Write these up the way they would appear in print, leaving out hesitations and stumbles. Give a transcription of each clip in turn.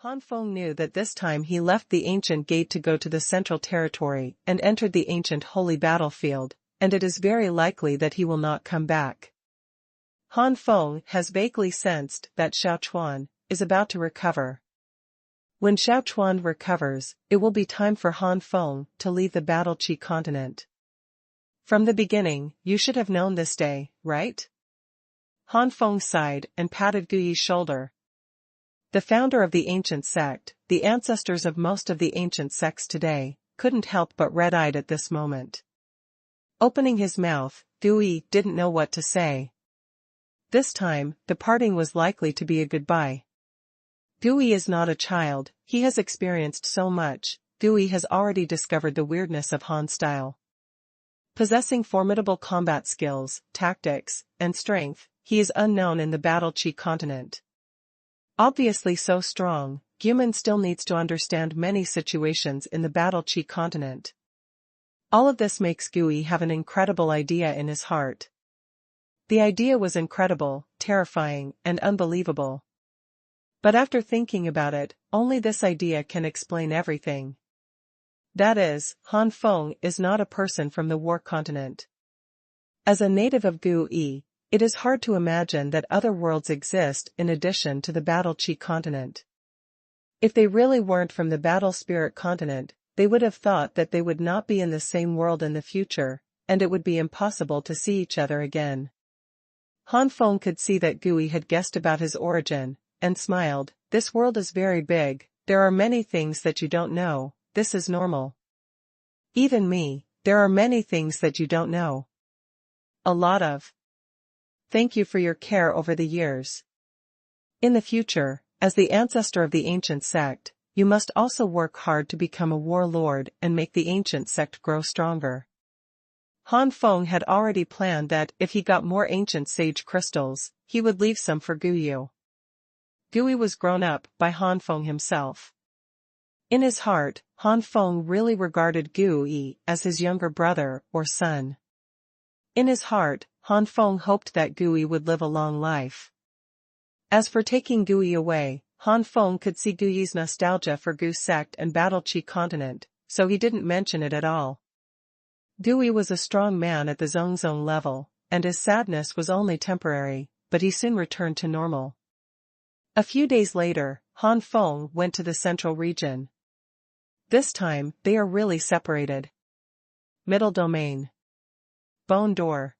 Han Feng knew that this time he left the ancient gate to go to the central territory and entered the ancient holy battlefield, and it is very likely that he will not come back. Han Feng has vaguely sensed that Xuanhuan is about to recover. When Xuanhuan recovers, it will be time for Han Feng to leave the Battle Chi continent. From the beginning, you should have known this day, right? Han Feng sighed and patted Guyi's shoulder. The founder of the ancient sect, the ancestors of most of the ancient sects today, couldn't help but red-eyed at this moment. Opening his mouth, Guyi didn't know what to say. This time, the parting was likely to be a goodbye. Guyi is not a child, he has experienced so much. Guyi has already discovered the weirdness of Han's style. Possessing formidable combat skills, tactics, and strength, he is unknown in the Battle Chi continent. Obviously so strong, Guiman still needs to understand many situations in the Battle Chi continent. All of this makes Guyi have an incredible idea in his heart. The idea was incredible, terrifying, and unbelievable. But after thinking about it, only this idea can explain everything. That is, Han Feng is not a person from the war continent. As a native of Guyi, it is hard to imagine that other worlds exist in addition to the Battle Chi continent. If they really weren't from the Battle Spirit continent, they would have thought that they would not be in the same world in the future, and it would be impossible to see each other again. Han Feng could see that Guyi had guessed about his origin, and smiled. This world is very big, there are many things that you don't know, this is normal. Even me, there are many things that you don't know. A lot of. Thank you for your care over the years. In the future, as the ancestor of the ancient sect, you must also work hard to become a warlord and make the ancient sect grow stronger. Han Feng had already planned that if he got more ancient sage crystals, he would leave some for Guyi. Guyi was grown up by Han Feng himself. In his heart, Han Feng really regarded Guyi as his younger brother or son. In his heart, Han Feng hoped that Guyi would live a long life. As for taking Guyi away, Han Feng could see Guyi's nostalgia for Gu sect and Battle Chi continent, so he didn't mention it at all. Guyi was a strong man at the Zhongzong level, and his sadness was only temporary, but he soon returned to normal. A few days later, Han Feng went to the central region. This time, they are really separated. Middle domain. Bone door.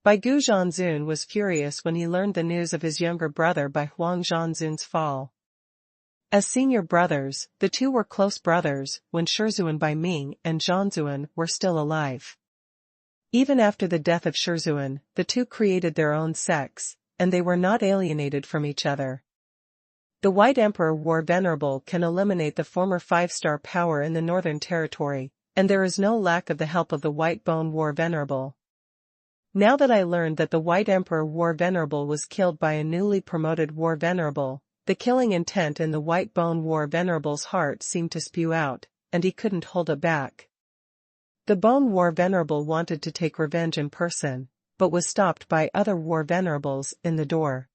Bai Gu Zhanzun was furious when he learned the news of his younger brother Bai Huang Zhanzun's fall. As senior brothers, the two were close brothers when Shizhuan Bai Ming and Zhanzun were still alive. Even after the death of Shizhuan, the two created their own sects, and they were not alienated from each other. The White Emperor War Venerable can eliminate the former five-star power in the Northern Territory, and there is no lack of the help of the White Bone War Venerable. Now that I learned that the White Emperor War Venerable was killed by a newly promoted War Venerable, the killing intent in the White Bone War Venerable's heart seemed to spew out, and he couldn't hold it back. The Bone War Venerable wanted to take revenge in person, but was stopped by other War Venerables in the door.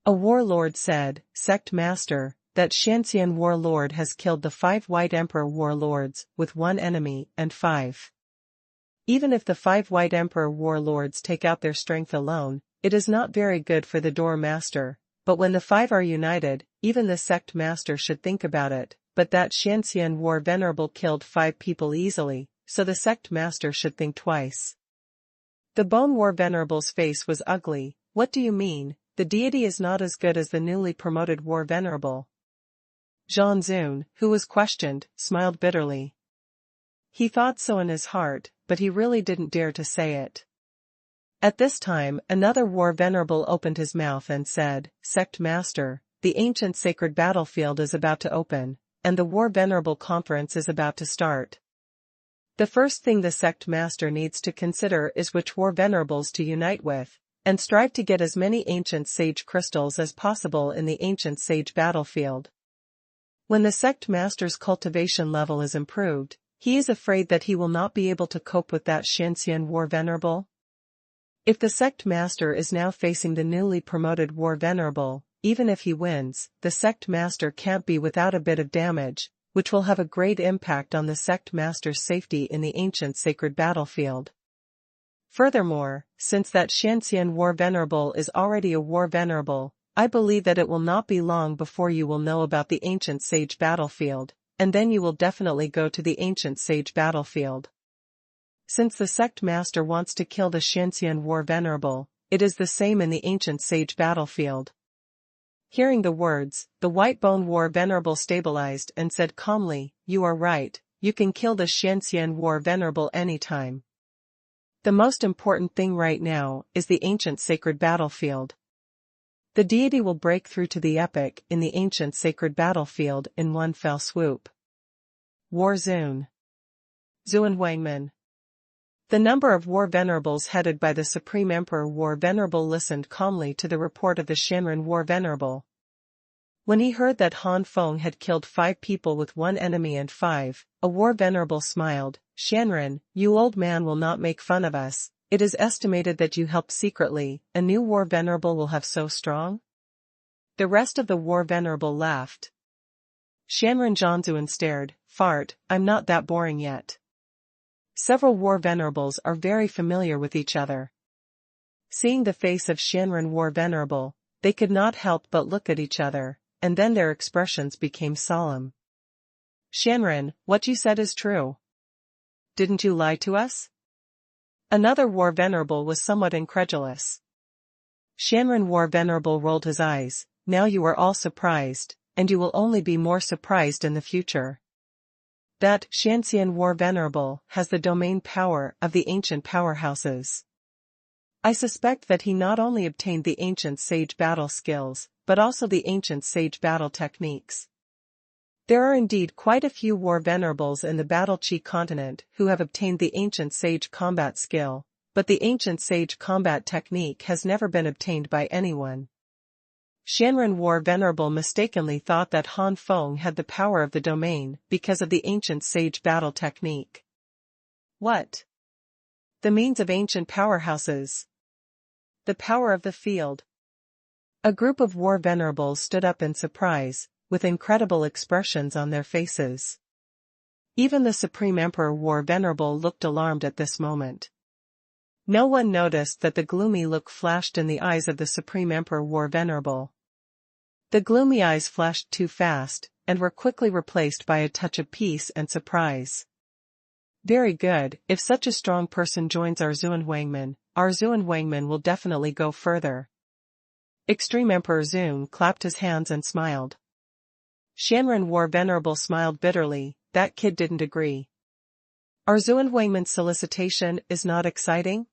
A warlord said, "Sect Master, that Shanxian warlord has killed the 5 White Emperor warlords with 1 enemy and 5. Even if the 5 White Emperor warlords take out their strength alone, it is not very good for the door master, but when the 5 are united, even the sect master should think about it, but that Shanxian War Venerable killed 5 people easily, so the sect master should think twice." The Bone War Venerable's face was ugly. "What do you mean? The deity is not as good as the newly promoted War Venerable." Zhanzun, who was questioned, smiled bitterly. He thought so in his heart, but he really didn't dare to say it. At this time, another War Venerable opened his mouth and said, "Sect Master, the ancient sacred battlefield is about to open, and the War Venerable conference is about to start. The first thing the sect master needs to consider is which War Venerables to unite with, and strive to get as many ancient sage crystals as possible in the ancient sage battlefield. When the sect master's cultivation level is improved, he is afraid that he will not be able to cope with that Shanxian War Venerable. If the sect master is now facing the newly promoted War Venerable, even if he wins, the sect master can't be without a bit of damage, which will have a great impact on the sect master's safety in the ancient sacred battlefield. Furthermore, since that Xianxian War Venerable is already a War Venerable, I believe that it will not be long before you will know about the ancient sage battlefield, and then you will definitely go to the ancient sage battlefield. Since the sect master wants to kill the Xianxian War Venerable, it is the same in the ancient sage battlefield. Hearing the words, the White-Bone War Venerable stabilized and said calmly, "You are right, you can kill the Xianxian War Venerable anytime. The most important thing right now is the ancient sacred battlefield. The deity will break through to the epic in the ancient sacred battlefield in one fell swoop." War Zune. Xuanhuan. The number of war venerables headed by the Supreme Emperor War Venerable listened calmly to the report of the Shenren War Venerable. When he heard that Han Feng had killed 5 people with 1 enemy and 5, a War Venerable smiled. "Shenren, you old man will not make fun of us. It is estimated that you helped secretly. A new War Venerable will have so strong?" The rest of the War Venerable laughed. Shenren Zhanzuan stared. "Fart, I'm not that boring yet." Several War Venerables are very familiar with each other. Seeing the face of Shenren War Venerable, they could not help but look at each other, and then their expressions became solemn. "Shenren, what you said is true. Didn't you lie to us?" Another War Venerable was somewhat incredulous. Shenren War Venerable rolled his eyes. "Now you are all surprised, and you will only be more surprised in the future. That Xianxian War Venerable has the domain power of the ancient powerhouses. I suspect that he not only obtained the ancient sage battle skills, but also the ancient sage battle techniques. There are indeed quite a few War Venerables in the Battle Chi continent who have obtained the ancient sage combat skill, but the ancient sage combat technique has never been obtained by anyone." Shenren War Venerable mistakenly thought that Han Feng had the power of the domain because of the ancient sage battle technique. What? The means of ancient powerhouses. The power of the field. A group of War Venerables stood up in surprise, with incredible expressions on their faces. Even the Supreme Emperor War Venerable looked alarmed at this moment. No one noticed that the gloomy look flashed in the eyes of the Supreme Emperor War Venerable. The gloomy eyes flashed too fast, and were quickly replaced by a touch of peace and surprise. "Very good, if such a strong person joins our Xuanhuan will definitely go further." Extreme Emperor Zune clapped his hands and smiled. Shenren War Venerable smiled bitterly. That kid didn't agree. "Our Xuanhuan's solicitation is not exciting?"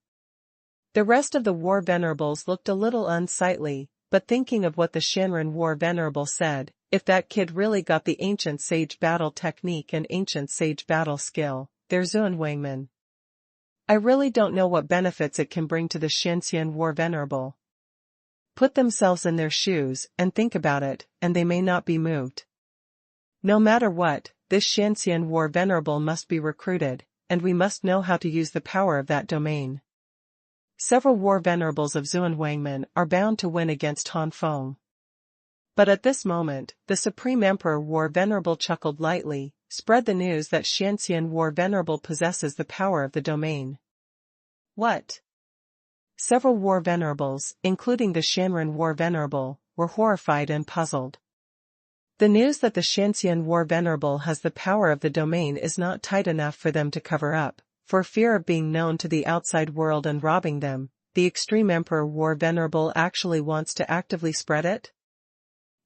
The rest of the War Venerables looked a little unsightly, but thinking of what the Shenren War Venerable said, if that kid really got the ancient sage battle technique and ancient sage battle skill, their Xuanhuan. I really don't know what benefits it can bring to the Xianxian War Venerable. Put themselves in their shoes and think about it, and they may not be moved. No matter what, this Xianxian War Venerable must be recruited, and we must know how to use the power of that domain. Several War Venerables of Xuanhuan are bound to win against Han Feng. But at this moment, the Supreme Emperor War Venerable chuckled lightly, spread the news that Xianxian War Venerable possesses the power of the domain. What? Several War Venerables, including the Shenren War Venerable, were horrified and puzzled. The news that the Xianxian War Venerable has the power of the domain is not tight enough for them to cover up. For fear of being known to the outside world and robbing them, the Extreme Emperor War Venerable actually wants to actively spread it?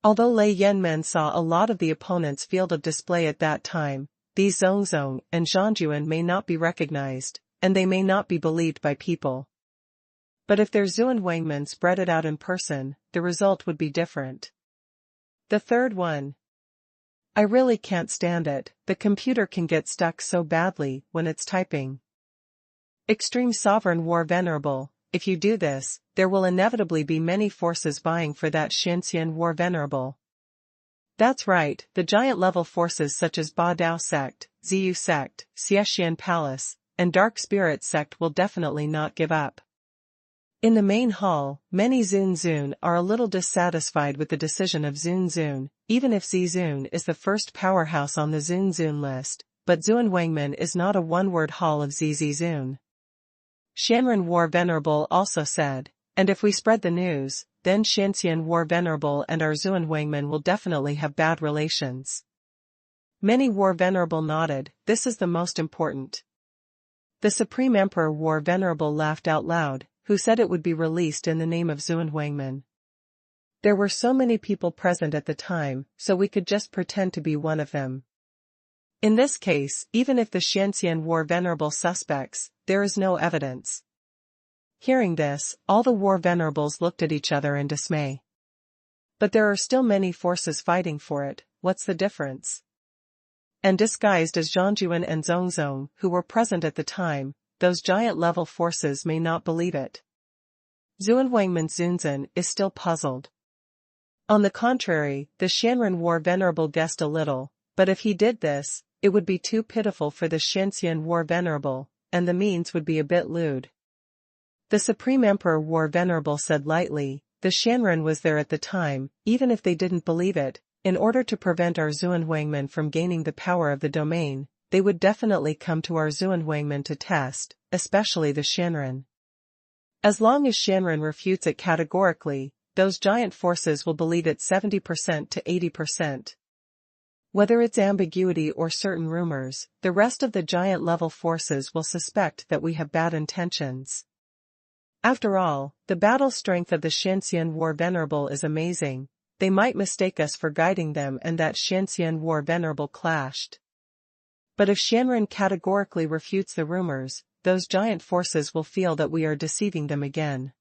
Although Lei Yanmen saw a lot of the opponent's field of display at that time, these Zongzong and Zhanjuan may not be recognized, and they may not be believed by people. But if their Xuanhuan spread it out in person, the result would be different. The third one. I really can't stand it, the computer can get stuck so badly when it's typing. Extreme Sovereign War Venerable, if you do this, there will inevitably be many forces vying for that Xianxian War Venerable. That's right, the giant-level forces such as Ba Dao Sect, Ziyu Sect, Xiexian Palace, and Dark Spirit Sect will definitely not give up. In the main hall, many Zun are a little dissatisfied with the decision of Zun, even if Zun is the first powerhouse on the Zun list, but Xuanhuan is not a one-word hall of Zun. Xuanhuan War Venerable also said, and if we spread the news, then Shanxian War Venerable and our Xuanhuan will definitely have bad relations. Many War Venerable nodded, this is the most important. The Supreme Emperor War Venerable laughed out loud, who said it would be released in the name of Xuanhuan. There were so many people present at the time, so we could just pretend to be one of them. In this case, even if the Shanxian War Venerable suspects, there is no evidence. Hearing this, all the War Venerables looked at each other in dismay. But there are still many forces fighting for it, what's the difference? And disguised as Zhangjuan and Zongzong, who were present at the time, those giant-level forces may not believe it. Xuanhuan Zunzan is still puzzled. On the contrary, the Shanren War Venerable guessed a little, but if he did this, it would be too pitiful for the Shanxian War Venerable, and the means would be a bit lewd. The Supreme Emperor War Venerable said lightly, the Shanren was there at the time, even if they didn't believe it, in order to prevent our Xuanhuan from gaining the power of the domain, they would definitely come to our Xuanhuan to test, especially the Shanren. As long as Shanren refutes it categorically, those giant forces will believe it 70% to 80%. Whether it's ambiguity or certain rumors, the rest of the giant-level forces will suspect that we have bad intentions. After all, the battle strength of the Shanxian War Venerable is amazing. They might mistake us for guiding them and that Shanxian War Venerable clashed. But if Shanren categorically refutes the rumors, those giant forces will feel that we are deceiving them again.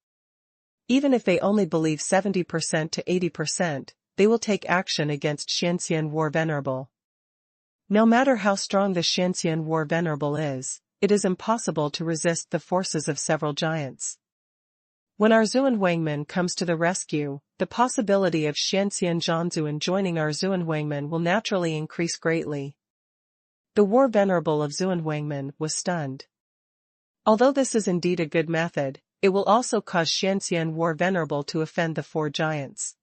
Even if they only believe 70% to 80%, they will take action against Shanxian War Venerable. No matter how strong the Shanxian War Venerable is, it is impossible to resist the forces of several giants. When our Xuanhuan comes to the rescue, the possibility of Shanxian Zhanzuan joining our Xuanhuan will naturally increase greatly. The War Venerable of Xuanhuan was stunned. Although this is indeed a good method, it will also cause Shanxian War Venerable to offend the four giants.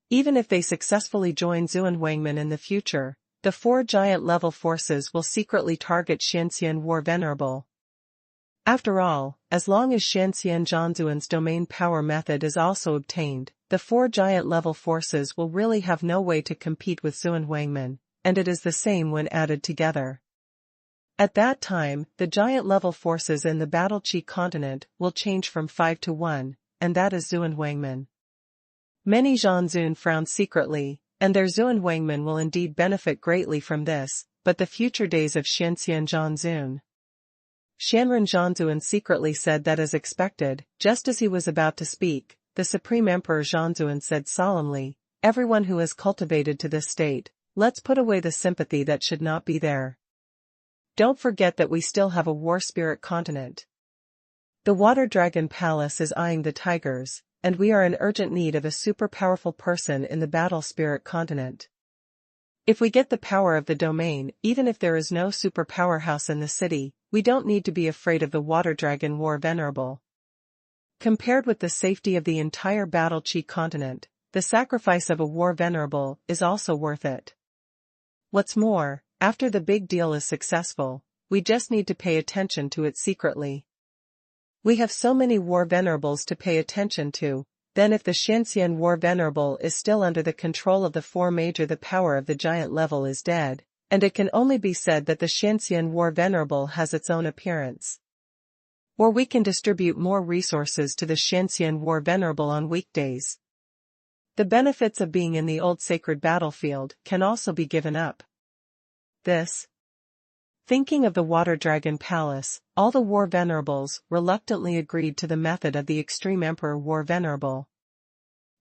Even if they successfully join Xuanhuan in the future, the four giant-level forces will secretly target Shanxian War Venerable. After all, as long as Shanxian Zhanzuan's domain power method is also obtained, the four giant-level forces will really have no way to compete with Xuanhuan, and it is the same when added together. At that time, the giant-level forces in the Battle Chi continent will change from 5 to 1, and that is Xuanhuan. Many Zhanzun frown secretly, and their Xuanhuan will indeed benefit greatly from this, but the future days of Shanxian Zhanzun. Shanren Zhanzuan secretly said that as expected, just as he was about to speak, the Supreme Emperor Zhanzuan said solemnly, everyone who has cultivated to this state, let's put away the sympathy that should not be there. Don't forget that we still have a war spirit continent. The Water Dragon Palace is eyeing the tigers, and we are in urgent need of a super powerful person in the Battle Spirit continent. If we get the power of the domain, even if there is no super powerhouse in the city, we don't need to be afraid of the Water Dragon War Venerable. Compared with the safety of the entire Battle Chi continent, the sacrifice of a War Venerable is also worth it. What's more, after the big deal is successful, we just need to pay attention to it secretly. We have so many War Venerables to pay attention to, then if the Shanxian War Venerable is still under the control of the four major, the power of the giant level is dead, and it can only be said that the Shanxian War Venerable has its own appearance. Or we can distribute more resources to the Shanxian War Venerable on weekdays. The benefits of being in the old sacred battlefield can also be given up. Thinking of the Water Dragon Palace, all the War Venerables reluctantly agreed to the method of the Extreme Emperor War Venerable.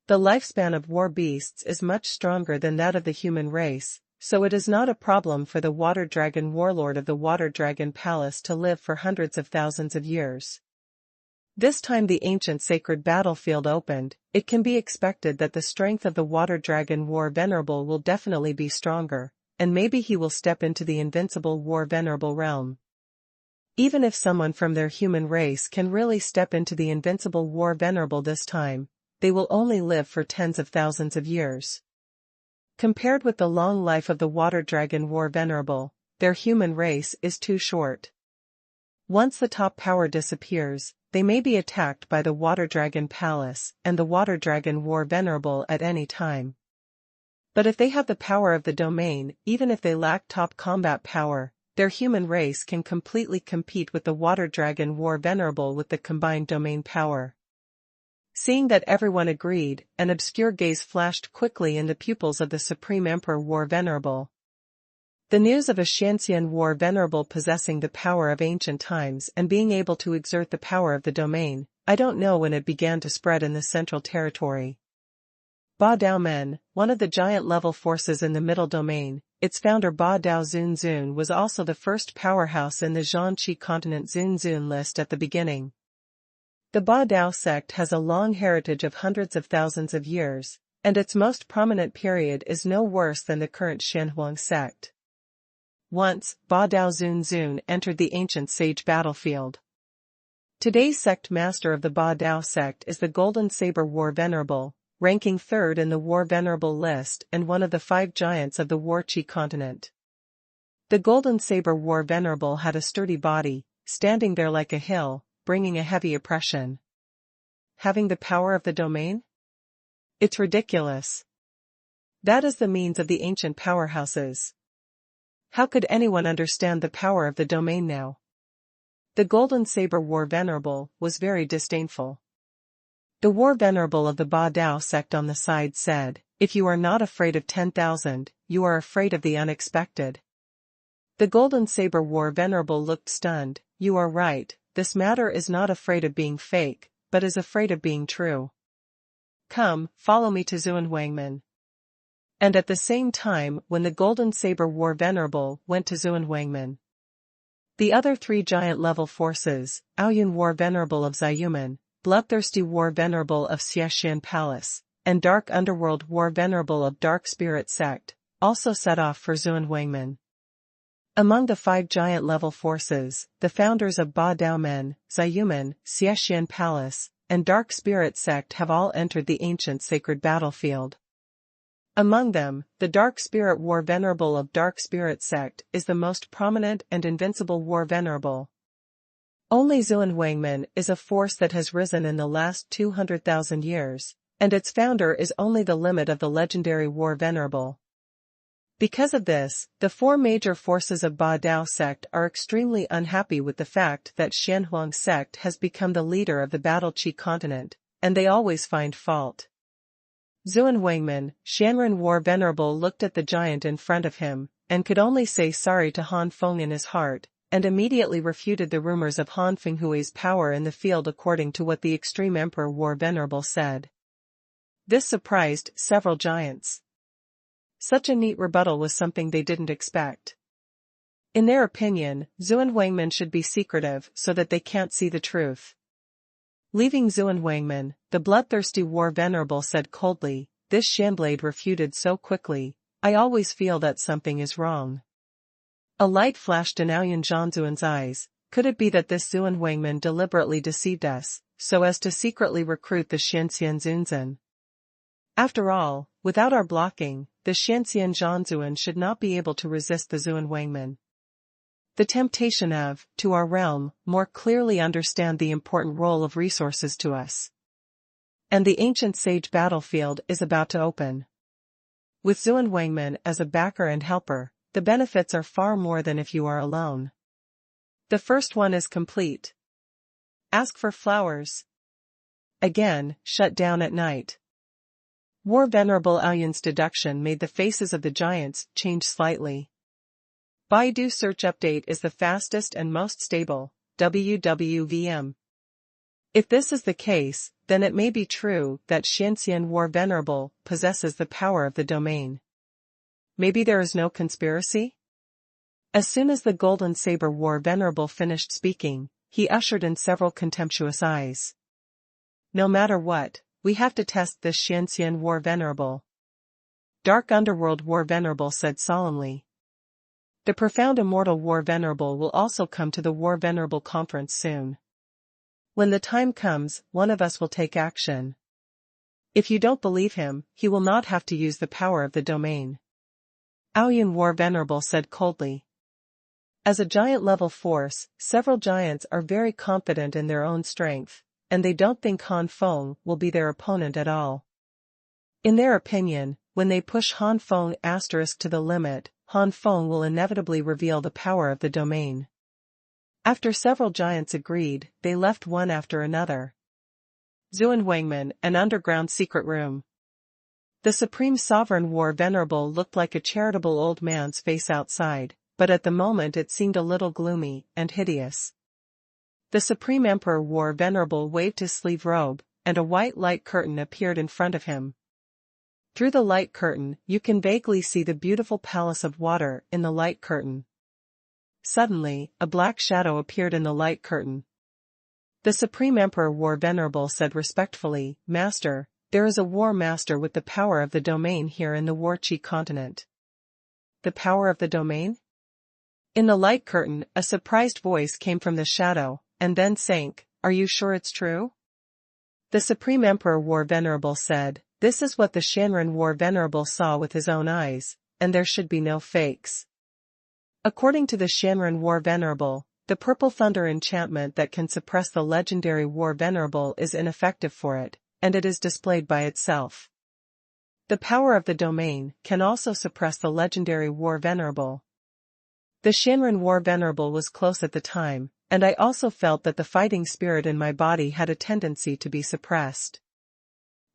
The lifespan of war beasts is much stronger than that of the human race, so it is not a problem for the Water Dragon Warlord of the Water Dragon Palace to live for hundreds of thousands of years. This time the ancient sacred battlefield opened, it can be expected that the strength of the Water Dragon War Venerable will definitely be stronger, and maybe he will step into the invincible War Venerable realm. Even if someone from their human race can really step into the invincible war venerable this time, they will only live for tens of thousands of years. Compared with the long life of the water dragon war venerable, their human race is too short. Once the top power disappears, they may be attacked by the water dragon palace and the water dragon war venerable at any time. But if they have the power of the domain, even if they lack top combat power, their human race can completely compete with the water dragon war venerable with the combined domain power. Seeing that everyone agreed, an obscure gaze flashed quickly in the pupils of the Supreme Emperor War Venerable. The news of a Xianxian War Venerable possessing the power of ancient times and being able to exert the power of the domain, I don't know when it began to spread in the central territory. Ba Dao Men, one of the giant-level forces in the middle domain, its founder Ba Dao Zun was also the first powerhouse in the Zhanqi continent Zun list at the beginning. The Ba Dao sect has a long heritage of hundreds of thousands of years, and its most prominent period is no worse than the current Xuanhuan sect. Once, Ba Dao Zun entered the ancient sage battlefield. Today's sect master of the Ba Dao sect is the Golden Saber War Venerable, ranking third in the War Venerable list and one of the 5 giants of the Warqi continent. The Golden Saber War Venerable had a sturdy body, standing there like a hill, bringing a heavy oppression. Having the power of the domain? It's ridiculous. That is the means of the ancient powerhouses. How could anyone understand the power of the domain now? The Golden Saber War Venerable was very disdainful. The War Venerable of the Ba Dao sect on the side said, "If you are not afraid of 10,000, you are afraid of the unexpected." The Golden Saber War Venerable looked stunned. "You are right. This matter is not afraid of being fake, but is afraid of being true. Come, follow me to Xuanhuan." And at the same time when the Golden Saber War Venerable went to Xuanhuan, the other 3 giant-level forces, Aoyun War Venerable of Zayuman, Bloodthirsty War Venerable of Xiaxian Palace, and Dark Underworld War Venerable of Dark Spirit Sect, also set off for Xuanhuan. Among the 5 giant-level forces, the founders of Ba Dao Men, Zayuman, Xiaxian Palace, and Dark Spirit Sect have all entered the ancient sacred battlefield. Among them, the Dark Spirit War Venerable of Dark Spirit Sect is the most prominent and invincible War Venerable. Only Xuanhuan is a force that has risen in the last 200,000 years, and its founder is only the limit of the legendary War Venerable. Because of this, the 4 major forces of Ba Dao sect are extremely unhappy with the fact that Xuanhuan sect has become the leader of the Battle-Chi continent, and they always find fault. Xuanhuan, Shanren War Venerable looked at the giant in front of him, and could only say sorry to Han Feng in his heart, and immediately refuted the rumors of Han Feng Hui's power in the field according to what the Extreme Emperor War Venerable said. This surprised several giants. Such a neat rebuttal was something they didn't expect. In their opinion, Xuanhuan should be secretive so that they can't see the truth. Leaving Xuanhuan, the bloodthirsty War Venerable said coldly, "This Shanblade refuted so quickly, I always feel that something is wrong." A light flashed in Aoyun Zhanzuan's eyes. Could it be that this Xuanhuan deliberately deceived us, so as to secretly recruit the Xianxian Zunzan? After all, without our blocking, the Xianxian Zhanzuan should not be able to resist the Xuanhuan. The temptation of, to our realm, more clearly understand the important role of resources to us. And the ancient sage battlefield is about to open. With Xuanhuan as a backer and helper, the benefits are far more than if you are alone. The first one is complete. Ask for flowers. Again, shut down at night. War Venerable Aoyun's deduction made the faces of the giants change slightly. Baidu search update is the fastest and most stable, WWVM. If this is the case, then it may be true that Xianxian War Venerable possesses the power of the domain. Maybe there is no conspiracy? As soon as the Golden Saber War Venerable finished speaking, he ushered in several contemptuous eyes. No matter what, we have to test this Xianxian War Venerable. Dark Underworld War Venerable said solemnly. The profound immortal War Venerable will also come to the War Venerable conference soon. When the time comes, one of us will take action. If you don't believe him, he will not have to use the power of the domain. Aoyun War Venerable said coldly. As a giant-level force, several giants are very confident in their own strength, and they don't think Han Feng will be their opponent at all. In their opinion, when they push Han Feng to the limit, Han Feng will inevitably reveal the power of the domain. After several giants agreed, they left one after another. Xuanhuan, an underground secret room. The Supreme Sovereign War Venerable looked like a charitable old man's face outside, but at the moment it seemed a little gloomy and hideous. The Supreme Emperor War Venerable waved his sleeve robe, and a white light curtain appeared in front of him. Through the light curtain, you can vaguely see the beautiful palace of water in the light curtain. Suddenly, a black shadow appeared in the light curtain. The Supreme Emperor War Venerable said respectfully, "Master, there is a war master with the power of the domain here in the War Chi continent." The power of the domain? In the light curtain, a surprised voice came from the shadow, and then sank. "Are you sure it's true?" The Supreme Emperor War Venerable said, "This is what the Xuanhuan War Venerable saw with his own eyes, and there should be no fakes." According to the Xuanhuan War Venerable, the purple thunder enchantment that can suppress the legendary War Venerable is ineffective for it, and it is displayed by itself. The power of the domain can also suppress the legendary War Venerable. The Xuanhuan War Venerable was close at the time, and I also felt that the fighting spirit in my body had a tendency to be suppressed.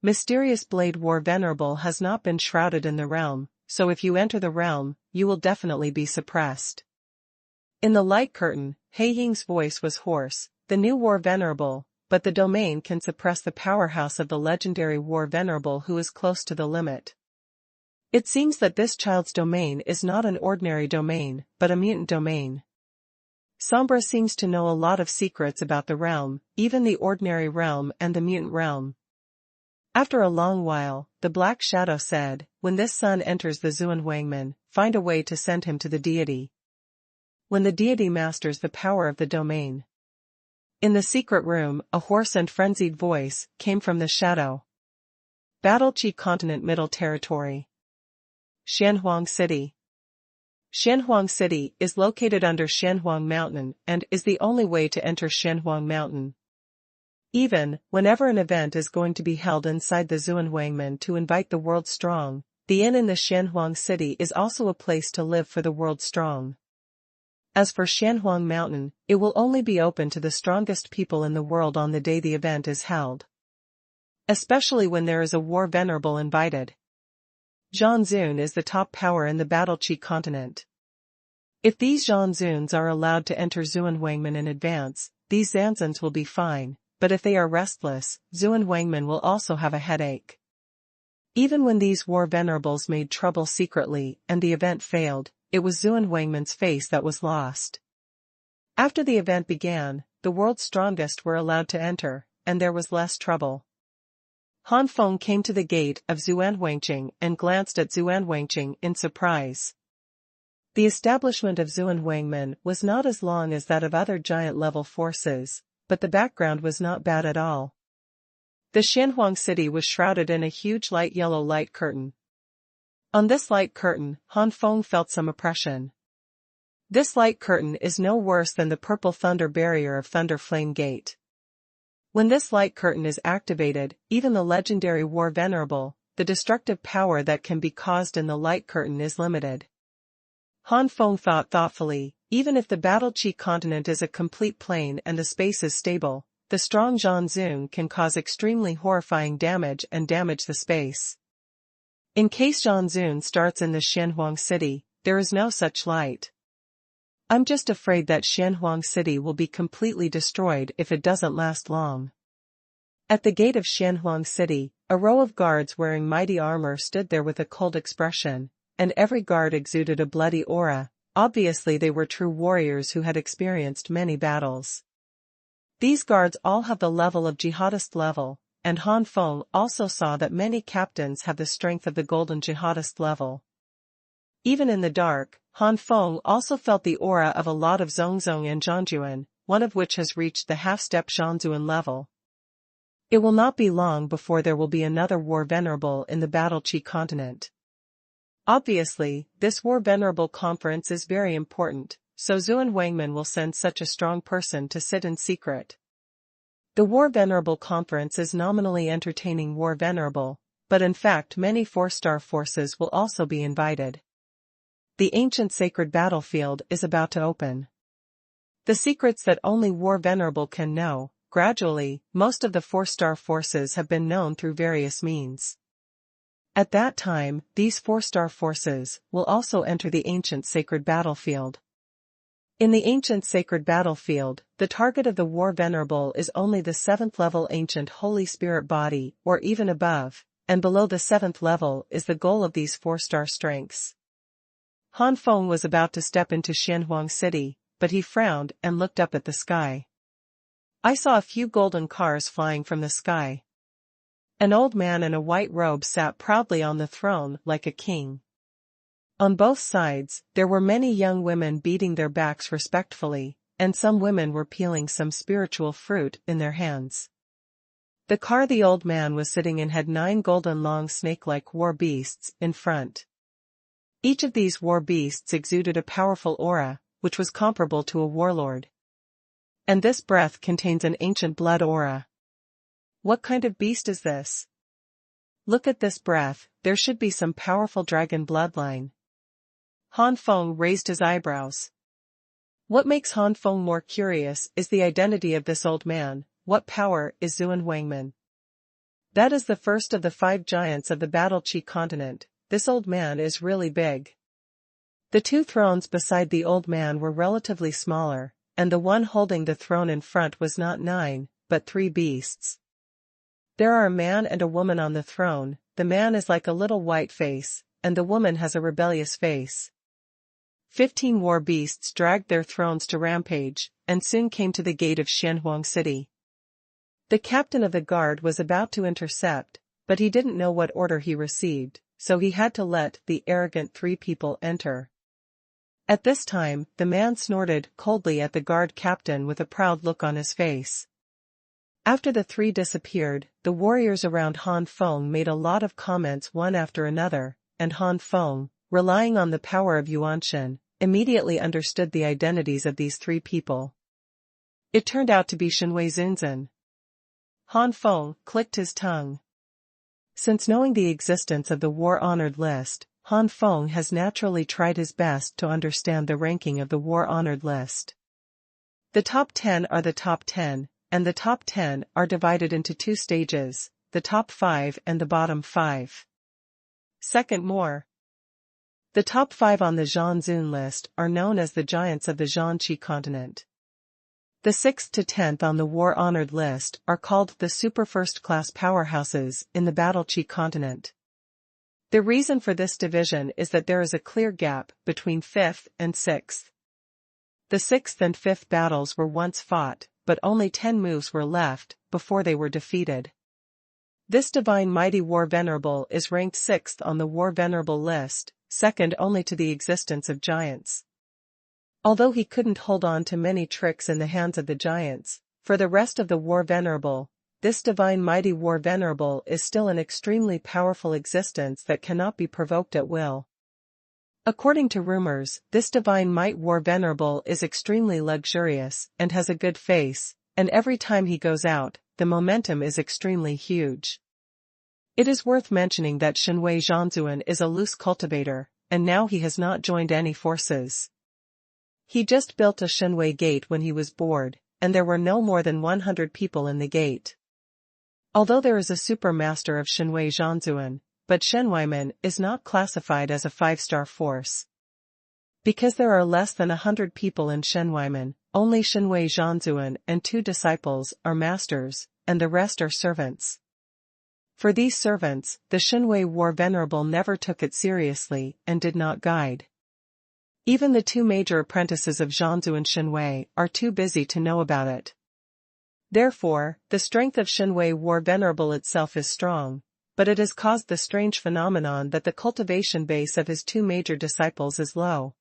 Mysterious Blade War Venerable has not been shrouded in the realm, so if you enter the realm, you will definitely be suppressed. In the light curtain, He Ying's voice was hoarse, "The new War Venerable, but the domain can suppress the powerhouse of the legendary War Venerable who is close to the limit. It seems that this child's domain is not an ordinary domain, but a mutant domain. Sombra seems to know a lot of secrets about the realm, even the ordinary realm and the mutant realm." After a long while, the Black Shadow said, "When this son enters the Xuanhuan, find a way to send him to the deity. When the deity masters the power of the domain." In the secret room, a hoarse and frenzied voice came from the shadow. Battle Chi Continent Middle Territory. Xuanhuan City. Xuanhuan City is located under Xuanhuan Mountain and is the only way to enter Xuanhuan Mountain. Even, whenever an event is going to be held inside the Xuanhuan to invite the world strong, the inn in the Xuanhuan City is also a place to live for the world strong. As for Xuanhuan Mountain, it will only be open to the strongest people in the world on the day the event is held. Especially when there is a War Venerable invited. Zhanzun is the top power in the Battle Chi continent. If these Zhanzuns are allowed to enter Xuanhuan in advance, these Zanzuns will be fine, but if they are restless, Xuanhuan will also have a headache. Even when these War Venerables made trouble secretly and the event failed, it was Xuanhuan's face that was lost. After the event began, the world's strongest were allowed to enter, and there was less trouble. Han Feng came to the gate of Xuanhuan and glanced at Xuanhuan in surprise. The establishment of Xuanhuan was not as long as that of other giant-level forces, but the background was not bad at all. The Xuanhuan city was shrouded in a huge light yellow light curtain. On this light curtain, Han Feng felt some oppression. This light curtain is no worse than the purple thunder barrier of Thunder Flame Gate. When this light curtain is activated, even the legendary War Venerable, the destructive power that can be caused in the light curtain is limited. Han Feng thought thoughtfully, even if the Battle Chi continent is a complete plane and the space is stable, the strong Zhanzun can cause extremely horrifying damage and damage the space. In case Zhanzun starts in the Xuanhuan city, there is no such light. I'm just afraid that Xuanhuan city will be completely destroyed if it doesn't last long. At the gate of Xuanhuan city, a row of guards wearing mighty armor stood there with a cold expression, and every guard exuded a bloody aura. Obviously they were true warriors who had experienced many battles. These guards all have the level of jihadist level, and Han Feng also saw that many captains have the strength of the golden jihadist level. Even in the dark, Han Feng also felt the aura of a lot of Zhongzhong and Zhangjuan, one of which has reached the half-step Zhanzuan level. It will not be long before there will be another war venerable in the Battle Chi continent. Obviously, this war venerable conference is very important, so Xuan Wangman will send such a strong person to sit in secret. The war venerable conference is nominally entertaining war venerable, but in fact many 4-star forces will also be invited. The ancient sacred battlefield is about to open. The secrets that only war venerable can know. Gradually, most of the 4-star forces have been known through various means. At that time, these 4-star forces will also enter the ancient sacred battlefield. In the ancient sacred battlefield, the target of the war venerable is only the 7th level ancient Holy Spirit body, or even above, and below the 7th level is the goal of these 4-star strengths. Han Feng was about to step into Xuanhuan city, but he frowned and looked up at the sky. I saw a few golden cars flying from the sky. An old man in a white robe sat proudly on the throne like a king. On both sides, there were many young women beating their backs respectfully, and some women were peeling some spiritual fruit in their hands. The car the old man was sitting in had 9 golden long snake-like war beasts in front. Each of these war beasts exuded a powerful aura, which was comparable to a warlord. And this breath contains an ancient blood aura. What kind of beast is this? Look at this breath, there should be some powerful dragon bloodline. Han Feng raised his eyebrows. What makes Han Feng more curious is the identity of this old man. What power is Xuan Wangman? That is the first of the 5 giants of the Battle Chi continent. This old man is really big. The 2 thrones beside the old man were relatively smaller, and the one holding the throne in front was not 9, but 3 beasts. There are a man and a woman on the throne. The man is like a little white face, and the woman has a rebellious face. 15 war beasts dragged their thrones to rampage, and soon came to the gate of Xuanhuan city. The captain of the guard was about to intercept, but he didn't know what order he received, so he had to let the arrogant 3 people enter. At this time, the man snorted coldly at the guard captain with a proud look on his face. After the 3 disappeared, the warriors around Han Feng made a lot of comments one after another, and Han Feng, relying on the power of Yuanshan, immediately understood the identities of these 3 people. It turned out to be Shenwei Zunzan. Han Feng clicked his tongue. Since knowing the existence of the war-honored list, Han Feng has naturally tried his best to understand the ranking of the war-honored list. The top 10 are the top 10, and the top 10 are divided into 2 stages, the top 5 and the bottom 5. Second more. The top 5 on the Zhanzun list are known as the giants of the Zhanqi continent. The 6th to 10th on the war-honored list are called the super first-class powerhouses in the Battle Chi continent. The reason for this division is that there is a clear gap between 5th and 6th. The 6th and 5th battles were once fought, but only 10 moves were left before they were defeated. This divine mighty war venerable is ranked 6th on the war venerable list, second only to the existence of giants. Although he couldn't hold on to many tricks in the hands of the giants, for the rest of the war venerable, this divine mighty war venerable is still an extremely powerful existence that cannot be provoked at will. According to rumors, this divine might war venerable is extremely luxurious and has a good face, and every time he goes out, the momentum is extremely huge. It is worth mentioning that Shenwei Zhanzuan is a loose cultivator, and now he has not joined any forces. He just built a Shenwei gate when he was bored, and there were no more than 100 people in the gate. Although there is a super master of Shenwei Zhanzuan, but Shenweiman is not classified as a 5-star force. Because there are less than 100 people in Shenweiman, only Shenwei Zhanzuan and 2 disciples are masters, and the rest are servants. For these servants, the Shenwei War Venerable never took it seriously and did not guide. Even the 2 major apprentices of Zhanzu and Shenwei are too busy to know about it. Therefore, the strength of Shenwei War Venerable itself is strong, but it has caused the strange phenomenon that the cultivation base of his two major disciples is low.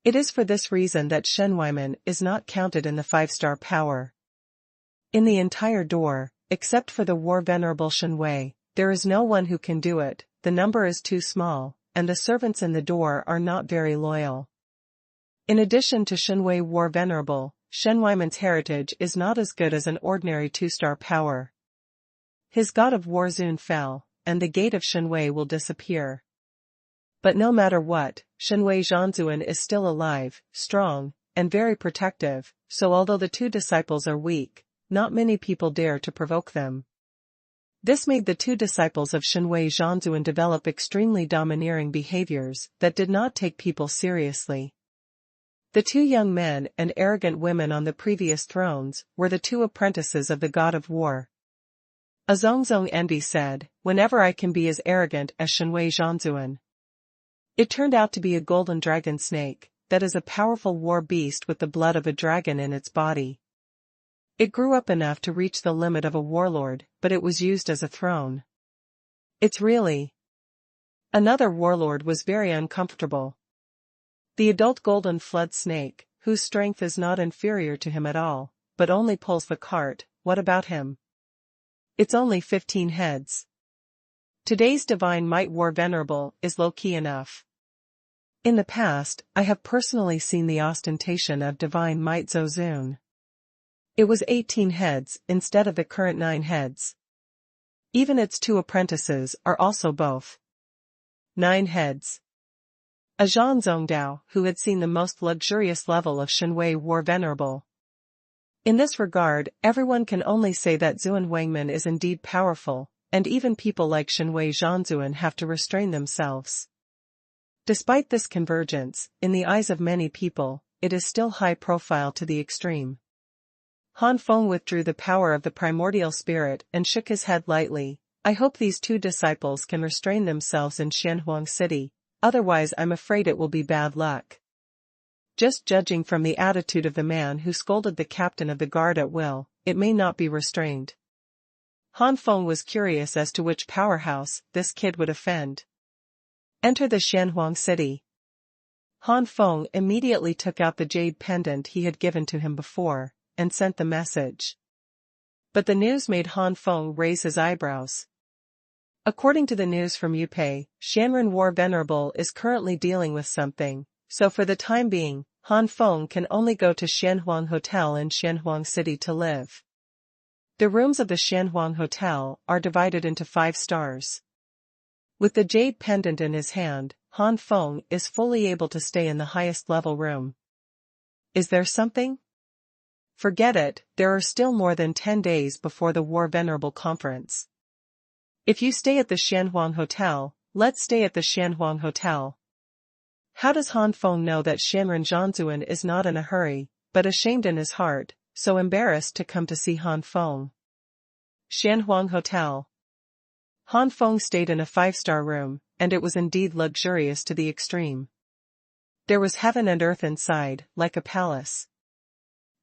It is for this reason that Xuanhuan is not counted in the 5-star power. In the entire door, except for the War Venerable Xuanhui, there is no one who can do it, the number is too small, and the servants in the door are not very loyal. In addition to Xuanhui War Venerable, Xuanhuan's heritage is not as good as an ordinary 2-star power. His god of war Zun fell, and the gate of Xuanhui will disappear. But no matter what, Xuanhui Zhanzuan is still alive, strong, and very protective, so although the two disciples are weak, not many people dare to provoke them. This made the two disciples of Xuanhui Zhanzuan develop extremely domineering behaviors that did not take people seriously. The two young men and arrogant women on the previous thrones were the two apprentices of the god of war. A Zongzong envy said, "Whenever I can be as arrogant as Xuanhui Zhanzuan." It turned out to be a golden dragon snake, that is a powerful war beast with the blood of a dragon in its body. It grew up enough to reach the limit of a warlord, but it was used as a throne. It's really. Another warlord was very uncomfortable. The adult golden flood snake, whose strength is not inferior to him at all, but only pulls the cart, what about him? It's only 15 heads. Today's divine might war venerable is low-key enough. In the past, I have personally seen the ostentation of divine might Zozun. It was 18 heads instead of the current 9 heads. Even its two apprentices are also both 9 heads. A Zhang Zongdao who had seen the most luxurious level of Xuanhui war venerable. In this regard, everyone can only say that Zuan Wangman is indeed powerful, and even people like Xuanhui Zhanzuan have to restrain themselves. Despite this convergence, in the eyes of many people, it is still high profile to the extreme. Han Feng withdrew the power of the primordial spirit and shook his head lightly. I hope these two disciples can restrain themselves in Xuanhuan City, otherwise I'm afraid it will be bad luck. Just judging from the attitude of the man who scolded the captain of the guard at will, it may not be restrained. Han Feng was curious as to which powerhouse this kid would offend. Enter the Xuanhuan City. Han Feng immediately took out the jade pendant he had given to him before, and sent the message. But the news made Han Feng raise his eyebrows. According to the news from Yupei, Xianren War Venerable is currently dealing with something, so for the time being, Han Feng can only go to Xuanhuan Hotel in Xuanhuan City to live. The rooms of the Xuanhuan Hotel are divided into 5 stars. With the jade pendant in his hand, Han Feng is fully able to stay in the highest level room. Is there something? Forget it, there are still more than 10 days before the War Venerable Conference. If you stay at the Xuanhuan Hotel, let's stay at the Xuanhuan Hotel. How does Han Feng know that Xianren Zhanzuan is not in a hurry, but ashamed in his heart, so embarrassed to come to see Han Feng? Xuanhuan Hotel. Han Feng stayed in a 5-star room, and it was indeed luxurious to the extreme. There was heaven and earth inside, like a palace.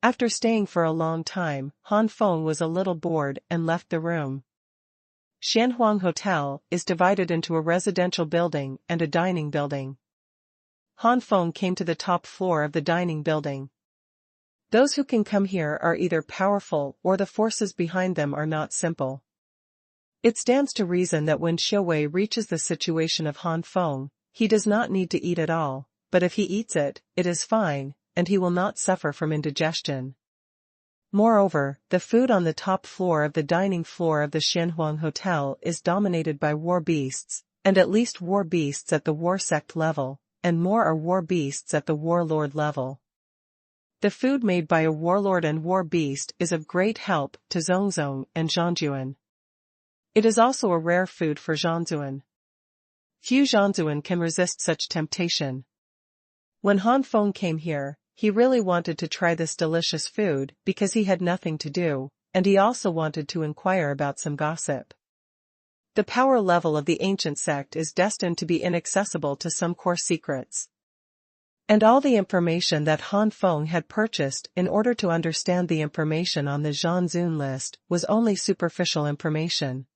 After staying for a long time, Han Feng was a little bored and left the room. Xuanhuan Hotel is divided into a residential building and a dining building. Han Feng came to the top floor of the dining building. Those who can come here are either powerful or the forces behind them are not simple. It stands to reason that when Xiuwei reaches the situation of Han Feng, he does not need to eat at all, but if he eats it, it is fine, and he will not suffer from indigestion. Moreover, the food on the top floor of the dining floor of the Xuanhuan Hotel is dominated by war beasts, and at least war beasts at the war sect level, and more are war beasts at the warlord level. The food made by a warlord and war beast is of great help to Zongzong and Zhangjuan. It is also a rare food for Zhanzuan. Few Zhanzuan can resist such temptation. When Han Feng came here, he really wanted to try this delicious food because he had nothing to do, and he also wanted to inquire about some gossip. The power level of the ancient sect is destined to be inaccessible to some core secrets. And all the information that Han Feng had purchased in order to understand the information on the Zhanzun list was only superficial information.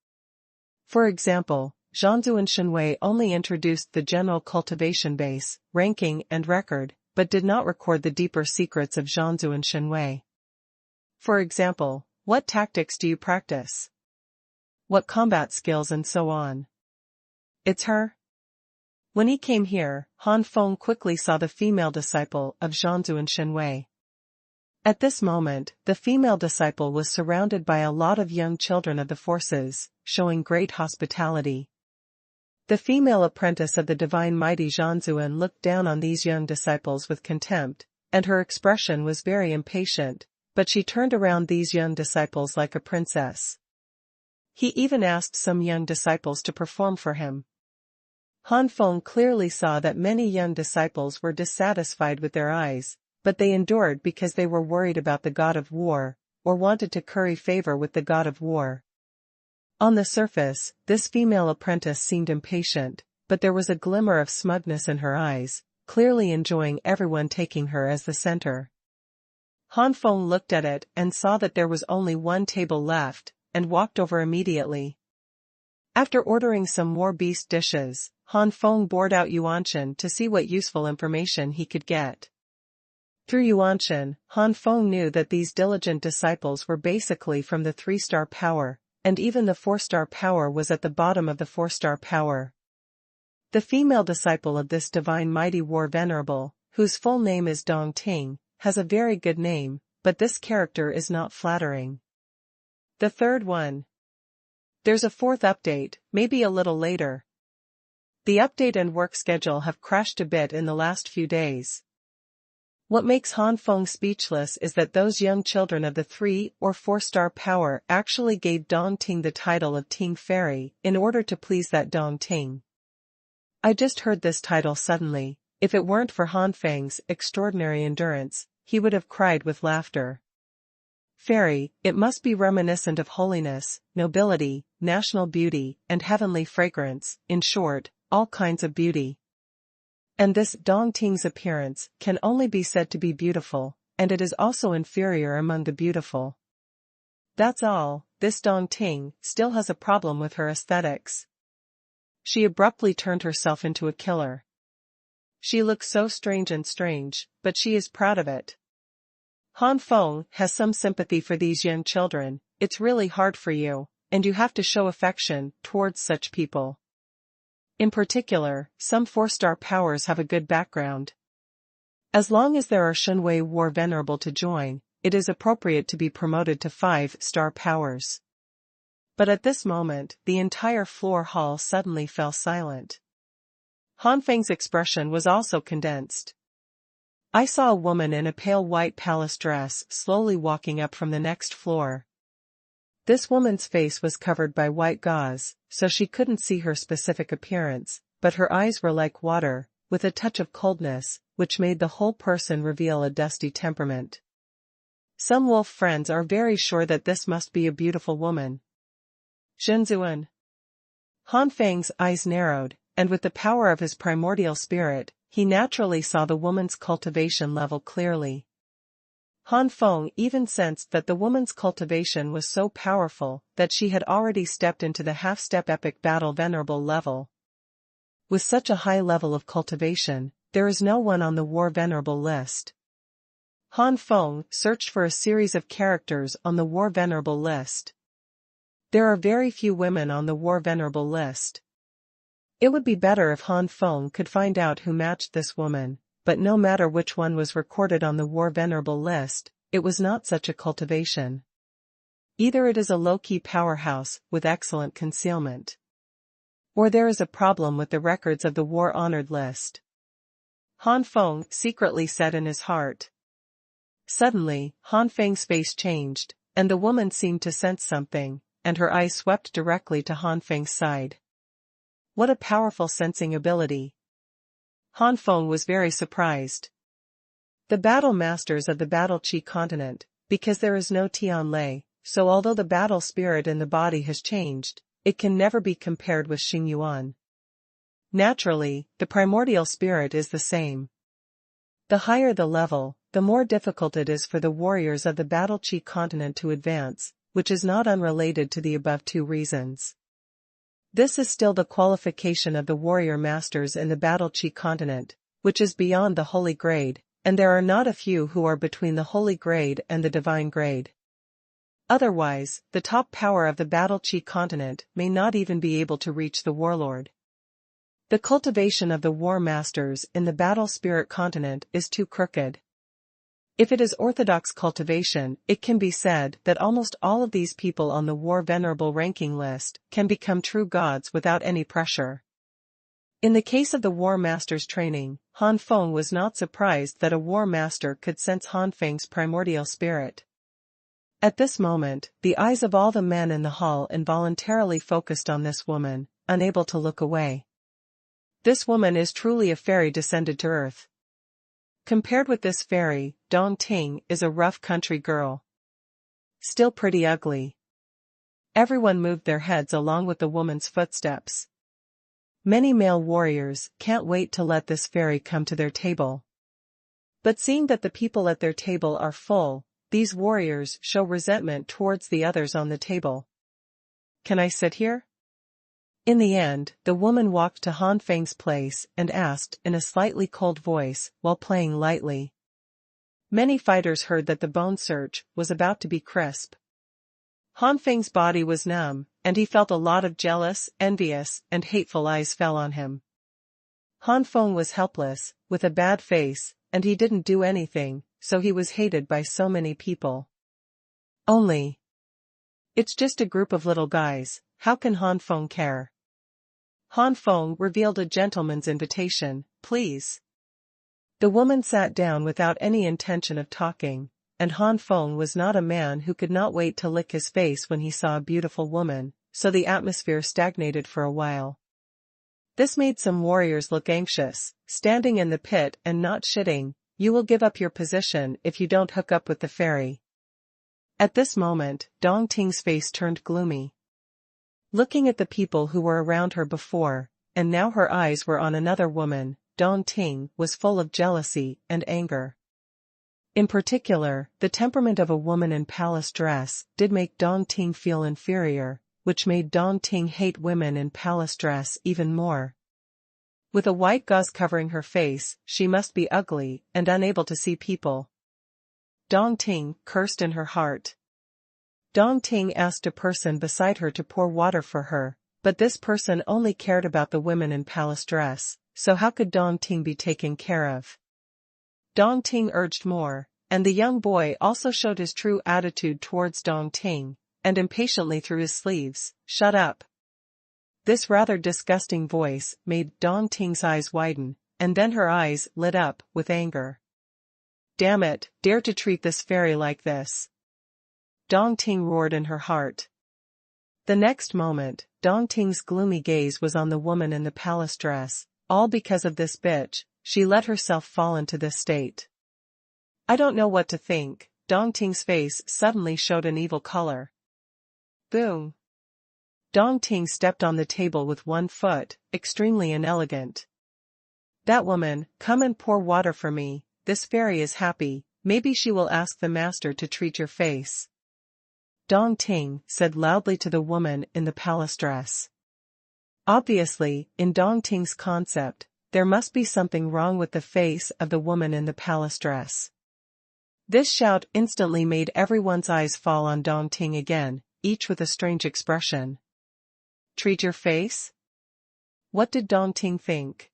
For example, Zhanzu Shenhui only introduced the general cultivation base, ranking and record, but did not record the deeper secrets of Zhanzu Shenhui. For example, what tactics do you practice? What combat skills and so on. It's her. When he came here, Han Feng quickly saw the female disciple of Zhanzu Shenhui. At this moment, the female disciple was surrounded by a lot of young children of the forces, showing great hospitality. The female apprentice of the divine mighty Zhanzuan looked down on these young disciples with contempt, and her expression was very impatient, but she turned around these young disciples like a princess. He even asked some young disciples to perform for him. Han Feng clearly saw that many young disciples were dissatisfied with their eyes, but they endured because they were worried about the god of war, or wanted to curry favor with the god of war. On the surface, this female apprentice seemed impatient, but there was a glimmer of smugness in her eyes, clearly enjoying everyone taking her as the center. Han Feng looked at it and saw that there was only one table left, and walked over immediately. After ordering some more beast dishes, Han Feng bored out Xuanhuan to see what useful information he could get. Through Xuanhuan, Han Feng knew that these diligent disciples were basically from the 3-star power, and even the 4-star power was at the bottom of the 4-star power. The female disciple of this divine mighty war venerable, whose full name is Dong Ting, has a very good name, but this character is not flattering. The third one. There's a fourth update, maybe a little later. The update and work schedule have crashed a bit in the last few days. What makes Han Feng speechless is that those young children of the 3 or 4-star power actually gave Dong Ting the title of Ting Fairy in order to please that Dong Ting. I just heard this title suddenly. If it weren't for Han Feng's extraordinary endurance, he would have cried with laughter. Fairy, it must be reminiscent of holiness, nobility, national beauty, and heavenly fragrance, in short, all kinds of beauty. And this Dong Ting's appearance can only be said to be beautiful, and it is also inferior among the beautiful. That's all, this Dong Ting still has a problem with her aesthetics. She abruptly turned herself into a killer. She looks so strange, but she is proud of it. Han Feng has some sympathy for these young children. It's really hard for you, and you have to show affection towards such people. In particular, some 4-star powers have a good background. As long as there are Shenhui War Venerable to join, it is appropriate to be promoted to 5-star powers. But at this moment, the entire floor hall suddenly fell silent. Han Feng's expression was also condensed. I saw a woman in a pale white palace dress slowly walking up from the next floor. This woman's face was covered by white gauze, so she couldn't see her specific appearance, but her eyes were like water, with a touch of coldness, which made the whole person reveal a dusty temperament. Some wolf friends are very sure that this must be a beautiful woman. Zhanzuan. Han Feng's eyes narrowed, and with the power of his primordial spirit, he naturally saw the woman's cultivation level clearly. Han Feng even sensed that the woman's cultivation was so powerful that she had already stepped into the half-step epic battle venerable level. With such a high level of cultivation, there is no one on the war venerable list. Han Feng searched for a series of characters on the war venerable list. There are very few women on the war venerable list. It would be better if Han Feng could find out who matched this woman, but no matter which one was recorded on the war venerable list, it was not such a cultivation. Either it is a low-key powerhouse with excellent concealment, or there is a problem with the records of the war honored list. Han Feng secretly said in his heart. Suddenly, Han Feng's face changed, and the woman seemed to sense something, and her eyes swept directly to Han Feng's side. What a powerful sensing ability! Han Feng was very surprised. The battle masters of the Battle Chi continent, because there is no Tianlei, so although the battle spirit in the body has changed, it can never be compared with Xuanhuan. Naturally, the primordial spirit is the same. The higher the level, the more difficult it is for the warriors of the Battle Chi continent to advance, which is not unrelated to the above two reasons. This is still the qualification of the warrior masters in the Battle Chi continent, which is beyond the holy grade, and there are not a few who are between the holy grade and the divine grade. Otherwise, the top power of the Battle Chi continent may not even be able to reach the warlord. The cultivation of the war masters in the Battle Spirit continent is too crooked. If it is orthodox cultivation, it can be said that almost all of these people on the war venerable ranking list can become true gods without any pressure. In the case of the war master's training, Han Feng was not surprised that a war master could sense Han Feng's primordial spirit. At this moment, the eyes of all the men in the hall involuntarily focused on this woman, unable to look away. This woman is truly a fairy descended to earth. Compared with this fairy, Dong Ting is a rough country girl. Still pretty ugly. Everyone moved their heads along with the woman's footsteps. Many male warriors can't wait to let this fairy come to their table. But seeing that the people at their table are full, these warriors show resentment towards the others on the table. Can I sit here? In the end, the woman walked to Han Feng's place and asked in a slightly cold voice while playing lightly. Many fighters heard that the bone search was about to be crisp. Han Feng's body was numb, and he felt a lot of jealous, envious, and hateful eyes fell on him. Han Feng was helpless, with a bad face, and he didn't do anything, so he was hated by so many people. It's just a group of little guys, how can Han Feng care? Han Feng revealed a gentleman's invitation, please. The woman sat down without any intention of talking, and Han Feng was not a man who could not wait to lick his face when he saw a beautiful woman, so the atmosphere stagnated for a while. This made some warriors look anxious, standing in the pit and not shitting. You will give up your position if you don't hook up with the fairy. At this moment, Dong Ting's face turned gloomy. Looking at the people who were around her before, and now her eyes were on another woman, Dong Ting was full of jealousy and anger. In particular, the temperament of a woman in palace dress did make Dong Ting feel inferior, which made Dong Ting hate women in palace dress even more. With a white gauze covering her face, she must be ugly and unable to see people. Dong Ting cursed in her heart. Dong Ting asked a person beside her to pour water for her, but this person only cared about the women in palace dress, so how could Dong Ting be taken care of? Dong Ting urged more, and the young boy also showed his true attitude towards Dong Ting, and impatiently through his sleeves, shut up. This rather disgusting voice made Dong Ting's eyes widen, and then her eyes lit up with anger. Damn it, dare to treat this fairy like this. Dong Ting roared in her heart. The next moment, Dong Ting's gloomy gaze was on the woman in the palace dress. All because of this bitch, she let herself fall into this state. I don't know what to think. Dong Ting's face suddenly showed an evil color. Boom. Dong Ting stepped on the table with one foot, extremely inelegant. That woman, come and pour water for me. This fairy is happy, maybe she will ask the master to treat your face. Dong Ting said loudly to the woman in the palace dress. Obviously, in Dong Ting's concept, there must be something wrong with the face of the woman in the palace dress. This shout instantly made everyone's eyes fall on Dong Ting again, each with a strange expression. Treat your face? What did Dong Ting think?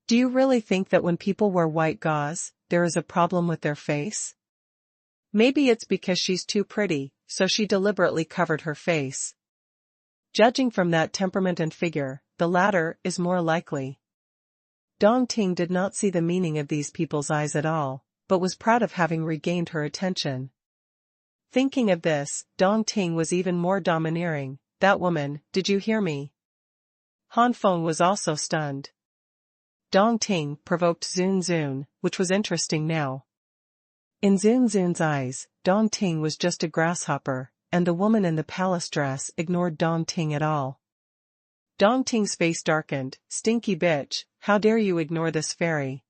Do you really think that when people wear white gauze, there is a problem with their face? Maybe it's because she's too pretty, so she deliberately covered her face. Judging from that temperament and figure, the latter is more likely. Dong Ting did not see the meaning of these people's eyes at all, but was proud of having regained her attention. Thinking of this, Dong Ting was even more domineering. That woman, did you hear me? Han Feng was also stunned. Dong Ting provoked Zun Zun, which was interesting now. In Zun Zun's eyes, Dong Ting was just a grasshopper, and the woman in the palace dress ignored Dong Ting at all. Dong Ting's face darkened. Stinky bitch, how dare you ignore this fairy?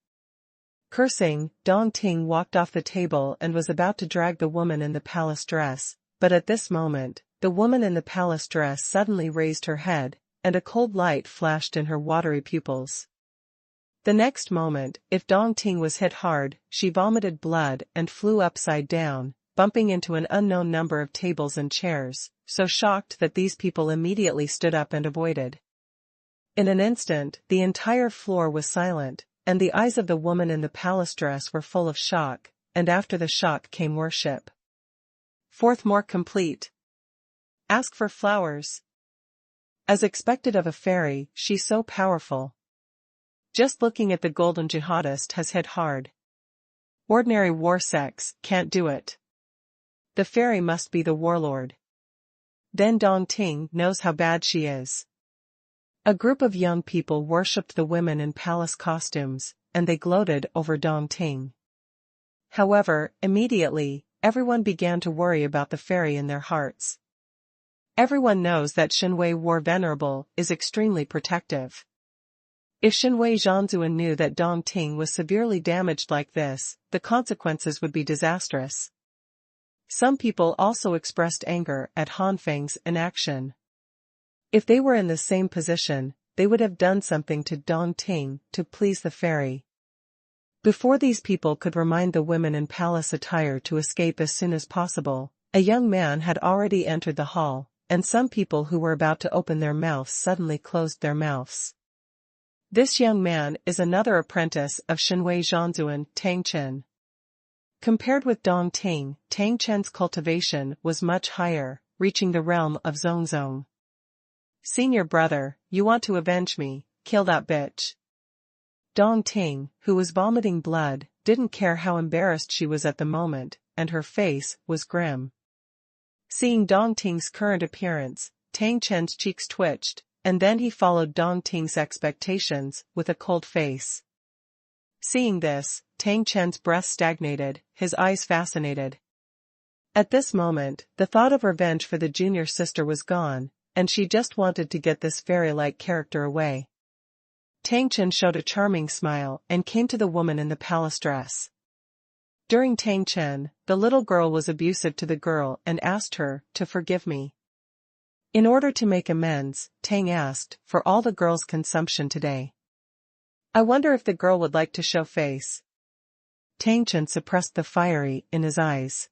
Cursing, Dong Ting walked off the table and was about to drag the woman in the palace dress, but at this moment, the woman in the palace dress suddenly raised her head, and a cold light flashed in her watery pupils. The next moment, if Dong Ting was hit hard, she vomited blood and flew upside down, bumping into an unknown number of tables and chairs, so shocked that these people immediately stood up and avoided. In an instant, the entire floor was silent, and the eyes of the woman in the palace dress were full of shock, and after the shock came worship. Fourth, more complete. Ask for flowers. As expected of a fairy, she's so powerful. Just looking at the golden jihadist has hit hard. Ordinary war sex can't do it. The fairy must be the warlord. Then Dong Ting knows how bad she is. A group of young people worshipped the women in palace costumes, and they gloated over Dong Ting. However, immediately, everyone began to worry about the fairy in their hearts. Everyone knows that Xuanhuan War Venerable is extremely protective. If Xuanhuan Zhanzuan knew that Dong Ting was severely damaged like this, the consequences would be disastrous. Some people also expressed anger at Han Feng's inaction. If they were in the same position, they would have done something to Dong Ting to please the fairy. Before these people could remind the women in palace attire to escape as soon as possible, a young man had already entered the hall, and some people who were about to open their mouths suddenly closed their mouths. This young man is another apprentice of Xuanhuan Zhanzuan, Tang Chen. Compared with Dong Ting, Tang Chen's cultivation was much higher, reaching the realm of Zongzong. Senior brother, you want to avenge me, kill that bitch. Dong Ting, who was vomiting blood, didn't care how embarrassed she was at the moment, and her face was grim. Seeing Dong Ting's current appearance, Tang Chen's cheeks twitched, and then he followed Dong Ting's expectations with a cold face. Seeing this, Tang Chen's breath stagnated, his eyes fascinated. At this moment, the thought of revenge for the junior sister was gone, and she just wanted to get this fairy-like character away. Tang Chen showed a charming smile and came to the woman in the palace dress. During Tang Chen, the little girl was abusive to the girl and asked her to forgive me. In order to make amends, Tang asked for all the girl's consumption today. I wonder if the girl would like to show face. Tang Chen suppressed the fiery in his eyes.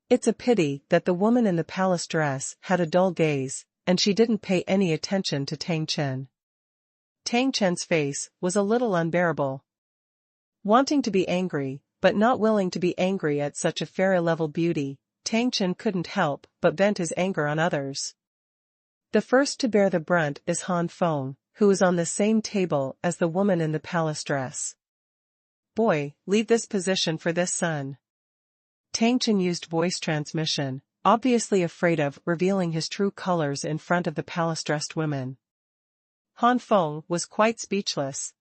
It's a pity that the woman in the palace dress had a dull gaze, and she didn't pay any attention to Tang Chen. Tang Chen's face was a little unbearable. Wanting to be angry, but not willing to be angry at such a fairy-level beauty, Tang Chen couldn't help but vent his anger on others. The first to bear the brunt is Han Feng, who is on the same table as the woman in the palace dress. Boy, leave this position for this son. Tang Chen used voice transmission, obviously afraid of revealing his true colors in front of the palace-dressed women. Han Feng was quite speechless.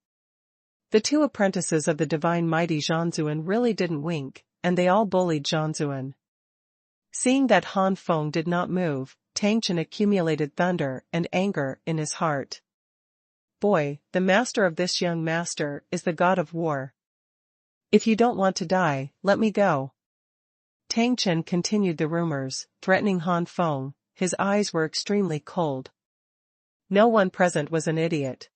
The two apprentices of the divine mighty Zhanzuan really didn't wink, and they all bullied Zhanzuan. Seeing that Han Feng did not move, Tang Chen accumulated thunder and anger in his heart. Boy, the master of this young master is the god of war. If you don't want to die, let me go. Tang Chen continued the rumors, threatening Han Feng. His eyes were extremely cold. No one present was an idiot.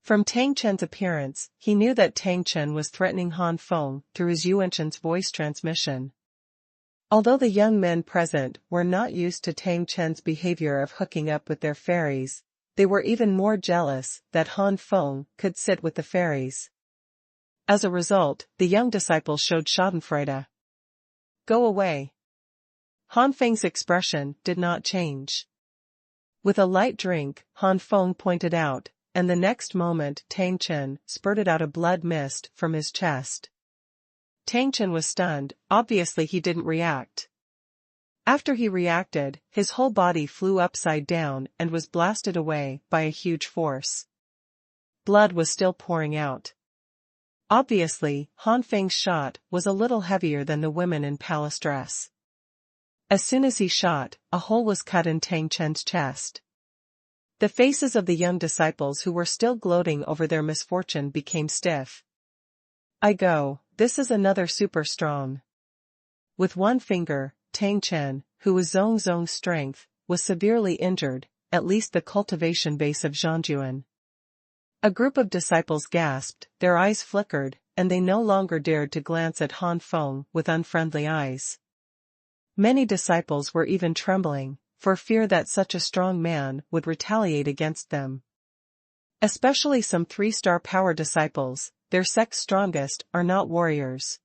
From Tang Chen's appearance, he knew that Tang Chen was threatening Han Feng through his Yuanshan's voice transmission. Although the young men present were not used to Tang Chen's behavior of hooking up with their fairies, they were even more jealous that Han Feng could sit with the fairies. As a result, the young disciples showed schadenfreude. Go away. Han Feng's expression did not change. With a light drink, Han Feng pointed out, and the next moment Tang Chen spurted out a blood mist from his chest. Tang Chen was stunned, obviously he didn't react. After he reacted, his whole body flew upside down and was blasted away by a huge force. Blood was still pouring out. Obviously, Han Feng's shot was a little heavier than the women in palace dress. As soon as he shot, a hole was cut in Tang Chen's chest. The faces of the young disciples who were still gloating over their misfortune became stiff. I go, this is another super strong. With one finger, Tang Chen, who was Zongzong's strength, was severely injured, at least the cultivation base of Xuanhuan. A group of disciples gasped, their eyes flickered, and they no longer dared to glance at Han Feng with unfriendly eyes. Many disciples were even trembling, for fear that such a strong man would retaliate against them. Especially some 3-star power disciples, their sect's strongest, are not warriors.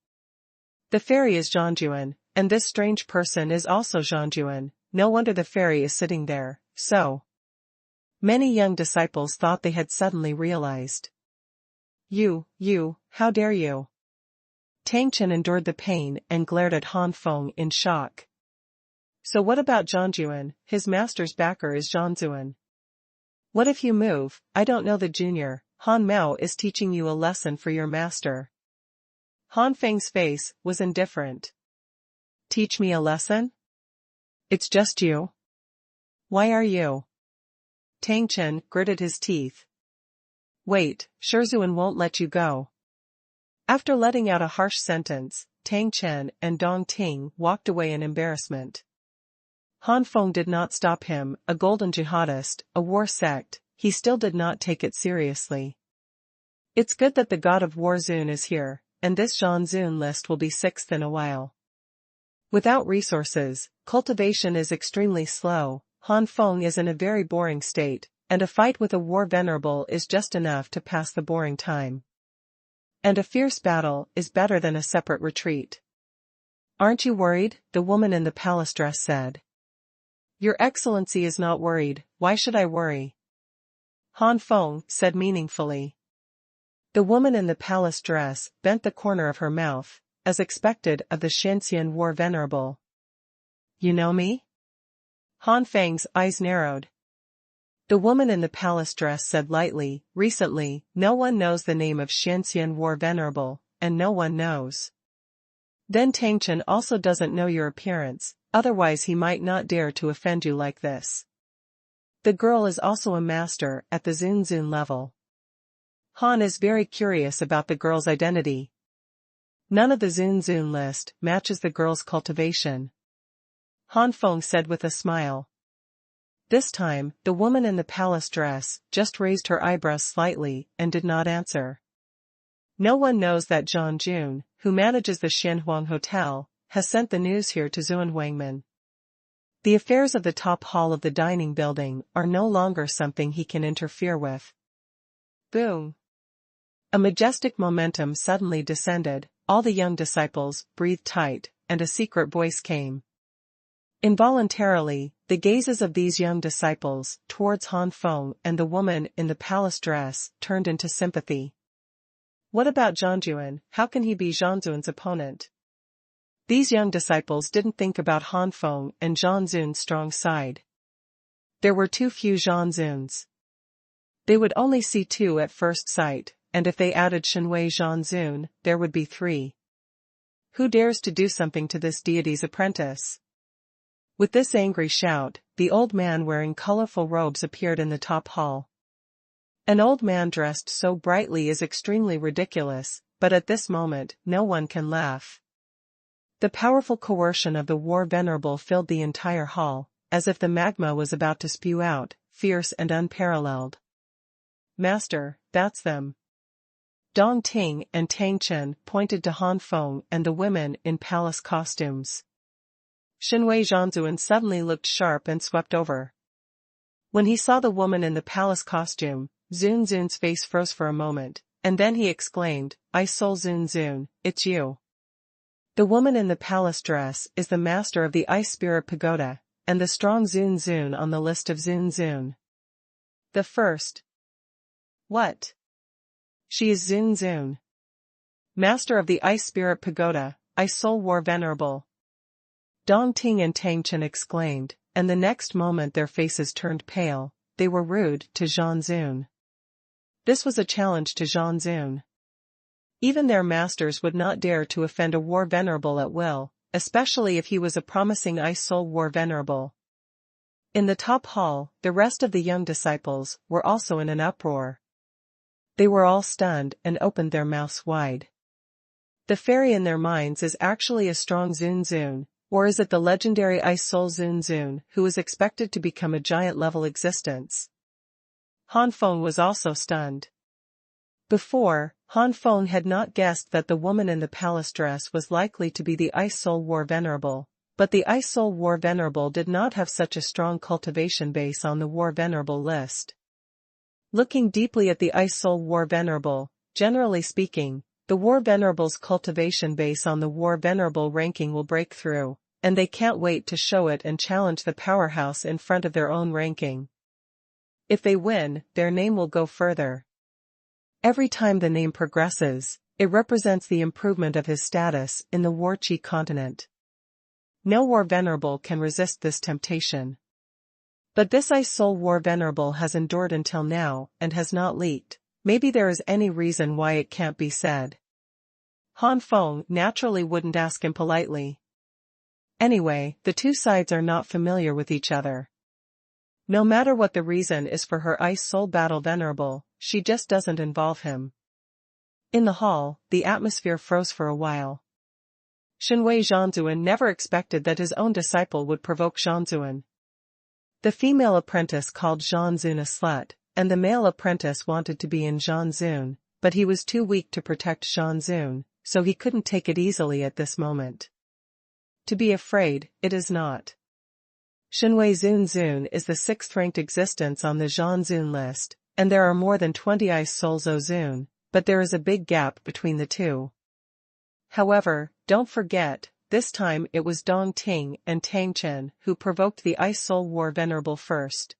The fairy is Xuanhuan, and this strange person is also Xuanhuan. No wonder the fairy is sitting there, so. Many young disciples thought they had suddenly realized. You, how dare you? Tang Chen endured the pain and glared at Han Feng in shock. So what about Xuanhuan? His master's backer is Xuanhuan. What if you move? I don't know the junior. Han Mao is teaching you a lesson for your master. Han Feng's face was indifferent. Teach me a lesson? It's just you. Why are you? Tang Chen gritted his teeth. Wait, Xuanhuan won't let you go. After letting out a harsh sentence, Tang Chen and Dong Ting walked away in embarrassment. Han Feng did not stop him, a golden jihadist, a war sect, he still did not take it seriously. It's good that the god of war Zun is here, and this Zun list will be 6th in a while. Without resources, cultivation is extremely slow, Han Feng is in a very boring state, and a fight with a war venerable is just enough to pass the boring time. And a fierce battle is better than a separate retreat. Aren't you worried? The woman in the palace dress said. Your Excellency is not worried, why should I worry? Han Feng said meaningfully. The woman in the palace dress bent the corner of her mouth, as expected of the Shenxian war venerable. You know me? Han Feng's eyes narrowed. The woman in the palace dress said lightly, recently, no one knows the name of Shenxian war venerable, and no one knows. Then Tang Chen also doesn't know your appearance, otherwise he might not dare to offend you like this. The girl is also a master at the Zun level. Han is very curious about the girl's identity. None of the Zun list matches the girl's cultivation. Han Feng said with a smile. This time, the woman in the palace dress just raised her eyebrows slightly and did not answer. No one knows that Zhang Jun, who manages the Xuanhuan Hotel, has sent the news here to Xuanhuan. The affairs of the top hall of the dining building are no longer something he can interfere with. Boom! A majestic momentum suddenly descended, all the young disciples breathed tight, and a secret voice came. Involuntarily, the gazes of these young disciples towards Han Feng and the woman in the palace dress turned into sympathy. What about Xuanhuan? How can he be Zhanzun's opponent? These young disciples didn't think about Han Feng and Zhanzun's strong side. There were too few Zhanzuns. They would only see 2 at first sight, and if they added Shenwei Zhanzun, there would be 3. Who dares to do something to this deity's apprentice? With this angry shout, the old man wearing colorful robes appeared in the top hall. An old man dressed so brightly is extremely ridiculous, but at this moment, no one can laugh. The powerful coercion of the war venerable filled the entire hall, as if the magma was about to spew out, fierce and unparalleled. Master, that's them. Dong Ting and Tang Chen pointed to Han Feng and the women in palace costumes. Shenwei Zhanzun suddenly looked sharp and swept over. When he saw the woman in the palace costume, Zun's face froze for a moment, and then he exclaimed, I soul Zun, it's you. The woman in the palace dress is the master of the Ice Spirit Pagoda, and the strong Zun on the list of Zun. The first. What? She is Zun. Master of the Ice Spirit Pagoda, Ice Soul War Venerable. Dong Ting and Tang Chen exclaimed, and the next moment their faces turned pale, they were rude to Zhanzun. This was a challenge to Zhanzun. Even their masters would not dare to offend a war venerable at will, especially if he was a promising Ice Soul War Venerable. In the top hall, the rest of the young disciples were also in an uproar. They were all stunned and opened their mouths wide. The fairy in their minds is actually a strong Zun, Or is it the legendary Ice Soul Zun Zun, who is expected to become a giant-level existence? Han Feng was also stunned. Before, Han Feng had not guessed that the woman in the palace dress was likely to be the Ice Soul War Venerable, but the Ice Soul War Venerable did not have such a strong cultivation base on the War Venerable list. Looking deeply at the Ice Soul War Venerable, generally speaking, the War Venerable's cultivation base on the War Venerable ranking will break through, and they can't wait to show it and challenge the powerhouse in front of their own ranking. If they win, their name will go further. Every time the name progresses, it represents the improvement of his status in the War Chi continent. No War Venerable can resist this temptation. But this Ice Soul War Venerable has endured until now and has not leaked. Maybe there is any reason why it can't be said. Han Feng naturally wouldn't ask him politely. Anyway, the two sides are not familiar with each other. No matter what the reason is for her Ice Soul Battle Venerable, she just doesn't involve him. In the hall, the atmosphere froze for a while. Xuanhuan Zhanzuan never expected that his own disciple would provoke Zhanzuan. The female apprentice called Zhanzun a slut, and the male apprentice wanted to be in Zhanzun, but he was too weak to protect Zhanzun, so he couldn't take it easily at this moment. To be afraid, it is not. Xuanhuan Zunzun is the 6th-ranked existence on the Zhanzun list, and there are more than 20 Ice Soul Zozun, but there is a big gap between the two. However, don't forget, this time it was Dong Ting and Tang Chen who provoked the Ice Soul War Venerable first.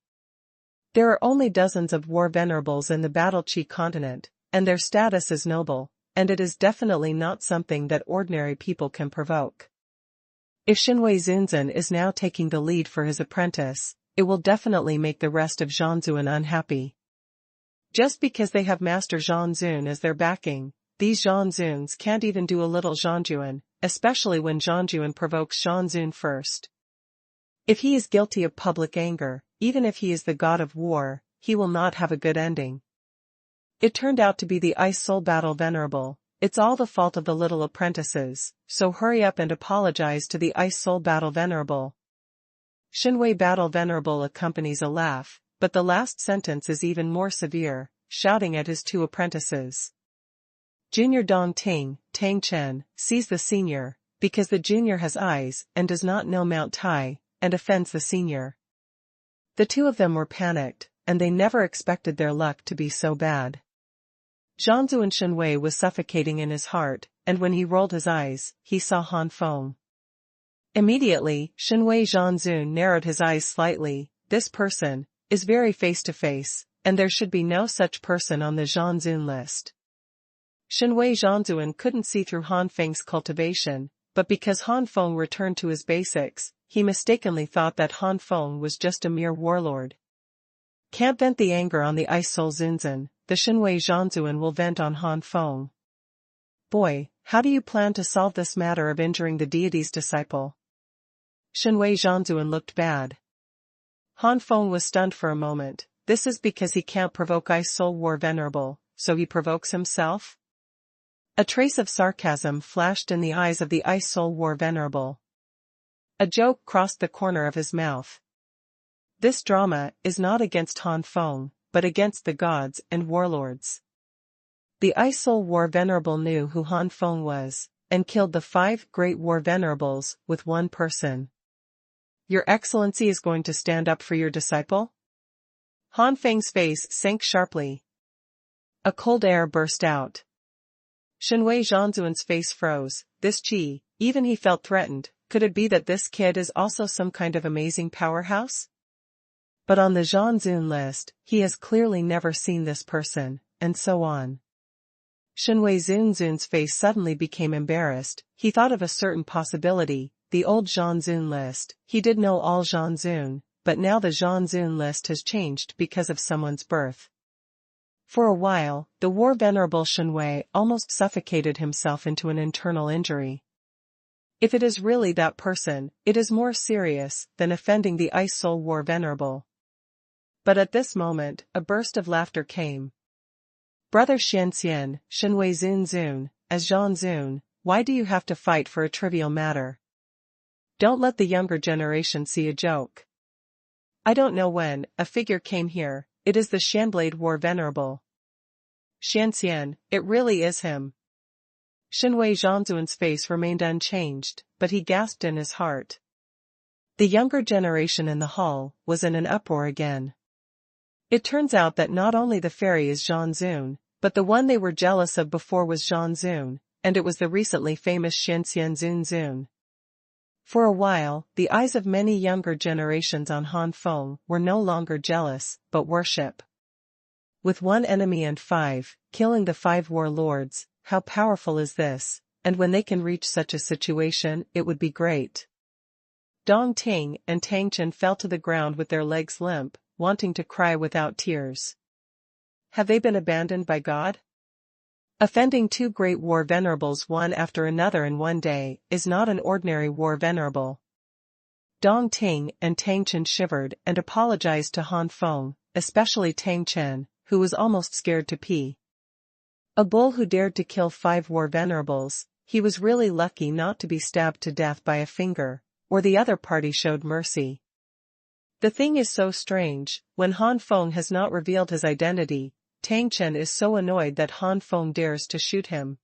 There are only dozens of War Venerables in the Battle Chi continent, and their status is noble, and it is definitely not something that ordinary people can provoke. If Xuanhuan Zunzun is now taking the lead for his apprentice, it will definitely make the rest of Zhanzuan unhappy. Just because they have Master Zhanzun as their backing, these Zhanzuns can't even do a little Zhanjuan, especially when Zhanjuan provokes Zhanzun first. If he is guilty of public anger, even if he is the god of war, he will not have a good ending. It turned out to be the Ice Soul Battle Venerable. It's all the fault of the little apprentices, so hurry up and apologize to the Ice Soul Battle Venerable. Xuanhuan Battle Venerable accompanies a laugh, but the last sentence is even more severe, shouting at his two apprentices. Junior Dong Ting, Tang Chen, sees the senior, because the junior has eyes and does not know Mount Tai, and offends the senior. The two of them were panicked, and they never expected their luck to be so bad. Zhanzuan Xuanhuan was suffocating in his heart, and when he rolled his eyes, he saw Han Feng. Immediately, Xuanhuan Zhanzun narrowed his eyes slightly. This person is very face-to-face, and there should be no such person on the Zhanzun list. Xuanhuan Zhanzuan couldn't see through Han Feng's cultivation, but because Han Feng returned to his basics, he mistakenly thought that Han Feng was just a mere warlord. Can't vent the anger on the Ice Soul Zunzun, the Xuanhuan Zhanzuan will vent on Han Feng. Boy, how do you plan to solve this matter of injuring the deity's disciple? Xuanhuan Zhanzuan looked bad. Han Feng was stunned for a moment. This is because he can't provoke Ice Soul War Venerable, so he provokes himself? A trace of sarcasm flashed in the eyes of the Ice Soul War Venerable. A joke crossed the corner of his mouth. This drama is not against Han Feng, but against the gods and warlords. The Ice Soul War Venerable knew who Han Feng was, and killed the 5 great War Venerables with one person. Your Excellency is going to stand up for your disciple? Han Feng's face sank sharply. A cold air burst out. Xuanhuan Zhanzuan's face froze. This Chi, even he felt threatened. Could it be that this kid is also some kind of amazing powerhouse? But on the Zhanzun list, he has clearly never seen this person, and so on. Xuanhuan Zunzun's face suddenly became embarrassed. He thought of a certain possibility, the old Zhanzun list. He did know all Zhanzun, but now the Zhanzun list has changed because of someone's birth. For a while, the War Venerable Xuanhuan almost suffocated himself into an internal injury. If it is really that person, it is more serious than offending the Ice Soul War Venerable. But at this moment, a burst of laughter came. Brother Xianxian, Xuanhuan Zunzun, as Zhanzun, why do you have to fight for a trivial matter? Don't let the younger generation see a joke. I don't know when a figure came here, it is the Shanblade War Venerable. Shanxian, it really is him. Shenhui Zhanzuan's face remained unchanged, but he gasped in his heart. The younger generation in the hall was in an uproar again. It turns out that not only the fairy is Zhanzun, but the one they were jealous of before was Zhanzun, and it was the recently famous Shenxian Zunzun. For a while, the eyes of many younger generations on Han Feng were no longer jealous, but worship. With one enemy and 5, killing the 5 warlords, how powerful is this, and when they can reach such a situation, it would be great. Dong Ting and Tang Chen fell to the ground with their legs limp, wanting to cry without tears. Have they been abandoned by God? Offending 2 great war venerables one after another in one day is not an ordinary war venerable. Dong Ting and Tang Chen shivered and apologized to Han Feng, especially Tang Chen, who was almost scared to pee. A bull who dared to kill 5 war venerables, he was really lucky not to be stabbed to death by a finger, or the other party showed mercy. The thing is so strange, when Han Feng has not revealed his identity, Tang Chen is so annoyed that Han Feng dares to shoot him.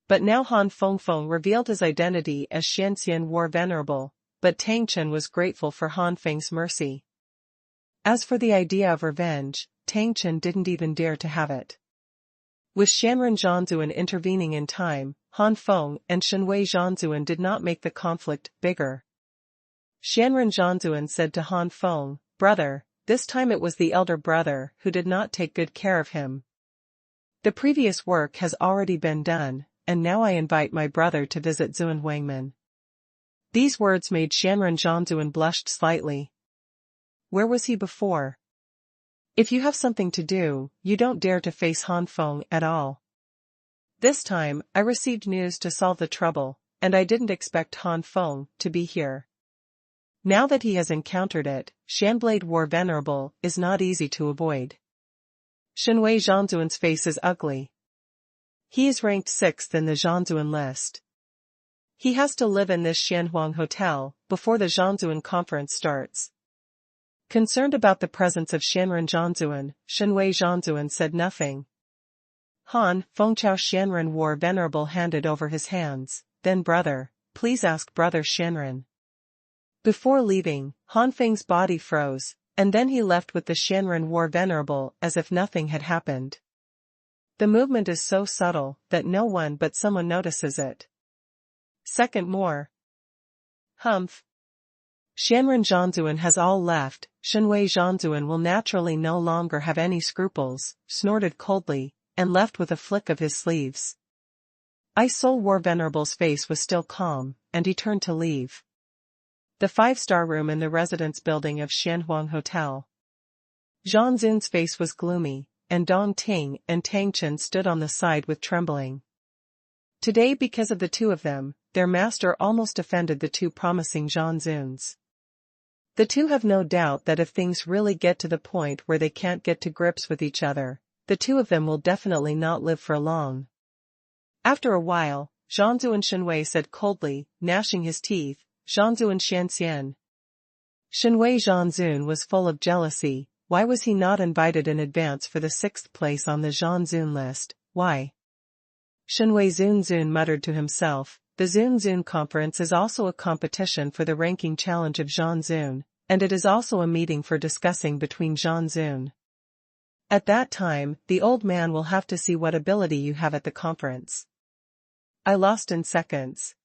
But now Han Feng revealed his identity as Shanxian War Venerable, but Tang Chen was grateful for Han Feng's mercy. As for the idea of revenge, Tang Chen didn't even dare to have it. With Shanren Zhanzuan intervening in time, Han Feng and Shenhui Zhanzuan did not make the conflict bigger. Shanren Zhanzuan said to Han Feng, "Brother, this time it was the elder brother who did not take good care of him. The previous work has already been done, and now I invite my brother to visit Xuanhuan." These words made Shanren Zhanzuan blushed slightly. Where was he before? If you have something to do, you don't dare to face Han Feng at all. This time, I received news to solve the trouble, and I didn't expect Han Feng to be here. Now that he has encountered it, Shanblade War Venerable is not easy to avoid. Shenhui Zhanzuan's face is ugly. He is ranked 6th in the Zhanzuan list. He has to live in this Xuanhuan hotel before the Zhanzuan conference starts. Concerned about the presence of Shanren Zhanzuan, Shenhui Zhanzuan said nothing. Han Fengchao Shanren War Venerable handed over his hands, then brother, please ask brother Shanren. Before leaving, Han Feng's body froze, and then he left with the Shanren War Venerable as if nothing had happened. The movement is so subtle that no one but someone notices it. Second more. Humph. Shanren Zhanzuan has all left, Shenhui Zhanzuan will naturally no longer have any scruples, snorted coldly, and left with a flick of his sleeves. Ice Soul War Venerable's face was still calm, and he turned to leave. The 5-star room in the residence building of Xuanhuan Hotel. Zhanzun's face was gloomy, and Dong Ting and Tang Chen stood on the side with trembling. Today, because of the 2 of them, their master almost offended the 2 promising Zhanzuns. The 2 have no doubt that if things really get to the point where they can't get to grips with each other, the 2 of them will definitely not live for long. After a while, Zhanzuan Shenhui said coldly, gnashing his teeth, Zhanzuan Shanxian. Shenhui Zhanzun was full of jealousy. Why was he not invited in advance for the 6th place on the Zhanzun list? Why? Shenhui Zunzun muttered to himself. The Zunzun conference is also a competition for the ranking challenge of Zhanzun, and it is also a meeting for discussing between Zhanzun. At that time, the old man will have to see what ability you have at the conference. I lost in seconds.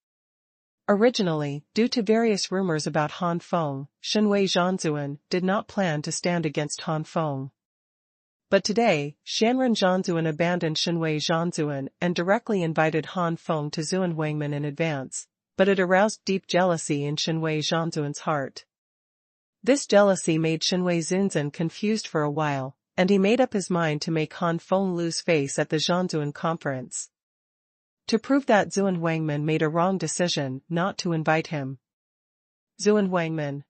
Originally, due to various rumors about Han Feng, Shenhui Zhanzuan did not plan to stand against Han Feng. But today, Shanren Zhanzuan abandoned Shenhui Zhanzuan and directly invited Han Feng to Xuanhuan in advance, but it aroused deep jealousy in Shenhui Zhanzuan's heart. This jealousy made Shenhui Zunzun confused for a while, and he made up his mind to make Han Feng lose face at the Zhanzuan conference. To prove that Xuanhuan made a wrong decision not to invite him. Xuanhuan.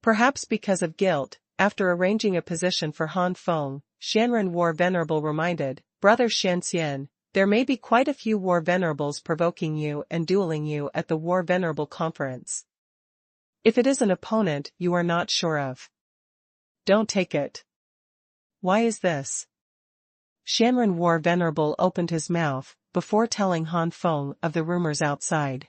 Perhaps because of guilt, after arranging a position for Han Feng, Shanren War Venerable reminded, Brother Shanxian, there may be quite a few war venerables provoking you and dueling you at the War Venerable Conference. If it is an opponent you are not sure of, don't take it. Why is this? Xuanhuan War Venerable opened his mouth, before telling Han Feng of the rumors outside.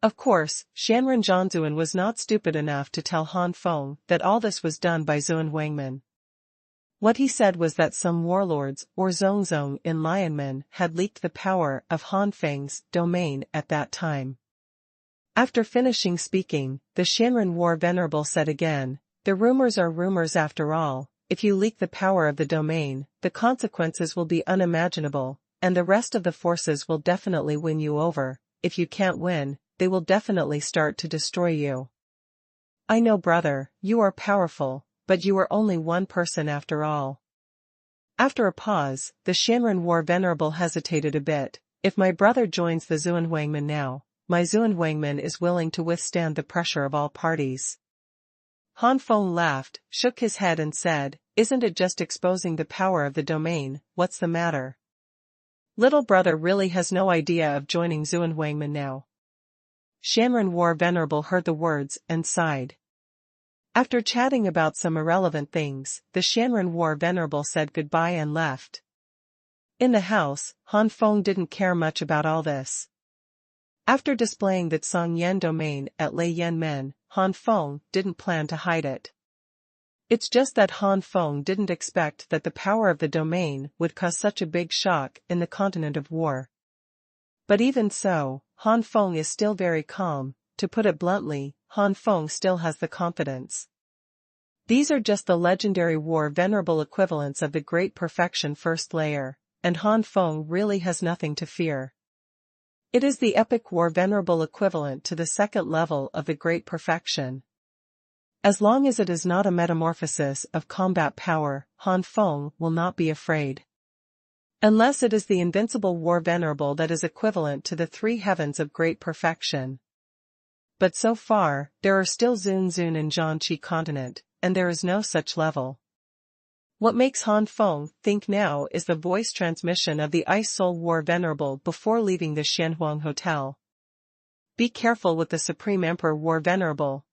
Of course, Xuanhuan Zhanzuan was not stupid enough to tell Han Feng that all this was done by Xuanhuan. What he said was that some warlords or Zongzong in Lionmen had leaked the power of Han Feng's domain at that time. After finishing speaking, the Xuanhuan War Venerable said again, "The rumors are rumors after all. If you leak the power of the domain, the consequences will be unimaginable, and the rest of the forces will definitely win you over. If you can't win, they will definitely start to destroy you. I know, brother, you are powerful, but you are only one person after all." After a pause, the Xuanhuan War Venerable hesitated a bit. "If my brother joins the Xuanhuangmen now, my Xuanhuangmen is willing to withstand the pressure of all parties." Han Feng laughed, shook his head and said, "Isn't it just exposing the power of the domain? What's the matter? Little brother really has no idea of joining Xuanhuangmen now." Xuanhuan War Venerable heard the words and sighed. After chatting about some irrelevant things, the Xuanhuan War Venerable said goodbye and left. In the house, Han Feng didn't care much about all this. After displaying the Tsongyan domain at Lei Yanmen, Han Feng didn't plan to hide it. It's just that Han Feng didn't expect that the power of the domain would cause such a big shock in the continent of war. But even so, Han Feng is still very calm. To put it bluntly, Han Feng still has the confidence. These are just the legendary War Venerable equivalents of the Great Perfection first layer, and Han Feng really has nothing to fear. It is the epic War Venerable equivalent to the second level of the Great Perfection. As long as it is not a metamorphosis of combat power, Han Feng will not be afraid. Unless it is the invincible War Venerable that is equivalent to the three heavens of Great Perfection. But so far, there are still Zun in Zhangqi continent, and there is no such level. What makes Han Feng think now is the voice transmission of the Ice Soul War Venerable before leaving the Xuanhuan Hotel. "Be careful with the Supreme Emperor War Venerable."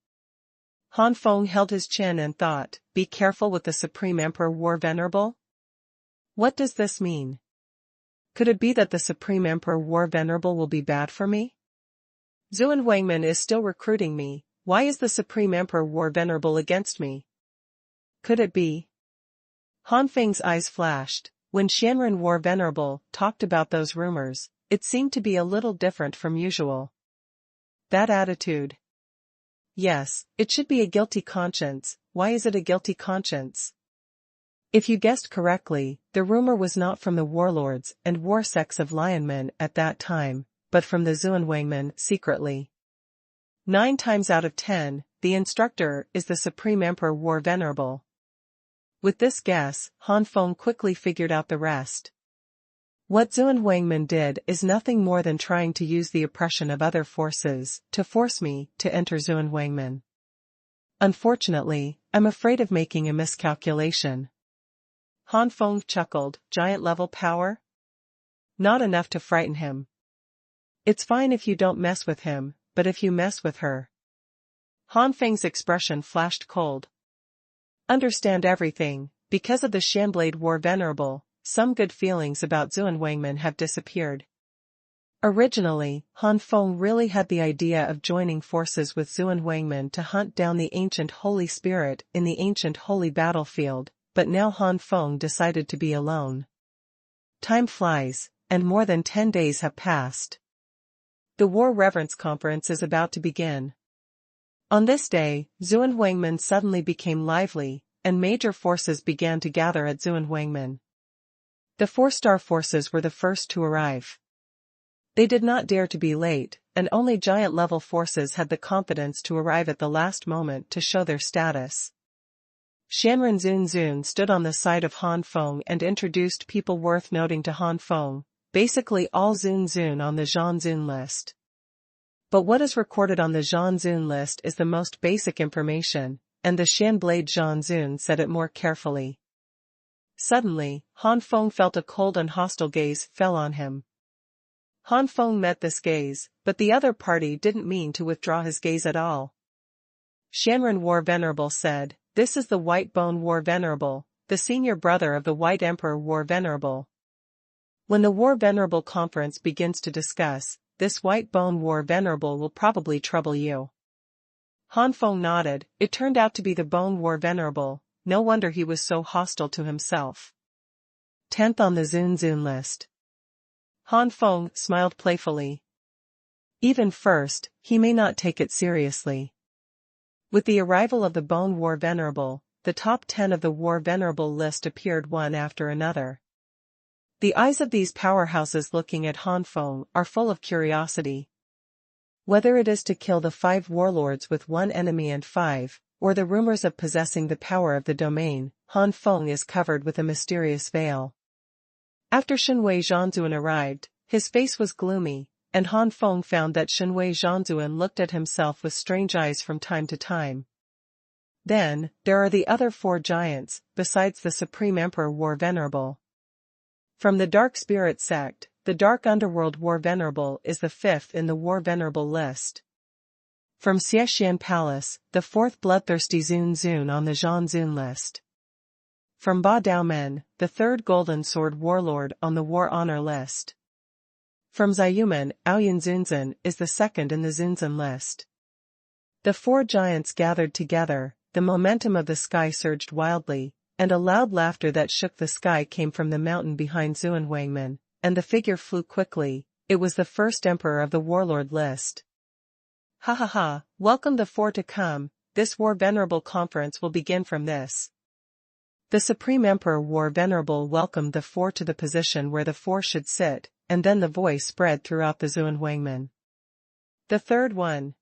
Han Feng held his chin and thought, "Be careful with the Supreme Emperor War Venerable? What does this mean? Could it be that the Supreme Emperor War Venerable will be bad for me? Xuanhuangmen is still recruiting me. Why is the Supreme Emperor War Venerable against me? Could it be?" Han Feng's eyes flashed. When Xuanhuan War Venerable talked about those rumors, it seemed to be a little different from usual. That attitude. Yes, it should be a guilty conscience. Why is it a guilty conscience? If you guessed correctly, the rumor was not from the warlords and war sects of Lionmen at that time, but from the Xuanhuangmen secretly. 9 times out of 10, the instructor is the Supreme Emperor War Venerable. With this guess, Han Feng quickly figured out the rest. What Xuanhuangmen did is nothing more than trying to use the oppression of other forces to force me to enter Xuanhuangmen. Unfortunately, I'm afraid of making a miscalculation. Han Feng chuckled. Giant level power? Not enough to frighten him. It's fine if you don't mess with him, but if you mess with her. Han Feng's expression flashed cold. Understand everything. Because of the Shanblade War Venerable, some good feelings about Xuanhuangmen have disappeared. Originally, Han Feng really had the idea of joining forces with Xuanhuangmen to hunt down the ancient Holy Spirit in the ancient Holy Battlefield, but now Han Feng decided to be alone. Time flies, and more than 10 days have passed. The War Reverence Conference is about to begin. On this day, Xuanhuangmen suddenly became lively, and major forces began to gather at Xuanhuangmen. The 4-star forces were the first to arrive. They did not dare to be late, and only giant-level forces had the confidence to arrive at the last moment to show their status. Xuanhuan Zun stood on the side of Han Feng and introduced people worth noting to Han Feng, basically all Zun on the Zhanzun list. But what is recorded on the Zhanzun list is the most basic information, and the Shanblade Zhanzun said it more carefully. Suddenly, Han Feng felt a cold and hostile gaze fell on him. Han Feng met this gaze, but the other party didn't mean to withdraw his gaze at all. Xuanhuan War Venerable said, "This is the White Bone War Venerable, the senior brother of the White Emperor War Venerable. When the War Venerable conference begins to discuss, this White Bone War Venerable will probably trouble you." Han Feng nodded. It turned out to be the Bone War Venerable. No wonder he was so hostile to himself. 10th on the Zun list. Han Feng smiled playfully. Even first, he may not take it seriously. With the arrival of the Bone War Venerable, the top 10 of the War Venerable list appeared one after another. The eyes of these powerhouses looking at Han Feng are full of curiosity. Whether it is to kill the 5 warlords with one enemy and 5, or the rumors of possessing the power of the domain, Han Feng is covered with a mysterious veil. After Xuanhui Zhanzuan arrived, his face was gloomy, and Han Feng found that Xuanhui Zhanzuan looked at himself with strange eyes from time to time. Then, there are the other 4 giants, besides the Supreme Emperor War Venerable. From the Dark Spirit sect, the Dark Underworld War Venerable is the 5th in the War Venerable list. From Xiexian Palace, the 4th Bloodthirsty Zun on the Zhan list. From Ba Daomen, the 3rd Golden Sword Warlord on the War Honor list. From Zayumen, Aoyan Zunzan is the 2nd in the Zunzan list. The 4 giants gathered together, the momentum of the sky surged wildly, and a loud laughter that shook the sky came from the mountain behind Xuanhuan, and the figure flew quickly. It was the 1st Emperor of the Warlord list. Ha ha ha, welcome the 4 to come, this War Venerable conference will begin from this. The Supreme Emperor War Venerable welcomed the 4 to the position where the 4 should sit, and then the voice spread throughout the Xuanhuan. The 3rd one.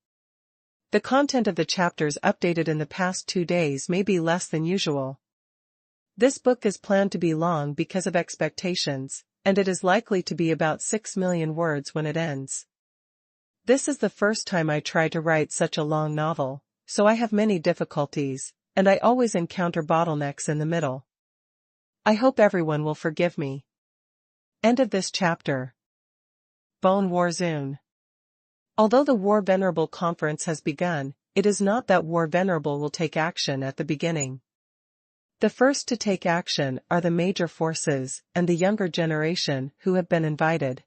The content of the chapters updated in the past 2 days may be less than usual. This book is planned to be long because of expectations, and it is likely to be about 6 million words when it ends. This is the first time I try to write such a long novel, so I have many difficulties, and I always encounter bottlenecks in the middle. I hope everyone will forgive me. End of this chapter. Bone War Zun. Although the War Venerable conference has begun, it is not that War Venerable will take action at the beginning. The first to take action are the major forces and the younger generation who have been invited.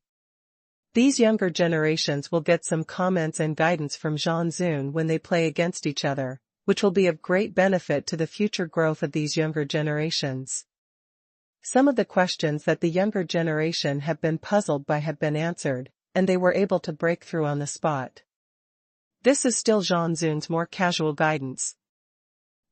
These younger generations will get some comments and guidance from Zhanzun when they play against each other, which will be of great benefit to the future growth of these younger generations. Some of the questions that the younger generation have been puzzled by have been answered, and they were able to break through on the spot. This is still Zhanzun's more casual guidance.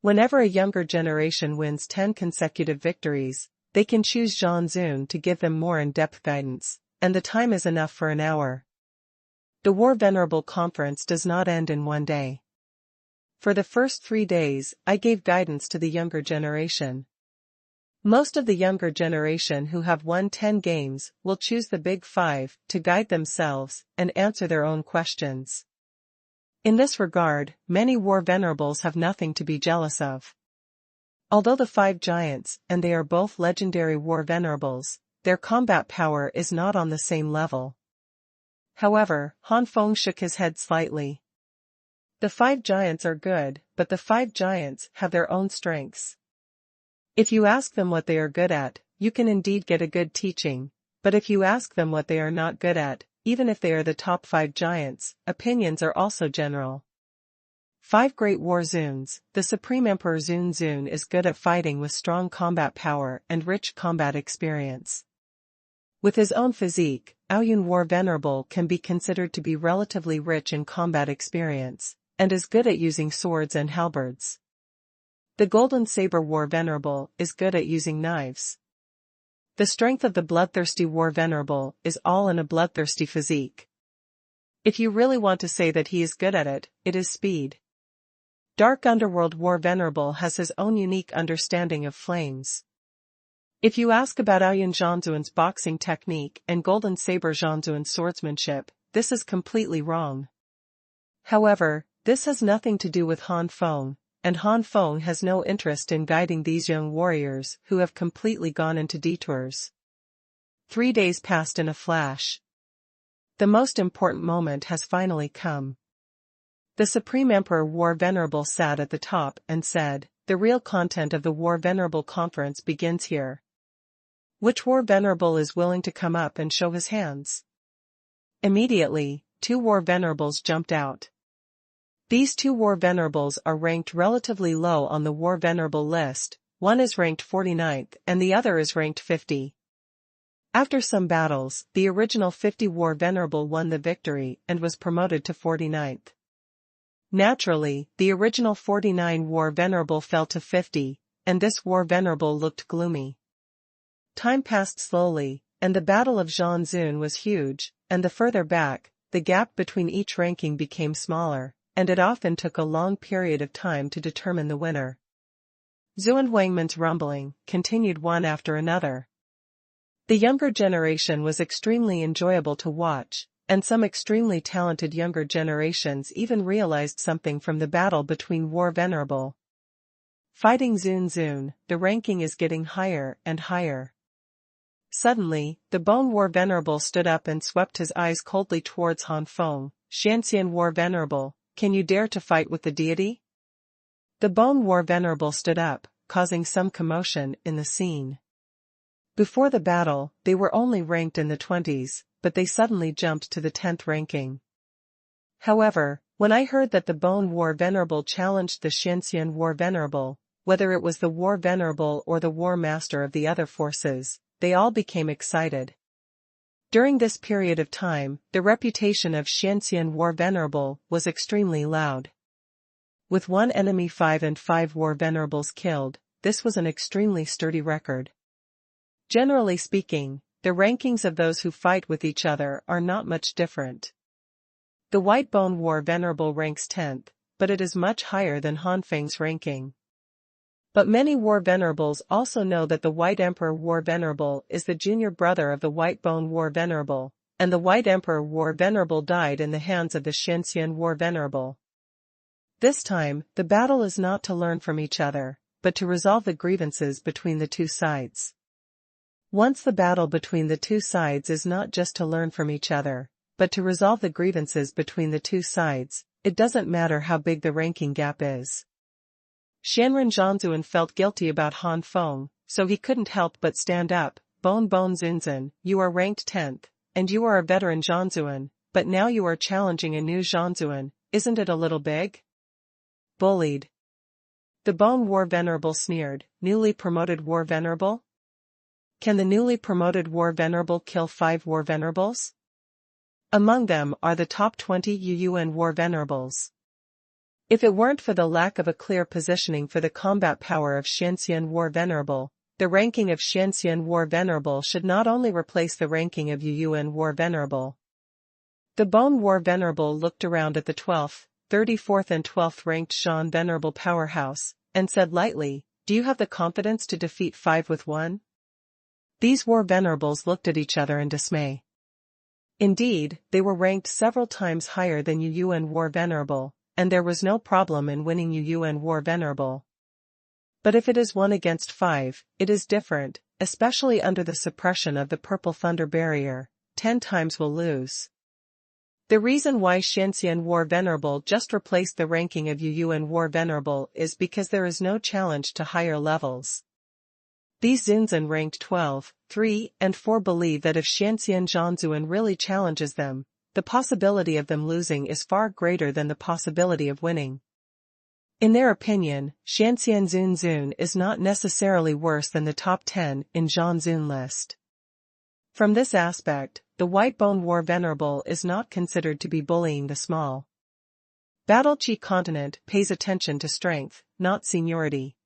Whenever a younger generation wins 10 consecutive victories, they can choose Zhanzun to give them more in-depth guidance, and the time is enough for an hour. The War Venerable conference does not end in one day. For the first 3 days, I gave guidance to the younger generation. Most of the younger generation who have won 10 games will choose the Big 5 to guide themselves and answer their own questions. In this regard, many War Venerables have nothing to be jealous of. Although the 5 giants, and they are both legendary War Venerables, their combat power is not on the same level. However, Han Feng shook his head slightly. The 5 giants are good, but the 5 giants have their own strengths. If you ask them what they are good at, you can indeed get a good teaching, but if you ask them what they are not good at, even if they are the top 5 giants, opinions are also general. 5 Great War Zuns. The Supreme Emperor Zun is good at fighting with strong combat power and rich combat experience. With his own physique, Aoyun War Venerable can be considered to be relatively rich in combat experience, and is good at using swords and halberds. The Golden Saber War Venerable is good at using knives. The strength of the Bloodthirsty War Venerable is all in a bloodthirsty physique. If you really want to say that he is good at it, it is speed. Dark Underworld War Venerable has his own unique understanding of flames. If you ask about Aoyan Zhanzuan's boxing technique and Golden Saber Zhanzuan's swordsmanship, this is completely wrong. However, this has nothing to do with Han Feng, and Han Feng has no interest in guiding these young warriors who have completely gone into detours. 3 days passed in a flash. The most important moment has finally come. The Supreme Emperor War Venerable sat at the top and said, "The real content of the War Venerable conference begins here. Which War Venerable is willing to come up and show his hands?" Immediately, 2 War Venerables jumped out. These 2 War Venerables are ranked relatively low on the War Venerable list, one is ranked 49th and the other is ranked 50. After some battles, the original 50 War Venerable won the victory and was promoted to 49th. Naturally, the original 49 War Venerable fell to 50, and this War Venerable looked gloomy. Time passed slowly, and the Battle of Xuanhuan was huge, and the further back, the gap between each ranking became smaller, and it often took a long period of time to determine the winner. Xuanhuan's rumbling continued one after another. The younger generation was extremely enjoyable to watch, and some extremely talented younger generations even realized something from the battle between War Venerable. Fighting Xuanhuan, the ranking is getting higher and higher. Suddenly, the Bone War Venerable stood up and swept his eyes coldly towards Han Feng. "Xianxian War Venerable, can you dare to fight with the deity?" The Bone War Venerable stood up, causing some commotion in the scene. Before the battle, they were only ranked in the 20s, but they suddenly jumped to the 10th ranking. However, when I heard that the Bone War Venerable challenged the Xianxian War Venerable, whether it was the War Venerable or the War Master of the other forces, they all became excited. During this period of time, the reputation of Xianxian War Venerable was extremely loud. With one enemy 5 and 5 War Venerables killed, this was an extremely sturdy record. Generally speaking, the rankings of those who fight with each other are not much different. The White Bone War Venerable ranks 10th, but it is much higher than Han Feng's ranking. But many War Venerables also know that the White Emperor War Venerable is the junior brother of the White Bone War Venerable, and the White Emperor War Venerable died in the hands of the Xianxian War Venerable. This time, the battle is not to learn from each other, but to resolve the grievances between the two sides. Once the battle between the two sides is not just to learn from each other, but to resolve the grievances between the two sides, it doesn't matter how big the ranking gap is. Xuanhuan Zhanzuan felt guilty about Han Feng, so he couldn't help but stand up. "Bone Zunzan, you are ranked 10th, and you are a veteran Zhanzuan, but now you are challenging a new Zhanzuan, isn't it a little big?" Bullied. The Bone War Venerable sneered. "Newly promoted War Venerable? Can the newly promoted War Venerable kill 5 War Venerables? Among them are the top 20 Yuan War Venerables. If it weren't for the lack of a clear positioning for the combat power of Xianxian War Venerable, the ranking of Xianxian War Venerable should not only replace the ranking of Yuan War Venerable." The Bone War Venerable looked around at the 12th, 34th and 12th ranked Shan Venerable powerhouse, and said lightly, "Do you have the confidence to defeat 5 with 1? These War Venerables looked at each other in dismay. Indeed, they were ranked several times higher than Yuan War Venerable, and there was no problem in winning Yuan War Venerable. But if it is 1 against 5, it is different, especially under the suppression of the Purple Thunder Barrier, 10 times will lose. The reason why Xianxian War Venerable just replaced the ranking of Yuan War Venerable is because there is no challenge to higher levels. These Zunzan ranked 12, 3, and 4 believe that if Xianxian Zhanzuan really challenges them, the possibility of them losing is far greater than the possibility of winning. In their opinion, Xianxian Zunzun is not necessarily worse than the top 10 in Zhanzun list. From this aspect, the White Bone War Venerable is not considered to be bullying the small. Battle Chi Continent pays attention to strength, not seniority.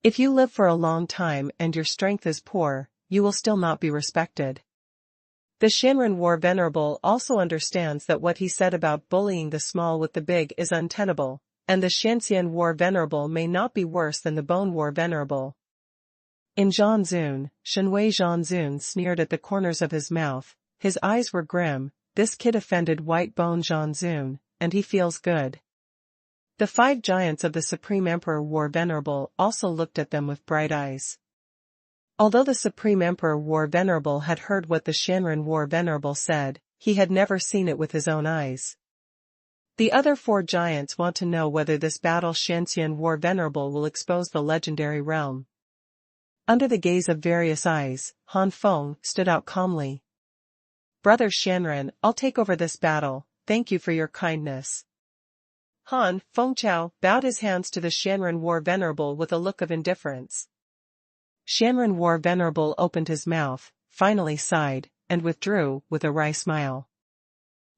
If you live for a long time and your strength is poor, you will still not be respected. The Shinran War Venerable also understands that what he said about bullying the small with the big is untenable, and the Xianxian War Venerable may not be worse than the Bone War Venerable. In Zhanzun, Shenwei Zhanzun sneered at the corners of his mouth, his eyes were grim. "This kid offended White Bone Zhanzun, and he feels good." The 5 giants of the Supreme Emperor War Venerable also looked at them with bright eyes. Although the Supreme Emperor War Venerable had heard what the Xuanhuan War Venerable said, he had never seen it with his own eyes. The other 4 giants want to know whether this battle Xuanhuan War Venerable will expose the legendary realm. Under the gaze of various eyes, Han Feng stood out calmly. Brother Xuanhuan, I'll take over this battle, thank you for your kindness. Han Feng bowed his hands to the Xuanhuan War Venerable with a look of indifference. Xuanhuan War Venerable opened his mouth, finally sighed, and withdrew with a wry smile.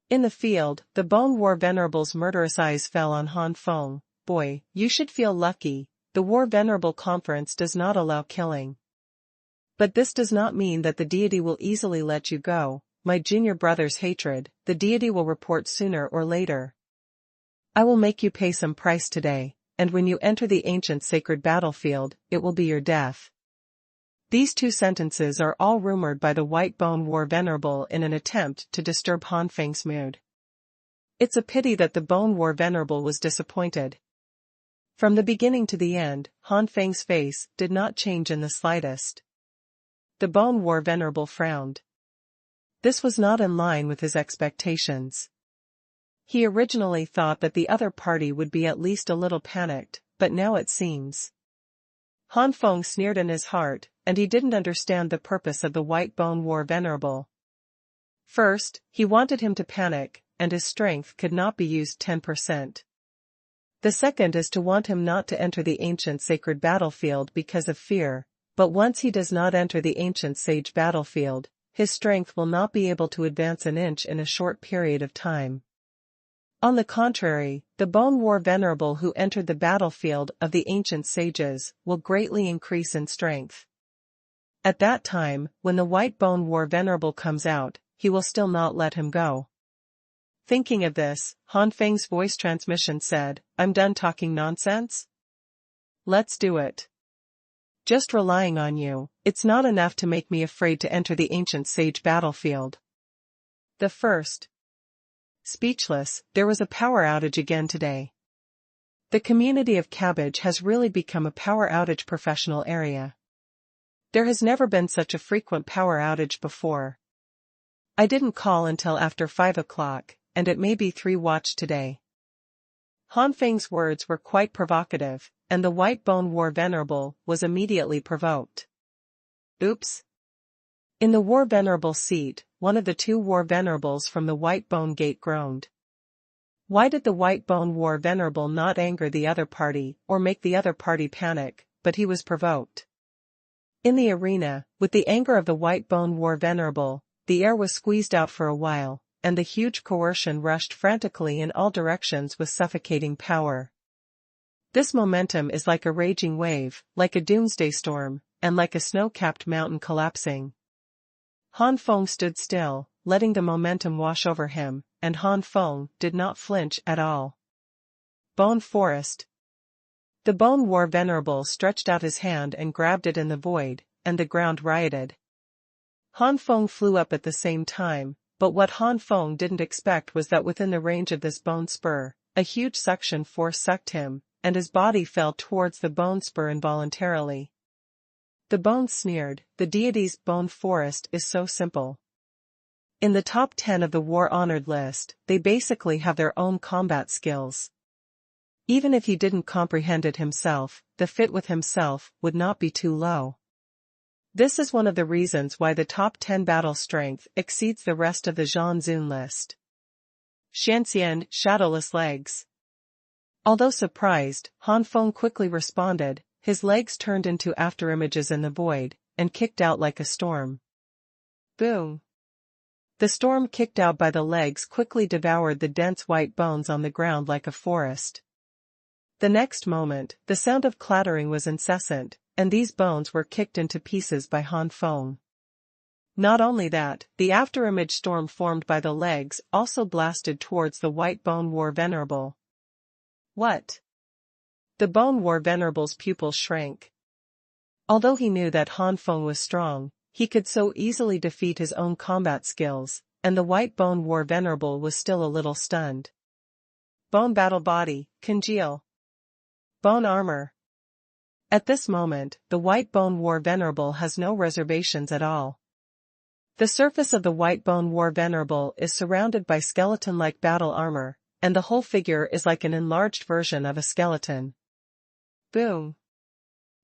In the field, the Bone War Venerable's murderous eyes fell on Han Feng. Boy, you should feel lucky, the War Venerable Conference does not allow killing. But this does not mean that the deity will easily let you go, my junior brother's hatred, the deity will report sooner or later. I will make you pay some price today, and when you enter the ancient sacred battlefield, it will be your death. These 2 sentences are all rumored by the White Bone War Venerable in an attempt to disturb Han Feng's mood. It's a pity that the Bone War Venerable was disappointed. From the beginning to the end, Han Feng's face did not change in the slightest. The Bone War Venerable frowned. This was not in line with his expectations. He originally thought that the other party would be at least a little panicked, but now it seems. Han Feng sneered in his heart, and he didn't understand the purpose of the White Bone War Venerable. First, he wanted him to panic, and his strength could not be used 10%. The second is to want him not to enter the ancient sacred battlefield because of fear, but once he does not enter the ancient sage battlefield, his strength will not be able to advance an inch in a short period of time. On the contrary, the Bone War Venerable who entered the battlefield of the ancient sages will greatly increase in strength. At that time, when the White Bone War Venerable comes out, he will still not let him go. Thinking of this, Han Feng's voice transmission said, I'm done talking nonsense? Let's do it. Just relying on you, it's not enough to make me afraid to enter the ancient sage battlefield. The first. Speechless, there was a power outage again today. The community of Cabbage has really become a power outage professional area. There has never been such a frequent power outage before. I didn't call until after 5 o'clock, and it may be 3 watch today. Han Feng's words were quite provocative, and the White Bone War Venerable was immediately provoked. Oops. In the War Venerable seat, one of the 2 War Venerables from the White Bone Gate groaned. Why did the White Bone War Venerable not anger the other party or make the other party panic, but he was provoked? In the arena, with the anger of the White Bone War Venerable, the air was squeezed out for a while, and the huge coercion rushed frantically in all directions with suffocating power. This momentum is like a raging wave, like a doomsday storm, and like a snow-capped mountain collapsing. Han Feng stood still, letting the momentum wash over him, and Han Feng did not flinch at all. Bone Forest. The Bone War Venerable stretched out his hand and grabbed it in the void, and the ground rioted. Han Feng flew up at the same time, but what Han Feng didn't expect was that within the range of this bone spur, a huge suction force sucked him, and his body fell towards the bone spur involuntarily. The bones sneered, the deity's bone forest is so simple. In the top 10 of the war-honored list, they basically have their own combat skills. Even if he didn't comprehend it himself, the fit with himself would not be too low. This is one of the reasons why the top 10 battle strength exceeds the rest of the Zhanzun list. Shanxian, shadowless legs. Although surprised, Han Feng quickly responded, his legs turned into afterimages in the void, and kicked out like a storm. Boom! The storm kicked out by the legs quickly devoured the dense white bones on the ground like a forest. The next moment, the sound of clattering was incessant, and these bones were kicked into pieces by Han Feng. Not only that, the afterimage storm formed by the legs also blasted towards the White Bone War Venerable. What? The Bone War Venerable's pupils shrank. Although he knew that Han Feng was strong, he could so easily defeat his own combat skills, and the White Bone War Venerable was still a little stunned. Bone battle body, congeal. Bone armor. At this moment, the White Bone War Venerable has no reservations at all. The surface of the White Bone War Venerable is surrounded by skeleton-like battle armor, and the whole figure is like an enlarged version of a skeleton. Boom!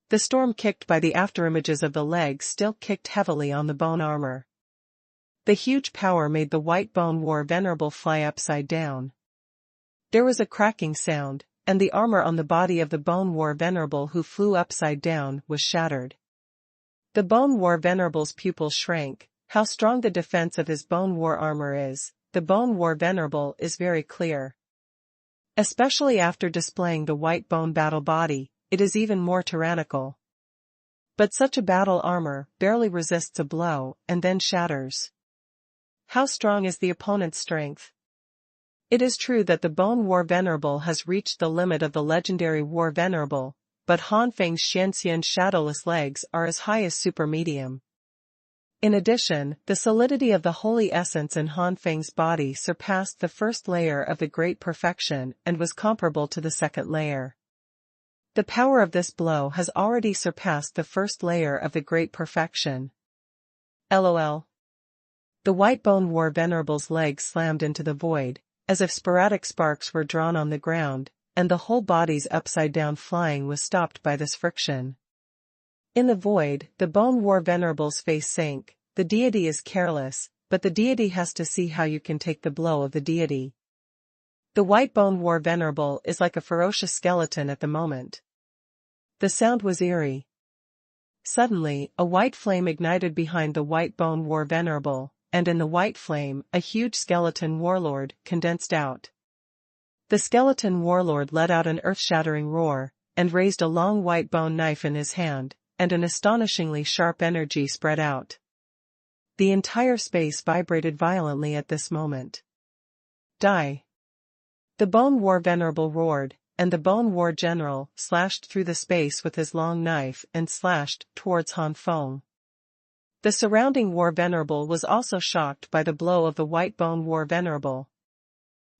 The storm kicked by the afterimages of the legs still kicked heavily on the bone armor. The huge power made the White Bone War Venerable fly upside down. There was a cracking sound, and the armor on the body of the Bone War Venerable who flew upside down was shattered. The Bone War Venerable's pupils shrank. How strong the defense of his Bone War armor is, the Bone War Venerable is very clear. Especially after displaying the White Bone battle body, it is even more tyrannical. But such a battle armor barely resists a blow and then shatters. How strong is the opponent's strength? It is true that the Bone War Venerable has reached the limit of the legendary War Venerable, but Han Feng's Xianxian shadowless legs are as high as super medium. In addition, the solidity of the holy essence in Han Feng's body surpassed the first layer of the Great Perfection and was comparable to the second layer. The power of this blow has already surpassed the first layer of the Great Perfection. LOL. The White Bone War Venerable's legs slammed into the void, as if sporadic sparks were drawn on the ground, and the whole body's upside-down flying was stopped by this friction. In the void, the Bone War Venerable's face sank. The deity is careless, but the deity has to see how you can take the blow of the deity. The White Bone War Venerable is like a ferocious skeleton at the moment. The sound was eerie. Suddenly, a white flame ignited behind the White Bone War Venerable, and in the white flame, a huge skeleton warlord condensed out. The skeleton warlord let out an earth-shattering roar, and raised a long white bone knife in his hand, and an astonishingly sharp energy spread out. The entire space vibrated violently at this moment. Die! The Bone War Venerable roared, and the Bone War General slashed through the space with his long knife and slashed towards Han Feng. The surrounding War Venerable was also shocked by the blow of the White Bone War Venerable.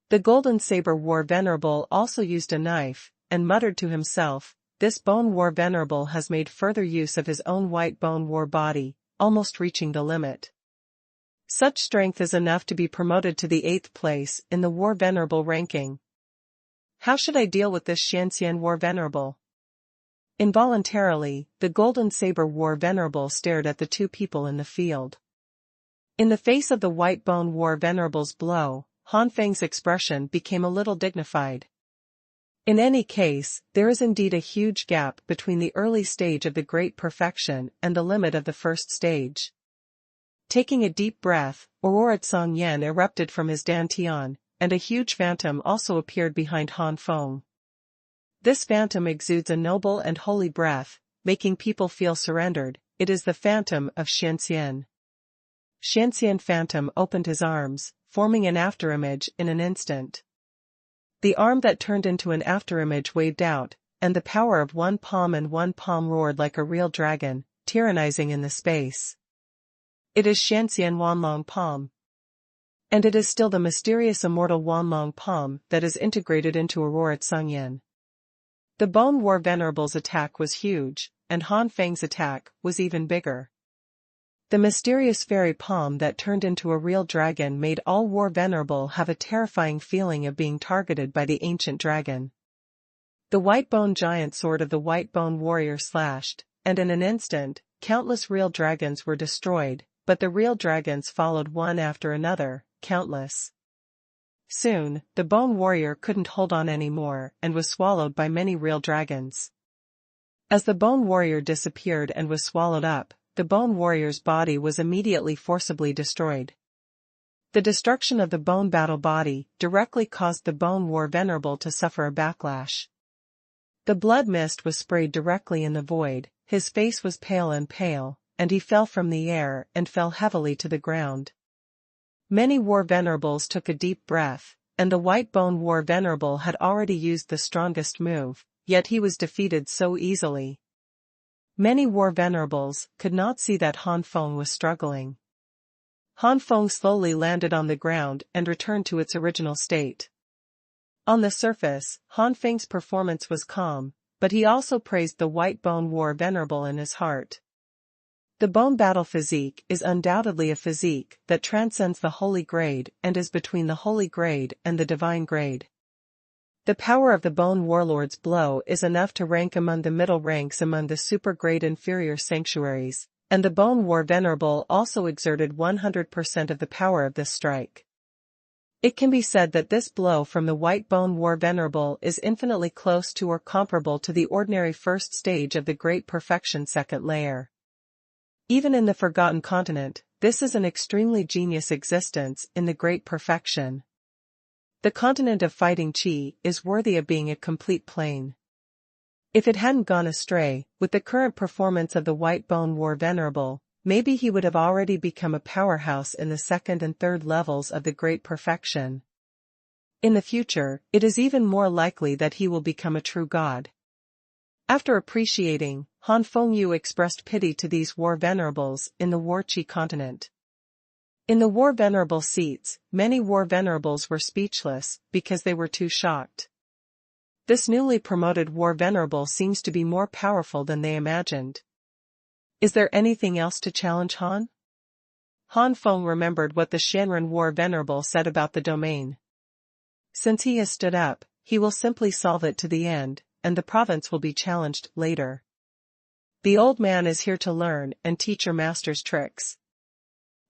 The Golden Saber War Venerable also used a knife, and muttered to himself, "This Bone War Venerable has made further use of his own White Bone War body, almost reaching the limit. Such strength is enough to be promoted to the 8th place in the War Venerable ranking. How should I deal with this Xianxian War Venerable?" Involuntarily, the Golden Saber War Venerable stared at the two people in the field. In the face of the White Bone War Venerable's blow, Han Feng's expression became a little dignified. In any case, there is indeed a huge gap between the early stage of the Great Perfection and the limit of the first stage. Taking a deep breath, Aurora Tsang erupted from his dantian, and a huge phantom also appeared behind Han Feng. This phantom exudes a noble and holy breath, making people feel surrendered. It is the phantom of Xianxian. Xianxian Phantom opened his arms, forming an afterimage in an instant. The arm that turned into an afterimage waved out, and the power of one palm roared like a real dragon, tyrannizing in the space. It is Xianxian Wanlong Palm. And it is still the mysterious immortal Wanlong Palm that is integrated into Aurora Tsangyan. The Bone War Venerable's attack was huge, and Han Feng's attack was even bigger. The mysterious fairy palm that turned into a real dragon made all War Venerable have a terrifying feeling of being targeted by the ancient dragon. The white bone giant sword of the white bone warrior slashed, and in an instant, countless real dragons were destroyed, but the real dragons followed one after another, countless. Soon, the bone warrior couldn't hold on anymore and was swallowed by many real dragons. As the bone warrior disappeared and was swallowed up, the bone warrior's body was immediately forcibly destroyed. The destruction of the bone battle body directly caused the Bone War Venerable to suffer a backlash. The blood mist was sprayed directly in the void, his face was pale, and he fell from the air and fell heavily to the ground. Many War Venerables took a deep breath, and the White Bone War Venerable had already used the strongest move, yet he was defeated so easily. Many War Venerables could not see that Han Feng was struggling. Han Feng slowly landed on the ground and returned to its original state. On the surface, Han Feng's performance was calm, but he also praised the White Bone War Venerable in his heart. The bone battle physique is undoubtedly a physique that transcends the holy grade and is between the holy grade and the divine grade. The power of the Bone Warlord's blow is enough to rank among the middle ranks among the super-grade inferior sanctuaries, and the Bone War Venerable also exerted 100% of the power of this strike. It can be said that this blow from the White Bone War Venerable is infinitely close to or comparable to the ordinary first stage of the Great Perfection second layer. Even in the Forgotten Continent, this is an extremely genius existence in the Great Perfection. The continent of fighting Chi is worthy of being a complete plane. If it hadn't gone astray, with the current performance of the White Bone War Venerable, maybe he would have already become a powerhouse in the second and third levels of the Great Perfection. In the future, it is even more likely that he will become a true god. After appreciating, Han Feng expressed pity to these War Venerables in the War Chi continent. In the War Venerable seats, many War Venerables were speechless because they were too shocked. This newly promoted War Venerable seems to be more powerful than they imagined. Is there anything else to challenge Han? Han Feng remembered what the Xuanhuan War Venerable said about the domain. Since he has stood up, he will simply solve it to the end, and the province will be challenged later. The old man is here to learn and teach your master's tricks.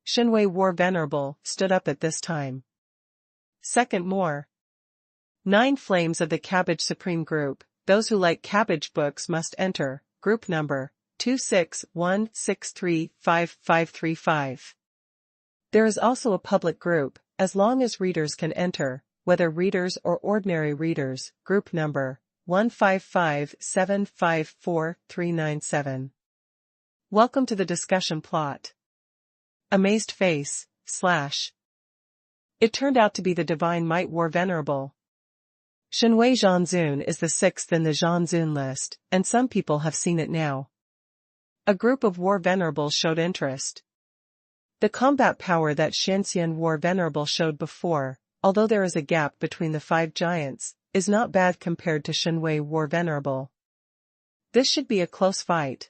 Xuanhuan War Venerable stood up at this time. Second more. 9 Flames of the Cabbage Supreme Group, those who like cabbage books must enter, group number, 261635535. There is also a public group, as long as readers can enter, whether readers or ordinary readers, group number, 155754397. Welcome to the discussion plot. Amazed face, / It turned out to be the Divine Might War Venerable. Xuanhuan Zhanzun is the 6th in the Zhanzun list, and some people have seen it now. A group of War Venerables showed interest. The combat power that Xianxian War Venerable showed before, although there is a gap between the 5 giants, is not bad compared to Xuanhuan War Venerable. This should be a close fight.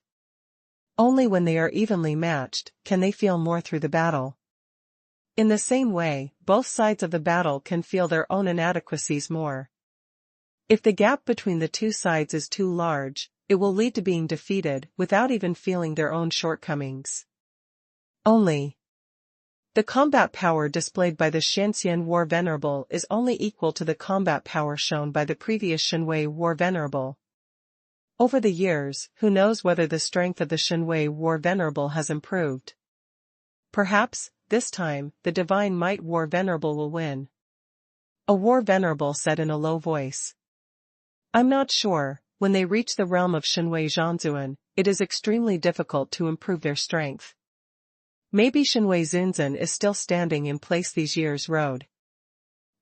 Only when they are evenly matched can they feel more through the battle. In the same way, both sides of the battle can feel their own inadequacies more. If the gap between the two sides is too large, it will lead to being defeated without even feeling their own shortcomings. The combat power displayed by the Xianxian War Venerable is only equal to the combat power shown by the previous Xuanhuan War Venerable. Over the years, who knows whether the strength of the Xuanhuan War Venerable has improved. Perhaps, this time, the Divine Might War Venerable will win. A War Venerable said in a low voice. I'm not sure, when they reach the realm of Xuanhuan Zhanzun, it is extremely difficult to improve their strength. Maybe Xuanhuan Zunzun is still standing in place these years road.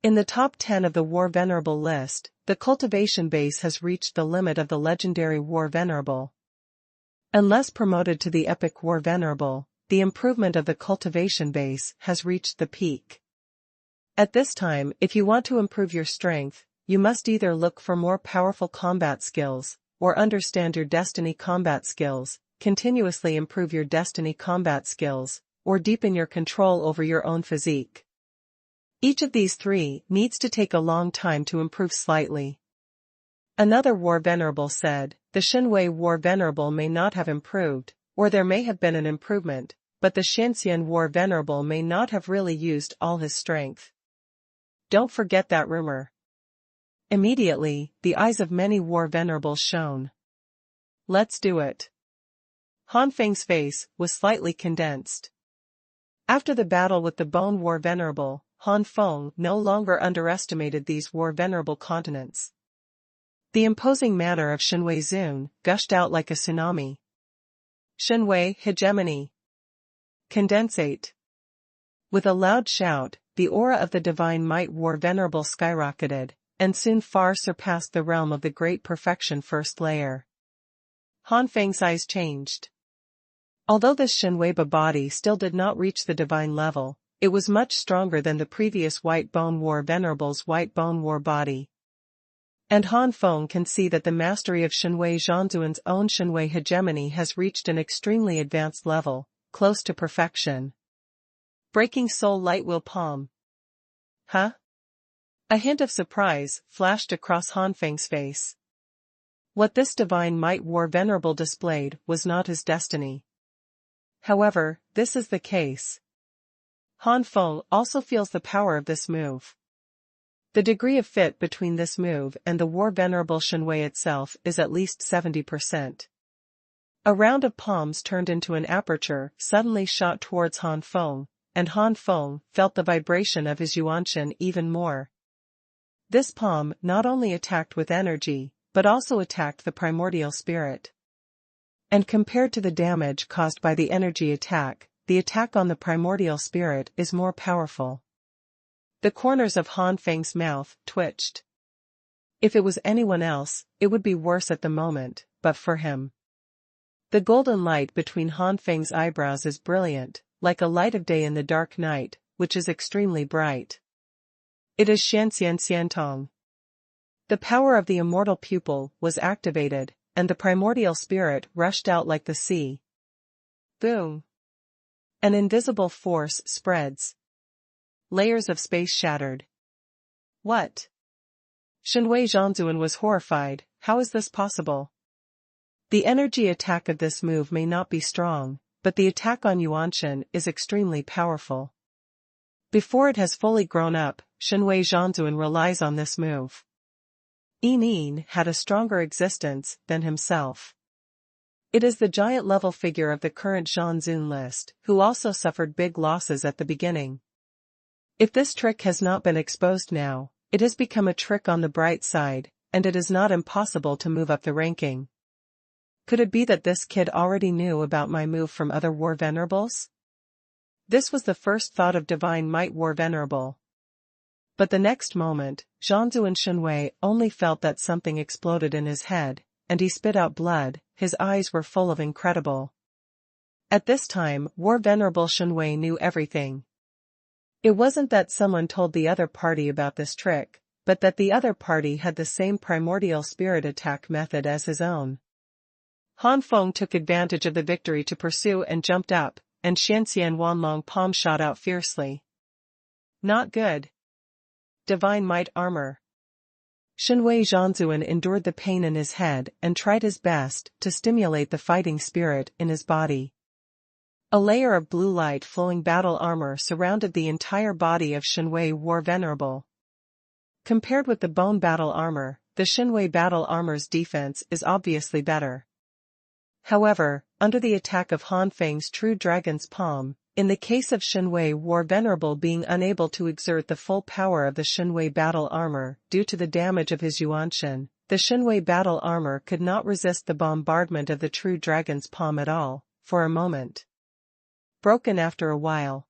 In the top 10 of the War Venerable list, the cultivation base has reached the limit of the legendary War Venerable. Unless promoted to the epic War Venerable, the improvement of the cultivation base has reached the peak. At this time, if you want to improve your strength, you must either look for more powerful combat skills, or understand your destiny combat skills, continuously improve your destiny combat skills, or deepen your control over your own physique. Each of these 3 needs to take a long time to improve slightly. Another War Venerable said, the Xuanhuan War Venerable may not have improved, or there may have been an improvement, but the Xianxian War Venerable may not have really used all his strength. Don't forget that rumor. Immediately, the eyes of many War Venerables shone. Let's do it. Han Feng's face was slightly condensed. After the battle with the Bone War Venerable, Han Feng no longer underestimated these War Venerable continents. The imposing manner of Xuanhuan Zun gushed out like a tsunami. Xuanhuan hegemony. Condensate. With a loud shout, the aura of the Divine Might War Venerable skyrocketed, and soon far surpassed the realm of the Great Perfection first layer. Han Feng's eyes changed. Although this Xuanhuan body still did not reach the divine level, it was much stronger than the previous White Bone War Venerable's White Bone War body, And Han Feng can see that the mastery of Shenhui Zhanzuan's own Shenhui hegemony has reached an extremely advanced level, close to perfection. Breaking soul light will palm. Huh? A hint of surprise flashed across Han Feng's face. What this divine might war venerable displayed was not his destiny. However, this is the case. Han Feng also feels the power of this move. The degree of fit between this move and the war venerable Shenhui itself is at least 70%. A round of palms turned into an aperture suddenly shot towards Han Feng, and Han Feng felt the vibration of his Xuanhuan even more. This palm not only attacked with energy, but also attacked the primordial spirit. And compared to the damage caused by the energy attack, the attack on the primordial spirit is more powerful. The corners of Han Feng's mouth twitched. If it was anyone else, it would be worse at the moment, but for him. The golden light between Han Feng's eyebrows is brilliant, like a light of day in the dark night, which is extremely bright. It is Shanxian Xiantong. The power of the immortal pupil was activated, and the primordial spirit rushed out like the sea. Boom! An invisible force spreads. Layers of space shattered. What? Shenhui Zhanzuan was horrified. How is this possible? The energy attack of this move may not be strong, but the attack on Xuanhuan is extremely powerful. Before it has fully grown up, Shenhui Zhanzuan relies on this move. Yin had a stronger existence than himself. It is the giant-level figure of the current Zhanzun list, who also suffered big losses at the beginning. If this trick has not been exposed now, it has become a trick on the bright side, and it is not impossible to move up the ranking. Could it be that this kid already knew about my move from other war venerables? This was the first thought of Divine Might War Venerable. But the next moment, Zhanzuan Shenhui only felt that something exploded in his head, and he spit out blood. His eyes were full of incredible. At this time, War Venerable Shenhui knew everything. It wasn't that someone told the other party about this trick, but that the other party had the same primordial spirit attack method as his own. Han Feng took advantage of the victory to pursue and jumped up, and Shanxian Wanlong palm shot out fiercely. Not good. Divine Might Armor. Shenhui Zhanzuan endured the pain in his head and tried his best to stimulate the fighting spirit in his body. A layer of blue light flowing battle armor surrounded the entire body of Shenhui War Venerable. Compared with the bone battle armor, the Shenhui battle armor's defense is obviously better. However, under the attack of Han Feng's True Dragon's Palm, in the case of Shenhui War Venerable being unable to exert the full power of the Shenhui battle armor due to the damage of his Xuanhuan, the Shenhui battle armor could not resist the bombardment of the True Dragon's Palm at all, for a moment. Broken after a while.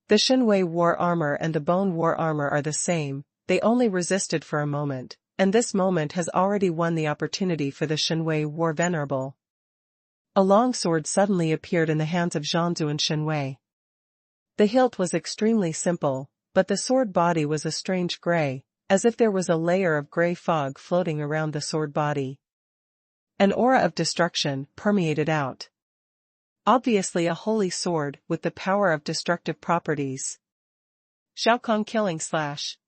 The Shenhui war armor and the bone war armor are the same, they only resisted for a moment, and this moment has already won the opportunity for the Shenhui War Venerable. A long sword suddenly appeared in the hands of Zhanzuan Shenhui. The hilt was extremely simple, but the sword body was a strange gray, as if there was a layer of gray fog floating around the sword body. An aura of destruction permeated out. Obviously a holy sword with the power of destructive properties. Xiaokong killing slash.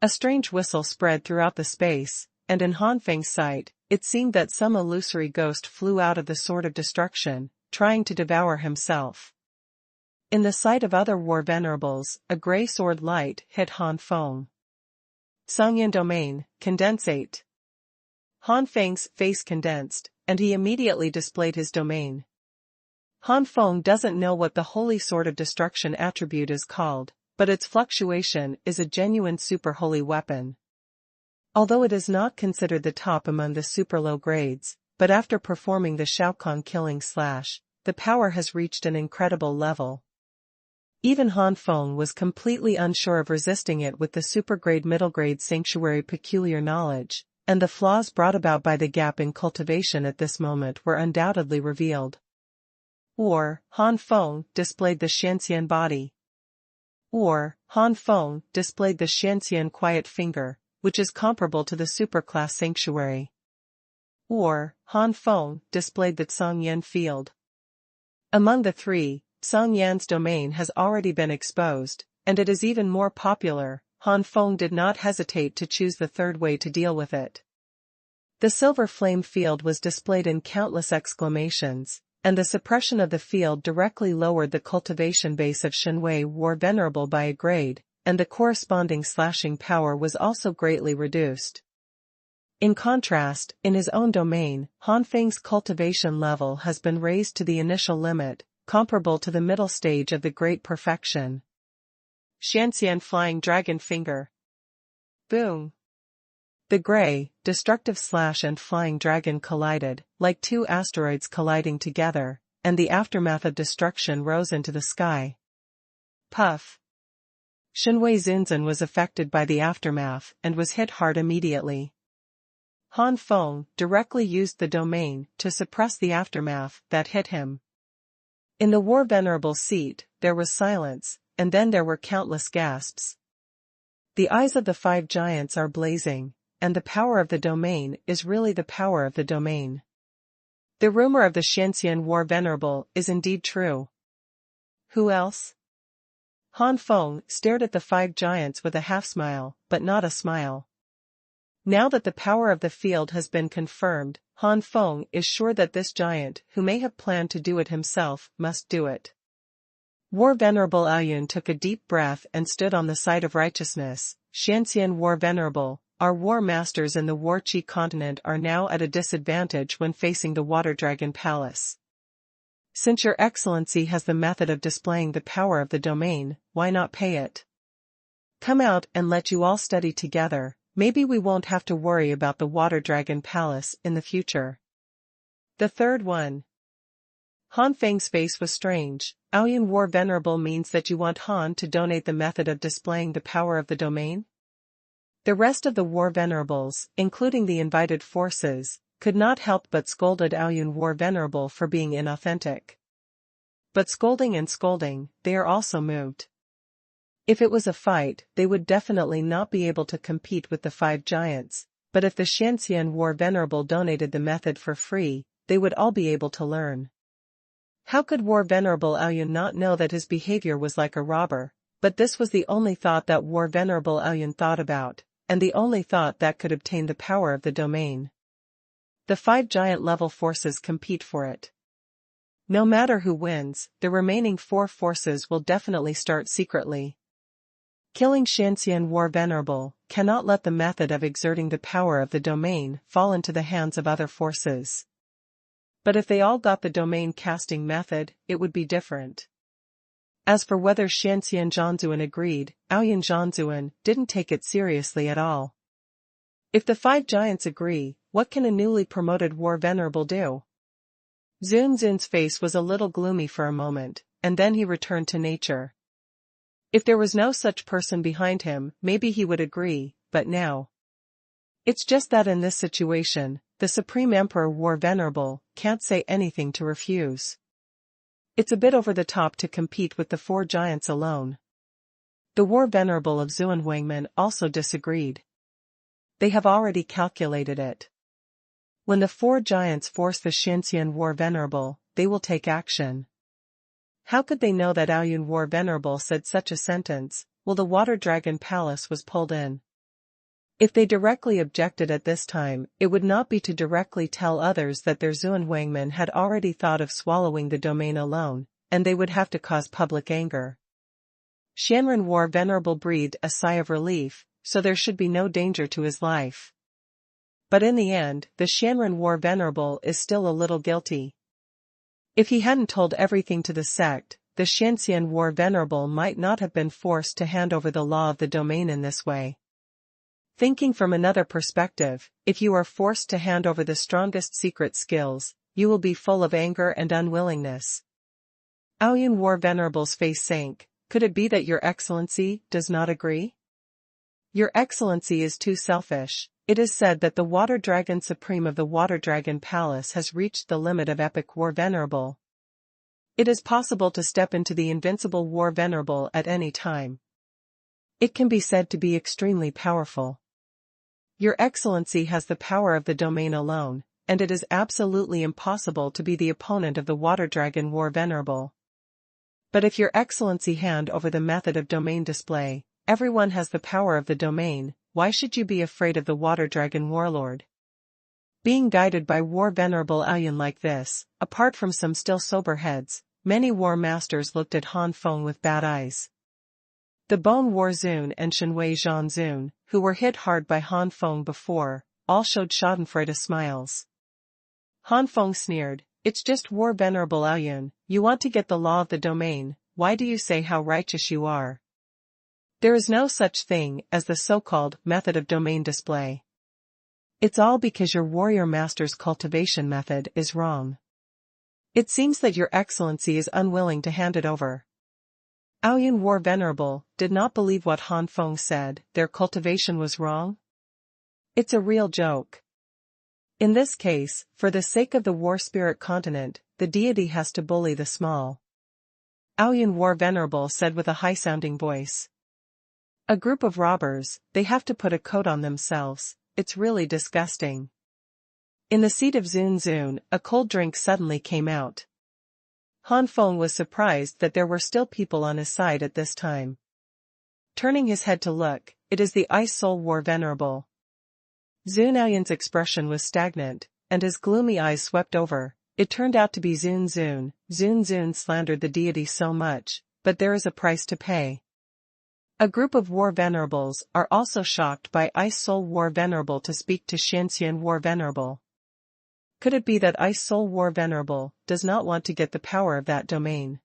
A strange whistle spread throughout the space, and in Han Feng's sight, it seemed that some illusory ghost flew out of the sword of destruction, trying to devour himself. In the sight of other war venerables, a gray sword light hit Han Feng. Sangyan domain, condensate. Han Feng's face condensed, and he immediately displayed his domain. Han Feng doesn't know what the holy sword of destruction attribute is called, but its fluctuation is a genuine super holy weapon. Although it is not considered the top among the super low grades, but after performing the Xiaokong killing slash, the power has reached an incredible level. Even Han Feng was completely unsure of resisting it with the super-grade middle-grade sanctuary peculiar knowledge, and the flaws brought about by the gap in cultivation at this moment were undoubtedly revealed. Or, Han Feng displayed the Shanxian body. Or, Han Feng displayed the Shanxian quiet finger, which is comparable to the superclass sanctuary. Or, Han Feng displayed the Xuanhuan field. Among the three, Xuanhuan's domain has already been exposed, and it is even more popular. Han Feng did not hesitate to choose the third way to deal with it. The silver flame field was displayed in countless exclamations, and the suppression of the field directly lowered the cultivation base of Xuanhuan War Venerable by a grade, and the corresponding slashing power was also greatly reduced. In contrast, in his own domain, Han Feng's cultivation level has been raised to the initial limit, comparable to the middle stage of the Great Perfection. Xianxian Flying Dragon Finger. Boom! The gray, destructive slash and flying dragon collided, like two asteroids colliding together, and the aftermath of destruction rose into the sky. Puff! Xuanhuan Zunzan was affected by the aftermath and was hit hard immediately. Han Feng directly used the domain to suppress the aftermath that hit him. In the War Venerable's seat, there was silence, and then there were countless gasps. The eyes of the five giants are blazing, and the power of the domain is really the power of the domain. The rumor of the Xianxian War Venerable is indeed true. Who else? Han Feng stared at the five giants with a half-smile, but not a smile. Now that the power of the field has been confirmed, Han Feng is sure that this giant, who may have planned to do it himself, must do it. War Venerable Aoyun took a deep breath and stood on the side of righteousness. Xianxian War Venerable, our war masters in the War Chi continent are now at a disadvantage when facing the Water Dragon Palace. Since your excellency has the method of displaying the power of the domain, why not pay it? Come out and let you all study together. Maybe we won't have to worry about the Water Dragon Palace in the future. The third one. Han Feng's face was strange. Aoyun War Venerable means that you want Han to donate the method of displaying the power of the domain? The rest of the War Venerables, including the invited forces, could not help but scolded Aoyun War Venerable for being inauthentic. But scolding and scolding, they are also moved. If it was a fight, they would definitely not be able to compete with the five giants, but if the Xianxian War Venerable donated the method for free, they would all be able to learn. How could War Venerable Aoyun not know that his behavior was like a robber? But this was the only thought that War Venerable Aoyun thought about, and the only thought that could obtain the power of the domain. The five giant level forces compete for it. No matter who wins, the remaining four forces will definitely start secretly. Killing Xianxian War Venerable cannot let the method of exerting the power of the domain fall into the hands of other forces. But if they all got the domain casting method, it would be different. As for whether Xianxian Zhanzuan agreed, Aoyun Zhanzuan didn't take it seriously at all. If the five giants agree, what can a newly promoted War Venerable do? Zunzun's face was a little gloomy for a moment, and then he returned to nature. If there was no such person behind him, maybe he would agree, but now. It's just that in this situation, the Supreme Emperor War Venerable can't say anything to refuse. It's a bit over the top to compete with the four giants alone. The War Venerable of Xuanhuan also disagreed. They have already calculated it. When the four giants force the Xianxian War Venerable, they will take action. How could they know that Aoyun War Venerable said such a sentence, while the Water Dragon Palace was pulled in? If they directly objected at this time, it would not be to directly tell others that their Xuanhuan had already thought of swallowing the domain alone, and they would have to cause public anger. Xuanhuan War Venerable breathed a sigh of relief, so there should be no danger to his life. But in the end, the Xuanhuan War Venerable is still a little guilty. If he hadn't told everything to the sect, the Xianxian War Venerable might not have been forced to hand over the law of the domain in this way. Thinking from another perspective, if you are forced to hand over the strongest secret skills, you will be full of anger and unwillingness. Aoyun War Venerable's face sank. Could it be that Your Excellency does not agree? Your Excellency is too selfish. It is said that the Water Dragon Supreme of the Water Dragon Palace has reached the limit of epic War Venerable. It is possible to step into the invincible War Venerable at any time. It can be said to be extremely powerful. Your Excellency has the power of the domain alone, and it is absolutely impossible to be the opponent of the Water Dragon War Venerable. But if Your Excellency hand over the method of domain display, everyone has the power of the domain, why should you be afraid of the Water Dragon Warlord? Being guided by War Venerable Aoyan like this, apart from some still sober heads, many war masters looked at Han Feng with bad eyes. The Bone War Zun and Shenwei Zhan Zun, who were hit hard by Han Feng before, all showed schadenfreude smiles. Han Feng sneered, "It's just War Venerable Aoyan, you want to get the law of the domain, why do you say how righteous you are? There is no such thing as the so-called method of domain display. It's all because your warrior master's cultivation method is wrong. It seems that Your Excellency is unwilling to hand it over." Aoyan War Venerable did not believe what Han Feng said, their cultivation was wrong? It's a real joke. In this case, for the sake of the war spirit continent, the deity has to bully the small. Aoyan War Venerable said with a high-sounding voice. A group of robbers, they have to put a coat on themselves, it's really disgusting. In the seat of Zun Zun, a cold drink suddenly came out. Han Feng was surprised that there were still people on his side at this time. Turning his head to look, it is the Ice Soul War Venerable. Zun Aoyan's expression was stagnant, and his gloomy eyes swept over. It turned out to be Zun Zun. Zun Zun slandered the deity so much, but there is a price to pay. A group of War Venerables are also shocked by Ice Soul War Venerable to speak to Xuanhuan War Venerable. Could it be that Ice Soul War Venerable does not want to get the power of that domain?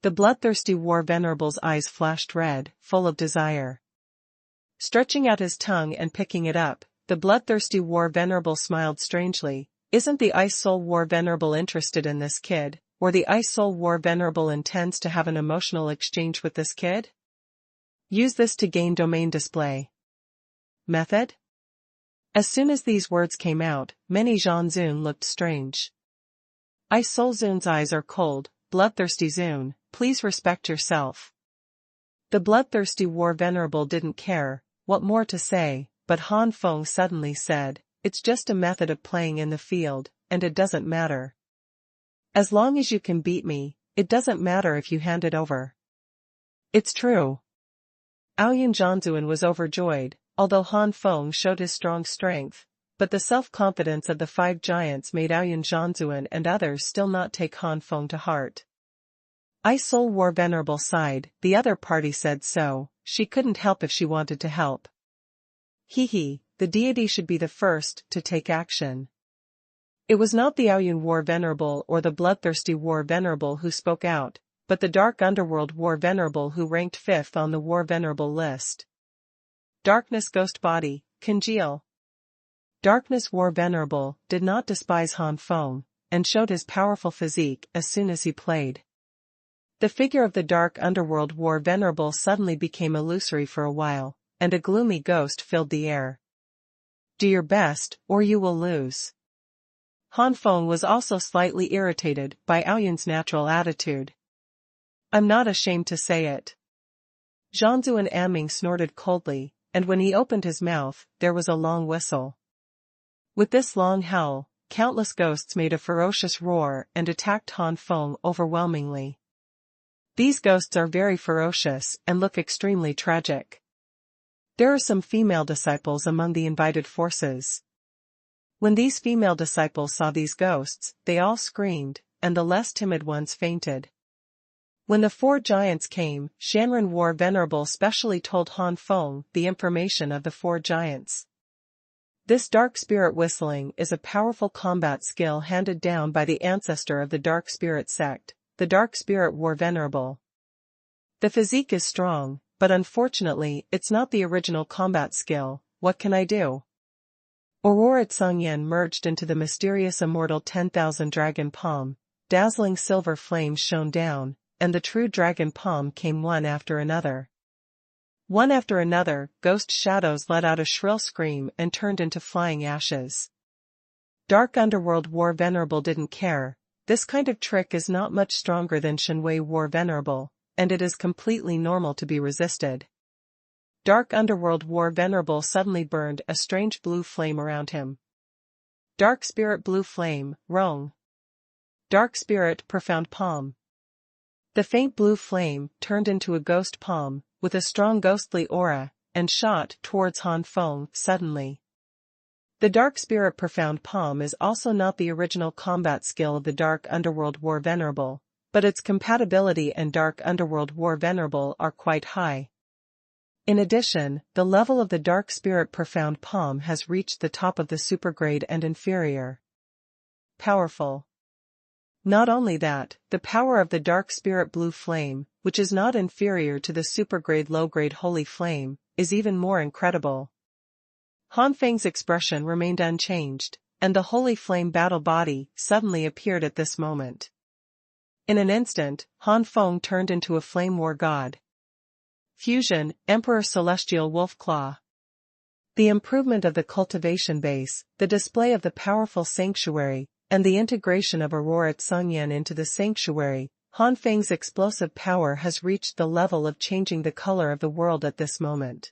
The bloodthirsty War Venerable's eyes flashed red, full of desire. Stretching out his tongue and picking it up, the bloodthirsty War Venerable smiled strangely. Isn't the Ice Soul War Venerable interested in this kid, or the Ice Soul War Venerable intends to have an emotional exchange with this kid? Use this to gain domain display. Method? As soon as these words came out, many Zhan Zun looked strange. Ice Soul Zun's eyes are cold, bloodthirsty Zun, please respect yourself. The bloodthirsty War Venerable didn't care what more to say, but Han Feng suddenly said, it's just a method of playing in the field, and it doesn't matter. As long as you can beat me, it doesn't matter if you hand it over. It's true. Aoyan Zhanzuan was overjoyed, although Han Feng showed his strong strength, but the self-confidence of the five giants made Aoyan Zhanzuan and others still not take Han Feng to heart. Ice Soul War Venerable sighed, the other party said so, she couldn't help if she wanted to help. Hee, the deity should be the first to take action. It was not the Aoyan War Venerable or the bloodthirsty War Venerable who spoke out, but the Dark Underworld War Venerable who ranked 5th on the War Venerable list. Darkness Ghost Body, congeal. Darkness War Venerable did not despise Han Feng, and showed his powerful physique as soon as he played. The figure of the Dark Underworld War Venerable suddenly became illusory for a while, and a gloomy ghost filled the air. Do your best, or you will lose. Han Feng was also slightly irritated by Aoyan's natural attitude. I'm not ashamed to say it. Zhanzuan Aming snorted coldly, and when he opened his mouth, there was a long whistle. With this long howl, countless ghosts made a ferocious roar and attacked Han Feng overwhelmingly. These ghosts are very ferocious and look extremely tragic. There are some female disciples among the invited forces. When these female disciples saw these ghosts, they all screamed, and the less timid ones fainted. When the four giants came, Xuanhuan War Venerable specially told Han Feng the information of the four giants. This dark spirit whistling is a powerful combat skill handed down by the ancestor of the dark spirit sect, the Dark Spirit War Venerable. The physique is strong, but unfortunately it's not the original combat skill. What can I do? Aurora Tsungyan merged into the mysterious immortal 10,000 dragon palm, dazzling silver flames shone down, and the true dragon palm came one after another. One after another, ghost shadows let out a shrill scream and turned into flying ashes. Dark Underworld War Venerable didn't care. This kind of trick is not much stronger than Shenwei War Venerable, and it is completely normal to be resisted. Dark Underworld War Venerable suddenly burned a strange blue flame around him. Dark Spirit Blue Flame, Rong. Dark Spirit Profound Palm. The faint blue flame turned into a ghost palm, with a strong ghostly aura, and shot towards Han Feng suddenly. The Dark Spirit Profound Palm is also not the original combat skill of the Dark Underworld War Venerable, but its compatibility and Dark Underworld War Venerable are quite high. In addition, the level of the Dark Spirit Profound Palm has reached the top of the supergrade and inferior. Powerful. Not only that, the power of the Dark Spirit Blue Flame, which is not inferior to the supergrade low-grade Holy Flame, is even more incredible. Han Feng's expression remained unchanged, and the Holy Flame battle body suddenly appeared at this moment. In an instant, Han Feng turned into a flame war god. Fusion, Emperor Celestial Wolf Claw. The improvement of the cultivation base, the display of the powerful sanctuary, and the integration of Aurora Tsungyan into the sanctuary, Han Feng's explosive power has reached the level of changing the color of the world at this moment.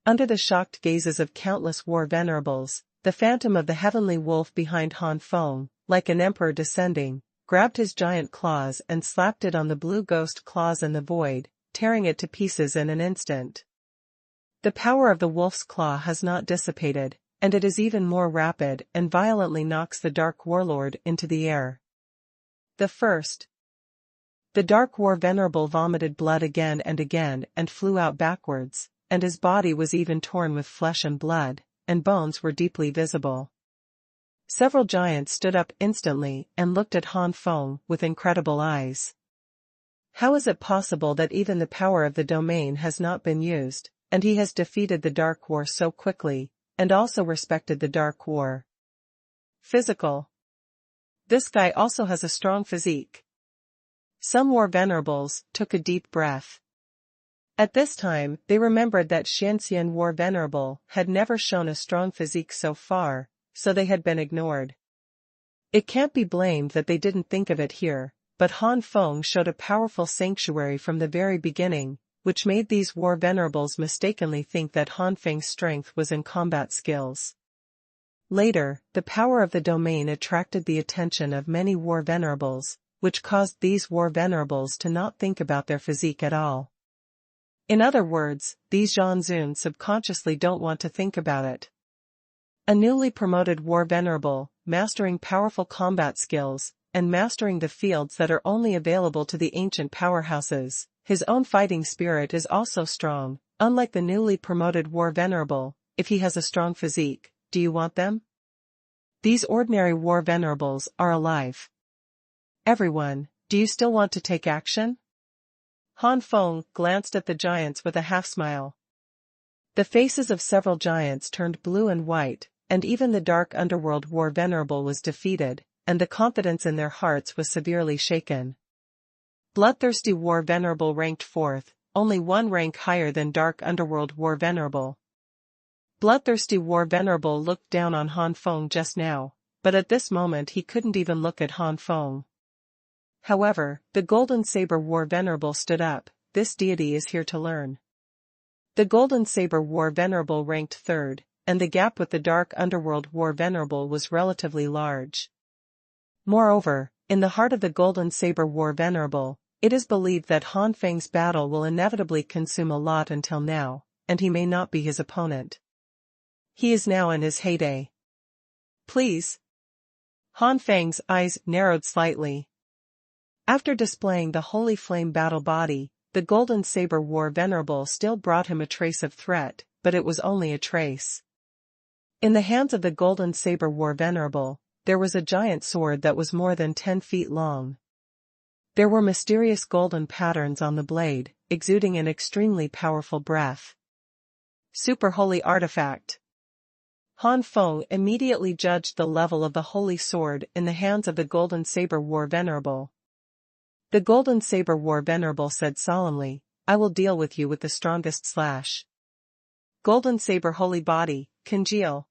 Under the shocked gazes of countless war venerables, the phantom of the heavenly wolf behind Han Feng, like an emperor descending, grabbed his giant claws and slapped it on the blue ghost claws in the void, tearing it to pieces in an instant. The power of the wolf's claw has not dissipated, and it is even more rapid and violently knocks the Dark Warlord into the air. The Dark War Venerable vomited blood again and flew out backwards, and his body was even torn with flesh and blood, and bones were deeply visible. Several giants stood up instantly and looked at Han Feng with incredible eyes. How is it possible that even the power of the domain has not been used, and he has defeated the Dark War so quickly, and also respected the Dark War? Physical. This guy also has a strong physique. Some war venerables took a deep breath. At this time, they remembered that Xianxian War Venerable had never shown a strong physique so far, so they had been ignored. It can't be blamed that they didn't think of it here, but Han Feng showed a powerful sanctuary from the very beginning, which made these war venerables mistakenly think that Han Feng's strength was in combat skills. Later, the power of the domain attracted the attention of many war venerables, which caused these war venerables to not think about their physique at all. In other words, these Zhanzun subconsciously don't want to think about it. A newly promoted war venerable, mastering powerful combat skills, and mastering the fields that are only available to the ancient powerhouses, his own fighting spirit is also strong. Unlike the newly promoted war venerable, if he has a strong physique, do you want them? These ordinary war venerables are alive. Everyone, do you still want to take action? Han Feng glanced at the giants with a half-smile. The faces of several giants turned blue and white, and even the Dark Underworld War Venerable was defeated, and the confidence in their hearts was severely shaken. Bloodthirsty War Venerable ranked 4th, only one rank higher than Dark Underworld War Venerable. Bloodthirsty War Venerable looked down on Han Feng just now, but at this moment he couldn't even look at Han Feng. However, the Golden Saber War Venerable stood up. This deity is here to learn. The Golden Saber War Venerable ranked 3rd, and the gap with the Dark Underworld War Venerable was relatively large. Moreover, in the heart of the Golden Saber War Venerable, it is believed that Han Feng's battle will inevitably consume a lot until now, and he may not be his opponent. He is now in his heyday. Please. Han Feng's eyes narrowed slightly. After displaying the Holy Flame battle body, the Golden Saber War Venerable still brought him a trace of threat, but it was only a trace. In the hands of the Golden Saber War Venerable, there was a giant sword that was more than 10 feet long. There were mysterious golden patterns on the blade, exuding an extremely powerful breath. Super Holy Artifact. Han Feng immediately judged the level of the holy sword in the hands of the Golden Saber War Venerable. The Golden Saber War Venerable said solemnly, "I will deal with you with the strongest slash." Golden Saber Holy Body, congeal.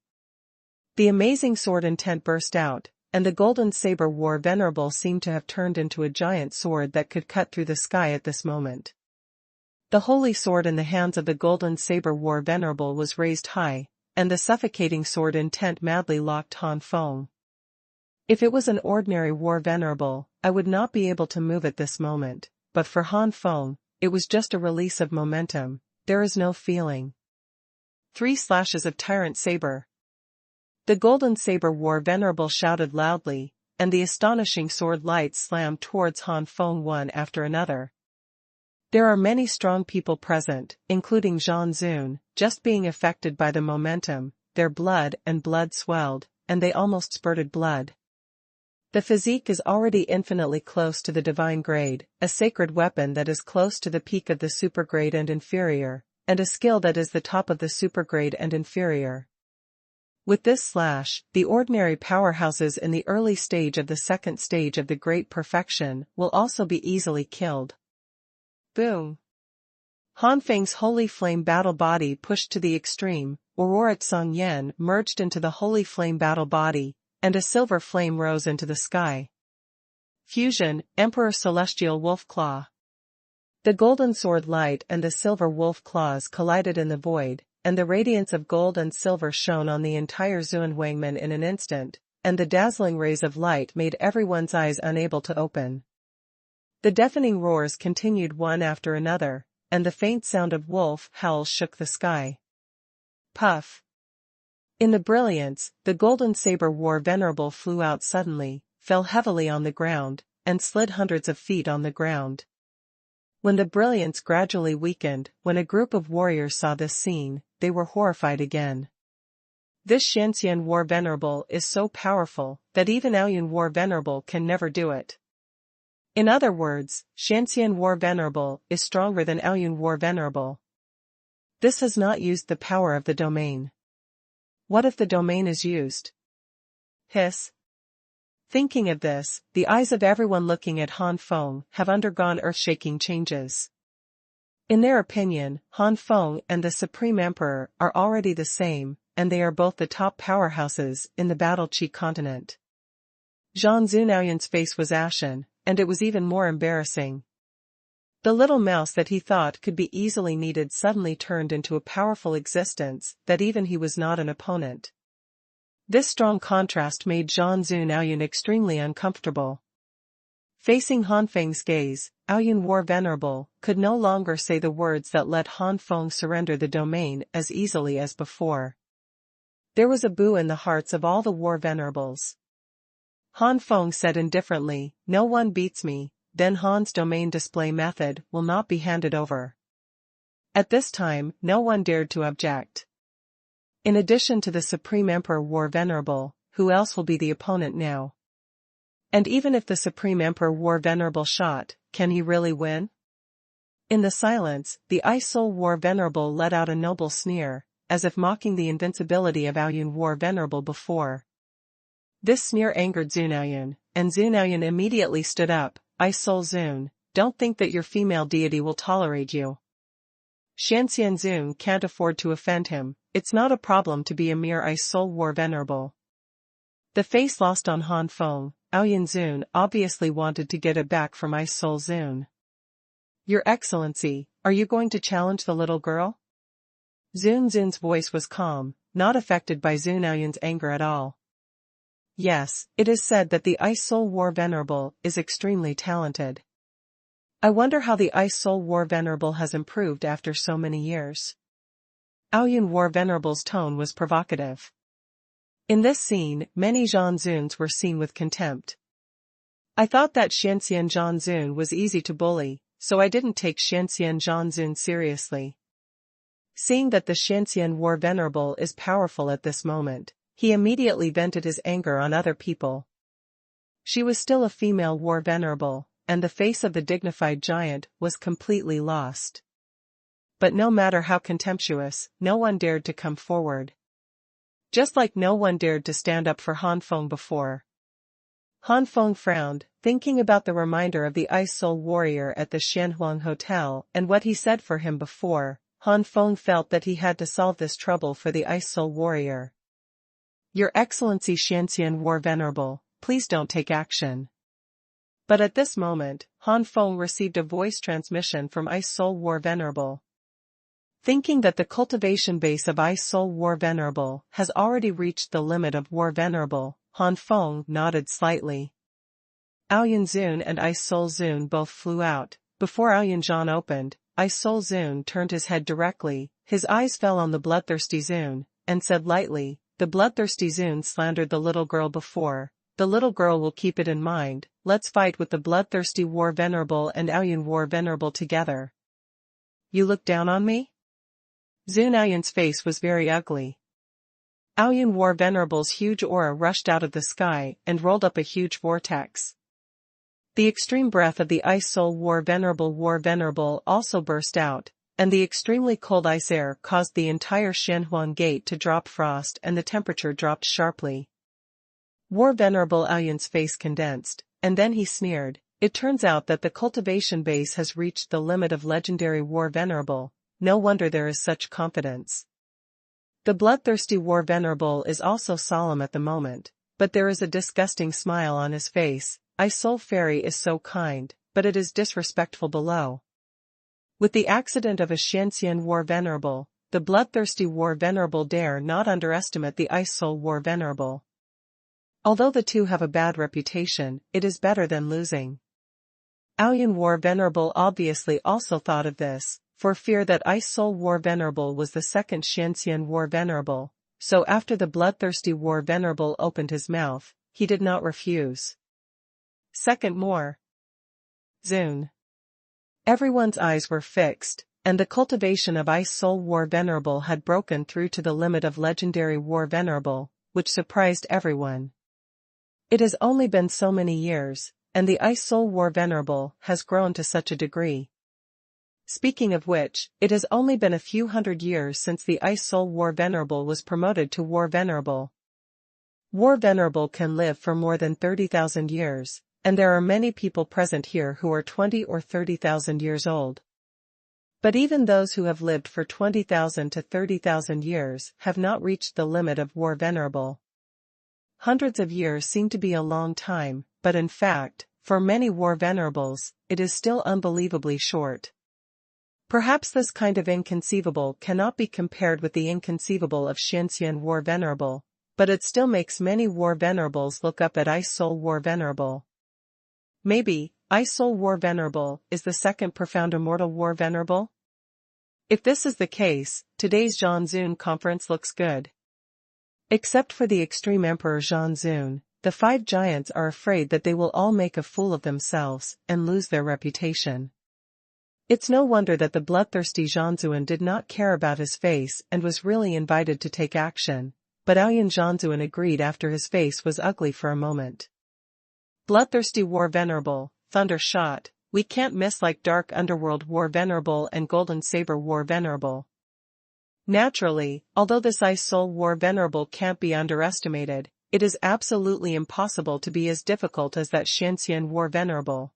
The amazing sword intent burst out, and the Golden Saber War Venerable seemed to have turned into a giant sword that could cut through the sky at this moment. The holy sword in the hands of the golden saber war venerable was raised high, and the suffocating sword intent madly locked Han Feng. If it was an ordinary war venerable, I would not be able to move at this moment, but for Han Feng, it was just a release of momentum. There is no feeling. 3 slashes of tyrant saber. The golden saber war venerable shouted loudly, and the astonishing sword lights slammed towards Han Feng one after another. There are many strong people present, including Zhang Zun, just being affected by the momentum. Their blood swelled, and they almost spurted blood. The physique is already infinitely close to the divine grade, a sacred weapon that is close to the peak of the supergrade and inferior, and a skill that is the top of the supergrade and inferior. With this slash, the ordinary powerhouses in the early stage of the second stage of the great perfection will also be easily killed. Boom! Han Feng's holy flame battle body pushed to the extreme, Aurora Xuanhuan merged into the holy flame battle body, and a silver flame rose into the sky. Fusion, Emperor Celestial Wolf Claw. The golden sword light and the silver wolf claws collided in the void, and the radiance of gold and silver shone on the entire Xuanhuan in an instant, and the dazzling rays of light made everyone's eyes unable to open. The deafening roars continued one after another, and the faint sound of wolf howls shook the sky. Puff! In the brilliance, the golden saber war venerable flew out suddenly, fell heavily on the ground, and slid hundreds of feet on the ground. When the brilliance gradually weakened, when a group of warriors saw this scene, they were horrified again. This Xianxian war venerable is so powerful that even Aoyun war venerable can never do it. In other words, Xianxian war venerable is stronger than Aoyun war venerable. This has not used the power of the domain. What if the domain is used? Hiss. Thinking of this, the eyes of everyone looking at Han Feng have undergone earth-shaking changes. In their opinion, Han Feng and the Supreme Emperor are already the same, and they are both the top powerhouses in the Battle Chi continent. Zhang Zunaoyun's face was ashen, and it was even more embarrassing. The little mouse that he thought could be easily kneaded suddenly turned into a powerful existence that even he was not an opponent. This strong contrast made Zhang Zunaoyun extremely uncomfortable. Facing Han Feng's gaze, Aoyun war venerable could no longer say the words that let Han Feng surrender the domain as easily as before. There was a boo in the hearts of all the war venerables. Han Feng said indifferently, "No one beats me, then Han's domain display method will not be handed over." At this time, no one dared to object. In addition to the Supreme Emperor war venerable, who else will be the opponent now? And even if the Supreme Emperor war venerable shot, can he really win? In the silence, the Ice Soul war venerable let out a noble sneer, as if mocking the invincibility of Aoyun war venerable before. This sneer angered Zunaoyun, and Zunaoyun immediately stood up. "Ice Soul Zun, don't think that your female deity will tolerate you. Xianxian Zun can't afford to offend him, it's not a problem to be a mere Ice Soul war venerable." The face lost on Han Feng, Aoyun Zun obviously wanted to get it back from Ice Soul Zun. "Your Excellency, are you going to challenge the little girl?" Zun's voice was calm, not affected by Zunaoyun's anger at all. "Yes, it is said that the Ice Soul war venerable is extremely talented. I wonder how the Ice Soul war venerable has improved after so many years." Aoyun war venerable's tone was provocative. In this scene, many Zhang Zuns were seen with contempt. "I thought that Xianxian Zhang Zun was easy to bully, so I didn't take Xianxian Zhang Zun seriously." Seeing that the Xianxian war venerable is powerful at this moment, he immediately vented his anger on other people. She was still a female war venerable, and the face of the dignified giant was completely lost. But no matter how contemptuous, no one dared to come forward. Just like no one dared to stand up for Han Feng before. Han Feng frowned, thinking about the reminder of the Ice Soul warrior at the Xuanhuan Hotel and what he said for him before. Han Feng felt that he had to solve this trouble for the Ice Soul warrior. "Your Excellency Xianxian war venerable, please don't take action." But at this moment, Han Feng received a voice transmission from Ice Soul War Venerable. Thinking that the cultivation base of Ice Soul War Venerable has already reached the limit of War Venerable, Han Feng nodded slightly. Aoyan Zun and Ice Soul Zun both flew out. Before Aoyan Zhan opened, Ice Soul Zun turned his head directly, his eyes fell on the bloodthirsty Zun, and said lightly, "The bloodthirsty Zun slandered the little girl before. The little girl will keep it in mind. Let's fight with the bloodthirsty War Venerable and Aoyan War Venerable together." "You look down on me?" Zun Aoyan's face was very ugly. Aoyan War Venerable's huge aura rushed out of the sky and rolled up a huge vortex. The extreme breath of the Ice Soul War Venerable also burst out, and the extremely cold ice air caused the entire Xuanhuan gate to drop frost and the temperature dropped sharply. War Venerable Aoyan's face condensed, and then he sneered, "It turns out that the cultivation base has reached the limit of legendary War Venerable. No wonder there is such confidence." The bloodthirsty War Venerable is also solemn at the moment, but there is a disgusting smile on his face. Ice Soul Fairy is so kind, but it is disrespectful below. With the accident of a Shanxian War Venerable, the bloodthirsty War Venerable dare not underestimate the Ice Soul War Venerable. Although the two have a bad reputation, it is better than losing. Aoyan War Venerable obviously also thought of this, for fear that Ice Soul War Venerable was the second Shanxian War Venerable, so after the bloodthirsty War Venerable opened his mouth, he did not refuse. "Second more." Zun. Everyone's eyes were fixed, and the cultivation of Ice Soul War Venerable had broken through to the limit of legendary War Venerable, which surprised everyone. It has only been so many years, and the Ice Soul War Venerable has grown to such a degree. Speaking of which, it has only been a few hundred years since the Ice Soul War Venerable was promoted to War Venerable. War Venerable can live for more than 30,000 years, and there are many people present here who are 20 or 30,000 years old. But even those who have lived for 20,000 to 30,000 years have not reached the limit of War Venerable. Hundreds of years seem to be a long time, but in fact, for many War Venerables, it is still unbelievably short. Perhaps this kind of inconceivable cannot be compared with the inconceivable of Shanxian War Venerable, but it still makes many War Venerables look up at Ice Soul War Venerable. Maybe, Ice Soul War Venerable is the second profound immortal War Venerable? If this is the case, today's Zhan Zun conference looks good. Except for the extreme Emperor Zhan Zun, the five giants are afraid that they will all make a fool of themselves and lose their reputation. It's no wonder that the bloodthirsty Zhanzuan did not care about his face and was really invited to take action, but Aoyan Zhanzuan agreed after his face was ugly for a moment. "Bloodthirsty War Venerable, Thunder Shot, we can't miss like Dark Underworld War Venerable and Golden Saber War Venerable." Naturally, although this Ice Soul War Venerable can't be underestimated, it is absolutely impossible to be as difficult as that Shanxian War Venerable.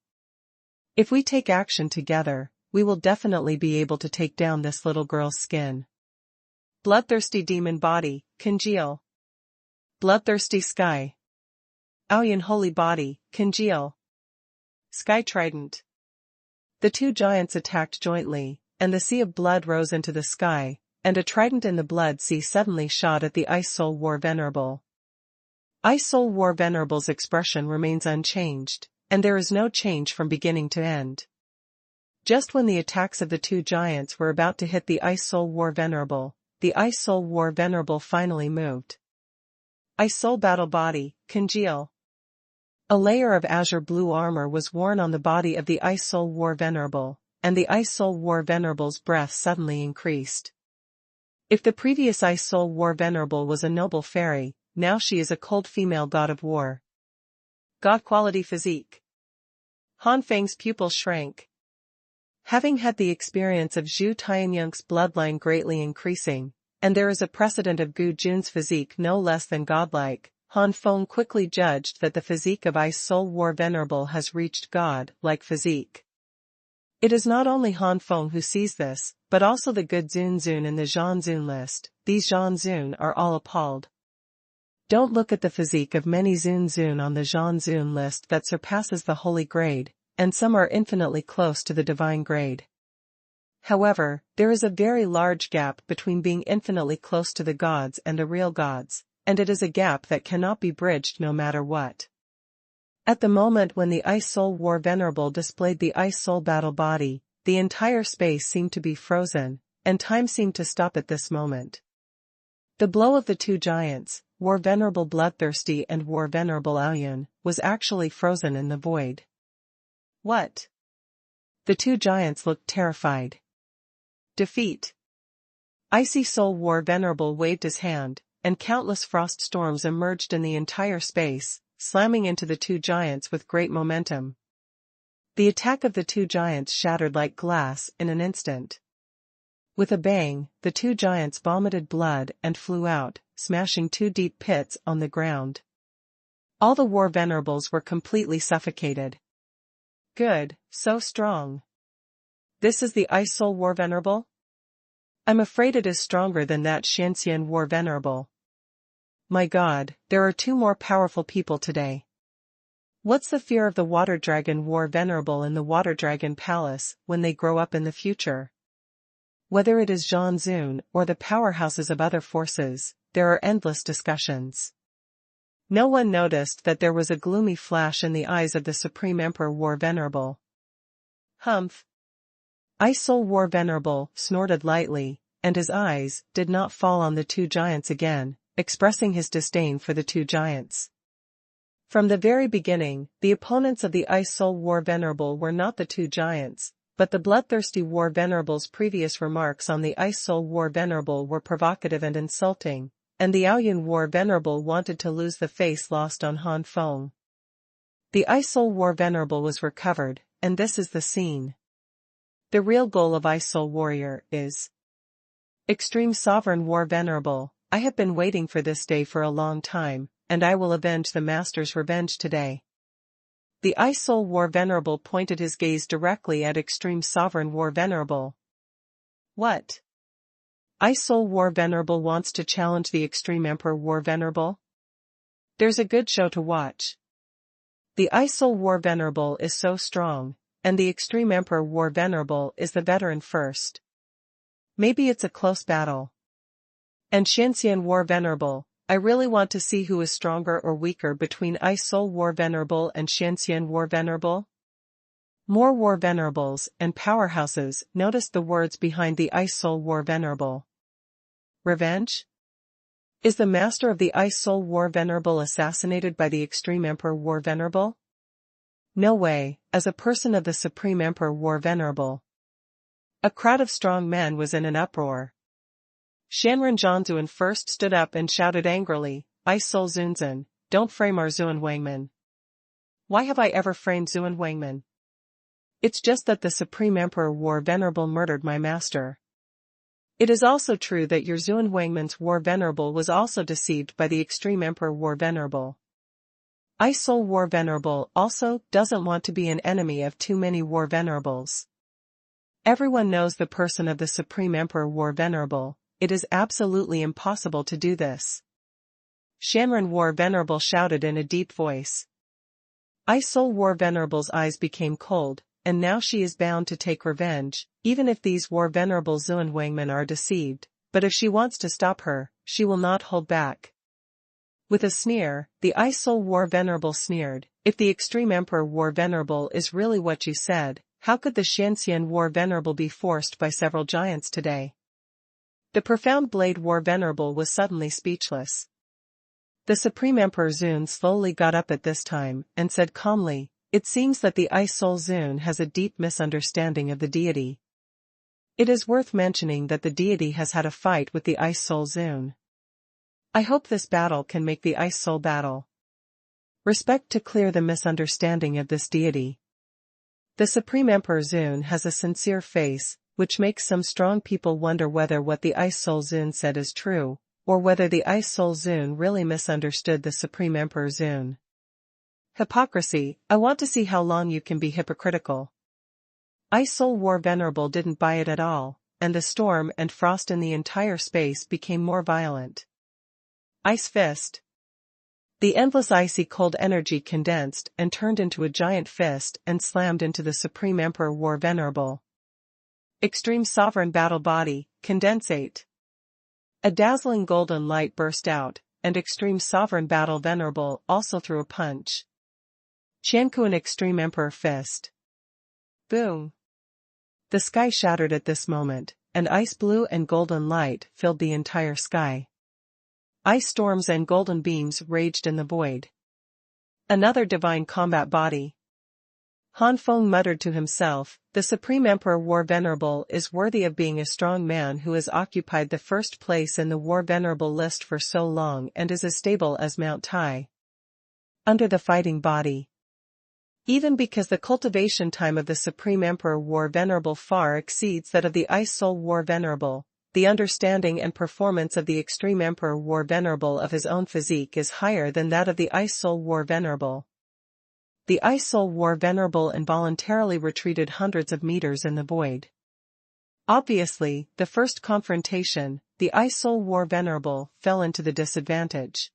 If we take action together, we will definitely be able to take down this little girl's skin. Bloodthirsty Demon Body, congeal. Bloodthirsty Sky. Aoyan Holy Body, congeal. Sky Trident. The two giants attacked jointly, and the sea of blood rose into the sky, and a trident in the blood sea suddenly shot at the Ice Soul War Venerable. Ice Soul War Venerable's expression remains unchanged, and there is no change from beginning to end. Just when the attacks of the two giants were about to hit the Ice Soul War Venerable, the Ice Soul War Venerable finally moved. Ice Soul Battle Body, congeal. A layer of azure blue armor was worn on the body of the Ice Soul War Venerable, and the Ice Soul War Venerable's breath suddenly increased. If the previous Ice Soul War Venerable was a noble fairy, now she is a cold female god of war. God quality physique. Han Feng's pupil shrank. Having had the experience of Zhu Tianyang's bloodline greatly increasing, and there is a precedent of Gu Jun's physique no less than godlike, Han Feng quickly judged that the physique of Ice Soul War Venerable has reached god-like physique. It is not only Han Feng who sees this, but also the good Zun Zun in the Zhan Zun list. These Zhan Zun are all appalled. Don't look at the physique of many Zun Zun on the Zhan Zun list that surpasses the holy grade, and some are infinitely close to the divine grade. However, there is a very large gap between being infinitely close to the gods and the real gods, and it is a gap that cannot be bridged no matter what. At the moment when the Ice Soul War Venerable displayed the Ice Soul Battle Body, the entire space seemed to be frozen, and time seemed to stop at this moment. The blow of the two giants, War Venerable Bloodthirsty and War Venerable Aoyun, was actually frozen in the void. What? The two giants looked terrified. Defeat. Icy Soul War Venerable waved his hand, and countless frost storms emerged in the entire space, slamming into the two giants with great momentum. The attack of the two giants shattered like glass in an instant. With a bang, the two giants vomited blood and flew out, smashing two deep pits on the ground. All the War Venerables were completely suffocated. Good, so strong. This is the Ice Soul War Venerable? I'm afraid it is stronger than that Xianxian War Venerable. My God, there are two more powerful people today. What's the fear of the Water Dragon War Venerable in the Water Dragon Palace when they grow up in the future? Whether it is Zhan Zun or the powerhouses of other forces, there are endless discussions. No one noticed that there was a gloomy flash in the eyes of the Supreme Emperor War Venerable. Humph. Ice Soul War Venerable snorted lightly, and his eyes did not fall on the two giants again, expressing his disdain for the two giants. From the very beginning, the opponents of the Ice Soul War Venerable were not the two giants, but the Bloodthirsty War Venerable's previous remarks on the Ice Soul War Venerable were provocative and insulting, and the Aoyun War Venerable wanted to lose the face lost on Han Feng. The Ice Soul War Venerable was recovered, and this is the scene. The real goal of Ice Soul Warrior is Extreme Sovereign War Venerable. I have been waiting for this day for a long time, and I will avenge the Master's revenge today. The Ice Soul War Venerable pointed his gaze directly at Extreme Sovereign War Venerable. What? Ice Soul War Venerable wants to challenge the Extreme Emperor War Venerable? There's a good show to watch. The Ice Soul War Venerable is so strong, and the Extreme Emperor War Venerable is the veteran first. Maybe it's a close battle. And Xianxian War Venerable, I really want to see who is stronger or weaker between Ice Soul War Venerable and Xianxian War Venerable. More War Venerables and powerhouses noticed the words behind the Ice Soul War Venerable. Revenge? Is the master of the Ice Soul War Venerable assassinated by the Extreme Emperor War Venerable? No way, as a person of the Supreme Emperor War Venerable. A crowd of strong men was in an uproar. Shanren Zhanzuan first stood up and shouted angrily, Ice Soul Zunzun, don't frame our Xuanhuan. Why have I ever framed Xuanhuan? It's just that the Supreme Emperor War Venerable murdered my master. It is also true that your Xuanhuan's War Venerable was also deceived by the Extreme Emperor War Venerable. Ice Soul War Venerable also doesn't want to be an enemy of too many War Venerables. Everyone knows the person of the Supreme Emperor War Venerable. It is absolutely impossible to do this. Shanren War Venerable shouted in a deep voice. Ice Soul War Venerable's eyes became cold, and now she is bound to take revenge, even if these War Venerable Xuanhuan are deceived, but if she wants to stop her, she will not hold back. With a sneer, the Ice Soul War Venerable sneered, if the Extreme Emperor War Venerable is really what you said, how could the Xianxian War Venerable be forced by several giants today? The Profound Blade War Venerable was suddenly speechless. The Supreme Emperor Zun slowly got up at this time, and said calmly, it seems that the Ice Soul Zun has a deep misunderstanding of the deity. It is worth mentioning that the deity has had a fight with the Ice Soul Zun. I hope this battle can make the Ice Soul battle. Respect to clear the misunderstanding of this deity. The Supreme Emperor Zun has a sincere face, which makes some strong people wonder whether what the Ice Soul Zun said is true, or whether the Ice Soul Zun really misunderstood the Supreme Emperor Zun. Hypocrisy, I want to see how long you can be hypocritical. Ice Soul War Venerable didn't buy it at all, and the storm and frost in the entire space became more violent. Ice Fist. The endless icy cold energy condensed and turned into a giant fist and slammed into the Supreme Emperor War Venerable. Extreme Sovereign Battle Body, Condensate. A dazzling golden light burst out, and Extreme Sovereign Battle Venerable also threw a punch. Qiankuan Extreme Emperor Fist. Boom. The sky shattered at this moment, and ice blue and golden light filled the entire sky. Ice storms and golden beams raged in the void. Another divine combat body. Han Feng muttered to himself, the Supreme Emperor War Venerable is worthy of being a strong man who has occupied the first place in the War Venerable list for so long and is as stable as Mount Tai. Under the fighting body. Even because the cultivation time of the Supreme Emperor War Venerable far exceeds that of the Ice Soul War Venerable, the understanding and performance of the Extreme Emperor War Venerable of his own physique is higher than that of the Ice Soul War Venerable. The Ice Soul War Venerable involuntarily retreated hundreds of meters in the void. Obviously, the first confrontation, the Ice Soul War Venerable fell into the disadvantage.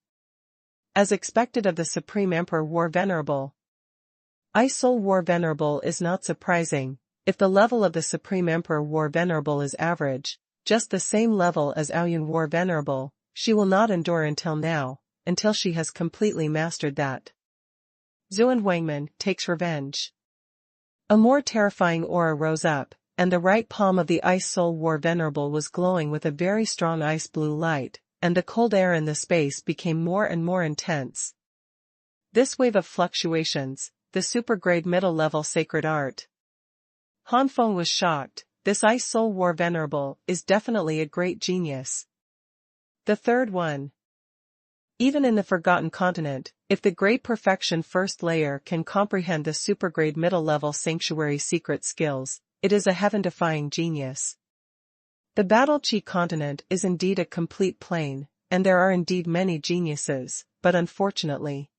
As expected of the Supreme Emperor War Venerable, Ice Soul War Venerable is not surprising. If the level of the Supreme Emperor War Venerable is average, just the same level as Aoyun War Venerable, she will not endure until she has completely mastered that. Xuanhuan takes revenge. A more terrifying aura rose up, and the right palm of the Ice Soul War Venerable was glowing with a very strong ice blue light, and the cold air in the space became more and more intense. This wave of fluctuations, the super-grade middle-level sacred art. Han Feng was shocked. This Ice Soul War Venerable is definitely a great genius. The third one. Even in the Forgotten Continent, if the Great Perfection First Layer can comprehend the super-grade middle-level sanctuary secret skills, it is a heaven-defying genius. The Battle Chi continent is indeed a complete plane, and there are indeed many geniuses, but unfortunately,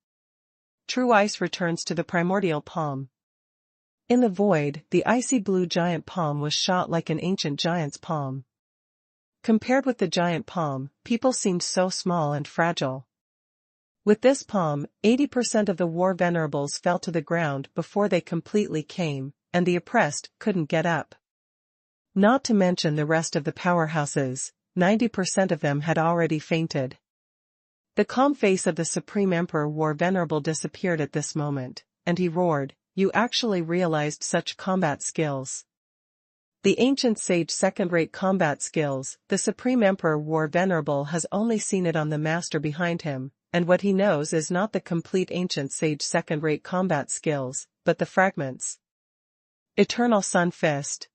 true ice returns to the primordial palm. In the void, the icy blue giant palm was shot like an ancient giant's palm. Compared with the giant palm, people seemed so small and fragile. With this palm, 80% of the War Venerables fell to the ground before they completely came, and the oppressed couldn't get up. Not to mention the rest of the powerhouses, 90% of them had already fainted. The calm face of the Supreme Emperor War Venerable disappeared at this moment, and he roared, "You actually realized such combat skills." The ancient sage second-rate combat skills, the Supreme Emperor War Venerable has only seen it on the master behind him, and what he knows is not the complete ancient sage second-rate combat skills, but the fragments. Eternal Sun Fist.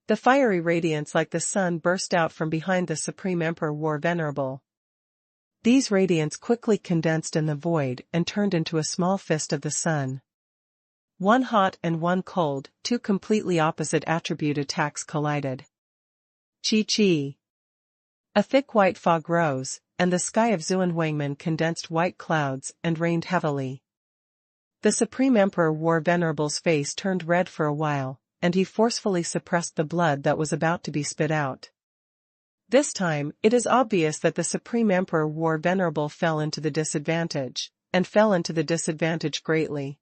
The fiery radiance like the sun burst out from behind the Supreme Emperor War Venerable. These radiants quickly condensed in the void and turned into a small fist of the sun. One hot and one cold, two completely opposite attribute attacks collided. Chi. A thick white fog rose, and the sky of Xuanhuan condensed white clouds and rained heavily. The Supreme Emperor War Venerable's face turned red for a while, and he forcefully suppressed the blood that was about to be spit out. This time, it is obvious that the Supreme Emperor War Venerable fell into the disadvantage, and fell into the disadvantage greatly.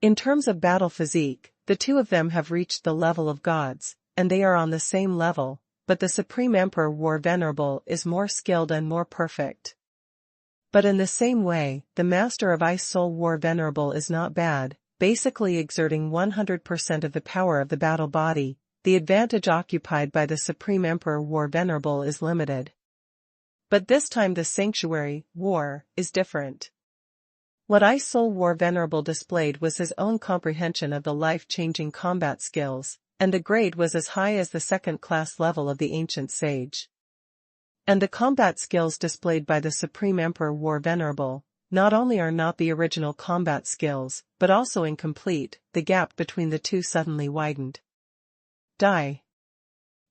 In terms of battle physique, the two of them have reached the level of gods, and they are on the same level, but the Supreme Emperor War Venerable is more skilled and more perfect. But in the same way, the Master of Ice Soul War Venerable is not bad, basically exerting 100% of the power of the battle body. The advantage occupied by the Supreme Emperor War Venerable is limited. But this time the Sanctuary, War, is different. What Ice Soul War Venerable displayed was his own comprehension of the life-changing combat skills, and the grade was as high as the second-class level of the ancient sage. And the combat skills displayed by the Supreme Emperor War Venerable, not only are not the original combat skills, but also incomplete. The gap between the two suddenly widened. Die.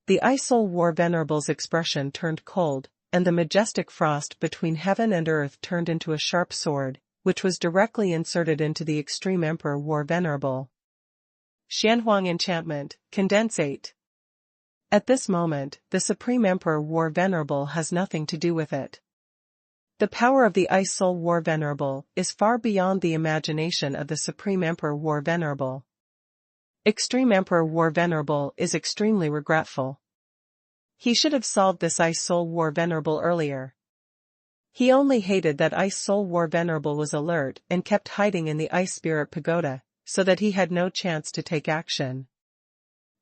The Ice Soul War Venerable's expression turned cold, and the majestic frost between heaven and earth turned into a sharp sword, which was directly inserted into the Extreme Emperor War Venerable. Xuanhuan Enchantment, Condensate. At this moment, the Supreme Emperor War Venerable has nothing to do with it. The power of the Ice Soul War Venerable is far beyond the imagination of the Supreme Emperor War Venerable. Extreme Emperor War Venerable is extremely regretful. He should have solved this Ice Soul War Venerable earlier. He only hated that Ice Soul War Venerable was alert and kept hiding in the Ice Spirit Pagoda, so that he had no chance to take action.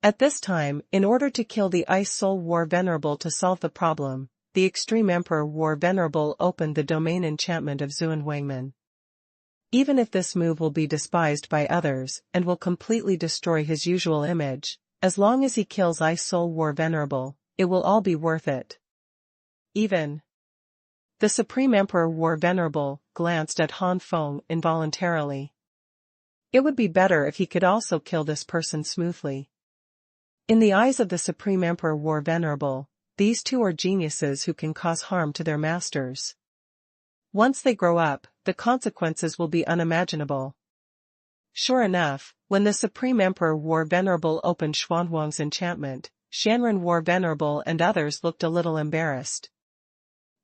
At this time, in order to kill the Ice Soul War Venerable to solve the problem, the Extreme Emperor War Venerable opened the domain enchantment of Xuanhuan. Even if this move will be despised by others and will completely destroy his usual image, as long as he kills Ice Soul War Venerable, it will all be worth it. Even. The Supreme Emperor War Venerable glanced at Han Feng involuntarily. It would be better if he could also kill this person smoothly. In the eyes of the Supreme Emperor War Venerable, these two are geniuses who can cause harm to their masters. Once they grow up, the consequences will be unimaginable. Sure enough, when the Supreme Emperor War Venerable opened Xuanhuan's enchantment, Xuanhuan War Venerable and others looked a little embarrassed.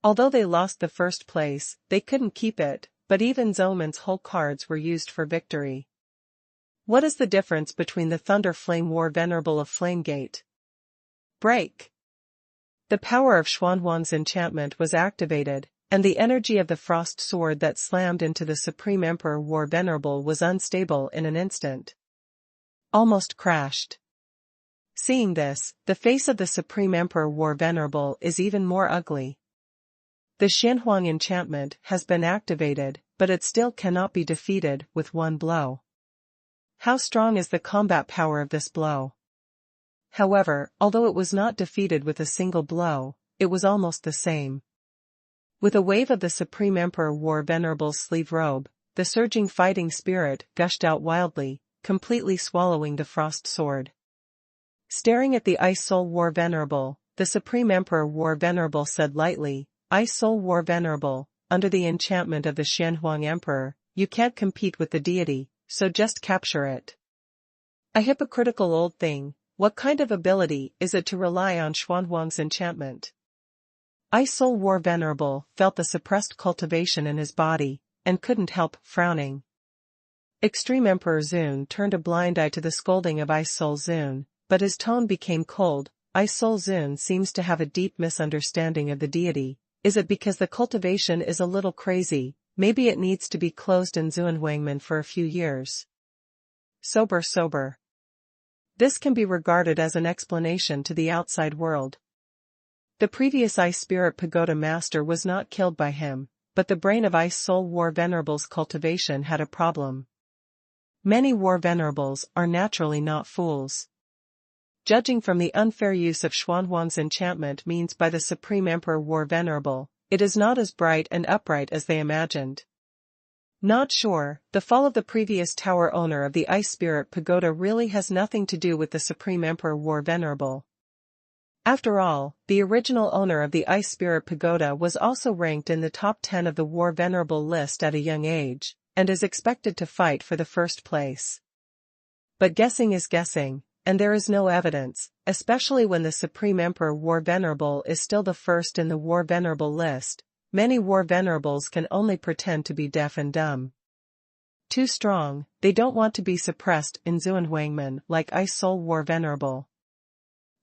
Although they lost the first place, they couldn't keep it, but even Xuanhuan's whole cards were used for victory. What is the difference between the Thunder Flame War Venerable of Flamegate? Break! The power of Xuanhuan's enchantment was activated, and the energy of the frost sword that slammed into the Supreme Emperor War Venerable was unstable in an instant. Almost crashed. Seeing this, the face of the Supreme Emperor War Venerable is even more ugly. The Xuanhuan enchantment has been activated, but it still cannot be defeated with one blow. How strong is the combat power of this blow? However, although it was not defeated with a single blow, it was almost the same. With a wave of the Supreme Emperor War Venerable's sleeve robe, the surging fighting spirit gushed out wildly, completely swallowing the frost sword. Staring at the Ice Soul War Venerable, the Supreme Emperor War Venerable said lightly, "Ice Soul War Venerable, under the enchantment of the Xuanhuan Emperor, you can't compete with the deity, so just capture it." A hypocritical old thing. What kind of ability is it to rely on Xuanhuan's enchantment? Ice Soul War Venerable felt the suppressed cultivation in his body, and couldn't help frowning. Extreme Emperor Xun turned a blind eye to the scolding of Ice Soul Xun, but his tone became cold. Ice Soul Xun seems to have a deep misunderstanding of the deity. Is it because the cultivation is a little crazy? Maybe it needs to be closed in Xuanhuan for a few years. Sober. This can be regarded as an explanation to the outside world. The previous Ice Spirit Pagoda Master was not killed by him, but the brain of Ice Soul War Venerable's cultivation had a problem. Many War Venerables are naturally not fools. Judging from the unfair use of Xuanhuan's enchantment means by the Supreme Emperor War Venerable, it is not as bright and upright as they imagined. Not sure, the fall of the previous tower owner of the Ice Spirit Pagoda really has nothing to do with the Supreme Emperor War Venerable. After all, the original owner of the Ice Spirit Pagoda was also ranked in the top 10 of the War Venerable list at a young age, and is expected to fight for the first place. But guessing is guessing, and there is no evidence, especially when the Supreme Emperor War Venerable is still the first in the War Venerable list. Many War Venerables can only pretend to be deaf and dumb. Too strong, they don't want to be suppressed in Xuanhuan like Ice Soul War Venerable.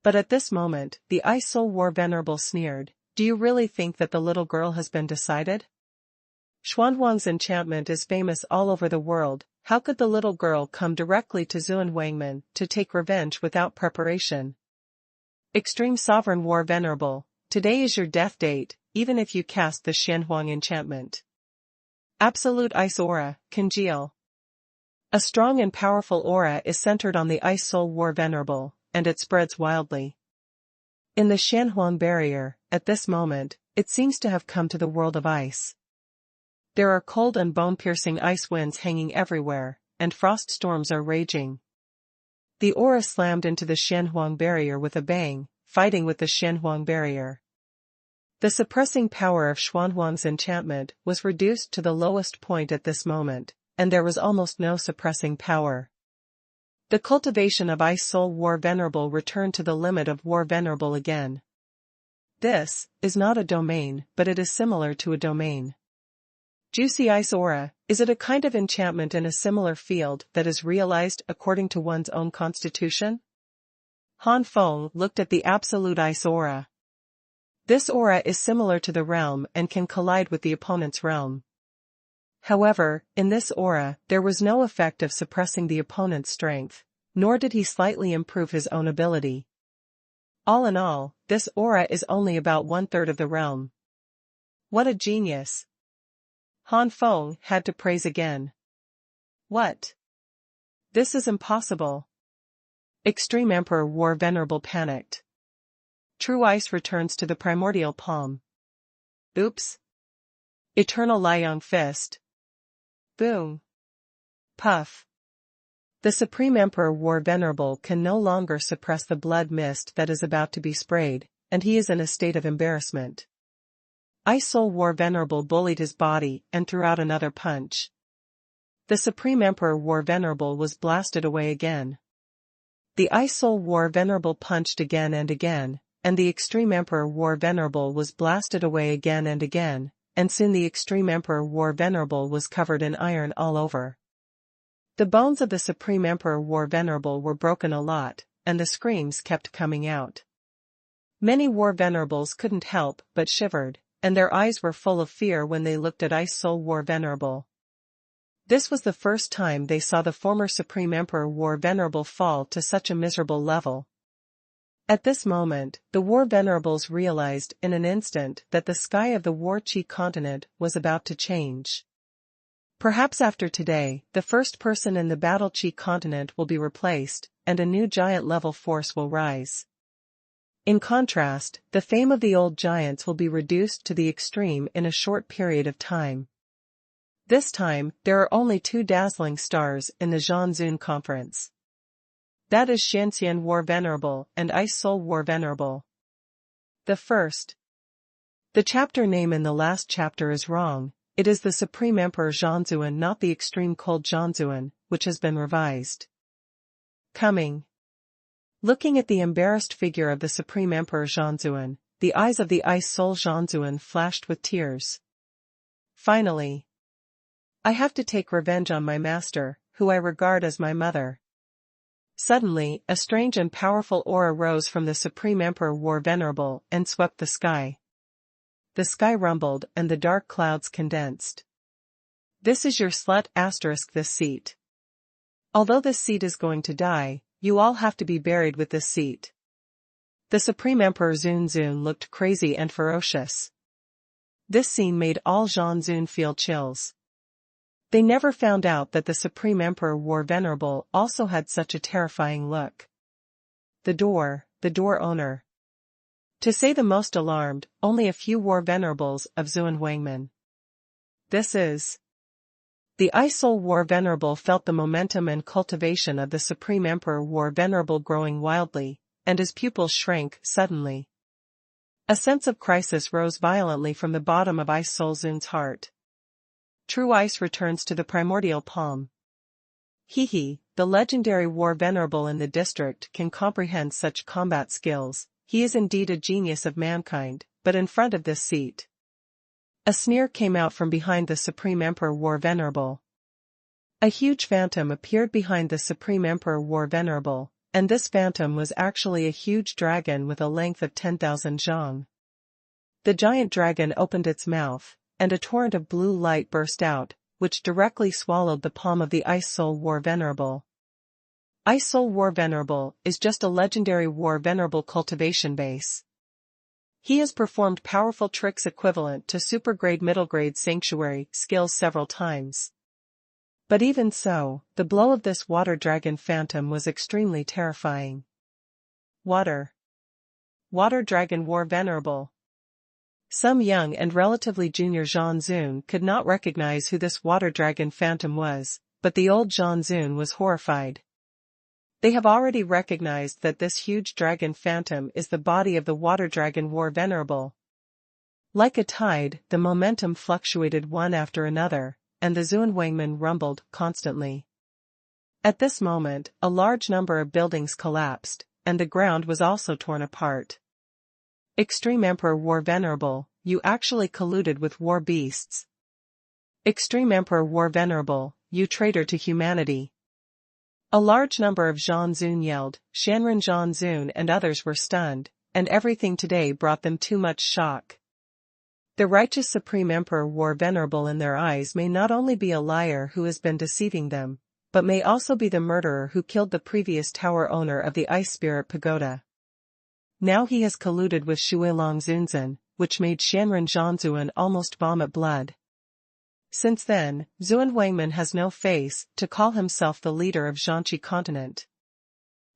But at this moment, the Ice Soul War Venerable sneered, "Do you really think that the little girl has been decided? Xuanhuan's enchantment is famous all over the world. How could the little girl come directly to Xuanhuan to take revenge without preparation? Extreme Sovereign War Venerable, today is your death date, even if you cast the Xuanhuan enchantment. Absolute Ice Aura, congeal." A strong and powerful aura is centered on the Ice Soul War Venerable, and it spreads wildly. In the Xuanhuan barrier, at this moment, it seems to have come to the world of ice. There are cold and bone-piercing ice winds hanging everywhere, and frost storms are raging. The aura slammed into the Xuanhuan barrier with a bang, fighting with the Xuanhuan barrier. The suppressing power of Xuanhuan's enchantment was reduced to the lowest point at this moment, and there was almost no suppressing power. The cultivation of Ice Soul War Venerable returned to the limit of War Venerable again. This is not a domain, but it is similar to a domain. Juicy Ice Aura, is it a kind of enchantment in a similar field that is realized according to one's own constitution? Han Feng looked at the absolute ice aura. This aura is similar to the realm and can collide with the opponent's realm. However, in this aura, there was no effect of suppressing the opponent's strength, nor did he slightly improve his own ability. All in all, this aura is only about 1/3 of the realm. What a genius! Han Feng had to praise again. What? This is impossible. Extreme Emperor War Venerable panicked. True Ice returns to the primordial palm. Oops. Eternal Liang Fist. Boom. Puff. The Supreme Emperor War Venerable can no longer suppress the blood mist that is about to be sprayed, and he is in a state of embarrassment. Ice Soul War Venerable bullied his body and threw out another punch. The Supreme Emperor War Venerable was blasted away again. The Ice Soul War Venerable punched again and again, and the Extreme Emperor War Venerable was blasted away again, and soon the Extreme Emperor War Venerable was covered in iron all over. The bones of the Supreme Emperor War Venerable were broken a lot, and the screams kept coming out. Many War Venerables couldn't help but shivered, and their eyes were full of fear when they looked at Ice Soul War Venerable. This was the first time they saw the former Supreme Emperor War Venerable fall to such a miserable level. At this moment, the War Venerables realized in an instant that the sky of the War Chi continent was about to change. Perhaps after today, the first person in the Battle Chi continent will be replaced, and a new giant-level force will rise. In contrast, the fame of the old giants will be reduced to the extreme in a short period of time. This time, there are only 2 dazzling stars in the Zhanzun conference. That is Xianxian War Venerable and Ice Soul War Venerable. The first. The chapter name in the last chapter is wrong, it is the Supreme Emperor Zhanzuan, not the Extreme Cold Zhanzuan, which has been revised. Coming. Looking at the embarrassed figure of the Supreme Emperor Zhanzuan, the eyes of the Ice Soul Zhanzuan flashed with tears. Finally. I have to take revenge on my master, who I regard as my mother. Suddenly, a strange and powerful aura rose from the Supreme Emperor War Venerable and swept the sky. The sky rumbled and the dark clouds condensed. This is your slut * this seat. Although this seat is going to die, you all have to be buried with this seat. The Supreme Emperor Zunzun looked crazy and ferocious. This scene made all Zhanzun feel chills. They never found out that the Supreme Emperor War Venerable also had such a terrifying look. The door owner. To say the most alarmed, only a few War Venerables of Xuanhuan. This is. The Ice Soul War Venerable felt the momentum and cultivation of the Supreme Emperor War Venerable growing wildly, and his pupils shrank suddenly. A sense of crisis rose violently from the bottom of Ice Soul Zun's heart. True Ice returns to the primordial palm. The legendary War Venerable in the district can comprehend such combat skills, he is indeed a genius of mankind, but in front of this seat. A sneer came out from behind the Supreme Emperor War Venerable. A huge phantom appeared behind the Supreme Emperor War Venerable, and this phantom was actually a huge dragon with a length of 10,000 zhang. The giant dragon opened its mouth, and a torrent of blue light burst out, which directly swallowed the palm of the Ice Soul War Venerable. Ice Soul War Venerable is just a legendary War Venerable cultivation base. He has performed powerful tricks equivalent to super-grade middle-grade sanctuary skills several times. But even so, the blow of this water dragon phantom was extremely terrifying. Water Dragon War Venerable. Some young and relatively junior Zhanzun could not recognize who this water dragon phantom was, but the old Zhanzun was horrified. They have already recognized that this huge dragon phantom is the body of the Water Dragon War Venerable. Like a tide, the momentum fluctuated one after another, and the Xuanhuan rumbled constantly. At this moment, a large number of buildings collapsed, and the ground was also torn apart. Extreme Emperor War Venerable, you actually colluded with war beasts. Extreme Emperor War Venerable, you traitor to humanity. A large number of Zhanzun yelled, Shanren Zhanzun and others were stunned, and everything today brought them too much shock. The righteous Supreme Emperor War Venerable in their eyes may not only be a liar who has been deceiving them, but may also be the murderer who killed the previous tower owner of the Ice Spirit Pagoda. Now he has colluded with Shuilong Zunzan, which made Shanren Zhanzuan almost vomit blood. Since then, Xuanhuan has no face to call himself the leader of Zhanqi continent.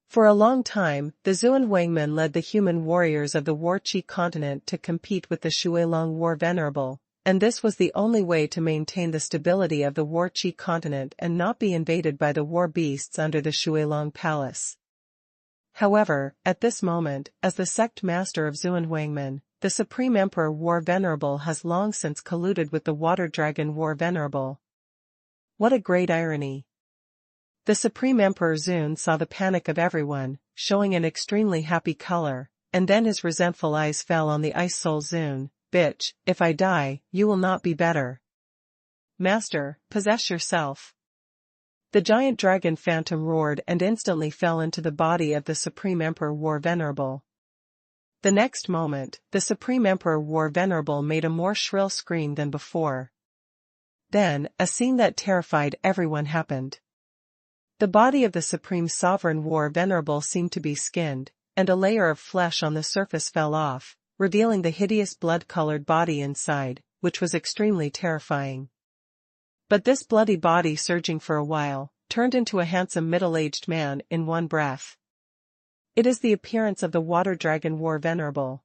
For a long time, the Xuanhuan led the human warriors of the War Qi continent to compete with the Shuilong War Venerable, and this was the only way to maintain the stability of the War Qi continent and not be invaded by the war beasts under the Shuilong palace. However, at this moment, as the sect master of Xuanhuan, the Supreme Emperor War Venerable has long since colluded with the Water Dragon War Venerable. What a great irony! The Supreme Emperor Zun saw the panic of everyone, showing an extremely happy color, and then his resentful eyes fell on the Ice Soul Zun. Bitch, if I die, you will not be better. Master, possess yourself. The giant dragon phantom roared and instantly fell into the body of the Supreme Emperor War Venerable. The next moment, the Supreme Emperor War Venerable made a more shrill scream than before. Then, a scene that terrified everyone happened. The body of the Supreme Sovereign War Venerable seemed to be skinned, and a layer of flesh on the surface fell off, revealing the hideous blood-colored body inside, which was extremely terrifying. But this bloody body, surging for a while, turned into a handsome middle-aged man in one breath. It is the appearance of the Water Dragon War Venerable.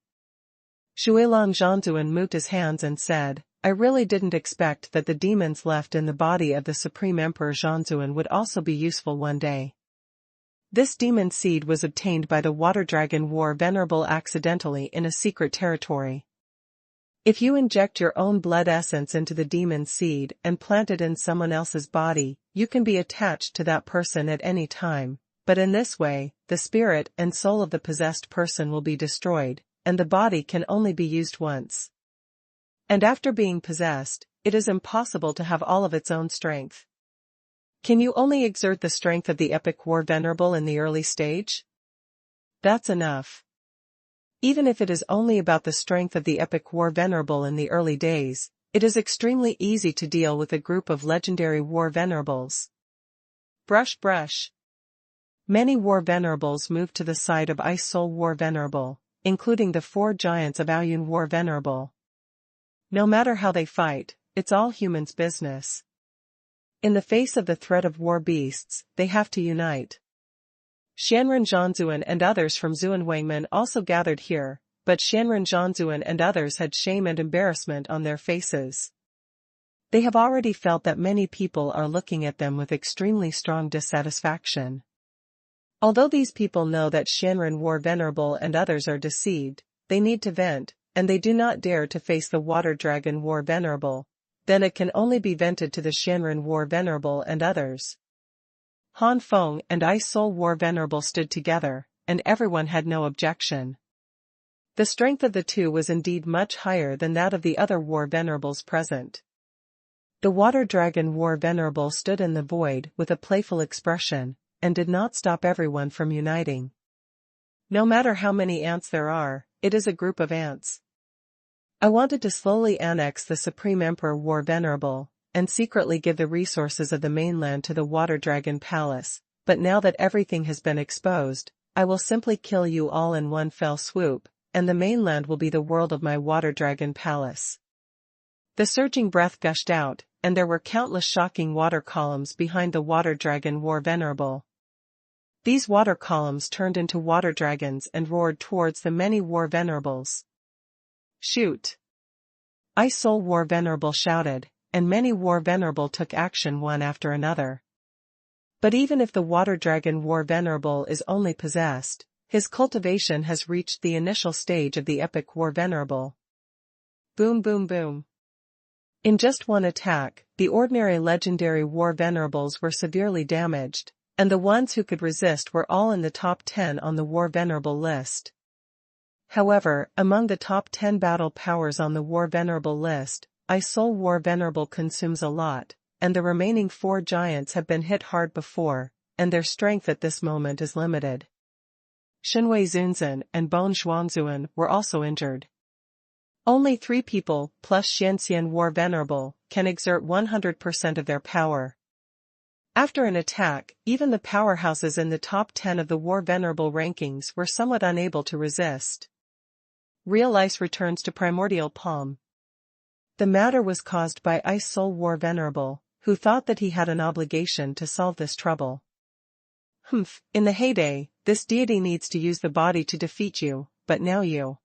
Shuilong Zhanzuan moved his hands and said, I really didn't expect that the demons left in the body of the Supreme Emperor Zhanzuan would also be useful one day. This demon seed was obtained by the Water Dragon War Venerable accidentally in a secret territory. If you inject your own blood essence into the demon seed and plant it in someone else's body, you can be attached to that person at any time, but in this way, the spirit and soul of the possessed person will be destroyed, and the body can only be used once. And after being possessed, it is impossible to have all of its own strength. Can you only exert the strength of the epic War Venerable in the early stage? That's enough. Even if it is only about the strength of the epic War Venerable in the early days, it is extremely easy to deal with a group of legendary War Venerables. Brush brush. Many War Venerables moved to the side of Ice Soul War Venerable, including the 4 giants of Aoyun War Venerable. No matter how they fight, it's all humans' business. In the face of the threat of war beasts, they have to unite. Shanren Zhanzuan and others from Xuanhuan also gathered here, but Shanren Zhanzuan and others had shame and embarrassment on their faces. They have already felt that many people are looking at them with extremely strong dissatisfaction. Although these people know that Shanren War Venerable and others are deceived, they need to vent, and they do not dare to face the Water Dragon War Venerable. Then it can only be vented to the Shanren War Venerable and others. Han Feng and Ice Soul War Venerable stood together, and everyone had no objection. The strength of the two was indeed much higher than that of the other War Venerables present. The Water Dragon War Venerable stood in the void with a playful expression, and did not stop everyone from uniting. No matter how many ants there are, it is a group of ants. I wanted to slowly annex the Supreme Emperor War Venerable, and secretly give the resources of the mainland to the Water Dragon Palace, but now that everything has been exposed, I will simply kill you all in one fell swoop, and the mainland will be the world of my Water Dragon Palace. The surging breath gushed out, and there were countless shocking water columns behind the Water Dragon War Venerable. These water columns turned into water dragons and roared towards the many War Venerables. Shoot! Ice Soul War Venerable shouted, and many War Venerable took action one after another. But even if the Water Dragon War Venerable is only possessed, his cultivation has reached the initial stage of the epic War Venerable. Boom boom boom. In just one attack, the ordinary legendary War Venerables were severely damaged, and the ones who could resist were all in the top 10 on the War Venerable list. However, among the top 10 battle powers on the War Venerable list, Ice Soul War Venerable consumes a lot, and the remaining 4 giants have been hit hard before, and their strength at this moment is limited. Shenwei Zunzan and Bon Xuanhuan were also injured. Only 3 people, plus Xianxian War Venerable, can exert 100% of their power. After an attack, even the powerhouses in the top 10 of the War Venerable rankings were somewhat unable to resist. Real Ice returns to Primordial Palm. The matter was caused by Ice Soul War Venerable, who thought that he had an obligation to solve this trouble. In the heyday, this deity needs to use the body to defeat you, but now you.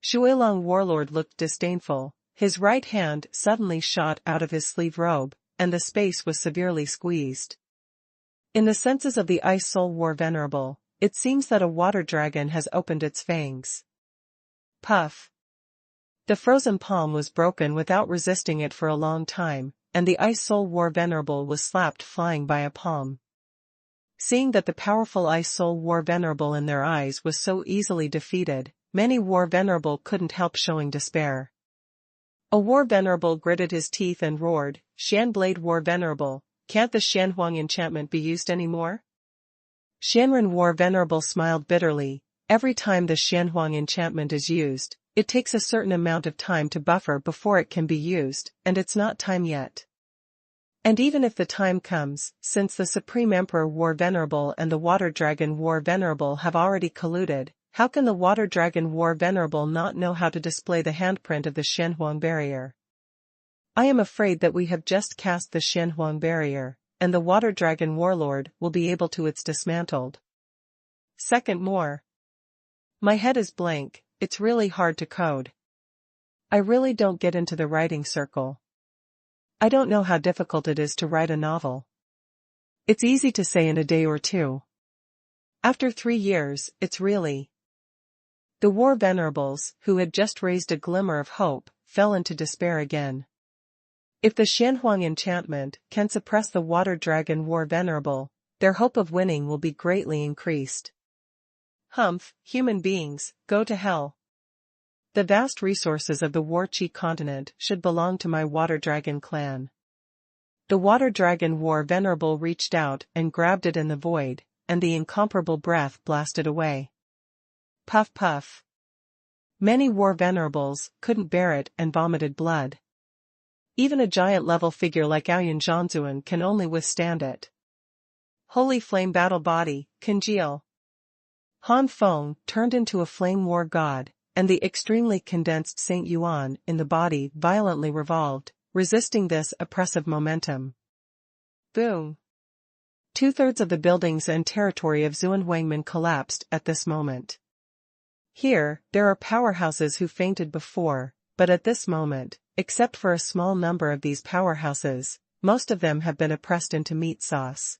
Shuilong Warlord looked disdainful, his right hand suddenly shot out of his sleeve robe, and the space was severely squeezed. In the senses of the Ice Soul War Venerable, it seems that a water dragon has opened its fangs. Puff. The frozen palm was broken without resisting it for a long time, and the Ice Soul War Venerable was slapped flying by a palm. Seeing that the powerful Ice Soul War Venerable in their eyes was so easily defeated, many War Venerable couldn't help showing despair. A War Venerable gritted his teeth and roared, "Shan Blade War Venerable, can't the Xuanhuan enchantment be used anymore?" Xianren War Venerable smiled bitterly. Every time the Xuanhuan enchantment is used, it takes a certain amount of time to buffer before it can be used, and it's not time yet. And even if the time comes, since the Supreme Emperor War Venerable and the Water Dragon War Venerable have already colluded, how can the Water Dragon War Venerable not know how to display the handprint of the Xuanhuan barrier? I am afraid that we have just cast the Xuanhuan barrier, and the Water Dragon Warlord will be able to it's dismantled. Second more. My head is blank, it's really hard to code. I really don't get into the writing circle. I don't know how difficult it is to write a novel. It's easy to say in a day or 2. After 3 years, it's really. The War Venerables, who had just raised a glimmer of hope, fell into despair again. If the Xuanhuan enchantment can suppress the Water Dragon War Venerable, their hope of winning will be greatly increased. Human beings, go to hell. The vast resources of the War Chi continent should belong to my Water Dragon clan. The Water Dragon War Venerable reached out and grabbed it in the void, and the incomparable breath blasted away. Puff puff. Many War Venerables couldn't bear it and vomited blood. Even a giant-level figure like Aoyun Zhanzuan can only withstand it. Holy Flame Battle Body, congeal. Han Feng turned into a flame war god, and the extremely condensed Saint Yuan in the body violently revolved, resisting this oppressive momentum. Boom! 2/3 of the buildings and territory of Xuanhuan collapsed at this moment. Here, there are powerhouses who fainted before, but at this moment, except for a small number of these powerhouses, most of them have been oppressed into meat sauce.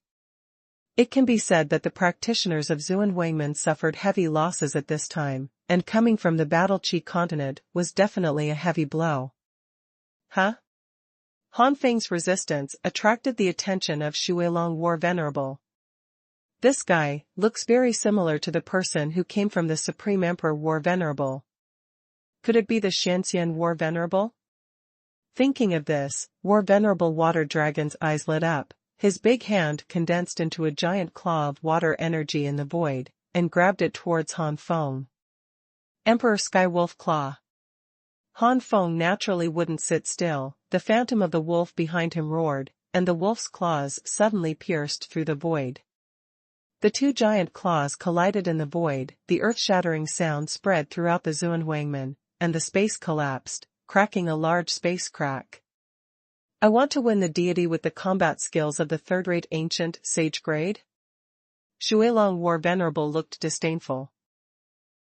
It can be said that the practitioners of Xuanhuan suffered heavy losses at this time, and coming from the Battle Chi continent was definitely a heavy blow. Han Feng's resistance attracted the attention of Shuilong War Venerable. This guy looks very similar to the person who came from the Supreme Emperor War Venerable. Could it be the Xianxian War Venerable? Thinking of this, War Venerable Water Dragon's eyes lit up. His big hand condensed into a giant claw of water energy in the void, and grabbed it towards Han Feng. Emperor Sky Wolf Claw. Han Feng naturally wouldn't sit still. The phantom of the wolf behind him roared, and the wolf's claws suddenly pierced through the void. The 2 giant claws collided in the void, the earth-shattering sound spread throughout the Xuanhuan, and the space collapsed, cracking a large space crack. I want to win the deity with the combat skills of the third-rate ancient sage grade? Shuilong War Venerable looked disdainful.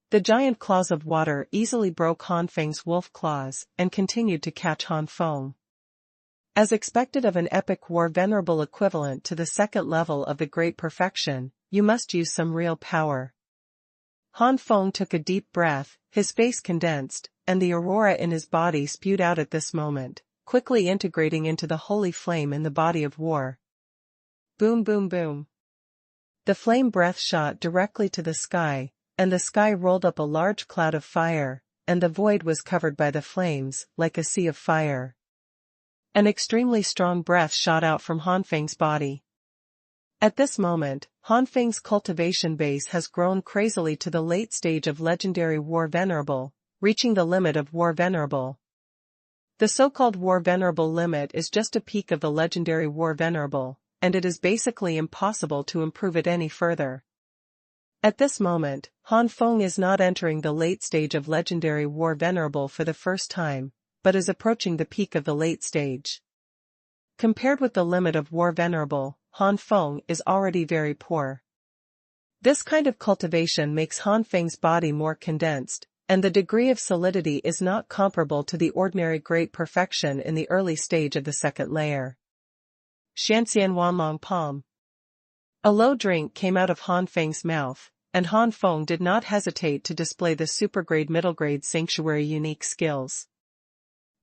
The giant claws of water easily broke Han Feng's wolf claws and continued to catch Han Feng. As expected of an epic War Venerable equivalent to the second level of the Great Perfection, you must use some real power. Han Feng took a deep breath, his face condensed, and the aurora in his body spewed out at this moment, quickly integrating into the holy flame in the body of war. Boom boom boom. The flame breath shot directly to the sky, and the sky rolled up a large cloud of fire, and the void was covered by the flames, like a sea of fire. An extremely strong breath shot out from Han Feng's body. At this moment, Han Feng's cultivation base has grown crazily to the late stage of legendary War Venerable, reaching the limit of War Venerable. The so-called War Venerable limit is just a peak of the legendary War Venerable, and it is basically impossible to improve it any further. At this moment, Han Feng is not entering the late stage of legendary War Venerable for the first time, but is approaching the peak of the late stage. Compared with the limit of War Venerable, Han Feng is already very poor. This kind of cultivation makes Han Feng's body more condensed, and the degree of solidity is not comparable to the ordinary great perfection in the early stage of the second layer. Xuanhuan Long Palm. A low drink came out of Han Feng's mouth, and Han Feng did not hesitate to display the supergrade middle-grade sanctuary unique skills.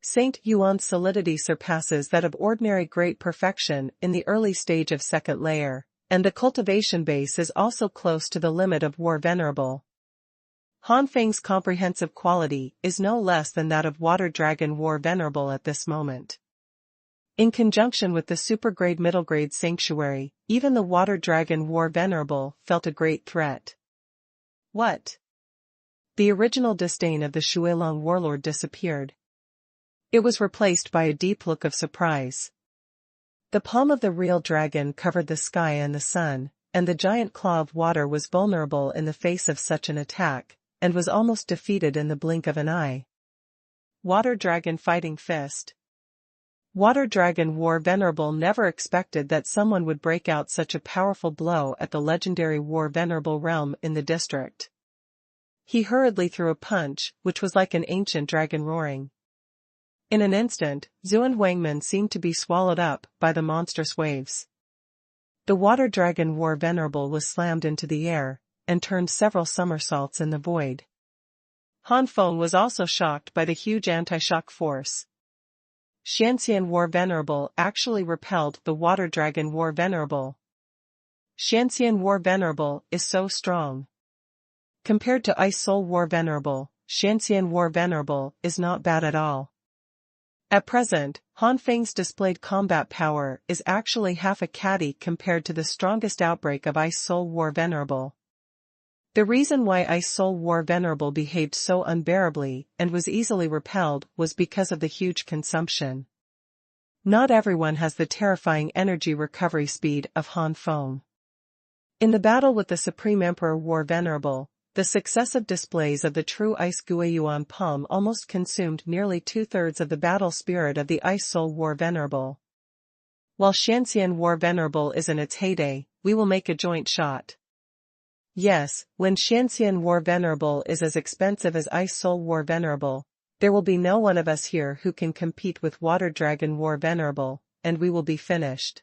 Saint Yuan's solidity surpasses that of ordinary great perfection in the early stage of second layer, and the cultivation base is also close to the limit of War Venerable. Han Feng's comprehensive quality is no less than that of Water Dragon War Venerable at this moment. In conjunction with the supergrade middle-grade sanctuary, even the Water Dragon War Venerable felt a great threat. What? The original disdain of the Shuilong warlord disappeared. It was replaced by a deep look of surprise. The palm of the real dragon covered the sky and the sun, and the giant claw of water was vulnerable in the face of such an attack, and was almost defeated in the blink of an eye. Water Dragon Fighting Fist. Water Dragon War Venerable never expected that someone would break out such a powerful blow at the legendary War Venerable realm in the district. He hurriedly threw a punch, which was like an ancient dragon roaring. In an instant, Xuanhuan seemed to be swallowed up by the monstrous waves. The Water Dragon War Venerable was slammed into the air, and turned several somersaults in the void. Han Feng was also shocked by the huge anti-shock force. Shanxian War Venerable actually repelled the Water Dragon War Venerable. Shanxian War Venerable is so strong. Compared to Ice Soul War Venerable, Shanxian War Venerable is not bad at all. At present, Han Feng's displayed combat power is actually half a caddy compared to the strongest outbreak of Ice Soul War Venerable. The reason why Ice Soul War Venerable behaved so unbearably and was easily repelled was because of the huge consumption. Not everyone has the terrifying energy recovery speed of Han Feng. In the battle with the Supreme Emperor War Venerable, the successive displays of the true Ice Guiyuan Palm almost consumed nearly 2/3 of the battle spirit of the Ice Soul War Venerable. While Shanxian War Venerable is in its heyday, we will make a joint shot. Yes, when Shanxian War Venerable is as expensive as Ice Soul War Venerable, there will be no one of us here who can compete with Water Dragon War Venerable, and we will be finished.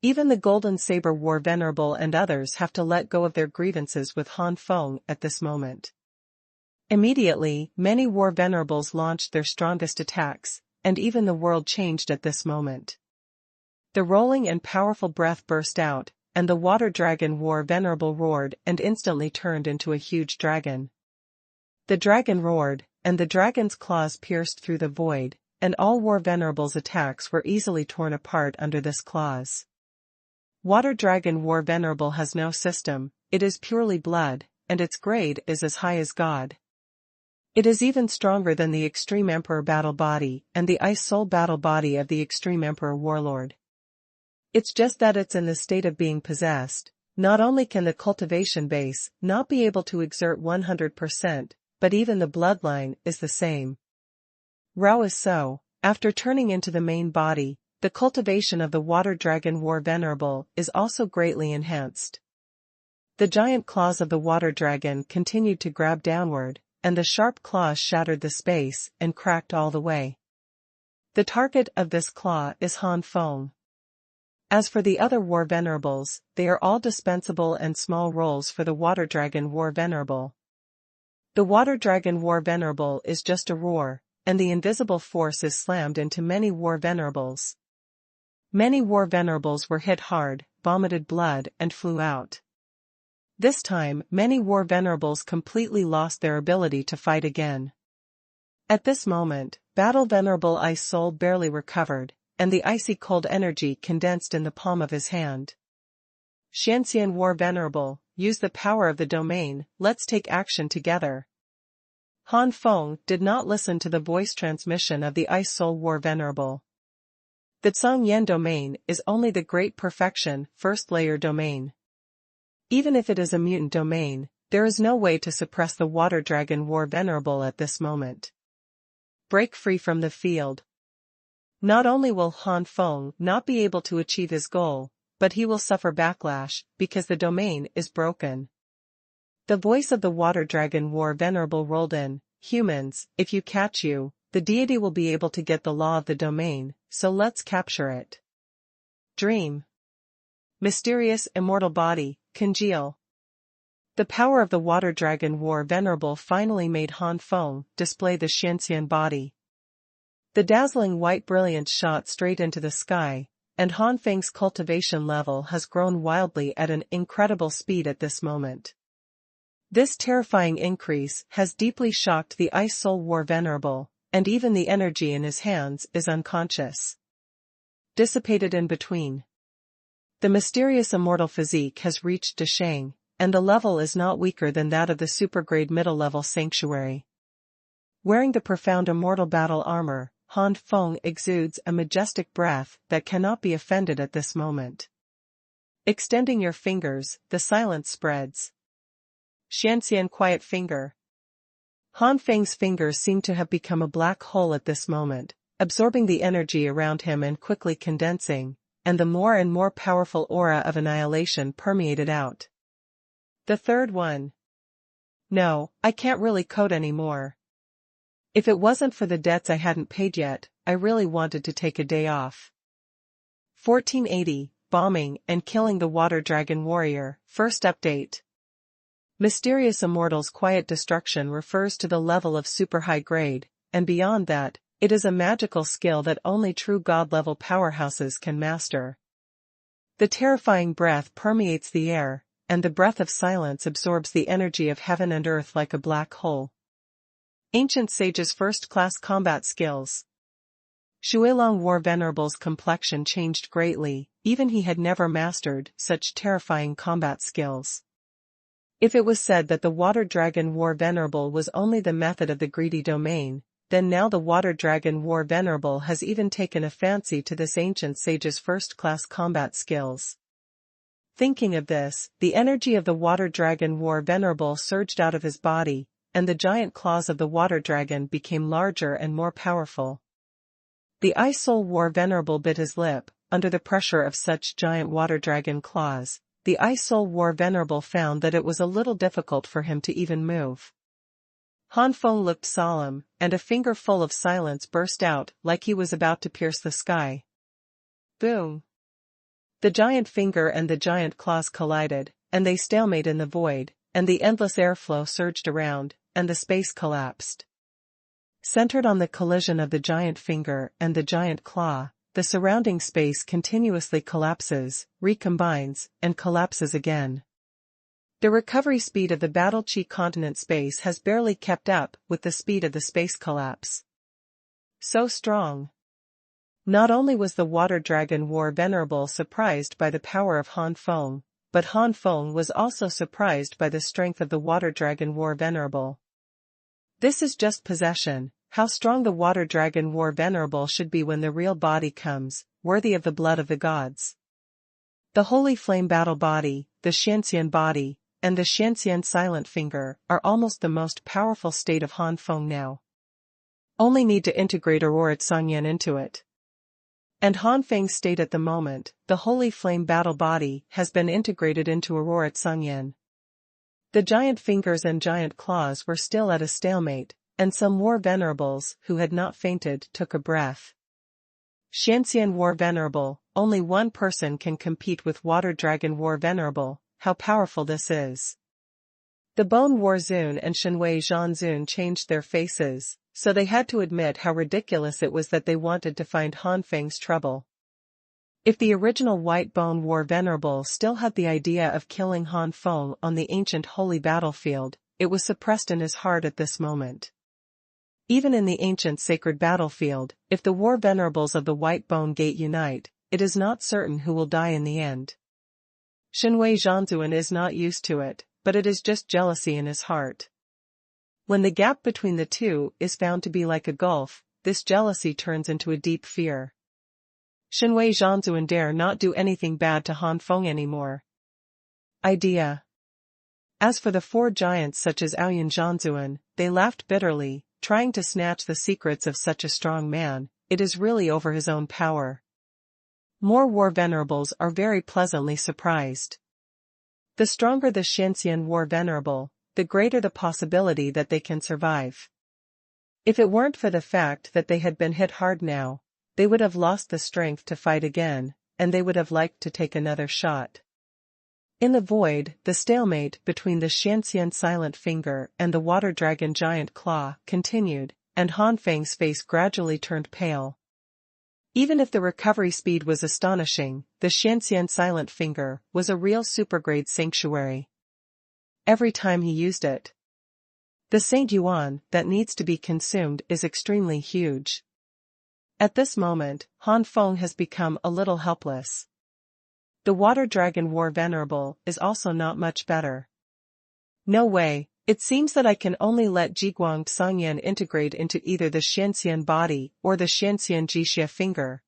Even the Golden Saber War Venerable and others have to let go of their grievances with Han Feng at this moment. Immediately, many War Venerables launched their strongest attacks, and even the world changed at this moment. The rolling and powerful breath burst out, and the Water Dragon War Venerable roared and instantly turned into a huge dragon. The dragon roared, and the dragon's claws pierced through the void, and all War Venerable's attacks were easily torn apart under this claws. Water Dragon War Venerable has no system, it is purely blood, and its grade is as high as God. It is even stronger than the Extreme Emperor Battle Body and the Ice Soul Battle Body of the Extreme Emperor Warlord. It's just that it's in the state of being possessed. Not only can the cultivation base not be able to exert 100%, but even the bloodline is the same. Rao is so, after turning into the main body, the cultivation of the Water Dragon War Venerable is also greatly enhanced. The giant claws of the Water Dragon continued to grab downward, and the sharp claws shattered the space and cracked all the way. The target of this claw is Han Feng. As for the other War Venerables, they are all dispensable and small rolls for the Water Dragon War Venerable. The Water Dragon War Venerable is just a roar, and the invisible force is slammed into many War Venerables. Many War Venerables were hit hard, vomited blood and flew out. This time, many war venerables completely lost their ability to fight again. At this moment, Battle Venerable Ice Soul barely recovered, and the icy cold energy condensed in the palm of his hand. Xianxian War Venerable, use the power of the domain, let's take action together. Han Feng did not listen to the voice transmission of the Ice Soul War Venerable. The Zhongyan domain is only the Great Perfection, first layer domain. Even if it is a mutant domain, there is no way to suppress the Water Dragon War Venerable at this moment. Break free from the field. Not only will Han Feng not be able to achieve his goal, but he will suffer backlash, because the domain is broken. The voice of the Water Dragon War Venerable rolled in, humans, if you catch you, the deity will be able to get the law of the domain, so let's capture it. Dream. Mysterious immortal body, congeal. The power of the Water Dragon War Venerable finally made Han Feng display the Xianxian body. The dazzling white brilliance shot straight into the sky, and Han Feng's cultivation level has grown wildly at an incredible speed at this moment. This terrifying increase has deeply shocked the Ice Soul War Venerable, and even the energy in his hands is unconscious. Dissipated in between. The mysterious immortal physique has reached Dashang, and the level is not weaker than that of the supergrade middle-level sanctuary. Wearing the profound immortal battle armor, Han Feng exudes a majestic breath that cannot be offended at this moment. Extending your fingers, the silence spreads. Xianxian quiet finger. Han Feng's fingers seem to have become a black hole at this moment, absorbing the energy around him and quickly condensing, and the more and more powerful aura of annihilation permeated out. The third one. No, I can't really code anymore. If it wasn't for the debts I hadn't paid yet, I really wanted to take a day off. 1480, bombing and killing the Water Dragon Warrior, first update. Mysterious Immortal's quiet destruction refers to the level of super high grade, and beyond that, it is a magical skill that only true god-level powerhouses can master. The terrifying breath permeates the air, and the breath of silence absorbs the energy of heaven and earth like a black hole. Ancient Sage's first-class combat skills. Xuanhuan War Venerable's complexion changed greatly, even he had never mastered such terrifying combat skills. If it was said that the Water Dragon War Venerable was only the method of the greedy domain, then now the Water Dragon War Venerable has even taken a fancy to this ancient sage's first-class combat skills. Thinking of this, the energy of the Water Dragon War Venerable surged out of his body, and the giant claws of the Water Dragon became larger and more powerful. The Ice Soul War Venerable bit his lip. Under the pressure of such giant Water Dragon claws, the Ice Soul War Venerable found that it was a little difficult for him to even move. Han Feng looked solemn, and a finger full of silence burst out like he was about to pierce the sky. Boom! The giant finger and the giant claws collided, and they stalemate in the void, and the endless airflow surged around, and the space collapsed. Centered on the collision of the giant finger and the giant claw, the surrounding space continuously collapses, recombines, and collapses again. The recovery speed of the Battle Chi continent space has barely kept up with the speed of the space collapse. So strong. Not only was the Water Dragon War Venerable surprised by the power of Han Feng, but Han Feng was also surprised by the strength of the Water Dragon War Venerable. This is just possession. How strong the Water Dragon War Venerable should be when the real body comes, worthy of the blood of the gods. The Holy Flame Battle Body, the Xianxian Body, and the Xianxian Silent Finger are almost the most powerful state of Han Feng now. Only need to integrate Aurora Zhongyan into it. And Han Feng's state at the moment, the Holy Flame Battle Body, has been integrated into Aurora Zhongyan. The giant fingers and giant claws were still at a stalemate, and some War Venerables who had not fainted took a breath. Xianxian War Venerable, only one person can compete with Water Dragon War Venerable, how powerful this is. The Bone War Zun and Shenwei Zhan Zun changed their faces, so they had to admit how ridiculous it was that they wanted to find Han Feng's trouble. If the original White Bone War Venerable still had the idea of killing Han Feng on the ancient holy battlefield, it was suppressed in his heart at this moment. Even in the ancient sacred battlefield, if the War Venerables of the White Bone Gate unite, it is not certain who will die in the end. Shenhui Zhanzuan is not used to it, but it is just jealousy in his heart. When the gap between the two is found to be like a gulf, this jealousy turns into a deep fear. Shenhui Zhanzuan dare not do anything bad to Han Feng anymore. Idea. As for the four giants such as Aoyan Zhanzuan, they laughed bitterly, trying to snatch the secrets of such a strong man. It is really over his own power. More War Venerables are very pleasantly surprised. The stronger the Xianxian War Venerable, the greater the possibility that they can survive. If it weren't for the fact that they had been hit hard now, they would have lost the strength to fight again, and they would have liked to take another shot. In the void, the stalemate between the Xianxian Silent Finger and the Water Dragon Giant Claw continued, and Han Feng's face gradually turned pale. Even if the recovery speed was astonishing, the Xianxian Silent Finger was a real supergrade sanctuary. Every time he used it, the Saint Yuan that needs to be consumed is extremely huge. At this moment, Han Feng has become a little helpless. The Water Dragon War Venerable is also not much better. No way, it seems that I can only let Jiguang Sangyan integrate into either the Xianxian body or the Xianxian Jixia finger.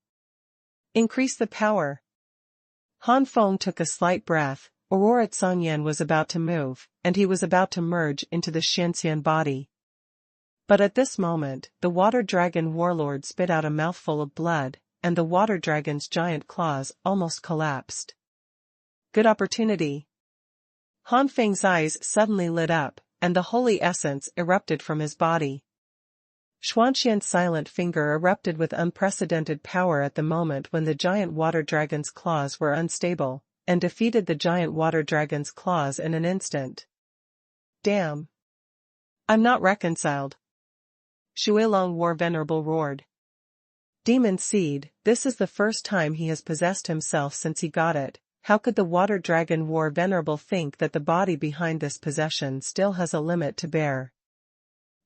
Increase the power. Han Feng took a slight breath. Aurora Sangyan was about to move, and he was about to merge into the Xianxian body. But at this moment, the Water Dragon Warlord spit out a mouthful of blood, and the Water Dragon's giant claws almost collapsed. Good opportunity. Han Feng's eyes suddenly lit up, and the holy essence erupted from his body. Xuanhuan's silent finger erupted with unprecedented power at the moment when the giant Water Dragon's claws were unstable, and defeated the giant Water Dragon's claws in an instant. Damn! I'm not reconciled. Shuilong War Venerable roared. Demon Seed, this is the first time he has possessed himself since he got it. How could the Water Dragon War Venerable think that the body behind this possession still has a limit to bear?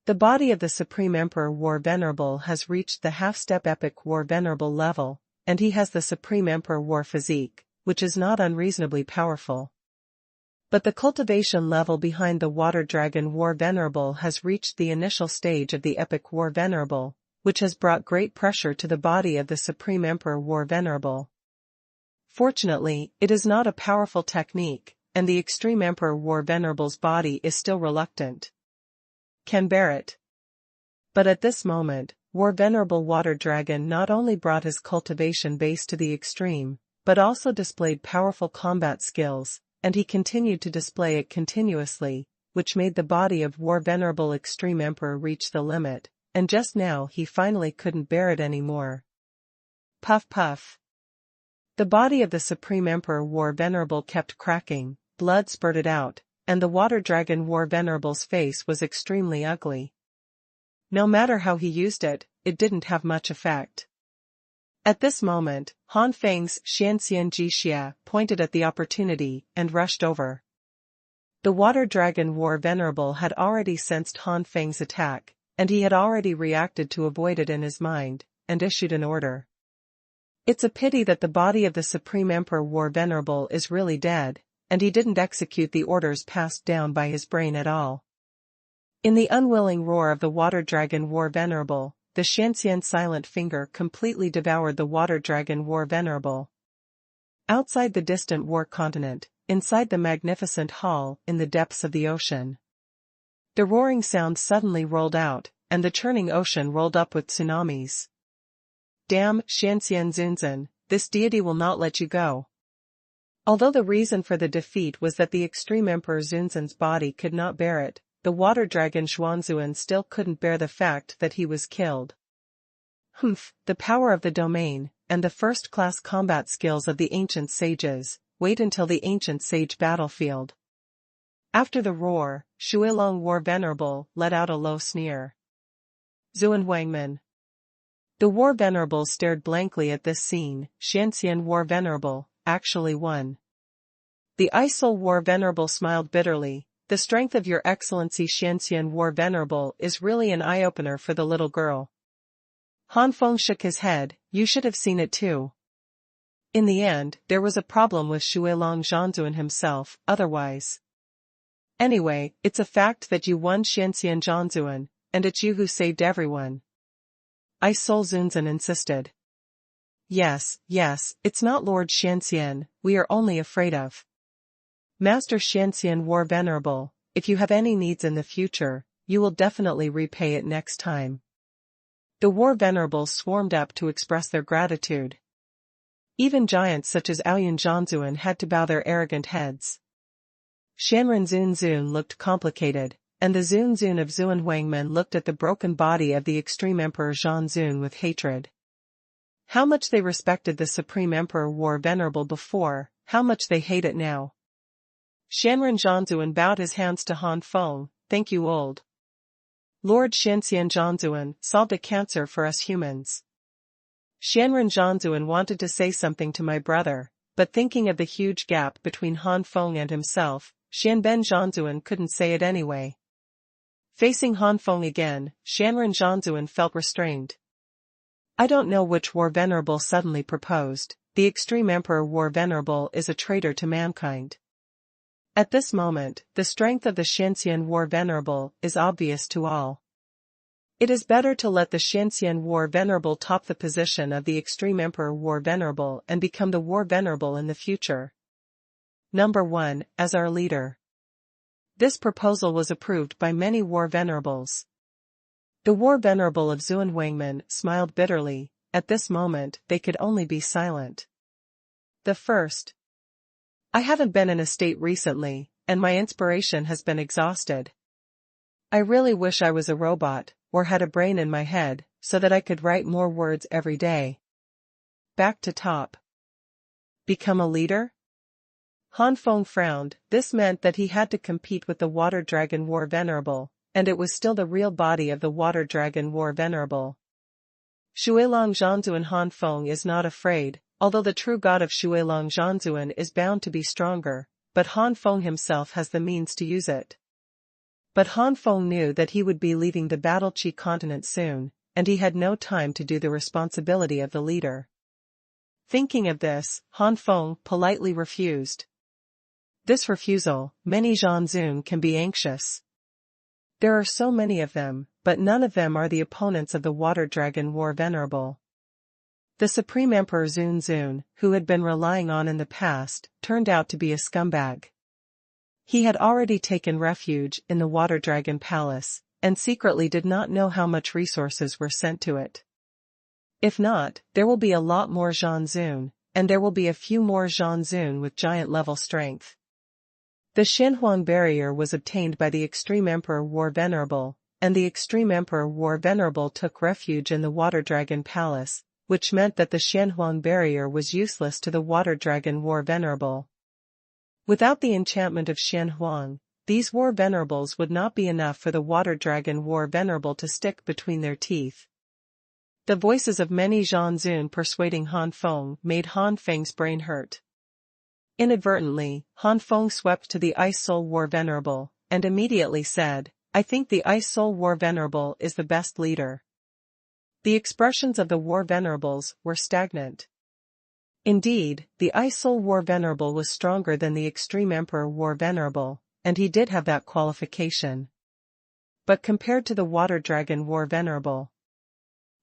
The body of the Supreme Emperor War Venerable has reached the half-step epic War Venerable level, and he has the Supreme Emperor War physique, which is not unreasonably powerful. But the cultivation level behind the Water Dragon War Venerable has reached the initial stage of the Epic War Venerable, which has brought great pressure to the body of the Supreme Emperor War Venerable. Fortunately, it is not a powerful technique, and the Extreme Emperor War Venerable's body is still reluctant. Can bear it. But at this moment, War Venerable Water Dragon not only brought his cultivation base to the extreme, but also displayed powerful combat skills, and he continued to display it continuously, which made the body of War Venerable Extreme Emperor reach the limit, and just now he finally couldn't bear it anymore. Puff puff. The body of the Supreme Emperor War Venerable kept cracking, blood spurted out, and the Water Dragon War Venerable's face was extremely ugly. No matter how he used it, it didn't have much effect. At this moment, Han Feng's Xianxian Jixia pointed at the opportunity and rushed over. The Water Dragon War Venerable had already sensed Han Feng's attack, and he had already reacted to avoid it in his mind, and issued an order. It's a pity that the body of the Supreme Emperor War Venerable is really dead, and he didn't execute the orders passed down by his brain at all. In the unwilling roar of the Water Dragon War Venerable, the Xianxian Silent Finger completely devoured the Water Dragon War Venerable. Outside the distant war continent, inside the magnificent hall in the depths of the ocean, the roaring sound suddenly rolled out, and the churning ocean rolled up with tsunamis. Damn, Xianxian Zunzan, this deity will not let you go. Although the reason for the defeat was that the Extreme Emperor Zunzan's body could not bear it, the Water Dragon Xuanhuan still couldn't bear the fact that he was killed. Humph, the power of the domain, and the first-class combat skills of the ancient sages, wait until the ancient sage battlefield. After the roar, Shuilong War Venerable let out a low sneer. Xuanhuangman. The War Venerable stared blankly at this scene. Xianxian War Venerable, actually won. The Ice Soul War Venerable smiled bitterly. The strength of your excellency Xianxian War Venerable is really an eye-opener for the little girl. Han Feng shook his head. You should have seen it too. In the end, there was a problem with Xuelong Zhanzuan himself, otherwise. Anyway, it's a fact that you won Xianxian Zhanzuan, and it's you who saved everyone. Ice Soul Zunzan insisted. Yes, it's not Lord Xianxian, we are only afraid of. Master Xianxian War Venerable, if you have any needs in the future, you will definitely repay it next time. The War Venerables swarmed up to express their gratitude. Even giants such as Aoyun Zhanzuan had to bow their arrogant heads. Shanren Zunzun looked complicated, and the Zunzun of Xuanhuan looked at the broken body of the Extreme Emperor Zhanzun with hatred. How much they respected the Supreme Emperor War Venerable before, how much they hate it now. Shanren Zhanzuan bowed his hands to Han Feng. Thank you, old Lord Xianxian Zhanzuan, solved a cancer for us humans. Shanren Zhanzuan wanted to say something to my brother, but thinking of the huge gap between Han Feng and himself, Xianben Zhanzuan couldn't say it anyway. Facing Han Feng again, Shanren Zhanzuan felt restrained. I don't know which War Venerable suddenly proposed. The Extreme Emperor War Venerable is a traitor to mankind. At this moment, the strength of the Xianxian War Venerable is obvious to all. It is better to let the Xianxian War Venerable top the position of the Extreme Emperor War Venerable and become the War Venerable in the future. Number 1, as our leader. This proposal was approved by many War Venerables. The War Venerable of Xuanhuan smiled bitterly. At this moment, they could only be silent. The first. I haven't been in a state recently, and my inspiration has been exhausted. I really wish I was a robot, or had a brain in my head, so that I could write more words every day. Back to top. Become a leader? Han Feng frowned. This meant that he had to compete with the Water Dragon War Venerable, and it was still the real body of the Water Dragon War Venerable. Xuelong Zhanzuan Han Feng is not afraid, although the true god of Xuelong Zhanzuan is bound to be stronger, but Han Feng himself has the means to use it. But Han Feng knew that he would be leaving the Battle Chi continent soon, and he had no time to do the responsibility of the leader. Thinking of this, Han Feng politely refused. This refusal, many Zhanzun can be anxious. There are so many of them, but none of them are the opponents of the Water Dragon War Venerable. The Supreme Emperor Zunzun, who had been relying on in the past, turned out to be a scumbag. He had already taken refuge in the Water Dragon Palace, and secretly did not know how much resources were sent to it. If not, there will be a lot more Zhanzun, and there will be a few more Zhanzun with giant-level strength. The Xuanhuan barrier was obtained by the Extreme Emperor War Venerable, and the Extreme Emperor War Venerable took refuge in the Water Dragon Palace, which meant that the Xuanhuan barrier was useless to the Water Dragon War Venerable. Without the enchantment of Xuanhuan, these War Venerables would not be enough for the Water Dragon War Venerable to stick between their teeth. The voices of many Zhanzun persuading Han Feng made Han Feng's brain hurt. Inadvertently, Han Feng swept to the Ice Soul War Venerable, and immediately said, I think the Ice Soul War Venerable is the best leader. The expressions of the War Venerables were stagnant. Indeed, the Ice Soul War Venerable was stronger than the Extreme Emperor War Venerable, and he did have that qualification. But compared to the Water Dragon War Venerable,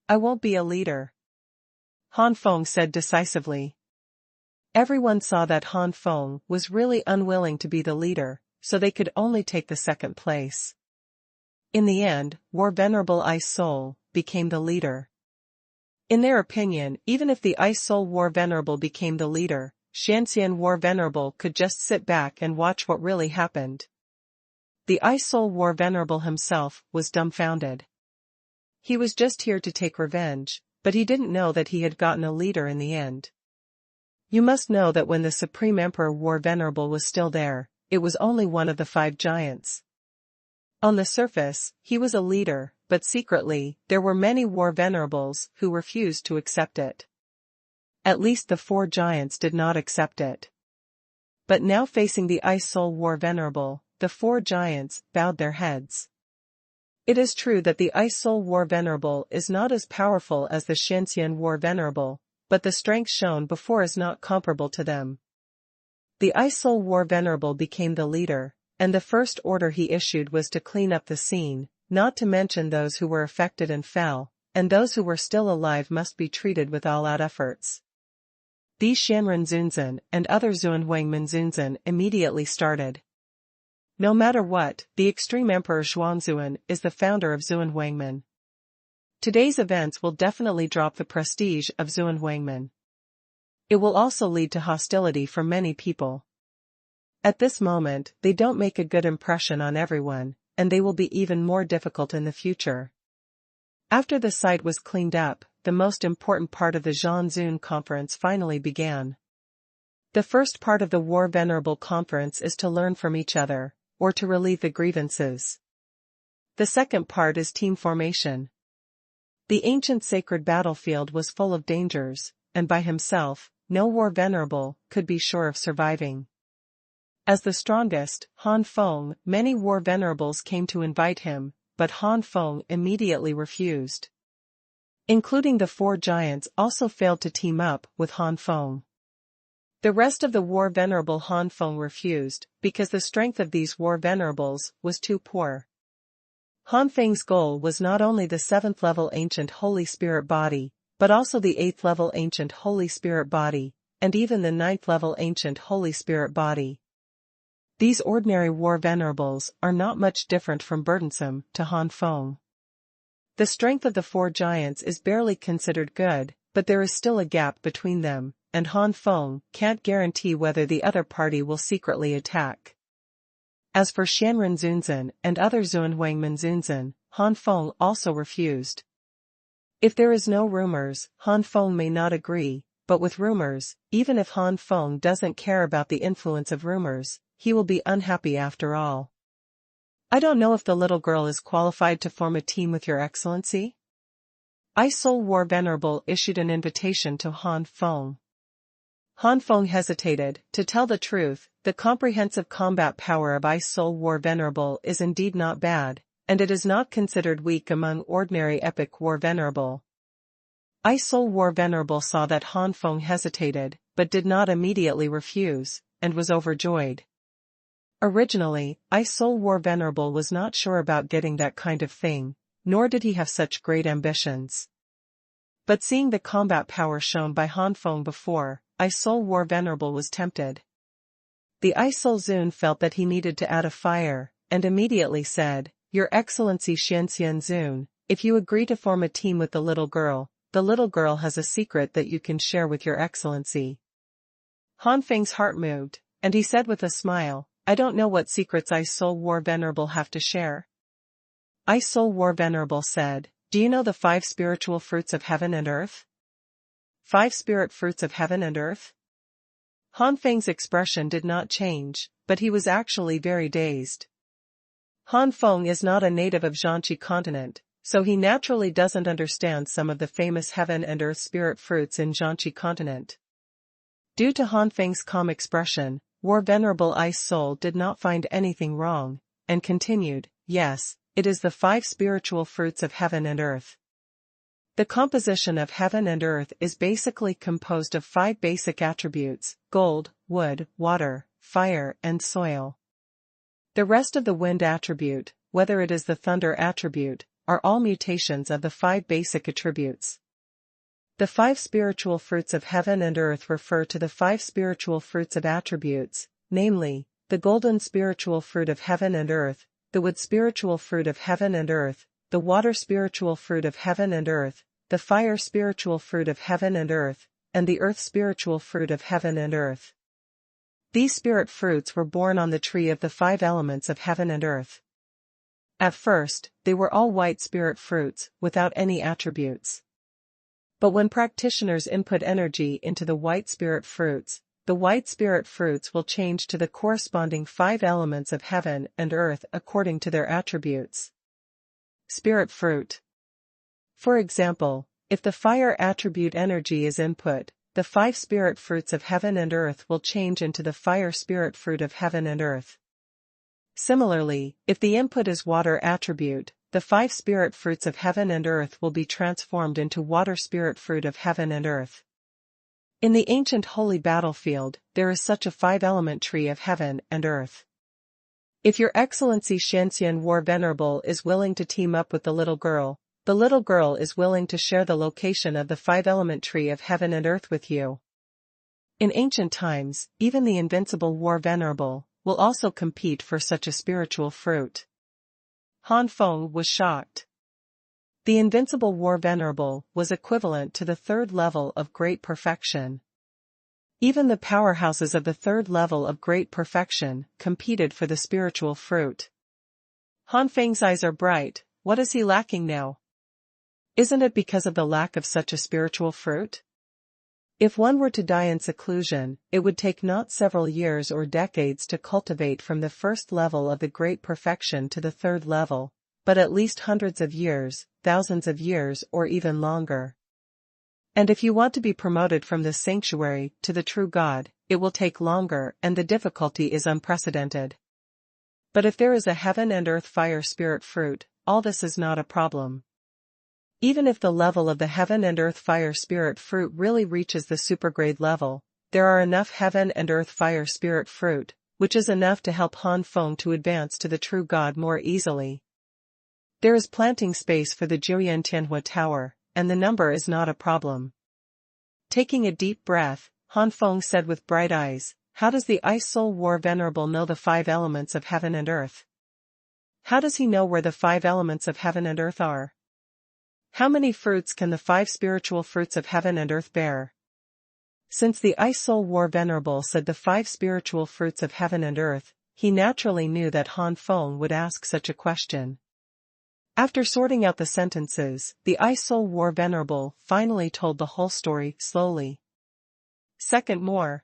I won't be a leader, Han Feng said decisively. Everyone saw that Han Feng was really unwilling to be the leader, so they could only take the second place. In the end, War Venerable Ice Soul became the leader. In their opinion, even if the Ice Soul War Venerable became the leader, Xianxian War Venerable could just sit back and watch what really happened. The Ice Soul War Venerable himself was dumbfounded. He was just here to take revenge, but he didn't know that he had gotten a leader in the end. You must know that when the Supreme Emperor War Venerable was still there, it was only one of the 5 giants. On the surface, he was a leader, but secretly, there were many war venerables who refused to accept it. At least the 4 giants did not accept it. But now facing the Ice Soul War Venerable, the 4 giants bowed their heads. It is true that the Ice Soul War Venerable is not as powerful as the Xianxian War Venerable, but the strength shown before is not comparable to them. The Ice Soul War Venerable became the leader, and the first order he issued was to clean up the scene, not to mention those who were affected and fell, and those who were still alive must be treated with all-out efforts. These Xianren Zunzan and other Xuanhuan Zunzan immediately started. No matter what, the extreme Emperor Xuanzuan is the founder of Xuanhuangmen. Today's events will definitely drop the prestige of Xuanhuangmen. It will also lead to hostility for many people. At this moment, they don't make a good impression on everyone, and they will be even more difficult in the future. After the site was cleaned up, the most important part of the Zhanzun conference finally began. The first part of the War Venerable Conference is to learn from each other, or to relieve the grievances. The second part is team formation. The ancient sacred battlefield was full of dangers, and by himself, no War Venerable could be sure of surviving. As the strongest, Han Feng, many War Venerables came to invite him, but Han Feng immediately refused. Including the 4 giants also failed to team up with Han Feng. The rest of the War Venerable Han Feng refused, because the strength of these War Venerables was too poor. Han Feng's goal was not only the 7th level Ancient Holy Spirit body, but also the 8th level Ancient Holy Spirit body, and even the 9th level Ancient Holy Spirit body. These ordinary War Venerables are not much different from burdensome to Han Feng. The strength of the 4 giants is barely considered good, but there is still a gap between them, and Han Feng can't guarantee whether the other party will secretly attack. As for Xianren Zunzan and other Xuanhuangmen Zunzan, Han Feng also refused. If there is no rumors, Han Feng may not agree, but with rumors, even if Han Feng doesn't care about the influence of rumors, he will be unhappy after all. I don't know if the little girl is qualified to form a team with Your Excellency? Ice Soul War Venerable issued an invitation to Han Feng. Han Feng hesitated. To tell the truth, the comprehensive combat power of Ice Soul War Venerable is indeed not bad, and it is not considered weak among ordinary epic War Venerable. Ice Soul War Venerable saw that Han Feng hesitated, but did not immediately refuse, and was overjoyed. Originally, Ice Soul War Venerable was not sure about getting that kind of thing, nor did he have such great ambitions. But seeing the combat power shown by Han Feng before, Ice Soul War Venerable was tempted. The Ice Soul Zun felt that he needed to add a fire, and immediately said, Your Excellency Xianxian Zun, if you agree to form a team with the little girl has a secret that you can share with Your Excellency. Han Feng's heart moved, and he said with a smile, I don't know what secrets Ice Soul War Venerable have to share. Ice Soul War Venerable said, Do you know the 5 spiritual fruits of heaven and earth? 5 spirit fruits of heaven and earth? Han Feng's expression did not change, but he was actually very dazed. Han Feng is not a native of Zhanqi continent, so he naturally doesn't understand some of the famous heaven and earth spirit fruits in Zhanqi continent. Due to Han Feng's calm expression, War Venerable Ice Soul did not find anything wrong, and continued, Yes, it is the 5 spiritual fruits of heaven and earth. The composition of heaven and earth is basically composed of 5 basic attributes: gold, wood, water, fire, and soil. The rest of the wind attribute, whether it is the thunder attribute, are all mutations of the 5 basic attributes. The 5 spiritual fruits of heaven and earth refer to the 5 spiritual fruits of attributes, namely, the golden spiritual fruit of heaven and earth, the wood spiritual fruit of heaven and earth, the water spiritual fruit of heaven and earth, the fire spiritual fruit of heaven and earth, and the earth spiritual fruit of heaven and earth. These spirit fruits were born on the tree of the 5 elements of heaven and earth. At first, they were all white spirit fruits, without any attributes. But when practitioners input energy into the white spirit fruits, the white spirit fruits will change to the corresponding 5 elements of heaven and earth according to their attributes. spirit fruit. For example, if the fire attribute energy is input, the 5 spirit fruits of heaven and earth will change into the fire spirit fruit of heaven and earth. Similarly, if the input is water attribute, the 5 spirit fruits of heaven and earth will be transformed into water spirit fruit of heaven and earth. In the ancient holy battlefield, there is such a 5-element tree of heaven and earth. If Your Excellency Xuanhuan War Venerable is willing to team up with the little girl is willing to share the location of the 5-element tree of heaven and earth with you. In ancient times, even the invincible War Venerable will also compete for such a spiritual fruit. Han Feng was shocked. The invincible War Venerable was equivalent to the 3rd level of great perfection. Even the powerhouses of the 3rd level of great perfection competed for the spiritual fruit. Han Feng's eyes are bright. What is he lacking now? Isn't it because of the lack of such a spiritual fruit? If one were to die in seclusion, it would take not several years or decades to cultivate from the 1st level of the great perfection to the 3rd level, but at least hundreds of years, thousands of years, or even longer. And if you want to be promoted from this sanctuary to the true God, it will take longer and the difficulty is unprecedented. But if there is a heaven and earth fire spirit fruit, all this is not a problem. Even if the level of the heaven and earth fire spirit fruit really reaches the supergrade level, there are enough heaven and earth fire spirit fruit, which is enough to help Han Feng to advance to the true God more easily. There is planting space for the Juyan Tianhua Tower, and the number is not a problem. Taking a deep breath, Han Feng said with bright eyes, "How does the Ice Soul War Venerable know the 5 elements of heaven and earth? How does he know where the 5 elements of heaven and earth are? How many fruits can the 5 spiritual fruits of heaven and earth bear?" Since the Ice Soul War Venerable said the 5 spiritual fruits of heaven and earth, he naturally knew that Han Feng would ask such a question. After sorting out the sentences, the Ice Soul War Venerable finally told the whole story slowly. Second more.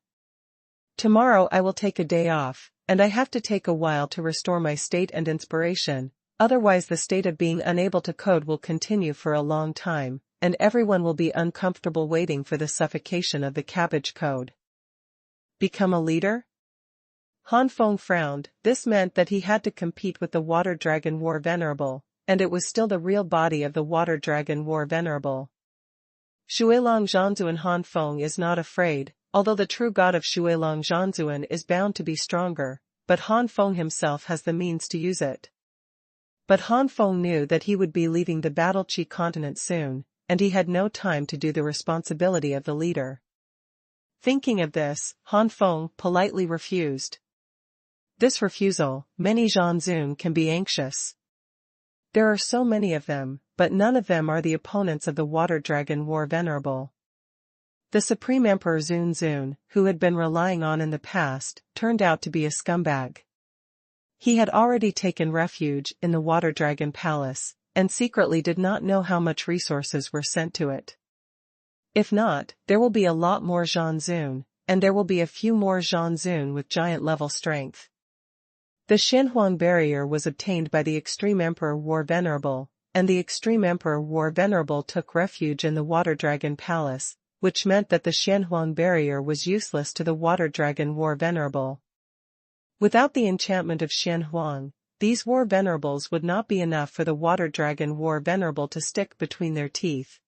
Tomorrow I will take a day off, and I have to take a while to restore my state and inspiration, otherwise the state of being unable to code will continue for a long time, and everyone will be uncomfortable waiting for the suffocation of the cabbage code. Become a leader? Han Feng frowned. This meant that he had to compete with the Water Dragon War Venerable, and it was still the real body of the Water Dragon War Venerable. Shuilong Zhanzuan Han Feng is not afraid, although the true god of Shuilong Zhanzuan is bound to be stronger, but Han Feng himself has the means to use it. But Han Feng knew that he would be leaving the Battle Chi continent soon, and he had no time to do the responsibility of the leader. Thinking of this, Han Feng politely refused. This refusal, many Zhanzun can be anxious. There are so many of them, but none of them are the opponents of the Water Dragon War Venerable. The Supreme Emperor Zun, who had been relying on in the past, turned out to be a scumbag. He had already taken refuge in the Water Dragon Palace, and secretly did not know how much resources were sent to it. If not, there will be a lot more Zhanzun, and there will be a few more Zhanzun with giant-level strength. The Xuanhuan barrier was obtained by the Extreme Emperor War Venerable, and the Extreme Emperor War Venerable took refuge in the Water Dragon Palace, which meant that the Xuanhuan barrier was useless to the Water Dragon War Venerable. Without the enchantment of Xuanhuan, these War Venerables would not be enough for the Water Dragon War Venerable to stick between their teeth.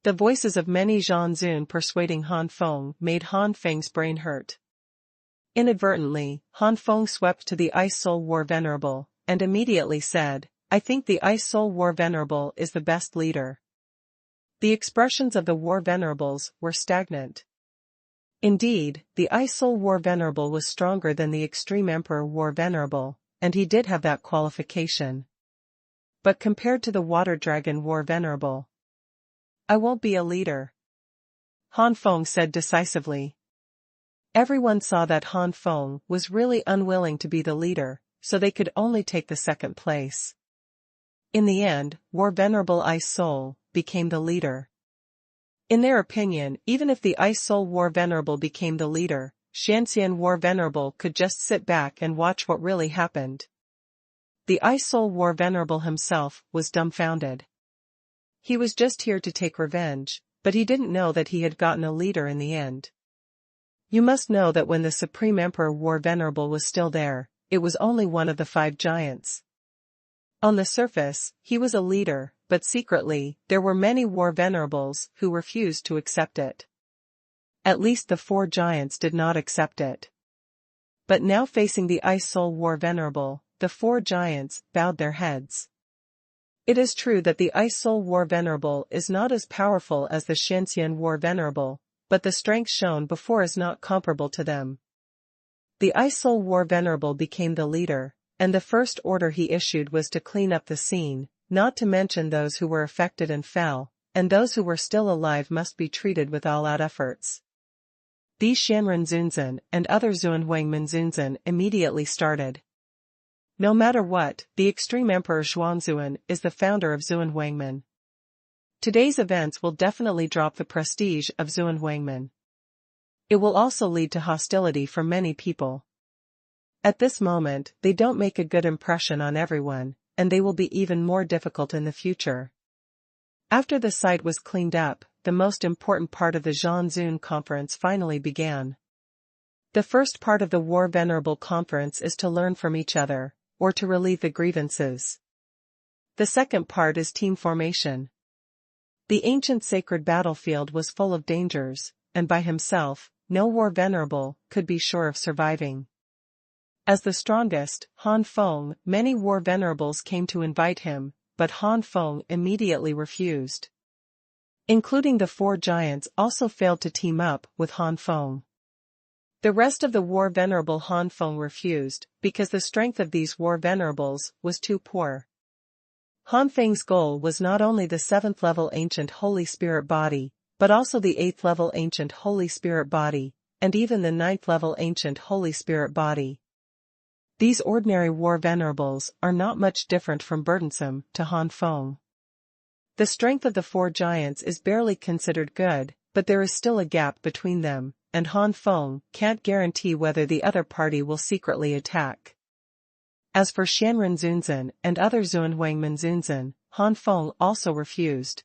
The voices of many Zhanzun persuading Han Feng made Han Feng's brain hurt. Inadvertently, Han Feng swept to the Ice Soul War Venerable, and immediately said, "I think the Ice Soul War Venerable is the best leader." The expressions of the War Venerables were stagnant. Indeed, the Ice Soul War Venerable was stronger than the Extreme Emperor War Venerable, and he did have that qualification. But compared to the Water Dragon War Venerable, "I won't be a leader," Han Feng said decisively. Everyone saw that Han Feng was really unwilling to be the leader, so they could only take the second place. In the end, War Venerable Ice Soul became the leader. In their opinion, even if the Ice Soul War Venerable became the leader, Xuanhuan War Venerable could just sit back and watch what really happened. The Ice Soul War Venerable himself was dumbfounded. He was just here to take revenge, but he didn't know that he had gotten a leader in the end. You must know that when the Supreme Emperor War Venerable was still there, it was only one of the 5 giants. On the surface, he was a leader, but secretly, there were many War Venerables who refused to accept it. At least the 4 giants did not accept it. But now facing the Ice Soul War Venerable, the 4 giants bowed their heads. It is true that the Ice Soul War Venerable is not as powerful as the Xuanhuan War Venerable, but the strength shown before is not comparable to them. The Ice Soul War Venerable became the leader, and the first order he issued was to clean up the scene, not to mention those who were affected and fell, and those who were still alive must be treated with all-out efforts. These Shanren Zunzan and other Xuanhuan Zunzan immediately started. No matter what, the extreme Emperor Xuanhuan is the founder of Xuanhuan. Today's events will definitely drop the prestige of Xuanhuan. It will also lead to hostility for many people. At this moment, they don't make a good impression on everyone, and they will be even more difficult in the future. After the site was cleaned up, the most important part of the Zhanzun conference finally began. The first part of the War Venerable conference is to learn from each other, or to relieve the grievances. The second part is team formation. The ancient sacred battlefield was full of dangers, and by himself, no War Venerable could be sure of surviving. As the strongest, Han Feng, many War Venerables came to invite him, but Han Feng immediately refused. Including the 4 giants also failed to team up with Han Feng. The rest of the War Venerable Han Feng refused, because the strength of these War Venerables was too poor. Han Feng's goal was not only the 7th level Ancient Holy Spirit body, but also the 8th level Ancient Holy Spirit body, and even the 9th level Ancient Holy Spirit body. These ordinary War Venerables are not much different from burdensome to Han Feng. The strength of the 4 giants is barely considered good, but there is still a gap between them, and Han Feng can't guarantee whether the other party will secretly attack. As for Shanren Zunzan and other Xuanhuan Zunzan, Han Feng also refused.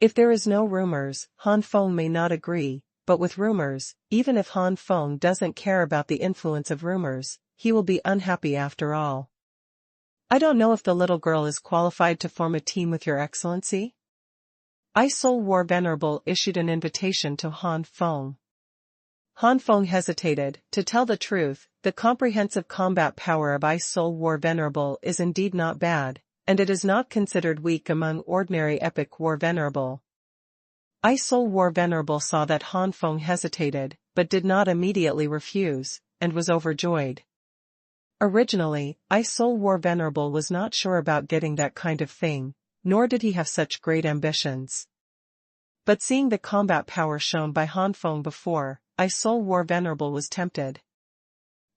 If there is no rumors, Han Feng may not agree, but with rumors, even if Han Feng doesn't care about the influence of rumors, he will be unhappy after all. I don't know if the little girl is qualified to form a team with Your Excellency? Ice Soul War Venerable issued an invitation to Han Feng. Han Feng hesitated. To tell the truth, the comprehensive combat power of Ice Soul War Venerable is indeed not bad, and it is not considered weak among ordinary epic War Venerable. Ice Soul War Venerable saw that Han Feng hesitated, but did not immediately refuse, and was overjoyed. Originally, Ice Soul War Venerable was not sure about getting that kind of thing, nor did he have such great ambitions. But seeing the combat power shown by Han Feng before, Ice Soul War Venerable was tempted.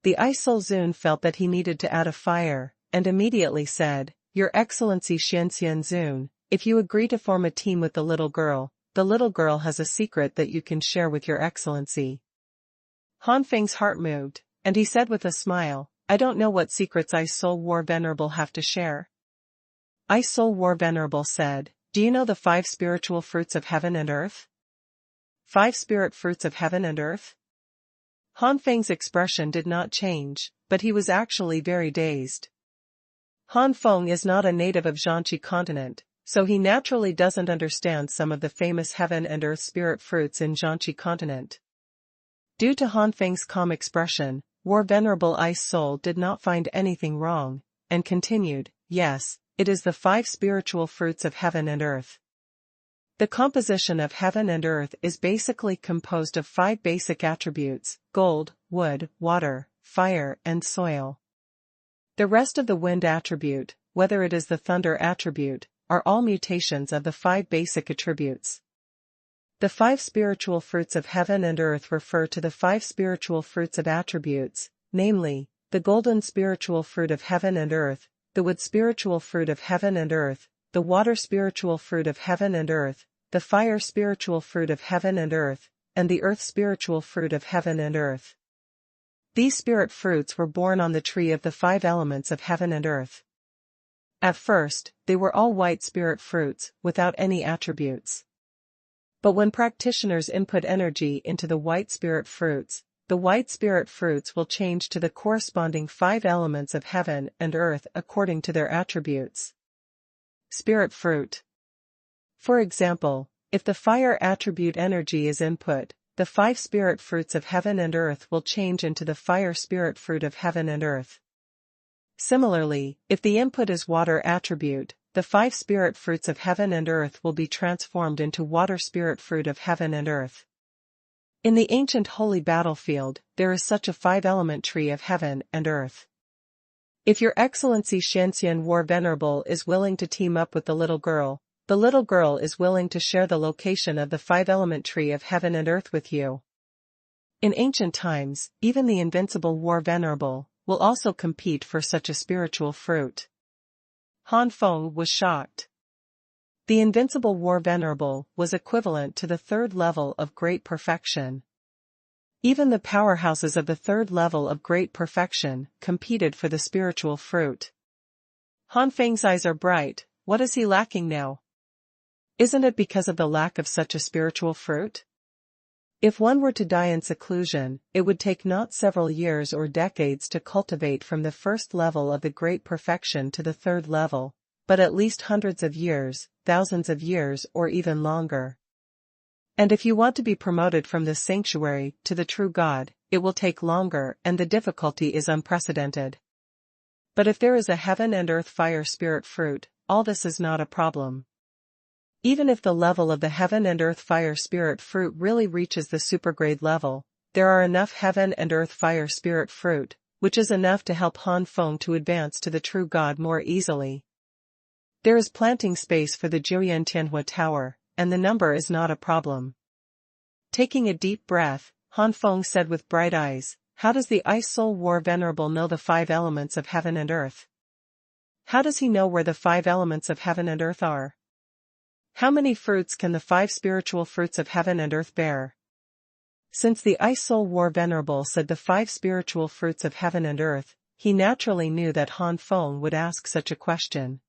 The Ice Soul Zun felt that he needed to add a fire, and immediately said, Your Excellency Shenxian Zun, if you agree to form a team with the little girl has a secret that you can share with Your Excellency. Han Feng's heart moved, and he said with a smile, I don't know what secrets Ice Soul War Venerable have to share. Ice Soul War Venerable said, Do you know the 5 spiritual fruits of heaven and earth? 5 spirit fruits of heaven and earth? Han Feng's expression did not change, but he was actually very dazed. Han Feng is not a native of Zhanqi continent, so he naturally doesn't understand some of the famous heaven and earth spirit fruits in Zhanqi continent. Due to Han Feng's calm expression, War Venerable Ice Soul did not find anything wrong, and continued, Yes, it is the 5 spiritual fruits of heaven and earth. The composition of heaven and earth is basically composed of 5 basic attributes: gold, wood, water, fire, and soil. The rest of the wind attribute, whether it is the thunder attribute, are all mutations of the 5 basic attributes. The 5 spiritual fruits of heaven and earth refer to the 5 spiritual fruits of attributes, namely, the golden spiritual fruit of heaven and earth, the wood spiritual fruit of heaven and earth, the water spiritual fruit of heaven and earth, the fire spiritual fruit of heaven and earth, and the earth spiritual fruit of heaven and earth. These spirit fruits were born on the tree of the 5 elements of heaven and earth. At first, they were all white spirit fruits, without any attributes. But when practitioners input energy into the white spirit fruits, the white spirit fruits will change to the corresponding 5 elements of heaven and earth according to their attributes. Spirit fruit. For example, if the fire attribute energy is input, the 5 spirit fruits of heaven and earth will change into the fire spirit fruit of heaven and earth. Similarly, if the input is water attribute, the 5 spirit fruits of heaven and earth will be transformed into water spirit fruit of heaven and earth. In the ancient holy battlefield, there is such a 5-element tree of heaven and earth. If Your Excellency Xuanhuan Venerable is willing to team up with the little girl is willing to share the location of the 5-element tree of heaven and earth with you. In ancient times, even the invincible War Venerable will also compete for such a spiritual fruit. Han Feng was shocked. The invincible War Venerable was equivalent to the 3rd level of great perfection. Even the powerhouses of the 3rd level of great perfection competed for the spiritual fruit. Han Feng's eyes are bright. What is he lacking now? Isn't it because of the lack of such a spiritual fruit? If one were to die in seclusion, it would take not several years or decades to cultivate from the 1st level of the great perfection to the 3rd level, but at least hundreds of years, thousands of years, or even longer. And if you want to be promoted from this sanctuary to the true God, it will take longer and the difficulty is unprecedented. But if there is a heaven and earth fire spirit fruit, all this is not a problem. Even if the level of the heaven and earth fire spirit fruit really reaches the supergrade level, there are enough heaven and earth fire spirit fruit, which is enough to help Han Feng to advance to the true God more easily. There is planting space for the Juyan Tianhua Tower, and the number is not a problem. Taking a deep breath, Han Feng said with bright eyes, "How does the Ice Soul War Venerable know the 5 elements of heaven and earth? How does he know where the 5 elements of heaven and earth are? How many fruits can the 5 spiritual fruits of heaven and earth bear?" Since the Ice Soul War Venerable said the 5 spiritual fruits of heaven and earth, he naturally knew that Han Feng would ask such a question.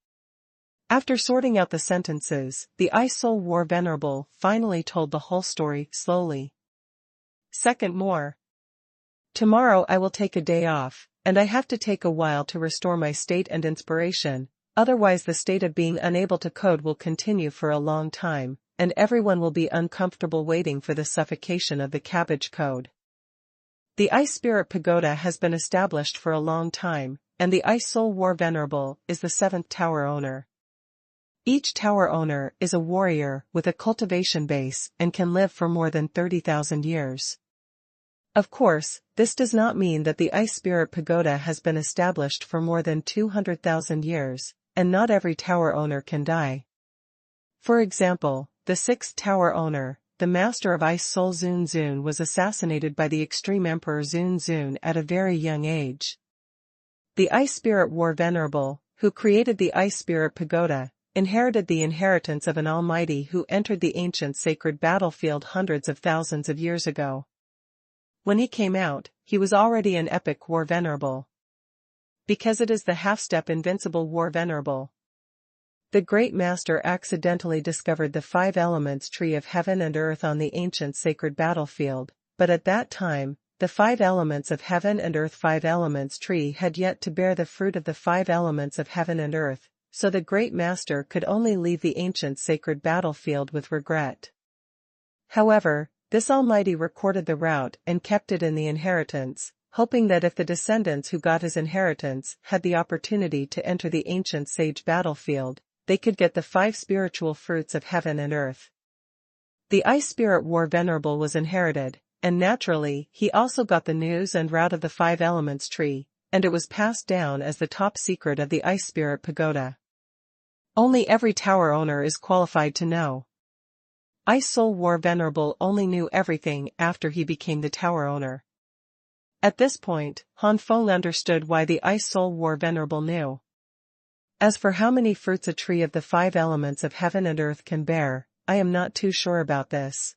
After sorting out the sentences, the Ice Soul War Venerable finally told the whole story slowly. Second more. Tomorrow I will take a day off, and I have to take a while to restore my state and inspiration, otherwise the state of being unable to code will continue for a long time, and everyone will be uncomfortable waiting for the suffocation of the cabbage code. The Ice Spirit Pagoda has been established for a long time, and the Ice Soul War Venerable is the 7th tower owner. Each tower owner is a warrior with a cultivation base and can live for more than 30,000 years. Of course, this does not mean that the Ice Spirit Pagoda has been established for more than 200,000 years, and not every tower owner can die. For example, the 6th tower owner, the master of Ice Soul Zun Zun, was assassinated by the extreme Emperor Zun Zun at a very young age. The Ice Spirit War Venerable, who created the Ice Spirit Pagoda, inherited the inheritance of an almighty who entered the ancient sacred battlefield hundreds of thousands of years ago. When he came out, he was already an epic War Venerable. Because it is the half-step invincible War Venerable. The Great Master accidentally discovered the 5 elements tree of heaven and earth on the ancient sacred battlefield, but at that time, the 5 elements of heaven and earth 5 elements tree had yet to bear the fruit of the 5 elements of heaven and earth, so the Great Master could only leave the ancient sacred battlefield with regret. However, this Almighty recorded the route and kept it in the inheritance, hoping that if the descendants who got his inheritance had the opportunity to enter the ancient sage battlefield, they could get the 5 spiritual fruits of heaven and earth. The Ice Spirit War Venerable was inherited, and naturally, he also got the news and route of the 5 elements tree, and it was passed down as the top secret of the Ice Spirit Pagoda. Only every tower owner is qualified to know. Ice Soul War Venerable only knew everything after he became the tower owner. At this point, Han Feng understood why the Ice Soul War Venerable knew. As for how many fruits a tree of the 5 elements of heaven and earth can bear, I am not too sure about this.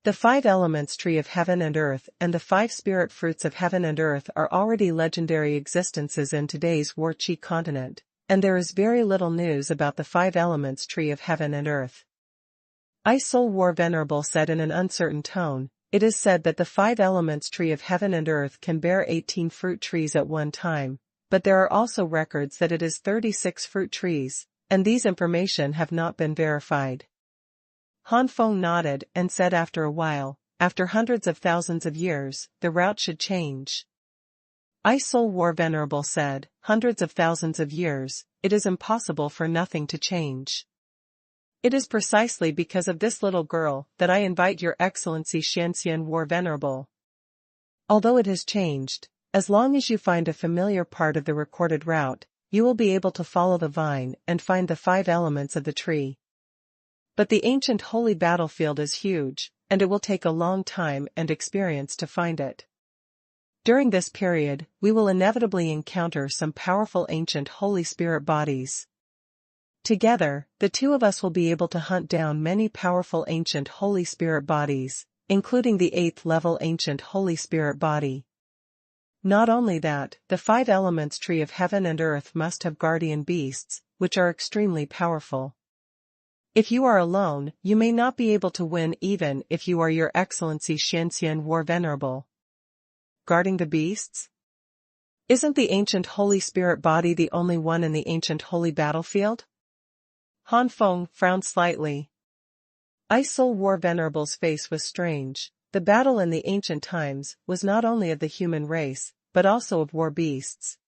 The 5 elements tree of heaven and earth and the 5 spirit fruits of heaven and earth are already legendary existences in today's War Chi continent, and there is very little news about the 5 elements tree of heaven and earth. I Soul War Venerable said in an uncertain tone, "It is said that the 5 elements tree of heaven and earth can bear 18 fruit trees at one time, but there are also records that it is 36 fruit trees, and these information have not been verified." Han Feng nodded and said after a while, "After hundreds of thousands of years, the route should change." I Soul War Venerable said, "Hundreds of thousands of years, it is impossible for nothing to change. It is precisely because of this little girl that I invite Your Excellency Xuanhuan War Venerable. Although it has changed, as long as you find a familiar part of the recorded route, you will be able to follow the vine and find the 5 elements of the tree. But the ancient holy battlefield is huge, and it will take a long time and experience to find it. During this period, we will inevitably encounter some powerful ancient Holy Spirit bodies. Together, the two of us will be able to hunt down many powerful ancient Holy Spirit bodies, including the 8th level ancient Holy Spirit body. Not only that, the 5 elements tree of heaven and earth must have guardian beasts, which are extremely powerful. If you are alone, you may not be able to win even if you are Your Excellency Xuanhuan War Venerable. Guarding the beasts? Isn't the ancient Holy Spirit body the only one in the ancient holy battlefield? Han Feng frowned slightly. I Soul War Venerable's face was strange. The battle in the ancient times was not only of the human race, but also of war beasts.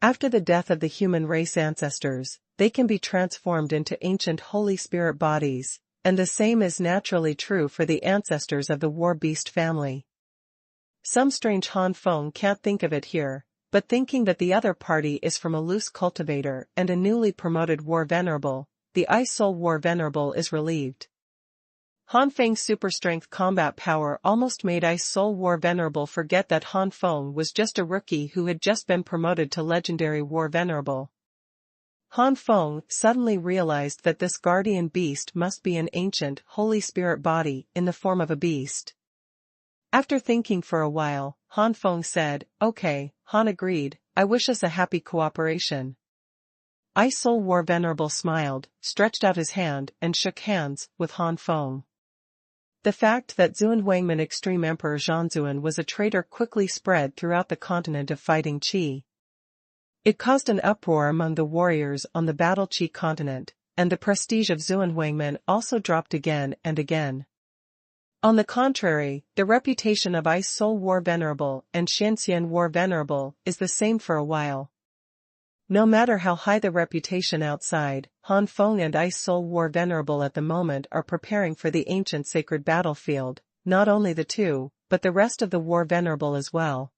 After the death of the human race ancestors, they can be transformed into ancient Holy Spirit bodies, and the same is naturally true for the ancestors of the war beast family. Some strange Han Feng can't think of it here, but thinking that the other party is from a loose cultivator and a newly promoted War Venerable, the I Soul War Venerable is relieved. Han Feng's super strength combat power almost made I Soul War Venerable forget that Han Feng was just a rookie who had just been promoted to legendary War Venerable. Han Feng suddenly realized that this guardian beast must be an ancient Holy Spirit body in the form of a beast. After thinking for a while, Han Feng said, "Okay," Han agreed, "I wish us a happy cooperation." I Soul War Venerable smiled, stretched out his hand and shook hands with Han Feng. The fact that Xuanhuan Extreme Emperor Zhanzuan was a traitor quickly spread throughout the continent of Fighting Qi. It caused an uproar among the warriors on the Battle Qi continent, and the prestige of Xuanhuan also dropped again and again. On the contrary, the reputation of I Soul War Venerable and Xuanhuan War Venerable is the same for a while. No matter how high the reputation outside, Han Feng and I Soul War Venerable at the moment are preparing for the ancient sacred battlefield, not only the two, but the rest of the War Venerable as well.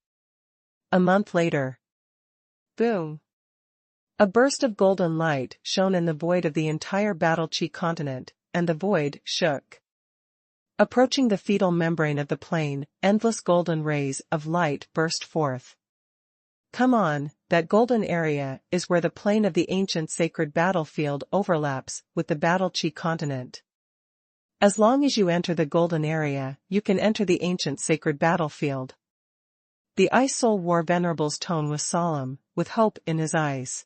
A month later. Boom! A burst of golden light shone in the void of the entire Battle Qi continent, and the void shook. Approaching the fetal membrane of the plane, endless golden rays of light burst forth. Come on, that golden area is where the plane of the ancient sacred battlefield overlaps with the Battle Qi continent. As long as you enter the golden area, you can enter the ancient sacred battlefield. The I Soul War Venerable's tone was solemn, with hope in his eyes.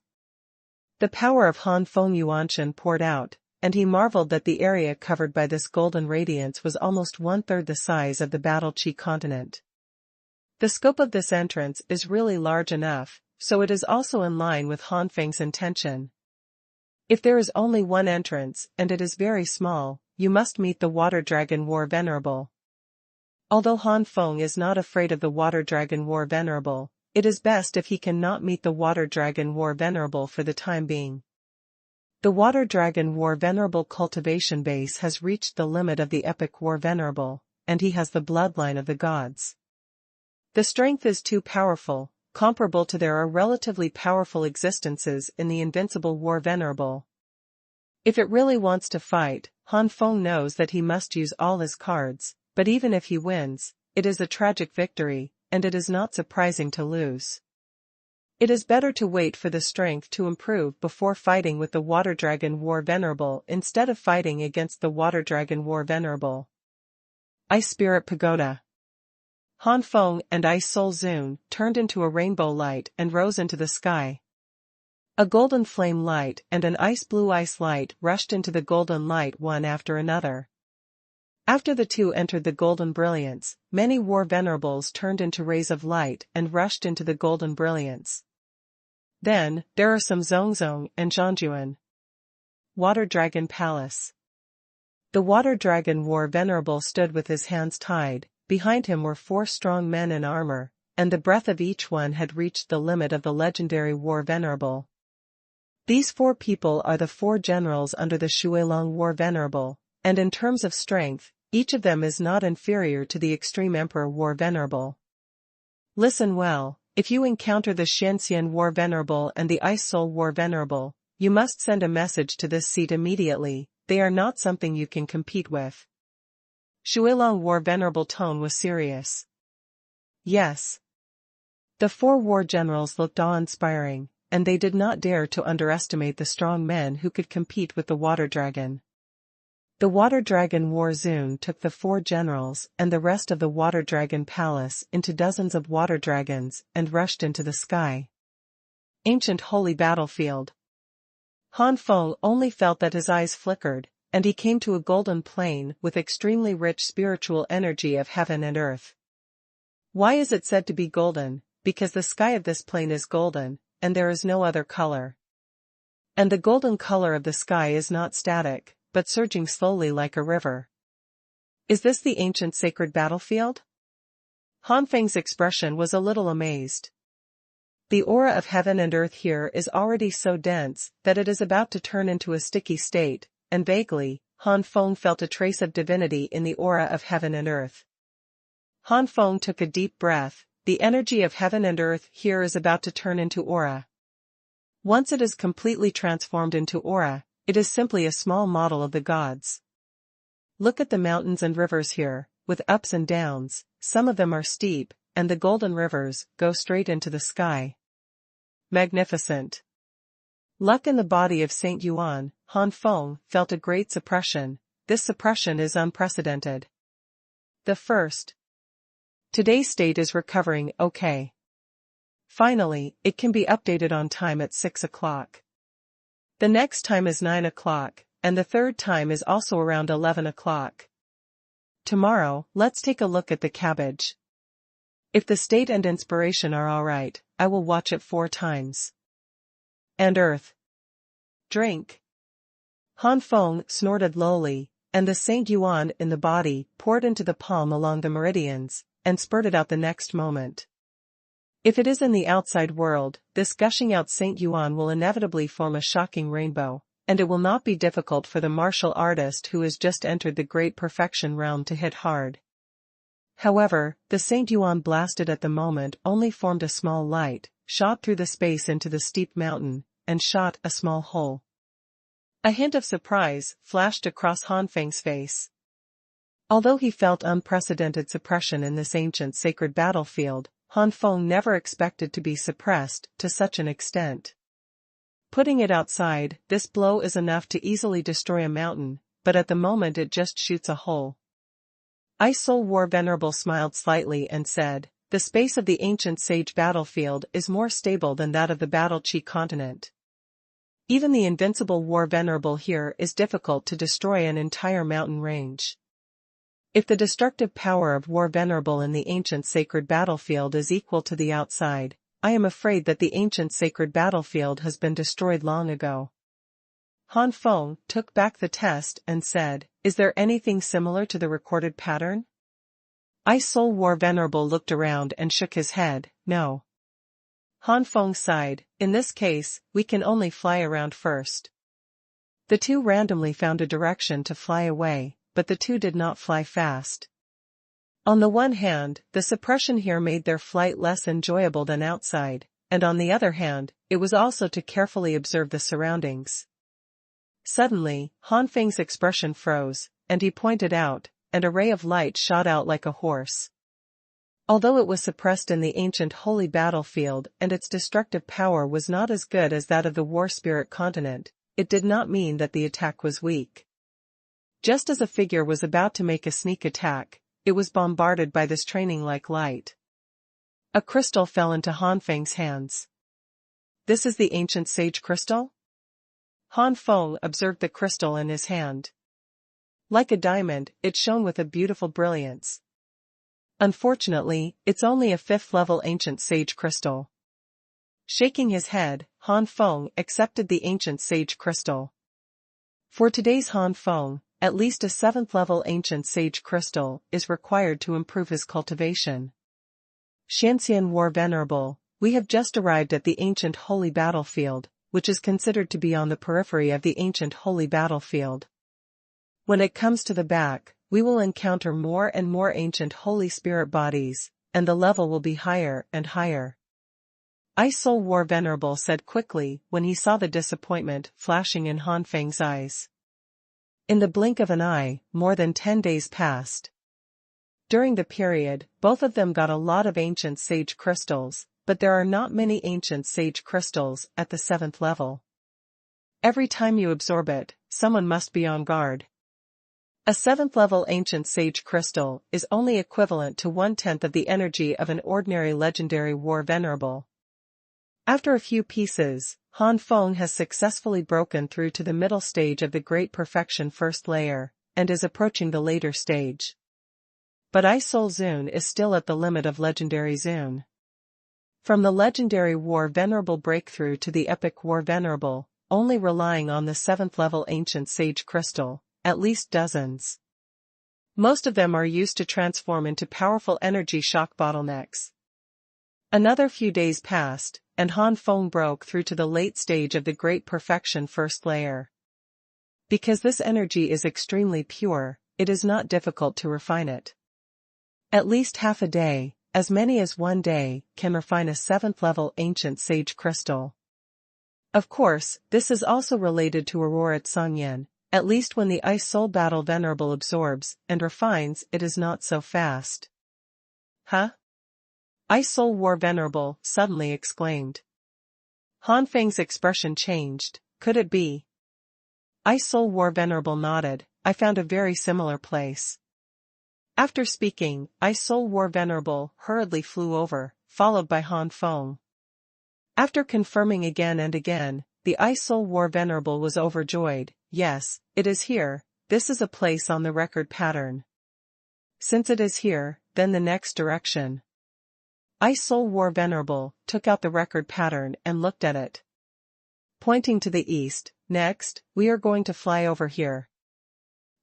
The power of Han Feng Yuanshan poured out, and he marveled that the area covered by this golden radiance was almost 1/3 the size of the Battle Qi continent. The scope of this entrance is really large enough, so it is also in line with Han Feng's intention. If there is only one entrance and it is very small, you must meet the Water Dragon War Venerable. Although Han Feng is not afraid of the Water Dragon War Venerable, it is best if he cannot meet the Water Dragon War Venerable for the time being. The Water Dragon War Venerable cultivation base has reached the limit of the epic War Venerable, and he has the bloodline of the gods. The strength is too powerful, comparable to there are relatively powerful existences in the invincible War Venerable. If it really wants to fight, Han Feng knows that he must use all his cards, but even if he wins, it is a tragic victory, and it is not surprising to lose. It is better to wait for the strength to improve before fighting with the Water Dragon War Venerable instead of fighting against the Water Dragon War Venerable. Ice Spirit Pagoda. Han Feng and Ice Soul Zun turned into a rainbow light and rose into the sky. A golden flame light and an ice blue ice light rushed into the golden light one after another. After the two entered the golden brilliance, many war venerables turned into rays of light and rushed into the golden brilliance. Then, there are some Zongzong and Zhangjuan. Water Dragon Palace. The Water Dragon War Venerable stood with his hands tied. Behind him were 4 strong men in armor, and the breath of each one had reached the limit of the legendary War Venerable. These 4 people are the 4 generals under the Xuanhuan War Venerable, and in terms of strength, each of them is not inferior to the Extreme Emperor War Venerable. Listen well, if you encounter the Xianxian War Venerable and the Ice Soul War Venerable, you must send a message to this seat immediately. They are not something you can compete with. Xuanhuan War Venerable tone was serious. Yes. The 4 war generals looked awe-inspiring, and they did not dare to underestimate the strong men who could compete with the Water Dragon. The Water Dragon War Zun took the 4 generals and the rest of the Water Dragon Palace into dozens of water dragons and rushed into the sky. Ancient Holy Battlefield. Han Feng only felt that his eyes flickered, and he came to a golden plain with extremely rich spiritual energy of heaven and earth. Why is it said to be golden? Because the sky of this plain is golden, and there is no other color. And the golden color of the sky is not static, but surging slowly like a river. Is this the ancient sacred battlefield? Han Feng's expression was a little amazed. The aura of heaven and earth here is already so dense that it is about to turn into a sticky state, and vaguely, Han Feng felt a trace of divinity in the aura of heaven and earth. Han Feng took a deep breath. The energy of heaven and earth here is about to turn into aura. Once it is completely transformed into aura, it is simply a small model of the gods. Look at the mountains and rivers here, with ups and downs, some of them are steep, and the golden rivers go straight into the sky. Magnificent. Luck in the body of Saint Yuan. Han Feng felt a great suppression. This suppression is unprecedented. The first. Today's state is recovering okay. Finally, it can be updated on time at 6 o'clock. The next time is 9 o'clock, and the third time is also around 11 o'clock. Tomorrow, let's take a look at the cabbage. If the state and inspiration are alright, I will watch it 4 times. And earth. Drink. Han Feng snorted lowly, and the Saint Yuan in the body poured into the palm along the meridians, and spurted out the next moment. If it is in the outside world, this gushing out Saint Yuan will inevitably form a shocking rainbow, and it will not be difficult for the martial artist who has just entered the great perfection realm to hit hard. However, the Saint Yuan blasted at the moment only formed a small light, shot through the space into the steep mountain, and shot a small hole. A hint of surprise flashed across Han Feng's face. Although he felt unprecedented suppression in this ancient sacred battlefield, Han Feng never expected to be suppressed to such an extent. Putting it outside, this blow is enough to easily destroy a mountain, but at the moment it just shoots a hole. Ice Soul War Venerable smiled slightly and said, "The space of the ancient sage battlefield is more stable than that of the Battle Chi continent. Even the invincible War Venerable here is difficult to destroy an entire mountain range. If the destructive power of War Venerable in the ancient sacred battlefield is equal to the outside, I am afraid that the ancient sacred battlefield has been destroyed long ago." Han Feng took back the test and said, "Is there anything similar to the recorded pattern?" Ice Soul War Venerable looked around and shook his head, "No." Han Feng sighed, "In this case, we can only fly around first." The two randomly found a direction to fly away, but the two did not fly fast. On the one hand, the suppression here made their flight less enjoyable than outside, and on the other hand, it was also to carefully observe the surroundings. Suddenly, Han Feng's expression froze, and he pointed out, and a ray of light shot out like a horse. Although it was suppressed in the ancient holy battlefield and its destructive power was not as good as that of the War Spirit continent, it did not mean that the attack was weak. Just as a figure was about to make a sneak attack, it was bombarded by this training like light. A crystal fell into Han Feng's hands. This is the ancient sage crystal? Han Feng observed the crystal in his hand. Like a diamond, it shone with a beautiful brilliance. Unfortunately, it's only a 5th-level ancient sage crystal. Shaking his head, Han Feng accepted the ancient sage crystal. For today's Han Feng, at least a 7th-level ancient sage crystal is required to improve his cultivation. Xianxian War Venerable, we have just arrived at the ancient holy battlefield, which is considered to be on the periphery of the ancient holy battlefield. When it comes to the back, we will encounter more and more ancient holy spirit bodies, and the level will be higher and higher. Ice Soul War Venerable said quickly when he saw the disappointment flashing in Han Feng's eyes. In the blink of an eye, more than 10 days passed. During the period, both of them got a lot of ancient sage crystals, but there are not many ancient sage crystals at the 7th level. Every time you absorb it, someone must be on guard. A 7th-level ancient sage crystal is only equivalent to 1/10 of the energy of an ordinary legendary war venerable. After a few pieces, Han Feng has successfully broken through to the middle stage of the Great Perfection first layer, and is approaching the later stage. But Ice Soul Zune is still at the limit of Legendary Zune. From the Legendary War Venerable breakthrough to the Epic War Venerable, only relying on the 7th-level ancient sage crystal, at least dozens. Most of them are used to transform into powerful energy shock bottlenecks. Another few days passed, and Han Feng broke through to the late stage of the Great Perfection first layer. Because this energy is extremely pure, it is not difficult to refine it. At least half a day, as many as 1 day, can refine a 7th-level ancient sage crystal. Of course, this is also related to Aurora Tsangyan, at least when the Ice Soul Battle Venerable absorbs and refines it is not so fast. Huh? Ice Soul War Venerable suddenly exclaimed. Han Feng's expression changed. Could it be? Ice Soul War Venerable nodded. I found a very similar place. After speaking, Ice Soul War Venerable hurriedly flew over, followed by Han Feng. After confirming again and again, the Ice Soul War Venerable was overjoyed. Yes, it is here. This is a place on the record pattern. Since it is here, then the next direction. Ice Soul War Venerable took out the record pattern and looked at it. Pointing to the east, next, we are going to fly over here.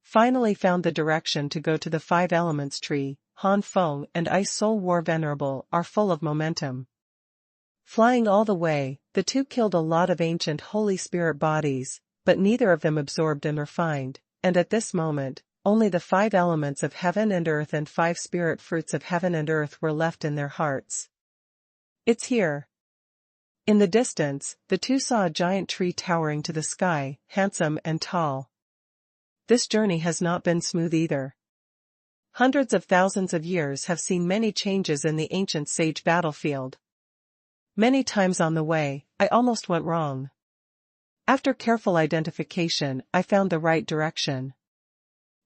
Finally found the direction to go to the 5 Elements tree, Han Feng and Ice Soul War Venerable are full of momentum. Flying all the way, the two killed a lot of ancient holy spirit bodies, but neither of them absorbed and refined, and at this moment, only the 5 elements of heaven and earth and 5 spirit fruits of heaven and earth were left in their hearts. It's here. In the distance, the two saw a giant tree towering to the sky, handsome and tall. This journey has not been smooth either. Hundreds of thousands of years have seen many changes in the ancient sage battlefield. Many times on the way, I almost went wrong. After careful identification, I found the right direction.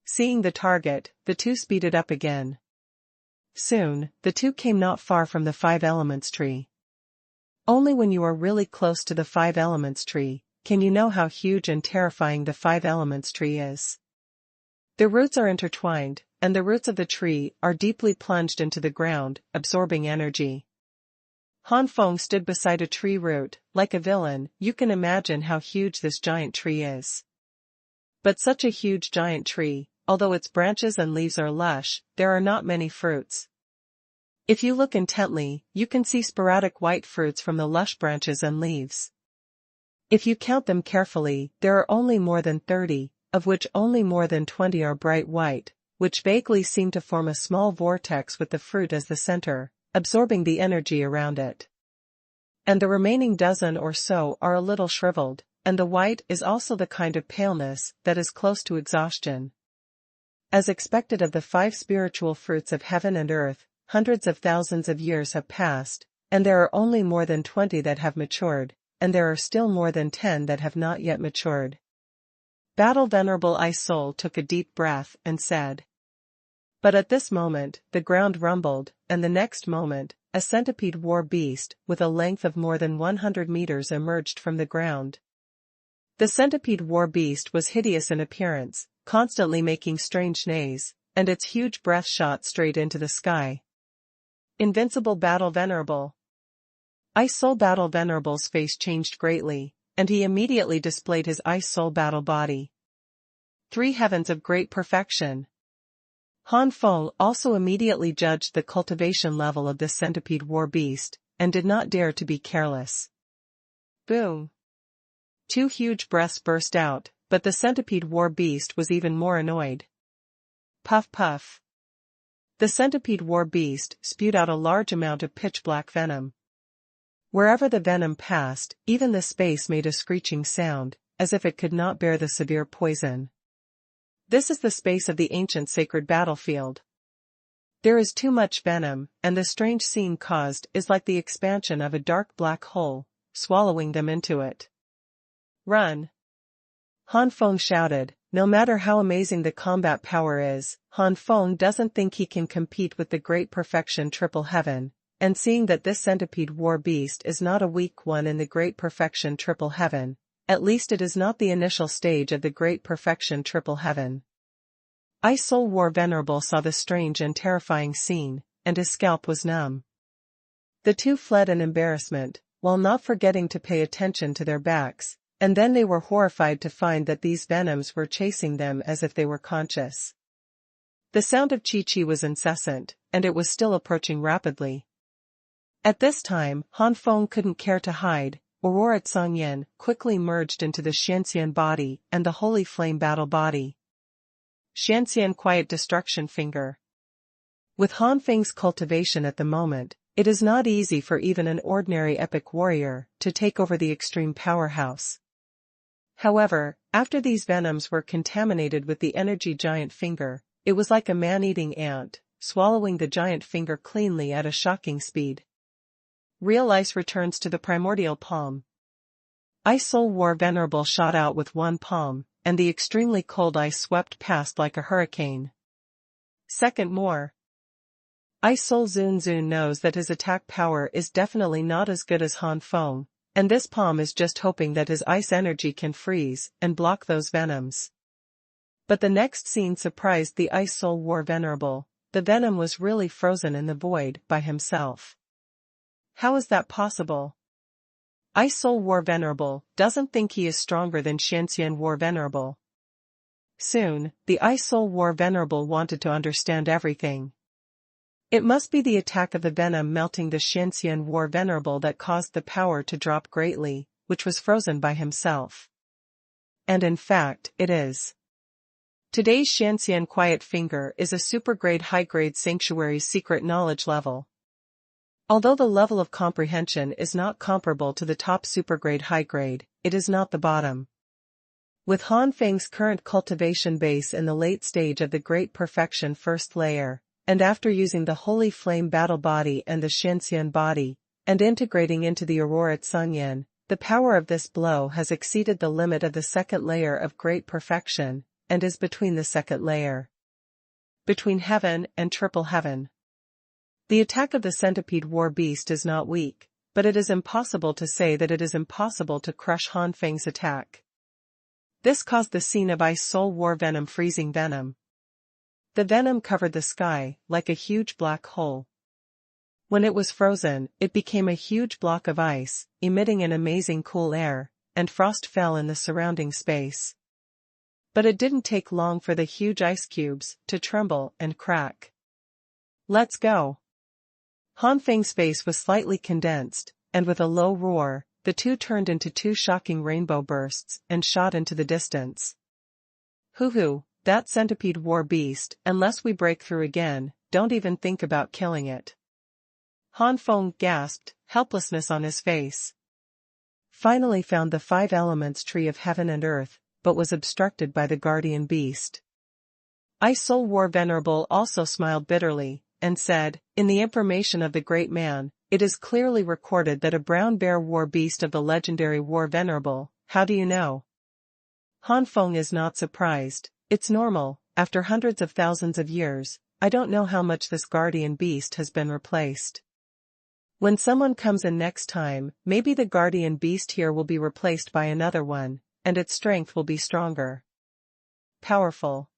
Seeing the target, the two speeded up again. Soon, the two came not far from the 5 Elements tree. Only when you are really close to the 5 Elements tree, can you know how huge and terrifying the 5 Elements tree is. The roots are intertwined, and the roots of the tree are deeply plunged into the ground, absorbing energy. Han Feng stood beside a tree root, like a villain. You can imagine how huge this giant tree is. But such a huge giant tree, although its branches and leaves are lush, there are not many fruits. If you look intently, you can see sporadic white fruits from the lush branches and leaves. If you count them carefully, there are only more than 30, of which only more than 20 are bright white, which vaguely seem to form a small vortex with the fruit as the center, absorbing the energy around it. And the remaining dozen or so are a little shriveled, and the white is also the kind of paleness that is close to exhaustion. As expected of the 5 spiritual fruits of heaven and earth, hundreds of thousands of years have passed, and there are only more than 20 that have matured, and there are still more than 10 that have not yet matured. Battle Venerable Ice Soul took a deep breath and said, But at this moment, the ground rumbled, and the next moment, a centipede war beast with a length of more than 100 meters emerged from the ground. The centipede war beast was hideous in appearance, constantly making strange neighs, and its huge breath shot straight into the sky. Invincible Battle Venerable. Ice Soul Battle Venerable's face changed greatly, and he immediately displayed his Ice Soul Battle body. 3 heavens of great perfection. Han Feng also immediately judged the cultivation level of this centipede war beast, and did not dare to be careless. Boom! 2 huge breaths burst out, but the centipede war beast was even more annoyed. Puff puff. The centipede war beast spewed out a large amount of pitch-black venom. Wherever the venom passed, even the space made a screeching sound, as if it could not bear the severe poison. This is the space of the ancient sacred battlefield. There is too much venom, and the strange scene caused is like the expansion of a dark black hole, swallowing them into it. Run! Han Feng shouted. No matter how amazing the combat power is, Han Feng doesn't think he can compete with the great perfection triple heaven, and seeing that this centipede war beast is not a weak one in the great perfection triple heaven, at least it is not the initial stage of the great perfection triple heaven. Ice Soul War Venerable saw the strange and terrifying scene, and his scalp was numb. The two fled in embarrassment, while not forgetting to pay attention to their backs, and then they were horrified to find that these venoms were chasing them as if they were conscious. The sound of Chi was incessant, and it was still approaching rapidly. At this time, Han Feng couldn't care to hide. Aurora Xuanhuan quickly merged into the Xianxian body and the Holy Flame Battle body. Xianxian Quiet Destruction Finger. With Han Feng's cultivation at the moment, it is not easy for even an ordinary epic warrior to take over the extreme powerhouse. However, after these venoms were contaminated with the energy giant finger, it was like a man-eating ant, swallowing the giant finger cleanly at a shocking speed. Real ice returns to the primordial palm. Ice Soul War Venerable shot out with one palm, and the extremely cold ice swept past like a hurricane. Second more. Ice Soul Zun knows that his attack power is definitely not as good as Han Feng, and this palm is just hoping that his ice energy can freeze and block those venoms. But the next scene surprised the Ice Soul War Venerable. The venom was really frozen in the void by himself. How is that possible? Ice Soul War Venerable doesn't think he is stronger than Xianxian War Venerable. Soon, the Ice Soul War Venerable wanted to understand everything. It must be the attack of the venom melting the Xianxian War Venerable that caused the power to drop greatly, which was frozen by himself. And in fact, it is. Today's Xianxian Quiet Finger is a super-grade high-grade sanctuary's secret knowledge level. Although the level of comprehension is not comparable to the top super-grade high-grade, it is not the bottom. With Han Feng's current cultivation base in the late stage of the Great Perfection first layer, and after using the Holy Flame Battle body and the Xianxian body, and integrating into the Aurora Xuanhuan, the power of this blow has exceeded the limit of the second layer of Great Perfection, and is between the second layer. Between heaven and triple heaven. The attack of the centipede war beast is not weak, but it is impossible to say that it is impossible to crush Han Feng's attack. This caused the scene of Ice Soul War Venom freezing venom. The venom covered the sky like a huge black hole. When it was frozen, it became a huge block of ice, emitting an amazing cool air, and frost fell in the surrounding space. But it didn't take long for the huge ice cubes to tremble and crack. Let's go. Han Feng's face was slightly condensed, and with a low roar, the two turned into two shocking rainbow bursts and shot into the distance. Hoo-hoo, that centipede war beast, unless we break through again, don't even think about killing it. Han Feng gasped, helplessness on his face. Finally found the 5 elements tree of heaven and earth, but was obstructed by the guardian beast. Ice Soul War Venerable also smiled bitterly, and said, in the information of the great man, it is clearly recorded that a brown bear war beast of the legendary War Venerable. How do you know? Han Feng is not surprised. It's normal, after hundreds of thousands of years, I don't know how much this guardian beast has been replaced. When someone comes in next time, maybe the guardian beast here will be replaced by another one, and its strength will be stronger. Powerful.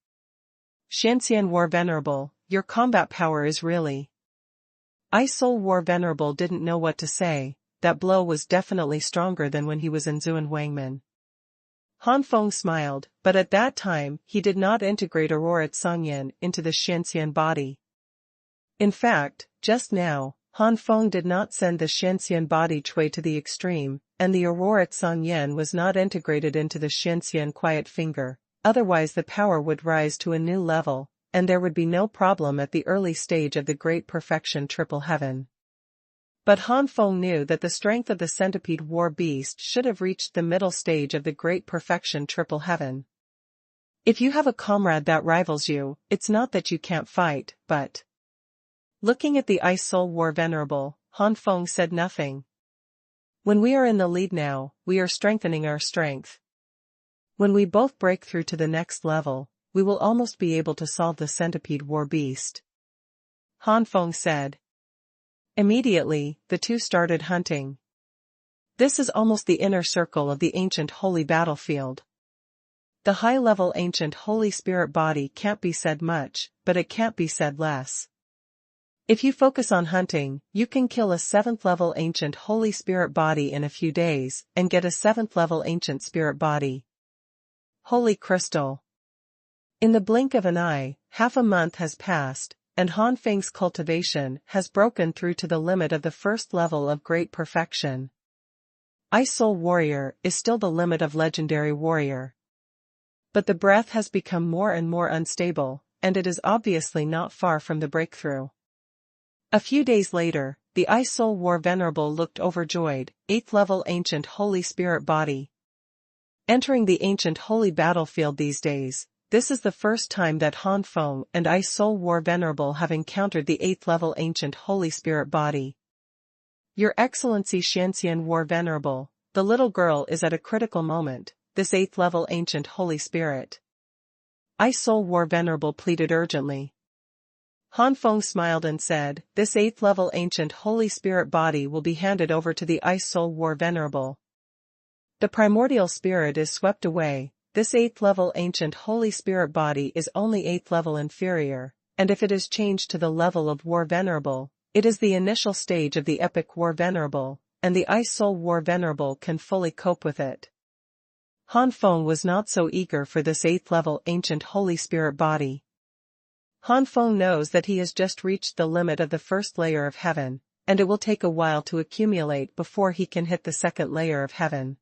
Xianxian War Venerable, your combat power is really... I Soul War Venerable didn't know what to say. That blow was definitely stronger than when he was in Xuanhuan. Han Feng smiled, but at that time he did not integrate Aurora Tsangyan into the Xianxian body. In fact, just now, Han Feng did not send the Xianxian body Chui to the extreme, and the Aurora Tsangyan was not integrated into the Xianxian quiet finger, otherwise the power would rise to a new level, and there would be no problem at the early stage of the Great Perfection Triple Heaven. But Han Feng knew that the strength of the centipede war beast should have reached the middle stage of the Great Perfection Triple Heaven. If you have a comrade that rivals you, it's not that you can't fight, but... Looking at the Ice Soul War Venerable, Han Feng said nothing. When we are in the lead now, we are strengthening our strength. When we both break through to the next level, we will almost be able to solve the centipede war beast. Han Feng said. Immediately, the two started hunting. This is almost the inner circle of the ancient holy battlefield. The high-level ancient Holy Spirit body can't be said much, but it can't be said less. If you focus on hunting, you can kill a 7th-level ancient Holy Spirit body in a few days, and get a 7th-level ancient spirit body. Holy Crystal. In the blink of an eye, half a month has passed, and Han Feng's cultivation has broken through to the limit of the first level of great perfection. Ice Soul Warrior is still the limit of Legendary Warrior. But the breath has become more and more unstable, and it is obviously not far from the breakthrough. A few days later, the Ice Soul War Venerable looked overjoyed, 8th-level ancient Holy Spirit body. Entering the ancient holy battlefield these days, this is the first time that Han Feng and Ice Soul War Venerable have encountered the 8th-level ancient Holy Spirit body. Your Excellency Xianxian War Venerable, the little girl is at a critical moment, this 8th-level ancient Holy Spirit. Ice Soul War Venerable pleaded urgently. Han Feng smiled and said, this 8th-level ancient Holy Spirit body will be handed over to the Ice Soul War Venerable. The primordial spirit is swept away. This 8th-level ancient Holy Spirit body is only 8th level inferior, and if it is changed to the level of War Venerable, it is the initial stage of the epic War Venerable, and the Ice Soul War Venerable can fully cope with it. Han Feng was not so eager for this 8th-level ancient Holy Spirit body. Han Feng knows that he has just reached the limit of the first layer of heaven, and it will take a while to accumulate before he can hit the second layer of heaven.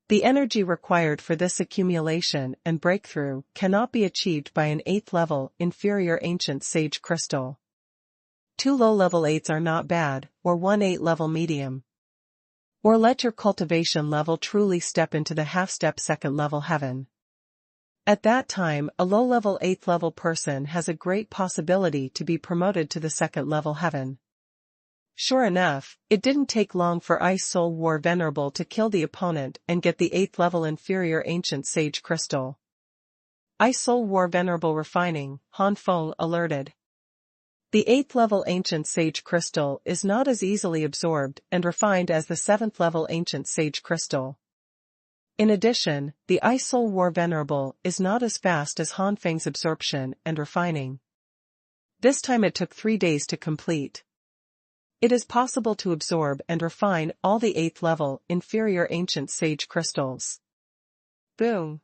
The energy required for this accumulation and breakthrough cannot be achieved by an 8th-level inferior ancient sage crystal. 2 low-level 8s are not bad, or 1 8-level medium. Or let your cultivation level truly step into the half-step 2nd-level heaven. At that time, a low-level 8th-level person has a great possibility to be promoted to the 2nd-level heaven. Sure enough, it didn't take long for Ice Soul War Venerable to kill the opponent and get the 8th-level inferior ancient sage crystal. Ice Soul War Venerable refining, Han Feng alerted. The 8th-level ancient sage crystal is not as easily absorbed and refined as the 7th-level ancient sage crystal. In addition, the Ice Soul War Venerable is not as fast as Han Feng's absorption and refining. This time it took 3 days to complete. It is possible to absorb and refine all the 8th-level inferior ancient sage crystals. Boom!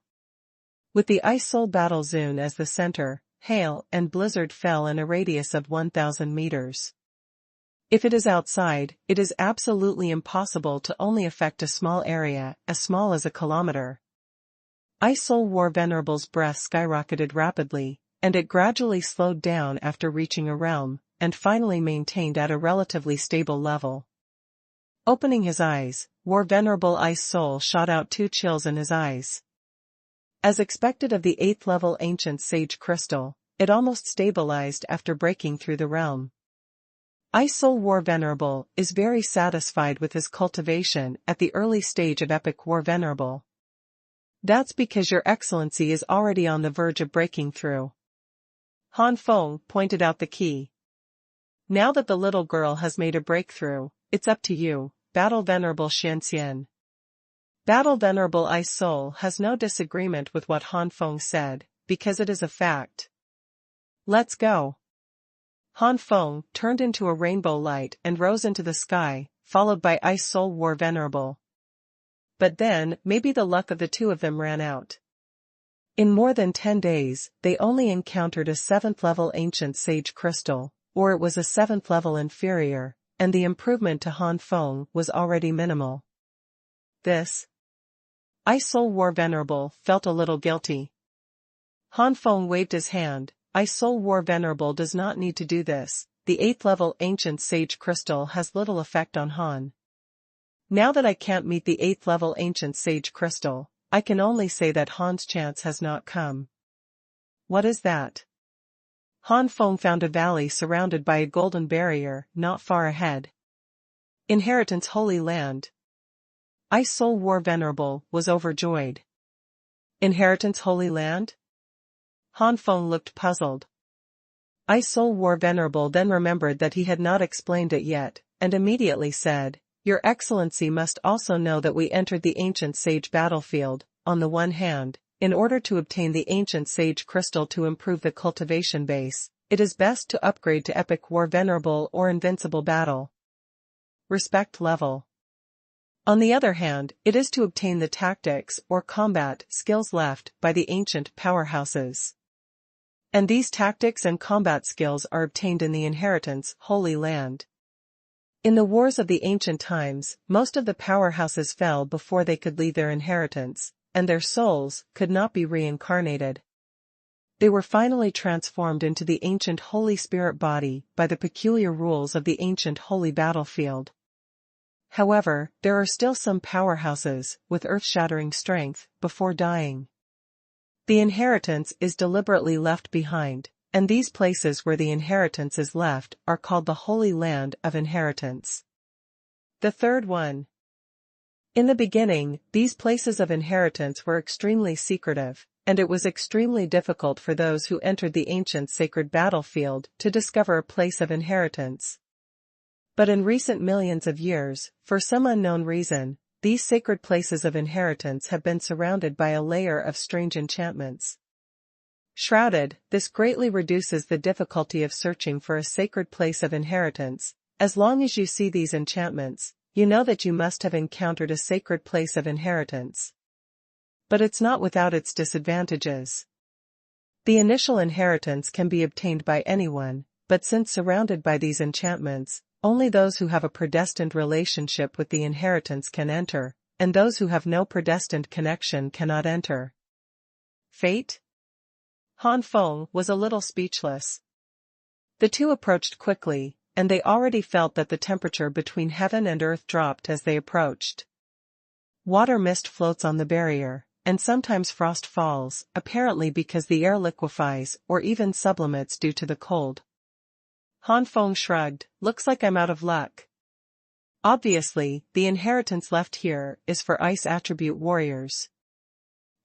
With the Ice Soul Battle Zone as the center, hail and blizzard fell in a radius of 1,000 meters. If it is outside, it is absolutely impossible to only affect a small area, as small as a kilometer. Ice Soul War Venerable's breath skyrocketed rapidly, and it gradually slowed down after reaching a realm, and finally maintained at a relatively stable level. Opening his eyes, War Venerable Ice Soul shot out 2 chills in his eyes. As expected of the 8th-level ancient sage crystal, it almost stabilized after breaking through the realm. Ice Soul War Venerable is very satisfied with his cultivation at the early stage of epic War Venerable. That's because your excellency is already on the verge of breaking through. Han Feng pointed out the key. Now that the little girl has made a breakthrough, it's up to you, Battle Venerable Xianxian. Battle Venerable Ice Soul has no disagreement with what Han Feng said, because it is a fact. Let's go. Han Feng turned into a rainbow light and rose into the sky, followed by Ice Soul War Venerable. But then, maybe the luck of the two of them ran out. In more than 10 days, they only encountered a 7th level ancient sage crystal, or it was a 7th level inferior, and the improvement to Han Feng was already minimal. This. Ice Soul War Venerable felt a little guilty. Han Feng waved his hand. Ice Soul War Venerable does not need to do this. The 8th level ancient sage crystal has little effect on Han. Now that I can't meet the 8th level ancient sage crystal, I can only say that Han's chance has not come. What is that? Han Feng found a valley surrounded by a golden barrier, not far ahead. Inheritance Holy Land. Ice Soul War Venerable was overjoyed. Inheritance Holy Land? Han Feng looked puzzled. Ice Soul War Venerable then remembered that he had not explained it yet, and immediately said, Your Excellency must also know that we entered the ancient sage battlefield, on the one hand, in order to obtain the ancient sage crystal to improve the cultivation base, it is best to upgrade to Epic War Venerable or Invincible Battle. Respect level. On the other hand, it is to obtain the tactics or combat skills left by the ancient powerhouses. And these tactics and combat skills are obtained in the Inheritance Holy Land. In the wars of the ancient times, most of the powerhouses fell before they could leave their inheritance, and their souls could not be reincarnated. They were finally transformed into the ancient Holy Spirit body by the peculiar rules of the ancient Holy Battlefield. However, there are still some powerhouses, with earth-shattering strength, before dying. The inheritance is deliberately left behind, and these places where the inheritance is left are called the Holy Land of Inheritance. The third one. In the beginning, these places of inheritance were extremely secretive, and it was extremely difficult for those who entered the ancient sacred battlefield to discover a place of inheritance. But in recent millions of years, for some unknown reason, these sacred places of inheritance have been surrounded by a layer of strange enchantments. Shrouded, this greatly reduces the difficulty of searching for a sacred place of inheritance. As long as you see these enchantments, you know that you must have encountered a sacred place of inheritance. But it's not without its disadvantages. The initial inheritance can be obtained by anyone, but since surrounded by these enchantments, only those who have a predestined relationship with the inheritance can enter, and those who have no predestined connection cannot enter. Fate? Han Feng was a little speechless. The two approached quickly, and they already felt that the temperature between heaven and earth dropped as they approached. Water mist floats on the barrier, and sometimes frost falls, apparently because the air liquefies or even sublimates due to the cold. Han Feng shrugged, looks like I'm out of luck. Obviously, the inheritance left here is for ice attribute warriors.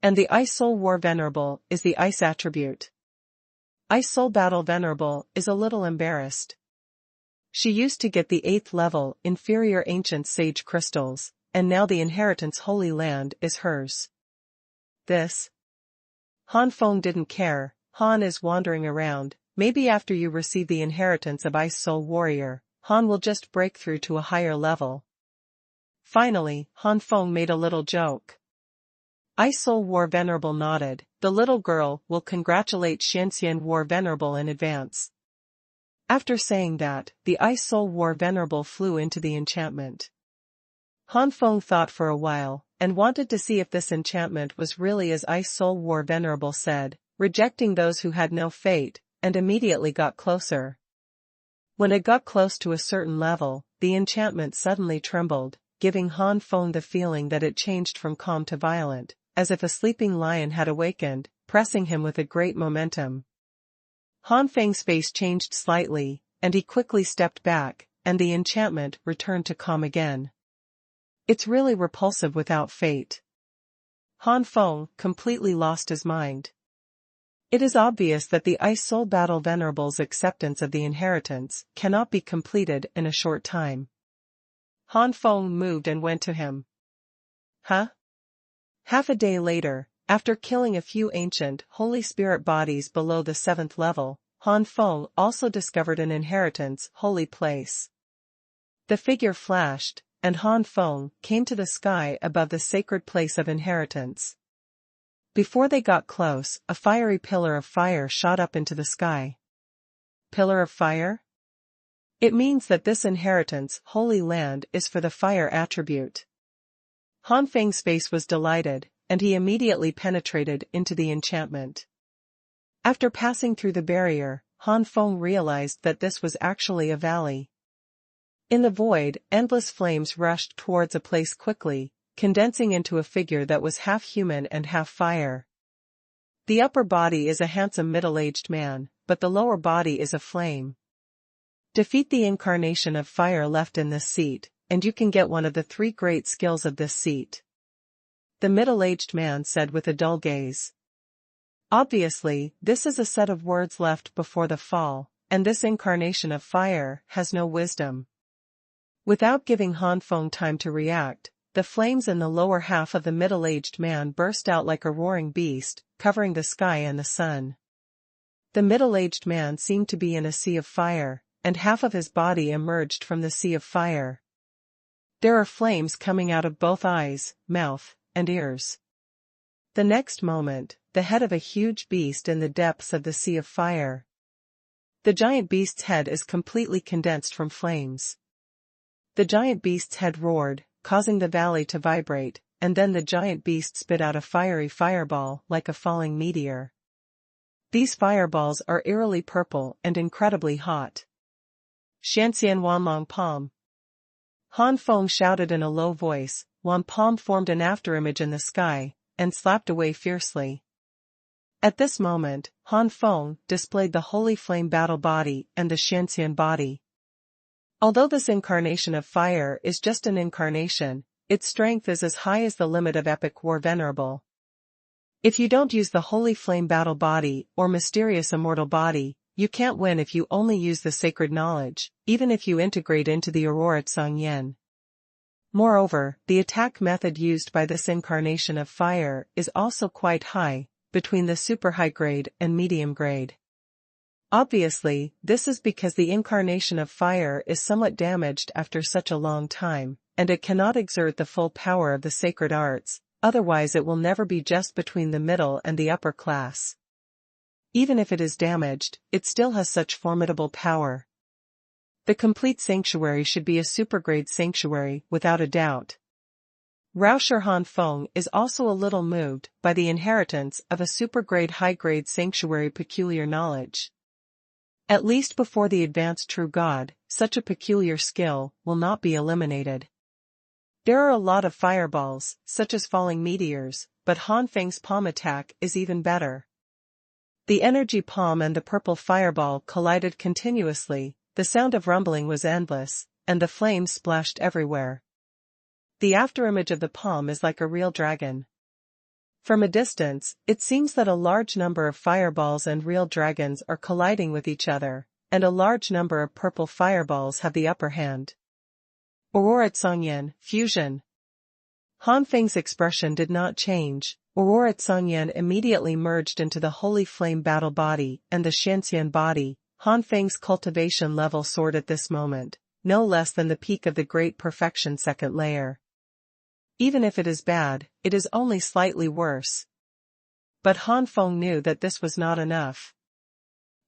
And the Ice Soul War Venerable is the ice attribute. Ice Soul Battle Venerable is a little embarrassed. She used to get the 8th level inferior ancient sage crystals, and now the inheritance Holy Land is hers. This. Han Feng didn't care. Han is wandering around. Maybe after you receive the inheritance of Ice Soul Warrior, Han will just break through to a higher level. Finally, Han Feng made a little joke. Ice Soul War Venerable nodded. The little girl will congratulate Xianxian War Venerable in advance. After saying that, the Ice Soul War Venerable flew into the enchantment. Han Feng thought for a while, and wanted to see if this enchantment was really as Ice Soul War Venerable said, rejecting those who had no fate, and immediately got closer. When it got close to a certain level, the enchantment suddenly trembled, giving Han Feng the feeling that it changed from calm to violent, as if a sleeping lion had awakened, pressing him with a great momentum. Han Feng's face changed slightly, and he quickly stepped back, and the enchantment returned to calm again. It's really repulsive without fate. Han Feng completely lost his mind. It is obvious that the Ice Soul Battle Venerable's acceptance of the inheritance cannot be completed in a short time. Han Feng moved and went to him. Huh? Half a day later, after killing a few ancient Holy Spirit bodies below the 7th level, Han Feng also discovered an inheritance holy place. The figure flashed, and Han Feng came to the sky above the sacred place of inheritance. Before they got close, a fiery pillar of fire shot up into the sky. Pillar of fire? It means that this inheritance holy land is for the fire attribute. Han Feng's face was delighted, and he immediately penetrated into the enchantment. After passing through the barrier, Han Feng realized that this was actually a valley. In the void, endless flames rushed towards a place quickly, condensing into a figure that was half human and half fire. The upper body is a handsome middle-aged man, but the lower body is a flame. Defeat the incarnation of fire left in this seat, and you can get one of the 3 great skills of this seat. The middle-aged man said with a dull gaze. Obviously, this is a set of words left before the fall, and this incarnation of fire has no wisdom. Without giving Han Feng time to react, the flames in the lower half of the middle-aged man burst out like a roaring beast, covering the sky and the sun. The middle-aged man seemed to be in a sea of fire, and half of his body emerged from the sea of fire. There are flames coming out of both eyes, mouth, and ears. The next moment, the head of a huge beast in the depths of the sea of fire. The giant beast's head is completely condensed from flames. The giant beast's head roared, causing the valley to vibrate, and then the giant beast spit out a fiery fireball like a falling meteor. These fireballs are eerily purple and incredibly hot. Xuanhuan Wanlong Palm. Han Feng shouted in a low voice, Wan Palm formed an afterimage in the sky, and slapped away fiercely. At this moment, Han Feng displayed the Holy Flame Battle Body and the Xuanhuan Body. Although this incarnation of fire is just an incarnation, its strength is as high as the limit of Epic War Venerable. If you don't use the Holy Flame Battle Body or Mysterious Immortal Body, you can't win if you only use the Sacred Knowledge, even if you integrate into the Aurora Tsangyan. Moreover, the attack method used by this incarnation of fire is also quite high, between the super high grade and medium grade. Obviously, this is because the incarnation of fire is somewhat damaged after such a long time, and it cannot exert the full power of the sacred arts, otherwise it will never be just between the middle and the upper class. Even if it is damaged, it still has such formidable power. The complete sanctuary should be a supergrade sanctuary, without a doubt. Rauscher Han Feng is also a little moved by the inheritance of a supergrade high-grade sanctuary peculiar knowledge. At least before the advanced true God, such a peculiar skill will not be eliminated. There are a lot of fireballs, such as falling meteors, but Han Feng's palm attack is even better. The energy palm and the purple fireball collided continuously, the sound of rumbling was endless, and the flames splashed everywhere. The afterimage of the palm is like a real dragon. From a distance, it seems that a large number of fireballs and real dragons are colliding with each other, and a large number of purple fireballs have the upper hand. Aurora Tsangyan, fusion. Han Feng's expression did not change. Aurora Tsangyan immediately merged into the Holy Flame Battle Body and the Xuanhuan Body. Han Feng's cultivation level soared at this moment, no less than the peak of the Great Perfection second layer. Even if it is bad, it is only slightly worse. But Han Feng knew that this was not enough.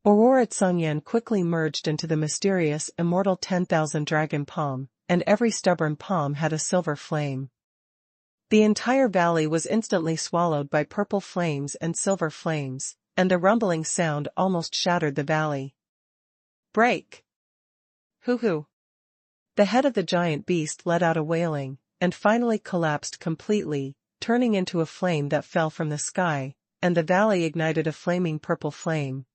Aurora Tsangyan quickly merged into the mysterious immortal 10,000 dragon palm, and every stubborn palm had a silver flame. The entire valley was instantly swallowed by purple flames and silver flames, and the rumbling sound almost shattered the valley. Break! Hoo-hoo! The head of the giant beast let out a wailing, and finally collapsed completely, turning into a flame that fell from the sky, and the valley ignited a flaming purple flame.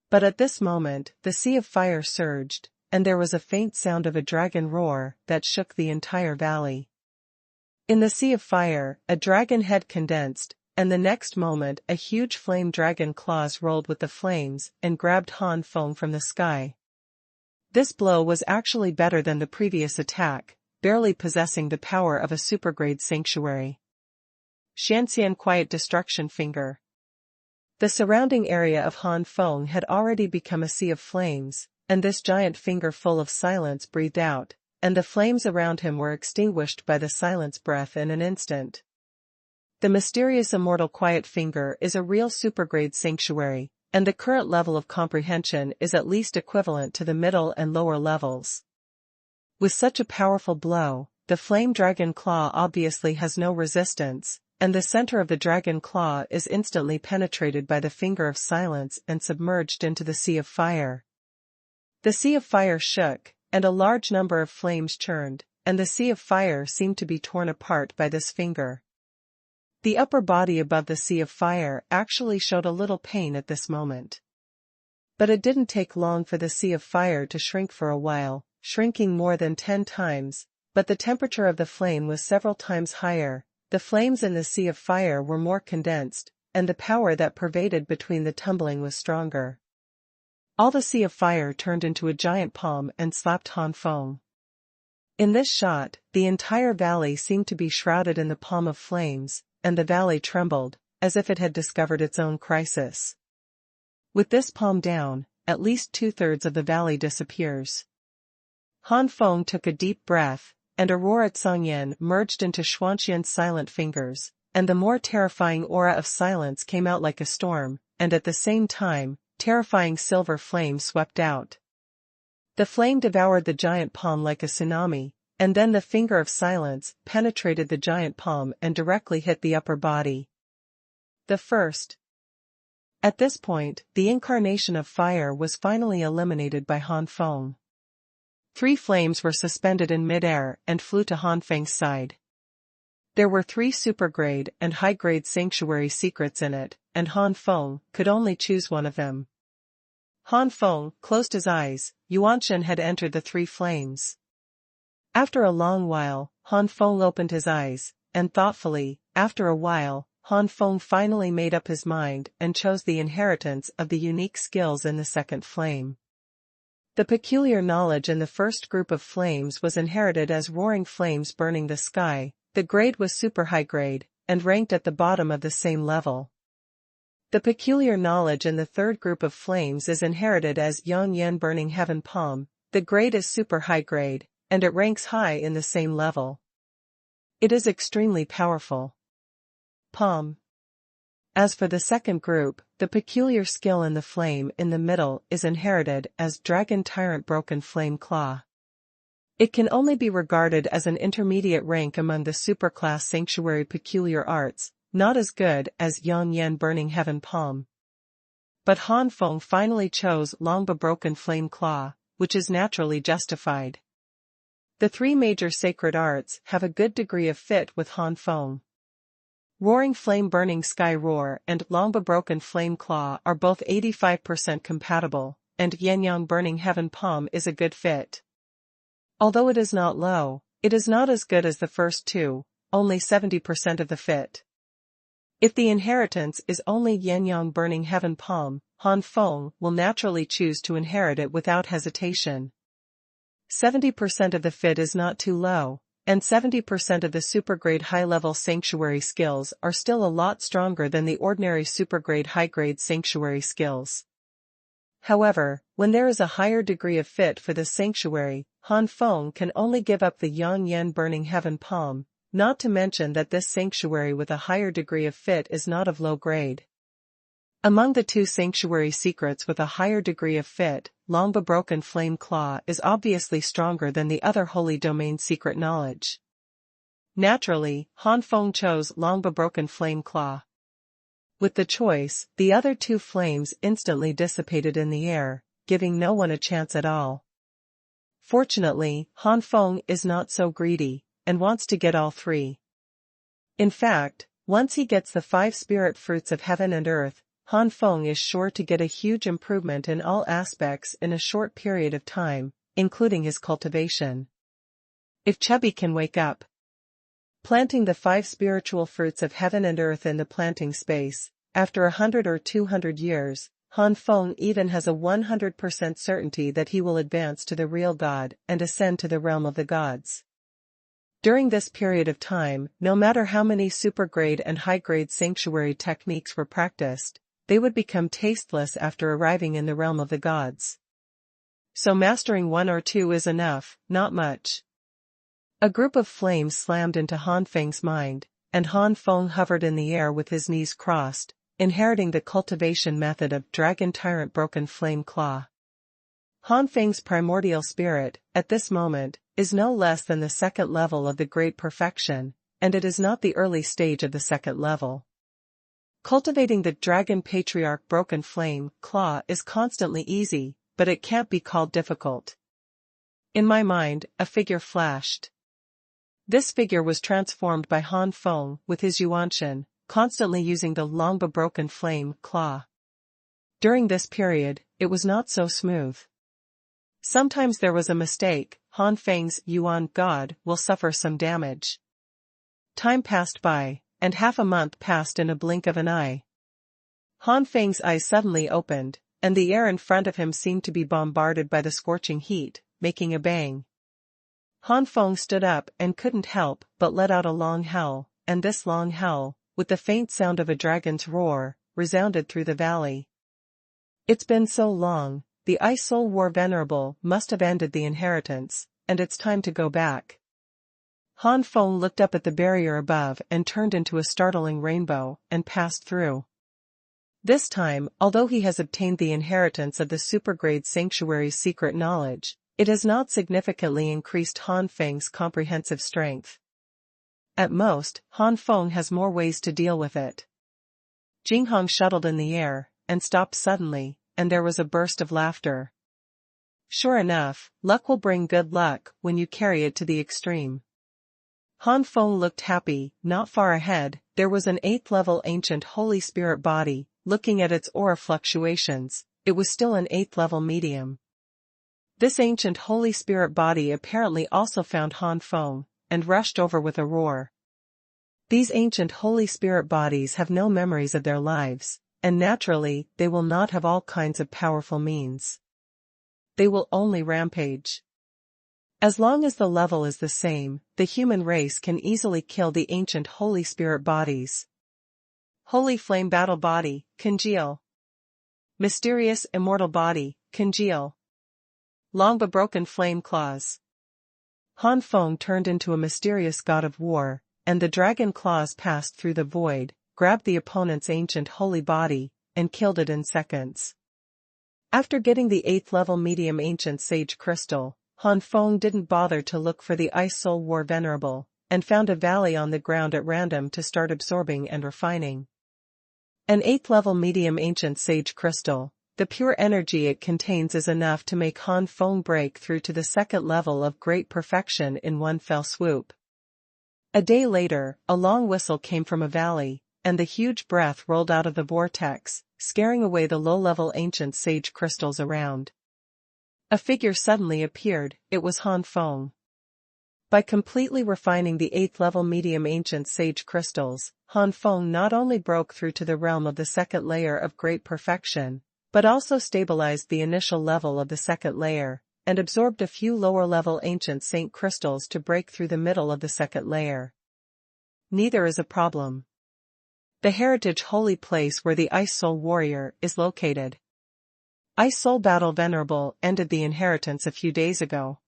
But at this moment, the sea of fire surged, and there was a faint sound of a dragon roar that shook the entire valley. In the sea of fire, a dragon head condensed, and the next moment a huge flame dragon claws rolled with the flames and grabbed Han Feng from the sky. This blow was actually better than the previous attack, barely possessing the power of a supergrade sanctuary. Shanxian Quiet Destruction Finger. The surrounding area of Han Feng had already become a sea of flames, and this giant finger full of silence breathed out, and the flames around him were extinguished by the silence breath in an instant. The mysterious immortal Quiet Finger is a real supergrade sanctuary, and the current level of comprehension is at least equivalent to the middle and lower levels. With such a powerful blow, the flame dragon claw obviously has no resistance, and the center of the dragon claw is instantly penetrated by the finger of silence and submerged into the sea of fire. The sea of fire shook, and a large number of flames churned, and the sea of fire seemed to be torn apart by this finger. The upper body above the sea of fire actually showed a little pain at this moment. But it didn't take long for the sea of fire to shrink for a while, shrinking more than 10 times, but the temperature of the flame was several times higher, the flames in the sea of fire were more condensed, and the power that pervaded between the tumbling was stronger. All the sea of fire turned into a giant palm and slapped Han Feng. In this shot, the entire valley seemed to be shrouded in the palm of flames, and the valley trembled, as if it had discovered its own crisis. With this palm down, at least 2/3 of the valley disappears. Han Feng took a deep breath, and Aurora Tsangyan merged into Xuanhuan's silent fingers, and the more terrifying aura of silence came out like a storm, and at the same time, terrifying silver flame swept out. The flame devoured the giant palm like a tsunami, and then the finger of silence penetrated the giant palm and directly hit the upper body. The first. At this point, the incarnation of fire was finally eliminated by Han Feng. 3 flames were suspended in midair and flew to Han Feng's side. There were 3 supergrade and high-grade sanctuary secrets in it, and Han Feng could only choose one of them. Han Feng closed his eyes. Yuanshan had entered the 3 flames. After a long while, Han Feng opened his eyes, and thoughtfully, after a while, Han Feng finally made up his mind and chose the inheritance of the unique skills in the second flame. The peculiar knowledge in the first group of flames was inherited as roaring flames burning the sky. The grade was super high grade, and ranked at the bottom of the same level. The peculiar knowledge in the third group of flames is inherited as Yang Yan burning heaven palm. The grade is super high grade, and it ranks high in the same level. It is extremely powerful. Palm. As for the second group, the peculiar skill in the flame in the middle is inherited as Dragon Tyrant Broken Flame Claw. It can only be regarded as an intermediate rank among the superclass sanctuary peculiar arts, not as good as Yang Yan Burning Heaven Palm. But Han Feng finally chose Longba Broken Flame Claw, which is naturally justified. The 3 major sacred arts have a good degree of fit with Han Feng. Roaring Flame Burning Sky Roar and Longba Broken Flame Claw are both 85% compatible, and Yanyang Burning Heaven Palm is a good fit. Although it is not low, it is not as good as the first 2, only 70% of the fit. If the inheritance is only Yanyang Burning Heaven Palm, Han Feng will naturally choose to inherit it without hesitation. 70% of the fit is not too low, and 70% of the supergrade high-level sanctuary skills are still a lot stronger than the ordinary supergrade high-grade sanctuary skills. However, when there is a higher degree of fit for the sanctuary, Han Feng can only give up the Yang Yan Burning Heaven Palm, not to mention that this sanctuary with a higher degree of fit is not of low grade. Among the 2 sanctuary secrets with a higher degree of fit, Longba Broken Flame Claw is obviously stronger than the other Holy Domain secret knowledge. Naturally, Han Feng chose Longba Broken Flame Claw. With the choice, the other 2 flames instantly dissipated in the air, giving no one a chance at all. Fortunately, Han Feng is not so greedy, and wants to get all 3. In fact, once he gets the 5 spirit fruits of heaven and earth, Han Feng is sure to get a huge improvement in all aspects in a short period of time, including his cultivation. If Chubby can wake up. planting the 5 spiritual fruits of heaven and earth in the planting space. After 100 or 200 years, Han Feng even has a 100% certainty that he will advance to the real God and ascend to the realm of the gods. During this period of time, no matter how many super-grade and high-grade sanctuary techniques were practiced, they would become tasteless after arriving in the realm of the gods. So mastering 1 or 2 is enough, not much. A group of flames slammed into Han Feng's mind, and Han Feng hovered in the air with his knees crossed, inheriting the cultivation method of Dragon Tyrant Broken Flame Claw. Han Feng's primordial spirit, at this moment, is no less than the 2nd level of the Great Perfection, and it is not the early stage of the 2nd level. Cultivating the Dragon Patriarch Broken Flame Claw is constantly easy, but it can't be called difficult. In my mind, a figure flashed. This figure was transformed by Han Feng with his Xuanhuan, constantly using the Longba Broken Flame Claw. During this period, it was not so smooth. Sometimes there was a mistake. Han Feng's Yuan God will suffer some damage. Time passed by, and half a month passed in a blink of an eye. Han Feng's eyes suddenly opened, and the air in front of him seemed to be bombarded by the scorching heat, making a bang. Han Feng stood up and couldn't help but let out a long howl, and this long howl, with the faint sound of a dragon's roar, resounded through the valley. It's been so long. The Ice Soul War Venerable must have ended the inheritance, and it's time to go back. Han Feng looked up at the barrier above and turned into a startling rainbow, and passed through. This time, although he has obtained the inheritance of the supergrade sanctuary's secret knowledge, it has not significantly increased Han Feng's comprehensive strength. At most, Han Feng has more ways to deal with it. Jinghong shuttled in the air, and stopped suddenly, and there was a burst of laughter. Sure enough, luck will bring good luck when you carry it to the extreme. Han Feng looked happy. Not far ahead, there was an 8th-level ancient Holy Spirit body. Looking at its aura fluctuations, it was still an 8th-level medium. This ancient Holy Spirit body apparently also found Han Feng, and rushed over with a roar. These ancient Holy Spirit bodies have no memories of their lives, and naturally, they will not have all kinds of powerful means. They will only rampage. As long as the level is the same, the human race can easily kill the ancient Holy Spirit bodies. Holy Flame Battle Body, congeal. Mysterious Immortal Body, congeal. Longba Broken Flame Claws. Han Feng turned into a mysterious god of war, and the dragon claws passed through the void, grabbed the opponent's ancient holy body, and killed it in seconds. After getting the 8th-level medium ancient sage crystal, Han Feng didn't bother to look for the Ice Soul War Venerable, and found a valley on the ground at random to start absorbing and refining. An 8th-level medium ancient sage crystal, the pure energy it contains is enough to make Han Feng break through to the 2nd level of great perfection in one fell swoop. A day later, a long whistle came from a valley, and the huge breath rolled out of the vortex, scaring away the low-level ancient sage crystals around. A figure suddenly appeared. It was Han Feng. By completely refining the 8th-level medium ancient sage crystals, Han Feng not only broke through to the realm of the 2nd layer of great perfection, but also stabilized the initial level of the 2nd layer, and absorbed a few lower-level ancient saint crystals to break through the middle of the 2nd layer. Neither is a problem. The heritage holy place where the Ice Soul Warrior is located. Ice Soul Battle Venerable ended the inheritance a few days ago.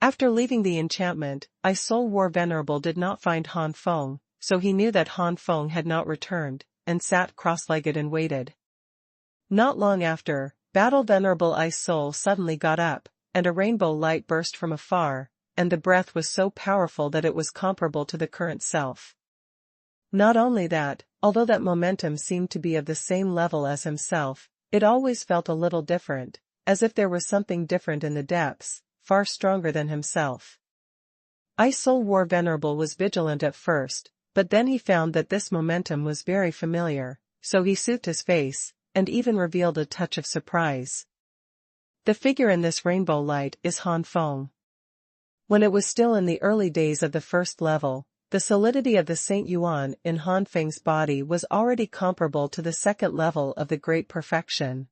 After leaving the enchantment, Ice Soul War Venerable did not find Han Feng, so he knew that Han Feng had not returned, and sat cross-legged and waited. Not long after, Battle Venerable Ice Soul suddenly got up, and a rainbow light burst from afar, and the breath was so powerful that it was comparable to the current self. Not only that, although that momentum seemed to be of the same level as himself, it always felt a little different, as if there was something different in the depths, far stronger than himself. Ice Soul War Venerable was vigilant at first, but then he found that this momentum was very familiar, so he soothed his face, and even revealed a touch of surprise. The figure in this rainbow light is Han Feng. When it was still in the early days of the 1st level, the solidity of the Saint Yuan in Han Feng's body was already comparable to the second level of the Great Perfection.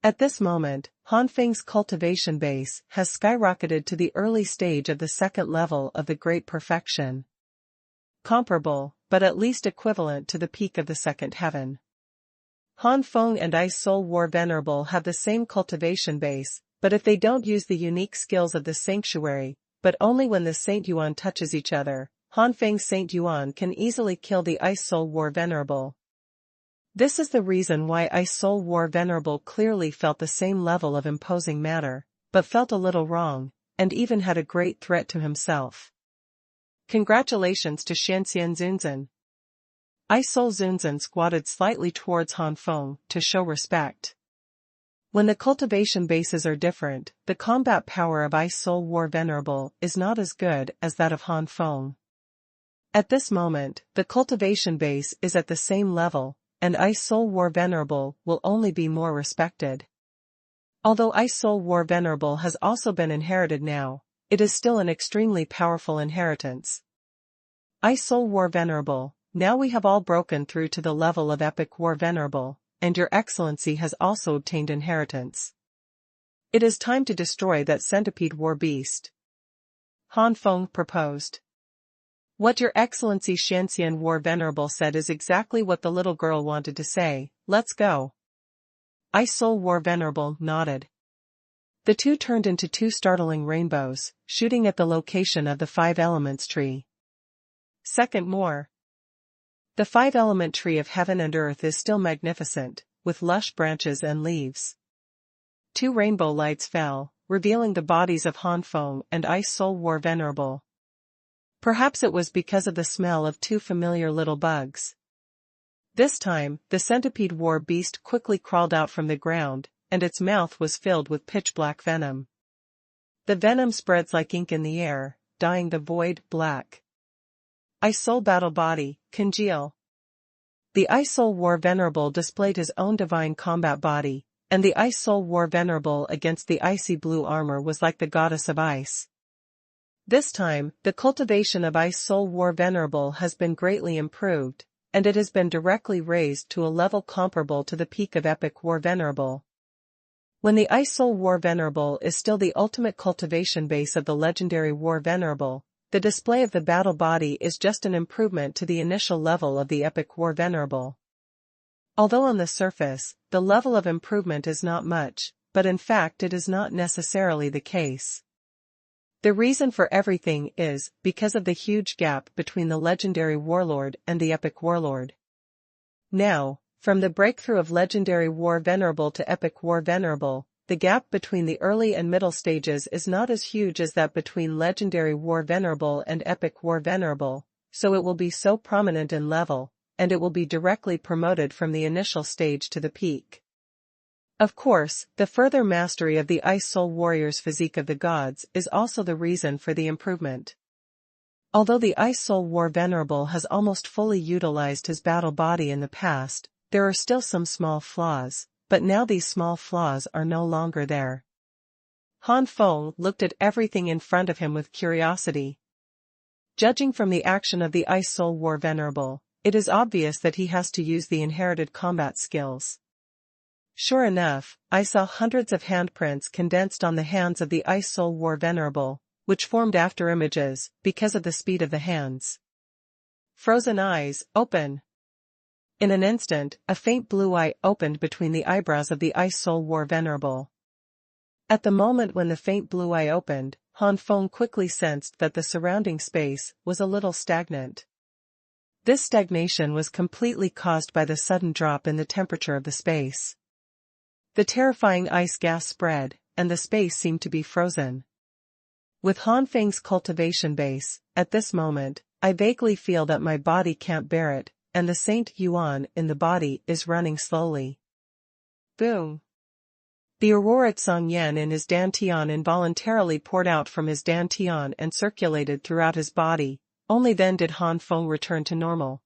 At this moment, Han Feng's cultivation base has skyrocketed to the early stage of the second level of the Great Perfection. Comparable, but at least equivalent to the peak of the second heaven. Han Feng and Ice Soul War Venerable have the same cultivation base, but if they don't use the unique skills of the sanctuary, but only when the Saint Yuan touches each other, Han Feng's Saint Yuan can easily kill the Ice Soul War Venerable. This is the reason why Ice Soul War Venerable clearly felt the same level of imposing matter, but felt a little wrong, and even had a great threat to himself. Congratulations to Shanxian Zunzan. Ice Soul Zunzan squatted slightly towards Han Feng to show respect. When the cultivation bases are different, the combat power of Ice Soul War Venerable is not as good as that of Han Feng. At this moment, the cultivation base is at the same level, and Ice Soul War Venerable will only be more respected. Although Ice Soul War Venerable has also been inherited now, it is still an extremely powerful inheritance. Ice Soul War Venerable, now we have all broken through to the level of Epic War Venerable, and your excellency has also obtained inheritance. It is time to destroy that centipede war beast. Han Feng proposed. What your excellency Shanxian War Venerable said is exactly what the little girl wanted to say, let's go. Ice Soul War Venerable nodded. The two turned into two startling rainbows, shooting at the location of the Five Elements tree. Second more. The five-element tree of heaven and earth is still magnificent, with lush branches and leaves. Two rainbow lights fell, revealing the bodies of Han Feng and Ice Soul War Venerable. Perhaps it was because of the smell of two familiar little bugs. This time, the centipede war beast quickly crawled out from the ground, and its mouth was filled with pitch-black venom. The venom spreads like ink in the air, dyeing the void black. Ice Soul Battle Body, congeal. The Ice Soul War Venerable displayed his own divine combat body, and the Ice Soul War Venerable against the icy blue armor was like the goddess of ice. This time, the cultivation of Ice Soul War Venerable has been greatly improved, and it has been directly raised to a level comparable to the peak of Epic War Venerable. When the Ice Soul War Venerable is still the ultimate cultivation base of the legendary War Venerable, the display of the battle body is just an improvement to the initial level of the Epic War Venerable. Although on the surface, the level of improvement is not much, but in fact it is not necessarily the case. The reason for everything is because of the huge gap between the legendary warlord and the epic warlord. Now, from the breakthrough of legendary War Venerable to Epic War Venerable, the gap between the early and middle stages is not as huge as that between legendary War Venerable and Epic War Venerable, so it will be so prominent in level, and it will be directly promoted from the initial stage to the peak. Of course, the further mastery of the Ice Soul Warrior's physique of the gods is also the reason for the improvement. Although the Ice Soul War Venerable has almost fully utilized his battle body in the past, there are still some small flaws, but now these small flaws are no longer there. Han Feng looked at everything in front of him with curiosity. Judging from the action of the Ice Soul War Venerable, it is obvious that he has to use the inherited combat skills. Sure enough, I saw hundreds of handprints condensed on the hands of the Ice Soul War Venerable, which formed afterimages, because of the speed of the hands. Frozen eyes, open. In an instant, a faint blue eye opened between the eyebrows of the Ice Soul War Venerable. At the moment when the faint blue eye opened, Han Feng quickly sensed that the surrounding space was a little stagnant. This stagnation was completely caused by the sudden drop in the temperature of the space. The terrifying ice gas spread, and the space seemed to be frozen. With Han Feng's cultivation base, at this moment, I vaguely feel that my body can't bear it, and the Saint Yuan in the body is running slowly. Boom! The aurora Tsongyan in his dantian involuntarily poured out from his dantian and circulated throughout his body, only then did Han Feng return to normal.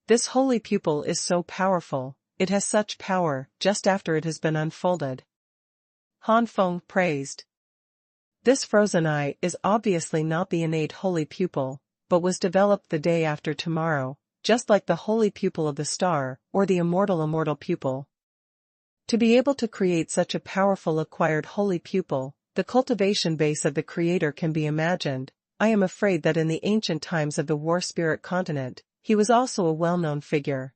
This holy pupil is so powerful, it has such power, just after it has been unfolded. Han Feng praised. This frozen eye is obviously not the innate holy pupil, but was developed the day after tomorrow, just like the holy pupil of the star, or the immortal pupil. To be able to create such a powerful acquired holy pupil, the cultivation base of the creator can be imagined. I am afraid that in the ancient times of the war spirit continent, he was also a well-known figure.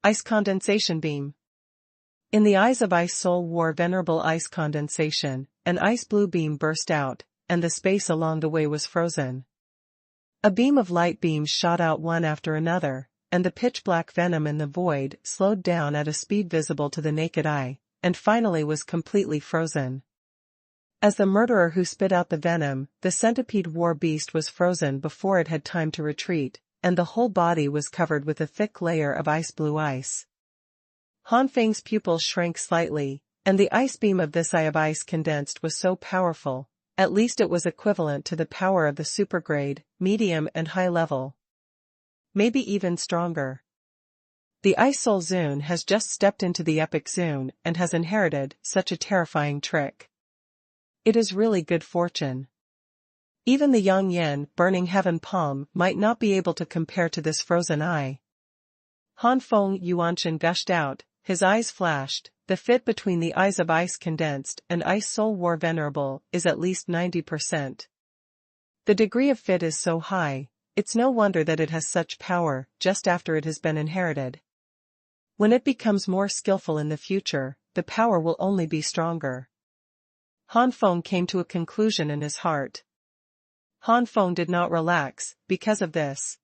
Ice condensation beam. In the eyes of Ice Soul War venerable ice condensation, an ice blue beam burst out, and the space along the way was frozen. A beam of light beams shot out one after another, and the pitch-black venom in the void slowed down at a speed visible to the naked eye, and finally was completely frozen. As the murderer who spit out the venom, the centipede war beast was frozen before it had time to retreat, and the whole body was covered with a thick layer of ice-blue ice. Han Feng's pupil shrank slightly, and the ice beam of this eye of ice condensed was so powerful, at least it was equivalent to the power of the supergrade, medium and high level. Maybe even stronger. The Ice Soul Zune has just stepped into the Epic Zune and has inherited such a terrifying trick. It is really good fortune. Even the Yang Yen Burning Heaven palm might not be able to compare to this frozen eye. Han Feng Yuanshan gushed out, his eyes flashed. The fit between the eyes of Ice Condensed and Ice Soul War Venerable is at least 90%. The degree of fit is so high, it's no wonder that it has such power just after it has been inherited. When it becomes more skillful in the future, the power will only be stronger. Han Feng came to a conclusion in his heart. Han Feng did not relax, because of this.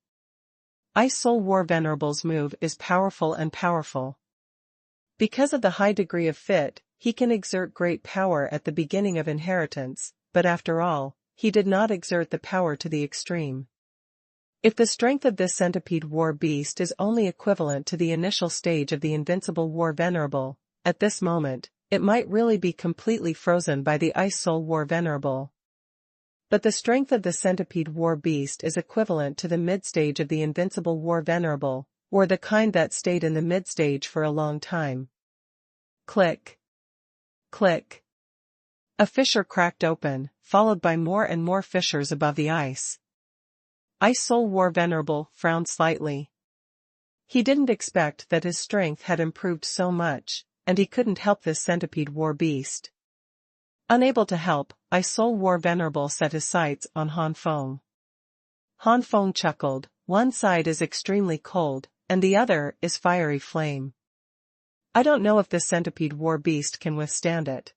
Ice Soul War Venerable's move is powerful and powerful. Because of the high degree of fit, he can exert great power at the beginning of inheritance, but after all, he did not exert the power to the extreme. If the strength of this centipede war beast is only equivalent to the initial stage of the invincible war venerable, at this moment, it might really be completely frozen by the Ice Soul War Venerable. But the strength of the centipede war beast is equivalent to the mid-stage of the invincible war venerable, or the kind that stayed in the mid-stage for a long time. Click. Click. A fissure cracked open, followed by more and more fissures above the ice. Ice Soul War Venerable frowned slightly. He didn't expect that his strength had improved so much, and he couldn't help this centipede war beast. Unable to help, Ice Soul War Venerable set his sights on Han Feng. Han Feng chuckled, one side is extremely cold, and the other is fiery flame. I don't know if this centipede war beast can withstand it.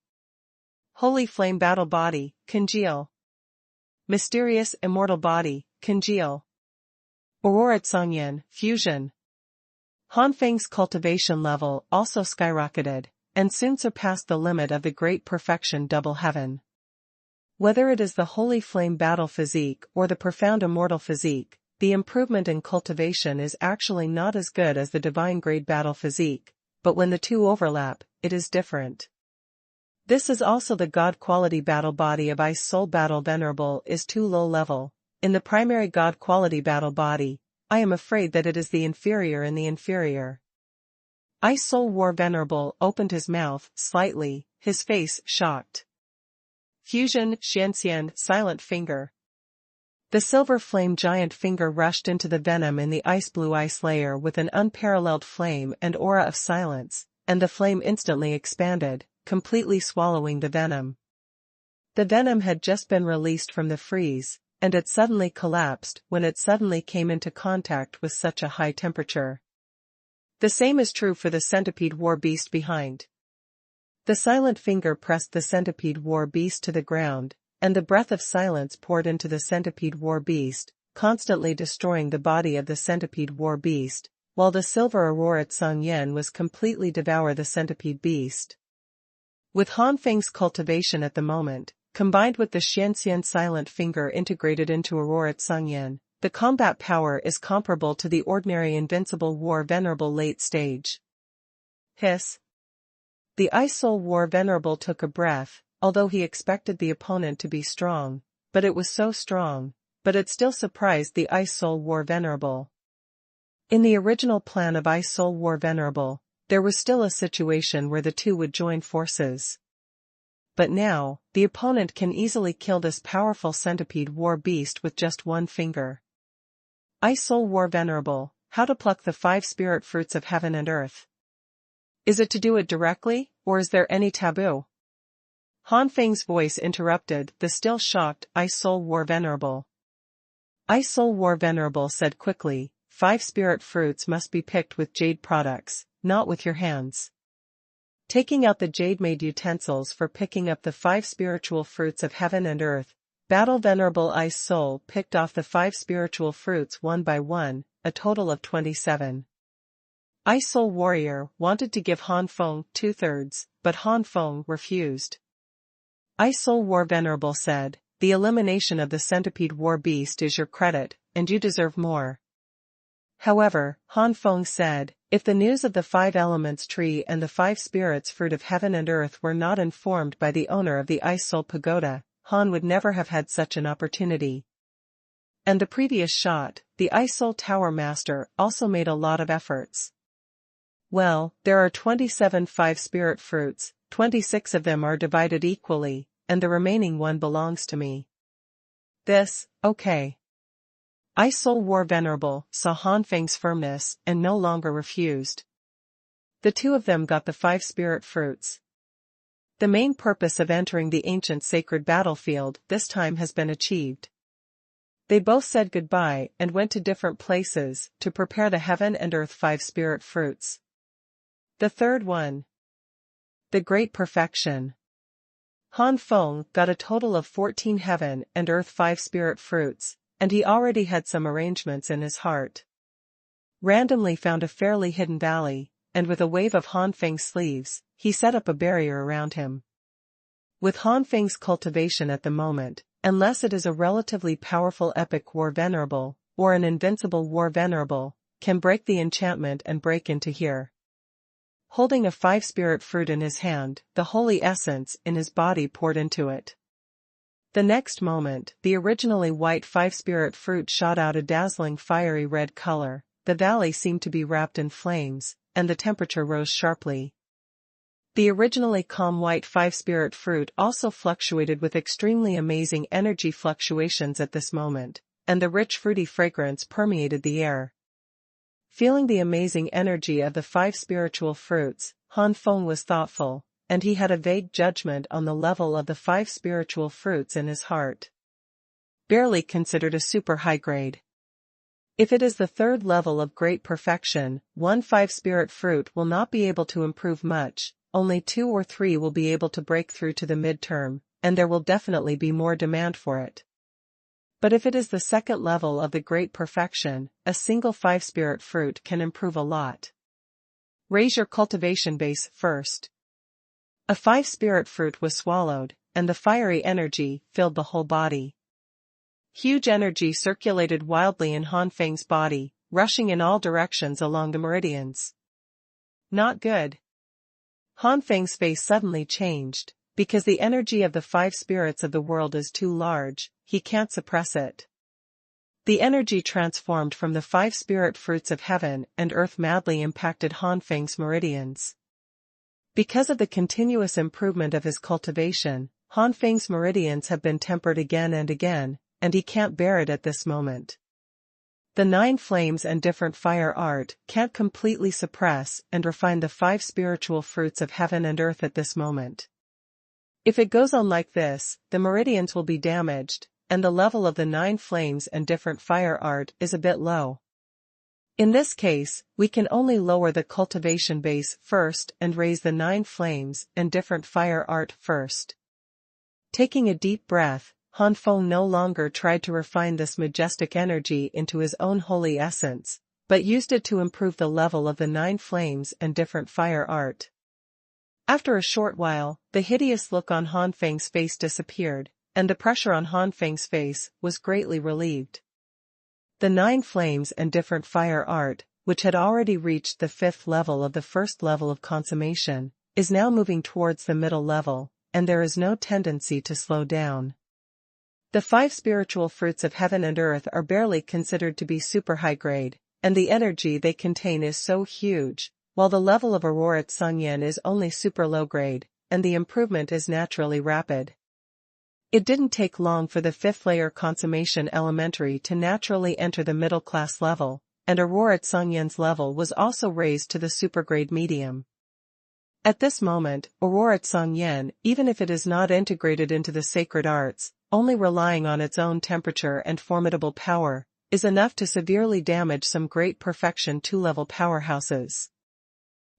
Holy flame battle body, congeal. Mysterious immortal body, congeal. Aurora Tsangyan, fusion. Han Feng's cultivation level also skyrocketed, and soon surpassed the limit of the great perfection double heaven. Whether it is the holy flame battle physique or the profound immortal physique, the improvement in cultivation is actually not as good as the divine grade battle physique, but when the two overlap, it is different. This is also the god quality battle body of Ice Soul Battle Venerable is too low level. In the primary god quality battle body, I am afraid that it is the inferior in the inferior. Ice Soul War Venerable opened his mouth slightly, his face shocked. Fusion Xianxian Silent Finger. The silver flame giant finger rushed into the venom in the ice blue ice layer with an unparalleled flame and aura of silence, and the flame instantly expanded, completely swallowing the venom. The venom had just been released from the freeze, and it suddenly collapsed when it suddenly came into contact with such a high temperature. The same is true for the centipede war beast behind. The silent finger pressed the centipede war beast to the ground, and the breath of silence poured into the centipede war beast, constantly destroying the body of the centipede war beast, while the silver aurora Tsangyan was completely devour the centipede beast. With Han Feng's cultivation at the moment, combined with the Xianxian silent finger integrated into aurora Tsangyan, the combat power is comparable to the ordinary invincible war venerable late stage. Hiss. The Ice Soul War Venerable took a breath, although he expected the opponent to be strong, but it was so strong, but it still surprised the Ice Soul War Venerable. In the original plan of Ice Soul War Venerable, there was still a situation where the two would join forces. But now, the opponent can easily kill this powerful centipede war beast with just one finger. I Soul War Venerable, how to pluck the 5 spirit fruits of heaven and earth. Is it to do it directly, or is there any taboo? Han Feng's voice interrupted the still shocked I Soul War Venerable. I Soul War Venerable said quickly, 5 spirit fruits must be picked with jade products, not with your hands. Taking out the jade-made utensils for picking up the 5 spiritual fruits of heaven and earth, Battle Venerable Ice Soul picked off the 5 spiritual fruits one by one, a total of 27. Ice Soul Warrior wanted to give Han Feng 2/3, but Han Feng refused. Ice Soul War Venerable said, the elimination of the centipede war beast is your credit, and you deserve more. However, Han Feng said, if the news of the 5 elements tree and the 5 spirits fruit of heaven and earth were not informed by the owner of the Ice Soul Pagoda, Han would never have had such an opportunity. And the previous shot, the Ice Soul Tower Master also made a lot of efforts. Well, there are 27 5 spirit fruits, 26 of them are divided equally, and the remaining one belongs to me. Okay. Ice Soul War Venerable saw Han Feng's firmness and no longer refused. The two of them got the 5 spirit fruits. The main purpose of entering the ancient sacred battlefield this time has been achieved. They both said goodbye and went to different places to prepare the heaven and earth 5 spirit fruits. The third one. The Great Perfection. Han Feng got a total of 14 heaven and earth 5 spirit fruits, and he already had some arrangements in his heart. Randomly found a fairly hidden valley, and with a wave of Han Feng's sleeves, he set up a barrier around him. With Han Feng's cultivation at the moment, unless it is a relatively powerful epic war venerable, or an invincible war venerable, can break the enchantment and break into here. Holding a 5 spirit fruit in his hand, the holy essence in his body poured into it. The next moment, the originally white 5 spirit fruit shot out a dazzling fiery red color, the valley seemed to be wrapped in flames, and the temperature rose sharply. The originally calm white 5 spirit fruit also fluctuated with extremely amazing energy fluctuations at this moment, and the rich fruity fragrance permeated the air. Feeling the amazing energy of the 5 spiritual fruits, Han Feng was thoughtful, and he had a vague judgment on the level of the 5 spiritual fruits in his heart. Barely considered a super high grade. If it is the 3rd level of great perfection, 1 5 spirit fruit will not be able to improve much, only 2 or 3 will be able to break through to the midterm, and there will definitely be more demand for it. But if it is the 2nd level of the great perfection, a single 5 spirit fruit can improve a lot. Raise your cultivation base first. A 5 spirit fruit was swallowed, and the fiery energy filled the whole body. Huge energy circulated wildly in Han Feng's body, rushing in all directions along the meridians. Not good. Han Feng's face suddenly changed, because the energy of the 5 spirits of the world is too large, he can't suppress it. The energy transformed from the 5 spirit fruits of heaven and earth madly impacted Han Feng's meridians. Because of the continuous improvement of his cultivation, Han Feng's meridians have been tempered again and again, and he can't bear it at this moment. The 9 flames and different fire art can't completely suppress and refine the 5 spiritual fruits of heaven and earth at this moment. If it goes on like this, the meridians will be damaged, and the level of the 9 flames and different fire art is a bit low. In this case, we can only lower the cultivation base first and raise the 9 flames and different fire art first. Taking a deep breath, Han Feng no longer tried to refine this majestic energy into his own holy essence, but used it to improve the level of the 9 flames and different fire art. After a short while, the hideous look on Han Feng's face disappeared, and the pressure on Han Feng's face was greatly relieved. The 9 flames and different fire art, which had already reached the 5th level of the 1st level of consummation, is now moving towards the middle level, and there is no tendency to slow down. The 5 spiritual fruits of heaven and earth are barely considered to be super high grade, and the energy they contain is so huge, while the level of Aurora Tsungyan is only super low grade, and the improvement is naturally rapid. It didn't take long for the fifth layer consummation elementary to naturally enter the middle class level, and Aurora Tsungyen's level was also raised to the supergrade medium. At this moment, Aurora Tsungyen, even if it is not integrated into the sacred arts, only relying on its own temperature and formidable power, is enough to severely damage some great perfection 2-level powerhouses.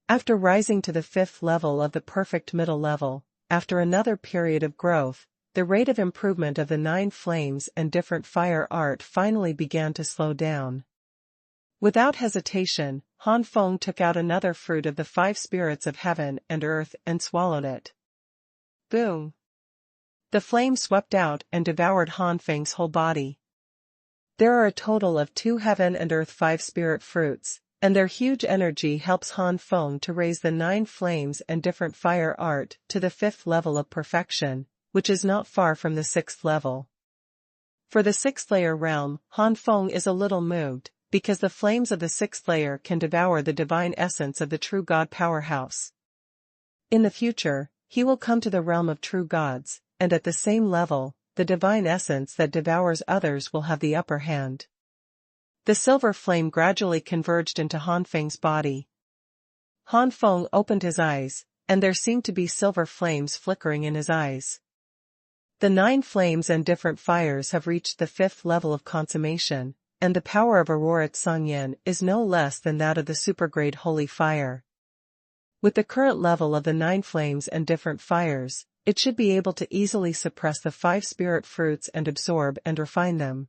After rising to the fifth level of the perfect middle level, after another period of growth, the rate of improvement of the 9 flames and different fire art finally began to slow down. Without hesitation, Han Feng took out another fruit of the 5 spirits of heaven and earth and swallowed it. Boom! The flame swept out and devoured Han Feng's whole body. There are a total of 2 heaven and earth 5 spirit fruits, and their huge energy helps Han Feng to raise the 9 flames and different fire art to the 5th level of perfection, which is not far from the 6th level. For the 6th layer realm, Han Feng is a little moved, because the flames of the 6th layer can devour the divine essence of the true God powerhouse. In the future, he will come to the realm of true gods, and at the same level, the divine essence that devours others will have the upper hand. The silver flame gradually converged into Han Feng's body. Han Feng opened his eyes, and there seemed to be silver flames flickering in his eyes. The 9 flames and different fires have reached the 5th level of consummation, and the power of Aurora Tsungyen is no less than that of the supergrade holy fire. With the current level of the 9 flames and different fires, it should be able to easily suppress the 5 spirit fruits and absorb and refine them.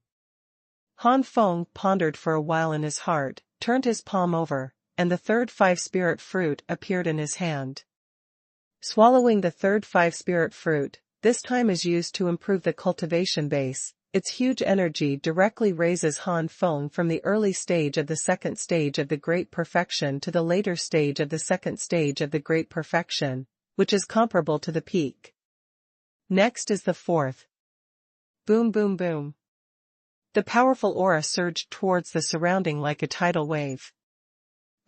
Han Feng pondered for a while in his heart, turned his palm over, and the third 5 spirit fruit appeared in his hand. Swallowing the third 5 spirit fruit, this time is used to improve the cultivation base. Its huge energy directly raises Han Feng from the early stage of the 2nd stage of the Great Perfection to the later stage of the 2nd stage of the Great Perfection, which is comparable to the peak. Next is the 4th. Boom boom boom. The powerful aura surged towards the surrounding like a tidal wave.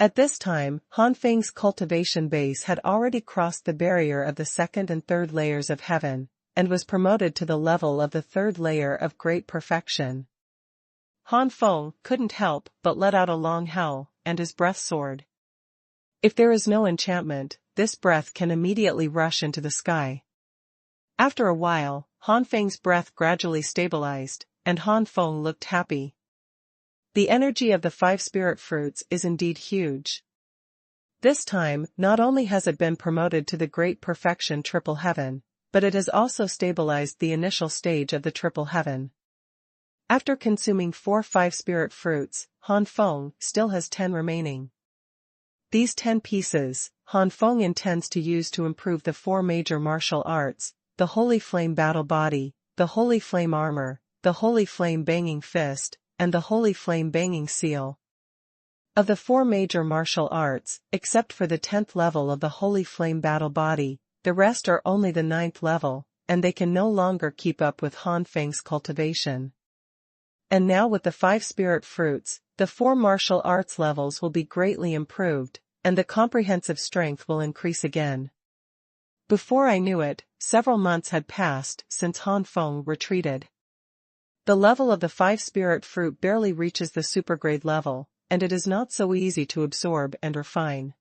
At this time, Han Feng's cultivation base had already crossed the barrier of the 2nd and 3rd layers of heaven, and was promoted to the level of the 3rd layer of great perfection. Han Feng couldn't help but let out a long howl, and his breath soared. If there is no enchantment, this breath can immediately rush into the sky. After a while, Han Feng's breath gradually stabilized, and Han Feng looked happy. The energy of the 5 spirit fruits is indeed huge. This time, not only has it been promoted to the great perfection triple heaven, but it has also stabilized the initial stage of the triple heaven. After consuming 4 5 spirit fruits, Han Feng still has 10 remaining. These 10 pieces, Han Feng intends to use to improve the 4 major martial arts, the Holy Flame Battle Body, the Holy Flame Armor, the Holy Flame Banging Fist, and the Holy Flame Banging Seal. Of the 4 major martial arts, except for the 10th level of the Holy Flame Battle Body, the rest are only the 9th level, and they can no longer keep up with Han Feng's cultivation. And now with the 5 spirit fruits, the 4 martial arts levels will be greatly improved, and the comprehensive strength will increase again. Before I knew it, several months had passed since Han Feng retreated. The level of the 5 spirit fruit barely reaches the supergrade level, and it is not so easy to absorb and refine.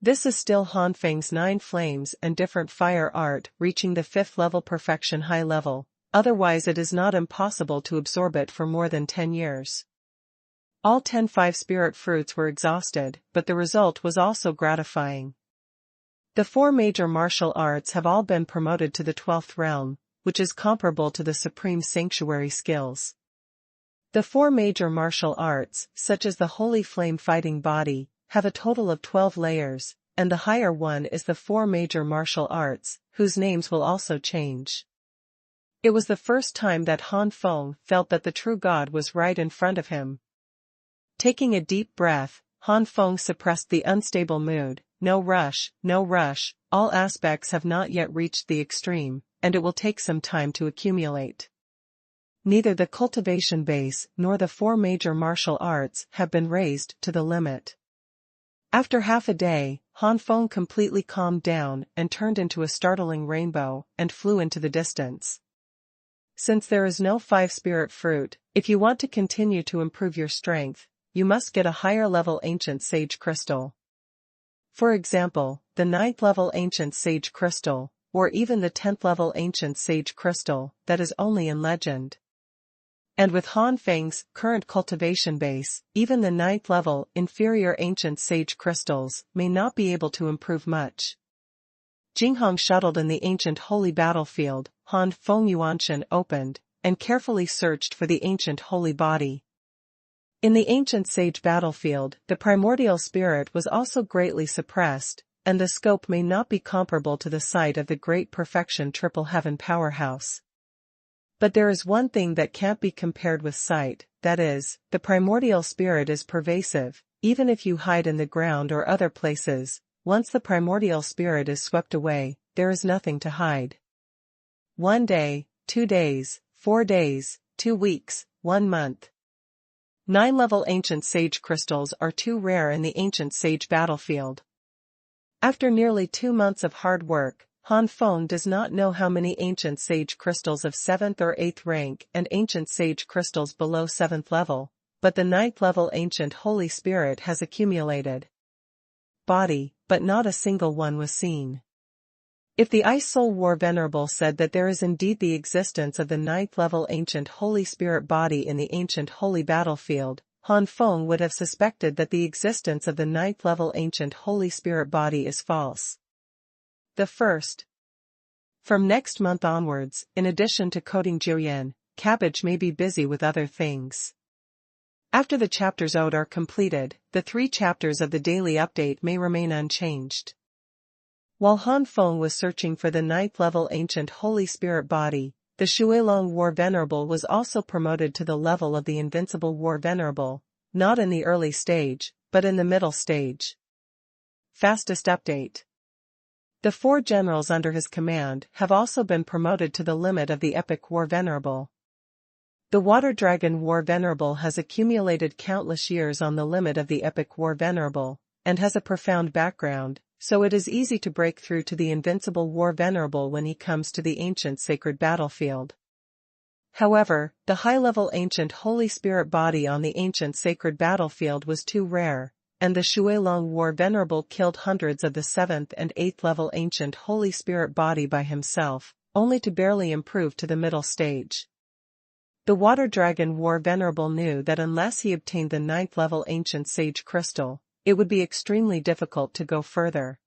This is still Han Feng's 9 flames and different fire art reaching the 5th level perfection high level, otherwise it is not impossible to absorb it for more than 10 years. All 10 5 spirit fruits were exhausted, but the result was also gratifying. The 4 major martial arts have all been promoted to the 12th realm, which is comparable to the supreme sanctuary skills. The 4 major martial arts, such as the Holy Flame Fighting Body, have a total of 12 layers, and the higher one is the 4 major martial arts, whose names will also change. It was the first time that Han Feng felt that the true God was right in front of him. Taking a deep breath, Han Feng suppressed the unstable mood. No rush, all aspects have not yet reached the extreme, and it will take some time to accumulate. Neither the cultivation base nor the 4 major martial arts have been raised to the limit. After half a day, Han Feng completely calmed down and turned into a startling rainbow and flew into the distance. Since there is no 5-spirit fruit, if you want to continue to improve your strength, you must get a higher level ancient sage crystal. For example, the 9th level ancient sage crystal, or even the 10th level ancient sage crystal, that is only in legend. And with Han Feng's current cultivation base, even the 9th level inferior ancient sage crystals may not be able to improve much. Jinghong shuttled in the ancient holy battlefield. Han Feng Yuanshan opened, and carefully searched for the ancient holy body. In the ancient sage battlefield, the primordial spirit was also greatly suppressed, and the scope may not be comparable to the site of the great perfection triple heaven powerhouse. But there is one thing that can't be compared with sight, that is, the primordial spirit is pervasive, even if you hide in the ground or other places. Once the primordial spirit is swept away, there is nothing to hide. 1 day, 2 days, 4 days, 2 weeks, 1 month. 9-level ancient sage crystals are too rare in the ancient sage battlefield. After nearly 2 months of hard work, Han Feng does not know how many ancient sage crystals of 7th or 8th rank and ancient sage crystals below 7th level, but the 9th level ancient Holy Spirit has accumulated. Body, but not a single one was seen. If the Ice Soul War Venerable said that there is indeed the existence of the 9th level ancient Holy Spirit body in the ancient holy battlefield, Han Feng would have suspected that the existence of the 9th level ancient Holy Spirit body is false. The first. From next month onwards, in addition to coding Jiuyan, Cabbage may be busy with other things. After the chapters owed are completed, the 3 chapters of the daily update may remain unchanged. While Han Feng was searching for the 9th level ancient Holy Spirit body, the Xuanhuan War Venerable was also promoted to the level of the Invincible War Venerable, not in the early stage, but in the middle stage. Fastest update. The 4 generals under his command have also been promoted to the limit of the Epic War Venerable. The Water Dragon War Venerable has accumulated countless years on the limit of the Epic War Venerable, and has a profound background, so it is easy to break through to the Invincible War Venerable when he comes to the ancient sacred battlefield. However, the high-level ancient Holy Spirit body on the ancient sacred battlefield was too rare, and the Xuanhuan War Venerable killed hundreds of the 7th and 8th level ancient Holy Spirit body by himself, only to barely improve to the middle stage. The Water Dragon War Venerable knew that unless he obtained the 9th level ancient sage crystal, it would be extremely difficult to go further.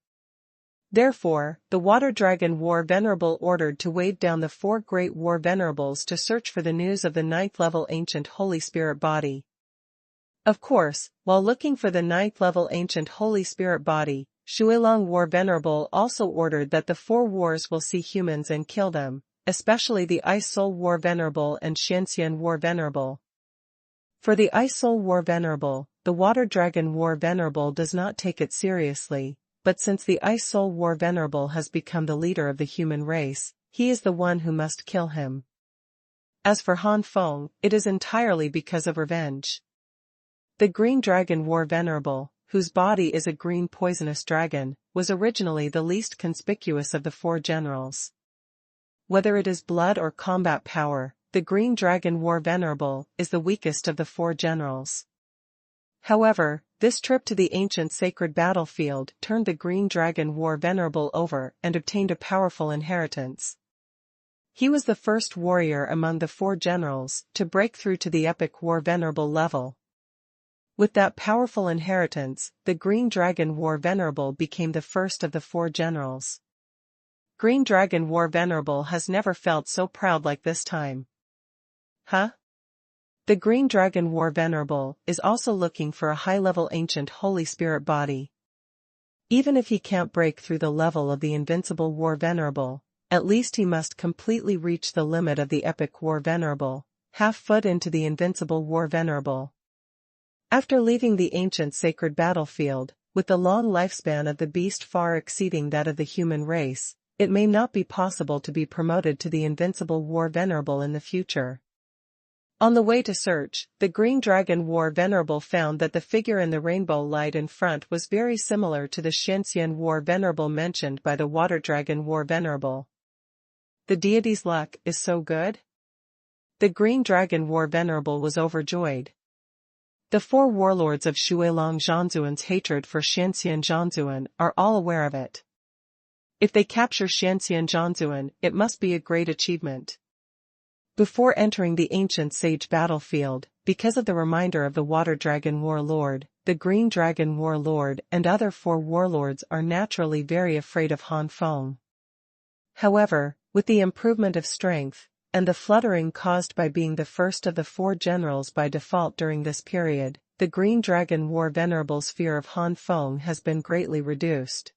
Therefore, the Water Dragon War Venerable ordered to wave down the 4 great War Venerables to search for the news of the 9th level ancient Holy Spirit body. Of course, while looking for the 9th level ancient Holy Spirit body, Xuanhuan War Venerable also ordered that the 4 wars will see humans and kill them, especially the Ice Soul War Venerable and Xianxian War Venerable. For the Ice Soul War Venerable, the Water Dragon War Venerable does not take it seriously, but since the Ice Soul War Venerable has become the leader of the human race, he is the one who must kill him. As for Han Feng, it is entirely because of revenge. The Green Dragon War Venerable, whose body is a green poisonous dragon, was originally the least conspicuous of the 4 generals. Whether it is blood or combat power, the Green Dragon War Venerable is the weakest of the 4 generals. However, this trip to the ancient sacred battlefield turned the Green Dragon War Venerable over and obtained a powerful inheritance. He was the first warrior among the 4 generals to break through to the Epic War Venerable level. With that powerful inheritance, the Green Dragon War Venerable became the first of the 4 generals. Green Dragon War Venerable has never felt so proud like this time. Huh? The Green Dragon War Venerable is also looking for a high-level ancient Holy Spirit body. Even if he can't break through the level of the Invincible War Venerable, at least he must completely reach the limit of the Epic War Venerable, half-foot into the Invincible War Venerable. After leaving the ancient sacred battlefield, with the long lifespan of the beast far exceeding that of the human race, it may not be possible to be promoted to the Invincible War Venerable in the future. On the way to search, the Green Dragon War Venerable found that the figure in the rainbow light in front was very similar to the Xianxian War Venerable mentioned by the Water Dragon War Venerable. The deity's luck is so good? The Green Dragon War Venerable was overjoyed. The four warlords of Shuilong Zhanzuan's hatred for Shanxian Zhanzuan are all aware of it. If they capture Shanxian Zhanzuan, it must be a great achievement. Before entering the ancient sage battlefield, because of the reminder of the Water Dragon Warlord, the Green Dragon Warlord and other four warlords are naturally very afraid of Han Feng. However, with the improvement of strength, and the fluttering caused by being the first of the four generals by default during this period, the Green Dragon War Venerable's fear of Han Feng has been greatly reduced.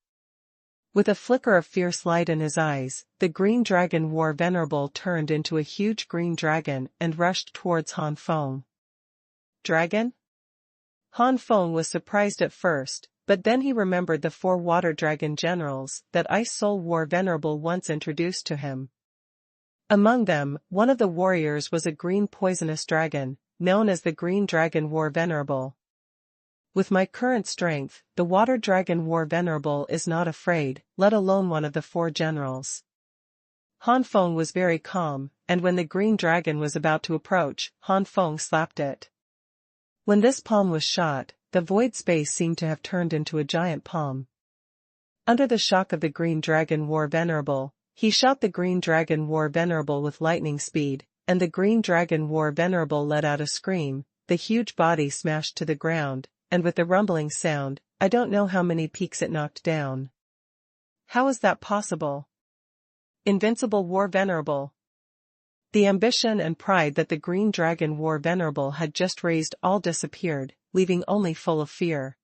With a flicker of fierce light in his eyes, the Green Dragon War Venerable turned into a huge green dragon and rushed towards Han Feng. Dragon? Han Feng was surprised at first, but then he remembered the four water dragon generals that Ice Soul War Venerable once introduced to him. Among them, one of the warriors was a green poisonous dragon, known as the Green Dragon War Venerable. With my current strength, the Water Dragon War Venerable is not afraid, let alone one of the four generals. Han Feng was very calm, and when the green dragon was about to approach, Han Feng slapped it. When this palm was shot, the void space seemed to have turned into a giant palm. Under the shock of the Green Dragon War Venerable, he shot the Green Dragon War Venerable with lightning speed, and the Green Dragon War Venerable let out a scream, the huge body smashed to the ground, and with the rumbling sound, I don't know how many peaks it knocked down. How is that possible? Invincible War Venerable. The ambition and pride that the Green Dragon War Venerable had just raised all disappeared, leaving only full of fear.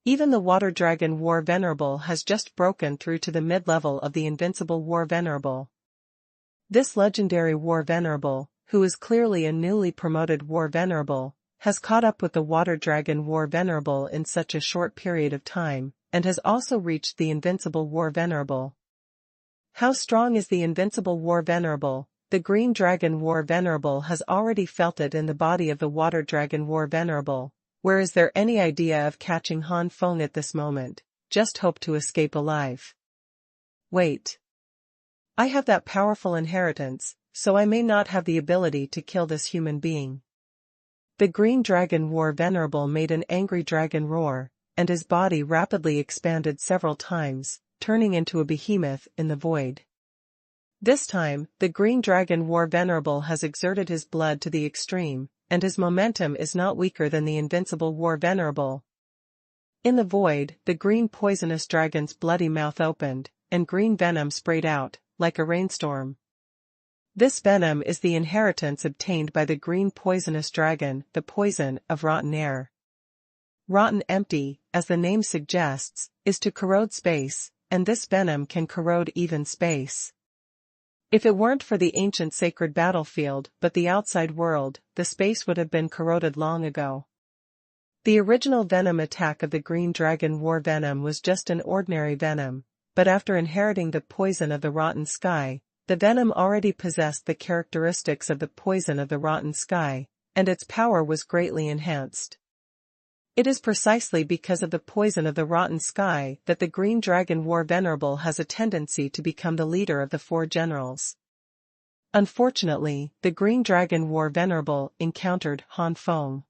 Even the Water Dragon War Venerable has just broken through to the mid-level of the Invincible War Venerable. This legendary War Venerable, who is clearly a newly promoted War Venerable, has caught up with the Water Dragon War Venerable in such a short period of time, and has also reached the Invincible War Venerable. How strong is the Invincible War Venerable? The Green Dragon War Venerable has already felt it in the body of the Water Dragon War Venerable. Where is there any idea of catching Han Feng at this moment? Just hope to escape alive. Wait. I have that powerful inheritance, so I may not have the ability to kill this human being. The Green Dragon War Venerable made an angry dragon roar, and his body rapidly expanded several times, turning into a behemoth in the void. This time, the Green Dragon War Venerable has exerted his blood to the extreme, and his momentum is not weaker than the Invincible War Venerable. In the void, the green poisonous dragon's bloody mouth opened, and green venom sprayed out, like a rainstorm. This venom is the inheritance obtained by the green poisonous dragon, the poison of rotten air. Rotten empty, as the name suggests, is to corrode space, and this venom can corrode even space. If it weren't for the ancient sacred battlefield but the outside world, the space would have been corroded long ago. The original venom attack of the Green Dragon War Venom was just an ordinary venom, but after inheriting the poison of the rotten sky, the venom already possessed the characteristics of the poison of the rotten sky, and its power was greatly enhanced. It is precisely because of the poison of the rotten sky that the Green Dragon War Venerable has a tendency to become the leader of the four generals. Unfortunately, the Green Dragon War Venerable encountered Han Feng.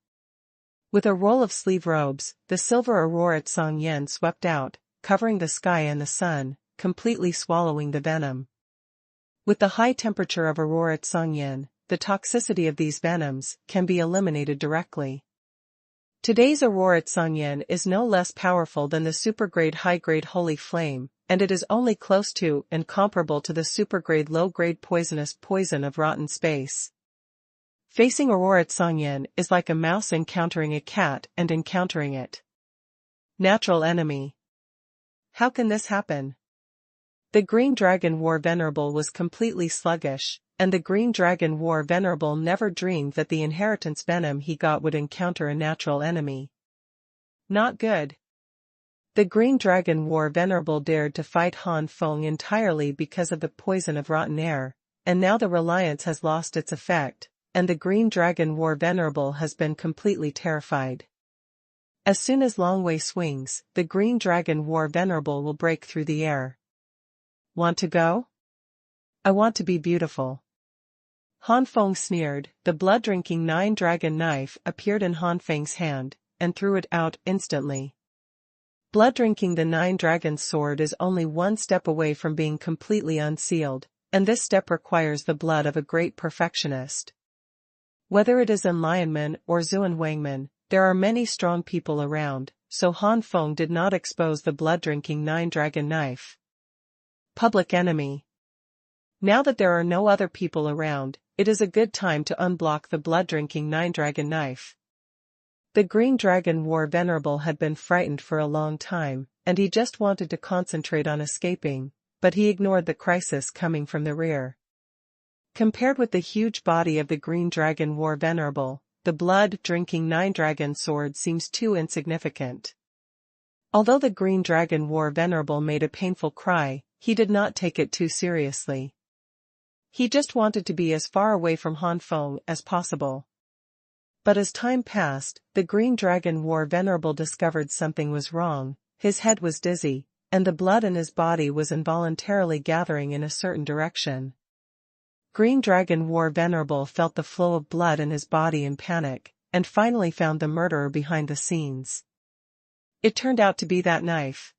With a roll of sleeve robes, the silver aurora Xuanhuan swept out, covering the sky and the sun, completely swallowing the venom. With the high temperature of aurora Xuanhuan, the toxicity of these venoms can be eliminated directly. Today's aurora Xuanhuan is no less powerful than the supergrade high-grade holy flame, and it is only close to and comparable to the supergrade low-grade poisonous poison of rotten space. Facing aurora Xuanhuan is like a mouse encountering a cat and encountering it. Natural enemy. How can this happen? The Green Dragon War Venerable was completely sluggish, and the Green Dragon War Venerable never dreamed that the inheritance venom he got would encounter a natural enemy. Not good. The Green Dragon War Venerable dared to fight Han Feng entirely because of the poison of rotten air, and now the reliance has lost its effect, and the Green Dragon War Venerable has been completely terrified. As soon as Long Wei swings, the Green Dragon War Venerable will break through the air. Want to go? I want to be beautiful. Han Feng sneered. The blood-drinking nine-dragon knife appeared in Han Feng's hand, and threw it out instantly. Blood-drinking the nine-dragon's sword is only one step away from being completely unsealed, and this step requires the blood of a great perfectionist. Whether it is in Lianmen or Xuanhuan, there are many strong people around, so Han Feng did not expose the blood-drinking nine-dragon knife. Public enemy. Now that there are no other people around, it is a good time to unblock the blood-drinking nine-dragon knife. The Green Dragon War Venerable had been frightened for a long time, and he just wanted to concentrate on escaping, but he ignored the crisis coming from the rear. Compared with the huge body of the Green Dragon War Venerable, the blood-drinking nine-dragon sword seems too insignificant. Although the Green Dragon War Venerable made a painful cry, he did not take it too seriously. He just wanted to be as far away from Han Feng as possible. But as time passed, the Green Dragon War Venerable discovered something was wrong. His head was dizzy, and the blood in his body was involuntarily gathering in a certain direction. Green Dragon War Venerable felt the flow of blood in his body in panic, and finally found the murderer behind the scenes. It turned out to be that knife.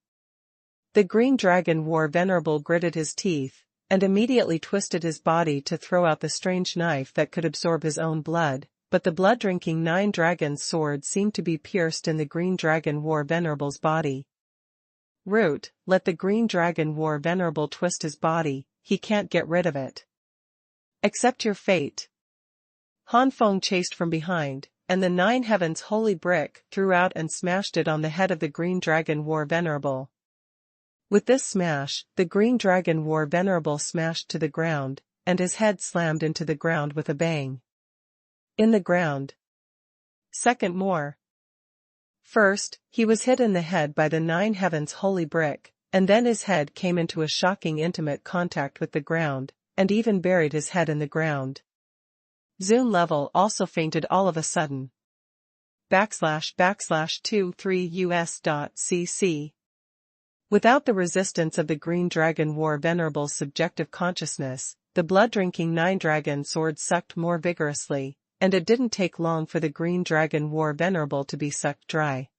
The Green Dragon War Venerable gritted his teeth, and immediately twisted his body to throw out the strange knife that could absorb his own blood, but the blood-drinking nine-dragon's sword seemed to be pierced in the Green Dragon War Venerable's body. Root, let the Green Dragon War Venerable twist his body, he can't get rid of it. Accept your fate. Han Feng chased from behind, and the Nine Heavens Holy Brick threw out and smashed it on the head of the Green Dragon War Venerable. With this smash, the Green Dragon War Venerable smashed to the ground, and his head slammed into the ground with a bang. In the ground. Second more. First, he was hit in the head by the Nine Heavens Holy Brick, and then his head came into a shocking intimate contact with the ground, and even buried his head in the ground. Zoom level also fainted all of a sudden. //23us.cc. Without the resistance of the Green Dragon War Venerable's subjective consciousness, the blood-drinking nine-dragon sword sucked more vigorously, and it didn't take long for the Green Dragon War Venerable to be sucked dry.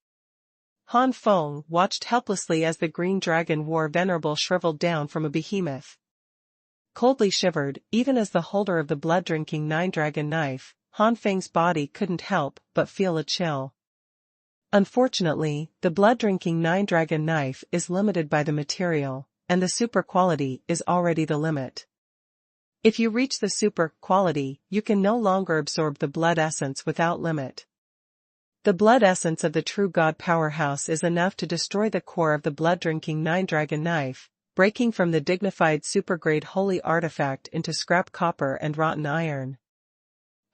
Han Feng watched helplessly as the Green Dragon War Venerable shriveled down from a behemoth. Coldly shivered, even as the holder of the blood-drinking nine-dragon knife, Han Feng's body couldn't help but feel a chill. Unfortunately, the blood-drinking nine-dragon knife is limited by the material, and the super quality is already the limit. If you reach the super quality, you can no longer absorb the blood essence without limit. The blood essence of the true God powerhouse is enough to destroy the core of the blood-drinking nine-dragon knife, breaking from the dignified super-grade holy artifact into scrap copper and rotten iron.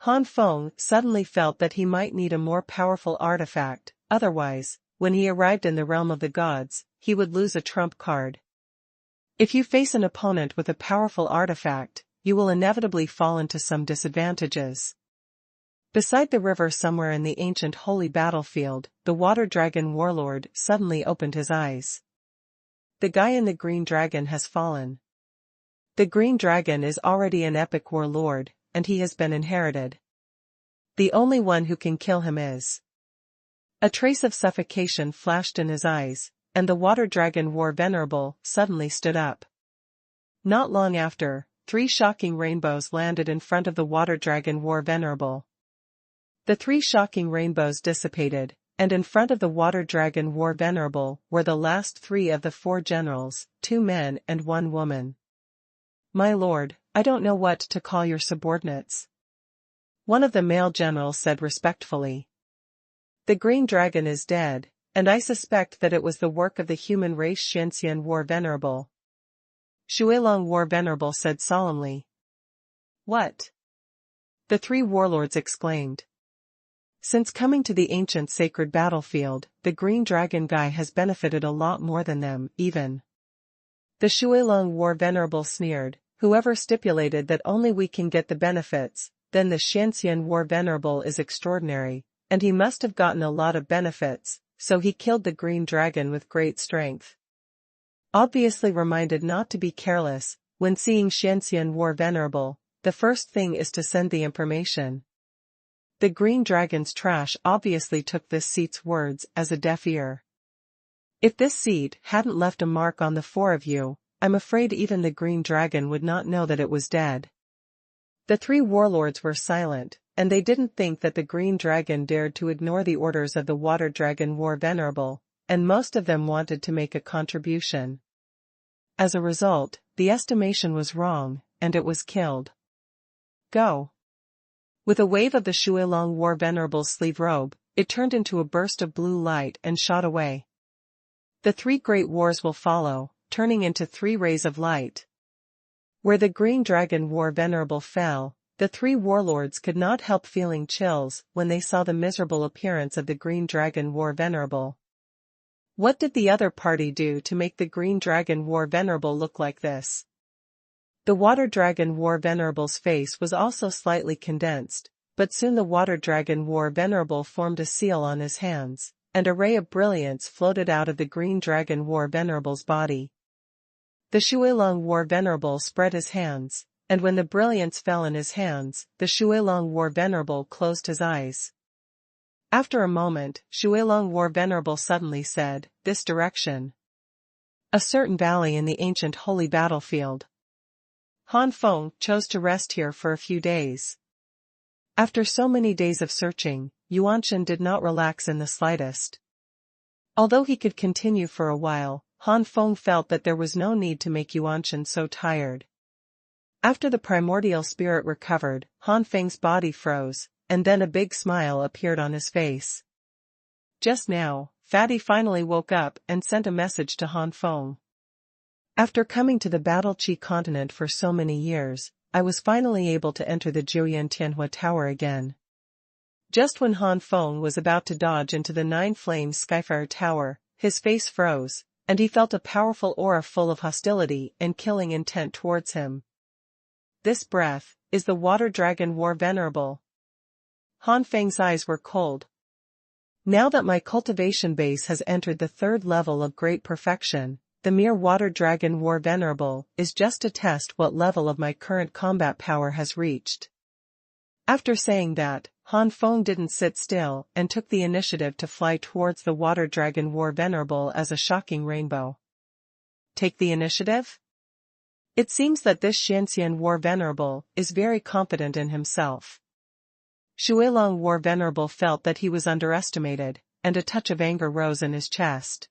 Han Feng suddenly felt that he might need a more powerful artifact, otherwise, when he arrived in the realm of the gods, he would lose a trump card. If you face an opponent with a powerful artifact, you will inevitably fall into some disadvantages. Beside the river somewhere in the ancient holy battlefield, the water dragon warlord suddenly opened his eyes. The guy in the green dragon has fallen. The green dragon is already an epic warlord, and he has been inherited. The only one who can kill him is. A trace of suffocation flashed in his eyes, and the water dragon war venerable suddenly stood up. Not long after, 3 shocking rainbows landed in front of the water dragon war venerable. The 3 shocking rainbows dissipated, and in front of the water dragon war venerable were the last 3 of the 4 generals, 2 men and 1 woman. My lord, I don't know what to call your subordinates. One of the male generals said respectfully. The green dragon is dead, and I suspect that it was the work of the human race. Xianxian war venerable. Xuanhuan war venerable said solemnly. What? The 3 warlords exclaimed. Since coming to the ancient sacred battlefield, the green dragon guy has benefited a lot more than them, even. The Xuanhuan war venerable sneered, whoever stipulated that only we can get the benefits, then the Xianxian war venerable is extraordinary, and he must have gotten a lot of benefits, so he killed the green dragon with great strength. Obviously reminded not to be careless, when seeing Xianxian war venerable, the first thing is to send the information. The green dragon's trash obviously took this seat's words as a deaf ear. If this seat hadn't left a mark on the four of you, I'm afraid even the green dragon would not know that it was dead. The three warlords were silent, and they didn't think that the green dragon dared to ignore the orders of the water dragon War Venerable, and most of them wanted to make a contribution. As a result, the estimation was wrong, and it was killed. Go! With a wave of the Xuanhuan War Venerable's sleeve robe, it turned into a burst of blue light and shot away. The three great wars will follow, turning into 3 rays of light. Where the green dragon War Venerable fell, the 3 warlords could not help feeling chills when they saw the miserable appearance of the green dragon War Venerable. What did the other party do to make the green dragon War Venerable look like this? The water dragon War Venerable's face was also slightly condensed, but soon the water dragon War Venerable formed a seal on his hands, and a ray of brilliance floated out of the green dragon War Venerable's body. The Xuanhuan War Venerable spread his hands, and when the brilliance fell in his hands, the Xuanhuan War Venerable closed his eyes. After a moment, Xuanhuan War Venerable suddenly said, "This direction." A certain valley in the ancient holy battlefield. Han Feng chose to rest here for a few days. After so many days of searching, Xuanhuan did not relax in the slightest. Although he could continue for a while, Han Feng felt that there was no need to make Xuanhuan so tired. After the primordial spirit recovered, Han Feng's body froze, and then a big smile appeared on his face. Just now, Fatty finally woke up and sent a message to Han Feng. After coming to the Battle Chi continent for so many years, I was finally able to enter the Tianhua Tower again. Just when Han Feng was about to dodge into the Nine Flame Skyfire Tower, his face froze, and he felt a powerful aura full of hostility and killing intent towards him. This breath is the water dragon War Venerable. Han Feng's eyes were cold. Now that my cultivation base has entered the 3rd level of great perfection, the mere water dragon War Venerable is just to test what level of my current combat power has reached. After saying that, Han Feng didn't sit still and took the initiative to fly towards the water dragon War Venerable as a shocking rainbow. Take the initiative? It seems that this Xianxian War Venerable is very confident in himself. Xuanhuan War Venerable felt that he was underestimated, and a touch of anger rose in his chest.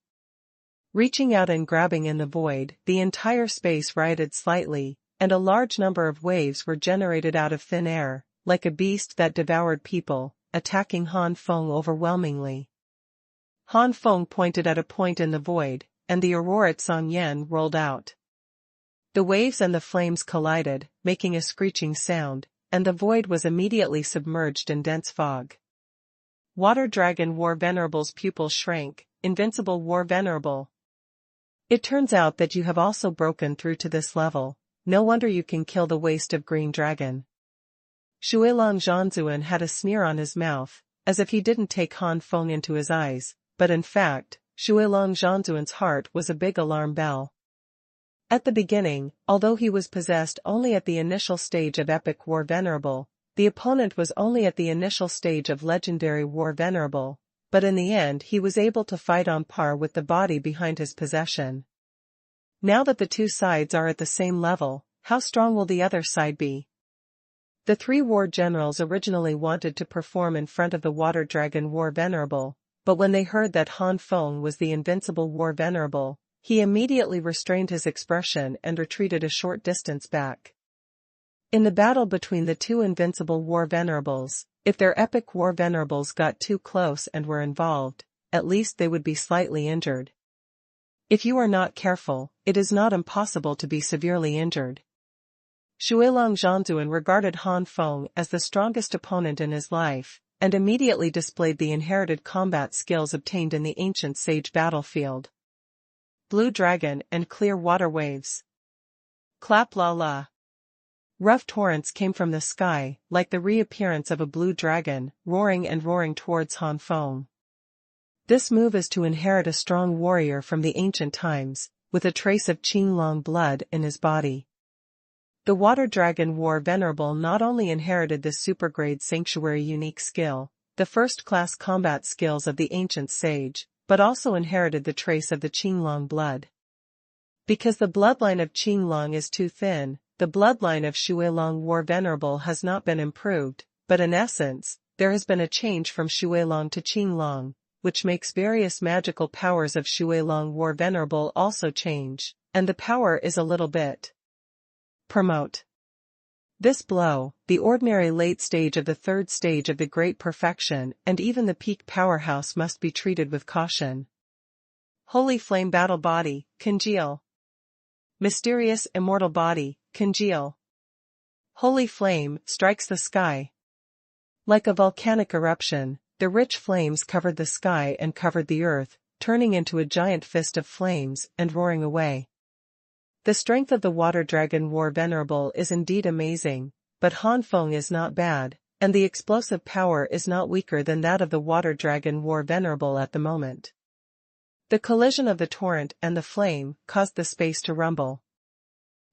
Reaching out and grabbing in the void, the entire space rioted slightly, and a large number of waves were generated out of thin air, like a beast that devoured people, attacking Han Feng overwhelmingly. Han Feng pointed at a point in the void, and the aurora Tsangyan rolled out. The waves and the flames collided, making a screeching sound, and the void was immediately submerged in dense fog. Water Dragon War Venerable's pupils shrank. Invincible War Venerable. It turns out that you have also broken through to this level. No wonder you can kill the waste of green dragon. Xuanhuan Zhanzuan had a sneer on his mouth, as if he didn't take Han Feng into his eyes, but in fact, Xuanhuan Zhanzuan's heart was a big alarm bell. At the beginning, although he was possessed only at the initial stage of Epic War Venerable, the opponent was only at the initial stage of Legendary War Venerable, but in the end he was able to fight on par with the body behind his possession. Now that the two sides are at the same level, how strong will the other side be? The 3 war generals originally wanted to perform in front of the Water Dragon War Venerable, but when they heard that Han Feng was the invincible War Venerable, he immediately restrained his expression and retreated a short distance back. In the battle between the 2 invincible War Venerables, if their epic War Venerables got too close and were involved, at least they would be slightly injured. If you are not careful, it is not impossible to be severely injured. Xuanhuan Zhanzuan regarded Han Feng as the strongest opponent in his life, and immediately displayed the inherited combat skills obtained in the ancient sage battlefield. Blue dragon and clear water waves. Clap la la. Rough torrents came from the sky, like the reappearance of a blue dragon, roaring and roaring towards Han Feng. This move is to inherit a strong warrior from the ancient times, with a trace of Qinglong blood in his body. The Water Dragon War Venerable not only inherited the supergrade Sanctuary unique skill, the first-class combat skills of the ancient sage, but also inherited the trace of the Qinglong blood. Because the bloodline of Qinglong is too thin, the bloodline of Xuanhuan War Venerable has not been improved, but in essence, there has been a change from Xuanhuan to Qinglong, which makes various magical powers of Xuanhuan War Venerable also change, and the power is a little bit promote. This blow, the ordinary late stage of the third stage of the Great Perfection and even the peak powerhouse must be treated with caution. Holy Flame Battle Body, congeal. Mysterious Immortal Body, congeal. Holy Flame strikes the sky. Like a volcanic eruption, the rich flames covered the sky and covered the earth, turning into a giant fist of flames and roaring away. The strength of the Water Dragon War Venerable is indeed amazing, but Han Feng is not bad, and the explosive power is not weaker than that of the Water Dragon War Venerable at the moment. The collision of the torrent and the flame caused the space to rumble.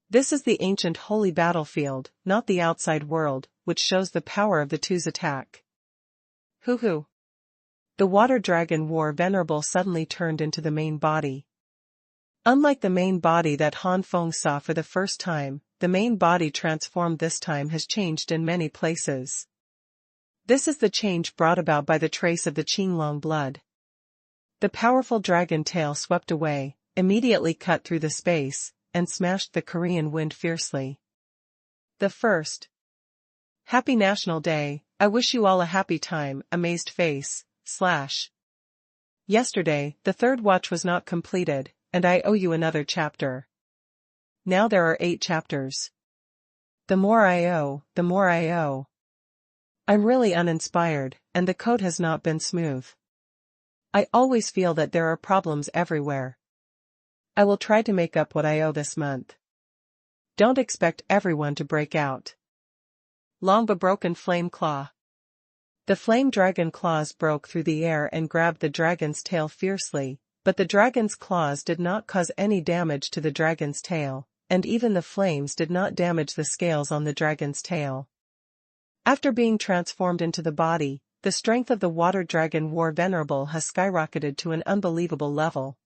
This is the ancient holy battlefield, not the outside world, which shows the power of the two's attack. Hoo-hoo! The Water Dragon War Venerable suddenly turned into the main body. Unlike the main body that Han Feng saw for the first time, the main body transformed this time has changed in many places. This is the change brought about by the trace of the Qinglong blood. The powerful dragon tail swept away, immediately cut through the space, and smashed the Korean wind fiercely. The first. Happy National Day, I wish you all a happy time, amazed face, / Yesterday, the third watch was not completed, and I owe you another chapter. Now there are 8 chapters. The more I owe, the more I owe. I'm really uninspired, and the code has not been smooth. I always feel that there are problems everywhere. I will try to make up what I owe this month. Don't expect everyone to break out. Long but broken flame claw. The flame dragon claws broke through the air and grabbed the dragon's tail fiercely, but the dragon's claws did not cause any damage to the dragon's tail, and even the flames did not damage the scales on the dragon's tail. After being transformed into the body, the strength of the Water Dragon War Venerable has skyrocketed to an unbelievable level.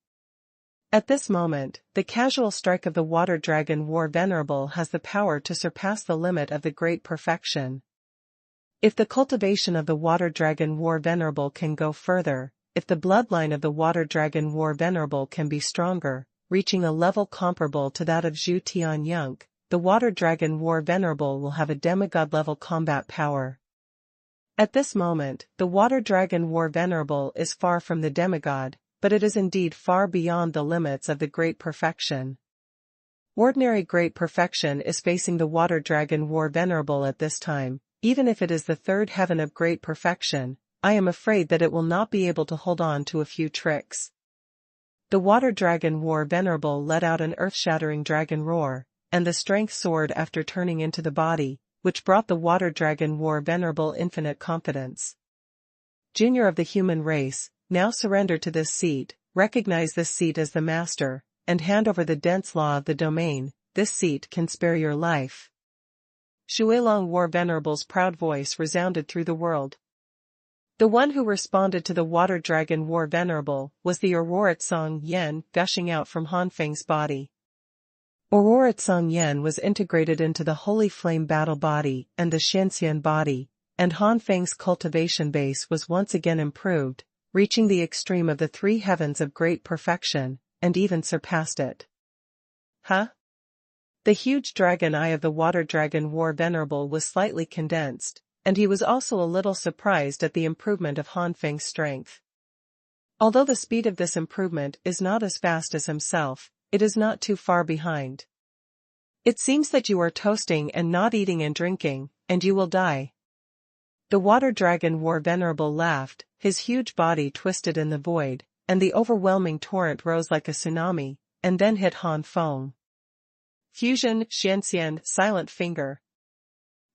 At this moment, the casual strike of the Water Dragon War Venerable has the power to surpass the limit of the Great Perfection. If the cultivation of the Water Dragon War Venerable can go further, if the bloodline of the Water Dragon War Venerable can be stronger, reaching a level comparable to that of Zhu Tianyang, the Water Dragon War Venerable will have a demigod-level combat power. At this moment, the Water Dragon War Venerable is far from the demigod, but it is indeed far beyond the limits of the Great Perfection. Ordinary Great Perfection is facing the Water Dragon War Venerable at this time, even if it is the third heaven of Great Perfection. I am afraid that it will not be able to hold on to a few tricks. The Water Dragon War Venerable let out an earth-shattering dragon roar, and the strength soared after turning into the body, which brought the Water Dragon War Venerable infinite confidence. Junior of the human race, now surrender to this seat, recognize this seat as the master, and hand over the dense law of the domain. This seat can spare your life. Xuanhuan War Venerable's proud voice resounded through the world. The one who responded to the Water Dragon War Venerable was the Aurora Tsong Yen gushing out from Han Feng's body. Aurora Tsong Yen was integrated into the Holy Flame Battle Body and the Xianxian body, and Han Feng's cultivation base was once again improved, reaching the extreme of the 3 heavens of Great Perfection, and even surpassed it. Huh? The huge dragon eye of the Water Dragon War Venerable was slightly condensed, and he was also a little surprised at the improvement of Han Feng's strength. Although the speed of this improvement is not as fast as himself, it is not too far behind. It seems that you are toasting and not eating and drinking, and you will die. The Water Dragon War Venerable laughed, his huge body twisted in the void, and the overwhelming torrent rose like a tsunami, and then hit Han Feng. Fusion Xianxian Silent Finger.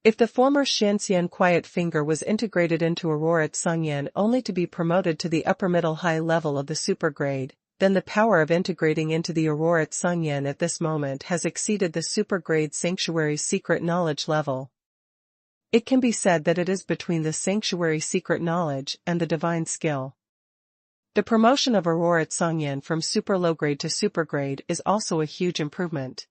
If the former Xianxian Quiet Finger was integrated into Aurora Tsongyan only to be promoted to the upper middle high level of the supergrade, then the power of integrating into the Aurora Xuanhuan at this moment has exceeded the super-grade Sanctuary's secret knowledge level. It can be said that it is between the Sanctuary secret knowledge and the divine skill. The promotion of Aurora Xuanhuan from super low-grade to super-grade is also a huge improvement.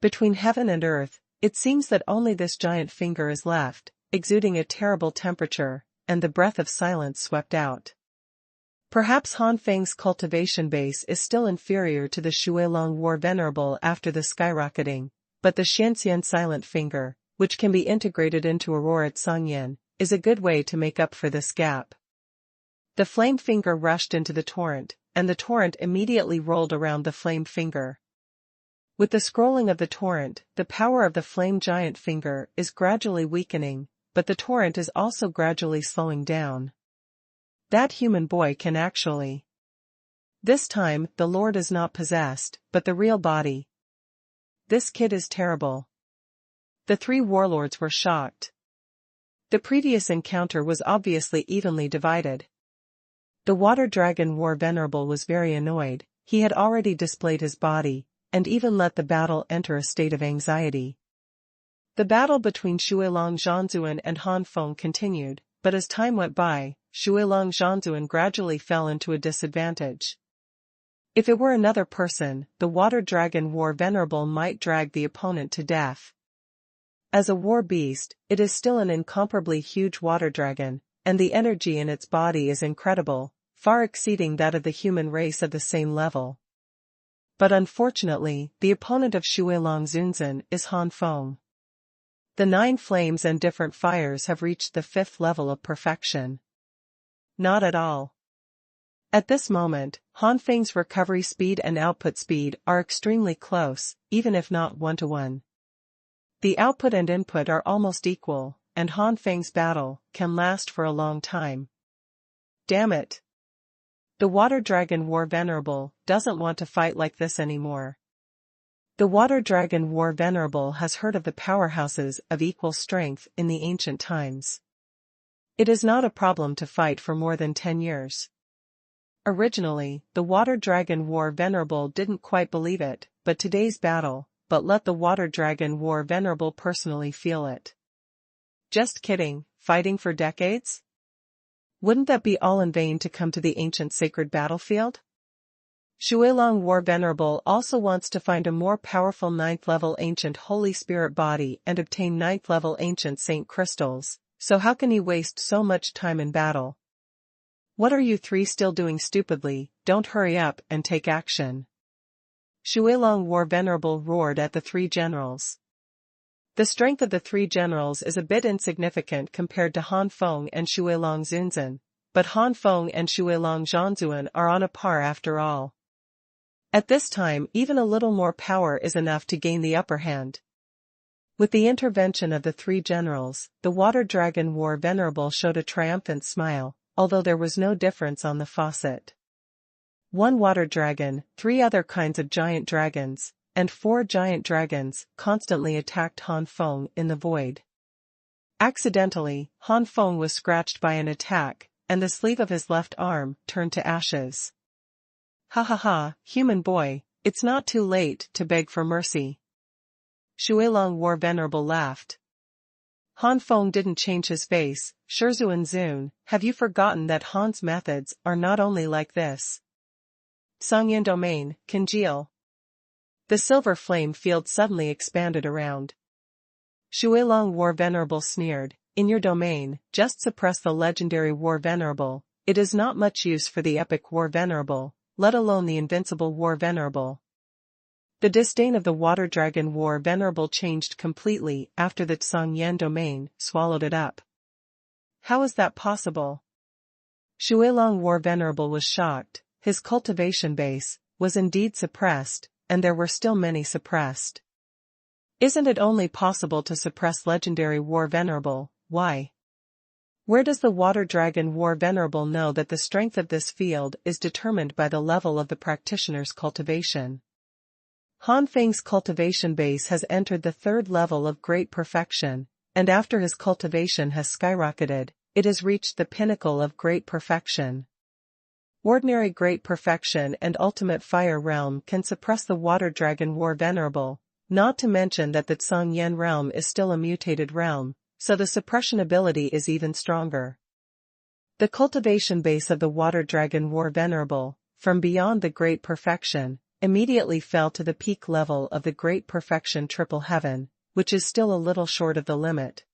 Between heaven and earth, it seems that only this giant finger is left, exuding a terrible temperature, and the breath of silence swept out. Perhaps Han Feng's cultivation base is still inferior to the Xuelong War Venerable after the skyrocketing, but the Xianxian silent finger, which can be integrated into Aurora Xuanhuan, is a good way to make up for this gap. The flame finger rushed into the torrent, and the torrent immediately rolled around the flame finger. With the scrolling of the torrent, the power of the flame giant finger is gradually weakening, but the torrent is also gradually slowing down. That human boy can actually. This time, the Lord is not possessed, but the real body. This kid is terrible. The three warlords were shocked. The previous encounter was obviously evenly divided. The Water Dragon War Venerable was very annoyed. He had already displayed his body, and even let the battle enter a state of anxiety. The battle between Xuelong Zhanzuan and Han Feng continued, but as time went by, Xuelong Zhanzuan gradually fell into a disadvantage. If it were another person, the Water Dragon War Venerable might drag the opponent to death. As a war beast, it is still an incomparably huge water dragon, and the energy in its body is incredible, far exceeding that of the human race of the same level. But unfortunately, the opponent of Xuelong Zunzan is Han Feng. The 9 flames and different fires have reached the 5th level of perfection. Not at all. At this moment, Han Feng's recovery speed and output speed are extremely close, even if not 1-to-1. The output and input are almost equal, and Han Feng's battle can last for a long time. Damn it! The Water Dragon War Venerable doesn't want to fight like this anymore. The Water Dragon War Venerable has heard of the powerhouses of equal strength in the ancient times. It is not a problem to fight for more than 10 years. Originally, the Water Dragon War Venerable didn't quite believe it, but today's battle, let the Water Dragon War Venerable personally feel it. Just kidding, fighting for decades? Wouldn't that be all in vain to come to the ancient sacred battlefield? Xuelong War Venerable also wants to find a more powerful 9th level ancient Holy Spirit body and obtain 9th level ancient saint crystals, so how can he waste so much time in battle? What are you three still doing stupidly? Don't hurry up and take action. Xuelong War Venerable roared at the 3 generals. The strength of the 3 generals is a bit insignificant compared to Han Feng and Xuelong Zunzan, but Han Feng and Xuelong Zhanzuan are on a par after all. At this time, even a little more power is enough to gain the upper hand. With the intervention of the 3 generals, the Water Dragon War Venerable showed a triumphant smile, although there was no difference on the faucet. 1 water dragon, 3 other kinds of giant dragons, and 4 giant dragons constantly attacked Han Feng in the void. Accidentally, Han Feng was scratched by an attack, and the sleeve of his left arm turned to ashes. Ha ha ha, human boy, it's not too late to beg for mercy. Xuelong War Venerable laughed. Han Feng didn't change his face. Shizhuan Zun, have you forgotten that Han's methods are not only like this? Songyan domain, congeal. The silver flame field suddenly expanded around. Xuelong War Venerable sneered, in your domain, just suppress the legendary War Venerable, it is not much use for the epic War Venerable, let alone the invincible War Venerable. The disdain of the Water Dragon War Venerable changed completely after the Songyan domain swallowed it up. How is that possible? Xuelong War Venerable was shocked. His cultivation base was indeed suppressed, and there were still many suppressed. Isn't it only possible to suppress legendary War Venerable? Why? Where does the Water Dragon War Venerable know that the strength of this field is determined by the level of the practitioner's cultivation? Han Feng's cultivation base has entered the 3rd level of great perfection, and after his cultivation has skyrocketed, it has reached the pinnacle of great perfection. Ordinary great perfection and ultimate fire realm can suppress the water dragon war venerable, not to mention that the Xuanhuan realm is still a mutated realm, so the suppression ability is even stronger. The cultivation base of the water dragon war venerable, from beyond the great perfection, immediately fell to the peak level of the great perfection triple heaven, which is still a little short of the limit.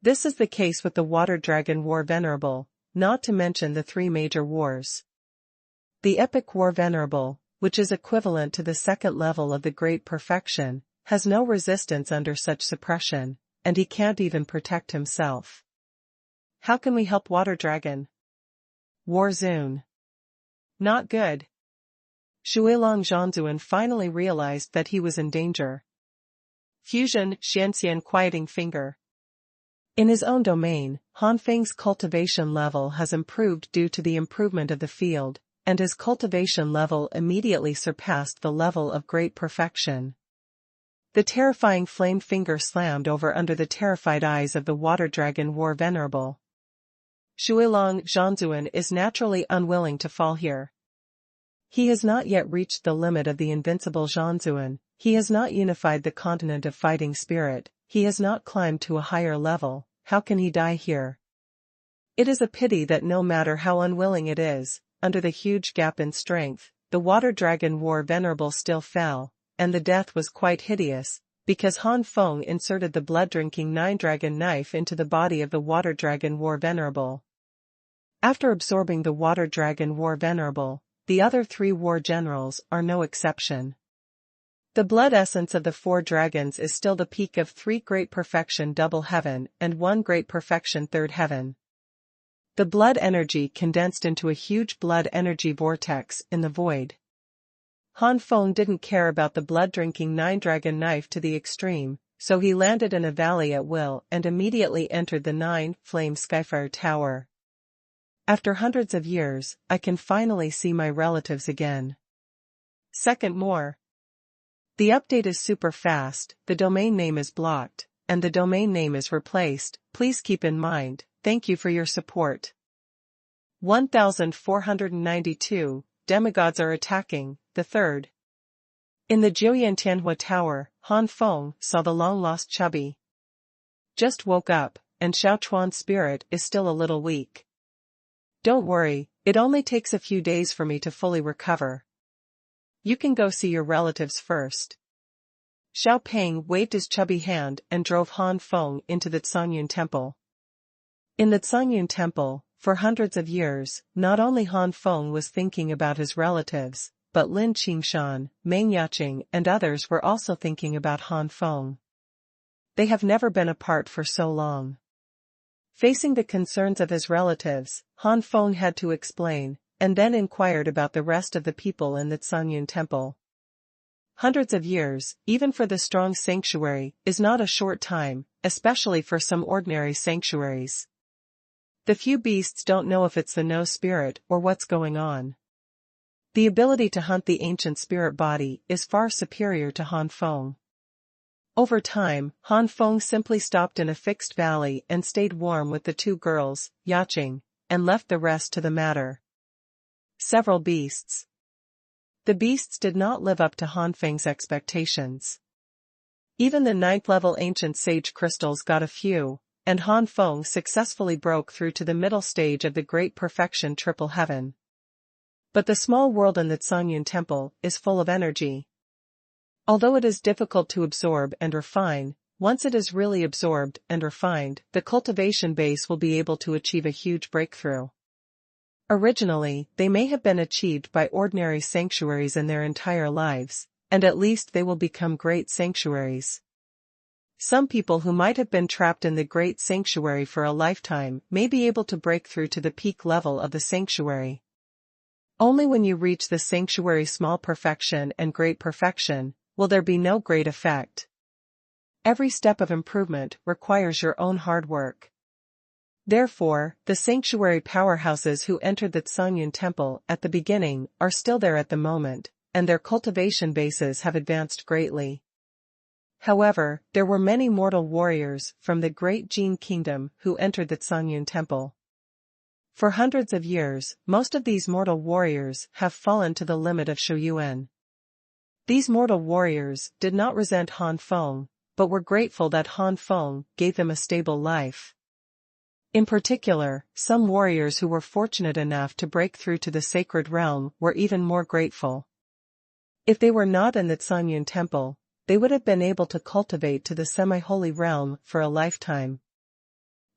This is the case with the water dragon war venerable, not to mention the three major wars. The epic war venerable, which is equivalent to the second level of the great perfection, has no resistance under such suppression, and he can't even protect himself. How can we help water dragon? War Zune. Not good. Shuilong Zhanzuan finally realized that he was in danger. Fusion Xianxian quieting finger. In his own domain, Han Feng's cultivation level has improved due to the improvement of the field, and his cultivation level immediately surpassed the level of great perfection. The terrifying flame finger slammed over under the terrified eyes of the water dragon war venerable. Shuilong Zhanzuan is naturally unwilling to fall here. He has not yet reached the limit of the invincible Zhanzuan, he has not unified the continent of fighting spirit, he has not climbed to a higher level. How can he die here? It is a pity that no matter how unwilling it is, under the huge gap in strength, the water dragon war venerable still fell, and the death was quite hideous, because Han Feng inserted the blood-drinking nine-dragon knife into the body of the water dragon war venerable. After absorbing the water dragon war venerable, the other three war generals are no exception. The blood essence of the four dragons is still the peak of three great perfection double heaven and one great perfection third heaven. The blood energy condensed into a huge blood energy vortex in the void. Han Feng didn't care about the blood-drinking nine-dragon knife to the extreme, so he landed in a valley at will and immediately entered the Nine Flame Skyfire Tower. After hundreds of years, I can finally see my relatives again. Second more. The update is super fast, the domain name is blocked, and the domain name is replaced. Please keep in mind. Thank you for your support. 1492, demigods are attacking, the third. In the Jiuyantianhua Tower, Han Feng saw the long-lost chubby. Just woke up, and Xuanhuan's spirit is still a little weak. Don't worry, it only takes a few days for me to fully recover. You can go see your relatives first. Xiao Peng waved his chubby hand and drove Han Feng into the Xuanhuan temple. In the Xuanhuan temple, for hundreds of years, not only Han Feng was thinking about his relatives, but Lin Qingshan, Meng Yaqing and others were also thinking about Han Feng. They have never been apart for so long. Facing the concerns of his relatives, Han Feng had to explain, and then inquired about the rest of the people in the Xuanhuan temple. Hundreds of years, even for the strong sanctuary, is not a short time, especially for some ordinary sanctuaries. The few beasts don't know if it's the no spirit or what's going on. The ability to hunt the ancient spirit body is far superior to Han Feng. Over time, Han Feng simply stopped in a fixed valley and stayed warm with the two girls, Yaqing, and left the rest to the matter. Several beasts. The beasts did not live up to Han Feng's expectations. Even the ninth-level ancient sage crystals got a few, and Han Feng successfully broke through to the middle stage of the great perfection triple heaven. But the small world in the Xuanhuan temple is full of energy. Although it is difficult to absorb and refine, once it is really absorbed and refined, the cultivation base will be able to achieve a huge breakthrough. Originally, they may have been achieved by ordinary sanctuaries in their entire lives, and at least they will become great sanctuaries. Some people who might have been trapped in the great sanctuary for a lifetime may be able to break through to the peak level of the sanctuary. Only when you reach the sanctuary small perfection and great perfection, will there be no great effect. Every step of improvement requires your own hard work. Therefore, the sanctuary powerhouses who entered the Xuanhuan temple at the beginning are still there at the moment, and their cultivation bases have advanced greatly. However, there were many mortal warriors from the great Jin kingdom who entered the Xuanhuan temple. For hundreds of years, most of these mortal warriors have fallen to the limit of Xuanhuan. These mortal warriors did not resent Han Feng, but were grateful that Han Feng gave them a stable life. In particular, some warriors who were fortunate enough to break through to the sacred realm were even more grateful. If they were not in the Xuanhuan temple, they would have been able to cultivate to the semi-holy realm for a lifetime.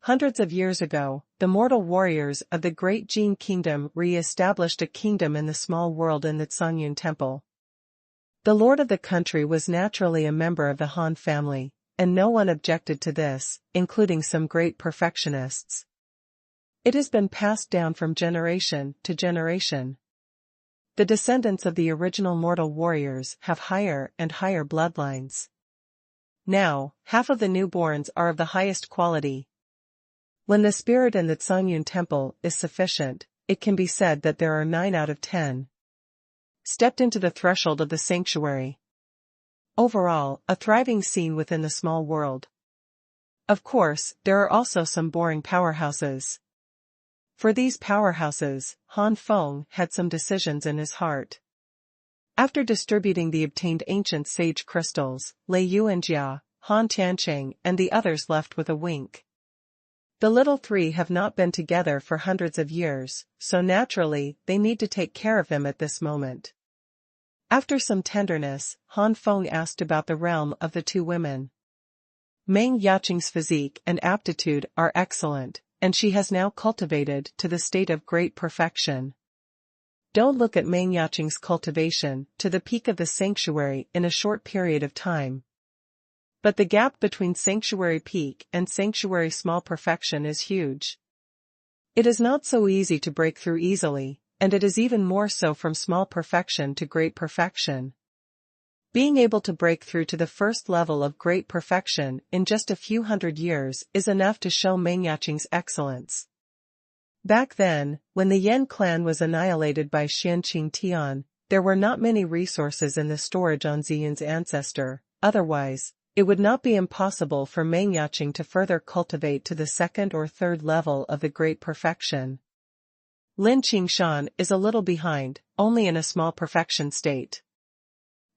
Hundreds of years ago, the mortal warriors of the Great Jin Kingdom re-established a kingdom in the small world in the Xuanhuan temple. The lord of the country was naturally a member of the Han family, and no one objected to this, including some great perfectionists. It has been passed down from generation to generation. The descendants of the original mortal warriors have higher and higher bloodlines. Now, half of the newborns are of the highest quality. When the spirit in the Xuanhuan temple is sufficient, it can be said that there are 9 out of 10 stepped into the threshold of the sanctuary. Overall, a thriving scene within the small world. Of course, there are also some boring powerhouses. For these powerhouses, Han Feng had some decisions in his heart. After distributing the obtained ancient sage crystals, Lei Yuanjia, Han Tiancheng and the others left with a wink. The little three have not been together for hundreds of years, so naturally, they need to take care of them at this moment. After some tenderness, Han Feng asked about the realm of the two women. Meng Yaqing's physique and aptitude are excellent, and she has now cultivated to the state of great perfection. Don't look at Meng Yaqing's cultivation to the peak of the sanctuary in a short period of time. But the gap between sanctuary peak and sanctuary small perfection is huge. It is not so easy to break through easily, and it is even more so from small perfection to great perfection. Being able to break through to the first level of great perfection in just a few hundred years is enough to show Meng Yaqing's excellence. Back then, when the Yan clan was annihilated by Xianqing Tian, there were not many resources in the storage on Ziyan's ancestor, otherwise, it would not be impossible for Meng Yaqing to further cultivate to the second or third level of the great perfection. Lin Qingshan is a little behind, only in a small perfection state.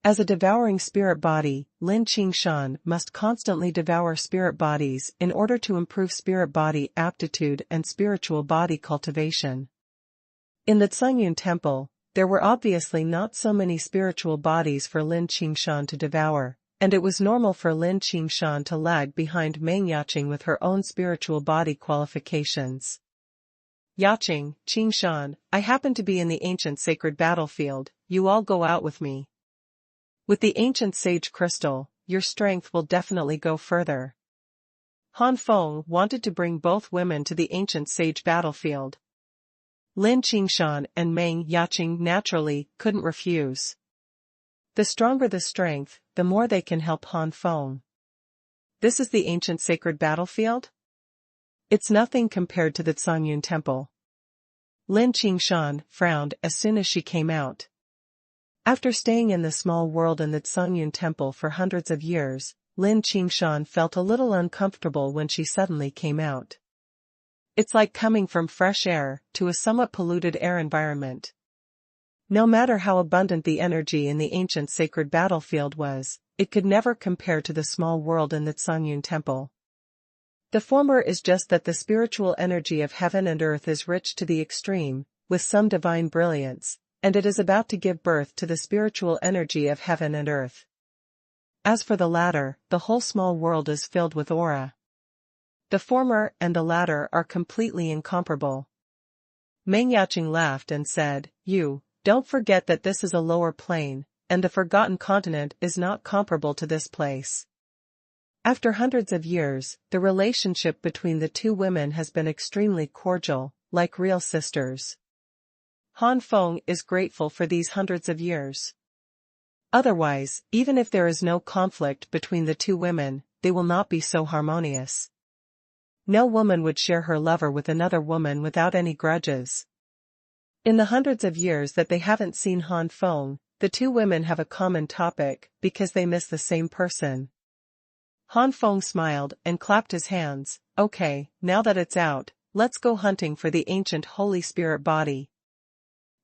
As a devouring spirit body, Lin Qingshan must constantly devour spirit bodies in order to improve spirit body aptitude and spiritual body cultivation. In the Xuanhuan temple, there were obviously not so many spiritual bodies for Lin Qingshan to devour, and it was normal for Lin Qingshan to lag behind Meng Yaqing with her own spiritual body qualifications. Yaqing, Qingshan, I happen to be in the ancient sacred battlefield, you all go out with me. With the ancient sage crystal, your strength will definitely go further. Han Feng wanted to bring both women to the ancient sage battlefield. Lin Qingshan and Meng Yaqing naturally couldn't refuse. The stronger the strength, the more they can help Han Feng. This is the ancient sacred battlefield? It's nothing compared to the Xuanhuan temple. Lin Qingshan frowned as soon as she came out. After staying in the small world in the Xuanhuan temple for hundreds of years, Lin Qingshan felt a little uncomfortable when she suddenly came out. It's like coming from fresh air to a somewhat polluted air environment. No matter how abundant the energy in the ancient sacred battlefield was, it could never compare to the small world in the Xuanhuan temple. The former is just that the spiritual energy of heaven and earth is rich to the extreme, with some divine brilliance, and it is about to give birth to the spiritual energy of heaven and earth. As for the latter, the whole small world is filled with aura. The former and the latter are completely incomparable. Meng Yaqing laughed and said, "You, don't forget that this is a lower plane, and the forgotten continent is not comparable to this place." After hundreds of years, the relationship between the two women has been extremely cordial, like real sisters. Han Feng is grateful for these hundreds of years. Otherwise, even if there is no conflict between the two women, they will not be so harmonious. No woman would share her lover with another woman without any grudges. In the hundreds of years that they haven't seen Han Feng, the two women have a common topic because they miss the same person. Han Feng smiled and clapped his hands. "Okay, now that it's out, let's go hunting for the ancient Holy Spirit body.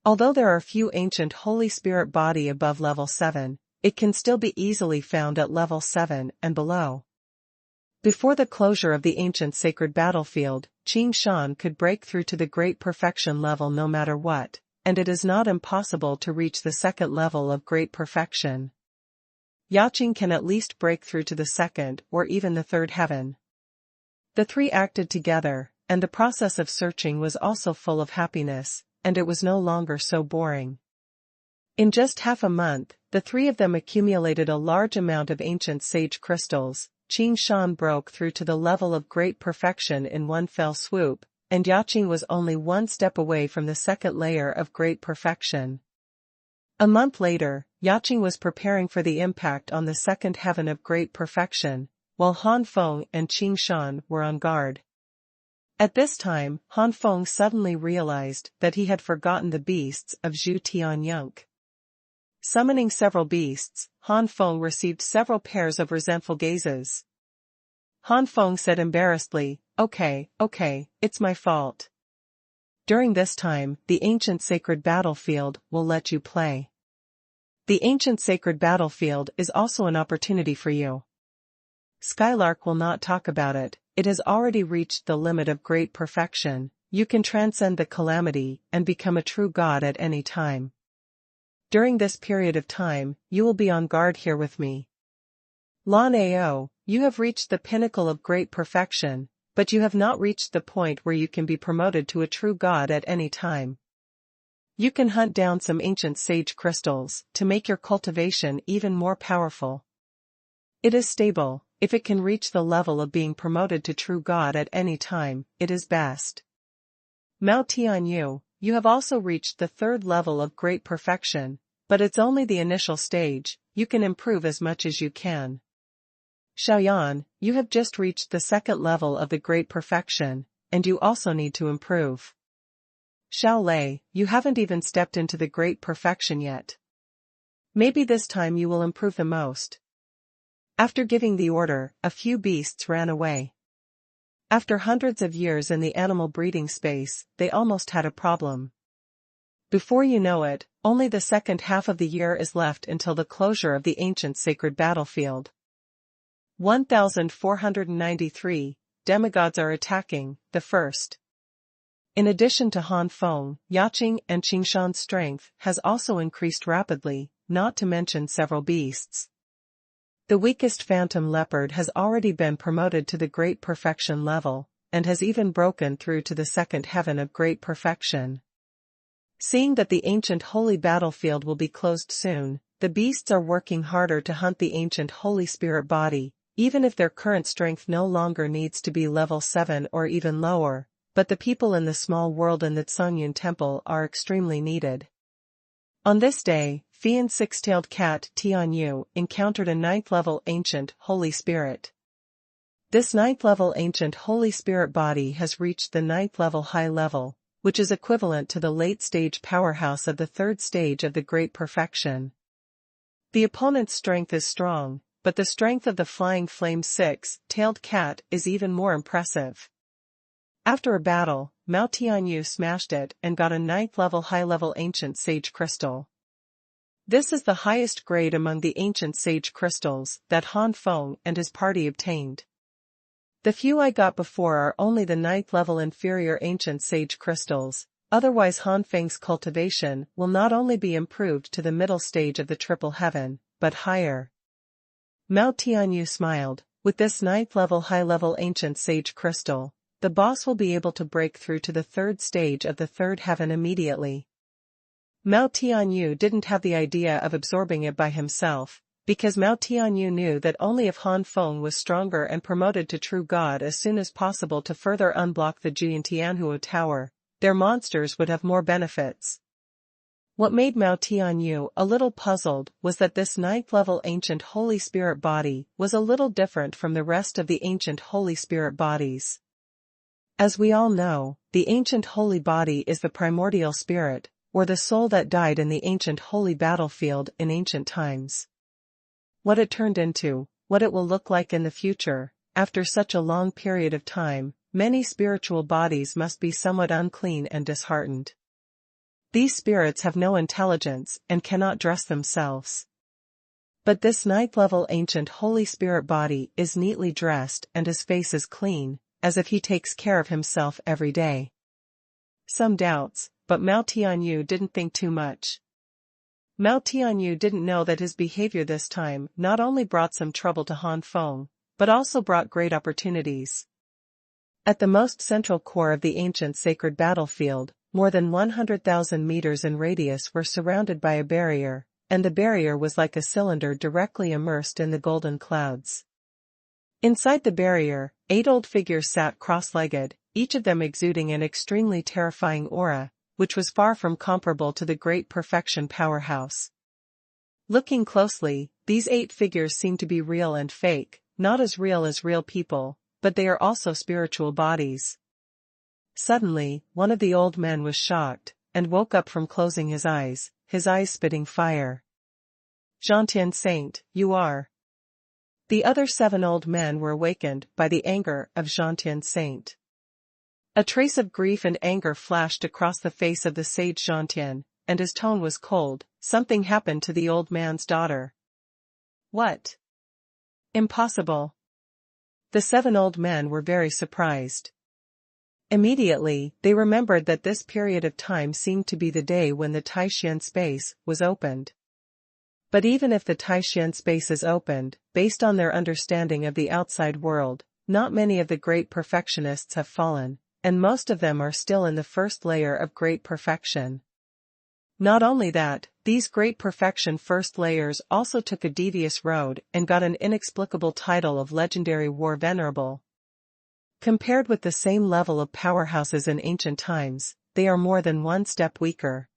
Although there are few ancient Holy Spirit body above level 7, it can still be easily found at level 7 and below. Before the closure of the ancient sacred battlefield, Qing Shan could break through to the great perfection level no matter what, and it is not impossible to reach the second level of great perfection. Yaqing can at least break through to the second or even the third heaven. The three acted together, and the process of searching was also full of happiness, and it was no longer so boring. In just half a month, the three of them accumulated a large amount of ancient sage crystals. Qing Shan broke through to the level of great perfection in one fell swoop, and Yaqing was only one step away from the second layer of great perfection. A month later, Yaqing was preparing for the impact on the second heaven of great perfection, while Han Feng and Qing Shan were on guard. At this time, Han Feng suddenly realized that he had forgotten the beasts of Zhu Tianyunk. Summoning several beasts, Han Feng received several pairs of resentful gazes. Han Feng said embarrassedly, okay, it's my fault. During this time, the ancient sacred battlefield will let you play. The ancient sacred battlefield is also an opportunity for you. Skylark will not talk about it, it has already reached the limit of great perfection. You can transcend the calamity and become a true god at any time. During this period of time, you will be on guard here with me. Lan Ao, you have reached the pinnacle of great perfection, but you have not reached the point where you can be promoted to a true god at any time. You can hunt down some ancient sage crystals to make your cultivation even more powerful. It is stable. If it can reach the level of being promoted to true god at any time, it is best. Mao Tianyu, you have also reached the third level of great perfection, but it's only the initial stage. You can improve as much as you can. Xuanhuan, you have just reached the second level of the great perfection, and you also need to improve. Xiaolei, you haven't even stepped into the great perfection yet. Maybe this time you will improve the most. After giving the order, a few beasts ran away. After hundreds of years in the animal breeding space, they almost had a problem. Before you know it, only the second half of the year is left until the closure of the ancient sacred battlefield. 1493, demigods are attacking, the first. In addition to Han Feng, Yaqing and Qing Shan's strength has also increased rapidly, not to mention several beasts. The weakest phantom leopard has already been promoted to the great perfection level, and has even broken through to the second heaven of great perfection. Seeing that the ancient holy battlefield will be closed soon, the beasts are working harder to hunt the ancient Holy Spirit body, even if their current strength no longer needs to be level 7 or even lower, but the people in the small world in the Xuanhuan temple are extremely needed. On this day, Fian's six-tailed cat Tianyu encountered a 9th-level ancient Holy Spirit. This 9th-level ancient Holy Spirit body has reached the 9th-level high level, which is equivalent to the late-stage powerhouse of the 3rd stage of the Great Perfection. The opponent's strength is strong, but the strength of the Flying Flame six-tailed cat is even more impressive. After a battle, Mao Tianyu smashed it and got a 9th-level high-level ancient sage crystal. This is the highest grade among the ancient sage crystals that Han Feng and his party obtained. The few I got before are only the 9th-level inferior ancient sage crystals, otherwise Han Feng's cultivation will not only be improved to the middle stage of the triple heaven, but higher. Mao Tianyu smiled. With this 9th-level high-level ancient sage crystal, the boss will be able to break through to the 3rd stage of the 3rd heaven immediately. Mao Tianyu didn't have the idea of absorbing it by himself, because Mao Tianyu knew that only if Han Feng was stronger and promoted to true god as soon as possible to further unblock the Jiantianhuo Tower, their monsters would have more benefits. What made Mao Tianyu a little puzzled was that this 9th-level ancient Holy Spirit body was a little different from the rest of the ancient Holy Spirit bodies. As we all know, the ancient holy body is the primordial spirit, or the soul that died in the ancient holy battlefield in ancient times. What it turned into, what it will look like in the future, after such a long period of time, many spiritual bodies must be somewhat unclean and disheartened. These spirits have no intelligence and cannot dress themselves. But this ninth-level ancient Holy Spirit body is neatly dressed and his face is clean, as if he takes care of himself every day. Some doubts, but Mao Tianyu didn't think too much. Mao Tianyu didn't know that his behavior this time not only brought some trouble to Han Feng, but also brought great opportunities. At the most central core of the ancient sacred battlefield, more than 100,000 meters in radius were surrounded by a barrier, and the barrier was like a cylinder directly immersed in the golden clouds. Inside the barrier, 8 old figures sat cross-legged, each of them exuding an extremely terrifying aura, which was far from comparable to the great perfection powerhouse. Looking closely, these 8 figures seem to be real and fake, not as real people, but they are also spiritual bodies. Suddenly, one of the old men was shocked, and woke up from closing his eyes spitting fire. Zhantian Saint, you are. The other 7 old men were awakened by the anger of Zhantian Saint. A trace of grief and anger flashed across the face of the sage Zhantian, and his tone was cold. Something happened to the old man's daughter. What? Impossible. The 7 old men were very surprised. Immediately, they remembered that this period of time seemed to be the day when the Taishan space was opened. But even if the Taishan space is opened, based on their understanding of the outside world, not many of the great perfectionists have fallen, and most of them are still in the first layer of great perfection. Not only that, these great perfection first layers also took a devious road and got an inexplicable title of legendary war venerable. Compared with the same level of powerhouses in ancient times, they are more than one step weaker.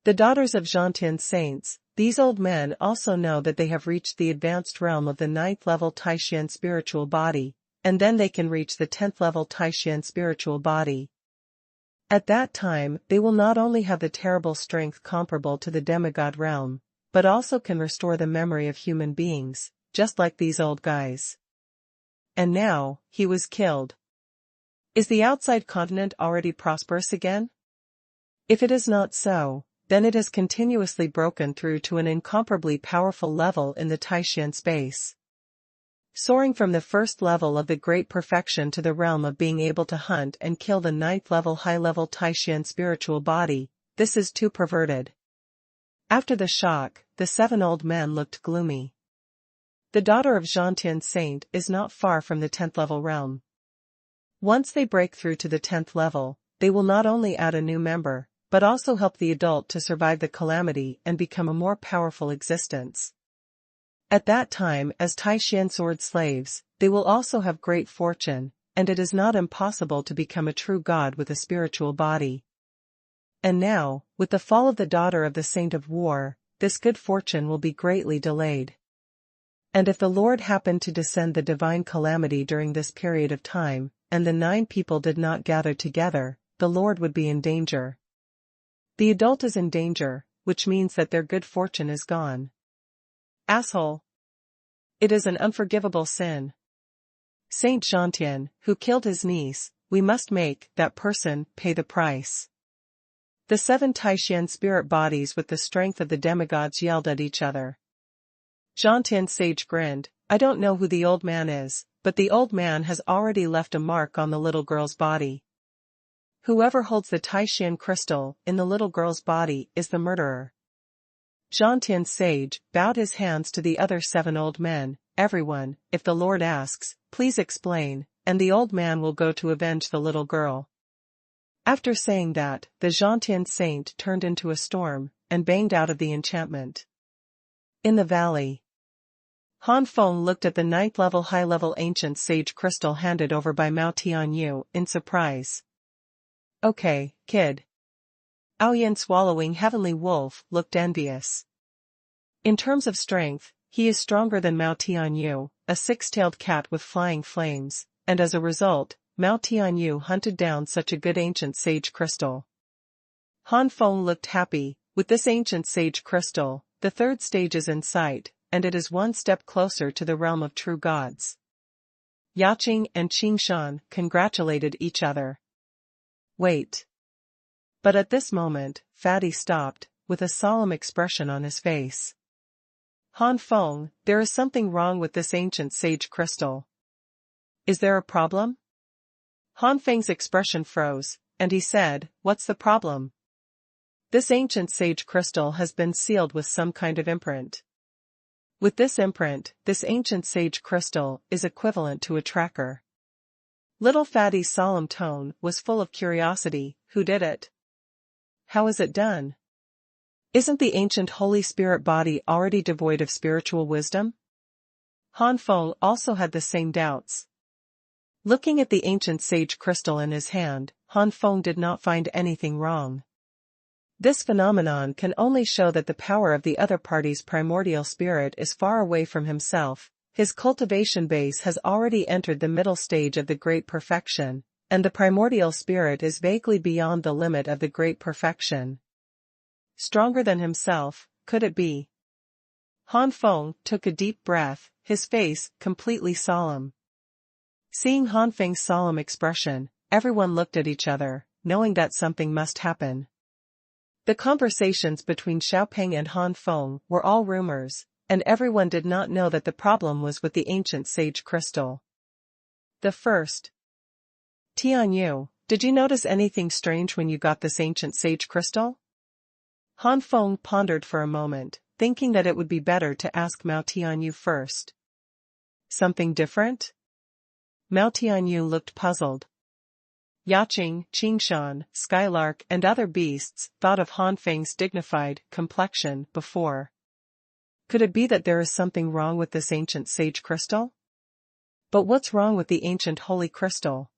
The daughters of Zhantian saints, these old men also know that they have reached the advanced realm of the 9th level Taishan spiritual body, and then they can reach the 10th level Taishan spiritual body. At that time, they will not only have the terrible strength comparable to the demigod realm, but also can restore the memory of human beings, just like these old guys. And now, he was killed. Is the outside continent already prosperous again? If it is not so, then it has continuously broken through to an incomparably powerful level in the Taishan space. Soaring from the first level of the great perfection to the realm of being able to hunt and kill the 9th level high-level Taishan spiritual body, this is too perverted. After the shock, the 7 old men looked gloomy. The daughter of Zhantian Saint is not far from the 10th level realm. Once they break through to the 10th level, they will not only add a new member, but also help the adult to survive the calamity and become a more powerful existence. At that time, as Taishan sword slaves, they will also have great fortune, and it is not impossible to become a true god with a spiritual body. And now, with the fall of the daughter of the Saint of War, this good fortune will be greatly delayed. And if the Lord happened to descend the divine calamity during this period of time, and the 9 people did not gather together, the Lord would be in danger. The adult is in danger, which means that their good fortune is gone. Asshole. It is an unforgivable sin. Saint Zhantian, who killed his niece, we must make that person pay the price. The 7 Taishan spirit bodies with the strength of the demigods yelled at each other. Zhantian sage grinned. I don't know who the old man is, but the old man has already left a mark on the little girl's body. Whoever holds the Taishan crystal in the little girl's body is the murderer. Zhantian sage bowed his hands to the other 7 old men. Everyone, if the Lord asks, please explain, and the old man will go to avenge the little girl. After saying that, the Zhantian saint turned into a storm, and banged out of the enchantment. In the valley, Han Feng looked at the 9th level high-level ancient sage crystal handed over by Mao Tianyu in surprise. Okay, kid. Aoyan swallowing heavenly wolf looked envious. In terms of strength, he is stronger than Mao Tianyu, a 6-tailed cat with flying flames, and as a result, Mao Tianyu hunted down such a good ancient sage crystal. Han Feng looked happy. With this ancient sage crystal, the 3rd stage is in sight, and it is one step closer to the realm of true gods. Yaqing and Qingshan congratulated each other. Wait. But at this moment, Fatty stopped, with a solemn expression on his face. Han Feng, there is something wrong with this ancient sage crystal. Is there a problem? Han Feng's expression froze, and he said, what's the problem? This ancient sage crystal has been sealed with some kind of imprint. With this imprint, this ancient sage crystal is equivalent to a tracker. Little Fatty's solemn tone was full of curiosity. Who did it? How is it done? Isn't the ancient Holy Spirit body already devoid of spiritual wisdom? Han Feng also had the same doubts. Looking at the ancient sage crystal in his hand, Han Feng did not find anything wrong. This phenomenon can only show that the power of the other party's primordial spirit is far away from himself. His cultivation base has already entered the middle stage of the great perfection, and the primordial spirit is vaguely beyond the limit of the great perfection. Stronger than himself, could it be? Han Feng took a deep breath, his face completely solemn. Seeing Han Feng's solemn expression, everyone looked at each other, knowing that something must happen. The conversations between Xiaopeng and Han Feng were all rumors, and everyone did not know that the problem was with the ancient sage crystal. The first. Tianyu, did you notice anything strange when you got this ancient sage crystal? Han Feng pondered for a moment, thinking that it would be better to ask Mao Tianyu first. Something different? Mao Tianyu looked puzzled. Yaqing, Qingshan, Skylark and other beasts thought of Han Feng's dignified complexion before. Could it be that there is something wrong with this ancient sage crystal? But what's wrong with the ancient holy crystal?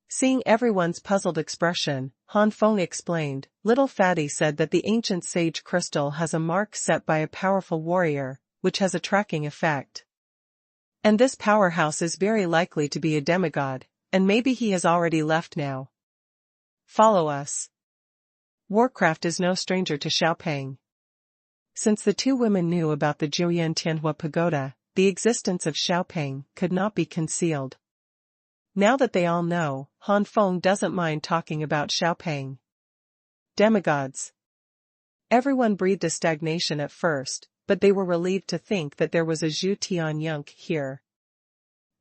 Seeing everyone's puzzled expression, Han Feng explained, Little Fatty said that the ancient sage crystal has a mark set by a powerful warrior, which has a tracking effect. And this powerhouse is very likely to be a demigod, and maybe he has already left now. Follow us. Warcraft is no stranger to Xiaopeng. Since the two women knew about the Jiuyan Tianhua pagoda, the existence of Xiaopeng could not be concealed. Now that they all know, Han Feng doesn't mind talking about Xiaopeng. Demigods. Everyone breathed a stagnation at first, but they were relieved to think that there was a Zhu Tianyunk here.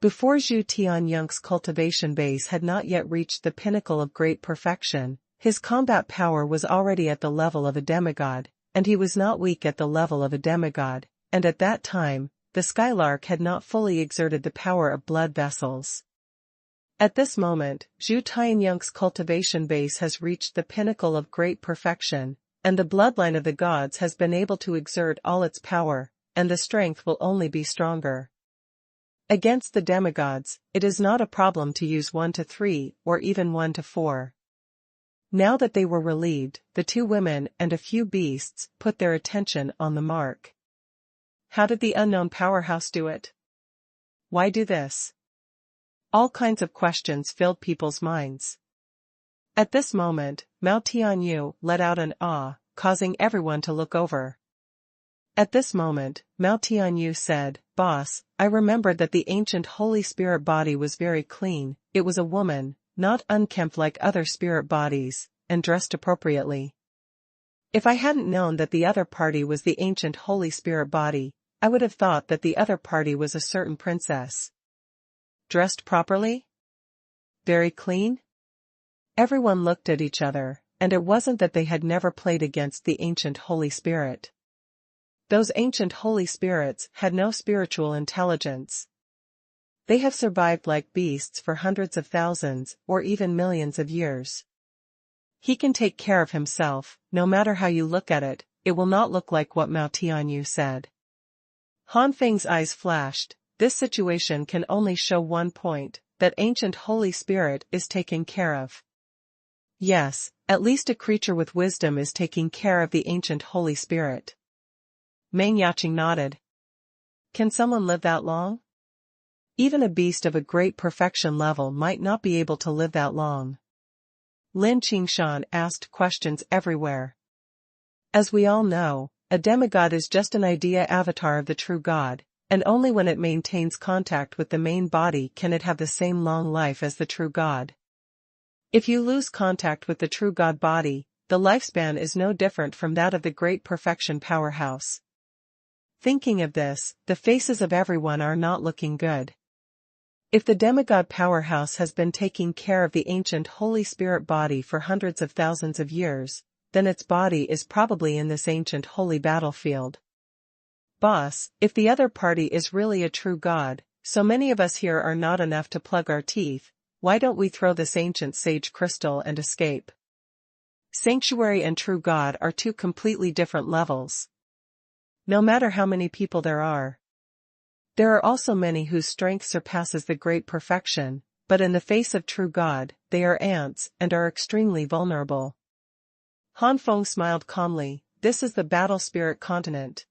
Before Zhu Tianyunk's cultivation base had not yet reached the pinnacle of great perfection, his combat power was already at the level of a demigod, and he was not weak at the level of a demigod, and at that time, the Skylark had not fully exerted the power of blood vessels. At this moment, Zhu Tianyunk's cultivation base has reached the pinnacle of great perfection, and the bloodline of the gods has been able to exert all its power, and the strength will only be stronger. Against the demigods, it is not a problem to use 1 to 3 or even 1 to 4. Now that they were relieved, the two women and a few beasts put their attention on the mark. How did the unknown powerhouse do it? Why do this? All kinds of questions filled people's minds. At this moment, Mao Tianyu let out an ah, causing everyone to look over. At this moment, Mao Tianyu said, Boss, I remembered that the ancient Holy Spirit body was very clean, it was a woman, not unkempt like other spirit bodies, and dressed appropriately. If I hadn't known that the other party was the ancient Holy Spirit body, I would have thought that the other party was a certain princess. Dressed properly? Very clean? Everyone looked at each other, and it wasn't that they had never played against the ancient Holy Spirit. Those ancient Holy Spirits had no spiritual intelligence. They have survived like beasts for hundreds of thousands or even millions of years. He can take care of himself, no matter how you look at it, it will not look like what Mao Tianyu said. Han Feng's eyes flashed. This situation can only show one point, that ancient Holy Spirit is taken care of. Yes, at least a creature with wisdom is taking care of the ancient Holy Spirit. Meng Yaqing nodded. Can someone live that long? Even a beast of a great perfection level might not be able to live that long. Lin Qingshan asked questions everywhere. As we all know, a demigod is just an idea avatar of the true God, and only when it maintains contact with the main body can it have the same long life as the true God. If you lose contact with the true God body, the lifespan is no different from that of the great perfection powerhouse. Thinking of this, the faces of everyone are not looking good. If the demigod powerhouse has been taking care of the ancient Holy Spirit body for hundreds of thousands of years, then its body is probably in this ancient holy battlefield. Boss, if the other party is really a true God, so many of us here are not enough to plug our teeth, why don't we throw this ancient sage crystal and escape? Sanctuary and true God are two completely different levels. No matter how many people there are also many whose strength surpasses the great perfection, but in the face of true God, they are ants and are extremely vulnerable. Han Feng smiled calmly. This is the battle spirit continent.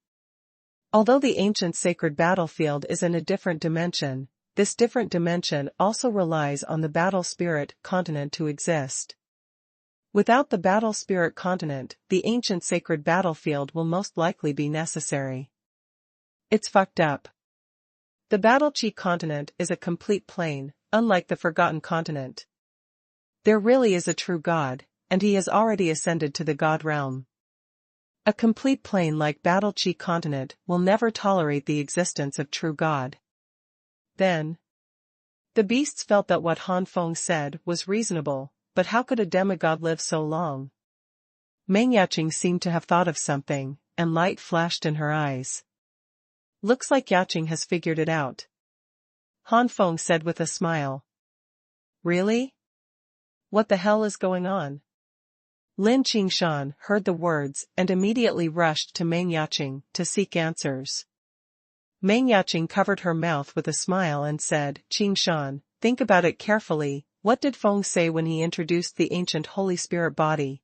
Although the ancient sacred battlefield is in a different dimension, this different dimension also relies on the battle spirit continent to exist. Without the battle spirit continent, the ancient sacred battlefield will most likely be necessary. It's fucked up. The battle chi continent is a complete plane, unlike the forgotten continent. There really is a true God, and he has already ascended to the God realm. A complete plane like battle chi continent will never tolerate the existence of true God. Then, the beasts felt that what Han Feng said was reasonable, but how could a demigod live so long? Meng Yaqing seemed to have thought of something, and light flashed in her eyes. Looks like Yaqing has figured it out. Han Feng said with a smile. Really? What the hell is going on? Lin Qingshan heard the words and immediately rushed to Meng Yaqing to seek answers. Meng Yaqing covered her mouth with a smile and said, Qingshan, think about it carefully. What did Feng say when he introduced the ancient Holy Spirit body?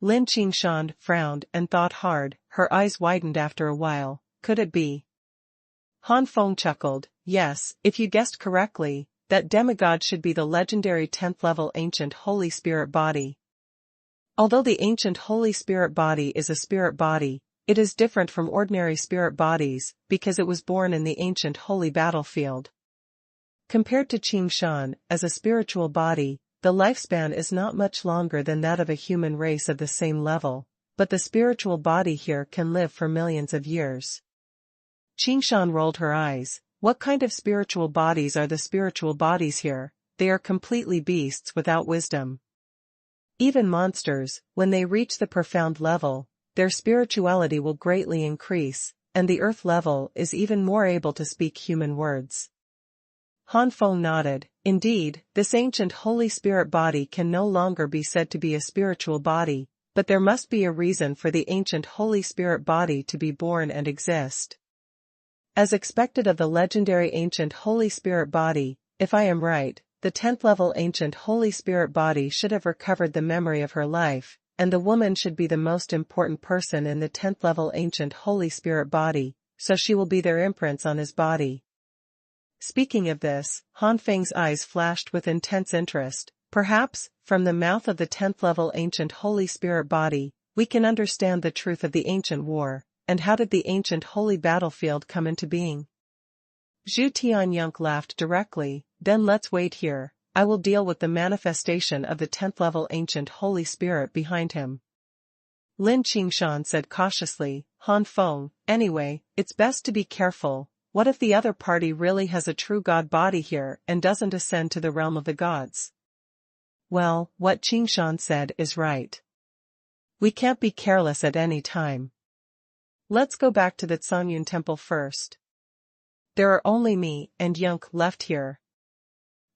Lin Qingshan frowned and thought hard, her eyes widened after a while. Could it be? Han Feng chuckled. Yes, if you guessed correctly, that demigod should be the legendary 10th level ancient Holy Spirit body. Although the ancient Holy Spirit body is a spirit body, it is different from ordinary spirit bodies because it was born in the ancient holy battlefield. Compared to Qingshan, as a spiritual body, the lifespan is not much longer than that of a human race of the same level, but the spiritual body here can live for millions of years. Qingshan rolled her eyes. What kind of spiritual bodies are the spiritual bodies here? They are completely beasts without wisdom. Even monsters, when they reach the profound level, their spirituality will greatly increase, and the earth level is even more able to speak human words. Han Feng nodded. Indeed, this ancient Holy Spirit body can no longer be said to be a spiritual body, but there must be a reason for the ancient Holy Spirit body to be born and exist. As expected of the legendary ancient Holy Spirit body, if I am right, the 10th level ancient Holy Spirit body should have recovered the memory of her life, and the woman should be the most important person in the 10th level ancient Holy Spirit body, so she will be their imprints on his body. Speaking of this, Han Feng's eyes flashed with intense interest. Perhaps, from the mouth of the 10th level ancient Holy Spirit body, we can understand the truth of the ancient war, and how did the ancient holy battlefield come into being? Zhu Tianyunk laughed directly. Then let's wait here. I will deal with the manifestation of the 10th level ancient Holy Spirit behind him. Lin Qingshan said cautiously. Han Feng, anyway, it's best to be careful. What if the other party really has a true god body here and doesn't ascend to the realm of the gods? Well, what Qingshan said is right. We can't be careless at any time. Let's go back to the Xuanhuan temple first. There are only me and Yunk left here.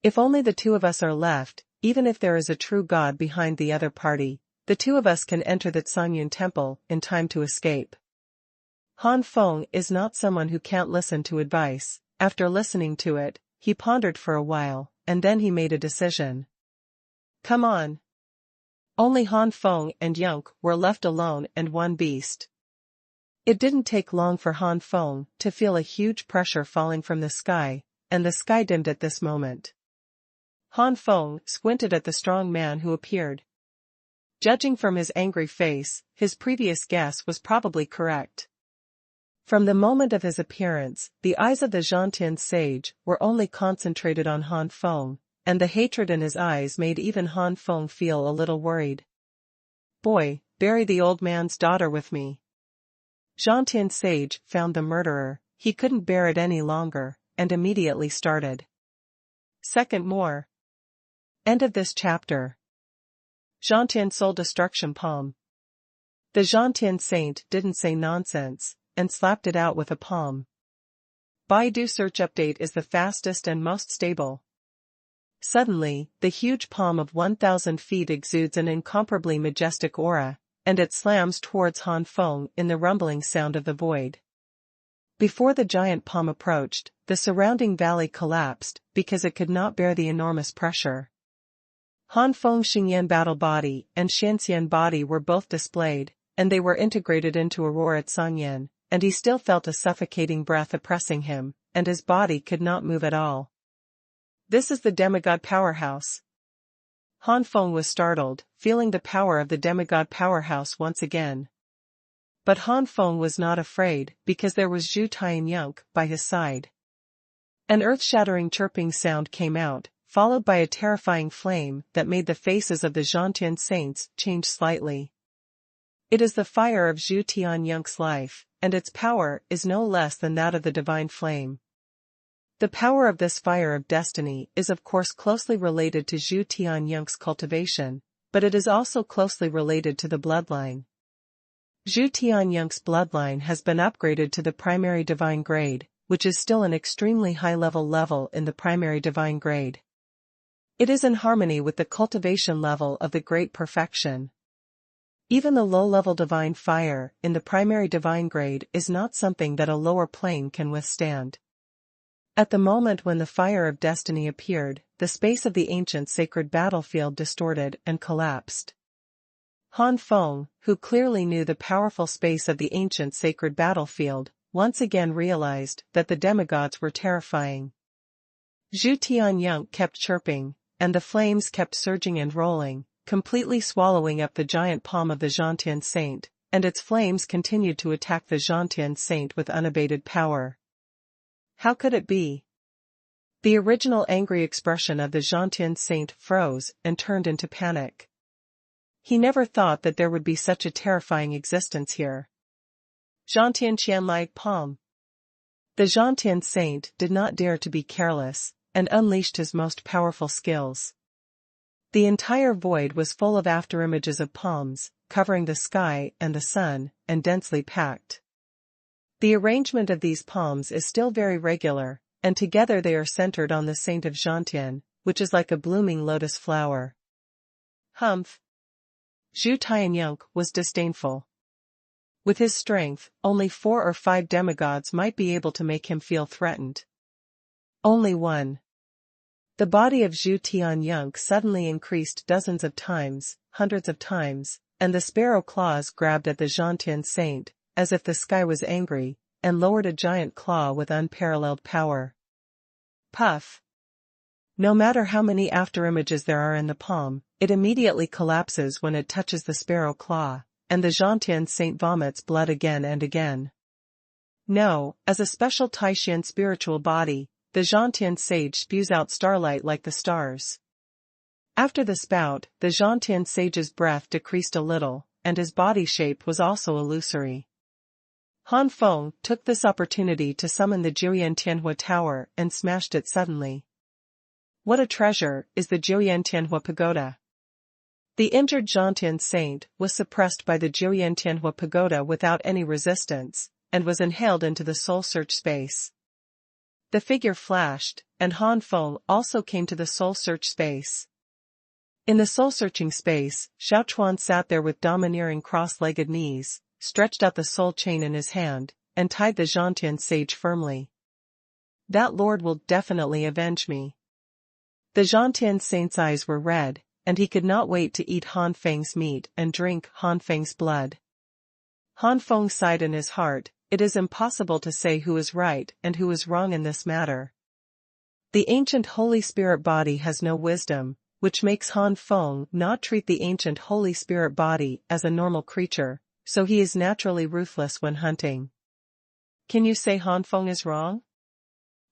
If only the two of us are left, even if there is a true god behind the other party, the two of us can enter the Xuanhuan temple in time to escape. Han Feng is not someone who can't listen to advice. After listening to it, he pondered for a while, and then he made a decision. Come on. Only Han Feng and Yunk were left alone and one beast. It didn't take long for Han Feng to feel a huge pressure falling from the sky, and the sky dimmed at this moment. Han Feng squinted at the strong man who appeared. Judging from his angry face, his previous guess was probably correct. From the moment of his appearance, the eyes of the Zhantian sage were only concentrated on Han Feng, and the hatred in his eyes made even Han Feng feel a little worried. "Boy, bury the old man's daughter with me." Zhantian sage found the murderer, he couldn't bear it any longer, and immediately started. Second more. End of this chapter. Zhantian soul destruction palm. The Zhantian saint didn't say nonsense, and slapped it out with a palm. Baidu search update is the fastest and most stable. Suddenly, the huge palm of 1,000 feet exudes an incomparably majestic aura, and it slams towards Han Feng in the rumbling sound of the void. Before the giant palm approached, the surrounding valley collapsed because it could not bear the enormous pressure. Han Feng's Xingyan battle body and Shanxian body were both displayed, and they were integrated into Aurora Tsangyan, and he still felt a suffocating breath oppressing him, and his body could not move at all. This is the demigod powerhouse. Han Feng was startled, feeling the power of the demigod powerhouse once again. But Han Feng was not afraid, because there was Zhu Tianyunk by his side. An earth-shattering chirping sound came out, followed by a terrifying flame that made the faces of the Zhantian saints change slightly. It is the fire of Zhu Tianyunk's life, and its power is no less than that of the divine flame. The power of this fire of destiny is of course closely related to Zhu Tianyunk's cultivation, but it is also closely related to the bloodline. Zhu Tianyunk's bloodline has been upgraded to the primary divine grade, which is still an extremely high level in the primary divine grade. It is in harmony with the cultivation level of the great perfection. Even the low-level divine fire in the primary divine grade is not something that a lower plane can withstand. At the moment when the fire of destiny appeared, the space of the ancient sacred battlefield distorted and collapsed. Han Feng, who clearly knew the powerful space of the ancient sacred battlefield, once again realized that the demigods were terrifying. Zhu Tianyunk kept chirping, and the flames kept surging and rolling, completely swallowing up the giant palm of the Zhantian saint, and its flames continued to attack the Zhantian saint with unabated power. How could it be? The original angry expression of the Zhantian saint froze and turned into panic. He never thought that there would be such a terrifying existence here. Zhantian Qianlai palm. The Zhantian saint did not dare to be careless, and unleashed his most powerful skills. The entire void was full of afterimages of palms, covering the sky and the sun, and densely packed. The arrangement of these palms is still very regular, and together they are centered on the saint of Zhantian, which is like a blooming lotus flower. Humph! Zhu Tianyunk was disdainful. With his strength, only 4 or 5 demigods might be able to make him feel threatened. Only one. The body of Zhu Tianyunk suddenly increased dozens of times, hundreds of times, and the sparrow claws grabbed at the Zhantian saint, as if the sky was angry, and lowered a giant claw with unparalleled power. Puff! No matter how many afterimages there are in the palm, it immediately collapses when it touches the sparrow claw, and the Zhantian saint vomits blood again and again. No, as a special Taishan spiritual body, the Zhantian sage spews out starlight like the stars. After the spout, the Zhantian sage's breath decreased a little, and his body shape was also illusory. Han Feng took this opportunity to summon the Jiuyan Tianhua Tower and smashed it suddenly. What a treasure is the Jiuyan Tianhua Pagoda! The injured Zhantian saint was suppressed by the Jiuyan Tianhua Pagoda without any resistance, and was inhaled into the soul search space. The figure flashed, and Han Feng also came to the soul search space. In the soul-searching space, Xuanhuan sat there with domineering cross-legged knees, stretched out the soul chain in his hand, and tied the Zhantian sage firmly. That lord will definitely avenge me. The Zhantian saint's eyes were red, and he could not wait to eat Han Feng's meat and drink Han Feng's blood. Han Feng sighed in his heart, it is impossible to say who is right and who is wrong in this matter. The ancient Holy Spirit body has no wisdom, which makes Han Feng not treat the ancient Holy Spirit body as a normal creature, so he is naturally ruthless when hunting. can you say Han Feng is wrong?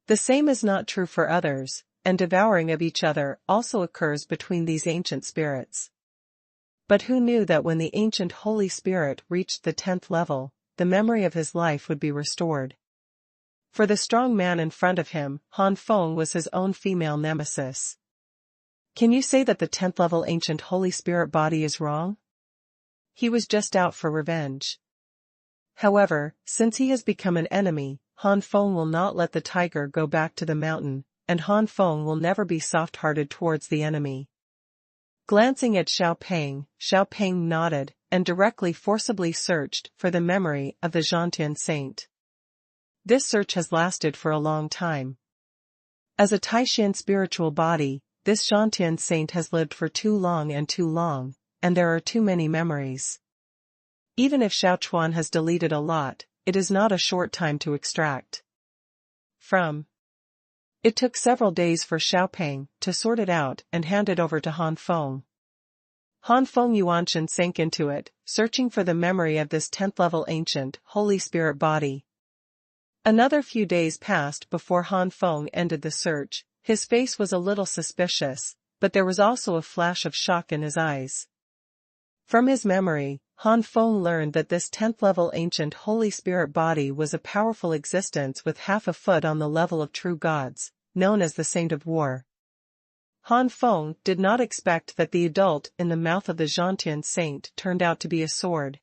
The same is not true for others, and devouring of each other also occurs between these ancient spirits. But who knew that when the ancient Holy Spirit reached the 10th level, the memory of his life would be restored? For the strong man in front of him, Han Feng was his own female nemesis. Can you say that the 10th level ancient Holy Spirit body is wrong? He was just out for revenge. However, since he has become an enemy, Han Feng will not let the tiger go back to the mountain, and Han Feng will never be soft-hearted towards the enemy. Glancing at Xiao Peng nodded, and directly forcibly searched for the memory of the Xuanhuan saint. This search has lasted for a long time. As a Taishan spiritual body, this Xuanhuan saint has lived for too long, and there are too many memories. Even if Xuanhuan has deleted a lot, it is not a short time to extract from. It took several days for Xiao Peng to sort it out and hand it over to Han Feng. Han Feng Yuanshan sank into it, searching for the memory of this 10th level ancient Holy Spirit body. Another few days passed before Han Feng ended the search. His face was a little suspicious, but there was also a flash of shock in his eyes. From his memory, Han Feng learned that this 10th level ancient Holy Spirit body was a powerful existence with half a foot on the level of true gods, known as the Saint of War. Han Feng did not expect that the adult in the mouth of the Xuanhuan saint turned out to be a sword.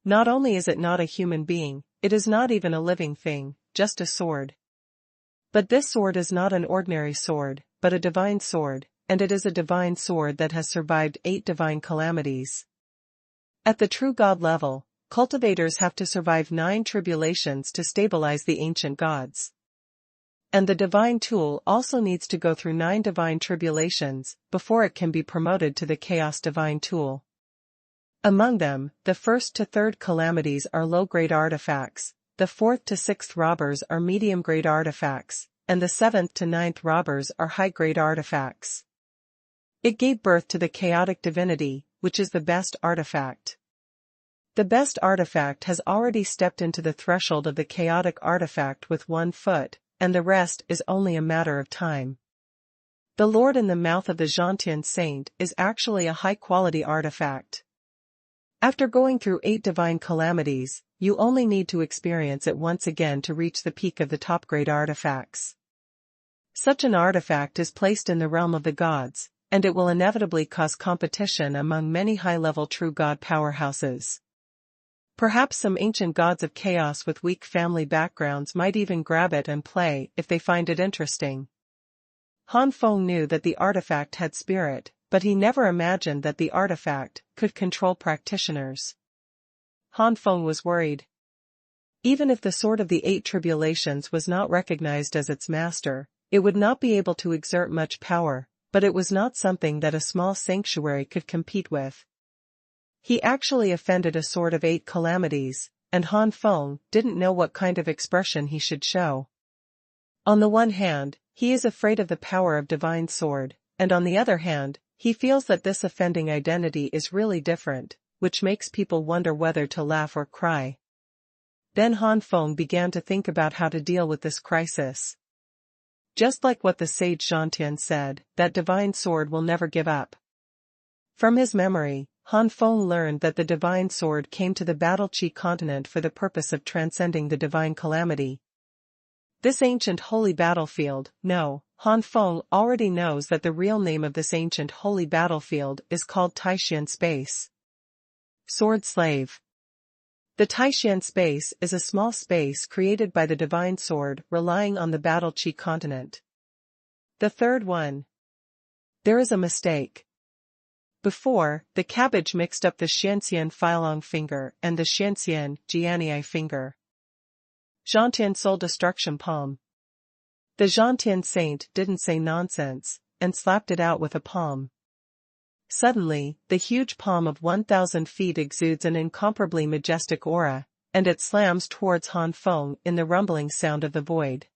Not only is it not a human being, it is not even a living thing, just a sword. But this sword is not an ordinary sword, but a divine sword, and it is a divine sword that has survived 8 divine calamities. At the true God level, cultivators have to survive 9 tribulations to stabilize the ancient gods. And the divine tool also needs to go through 9 divine tribulations before it can be promoted to the chaos divine tool. Among them, the 1st to 3rd calamities are low-grade artifacts, the 4th to 6th robbers are medium-grade artifacts, and the 7th to 9th robbers are high-grade artifacts. It gave birth to the chaotic divinity, which is the best artifact. The best artifact has already stepped into the threshold of the chaotic artifact with 1 foot, and the rest is only a matter of time. The Lord in the mouth of the Xuanhuan saint is actually a high-quality artifact. After going through 8 divine calamities, you only need to experience it once again to reach the peak of the top-grade artifacts. Such an artifact is placed in the realm of the gods, and it will inevitably cause competition among many high-level true god powerhouses. Perhaps some ancient gods of chaos with weak family backgrounds might even grab it and play if they find it interesting. Han Feng knew that the artifact had spirit, but he never imagined that the artifact could control practitioners. Han Feng was worried. Even if the Sword of the 8 Tribulations was not recognized as its master, it would not be able to exert much power, but it was not something that a small sanctuary could compete with. He actually offended a Sword of 8 Calamities, and Han Feng didn't know what kind of expression he should show. On the one hand, he is afraid of the power of Divine Sword, and on the other hand, he feels that this offending identity is really different, which makes people wonder whether to laugh or cry. Then Han Feng began to think about how to deal with this crisis. Just like what the sage Xuanhuan said, that divine sword will never give up. From his memory, Han Feng learned that the divine sword came to the Battle Chi continent for the purpose of transcending the divine calamity. This ancient holy battlefield, Han Feng already knows that the real name of this ancient holy battlefield is called Taishan Space. Sword Slave. The Taishan Space is a small space created by the divine sword relying on the Battle Chi continent. The third one. There is a mistake. Before, the cabbage mixed up the Xianxian Filong finger and the Xianxian Jianyi finger. Xuanhuan Soul Destruction Palm. The Xuanhuan saint didn't say nonsense, and slapped it out with a palm. Suddenly, the huge palm of 1,000 feet exudes an incomparably majestic aura, and it slams towards Han Feng in the rumbling sound of the void.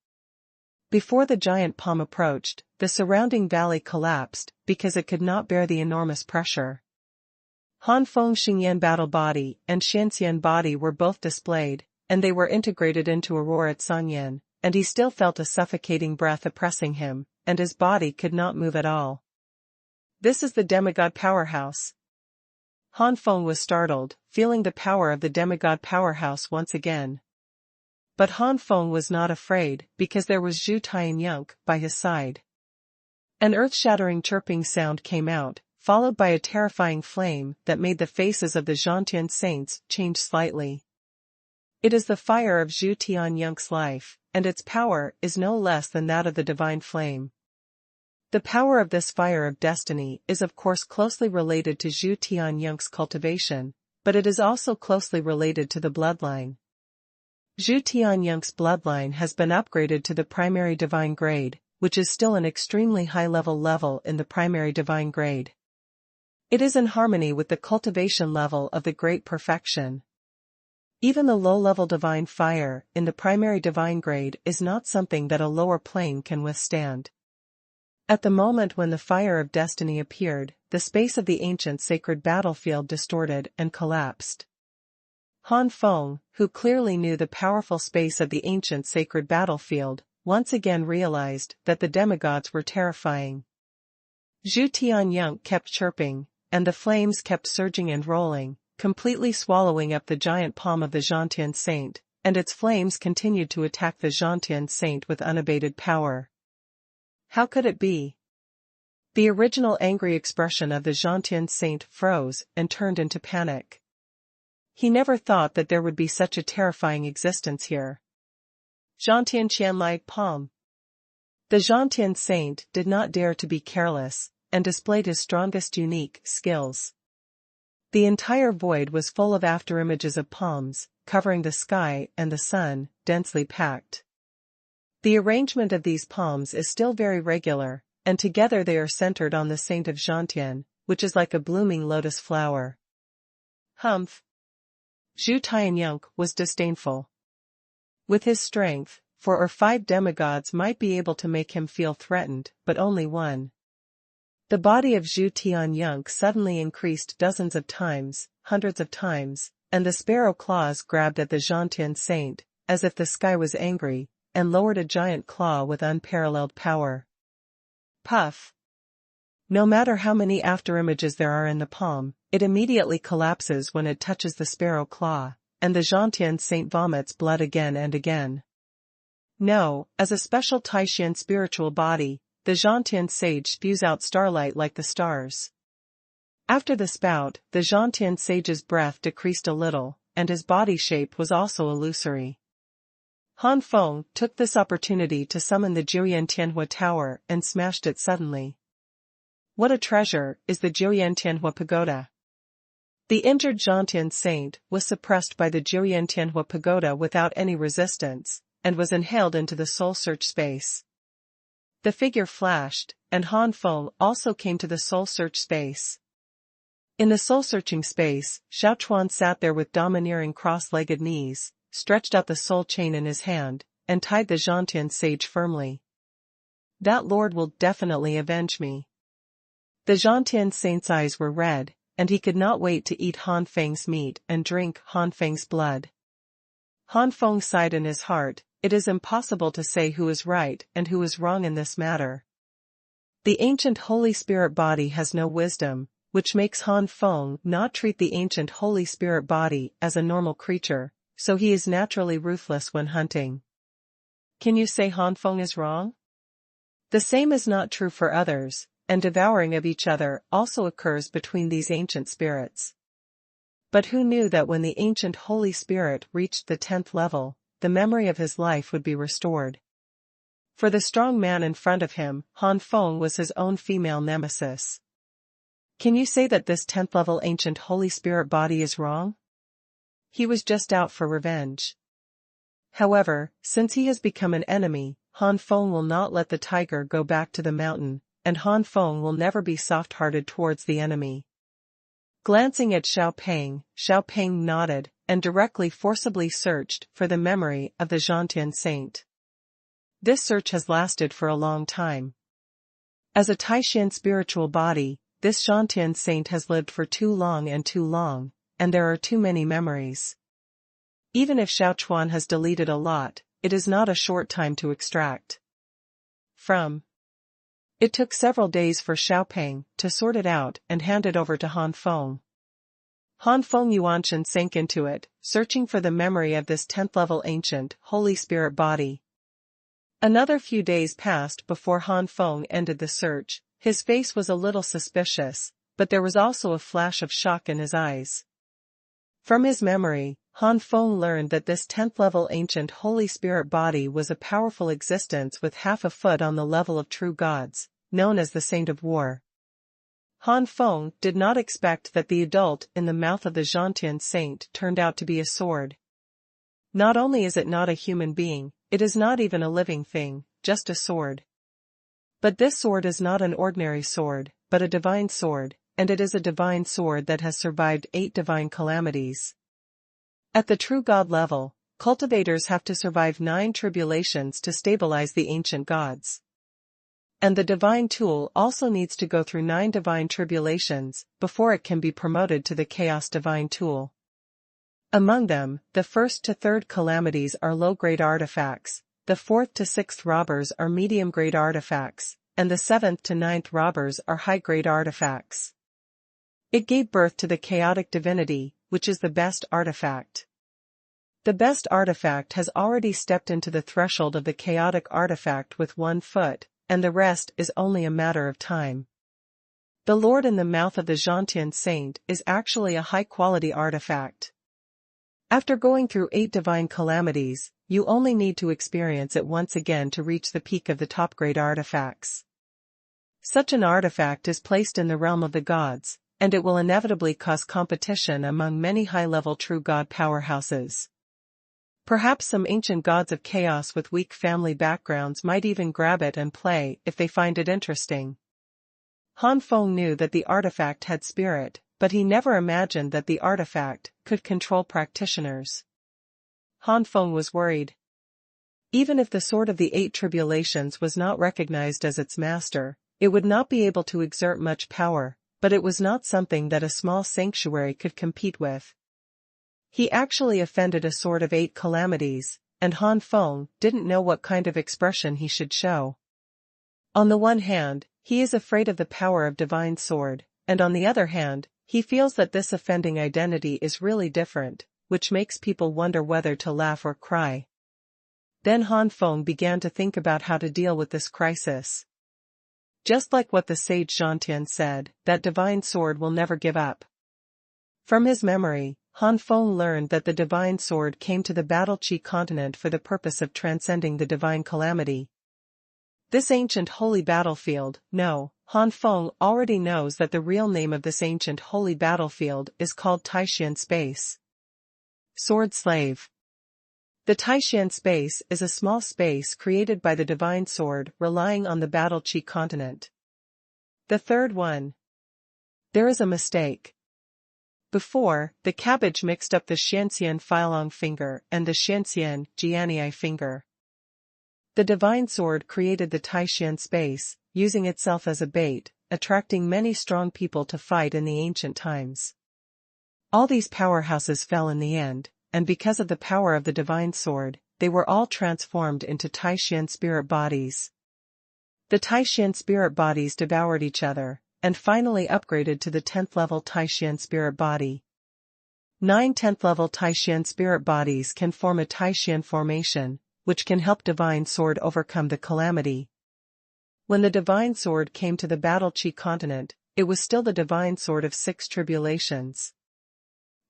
Before the giant palm approached, the surrounding valley collapsed, because it could not bear the enormous pressure. Han Feng's Xingyan battle body and Xianxian body were both displayed, and they were integrated into Aurora Xuanhuan, and he still felt a suffocating breath oppressing him, and his body could not move at all. This is the demigod powerhouse. Han Feng was startled, feeling the power of the demigod powerhouse once again. But Han Feng was not afraid, because there was Zhu Tianyunk by his side. An earth-shattering chirping sound came out, followed by a terrifying flame that made the faces of the Zhantian saints change slightly. It is the fire of Zhu Tianyunk's life, and its power is no less than that of the divine flame. The power of this fire of destiny is of course closely related to Zhu Tianyunk's cultivation, but it is also closely related to the bloodline. Zhu Tianyunk's bloodline has been upgraded to the primary divine grade, which is still an extremely high-level in the primary divine grade. It is in harmony with the cultivation level of the great perfection. Even the low-level divine fire in the primary divine grade is not something that a lower plane can withstand. At the moment when the fire of destiny appeared, the space of the ancient sacred battlefield distorted and collapsed. Han Feng, who clearly knew the powerful space of the ancient sacred battlefield, once again realized that the demigods were terrifying. Zhu Tianyunk kept chirping, and the flames kept surging and rolling, completely swallowing up the giant palm of the Zhantian saint, and its flames continued to attack the Zhantian saint with unabated power. How could it be? The original angry expression of the Zhantian saint froze and turned into panic. He never thought that there would be such a terrifying existence here. Zhantian Qianlai palm. The Zhantian saint did not dare to be careless, and displayed his strongest unique skills. The entire void was full of afterimages of palms, covering the sky and the sun, densely packed. The arrangement of these palms is still very regular, and together they are centered on the saint of Zhantian, which is like a blooming lotus flower. Humph! Zhu Tianyunk was disdainful. With his strength, 4 or 5 demigods might be able to make him feel threatened, but only one. The body of Zhu Tianyunk suddenly increased dozens of times, hundreds of times, and the sparrow claws grabbed at the Zhantian saint, as if the sky was angry, and lowered a giant claw with unparalleled power. Puff! No matter how many afterimages there are in the palm, it immediately collapses when it touches the sparrow claw, and the Zhantian saint vomits blood again and again. No, as a special Taishan spiritual body, the Zhantian sage spews out starlight like the stars. After the spout, the Zhantian sage's breath decreased a little, and his body shape was also illusory. Han Feng took this opportunity to summon the Jiuyan Tianhua Tower and smashed it suddenly. What a treasure is the Jiuyan Tianhua Pagoda! The injured Zhantian saint was suppressed by the Jiuyan Tianhua Pagoda without any resistance, and was inhaled into the soul search space. The figure flashed, and Han Feng also came to the soul search space. In the soul-searching space, Xuanhuan sat there with domineering cross-legged knees, stretched out the soul chain in his hand, and tied the Zhantian sage firmly. That lord will definitely avenge me. The Zhantian saint's eyes were red, and he could not wait to eat Han Feng's meat and drink Han Feng's blood. Han Feng sighed in his heart. It is impossible to say who is right and who is wrong in this matter. The ancient Holy Spirit body has no wisdom, which makes Han Feng not treat the ancient Holy Spirit body as a normal creature, so he is naturally ruthless when hunting. Can you say Han Feng is wrong? The same is not true for others, and devouring of each other also occurs between these ancient spirits. But who knew that when the ancient Holy Spirit reached the 10th level, the memory of his life would be restored? For the strong man in front of him, Han Feng was his own female nemesis. Can you say that this 10th level ancient Holy Spirit body is wrong? He was just out for revenge. However, since he has become an enemy, Han Feng will not let the tiger go back to the mountain, and Han Feng will never be soft-hearted towards the enemy. Glancing at Xiao Peng nodded, and directly forcibly searched for the memory of the Zhantian saint. This search has lasted for a long time. As a Taishan spiritual body, this Zhantian saint has lived for too long, and there are too many memories. Even if Xuanhuan has deleted a lot, it is not a short time to extract from. It took several days for Xiaopeng to sort it out and hand it over to Han Feng. Han Feng Yuanshan sank into it, searching for the memory of this 10th-level ancient, Holy Spirit body. Another few days passed before Han Feng ended the search. His face was a little suspicious, but there was also a flash of shock in his eyes. From his memory, Han Feng learned that this 10th-level ancient Holy Spirit body was a powerful existence with half a foot on the level of true gods, known as the Saint of War. Han Feng did not expect that the adult in the mouth of the Zhantian saint turned out to be a sword. Not only is it not a human being, it is not even a living thing, just a sword. But this sword is not an ordinary sword, but a divine sword, and it is a divine sword that has survived 8 divine calamities. At the true God level, cultivators have to survive 9 tribulations to stabilize the ancient gods. And the divine tool also needs to go through 9 divine tribulations before it can be promoted to the chaos divine tool. Among them, the 1st to 3rd calamities are low-grade artifacts, the 4th to 6th robbers are medium-grade artifacts, and the 7th to 9th robbers are high-grade artifacts. It gave birth to the chaotic divinity, which is the best artifact. The best artifact has already stepped into the threshold of the chaotic artifact with 1 foot, and the rest is only a matter of time. The Lord in the mouth of the Zhantian saint is actually a high-quality artifact. After going through 8 divine calamities, you only need to experience it once again to reach the peak of the top-grade artifacts. Such an artifact is placed in the realm of the gods, and it will inevitably cause competition among many high-level true god powerhouses. Perhaps some ancient gods of chaos with weak family backgrounds might even grab it and play if they find it interesting. Han Feng knew that the artifact had spirit, but he never imagined that the artifact could control practitioners. Han Feng was worried. Even if the Sword of the 8 Tribulations was not recognized as its master, it would not be able to exert much power, but it was not something that a small sanctuary could compete with. He actually offended a Sword of 8 calamities, and Han Feng didn't know what kind of expression he should show. On the one hand, he is afraid of the power of Divine Sword, and on the other hand, he feels that this offending identity is really different, which makes people wonder whether to laugh or cry. Then Han Feng began to think about how to deal with this crisis. Just like what the sage Zhantian said, that divine sword will never give up. From his memory, Han Feng learned that the divine sword came to the Battle Chi continent for the purpose of transcending the divine calamity. This ancient holy battlefield, Han Feng already knows that the real name of this ancient holy battlefield is called Taishan Space. Sword Slave. The Taishan Space is a small space created by the divine sword relying on the Battle Chi continent. The third one. There is a mistake. Before, the cabbage mixed up the Xianxian Filong finger and the Xianxian Jianyi finger. The divine sword created the Taishan Space, using itself as a bait, attracting many strong people to fight in the ancient times. All these powerhouses fell in the end, and because of the power of the divine sword, they were all transformed into Taishan spirit bodies. The Taishan spirit bodies devoured each other, and finally upgraded to the 10th level Taishan spirit body. 9 10th level Taishan spirit bodies can form a Taishan formation, which can help divine sword overcome the calamity. When the divine sword came to the Battle Chi continent, it was still the divine sword of 6 tribulations.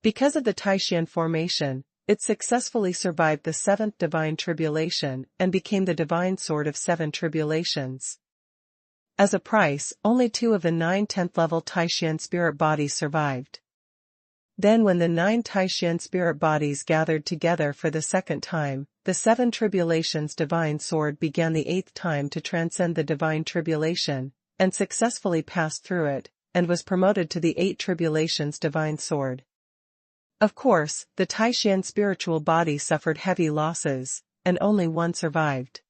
Because of the Taishan formation, it successfully survived the 7th divine tribulation and became the divine sword of 7 tribulations. As a price, only 2 of the 9 10th level Taishan spirit bodies survived. Then when the 9 Taishan spirit bodies gathered together for the second time, the 7 tribulations divine sword began the 8th time to transcend the divine tribulation, and successfully passed through it, and was promoted to the 8 tribulations divine sword. Of course, the Taishan spiritual body suffered heavy losses, and only 1 survived.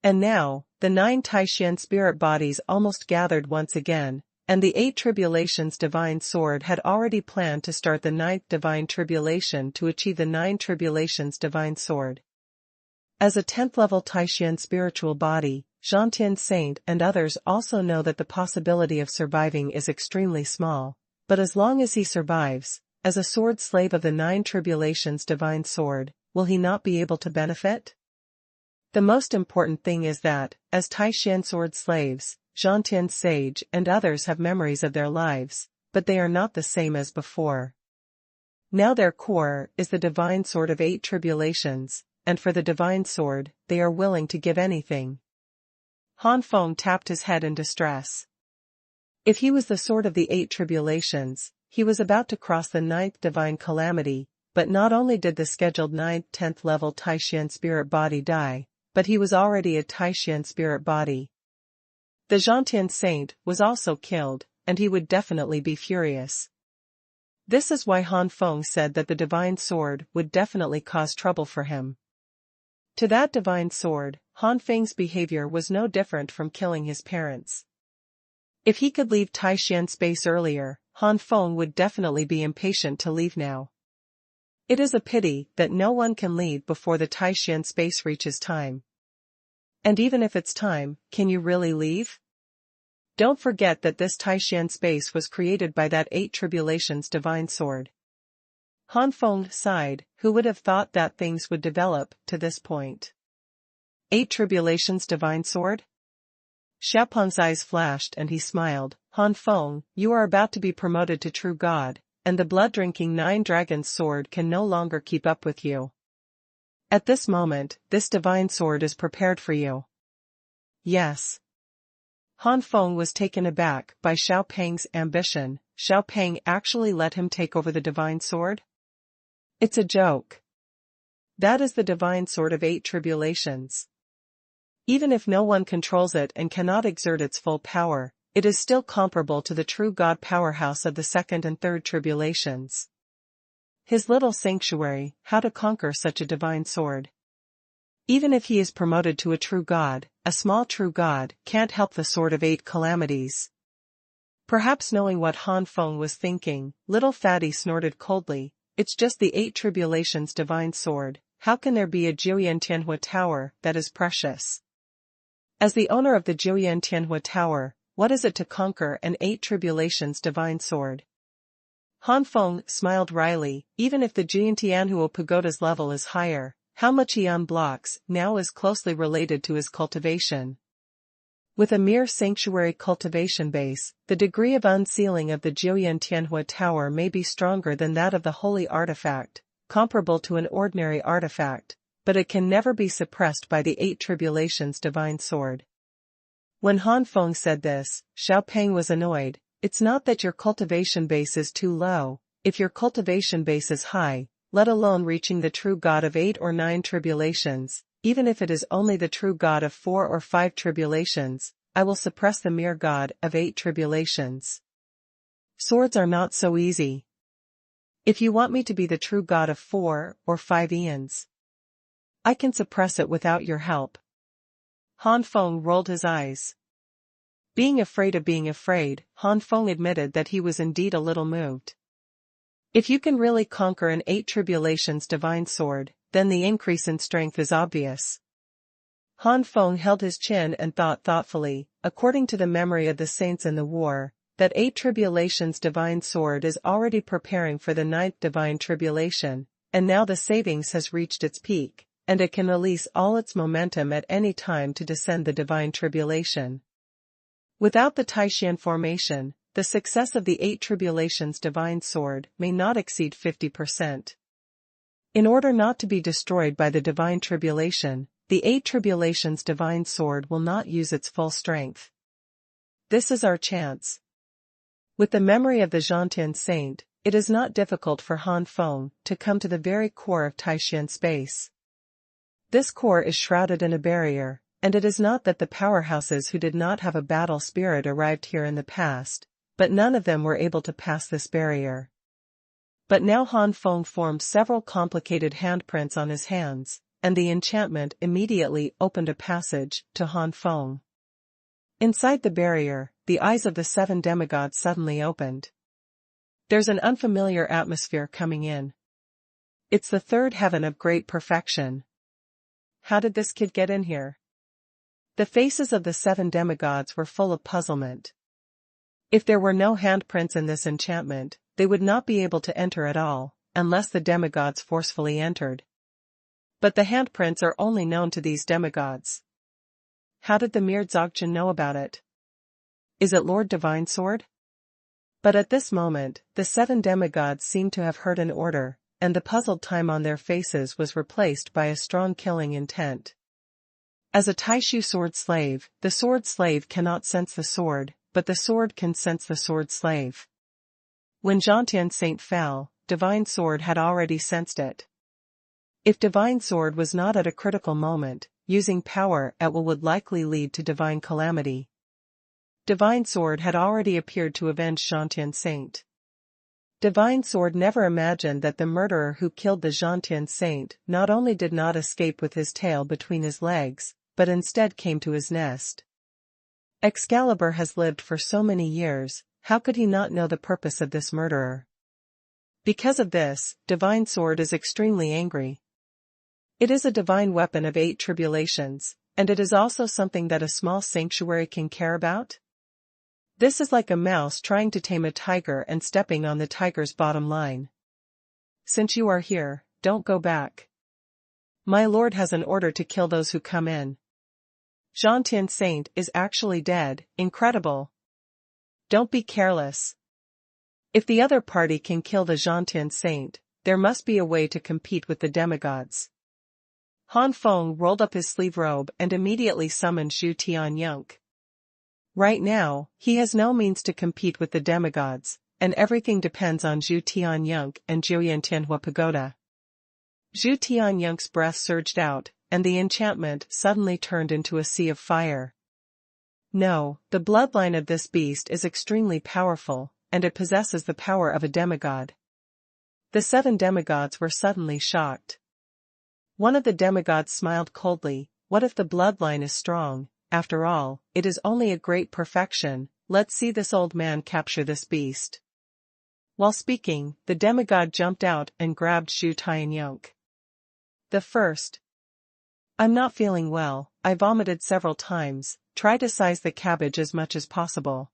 And now, the 9 Taishan spirit bodies almost gathered once again, and the 8 Tribulations Divine Sword had already planned to start the 9th Divine Tribulation to achieve the 9 Tribulations Divine Sword. As a 10th level Taishan spiritual body, Xuanhuan Saint and others also know that the possibility of surviving is extremely small, but as long as he survives, as a sword slave of the 9 Tribulations Divine Sword, will he not be able to benefit? The most important thing is that, as Taishan sword slaves, Xuanhuan Sage and others have memories of their lives, but they are not the same as before. Now their core is the Divine Sword of 8 Tribulations, and for the Divine Sword, they are willing to give anything. Han Feng tapped his head in distress. If he was the sword of the 8 Tribulations, he was about to cross the 9th Divine Calamity, but not only did the scheduled 9th 10th level Taishan spirit body die, but he was already a Taishan spirit body. The Xuanhuan Saint was also killed, and he would definitely be furious. This is why Han Feng said that the Divine Sword would definitely cause trouble for him. To that Divine Sword, Han Feng's behavior was no different from killing his parents. If he could leave Taishan space earlier, Han Feng would definitely be impatient to leave now. It is a pity that no one can leave before the Taishan space reaches time. And even if it's time, can you really leave? Don't forget that this Taishan space was created by that 8 Tribulations Divine Sword. Han Feng sighed, who would have thought that things would develop to this point. 8 Tribulations Divine Sword? Xiaopeng's eyes flashed and he smiled. Han Feng, you are about to be promoted to true god, and the blood-drinking 9 Dragons sword can no longer keep up with you. At this moment, this divine sword is prepared for you. Yes. Han Feng was taken aback by Xiaopeng's ambition. Xiaopeng actually let him take over the divine sword? It's a joke. That is the divine sword of 8 tribulations. Even if no one controls it and cannot exert its full power, it is still comparable to the true God powerhouse of the 2nd and 3rd tribulations. His little sanctuary, how to conquer such a divine sword? Even if he is promoted to a true god, a small true god can't help the sword of 8 calamities. Perhaps knowing what Han Feng was thinking, little Fatty snorted coldly, it's just the 8 tribulations divine sword, how can there be a Jiuyan Tianhua Tower that is precious? As the owner of the Jiuyan Tianhua Tower, what is it to conquer an 8 tribulations divine sword? Han Feng smiled wryly, even if the Jiuyan Tianhua Pagoda's level is higher, how much Eon blocks now is closely related to his cultivation. With a mere sanctuary cultivation base, the degree of unsealing of the Jiuyan Tianhua Tower may be stronger than that of the holy artifact, comparable to an ordinary artifact, but it can never be suppressed by the 8 tribulations divine sword. When Han Feng said this, Xiaopeng was annoyed. It's not that your cultivation base is too low, if your cultivation base is high, let alone reaching the true god of 8 or 9 tribulations, even if it is only the true god of 4 or 5 tribulations, I will suppress the mere god of 8 tribulations. Swords are not so easy. If you want me to be the true god of 4 or 5 eons, I can suppress it without your help. Han Feng rolled his eyes. Being afraid, Han Feng admitted that he was indeed a little moved. If you can really conquer an 8 tribulations divine sword, then the increase in strength is obvious. Han Feng held his chin and thought thoughtfully, according to the memory of the saints in the war, that 8 tribulations divine sword is already preparing for the 9th divine tribulation, and now the savings has reached its peak, and it can release all its momentum at any time to descend the divine tribulation. Without the Taishan formation, the success of the 8 tribulations divine sword may not exceed 50%. In order not to be destroyed by the divine tribulation, the 8 tribulations divine sword will not use its full strength. This is our chance. With the memory of the Xuanhuan saint, it is not difficult for Han Feng to come to the very core of Taishan space. This core is shrouded in a barrier, and it is not that the powerhouses who did not have a battle spirit arrived here in the past, but none of them were able to pass this barrier. But now Han Feng formed several complicated handprints on his hands, and the enchantment immediately opened a passage to Han Feng. Inside the barrier, the eyes of the 7 demigods suddenly opened. There's an unfamiliar atmosphere coming in. It's the 3rd heaven of great perfection. How did this kid get in here? The faces of the 7 demigods were full of puzzlement. If there were no handprints in this enchantment, they would not be able to enter at all, unless the demigods forcefully entered. But the handprints are only known to these demigods. How did the Mirror Dzogchen know about it? Is it Lord Divine Sword? But at this moment, the 7 demigods seemed to have heard an order, and the puzzled time on their faces was replaced by a strong killing intent. As a Taishu sword slave, the sword slave cannot sense the sword, but the sword can sense the sword slave. When Zhantian Saint fell, Divine Sword had already sensed it. If Divine Sword was not at a critical moment, using power at will would likely lead to divine calamity. Divine Sword had already appeared to avenge Zhantian Saint. Divine Sword never imagined that the murderer who killed the Zhantian Saint not only did not escape with his tail between his legs, but instead came to his nest. Excalibur has lived for so many years, how could he not know the purpose of this murderer? Because of this, Divine Sword is extremely angry. It is a divine weapon of 8 tribulations, and it is also something that a small sanctuary can care about. This is like a mouse trying to tame a tiger and stepping on the tiger's bottom line. Since you are here, don't go back. My lord has an order to kill those who come in. Zhantian Saint is actually dead, incredible. Don't be careless. If the other party can kill the Zhantian Saint, there must be a way to compete with the demigods. Han Feng rolled up his sleeve robe and immediately summoned Zhu Tianyunk. Right now, he has no means to compete with the demigods, and everything depends on Zhu Tianyunk and Jiuyan Tianhua Pagoda. Zhu Tianyunk's breath surged out, and the enchantment suddenly turned into a sea of fire. No, the bloodline of this beast is extremely powerful, and it possesses the power of a demigod. The 7 demigods were suddenly shocked. One of the demigods smiled coldly. What if the bloodline is strong? After all, it is only a great perfection. Let's see this old man capture this beast. While speaking, the demigod jumped out and grabbed Zhu Tianyunk. The first. I'm not feeling well, I vomited several times, try to size the cabbage as much as possible.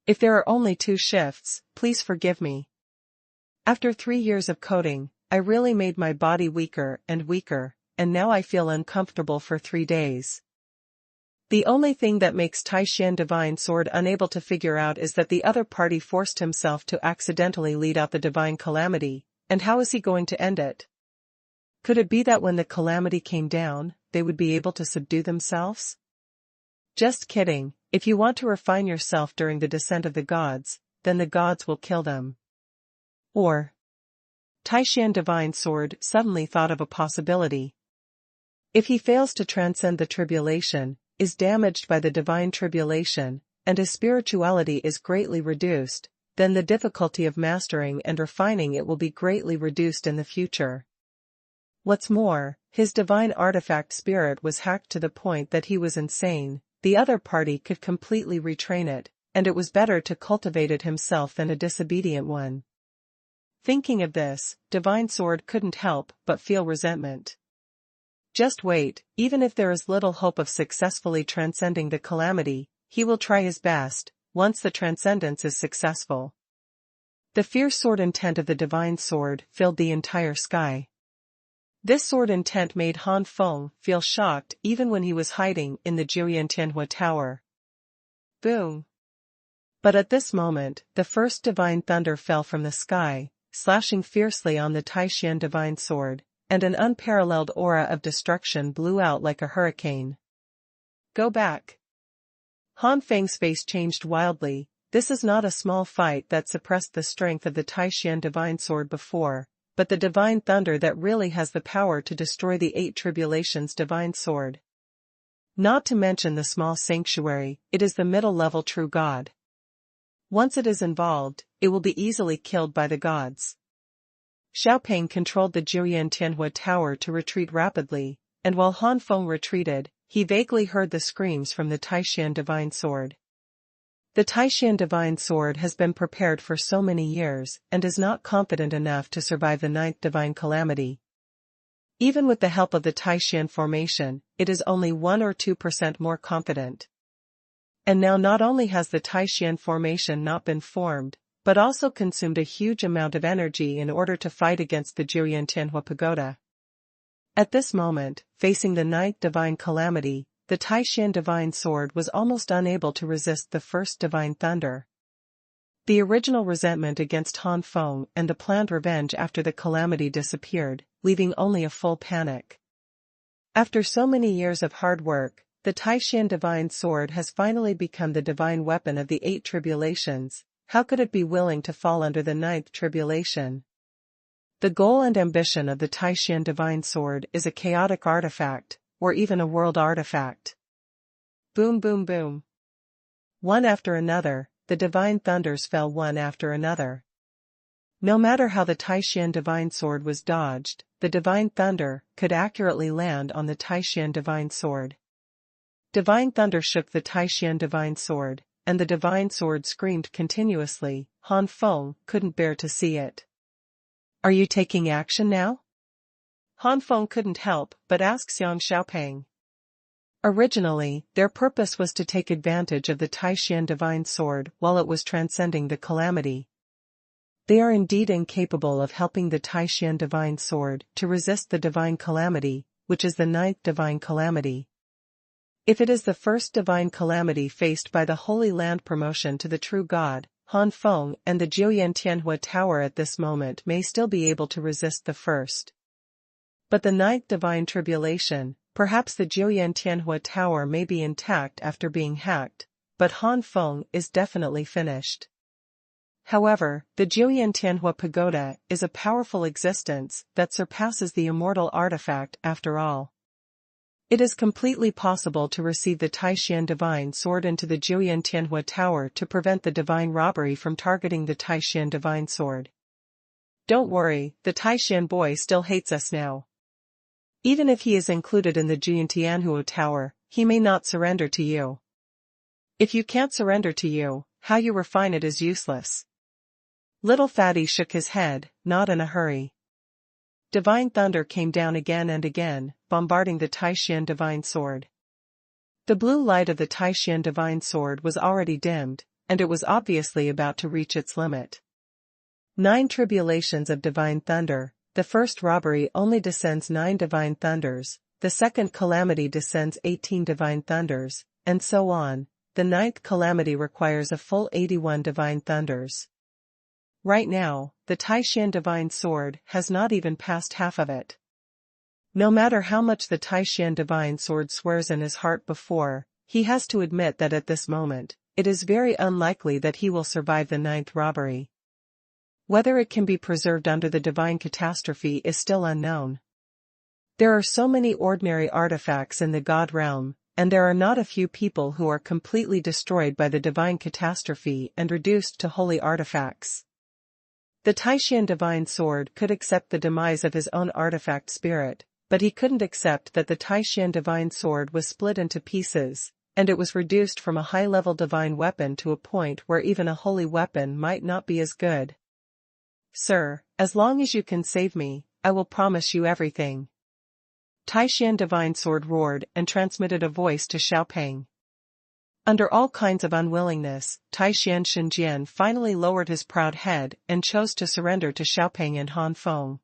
If there are only 2 shifts, please forgive me. After 3 years of coding, I really made my body weaker, and now I feel uncomfortable for 3 days. The only thing that makes Taishan Divine Sword unable to figure out is that the other party forced himself to accidentally lead out the divine calamity, and how is he going to end it? Could it be that when the calamity came down, they would be able to subdue themselves? Just kidding, if you want to refine yourself during the descent of the gods, then the gods will kill them. Or, Taishan Divine Sword suddenly thought of a possibility. If he fails to transcend the tribulation, is damaged by the divine tribulation, and his spirituality is greatly reduced, then the difficulty of mastering and refining it will be greatly reduced in the future. What's more, his divine artifact spirit was hacked to the point that he was insane. The other party could completely retrain it, and it was better to cultivate it himself than a disobedient one. Thinking of this, Divine Sword couldn't help but feel resentment. Just wait, even if there is little hope of successfully transcending the calamity, he will try his best, once the transcendence is successful. The fierce sword intent of the Divine Sword filled the entire sky. This sword intent made Han Feng feel shocked even when he was hiding in the Jiuyan Tianhua Tower. Boom! But at this moment, the first divine thunder fell from the sky, slashing fiercely on the Taishan Divine Sword, and an unparalleled aura of destruction blew out like a hurricane. Go back! Han Feng's face changed wildly. This is not a small fight that suppressed the strength of the Taishan Divine Sword before, but the divine thunder that really has the power to destroy the 8 tribulations divine sword. Not to mention the small sanctuary, it is the middle-level true god. Once it is involved, it will be easily killed by the gods. Xiaopeng controlled the Jiuyan Tianhua Tower to retreat rapidly, and while Han Feng retreated, he vaguely heard the screams from the Taishan divine sword. The Taishan divine sword has been prepared for so many years and is not confident enough to survive the ninth divine calamity. Even with the help of the Taishan formation, it is only 1 or 2% more confident. And now not only has the Taishan formation not been formed, but also consumed a huge amount of energy in order to fight against the Jiuyan Tianhua Pagoda. At this moment, facing the ninth divine calamity, the Taishan divine sword was almost unable to resist the first divine thunder. The original resentment against Han Feng and the planned revenge after the calamity disappeared, leaving only a full panic. After so many years of hard work, the Taishan divine sword has finally become the divine weapon of the 8 tribulations. How could it be willing to fall under the 9th tribulation? The goal and ambition of the Taishan divine sword is a chaotic artifact, or even a world artifact. Boom boom boom. One after another, the divine thunders fell one after another. No matter how the Taishan divine sword was dodged, the divine thunder could accurately land on the Taishan divine sword. Divine thunder shook the Taishan divine sword, and the divine sword screamed continuously. Han Feng couldn't bear to see it. Are you taking action now? Han Feng couldn't help but ask Xiaopeng. Originally, their purpose was to take advantage of the Taishan divine sword while it was transcending the calamity. They are indeed incapable of helping the Taishan divine sword to resist the divine calamity, which is the 9th divine calamity. If it is the first divine calamity faced by the Holy Land promotion to the true God, Han Feng and the Jiuyan Tianhua Tower at this moment may still be able to resist the first. But the 9th divine tribulation, perhaps the Jiuyan Tianhua Tower may be intact after being hacked, but Han Feng is definitely finished. However, the Jiuyan Tianhua Pagoda is a powerful existence that surpasses the immortal artifact after all. It is completely possible to receive the Taishan divine sword into the Jiuyan Tianhua Tower to prevent the divine robbery from targeting the Taishan divine sword. Don't worry, the Taishan boy still hates us now. Even if he is included in the Jiuyan Tianhua Tower, he may not surrender to you. If you can't surrender to you, how you refine it is useless. Little Fatty shook his head, not in a hurry. Divine thunder came down again and again, bombarding the Taishan divine sword. The blue light of the Taishan divine sword was already dimmed, and it was obviously about to reach its limit. 9 tribulations of divine thunder. The first robbery only descends 9 divine thunders, the second calamity descends 18 divine thunders, and so on. The 9th calamity requires a full 81 divine thunders. Right now, the Taishan divine sword has not even passed half of it. No matter how much the Taishan divine sword swears in his heart before, he has to admit that at this moment, it is very unlikely that he will survive the 9th robbery. Whether it can be preserved under the divine catastrophe is still unknown. There are so many ordinary artifacts in the God realm, and there are not a few people who are completely destroyed by the divine catastrophe and reduced to holy artifacts. The Taishan divine sword could accept the demise of his own artifact spirit, but he couldn't accept that the Taishan divine sword was split into pieces, and it was reduced from a high-level divine weapon to a point where even a holy weapon might not be as good. Sir, as long as you can save me, I will promise you everything. Taishan divine sword roared and transmitted a voice to Xiaopeng. Under all kinds of unwillingness, Taishan Shenjian finally lowered his proud head and chose to surrender to Xiaopeng and Han Feng.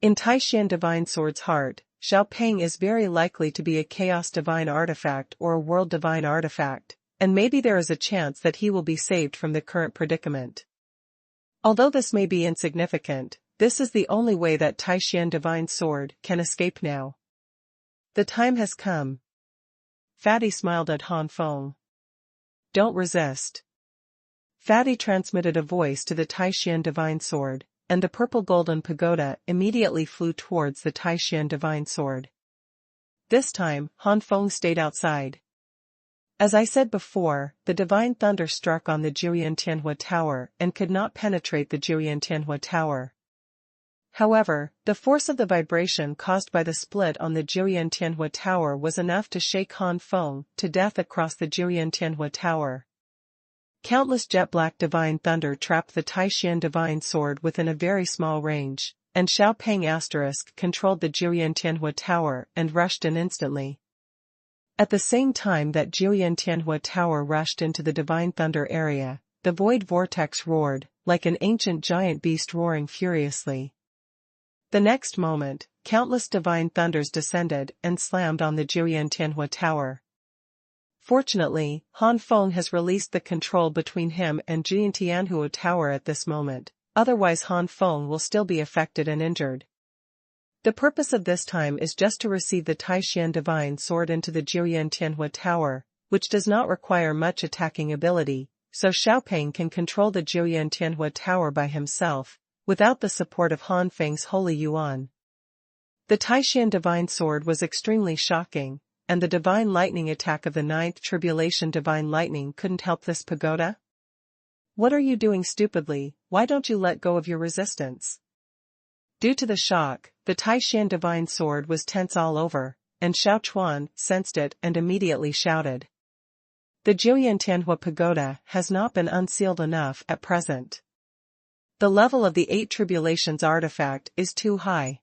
In Taishan divine sword's heart, Xiaopeng is very likely to be a chaos divine artifact or a world divine artifact, and maybe there is a chance that he will be saved from the current predicament. Although this may be insignificant, this is the only way that Taishan divine sword can escape now. The time has come. Fatty smiled at Han Feng. Don't resist. Fatty transmitted a voice to the Taishan divine sword, and the purple golden pagoda immediately flew towards the Taishan divine sword. This time, Han Feng stayed outside. As I said before, the divine thunder struck on the Jiuyan Tianhua Tower and could not penetrate the Jiuyan Tianhua Tower. However, the force of the vibration caused by the split on the Tianhua Tower was enough to shake Han Feng to death across the Tianhua Tower. Countless jet-black divine thunder trapped the Taishan divine sword within a very small range, and Xiaopeng * controlled the Tianhua Tower and rushed in instantly. At the same time that Tianhua Tower rushed into the divine thunder area, the void vortex roared, like an ancient giant beast roaring furiously. The next moment, countless divine thunders descended and slammed on the Tianhua Tower. Fortunately, Han Feng has released the control between him and Tianhua Tower at this moment, otherwise Han Feng will still be affected and injured. The purpose of this time is just to receive the Taishan divine sword into the Tianhua Tower, which does not require much attacking ability, so Xiaopeng can control the Tianhua Tower by himself, without the support of Han Feng's holy yuan. The Taishan divine sword was extremely shocking, and the divine lightning attack of the ninth tribulation divine lightning couldn't help this pagoda. What are you doing stupidly? Why don't you let go of your resistance? Due to the shock, the Taishan divine sword was tense all over, and Xuanhuan sensed it and immediately shouted. The Tianhua pagoda has not been unsealed enough at present. The level of the Eight Tribulations artifact is too high.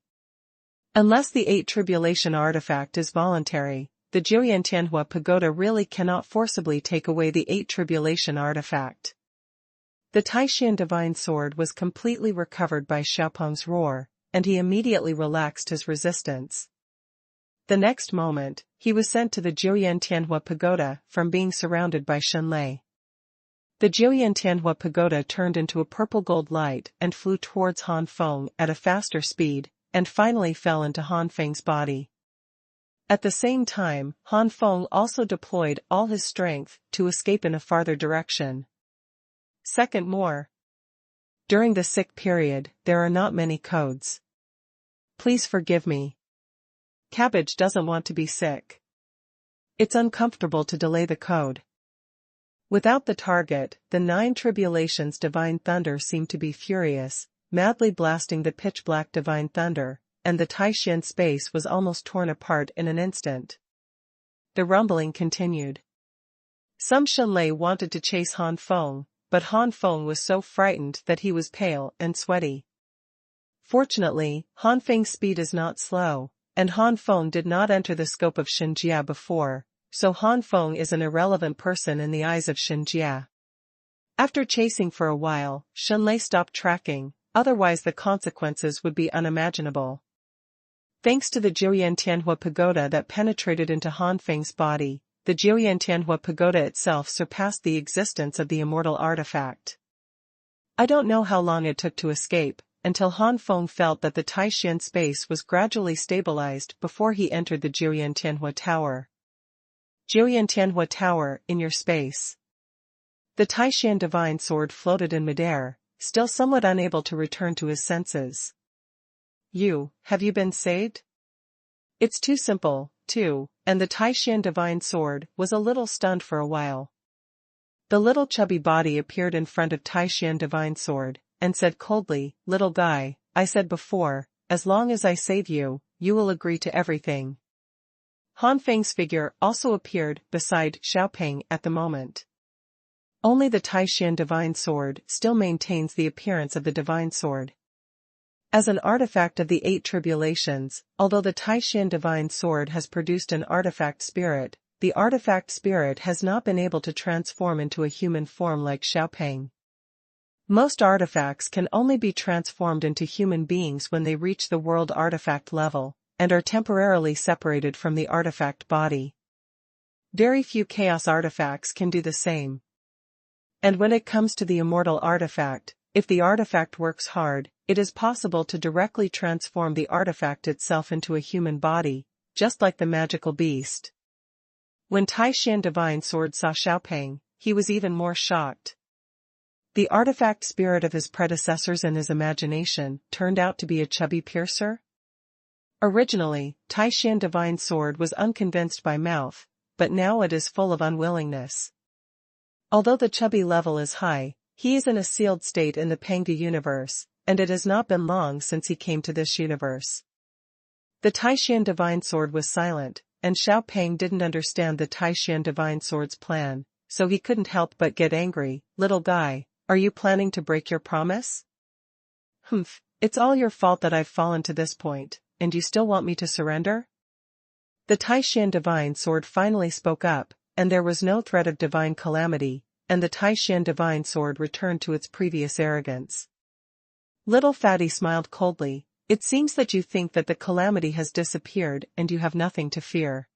Unless the Eight Tribulation artifact is voluntary, the Tianhua pagoda really cannot forcibly take away the Eight Tribulation artifact. The Taishan divine sword was completely recovered by Xiaopeng's roar, and he immediately relaxed his resistance. The next moment, he was sent to the Tianhua pagoda from being surrounded by Shenlei. The Tianhua pagoda turned into a purple-gold light and flew towards Han Feng at a faster speed, and finally fell into Han Feng's body. At the same time, Han Feng also deployed all his strength to escape in a farther direction. Second more. During the sick period, there are not many codes. Please forgive me. Cabbage doesn't want to be sick. It's uncomfortable to delay the code. Without the target, the Nine Tribulations divine thunder seemed to be furious, madly blasting the pitch-black divine thunder, and the Taishan space was almost torn apart in an instant. The rumbling continued. Some Shenlei wanted to chase Han Feng, but Han Feng was so frightened that he was pale and sweaty. Fortunately, Han Feng's speed is not slow, and Han Feng did not enter the scope of Shenjia before, so Han Feng is an irrelevant person in the eyes of Shenjia. After chasing for a while, Shenlei stopped tracking, otherwise the consequences would be unimaginable. Thanks to the Tianhua pagoda that penetrated into Han Feng's body, the Tianhua pagoda itself surpassed the existence of the immortal artifact. I don't know how long it took to escape, until Han Feng felt that the Taishan space was gradually stabilized before he entered the Tianhua Tower. Tianhua Tower, in your space. The Taishan divine sword floated in midair, still somewhat unable to return to his senses. Have you been saved? It's too simple, too, and the Taishan divine sword was a little stunned for a while. The little chubby body appeared in front of Taishan divine sword, and said coldly, "Little guy, I said before, as long as I save you, you will agree to everything." Han Feng's figure also appeared beside Xiaopeng at the moment. Only the Taishan divine sword still maintains the appearance of the divine sword. As an artifact of the Eight Tribulations, although the Taishan divine sword has produced an artifact spirit, the artifact spirit has not been able to transform into a human form like Xiaopeng. Most artifacts can only be transformed into human beings when they reach the world artifact level, and are temporarily separated from the artifact body. Very few chaos artifacts can do the same. And when it comes to the immortal artifact, if the artifact works hard, it is possible to directly transform the artifact itself into a human body, just like the magical beast. When Taishan divine sword saw Xiaopeng, he was even more shocked. The artifact spirit of his predecessors in his imagination turned out to be a chubby piercer? Originally, Taishan divine sword was unconvinced by mouth, but now it is full of unwillingness. Although the chubby level is high, he is in a sealed state in the Panga universe, and it has not been long since he came to this universe. The Taishan Divine Sword was silent, and Xiaopeng didn't understand the Taishan Divine Sword's plan, so he couldn't help but get angry. Little guy, are you planning to break your promise? Humph, it's all your fault that I've fallen to this point, and you still want me to surrender? The Taishan Divine Sword finally spoke up, and there was no threat of divine calamity, and the Taishan Divine Sword returned to its previous arrogance. Little Fatty smiled coldly. It seems that you think that the calamity has disappeared and you have nothing to fear.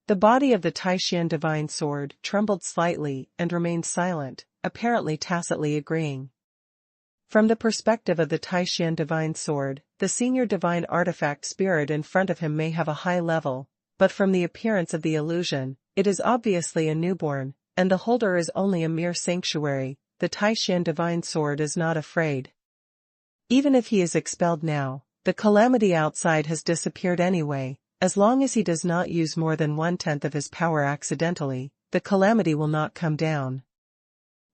The body of the Taishan Divine Sword trembled slightly and remained silent, apparently tacitly agreeing. From the perspective of the Taishan Divine Sword, the senior divine artifact spirit in front of him may have a high level, but from the appearance of the illusion, it is obviously a newborn, and the holder is only a mere sanctuary. The Taishan Divine Sword is not afraid. Even if he is expelled now, the calamity outside has disappeared anyway. As long as he does not use more than 1/10 of his power accidentally, the calamity will not come down.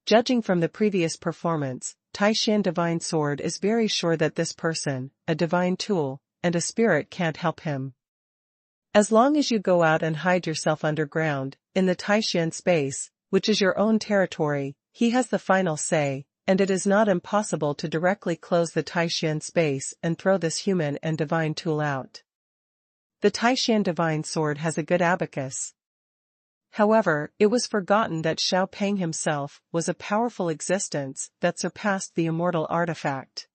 Judging from the previous performance, Taishan Divine Sword is very sure that this person, a divine tool, and a spirit can't help him. As long as you go out and hide yourself underground, in the Taishan space, which is your own territory, he has the final say, and it is not impossible to directly close the Taishan space and throw this human and divine tool out. The Taishan Divine Sword has a good abacus. However, it was forgotten that Xiaopeng himself was a powerful existence that surpassed the immortal artifact.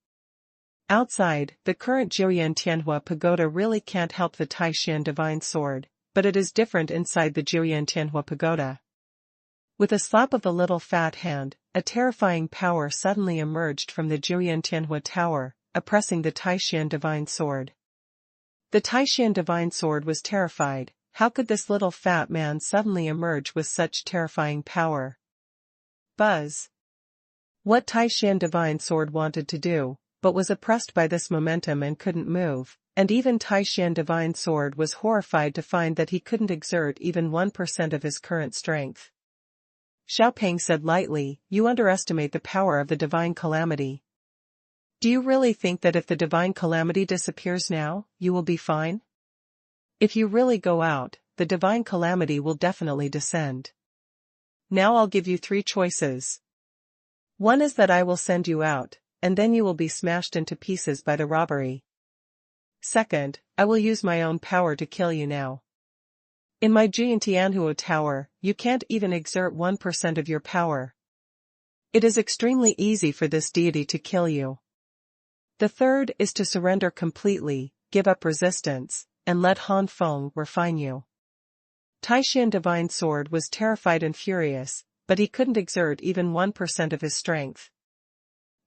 Outside, the current Jiyuan Tianhua Pagoda really can't help the Taishan Divine Sword, but it is different inside the Jiyuan Tianhua Pagoda. With a slap of the little fat hand, a terrifying power suddenly emerged from the Jiyuan Tianhua Tower, oppressing the Taishan Divine Sword. The Taishan Divine Sword was terrified. How could this little fat man suddenly emerge with such terrifying power? Buzz! What Taishan Divine Sword wanted to do, but was oppressed by this momentum and couldn't move, and even Taishan Divine Sword was horrified to find that he couldn't exert even 1% of his current strength. Xiaopeng said lightly, "You underestimate the power of the divine calamity. Do you really think that if the divine calamity disappears now, you will be fine? If you really go out, the divine calamity will definitely descend. Now I'll give you 3 choices. One is that I will send you out, and then you will be smashed into pieces by the robbery. Second, I will use my own power to kill you now. In my Jiyuan Tianhua Tower, you can't even exert 1% of your power. It is extremely easy for this deity to kill you. The third is to surrender completely, give up resistance, and let Han Feng refine you." Taishan Divine Sword was terrified and furious, but he couldn't exert even 1% of his strength.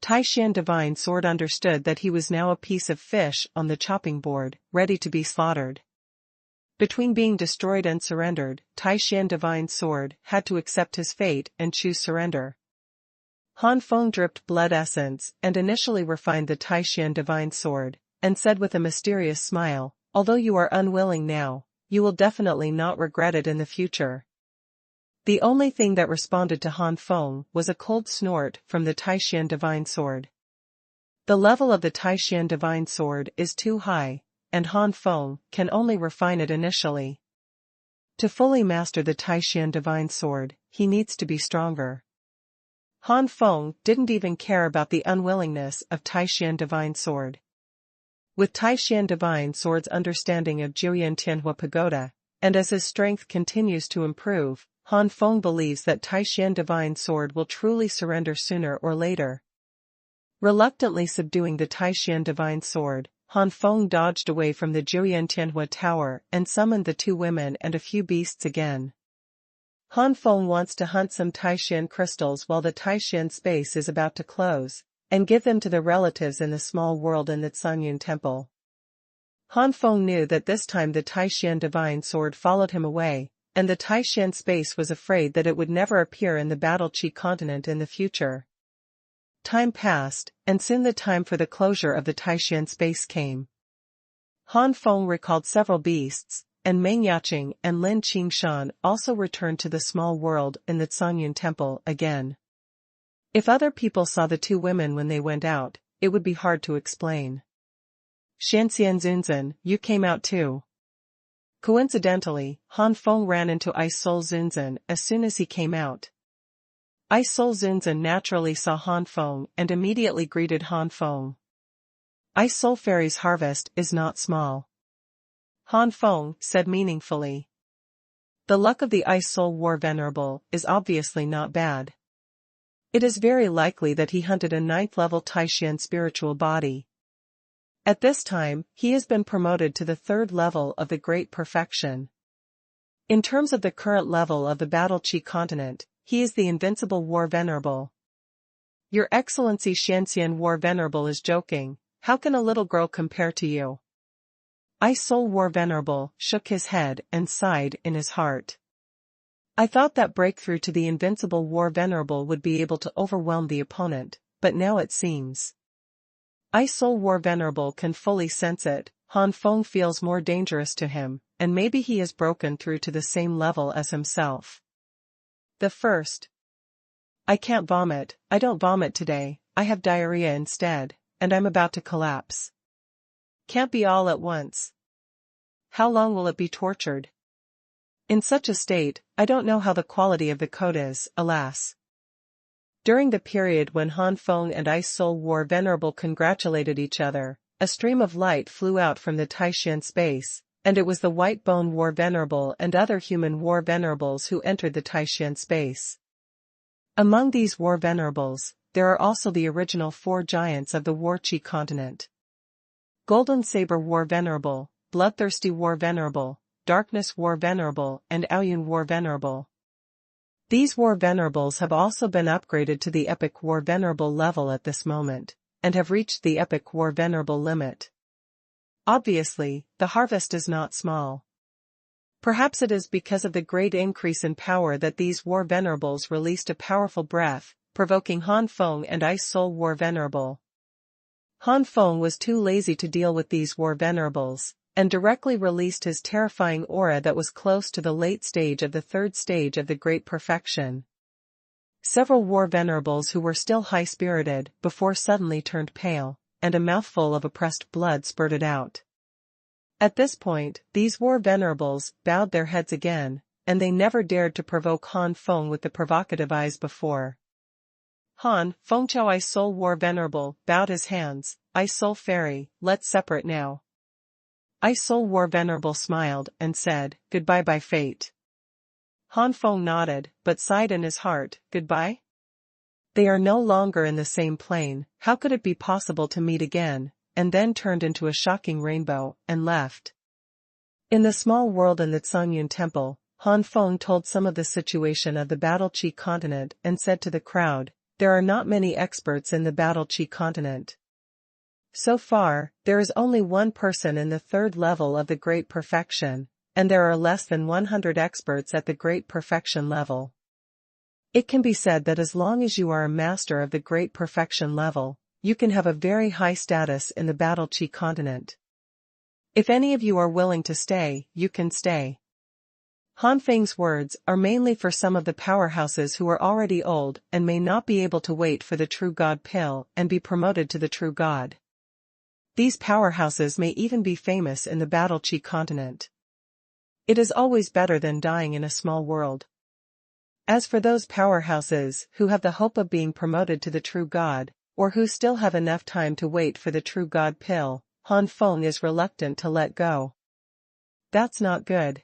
Taishan Divine Sword understood that he was now a piece of fish on the chopping board, ready to be slaughtered. Between being destroyed and surrendered, Taishan Divine Sword had to accept his fate and choose surrender. Han Feng dripped blood essence and initially refined the Taishan Divine Sword, and said with a mysterious smile, "Although you are unwilling now, you will definitely not regret it in the future." The only thing that responded to Han Feng was a cold snort from the Taishan Divine Sword. The level of the Taishan Divine Sword is too high, and Han Feng can only refine it initially. To fully master the Taishan Divine Sword, he needs to be stronger. Han Feng didn't even care about the unwillingness of Taishan Divine Sword. With Taishan Divine Sword's understanding of Jiyuan Tianhua Pagoda, and as his strength continues to improve, Han Feng believes that Taishan Divine Sword will truly surrender sooner or later. Reluctantly subduing the Taishan Divine Sword, Han Feng dodged away from the Jiyuan Tianhua Tower and summoned the 2 women and a few beasts again. Han Feng wants to hunt some Taishan crystals while the Taishan space is about to close, and give them to the relatives in the small world in the Xuanhuan temple. Han Feng knew that this time the Taishan Divine Sword followed him away, and the Taishan space was afraid that it would never appear in the Battle Chi continent in the future. Time passed, and soon the time for the closure of the Taishan space came. Han Feng recalled several beasts, and Meng Yaqing and Lin Qingshan also returned to the small world in the Xuanhuan temple again. If other people saw the 2 women when they went out, it would be hard to explain. Shanxian Zunzan, you came out too. Coincidentally, Han Feng ran into Ice Soul Zunzan as soon as he came out. Ice Soul Zunzan naturally saw Han Feng and immediately greeted Han Feng. Ice Soul Fairy's harvest is not small. Han Feng said meaningfully. The luck of the Ice Soul War Venerable is obviously not bad. It is very likely that he hunted a 9th level Taishan spiritual body. At this time, he has been promoted to the 3rd level of the Great Perfection. In terms of the current level of the Battle Chi continent, he is the Invincible War Venerable. Your Excellency Shanxian War Venerable is joking, how can a little girl compare to you? Ice Soul War Venerable shook his head and sighed in his heart. I thought that breakthrough to the Invincible War Venerable would be able to overwhelm the opponent, but now it seems. Ice Soul War Venerable can fully sense it. Han Feng feels more dangerous to him, and maybe he has broken through to the same level as himself. The first. I can't vomit, I don't vomit today, I have diarrhea instead, and I'm about to collapse. Can't be all at once. How long will it be tortured? In such a state, I don't know how the quality of the code is, alas. During the period when Han Feng and Ice Soul War Venerable congratulated each other, a stream of light flew out from the Taishan space, and it was the White Bone War Venerable and other human War Venerables who entered the Taishan space. Among these War Venerables, there are also the original 4 giants of the War Chi continent. Golden Saber War Venerable, Bloodthirsty War Venerable, Darkness War Venerable and Aoyun War Venerable. These War Venerables have also been upgraded to the Epic War Venerable level at this moment, and have reached the Epic War Venerable limit. Obviously, the harvest is not small. Perhaps it is because of the great increase in power that these War Venerables released a powerful breath, provoking Han Feng and Ice Soul War Venerable. Han Feng was too lazy to deal with these War Venerables, and directly released his terrifying aura that was close to the late stage of the 3rd stage of the Great Perfection. Several War Venerables who were still high-spirited before suddenly turned pale, and a mouthful of oppressed blood spurted out. At this point, these War Venerables bowed their heads again, and they never dared to provoke Han Feng with the provocative eyes before. Han Feng Chao Ice Soul War Venerable bowed his hands. Ice Soul Fairy, let's separate now. Ice Soul War Venerable smiled and said, goodbye by fate. Han Feng nodded, but sighed in his heart, goodbye? They are no longer in the same plane, how could it be possible to meet again, and then turned into a shocking rainbow, and left. In the small world in the Xuanhuan temple, Han Feng told some of the situation of the Battle Chi continent and said to the crowd, there are not many experts in the Battle Chi continent. So far, there is only one person in the 3rd level of the Great Perfection, and there are less than 100 experts at the Great Perfection level. It can be said that as long as you are a master of the Great Perfection level, you can have a very high status in the Battle Chi continent. If any of you are willing to stay, you can stay. Han Feng's words are mainly for some of the powerhouses who are already old and may not be able to wait for the True God pill and be promoted to the True God. These powerhouses may even be famous in the Battle Chi continent. It is always better than dying in a small world. As for those powerhouses who have the hope of being promoted to the True God, or who still have enough time to wait for the True God pill, Han Feng is reluctant to let go. That's not good.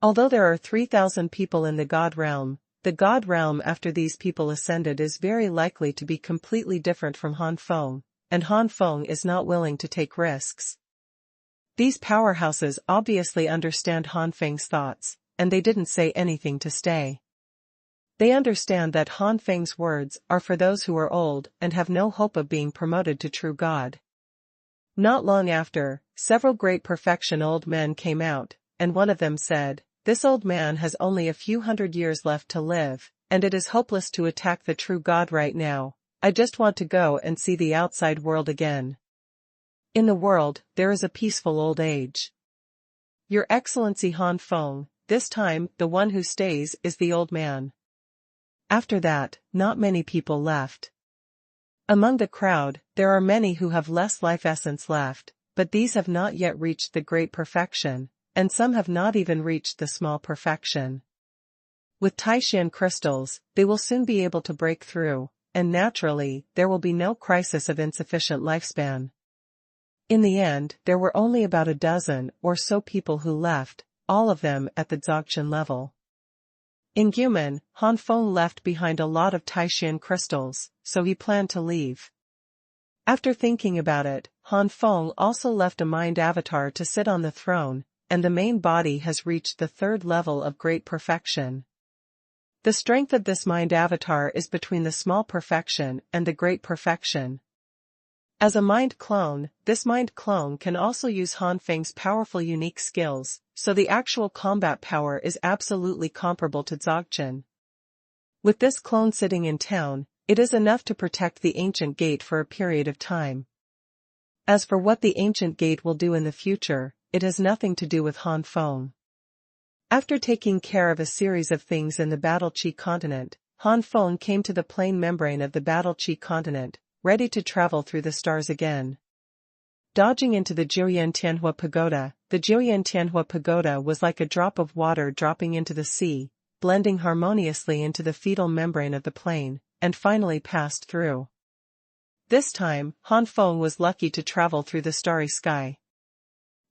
Although there are 3,000 people in the God realm, the God realm after these people ascended is very likely to be completely different from Han Feng, and Han Feng is not willing to take risks. These powerhouses obviously understand Han Feng's thoughts, and they didn't say anything to stay. They understand that Han Feng's words are for those who are old and have no hope of being promoted to True God. Not long after, several Great Perfection old men came out, and one of them said, this old man has only a few hundred years left to live, and it is hopeless to attack the True God right now. I just want to go and see the outside world again. In the world, there is a peaceful old age. Your Excellency Han Feng, this time, the one who stays is the old man. After that, not many people left. Among the crowd, there are many who have less life essence left, but these have not yet reached the great perfection, and some have not even reached the small perfection. With Taishan crystals, they will soon be able to break through, and naturally, there will be no crisis of insufficient lifespan. In the end, there were only about a dozen or so people who left, all of them at the Dzogchen level. In Guman, Han Feng left behind a lot of Taishan crystals, so he planned to leave. After thinking about it, Han Feng also left a mind avatar to sit on the throne, and the main body has reached the third level of great perfection. The strength of this mind avatar is between the small perfection and the great perfection. As a mind clone, this mind clone can also use Han Feng's powerful unique skills, so the actual combat power is absolutely comparable to Dzogchen. With this clone sitting in town, it is enough to protect the ancient gate for a period of time. As for what the ancient gate will do in the future, it has nothing to do with Han Feng. After taking care of a series of things in the Battle Chi continent, Han Feng came to the plain membrane of the Battle Chi continent, ready to travel through the stars again. Dodging into the Jiuyan Tianhua Pagoda, the Jiuyan Tianhua Pagoda was like a drop of water dropping into the sea, blending harmoniously into the fetal membrane of the plain, and finally passed through. This time, Han Feng was lucky to travel through the starry sky.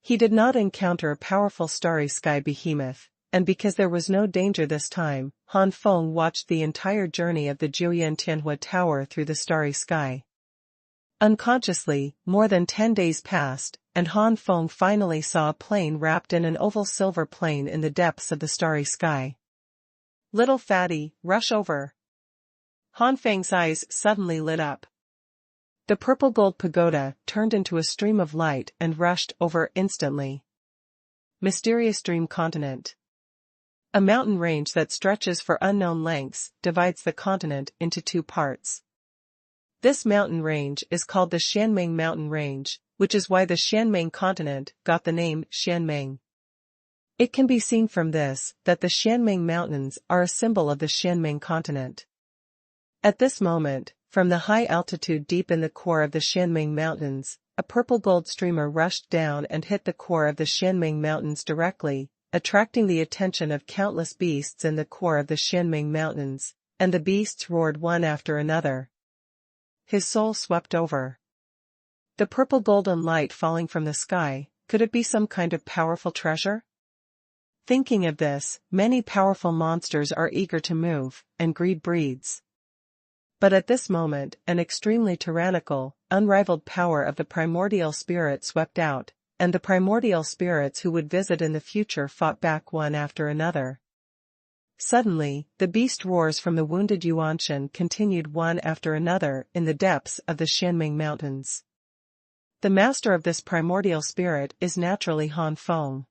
He did not encounter a powerful starry sky behemoth, and because there was no danger this time, Han Feng watched the entire journey of the Jiuyan Tianhua Tower through the starry sky. Unconsciously, more than 10 days passed, and Han Feng finally saw a plane wrapped in an oval silver plane in the depths of the starry sky. "Little fatty, rush over." Han Feng's eyes suddenly lit up. The purple gold pagoda turned into a stream of light and rushed over instantly. Mysterious Dream Continent. A mountain range that stretches for unknown lengths divides the continent into two parts. This mountain range is called the Xianmeng Mountain Range, which is why the Xianmeng continent got the name Xianmeng. It can be seen from this that the Xianmeng Mountains are a symbol of the Xianmeng continent. At this moment, from the high altitude deep in the core of the Xianmeng Mountains, a purple gold streamer rushed down and hit the core of the Xianmeng Mountains directly, attracting the attention of countless beasts in the core of the Xianmeng Mountains, and the beasts roared one after another. His soul swept over. The purple golden light falling from the sky, could it be some kind of powerful treasure? Thinking of this, many powerful monsters are eager to move, and greed breeds. But at this moment, an extremely tyrannical, unrivaled power of the primordial spirit swept out, and the primordial spirits who would visit in the future fought back one after another. Suddenly, the beast roars from the wounded Yuanshan continued one after another in the depths of the Xianmeng Mountains. The master of this primordial spirit is naturally Han Feng.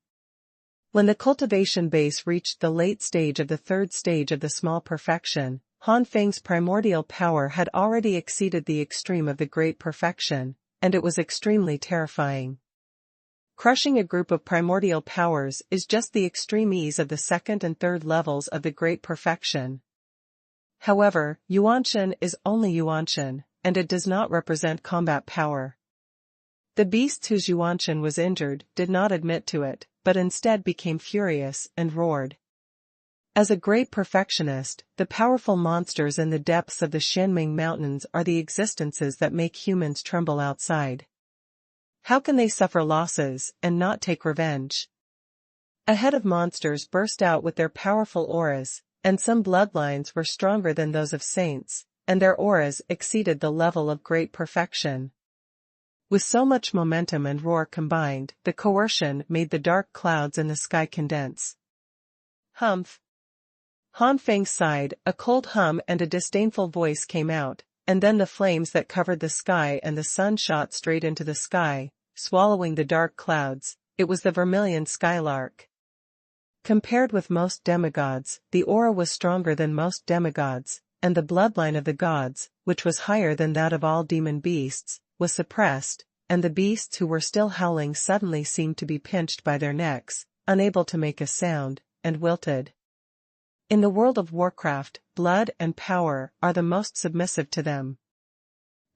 When the cultivation base reached the late stage of the third stage of the small perfection, Han Feng's primordial power had already exceeded the extreme of the great perfection, and it was extremely terrifying. Crushing a group of primordial powers is just the extreme ease of the second and third levels of the great perfection. However, Yuanshan is only Yuanshan, and it does not represent combat power. The beasts whose Yuanshan was injured did not admit to it, but instead became furious and roared. As a great perfectionist, the powerful monsters in the depths of the Xianmeng Mountains are the existences that make humans tremble outside. How can they suffer losses and not take revenge? A head of monsters burst out with their powerful auras, and some bloodlines were stronger than those of saints, and their auras exceeded the level of great perfection. With so much momentum and roar combined, the coercion made the dark clouds in the sky condense. Humph! Han Feng sighed, a cold hum and a disdainful voice came out, and then the flames that covered the sky and the sun shot straight into the sky, swallowing the dark clouds. It was the vermilion skylark. Compared with most demigods, the aura was stronger than most demigods, and the bloodline of the gods, which was higher than that of all demon beasts, was suppressed, and the beasts who were still howling suddenly seemed to be pinched by their necks, unable to make a sound, and wilted. In the world of Warcraft, blood and power are the most submissive to them.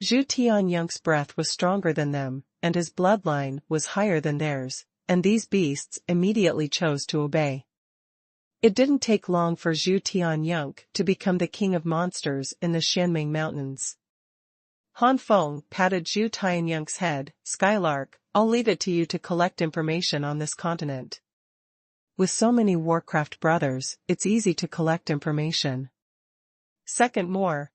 Zhu Tianyang's breath was stronger than them, and his bloodline was higher than theirs, and these beasts immediately chose to obey. It didn't take long for Zhu Tianyang to become the king of monsters in the Xianming Mountains. Han Feng patted Zhu Tianyang's head. "Skylark, I'll leave it to you to collect information on this continent. With so many Warcraft brothers, it's easy to collect information." Second more.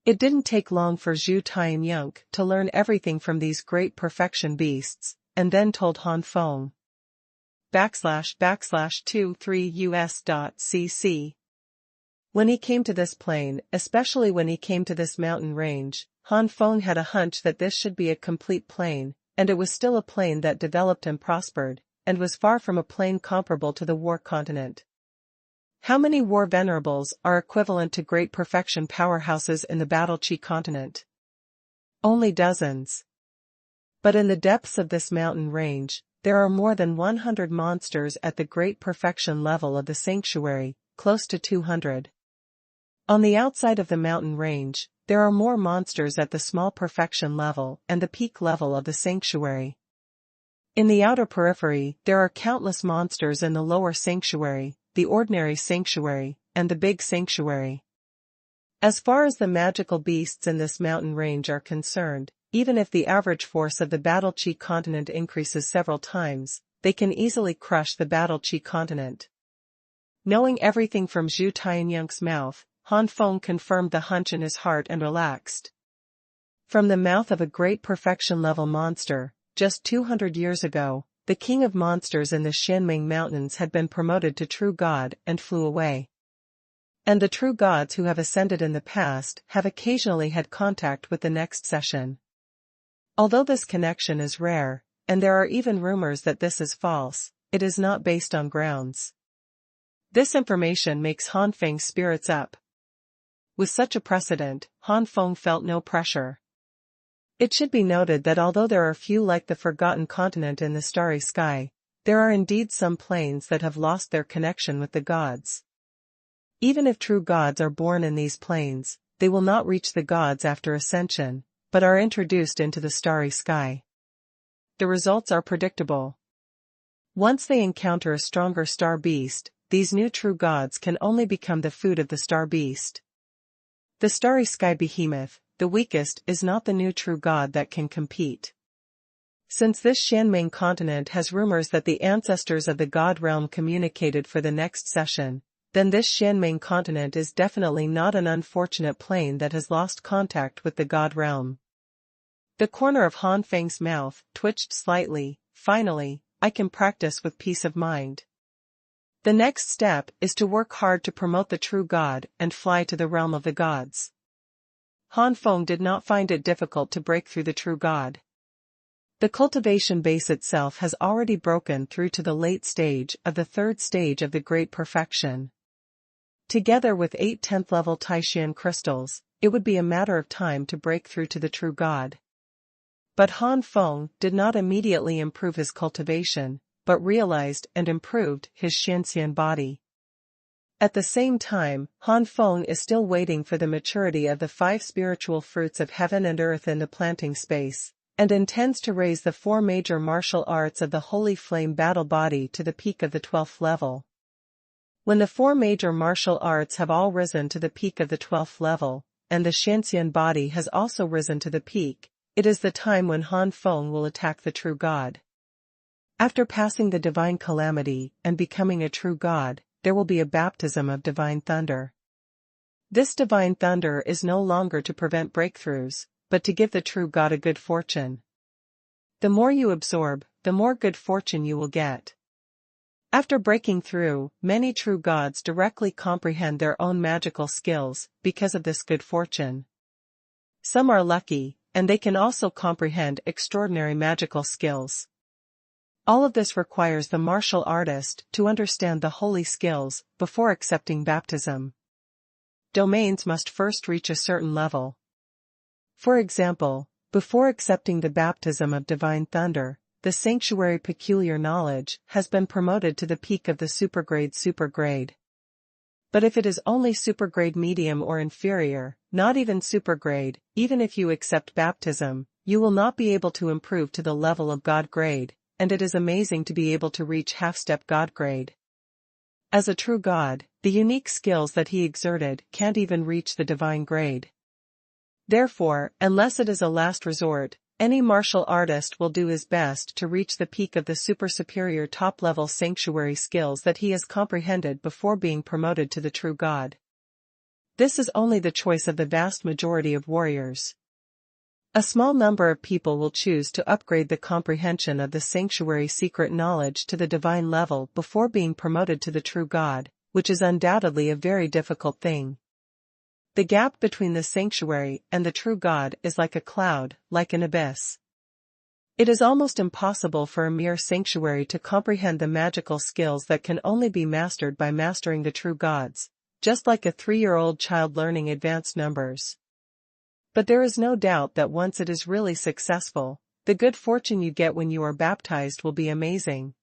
It didn't take long for Zhu Tianyang to learn everything from these great perfection beasts, and then told Han Feng. //23us.cc. When he came to this plain, especially when he came to this mountain range, Han Feng had a hunch that this should be a complete plain, and it was still a plain that developed and prospered, and was far from a plain comparable to the war continent. How many war venerables are equivalent to great perfection powerhouses in the Battle Chi continent? Only dozens. But in the depths of this mountain range, there are more than 100 monsters at the great perfection level of the sanctuary, close to 200. On the outside of the mountain range, there are more monsters at the small perfection level and the peak level of the sanctuary. In the outer periphery, there are countless monsters in the lower sanctuary, the ordinary sanctuary, and the big sanctuary. As far as the magical beasts in this mountain range are concerned, even if the average force of the Battle Chi continent increases several times, they can easily crush the Battle Chi continent. Knowing everything from Zhu Tianyang's mouth, Han Feng confirmed the hunch in his heart and relaxed. From the mouth of a great perfection-level monster, just 200 years ago, the king of monsters in the Xianming Mountains had been promoted to true god and flew away. And the true gods who have ascended in the past have occasionally had contact with the next session. Although this connection is rare, and there are even rumors that this is false, it is not based on grounds. This information makes Han Feng's spirits up. With such a precedent, Han Feng felt no pressure. It should be noted that although there are few like the Forgotten Continent in the starry sky, there are indeed some planes that have lost their connection with the gods. Even if true gods are born in these planes, they will not reach the gods after ascension, but are introduced into the starry sky. The results are predictable. Once they encounter a stronger star beast, these new true gods can only become the food of the star beast. The starry sky behemoth, the weakest, is not the new true god that can compete. Since this Xianming continent has rumors that the ancestors of the god realm communicated for the next session, then this Xianming continent is definitely not an unfortunate plane that has lost contact with the god realm. The corner of Han Feng's mouth twitched slightly. Finally, I can practice with peace of mind. The next step is to work hard to promote the true god and fly to the realm of the gods. Han Feng did not find it difficult to break through the true god. The cultivation base itself has already broken through to the late stage of the third stage of the great perfection. Together with 8 10th level Taishan crystals, it would be a matter of time to break through to the true god. But Han Feng did not immediately improve his cultivation, but realized and improved his Shenxian body. At the same time, Han Feng is still waiting for the maturity of the 5 spiritual fruits of heaven and earth in the planting space, and intends to raise the 4 major martial arts of the Holy Flame battle body to the peak of the 12th level. When the 4 major martial arts have all risen to the peak of the 12th level, and the Shenxian body has also risen to the peak, it is the time when Han Feng will attack the true god. After passing the divine calamity and becoming a true god, there will be a baptism of divine thunder. This divine thunder is no longer to prevent breakthroughs, but to give the true god a good fortune. The more you absorb, the more good fortune you will get. After breaking through, many true gods directly comprehend their own magical skills because of this good fortune. Some are lucky, and they can also comprehend extraordinary magical skills. All of this requires the martial artist to understand the holy skills before accepting baptism. Domains must first reach a certain level. For example, before accepting the baptism of divine thunder, the sanctuary peculiar knowledge has been promoted to the peak of the supergrade. But if it is only supergrade medium or inferior, not even supergrade, even if you accept baptism, you will not be able to improve to the level of God grade, and it is amazing to be able to reach half-step God grade. As a true God, the unique skills that he exerted can't even reach the divine grade. Therefore, unless it is a last resort, any martial artist will do his best to reach the peak of the super-superior top-level sanctuary skills that he has comprehended before being promoted to the true God. This is only the choice of the vast majority of warriors. A small number of people will choose to upgrade the comprehension of the sanctuary secret knowledge to the divine level before being promoted to the true God, which is undoubtedly a very difficult thing. The gap between the sanctuary and the true God is like a cloud, like an abyss. It is almost impossible for a mere sanctuary to comprehend the magical skills that can only be mastered by mastering the true gods, just like a 3-year-old child learning advanced numbers. But there is no doubt that once it is really successful, the good fortune you get when you are baptized will be amazing.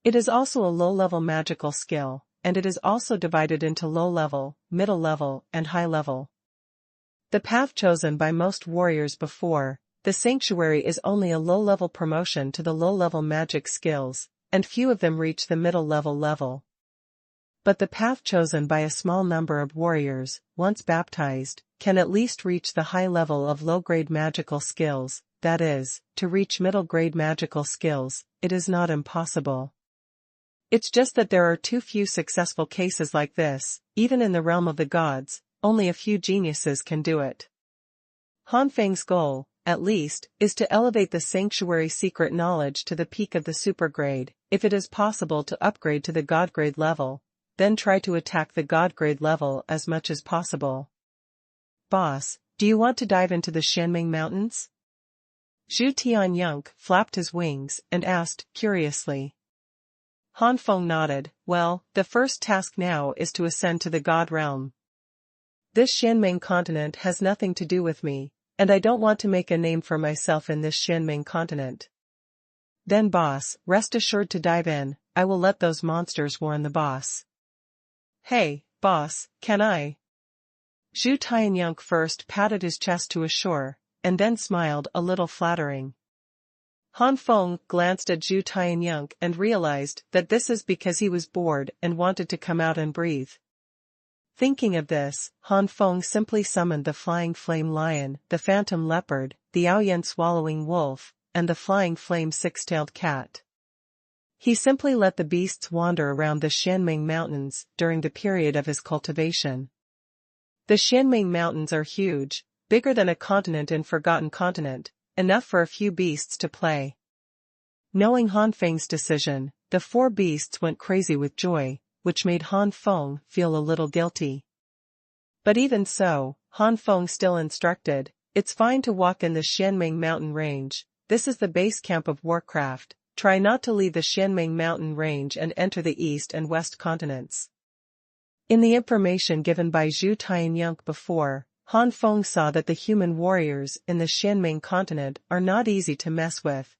It is also a low-level magical skill, and it is also divided into low-level, middle-level, and high-level. The path chosen by most warriors before the sanctuary is only a low-level promotion to the low-level magic skills, and few of them reach the middle-level level. But the path chosen by a small number of warriors, once baptized, can at least reach the high level of low-grade magical skills, that is, to reach middle-grade magical skills. It is not impossible. It's just that there are too few successful cases like this, even in the realm of the gods. Only a few geniuses can do it. Han Feng's goal, at least, is to elevate the sanctuary secret knowledge to the peak of the supergrade. If it is possible to upgrade to the god grade level, then try to attack the god grade level as much as possible. Boss, do you want to dive into the Xianming Mountains? Zhu Tianyunk flapped his wings and asked, curiously. Han Feng nodded. Well, the first task now is to ascend to the god realm. This Xianming continent has nothing to do with me, and I don't want to make a name for myself in this Xianming continent. Then boss, rest assured to dive in. I will let those monsters warn the boss. Hey, boss, can I? Zhu Tianyunk first patted his chest to assure, and then smiled a little flattering. Han Feng glanced at Zhu Tianyunk and realized that this is because he was bored and wanted to come out and breathe. Thinking of this, Han Feng simply summoned the flying flame lion, the phantom leopard, the Aoyan swallowing wolf, and the flying flame six-tailed cat. He simply let the beasts wander around the Xianming Mountains during the period of his cultivation. The Xianming Mountains are huge, bigger than a continent in Forgotten Continent, enough for a few beasts to play. Knowing Han Feng's decision, the 4 beasts went crazy with joy, which made Han Feng feel a little guilty. But even so, Han Feng still instructed, it's fine to walk in the Xianming Mountain Range. This is the base camp of Warcraft. Try not to leave the Xianming Mountain Range and enter the East and West continents. In the information given by Zhu Tianyunk before, Han Feng saw that the human warriors in the Xianming continent are not easy to mess with.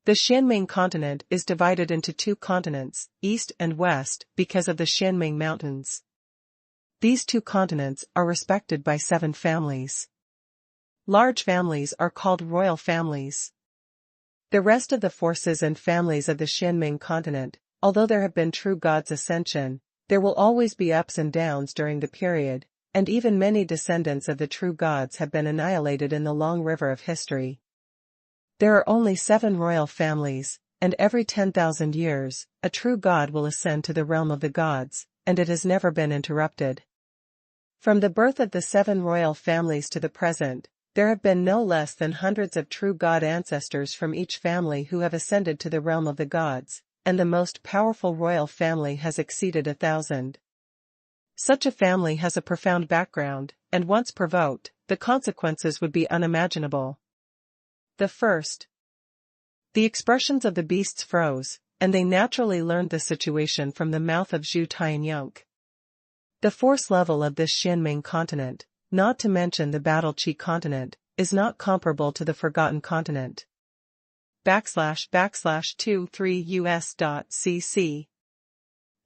The Xianming continent is divided into 2 continents, East and West, because of the Xianming Mountains. These 2 continents are respected by 7 families. Large families are called royal families. The rest of the forces and families of the Xianming continent, although there have been true gods' ascension, there will always be ups and downs during the period, and even many descendants of the true gods have been annihilated in the long river of history. There are only 7 royal families, and every 10,000 years, a true god will ascend to the realm of the gods, and it has never been interrupted. From the birth of the 7 royal families to the present, there have been no less than hundreds of true god ancestors from each family who have ascended to the realm of the gods, and the most powerful royal family has exceeded 1,000. Such a family has a profound background, and once provoked, the consequences would be unimaginable. The first. The expressions of the beasts froze, and they naturally learned the situation from the mouth of Zhu Tianyunk. The force level of this Xianming continent, not to mention the Battle Chi continent, is not comparable to the Forgotten Continent. //23us.cc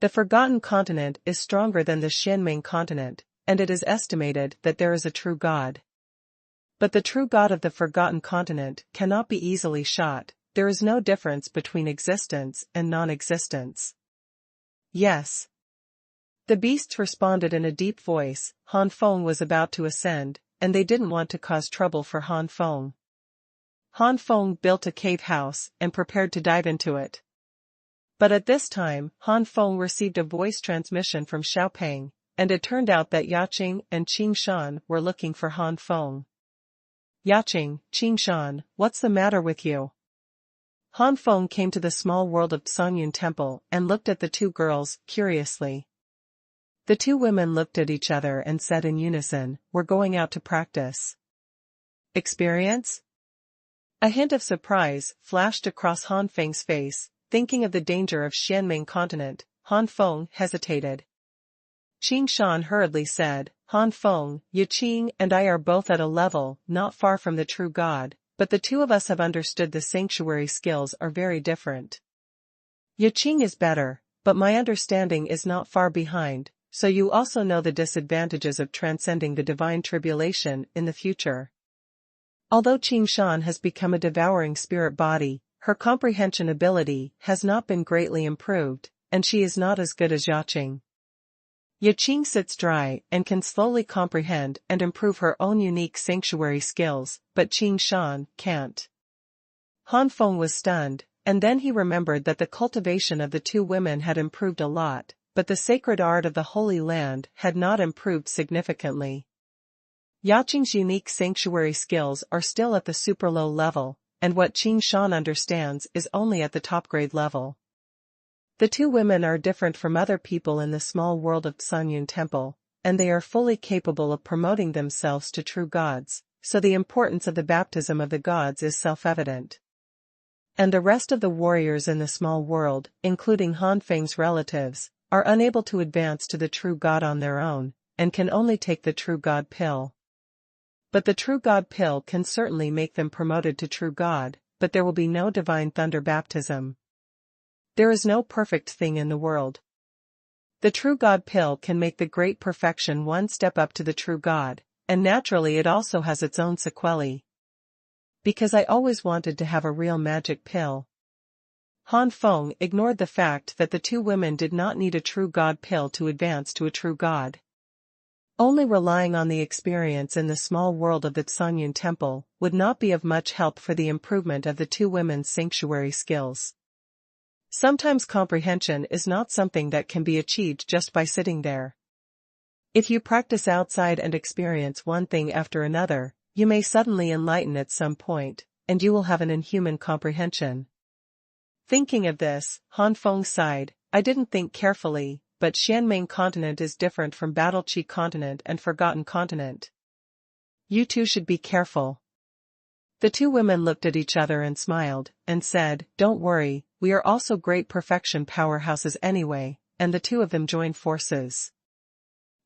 The Forgotten Continent is stronger than the Xianming continent, and it is estimated that there is a true god. But the true god of the Forgotten Continent cannot be easily shot. There is no difference between existence and non-existence. Yes. The beasts responded in a deep voice. Han Feng was about to ascend, and they didn't want to cause trouble for Han Feng. Han Feng built a cave house and prepared to dive into it. But at this time, Han Feng received a voice transmission from Xiaopeng, and it turned out that Yaqing and Qingshan were looking for Han Feng. Yaqing, Qingshan, what's the matter with you? Han Feng came to the small world of Xuanhuan Temple and looked at the two girls curiously. The two women looked at each other and said in unison, "We're going out to practice." Experience? A hint of surprise flashed across Han Feng's face. Thinking of the danger of Xianming continent, Han Feng hesitated. Qingshan hurriedly said, "Han Feng, Yaqing and I are both at a level not far from the true god, but the two of us have understood the sanctuary skills are very different. Yaqing is better, but my understanding is not far behind, so you also know the disadvantages of transcending the divine tribulation in the future." Although Qingshan has become a devouring spirit body, her comprehension ability has not been greatly improved, and she is not as good as Yaqing. Yaqing sits dry and can slowly comprehend and improve her own unique sanctuary skills, but Qingshan can't. Han Feng was stunned, and then he remembered that the cultivation of the two women had improved a lot, but the sacred art of the Holy Land had not improved significantly. Yaqing's unique sanctuary skills are still at the super low level, and what Qingshan understands is only at the top grade level. The two women are different from other people in the small world of Xuanhuan Temple, and they are fully capable of promoting themselves to true gods, so the importance of the baptism of the gods is self-evident. And the rest of the warriors in the small world, including Han Feng's relatives, are unable to advance to the true god on their own, and can only take the true god pill. But the true god pill can certainly make them promoted to true god, but there will be no divine thunder baptism. There is no perfect thing in the world. The true god pill can make the great perfection one step up to the true god, and naturally it also has its own sequelae. Because I always wanted to have a real magic pill. Han Feng ignored the fact that the two women did not need a true god pill to advance to a true god. Only relying on the experience in the small world of the Xuanhuan Temple would not be of much help for the improvement of the two women's sanctuary skills. Sometimes comprehension is not something that can be achieved just by sitting there. If you practice outside and experience one thing after another, you may suddenly enlighten at some point, and you will have an inhuman comprehension. Thinking of this, Han Feng sighed. I didn't think carefully, but Xianming continent is different from Battle Chi continent and Forgotten continent. You two should be careful. The two women looked at each other and smiled, and said, "Don't worry, we are also great perfection powerhouses anyway," and the two of them joined forces.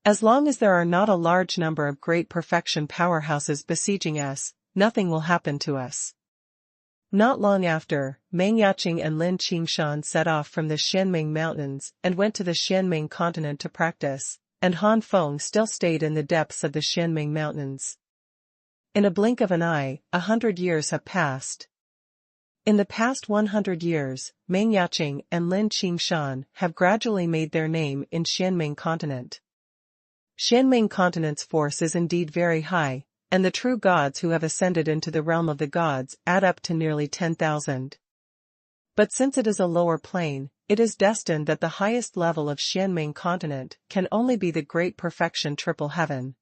As long as there are not a large number of great perfection powerhouses besieging us, nothing will happen to us. Not long after, Meng Yaqing and Lin Qingshan set off from the Xianming mountains and went to the Xianming continent to practice, and Han Feng still stayed in the depths of the Xianming mountains. In a blink of an eye, 100 years have passed. In the past 100 years, Meng Yaqing and Lin Qingshan have gradually made their name in Xianming continent. Xianming continent's force is indeed very high, and the true gods who have ascended into the realm of the gods add up to nearly 10,000. But since it is a lower plane, it is destined that the highest level of Xianming continent can only be the great perfection triple heaven.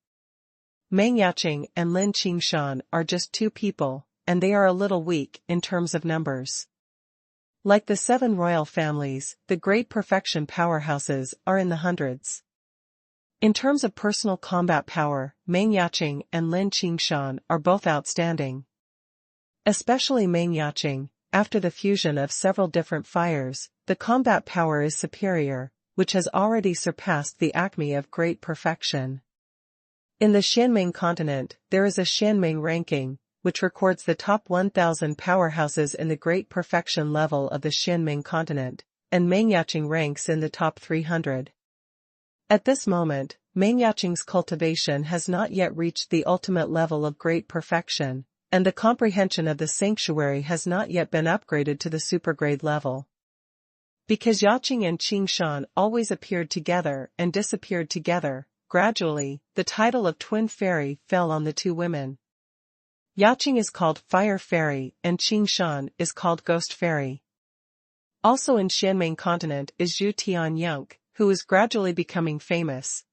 Meng Yaqing and Lin Qingshan are just two people, and they are a little weak in terms of numbers. Like the 7 royal families, the great perfection powerhouses are in the hundreds. In terms of personal combat power, Meng Yaqing and Lin Qingshan are both outstanding. Especially Meng Yaqing, after the fusion of several different fires, the combat power is superior, which has already surpassed the acme of great perfection. In the Xianming continent, there is a Xianming ranking, which records the top 1,000 powerhouses in the great perfection level of the Xianming continent, and Meng Yaqing ranks in the top 300. At this moment, Meng Yaqing's cultivation has not yet reached the ultimate level of great perfection, and the comprehension of the sanctuary has not yet been upgraded to the supergrade level. Because Yaqing and Qingshan always appeared together and disappeared together, gradually, the title of Twin Fairy fell on the two women. Yaqing is called Fire Fairy and Qingshan is called Ghost Fairy. Also in Xianmeng continent is Zhu Tianyunk, who is gradually becoming famous.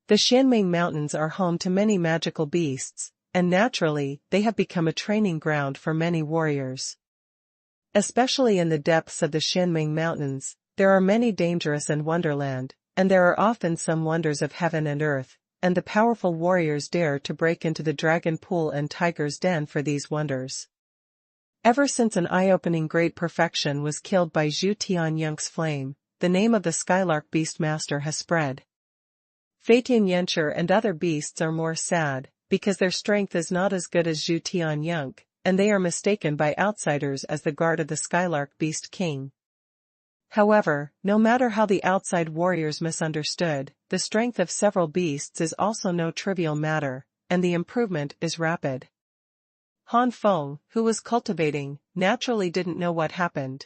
The Xianmeng Mountains are home to many magical beasts, and naturally, they have become a training ground for many warriors. Especially in the depths of the Xianmeng Mountains, there are many dangerous and wonderland, and there are often some wonders of heaven and earth, and the powerful warriors dare to break into the dragon pool and tiger's den for these wonders. Ever since an eye-opening great perfection was killed by Zhu Tianyunk's flame, the name of the Skylark Beastmaster has spread. Feitian Yencher and other beasts are more sad, because their strength is not as good as Zhu Tianyunk, and they are mistaken by outsiders as the guard of the Skylark Beast King. However, no matter how the outside warriors misunderstood, the strength of several beasts is also no trivial matter, and the improvement is rapid. Han Feng, who was cultivating, naturally didn't know what happened.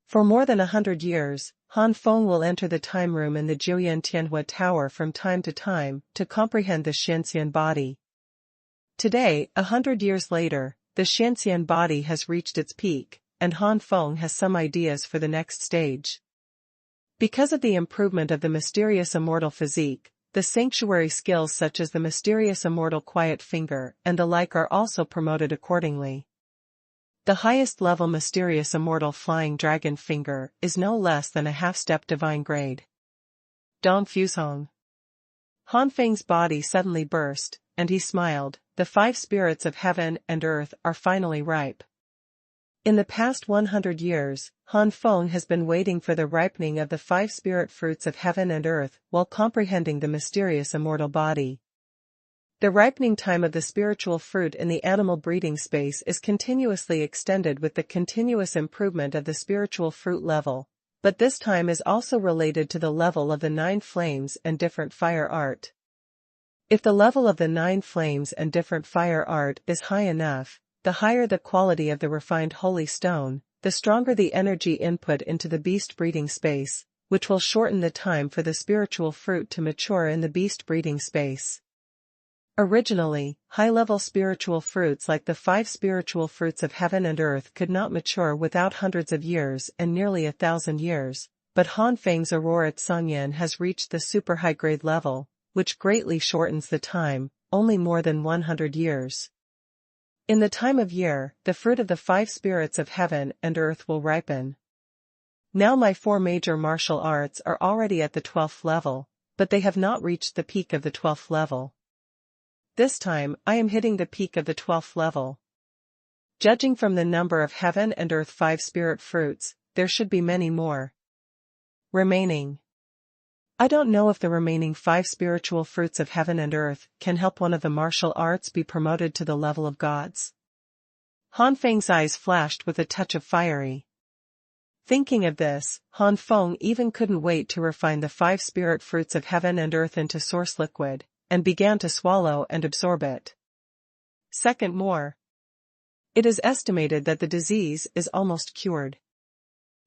For more than 100 years, Han Feng will enter the time room in the Jiuyan Tianhua Tower from time to comprehend the Xianxian body. Today, 100 years later, the Xianxian body has reached its peak, and Han Feng has some ideas for the next stage. Because of the improvement of the mysterious immortal physique, the sanctuary skills such as the mysterious immortal quiet finger and the like are also promoted accordingly. The highest level mysterious immortal flying dragon finger is no less than a half-step divine grade. Dong Fusong. Han Feng's body suddenly burst, and he smiled. The 5 spirits of heaven and earth are finally ripe. In the past 100 years, Han Feng has been waiting for the ripening of the 5 spirit fruits of heaven and earth while comprehending the mysterious immortal body. The ripening time of the spiritual fruit in the animal breeding space is continuously extended with the continuous improvement of the spiritual fruit level, but this time is also related to the level of the 9 flames and different fire art. If the level of the 9 flames and different fire art is high enough, the higher the quality of the refined holy stone, the stronger the energy input into the beast breeding space, which will shorten the time for the spiritual fruit to mature in the beast breeding space. Originally, high-level spiritual fruits like the 5 spiritual fruits of heaven and earth could not mature without hundreds of years and nearly 1,000 years, but Han Feng's Aurora Tsangyan has reached the super high-grade level, which greatly shortens the time, only more than 100 years. In the time of year, the fruit of the 5 spirits of heaven and earth will ripen. Now my 4 major martial arts are already at the 12th level, but they have not reached the peak of the 12th level. This time, I am hitting the peak of the 12th level. Judging from the number of heaven and earth 5 spirit fruits, there should be many more remaining. I don't know if the remaining 5 spiritual fruits of heaven and earth can help one of the martial arts be promoted to the level of gods. Han Feng's eyes flashed with a touch of fiery. Thinking of this, Han Feng even couldn't wait to refine the 5 spirit fruits of heaven and earth into source liquid, and began to swallow and absorb it. Second more. It is estimated that the disease is almost cured.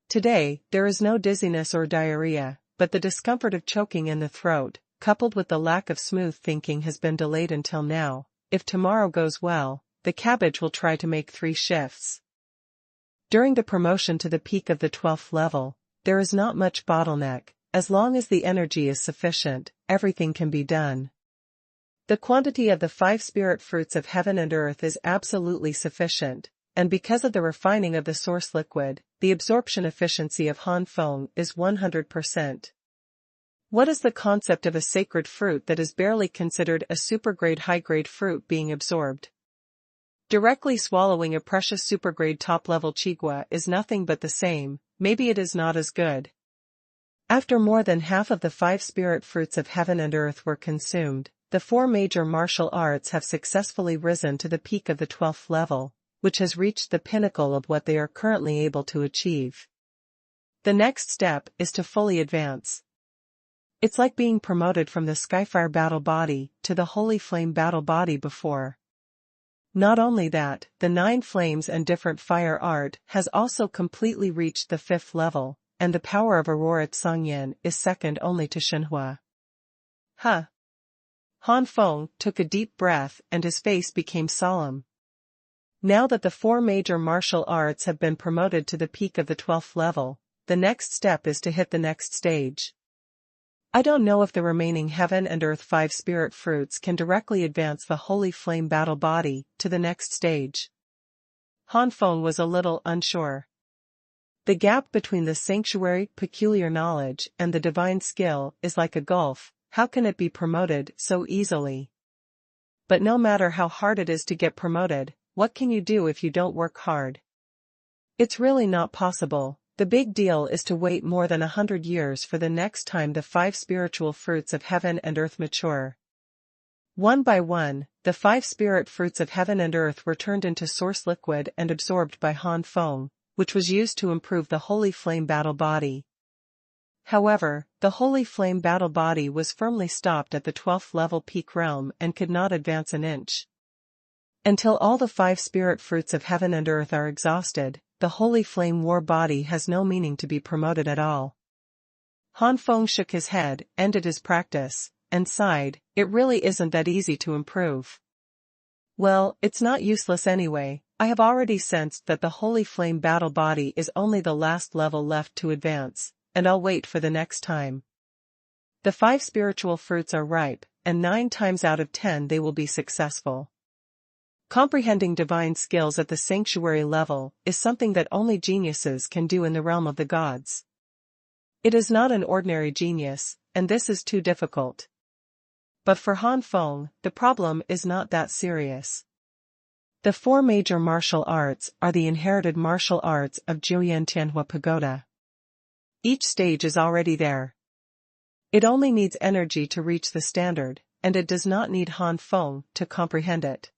Today, there is no dizziness or diarrhea, but the discomfort of choking in the throat, coupled with the lack of smooth thinking has been delayed until now. If tomorrow goes well, the cabbage will try to make 3 shifts. During the promotion to the peak of the 12th level, there is not much bottleneck. As long as the energy is sufficient, everything can be done. The quantity of the 5 spirit fruits of heaven and earth is absolutely sufficient, and because of the refining of the source liquid, the absorption efficiency of Han Feng is 100%. What is the concept of a sacred fruit that is barely considered a supergrade high-grade fruit being absorbed? Directly swallowing a precious supergrade top-level Qigua is nothing but the same, maybe it is not as good. After more than half of the 5 spirit fruits of heaven and earth were consumed, the 4 major martial arts have successfully risen to the peak of the 12th level, which has reached the pinnacle of what they are currently able to achieve. The next step is to fully advance. It's like being promoted from the Skyfire battle body to the Holy Flame battle body before. Not only that, the Nine Flames and different fire art has also completely reached the 5th level, and the power of Aurora Tsangyan is second only to Xuanhuan. Huh. Han Feng took a deep breath and his face became solemn. Now that the 4 major martial arts have been promoted to the peak of the 12th level, the next step is to hit the next stage. I don't know if the remaining Heaven and Earth 5 spirit fruits can directly advance the Holy Flame battle body to the next stage. Han Feng was a little unsure. The gap between the sanctuary peculiar knowledge and the divine skill is like a gulf. How can it be promoted so easily? But no matter how hard it is to get promoted, what can you do if you don't work hard? It's really not possible. The big deal is to wait more than 100 years for the next time the 5 spiritual fruits of heaven and earth mature. One by one, the 5 spirit fruits of heaven and earth were turned into source liquid and absorbed by Han Feng, which was used to improve the Holy Flame battle body. However, the Holy Flame battle body was firmly stopped at the 12th level peak realm and could not advance an inch. Until all the 5 spirit fruits of heaven and earth are exhausted, the Holy Flame war body has no meaning to be promoted at all. Han Feng shook his head, ended his practice, and sighed, it really isn't that easy to improve. Well, it's not useless anyway. I have already sensed that the Holy Flame battle body is only the last level left to advance, and I'll wait for the next time. The 5 spiritual fruits are ripe, and 9 times out of 10 they will be successful. Comprehending divine skills at the sanctuary level is something that only geniuses can do in the realm of the gods. It is not an ordinary genius, and this is too difficult. But for Han Feng, the problem is not that serious. The 4 major martial arts are the inherited martial arts of Jiuyan Tianhua Pagoda. Each stage is already there. It only needs energy to reach the standard, and it does not need Han Feng to comprehend it.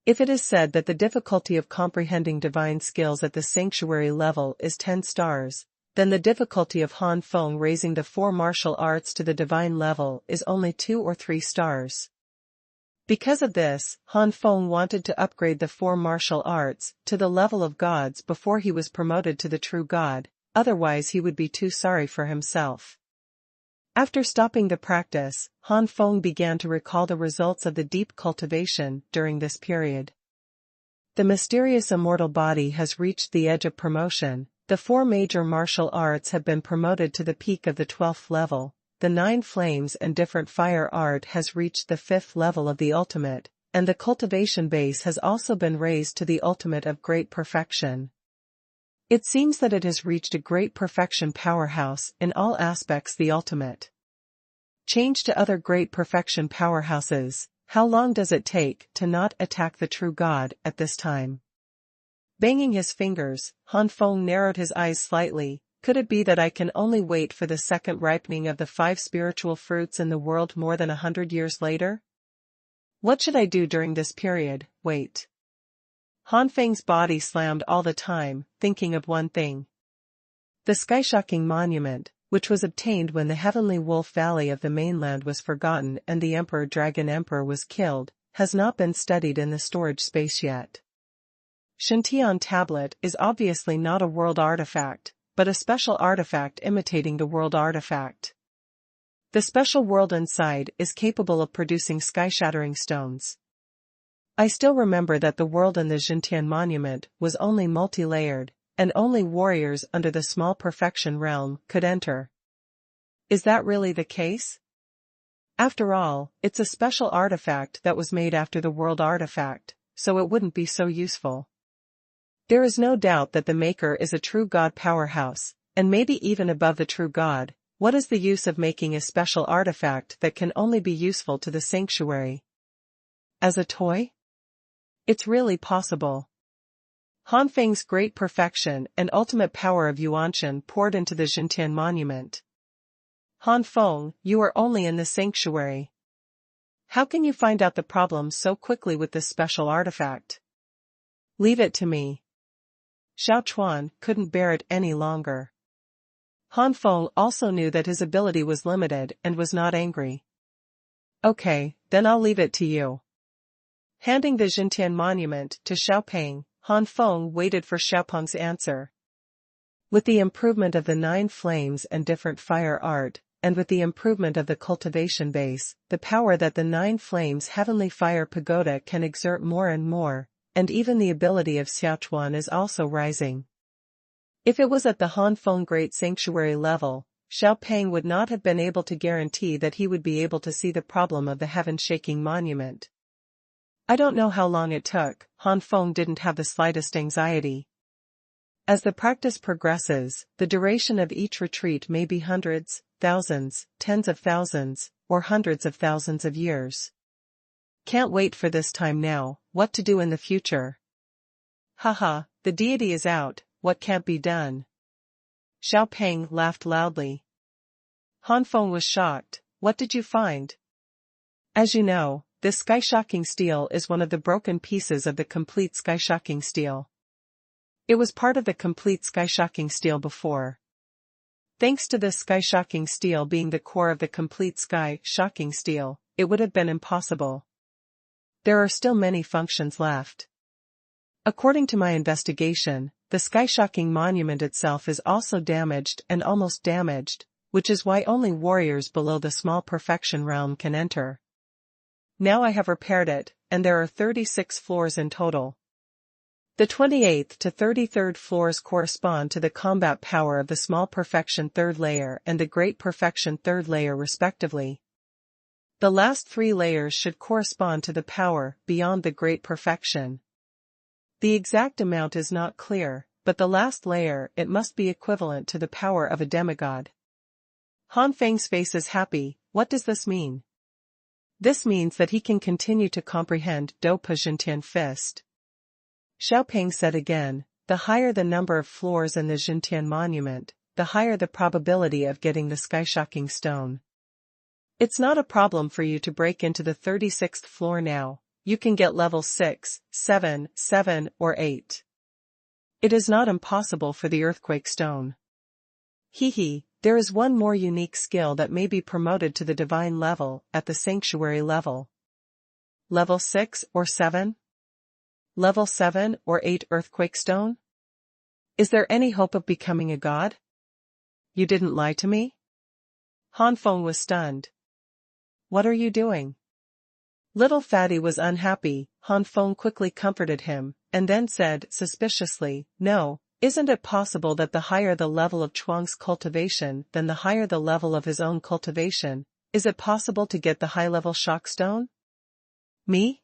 If it is said that the difficulty of comprehending divine skills at the sanctuary level is 10 stars, then the difficulty of Han Feng raising the 4 martial arts to the divine level is only 2 or 3 stars. Because of this, Han Feng wanted to upgrade the 4 martial arts to the level of gods before he was promoted to the true god, otherwise he would be too sorry for himself. After stopping the practice, Han Feng began to recall the results of the deep cultivation during this period. The mysterious immortal body has reached the edge of promotion, the 4 major martial arts have been promoted to the peak of the 12th level, the 9 flames and different fire art has reached the 5th level of the ultimate, and the cultivation base has also been raised to the ultimate of great perfection. It seems that it has reached a great perfection powerhouse in all aspects the ultimate. Change to other great perfection powerhouses. How long does it take to not attack the true God at this time? Banging his fingers, Han Feng narrowed his eyes slightly. Could it be that I can only wait for the second ripening of the 5 spiritual fruits in the world more than 100 years later? What should I do during this period? Wait. Han Feng's body slammed all the time, thinking of one thing. The skyshock monument, which was obtained when the heavenly wolf valley of the mainland was forgotten and the Emperor Dragon Emperor was killed, has not been studied in the storage space yet. Shantian tablet is obviously not a world artifact, but a special artifact imitating the world artifact. The special world inside is capable of producing sky-shattering stones. I still remember that the world in the Xintian monument was only multi-layered, and only warriors under the small perfection realm could enter. Is that really the case? After all, it's a special artifact that was made after the world artifact, so it wouldn't be so useful. There is no doubt that the maker is a true god powerhouse, and maybe even above the true god. What is the use of making a special artifact that can only be useful to the sanctuary? As a toy? It's really possible. Han Feng's great perfection and ultimate power of Yuanshan poured into the Xintian monument. Han Feng, you are only in the sanctuary. How can you find out the problem so quickly with this special artifact? Leave it to me. Xuanhuan couldn't bear it any longer. Han Feng also knew that his ability was limited and was not angry. Okay, then I'll leave it to you. Handing the Jintian monument to Xiaopeng, Han Feng waited for Xiaopeng's answer. With the improvement of the 9 flames and different fire art, and with the improvement of the cultivation base, the power that the 9 flames heavenly fire pagoda can exert more and more, and even the ability of Xuanhuan is also rising. If it was at the Han Feng Great Sanctuary level, Xiaopeng would not have been able to guarantee that he would be able to see the problem of the heaven-shaking monument. I don't know how long it took, Han Feng didn't have the slightest anxiety. As the practice progresses, the duration of each retreat may be hundreds, thousands, tens of thousands, or hundreds of thousands of years. Can't wait for this time now, what to do in the future. Haha, the deity is out, what can't be done? Xiaopeng laughed loudly. Han Feng was shocked. What did you find? As you know, this sky-shocking steel is one of the broken pieces of the complete sky-shocking steel. It was part of the complete sky-shocking steel before. Thanks to this sky-shocking steel being the core of the complete sky-shocking steel, it would have been impossible. There are still many functions left. According to my investigation, the sky-shocking monument itself is also damaged and almost damaged, which is why only warriors below the small perfection realm can enter. Now I have repaired it, and there are 36 floors in total. The 28th to 33rd floors correspond to the combat power of the small perfection 3rd layer and the great perfection 3rd layer respectively. The last 3 layers should correspond to the power beyond the great perfection. The exact amount is not clear, but the last layer it must be equivalent to the power of a demigod. Han Feng's face is happy. What does this mean? This means that he can continue to comprehend Dopa Jintian Fist. Xiaopeng said again, the higher the number of floors in the Jintian monument, the higher the probability of getting the sky-shocking stone. It's not a problem for you to break into the 36th floor now. You can get level 6, 7, 7, or 8. It is not impossible for the earthquake stone. There is one more unique skill that may be promoted to the divine level at the sanctuary level. Level 6 or 7? Level 7 or 8 earthquake stone? Is there any hope of becoming a god? You didn't lie to me? Han Feng was stunned. What are you doing? Little Fatty was unhappy. Han Feng quickly comforted him, and then said suspiciously, no, isn't it possible that the higher the level of Chuang's cultivation then the higher the level of his own cultivation? Is it possible to get the high-level shock stone? Me?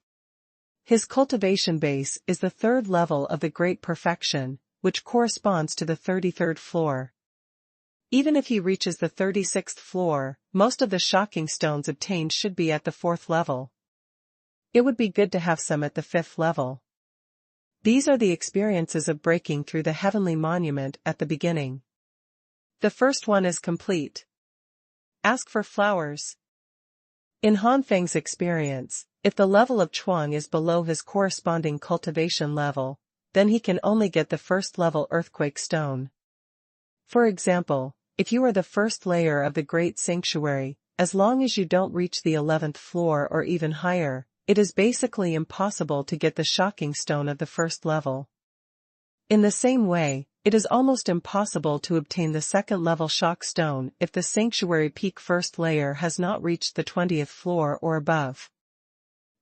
His cultivation base is the 3rd level of the Great Perfection, which corresponds to the 33rd floor. Even if he reaches the 36th floor, most of the shocking stones obtained should be at the 4th level. It would be good to have some at the 5th level. These are the experiences of breaking through the heavenly monument at the beginning. The first one is complete. Ask for flowers. In Han Feng's experience, if the level of Chuang is below his corresponding cultivation level, then he can only get the 1st level earthquake stone. For example, if you are the 1st layer of the Great Sanctuary, as long as you don't reach the 11th floor or even higher, it is basically impossible to get the shocking stone of the 1st level. In the same way, it is almost impossible to obtain the 2nd level shock stone if the sanctuary peak 1st layer has not reached the 20th floor or above.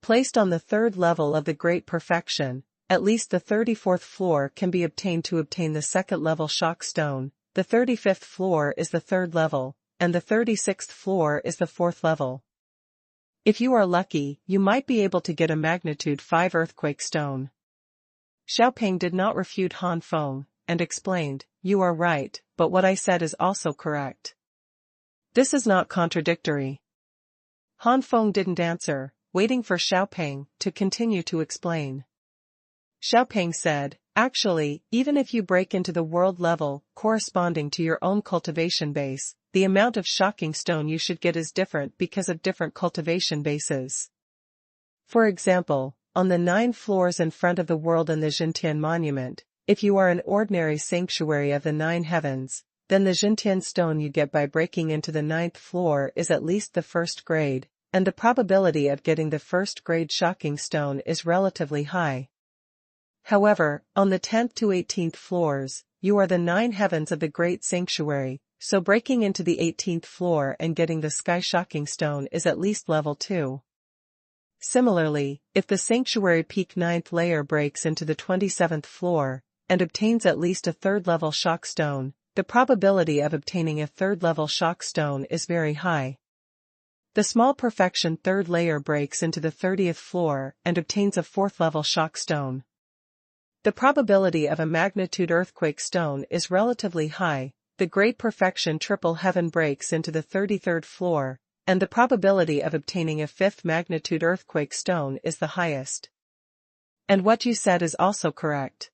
Placed on the 3rd level of the Great Perfection, at least the 34th floor can be obtained to obtain the 2nd level shock stone, the 35th floor is the 3rd level, and the 36th floor is the 4th level. If you are lucky, you might be able to get a magnitude 5 earthquake stone. Xiaopeng did not refute Han Feng, and explained, you are right, but what I said is also correct. This is not contradictory. Han Feng didn't answer, waiting for Xiaopeng to continue to explain. Xiaopeng said, actually, even if you break into the world level corresponding to your own cultivation base, the amount of shocking stone you should get is different because of different cultivation bases. For example, on the 9 floors in front of the world in the Jintian monument, if you are an ordinary sanctuary of the 9 heavens, then the Xintian stone you get by breaking into the 9th floor is at least the 1st grade, and the probability of getting the 1st grade shocking stone is relatively high. However, on the 10th to 18th floors, you are the 9 heavens of the Great Sanctuary, so breaking into the 18th floor and getting the sky shocking stone is at least level 2. Similarly, if the Sanctuary Peak 9th layer breaks into the 27th floor, and obtains at least a 3rd level shock stone, the probability of obtaining a 3rd level shock stone is very high. The small perfection 3rd layer breaks into the 30th floor and obtains a 4th level shock stone. The probability of a magnitude earthquake stone is relatively high. The Great Perfection Triple Heaven breaks into the 33rd floor, and the probability of obtaining a 5th magnitude earthquake stone is the highest. And what you said is also correct.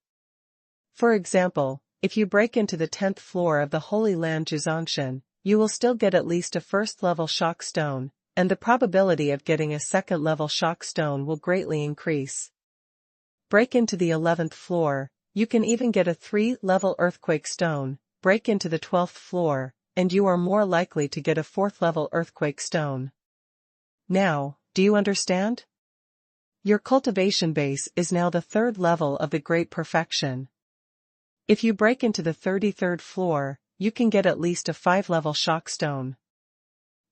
For example, if you break into the 10th floor of the Holy Land Jizongshan, you will still get at least a 1st level shock stone, and the probability of getting a 2nd level shock stone will greatly increase. Break into the 11th floor, you can even get a 3-level earthquake stone. Break into the 12th floor, and you are more likely to get a 4th level earthquake stone. Now, do you understand? Your cultivation base is now the 3rd level of the Great Perfection. If you break into the 33rd floor, you can get at least a 5-level shock stone.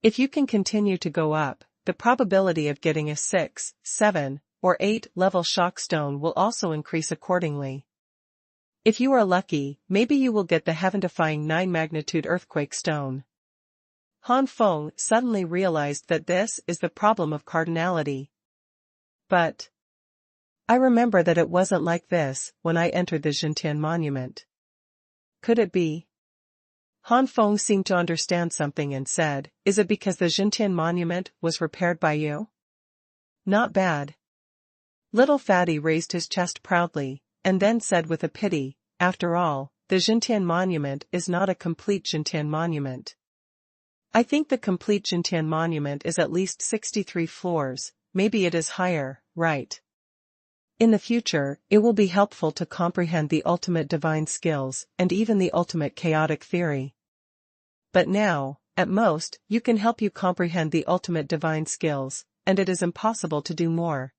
If you can continue to go up, the probability of getting a 6, 7, or 8-level shock stone will also increase accordingly. If you are lucky, maybe you will get the heaven-defying 9-magnitude earthquake stone. Han Feng suddenly realized that this is the problem of cardinality. But I remember that it wasn't like this when I entered the Xintian monument. Could it be? Han Feng seemed to understand something and said, "Is it because the Xintian monument was repaired by you?" Not bad. Little Fatty raised his chest proudly, and then said with a pity, "After all, the Xintian monument is not a complete Xintian monument. I think the complete Xintian monument is at least 63 floors, maybe it is higher, right? In the future, it will be helpful to comprehend the ultimate divine skills and even the ultimate chaotic theory. But now, at most, you can help you comprehend the ultimate divine skills, and it is impossible to do more."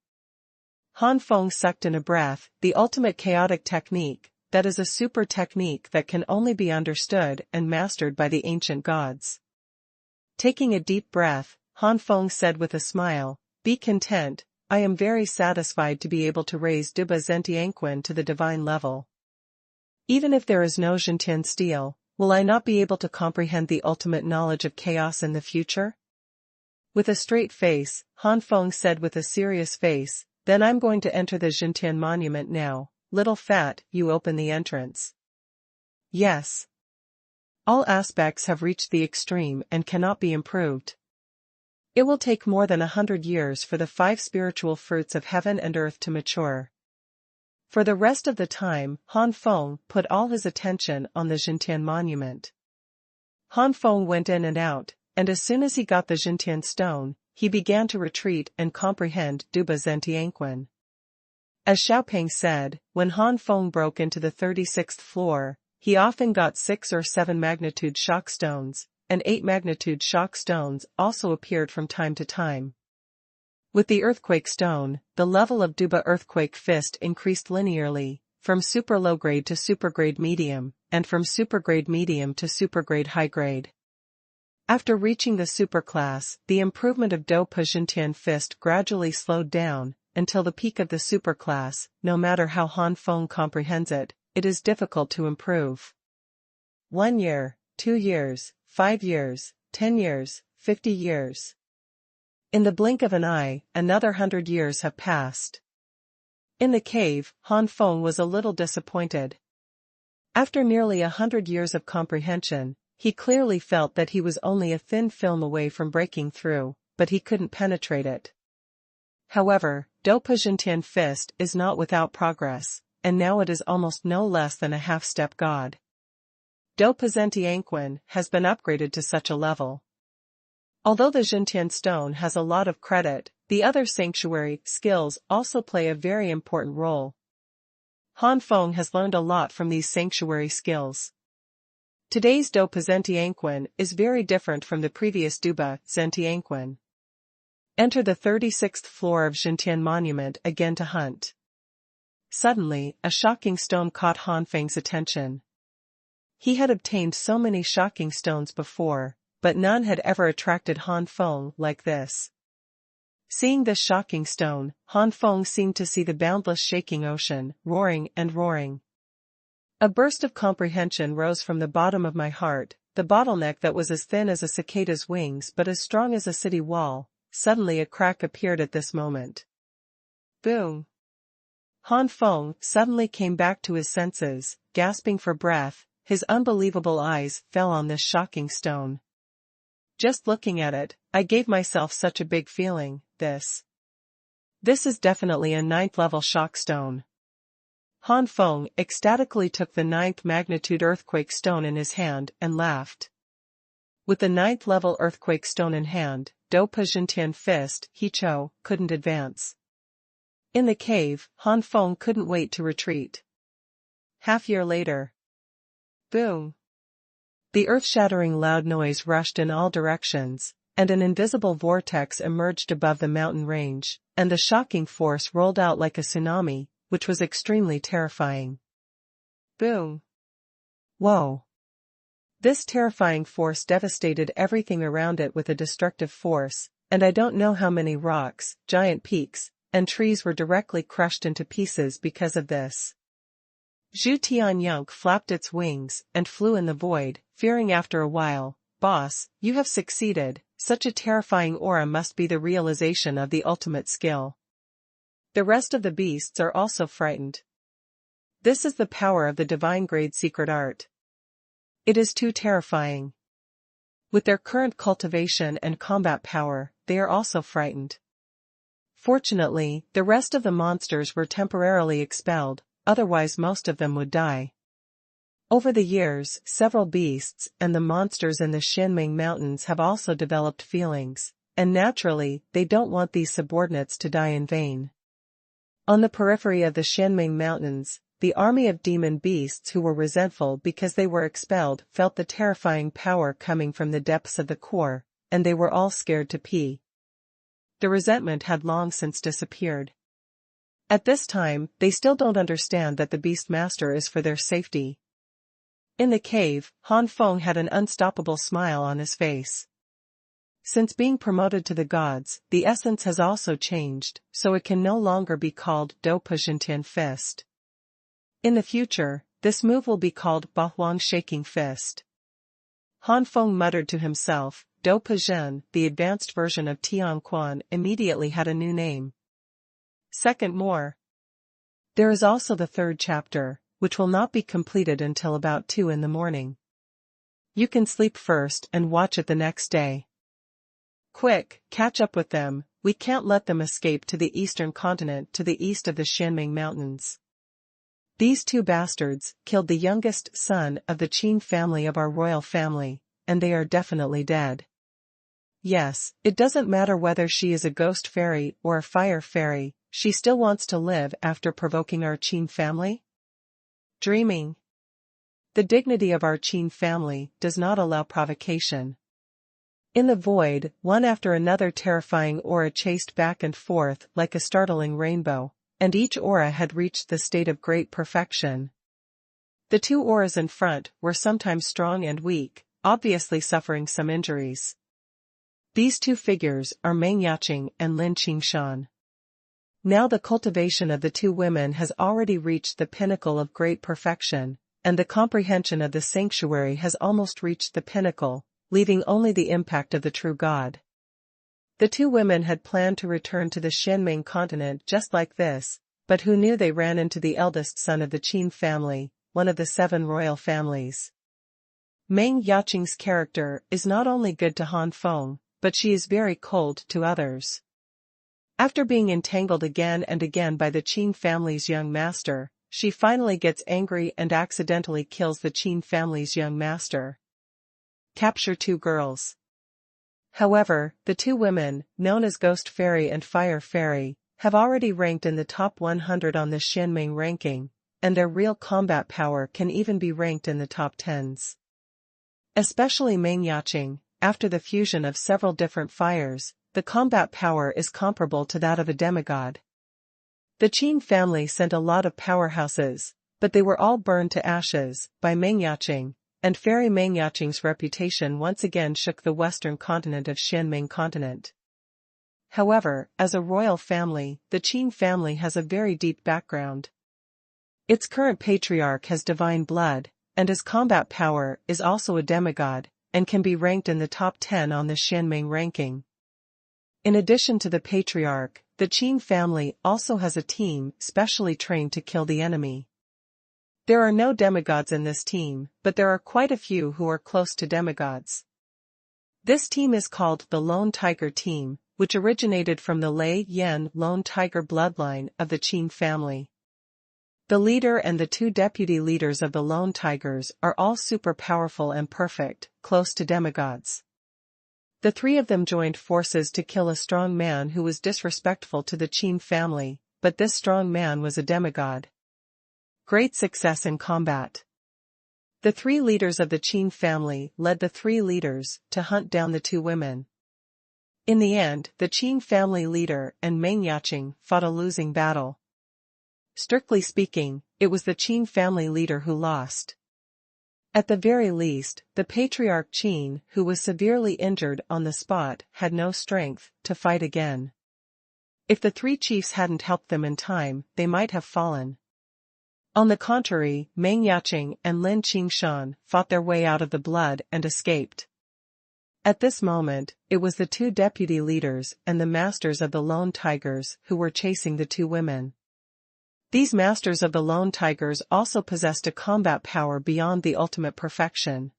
Han Feng sucked in a breath. The ultimate chaotic technique, that is a super technique that can only be understood and mastered by the ancient gods. Taking a deep breath, Han Feng said with a smile, "Be content, I am very satisfied to be able to raise Duba Zentianquan to the divine level. Even if there is no Xintian steel, will I not be able to comprehend the ultimate knowledge of chaos in the future?" With a straight face, Han Feng said with a serious face, "Then I'm going to enter the Xintian monument now. Little Fat, you open the entrance." Yes. All aspects have reached the extreme and cannot be improved. It will take more than 100 years for the 5 spiritual fruits of heaven and earth to mature. For the rest of the time, Han Feng put all his attention on the Xintian monument. Han Feng went in and out, and as soon as he got the Xintian stone, he began to retreat and comprehend Duba Zentianquan. As Xiaoping said, when Han Feng broke into the 36th floor, he often got 6 or 7 magnitude shock stones, and 8 magnitude shock stones also appeared from time to time. With the earthquake stone, the level of Duba earthquake fist increased linearly, from super low grade to super grade medium, and from super grade medium to super grade high grade. After reaching the superclass, the improvement of Do Xintian fist gradually slowed down, until the peak of the superclass. No matter how Han Feng comprehends it, it is difficult to improve. 1 year, 2 years, 5 years, 10 years, 50 years. In the blink of an eye, another 100 years have passed. In the cave, Han Feng was a little disappointed. After nearly 100 years of comprehension, he clearly felt that he was only a thin film away from breaking through, but he couldn't penetrate it. However, Do Xintian fist is not without progress, and now it is almost no less than a half-step god. Do Zentianquan has been upgraded to such a level. Although the Xintian stone has a lot of credit, the other sanctuary skills also play a very important role. Han Feng has learned a lot from these sanctuary skills. Today's Dopa Zentianquan is very different from the previous Duba Zentianquan. Enter the 36th floor of Xintian Monument again to hunt. Suddenly, a shocking stone caught Han Feng's attention. He had obtained so many shocking stones before, but none had ever attracted Han Feng like this. Seeing this shocking stone, Han Feng seemed to see the boundless shaking ocean, roaring and roaring. A burst of comprehension rose from the bottom of my heart, the bottleneck that was as thin as a cicada's wings but as strong as a city wall. Suddenly a crack appeared at this moment. Boom! Han Feng suddenly came back to his senses, gasping for breath. His unbelievable eyes fell on this shocking stone. Just looking at it, I gave myself such a big feeling. This is definitely a 9th level shock stone. Han Feng ecstatically took the 9th magnitude earthquake stone in his hand and laughed. With the 9th level earthquake stone in hand, Dopa Xintian fist, Hicho, couldn't advance. In the cave, Han Feng couldn't wait to retreat. Half-year later. Boom! The earth-shattering loud noise rushed in all directions, and an invisible vortex emerged above the mountain range, and the shocking force rolled out like a tsunami, which was extremely terrifying. Boom! Whoa! This terrifying force devastated everything around it with a destructive force, and I don't know how many rocks, giant peaks, and trees were directly crushed into pieces because of this. Zhu Tianyunk flapped its wings and flew in the void, fearing after a while, "Boss, you have succeeded, such a terrifying aura must be the realization of the ultimate skill." The rest of the beasts are also frightened. This is the power of the divine grade secret art. It is too terrifying. With their current cultivation and combat power, they are also frightened. Fortunately, the rest of the monsters were temporarily expelled, otherwise most of them would die. Over the years, several beasts and the monsters in the Xianming Mountains have also developed feelings, and naturally, they don't want these subordinates to die in vain. On the periphery of the Xianming Mountains, the army of demon beasts who were resentful because they were expelled felt the terrifying power coming from the depths of the core, and they were all scared to pee. The resentment had long since disappeared. At this time, they still don't understand that the Beast Master is for their safety. In the cave, Han Feng had an unstoppable smile on his face. Since being promoted to the gods, the essence has also changed, so it can no longer be called Dopa Xintian Fist. In the future, this move will be called Bahuang Shaking Fist. Han Feng muttered to himself. Dopa Zhen, the advanced version of Tianquan, immediately had a new name. Second more. There is also the 3rd chapter, which will not be completed until about 2 in the morning. You can sleep first and watch it the next day. Quick, catch up with them, we can't let them escape to the eastern continent to the east of the Xianming Mountains. These 2 bastards killed the youngest son of the Qin family of our royal family, and they are definitely dead. Yes, it doesn't matter whether she is a ghost fairy or a fire fairy, she still wants to live after provoking our Qin family? Dreaming. The dignity of our Qin family does not allow provocation. In the void, one after another terrifying aura chased back and forth like a startling rainbow, and each aura had reached the state of great perfection. The 2 auras in front were sometimes strong and weak, obviously suffering some injuries. These 2 figures are Meng Yaqing and Lin Qingshan. Now the cultivation of the 2 women has already reached the pinnacle of great perfection, and the comprehension of the sanctuary has almost reached the pinnacle, leaving only the impact of the true God. The 2 women had planned to return to the Xianming continent just like this, but who knew they ran into the eldest son of the Qin family, one of the 7 royal families. Meng Yaqing's character is not only good to Han Feng, but she is very cold to others. After being entangled again and again by the Qin family's young master, she finally gets angry and accidentally kills the Qin family's young master. Capture 2 girls. However, the 2 women, known as Ghost Fairy and Fire Fairy, have already ranked in the top 100 on the Xianming ranking, and their real combat power can even be ranked in the top 10s. Especially Meng Yaqing, after the fusion of several different fires, the combat power is comparable to that of a demigod. The Qin family sent a lot of powerhouses, but they were all burned to ashes by Meng Yaqing, and Fairy Meng Yaqing's reputation once again shook the western continent of Xianming continent. However, as a royal family, the Qin family has a very deep background. Its current patriarch has divine blood, and his combat power is also a demigod, and can be ranked in the top 10 on the Xianming ranking. In addition to the patriarch, the Qin family also has a team specially trained to kill the enemy. There are no demigods in this team, but there are quite a few who are close to demigods. This team is called the Lone Tiger Team, which originated from the Lei Yan Lone Tiger bloodline of the Qin family. The leader and the two deputy leaders of the Lone Tigers are all super powerful and perfect, close to demigods. The three of them joined forces to kill a strong man who was disrespectful to the Qin family, but this strong man was a demigod. Great success in combat. The three leaders of the Qin family led the three leaders to hunt down the two women. In the end, the Qin family leader and Meng Yaqing fought a losing battle. Strictly speaking, it was the Qin family leader who lost. At the very least, the patriarch Qin, who was severely injured on the spot, had no strength to fight again. If the three chiefs hadn't helped them in time, they might have fallen. On the contrary, Meng Yaqing and Lin Qingshan fought their way out of the blood and escaped. At this moment, it was the two deputy leaders and the masters of the Lone Tigers who were chasing the two women. These masters of the Lone Tigers also possessed a combat power beyond the ultimate perfection.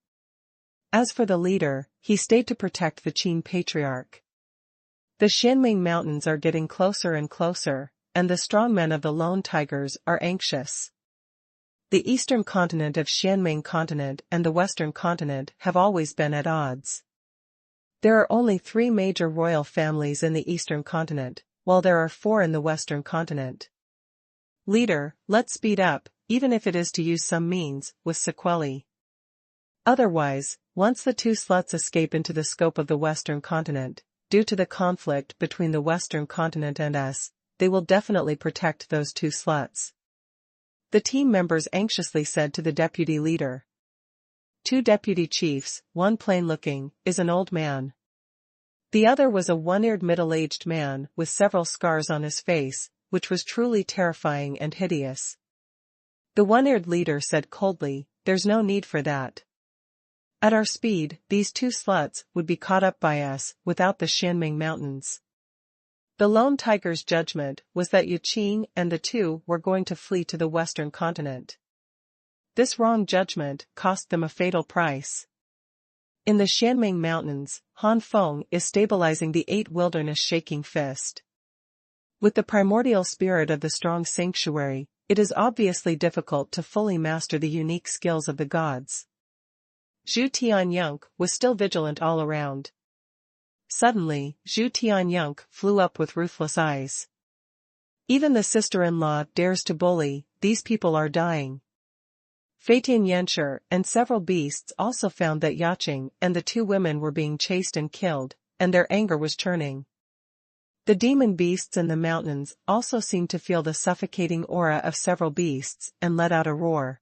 As for the leader, he stayed to protect the Qin patriarch. The Xianming Mountains are getting closer and closer, and the strongmen of the Lone Tigers are anxious. The eastern continent of Xianming continent and the western continent have always been at odds. There are only 3 major royal families in the eastern continent, while there are 4 in the western continent. Leader, let's speed up, even if it is to use some means, with sequelae. Otherwise, once the 2 sluts escape into the scope of the western continent, due to the conflict between the western continent and us, they will definitely protect those 2 sluts. The team members anxiously said to the deputy leader. 2 deputy chiefs, one plain-looking, is an old man. The other was a one-eared middle-aged man with several scars on his face, which was truly terrifying and hideous. The one-eared leader said coldly, "There's no need for that. At our speed, these 2 sluts would be caught up by us without the Xianming Mountains." The Lone Tiger's judgment was that Yaqing and the 2 were going to flee to the western continent. This wrong judgment cost them a fatal price. In the Xianming Mountains, Han Feng is stabilizing the 8 wilderness shaking fist. With the primordial spirit of the strong sanctuary, it is obviously difficult to fully master the unique skills of the gods. Zhu Tianyunk was still vigilant all around. Suddenly, Zhu Tianyunk flew up with ruthless eyes. Even the sister-in-law dares to bully, these people are dying. Feitin Yanshi and several beasts also found that Yaqing and the 2 women were being chased and killed, and their anger was churning. The demon beasts in the mountains also seemed to feel the suffocating aura of several beasts and let out a roar.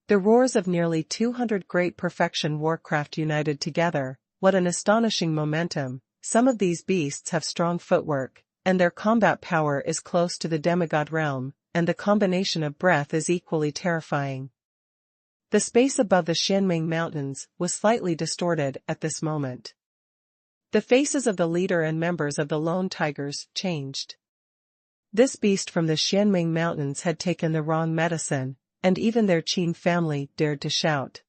The roars of nearly 200 great perfection warcraft united together. What an astonishing momentum! Some of these beasts have strong footwork, and their combat power is close to the demigod realm, and the combination of breath is equally terrifying. The space above the Xianming Mountains was slightly distorted at this moment. The faces of the leader and members of the Lone Tigers changed. This beast from the Xianming Mountains had taken the wrong medicine, and even their Qin family dared to shout.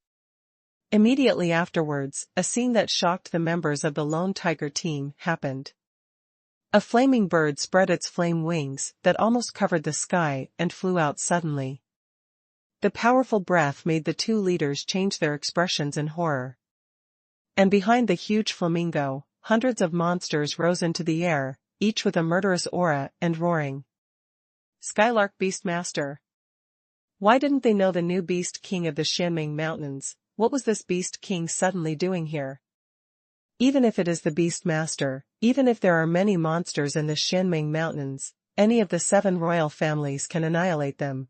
Immediately afterwards, a scene that shocked the members of the Lone Tiger team happened. A flaming bird spread its flame wings that almost covered the sky and flew out suddenly. The powerful breath made the 2 leaders change their expressions in horror. And behind the huge flamingo, hundreds of monsters rose into the air, each with a murderous aura and roaring. Skylark Beastmaster. Why didn't they know the new beast king of the Xianming Mountains, what was this beast king suddenly doing here? Even if it is the beast master, even if there are many monsters in the Xianming Mountains, any of the 7 royal families can annihilate them.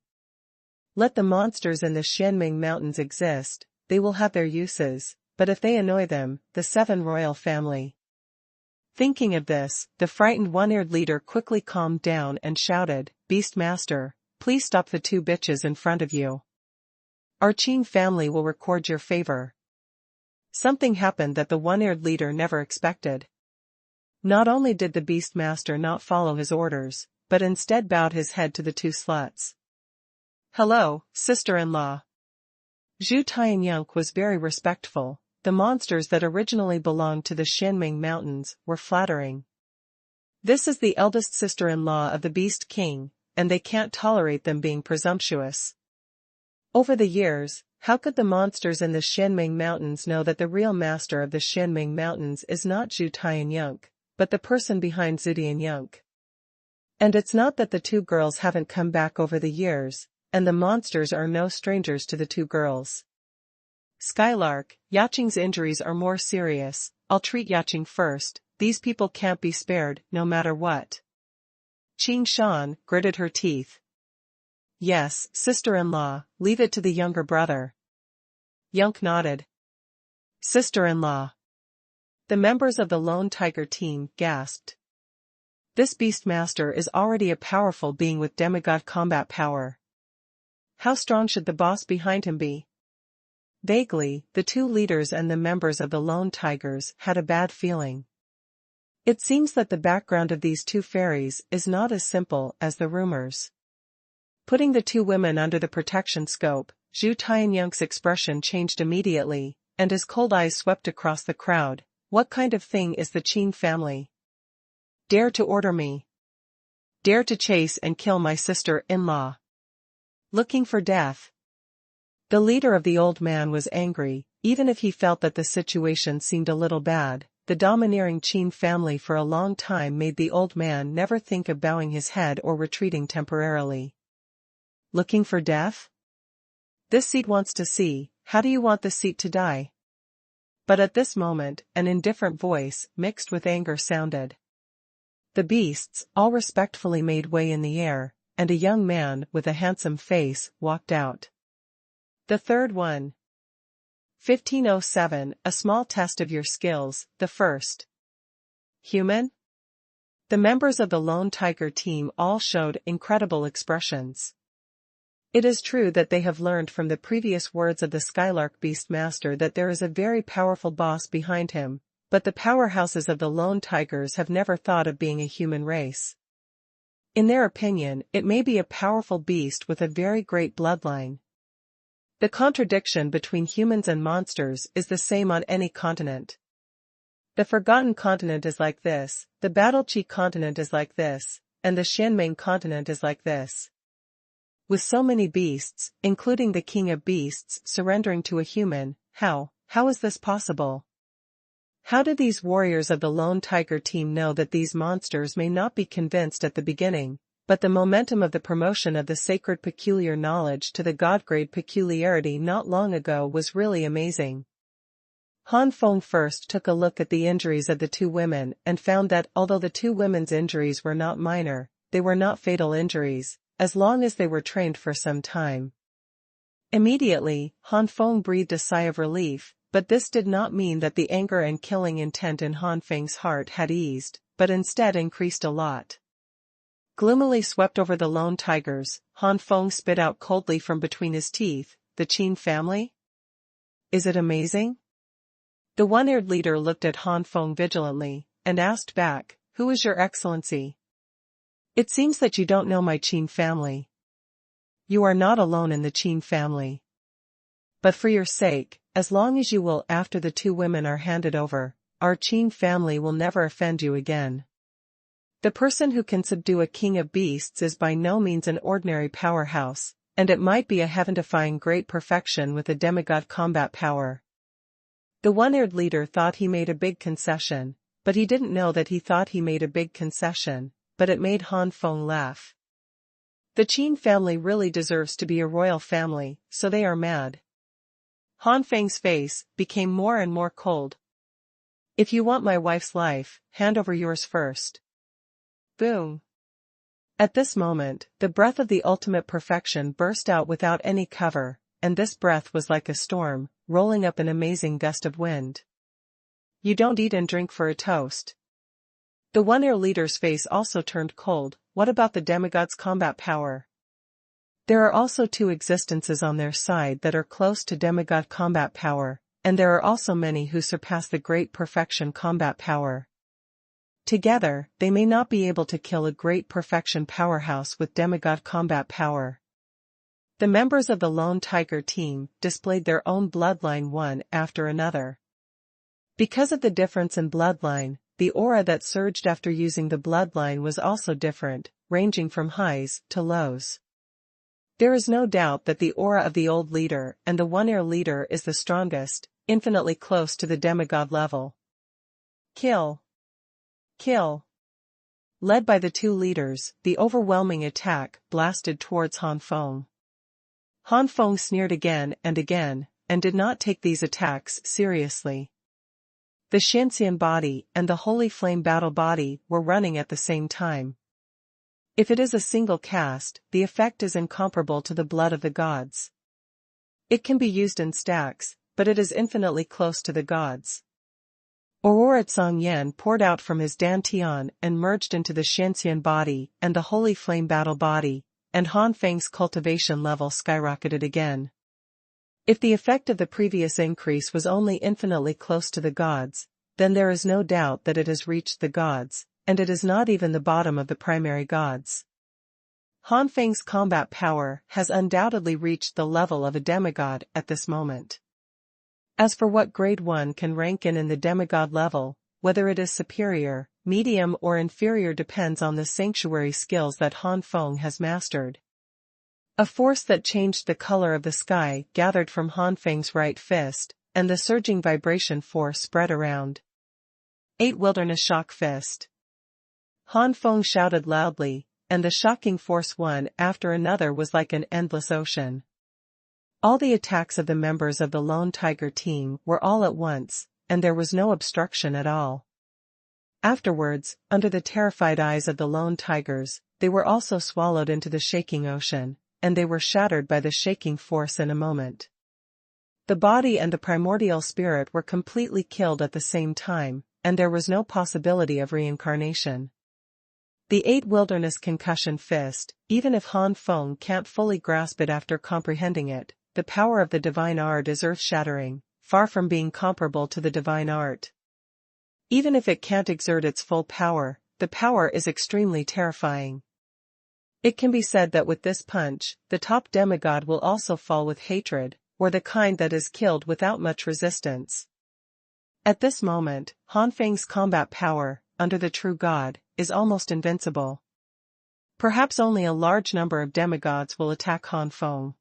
Let the monsters in the Xianming Mountains exist, they will have their uses, but if they annoy them, the 7 royal family. Thinking of this, the frightened one-eared leader quickly calmed down and shouted, "Beast master, please stop the 2 bitches in front of you. Our Qing family will record your favor." Something happened that the one-eared leader never expected. Not only did the beast master not follow his orders, but instead bowed his head to the 2 sluts. "Hello, sister-in-law." Zhu Tianyunk was very respectful. The monsters that originally belonged to the Xianming Mountains were flattering. This is the eldest sister-in-law of the Beast King, and they can't tolerate them being presumptuous. Over the years, how could the monsters in the Xianming Mountains know that the real master of the Xianming Mountains is not Zhu Tianyunk, but the person behind Zhu Tianyunk? And it's not that the 2 girls haven't come back over the years, and the monsters are no strangers to the 2 girls. "Skylark, Yaqing's injuries are more serious, I'll treat Yaqing first, these people can't be spared, no matter what." Qing Shan gritted her teeth. "Yes, sister-in-law, leave it to the younger brother." Yunk nodded. "Sister-in-law." The members of the Lone Tiger team gasped. This beast master is already a powerful being with demigod combat power. How strong should the boss behind him be? Vaguely, the 2 leaders and the members of the Lone Tigers had a bad feeling. It seems that the background of these 2 fairies is not as simple as the rumors. Putting the 2 women under the protection scope, Zhu Tianyunk's expression changed immediately, and his cold eyes swept across the crowd. "What kind of thing is the Qin family? Dare to order me? Dare to chase and kill my sister-in-law? Looking for death?" The leader of the old man was angry, even if he felt that the situation seemed a little bad. The domineering Qin family for a long time made the old man never think of bowing his head or retreating temporarily. Looking for death? This seat wants to see, how do you want the seat to die? But at this moment, an indifferent voice, mixed with anger, sounded. The beasts all respectfully made way in the air, and a young man with a handsome face walked out. The third one. 1507, a small test of your skills, the first. Human? The members of the Lone Tiger team all showed incredible expressions. It is true that they have learned from the previous words of the Skylark Beastmaster that there is a very powerful boss behind him, but the powerhouses of the Lone Tigers have never thought of being a human race. In their opinion, it may be a powerful beast with a very great bloodline. The contradiction between humans and monsters is the same on any continent. The Forgotten Continent is like this, the Battle Chi Continent is like this, and the Xianming Continent is like this. With so many beasts, including the King of Beasts, surrendering to a human, how is this possible? How did these warriors of the Lone Tiger team know that these monsters may not be convinced at the beginning, but the momentum of the promotion of the sacred peculiar knowledge to the God-grade peculiarity not long ago was really amazing. Han Feng first took a look at the injuries of the 2 women and found that although the 2 women's injuries were not minor, they were not fatal injuries, as long as they were trained for some time. Immediately, Han Feng breathed a sigh of relief, but this did not mean that the anger and killing intent in Han Feng's heart had eased, but instead increased a lot. Gloomily swept over the Lone Tigers, Han Feng spit out coldly from between his teeth, "The Qin family? Is it amazing?" The one-eared leader looked at Han Feng vigilantly, and asked back, "Who is your excellency? It seems that you don't know my Qin family. You are not alone in the Qin family. But for your sake, as long as you will after the 2 women are handed over, our Qin family will never offend you again. The person who can subdue a king of beasts is by no means an ordinary powerhouse, and it might be a heaven-defying great perfection with a demigod combat power." The one-eared leader thought he made a big concession, but he didn't know that he thought he made a big concession, but it made Han Feng laugh. The Qin family really deserves to be a royal family, so they are mad. Han Feng's face became more and more cold. If you want my wife's life, hand over yours first. Boom. At this moment, the breath of the ultimate perfection burst out without any cover, and this breath was like a storm, rolling up an amazing gust of wind. You don't eat and drink for a toast. The One-Ear leader's face also turned cold. What about the demigod's combat power? There are also two existences on their side that are close to demigod combat power, and there are also many who surpass the great perfection combat power. Together, they may not be able to kill a great perfection powerhouse with demigod combat power. The members of the Lone Tiger team displayed their own bloodline one after another. Because of the difference in bloodline, the aura that surged after using the bloodline was also different, ranging from highs to lows. There is no doubt that the aura of the old leader and the One-Ear leader is the strongest, infinitely close to the demigod level. Kill. Kill. Led by the two leaders, the overwhelming attack blasted towards Han Feng. Han Feng sneered again, and did not take these attacks seriously. The Xianxian body and the Holy Flame battle body were running at the same time. If it is a single cast, the effect is incomparable to the blood of the gods. It can be used in stacks, but it is infinitely close to the gods. Aurora Tsongyan poured out from his dantian and merged into the Xianxian body and the Holy Flame battle body, and Han Feng's cultivation level skyrocketed again. If the effect of the previous increase was only infinitely close to the gods, then there is no doubt that it has reached the gods, and it is not even the bottom of the primary gods. Han Feng's combat power has undoubtedly reached the level of a demigod at this moment. As for what grade 1 can rank in the demigod level, whether it is superior, medium or inferior depends on the sanctuary skills that Han Feng has mastered. A force that changed the color of the sky gathered from Han Feng's right fist, and the surging vibration force spread around. 8 Wilderness Shock Fist. Han Feng shouted loudly, and the shocking force one after another was like an endless ocean. All the attacks of the members of the Lone Tiger team were all at once, and there was no obstruction at all. Afterwards, under the terrified eyes of the Lone Tigers, they were also swallowed into the shaking ocean, and they were shattered by the shaking force in a moment. The body and the primordial spirit were completely killed at the same time, and there was no possibility of reincarnation. The 8 Wilderness Concussion Fist, even if Han Feng can't fully grasp it after comprehending it, the power of the divine art is earth-shattering, far from being comparable to the divine art. Even if it can't exert its full power, the power is extremely terrifying. It can be said that with this punch, the top demigod will also fall with hatred, or the kind that is killed without much resistance. At this moment, Han Feng's combat power, under the true god, is almost invincible. Perhaps only a large number of demigods will attack Han Feng.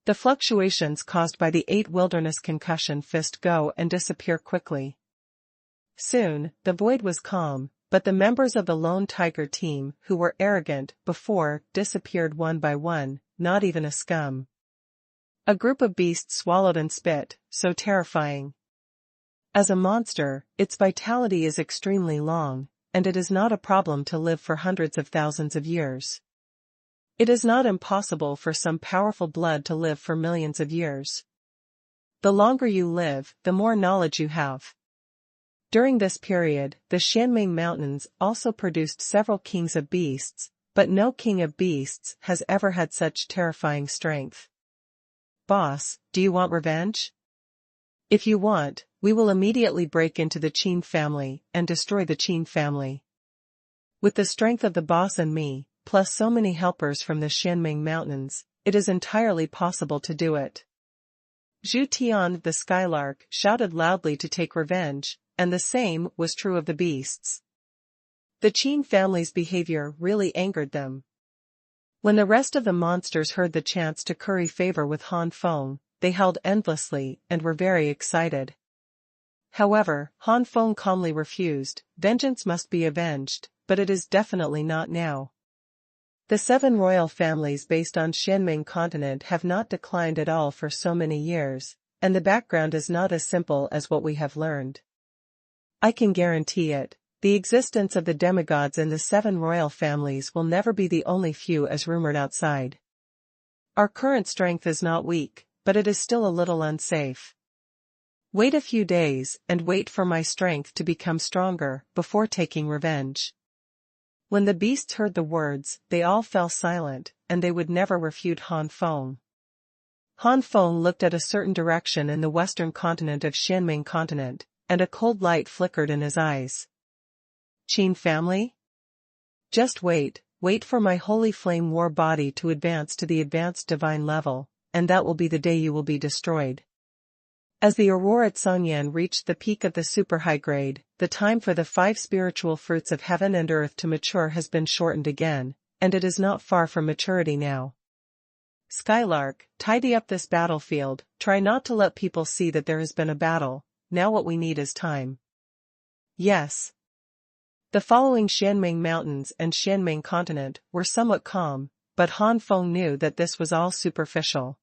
The fluctuations caused by the 8 Wilderness Concussion Fist go and disappear quickly. Soon, the void was calm, but the members of the Lone Tiger team who were arrogant before disappeared one by one, not even a scum. A group of beasts swallowed and spit, so terrifying. As a monster, its vitality is extremely long, and it is not a problem to live for hundreds of thousands of years. It is not impossible for some powerful blood to live for millions of years. The longer you live, the more knowledge you have. During this period, the Xianming Mountains also produced several kings of beasts, but no king of beasts has ever had such terrifying strength. Boss, do you want revenge? If you want, we will immediately break into the Qin family and destroy the Qin family. With the strength of the boss and me, plus so many helpers from the Xianming Mountains, it is entirely possible to do it. Zhu Tian the Skylark shouted loudly to take revenge, and the same was true of the beasts. The Qin family's behavior really angered them. When the rest of the monsters heard the chance to curry favor with Han Feng, they howled endlessly and were very excited. However, Han Feng calmly refused. Vengeance must be avenged, but it is definitely not now. The 7 royal families based on Xianming continent have not declined at all for so many years, and the background is not as simple as what we have learned. I can guarantee it. The existence of the demigods in the 7 royal families will never be the only few as rumored outside. Our current strength is not weak, but it is still a little unsafe. Wait a few days, and wait for my strength to become stronger, before taking revenge. When the beasts heard the words, they all fell silent, and they would never refute Han Feng. Han Feng looked at a certain direction in the western continent of Xianming continent, and a cold light flickered in his eyes. Qin family? Just wait for my holy flame war body to advance to the advanced divine level, and that will be the day you will be destroyed. As the aurora Xuanhuan reached the peak of the super high grade, the time for the 5 spiritual fruits of heaven and earth to mature has been shortened again, and it is not far from maturity now. Skylark, tidy up this battlefield, try not to let people see that there has been a battle, now what we need is time. Yes. The following Xianming Mountains and Xianming Continent were somewhat calm, but Han Feng knew that this was all superficial.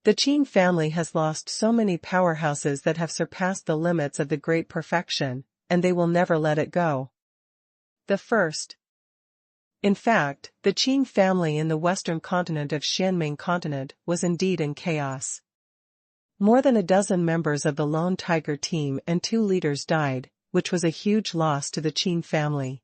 The Qin family has lost so many powerhouses that have surpassed the limits of the great perfection, and they will never let it go. The first. In fact, the Qin family in the western continent of Xianming Continent was indeed in chaos. More than a dozen members of the Lone Tiger team and 2 leaders died, which was a huge loss to the Qin family.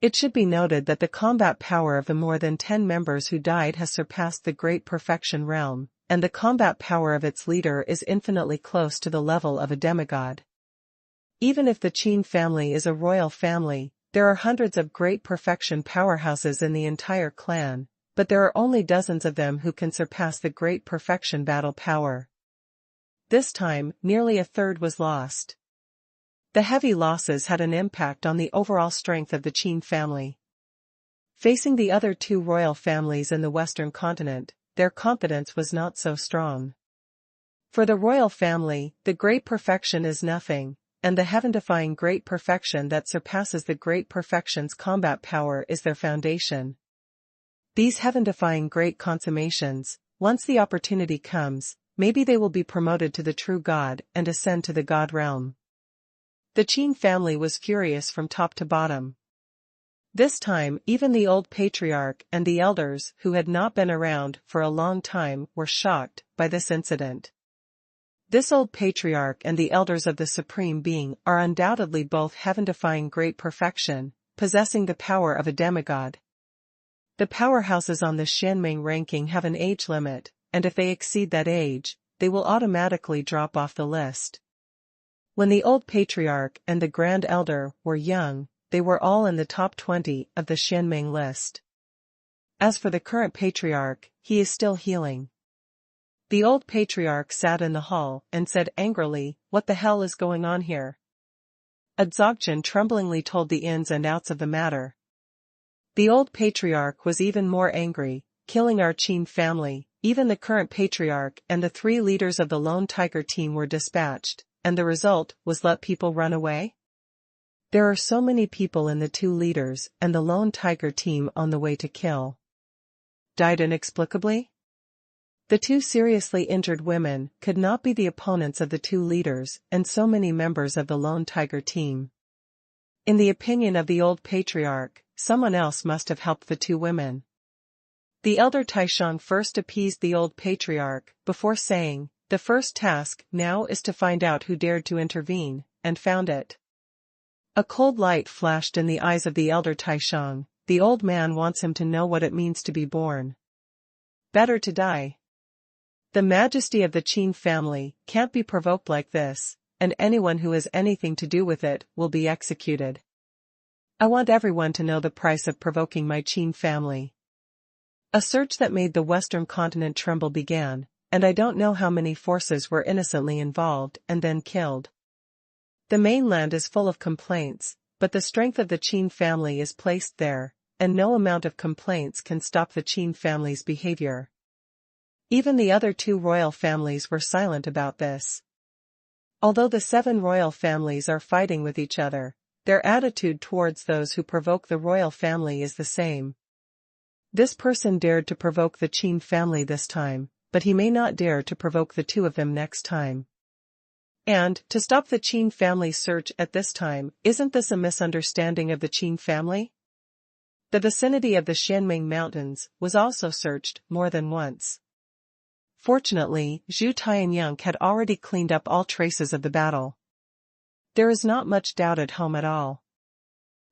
It should be noted that the combat power of the more than 10 members who died has surpassed the Great Perfection realm, and the combat power of its leader is infinitely close to the level of a demigod. Even if the Qin family is a royal family, there are hundreds of Great Perfection powerhouses in the entire clan, but there are only dozens of them who can surpass the Great Perfection battle power. This time, nearly a third was lost. The heavy losses had an impact on the overall strength of the Qin family. Facing the other 2 royal families in the western continent, their confidence was not so strong. For the royal family, the Great Perfection is nothing, and the heaven-defying Great Perfection that surpasses the Great Perfection's combat power is their foundation. These heaven-defying great consummations, once the opportunity comes, maybe they will be promoted to the true God and ascend to the God realm. The Qin family was furious from top to bottom. This time, even the old patriarch and the elders who had not been around for a long time were shocked by this incident. This old patriarch and the elders of the Supreme Being are undoubtedly both heaven-defying Great Perfection, possessing the power of a demigod. The powerhouses on the Xianming ranking have an age limit, and if they exceed that age, they will automatically drop off the list. When the old patriarch and the grand elder were young, they were all in the top 20 of the Xianming list. As for the current patriarch, he is still healing. The old patriarch sat in the hall and said angrily, "What the hell is going on here?" Dzogchen tremblingly told the ins and outs of the matter. The old patriarch was even more angry, "Killing our Qin family." Even the current patriarch and the 3 leaders of the Lone Tiger team were dispatched, and the result was let people run away? There are so many people in the 2 leaders and the Lone Tiger team on the way to kill. Died inexplicably? The 2 seriously injured women could not be the opponents of the 2 leaders and so many members of the Lone Tiger team. In the opinion of the old patriarch, someone else must have helped the 2 women. The elder Taishang first appeased the old patriarch, before saying, "The first task now is to find out who dared to intervene," and found it. A cold light flashed in the eyes of the elder Taishang. The old man wants him to know what it means to be born. Better to die. The majesty of the Qin family can't be provoked like this, and anyone who has anything to do with it will be executed. I want everyone to know the price of provoking my Qin family. A search that made the western continent tremble began, and I don't know how many forces were innocently involved and then killed. The mainland is full of complaints, but the strength of the Qin family is placed there, and no amount of complaints can stop the Qin family's behavior. Even the other 2 royal families were silent about this. Although the 7 royal families are fighting with each other, their attitude towards those who provoke the royal family is the same. This person dared to provoke the Qin family this time, but he may not dare to provoke the two of them next time. And, to stop the Qin family's search at this time, isn't this a misunderstanding of the Qin family? The vicinity of the Xianming Mountains was also searched more than once. Fortunately, Zhu Tianyang had already cleaned up all traces of the battle. There is not much doubt at home at all.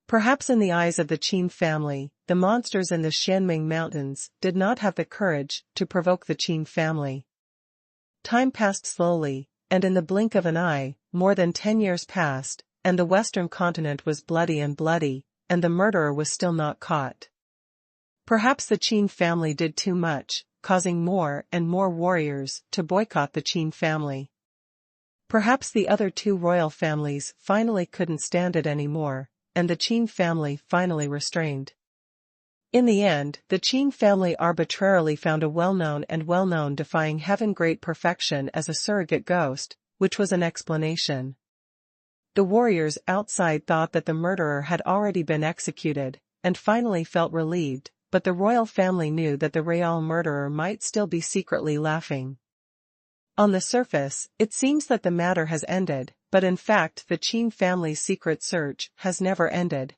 Perhaps in the eyes of the Qin family, the monsters in the Xianming Mountains did not have the courage to provoke the Qin family. Time passed slowly, and in the blink of an eye, more than 10 years passed, and the western continent was bloody, and the murderer was still not caught. Perhaps the Qin family did too much, causing more and more warriors to boycott the Qin family. Perhaps the other two royal families finally couldn't stand it anymore, and the Qin family finally restrained. In the end, the Qin family arbitrarily found a well-known defying heaven great perfection as a surrogate ghost, which was an explanation. The warriors outside thought that the murderer had already been executed, and finally felt relieved, but the royal family knew that the real murderer might still be secretly laughing. On the surface, it seems that the matter has ended, but in fact the Qin family's secret search has never ended.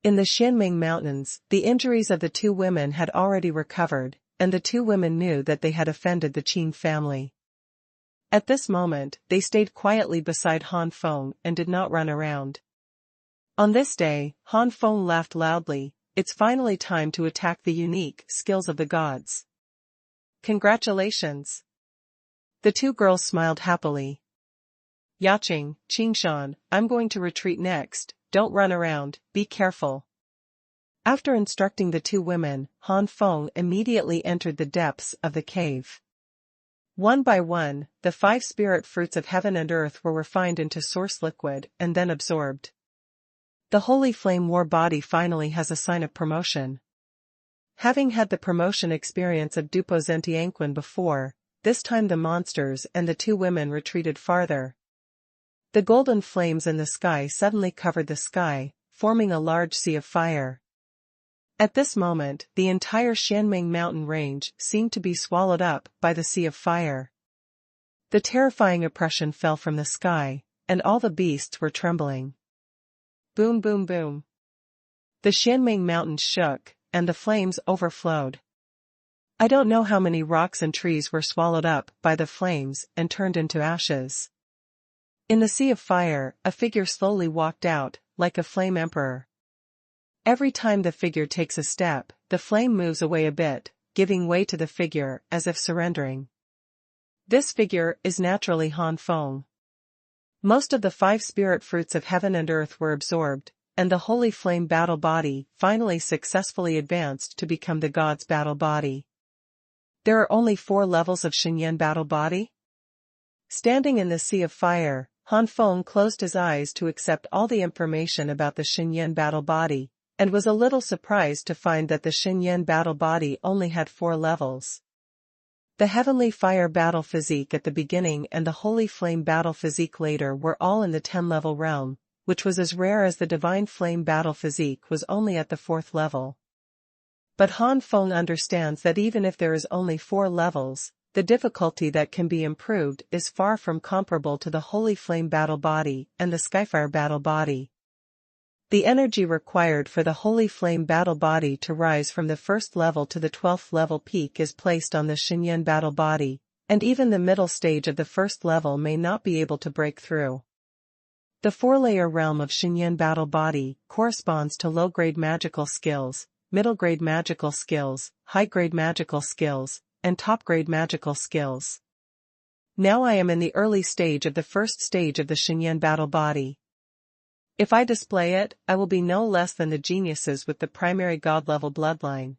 In the Xianming Mountains, the injuries of the two women had already recovered, and the two women knew that they had offended the Qin family. At this moment, they stayed quietly beside Han Feng and did not run around. On this day, Han Feng laughed loudly. It's finally time to attack the unique skills of the gods. Congratulations! The two girls smiled happily. Yaqing, Qingshan, I'm going to retreat next, don't run around, be careful. After instructing the two women, Han Feng immediately entered the depths of the cave. One by one, the 5 spirit fruits of heaven and earth were refined into source liquid and then absorbed. The Holy Flame War body finally has a sign of promotion. Having had the promotion experience of Dupo Zentianquan before, this time the monsters and the two women retreated farther. The golden flames in the sky suddenly covered the sky, forming a large sea of fire. At this moment, the entire Xianming mountain range seemed to be swallowed up by the sea of fire. The terrifying oppression fell from the sky, and all the beasts were trembling. Boom, boom, boom. The Xianming mountains shook, and the flames overflowed. I don't know how many rocks and trees were swallowed up by the flames and turned into ashes. In the sea of fire, a figure slowly walked out, like a flame emperor. Every time the figure takes a step, the flame moves away a bit, giving way to the figure as if surrendering. This figure is naturally Han Feng. Most of the 5 spirit fruits of heaven and earth were absorbed, and the holy flame battle body finally successfully advanced to become the god's battle body. There are only 4 levels of Xinyan battle body? Standing in the sea of fire, Han Feng closed his eyes to accept all the information about the Xinyan battle body, and was a little surprised to find that the Xinyan battle body only had 4 levels. The heavenly fire battle physique at the beginning and the holy flame battle physique later were all in the 10-level realm, which was as rare as the divine flame battle physique was only at the 4th level. But Han Feng understands that even if there is only 4 levels, the difficulty that can be improved is far from comparable to the holy flame battle body and the Skyfire battle body. The energy required for the Holy Flame battle body to rise from the 1st level to the 12th level peak is placed on the Xinyan battle body, and even the middle stage of the 1st level may not be able to break through. The 4-layer realm of Xinyan battle body corresponds to low-grade magical skills, middle-grade magical skills, high-grade magical skills, and top-grade magical skills. Now I am in the early stage of the 1st stage of the Xinyan battle body. If I display it, I will be no less than the geniuses with the primary god-level bloodline.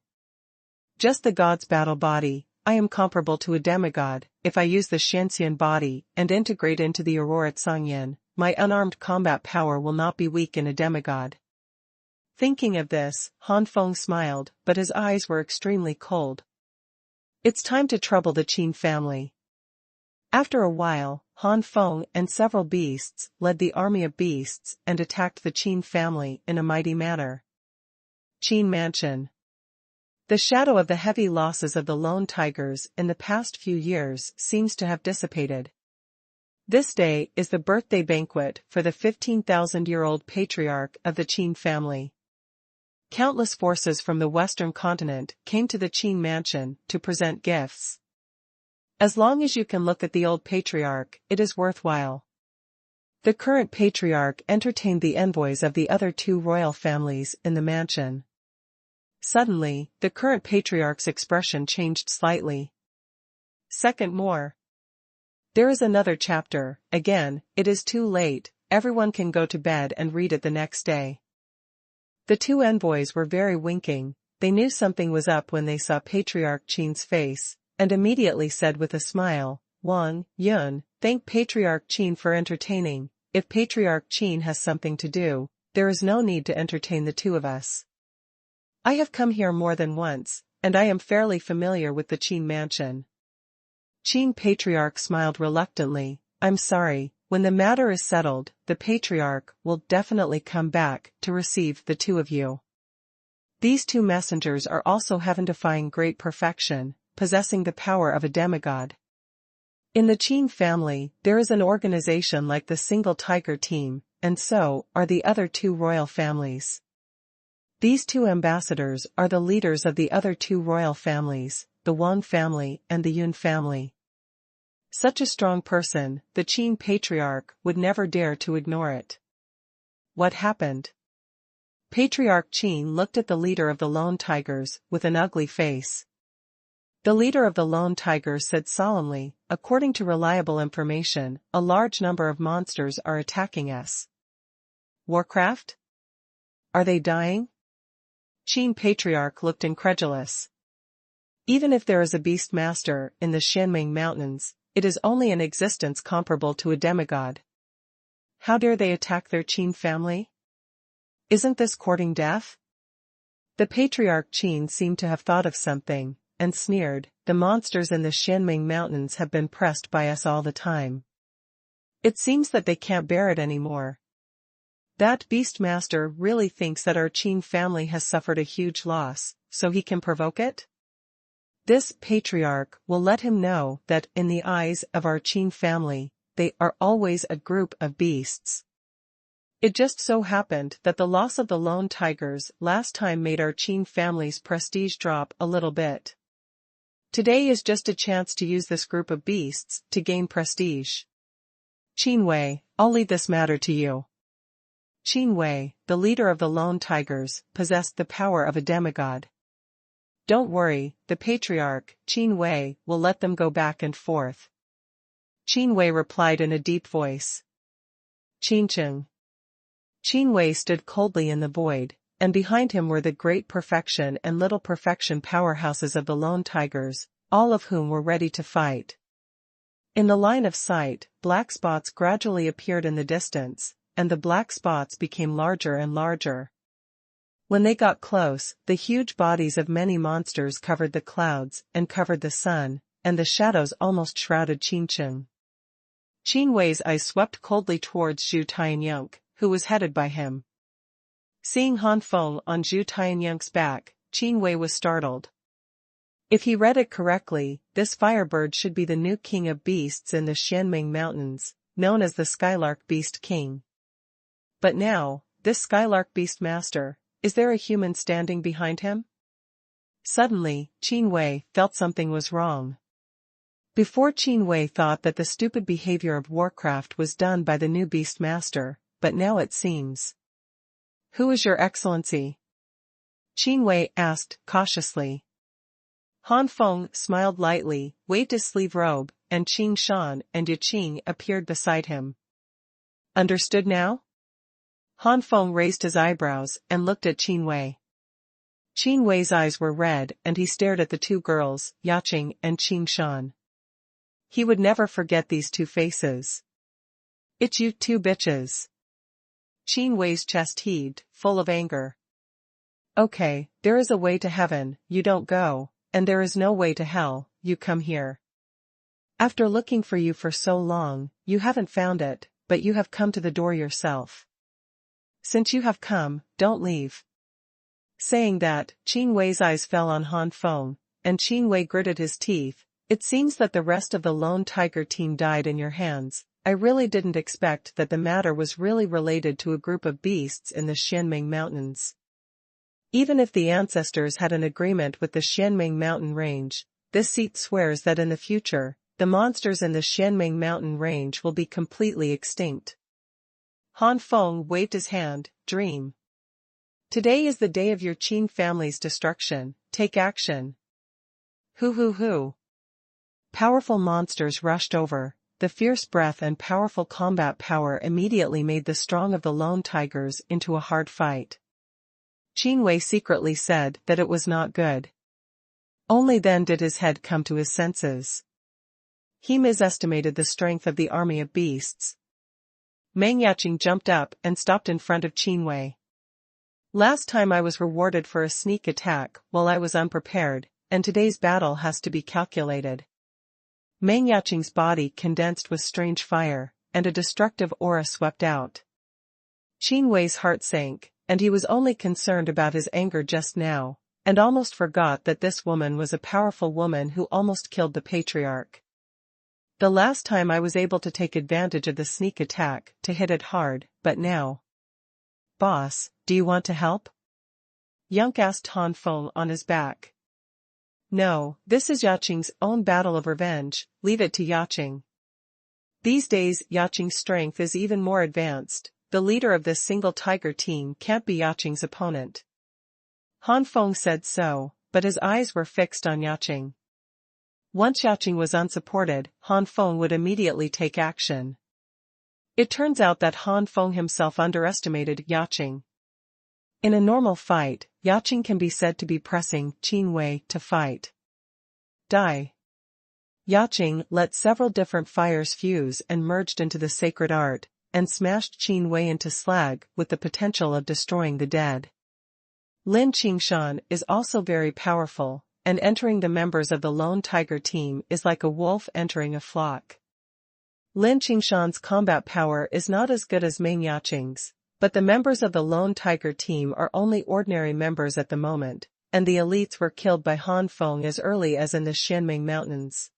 Just the god's battle body, I am comparable to a demigod. If I use the Shanxian body and integrate into the Aurora Tsangyan, my unarmed combat power will not be weak in a demigod. Thinking of this, Han Feng smiled, but his eyes were extremely cold. It's time to trouble the Qin family. After a while, Han Feng and several beasts led the army of beasts and attacked the Qin family in a mighty manner. Qin Mansion. The shadow of the heavy losses of the lone tigers in the past few years seems to have dissipated. This day is the birthday banquet for the 15,000-year-old patriarch of the Qin family. Countless forces from the Western continent came to the Qin mansion to present gifts. As long as you can look at the old patriarch, it is worthwhile. The current patriarch entertained the envoys of the other two royal families in the mansion. Suddenly, the current patriarch's expression changed slightly. Second more. There is another chapter. Again, it is too late, everyone can go to bed and read it the next day. The two envoys were very winking, they knew something was up when they saw Patriarch Qin's face, and immediately said with a smile, Wang Yun, thank Patriarch Qin for entertaining. If Patriarch Qin has something to do, there is no need to entertain the two of us. I have come here more than once, and I am fairly familiar with the Qin mansion. Qin Patriarch smiled reluctantly, I'm sorry, when the matter is settled, the Patriarch will definitely come back to receive the two of you. These two messengers are also heaven-defying great perfection, possessing the power of a demigod. In the Qin family, there is an organization like the single tiger team, and so are the other two royal families. These two ambassadors are the leaders of the other two royal families, the Wang family and the Yun family. Such a strong person, the Qin patriarch would never dare to ignore it. What happened? Patriarch Qin looked at the leader of the lone tigers with an ugly face. The leader of the lone tigers said solemnly, according to reliable information, a large number of monsters are attacking us. Warcraft? Are they dying? Qin patriarch looked incredulous. Even if there is a beast master in the Xianming mountains, it is only an existence comparable to a demigod. How dare they attack their Qin family? Isn't this courting death? The patriarch Qin seemed to have thought of something, and sneered, the monsters in the Xianming mountains have been pressed by us all the time. It seems that they can't bear it anymore. That beast master really thinks that our Qin family has suffered a huge loss, so he can provoke it? This patriarch will let him know that in the eyes of our Qin family, they are always a group of beasts. It just so happened that the loss of the lone tigers last time made our Qin family's prestige drop a little bit. Today is just a chance to use this group of beasts to gain prestige. Qin Wei, I'll leave this matter to you. Qin Wei, the leader of the lone tigers, possessed the power of a demigod. Don't worry, the patriarch, Qin Wei, will let them go back and forth. Qin Wei replied in a deep voice. Qin Cheng. Qin Wei stood coldly in the void, and behind him were the great perfection and little perfection powerhouses of the lone tigers, all of whom were ready to fight. In the line of sight, black spots gradually appeared in the distance, and the black spots became larger and larger. When they got close, the huge bodies of many monsters covered the clouds and covered the sun, and the shadows almost shrouded Qin Cheng. Qin Wei's eyes swept coldly towards Zhu Tianyunk, who was headed by him. Seeing Han Feng on Zhu Tianyunk's back, Qin Wei was startled. If he read it correctly, this firebird should be the new king of beasts in the Xianming mountains, known as the Skylark Beast King. But now, this Skylark Beast Master, is there a human standing behind him? Suddenly, Qin Wei felt something was wrong. Before Qin Wei thought that the stupid behavior of Warcraft was done by the new Beast Master, but now it seems. Who is your excellency? Qin Wei asked cautiously. Han Feng smiled lightly, waved his sleeve robe, and Qing Shan and Yu Qing appeared beside him. Understood now? Han Feng raised his eyebrows and looked at Qin Wei. Qin Wei's eyes were red and he stared at the two girls, Yaqing and Qing Shan. He would never forget these two faces. It's you two bitches. Qin Wei's chest heaved, full of anger. Okay, there is a way to heaven, you don't go, and there is no way to hell, you come here. After looking for you for so long, you haven't found it, but you have come to the door yourself. Since you have come, don't leave. Saying that, Qin Wei's eyes fell on Han Feng, and Qin Wei gritted his teeth. It seems that the rest of the Lone Tiger team died in your hands. I really didn't expect that the matter was really related to a group of beasts in the Xianming Mountains. Even if the ancestors had an agreement with the Xianming Mountain Range, this seat swears that in the future, the monsters in the Xianming Mountain Range will be completely extinct. Han Feng waved his hand. Dream. Today is the day of your Qin family's destruction. Take action. Hoo. Powerful monsters rushed over. The fierce breath and powerful combat power immediately made the strong of the lone tigers into a hard fight. Qin Wei secretly said that it was not good. Only then did his head come to his senses. He misestimated the strength of the army of beasts. Meng Yaqing jumped up and stopped in front of Qin Wei. Last time I was rewarded for a sneak attack while I was unprepared, and today's battle has to be calculated. Meng Yaqing's body condensed with strange fire, and a destructive aura swept out. Qin Wei's heart sank, and he was only concerned about his anger just now, and almost forgot that this woman was a powerful woman who almost killed the patriarch. The last time I was able to take advantage of the sneak attack to hit it hard, but now. Boss, do you want to help? Yunk asked Han Feng on his back. No, this is Yaqing's own battle of revenge, leave it to Yaqing. These days Yaqing's strength is even more advanced, the leader of this single tiger team can't be Yaqing's opponent. Han Feng said so, but his eyes were fixed on Yaqing. Once Yaqing was unsupported, Han Feng would immediately take action. It turns out that Han Feng himself underestimated Yaqing. In a normal fight, Yaqing can be said to be pressing Qin Wei to fight. Die. Yaqing let several different fires fuse and merged into the sacred art, and smashed Qin Wei into slag with the potential of destroying the dead. Lin Qingshan is also very powerful, and entering the members of the Lone Tiger team is like a wolf entering a flock. Lin Qingshan's combat power is not as good as Meng Yaqing's, but the members of the Lone Tiger team are only ordinary members at the moment, and the elites were killed by Han Feng as early as in the Xianming Mountains.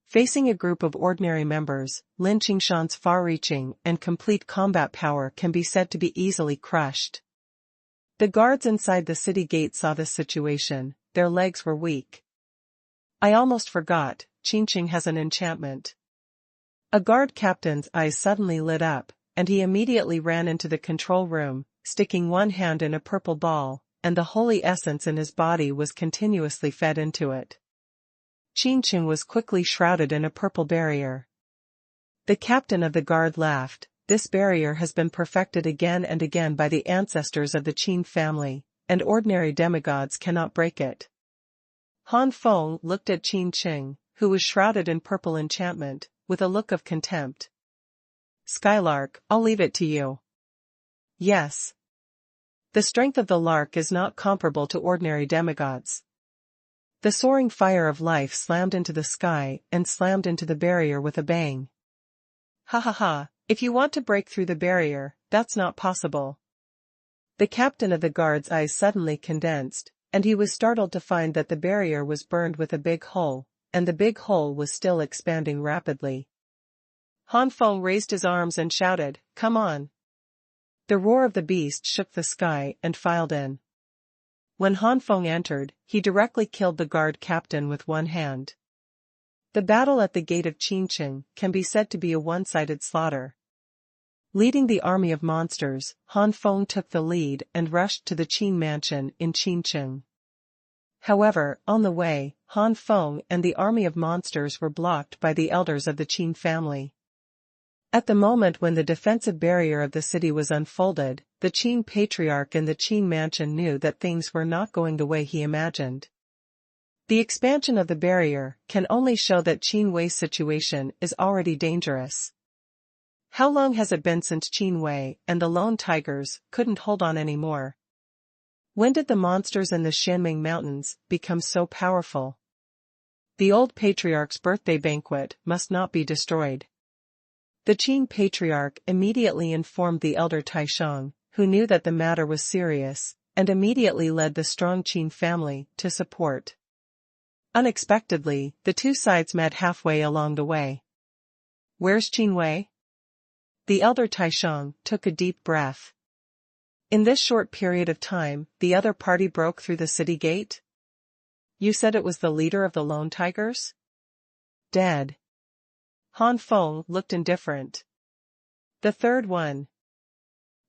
Facing a group of ordinary members, Lin Qingshan's far-reaching and complete combat power can be said to be easily crushed. The guards inside the city gate saw this situation, their legs were weak. I almost forgot, Qingqing has an enchantment. A guard captain's eyes suddenly lit up, and he immediately ran into the control room, sticking one hand in a purple ball, and the holy essence in his body was continuously fed into it. Qingqing was quickly shrouded in a purple barrier. The captain of the guard laughed. This barrier has been perfected again and again by the ancestors of the Qin family, and ordinary demigods cannot break it. Han Feng looked at Qingqing, who was shrouded in purple enchantment, with a look of contempt. Skylark, I'll leave it to you. Yes. The strength of the lark is not comparable to ordinary demigods. The soaring fire of life slammed into the sky and slammed into the barrier with a bang. Ha ha ha, if you want to break through the barrier, that's not possible. The captain of the guard's eyes suddenly condensed, and he was startled to find that the barrier was burned with a big hole, and the big hole was still expanding rapidly. Han Feng raised his arms and shouted, "Come on!" The roar of the beast shook the sky and filed in. When Han Feng entered, he directly killed the guard captain with one hand. The battle at the gate of Qingqing can be said to be a one-sided slaughter. Leading the army of monsters, Han Feng took the lead and rushed to the Qin mansion in Qingqing. However, on the way, Han Feng and the army of monsters were blocked by the elders of the Qin family. At the moment when the defensive barrier of the city was unfolded, the Qin patriarch in the Qin mansion knew that things were not going the way he imagined. The expansion of the barrier can only show that Qin Wei's situation is already dangerous. How long has it been since Qin Wei and the lone tigers couldn't hold on anymore? When did the monsters in the Xianming Mountains become so powerful? The old patriarch's birthday banquet must not be destroyed. The Qin patriarch immediately informed the elder Taishang, who knew that the matter was serious, and immediately led the strong Qin family to support. Unexpectedly, the two sides met halfway along the way. "Where's Qin Wei?" The elder Taisheng took a deep breath. In this short period of time, the other party broke through the city gate? "You said it was the leader of the lone tigers?" "Dead." Han Feng looked indifferent. "The third one."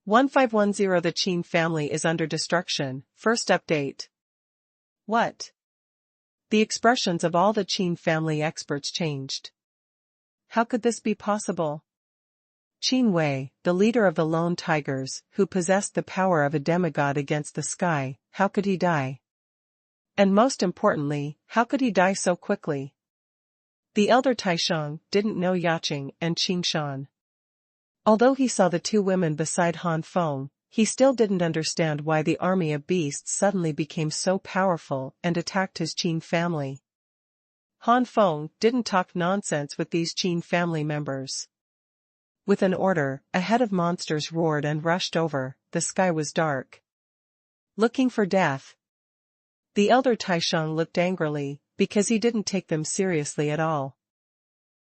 1510. The Qin family is under destruction, first update. What? The expressions of all the Qin family experts changed. How could this be possible? Qin Wei, the leader of the lone tigers, who possessed the power of a demigod against the sky, how could he die? And most importantly, how could he die so quickly? The elder Taisheng didn't know Yaqing and Qin Shan. Although he saw the two women beside Han Feng, he still didn't understand why the army of beasts suddenly became so powerful and attacked his Qin family. Han Feng didn't talk nonsense with these Qin family members. With an order, a head of monsters roared and rushed over. The sky was dark. Looking for death. The elder Taisheng looked angrily, because he didn't take them seriously at all.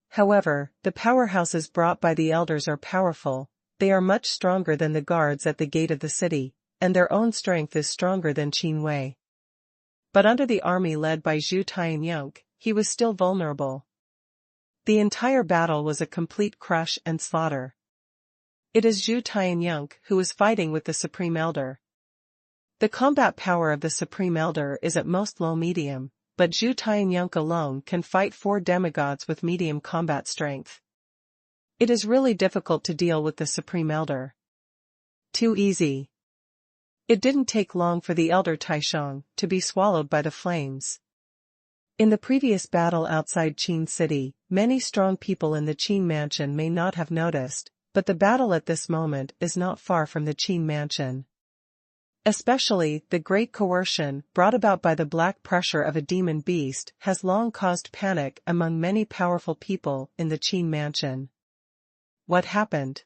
However, the powerhouses brought by the elders are powerful. They are much stronger than the guards at the gate of the city, and their own strength is stronger than Qin Wei. But under the army led by Zhu Tianyunk, he was still vulnerable. The entire battle was a complete crush and slaughter. It is Zhu Tianyunk who is fighting with the Supreme Elder. The combat power of the Supreme Elder is at most low-medium, but Zhu Tianyunk alone can fight 4 demigods with medium combat strength. It is really difficult to deal with the Supreme Elder. Too easy. It didn't take long for the elder Taisheng to be swallowed by the flames. In the previous battle outside Qin City, many strong people in the Qin mansion may not have noticed, but the battle at this moment is not far from the Qin mansion. Especially, the great coercion brought about by the black pressure of a demon beast has long caused panic among many powerful people in the Qin mansion. What happened?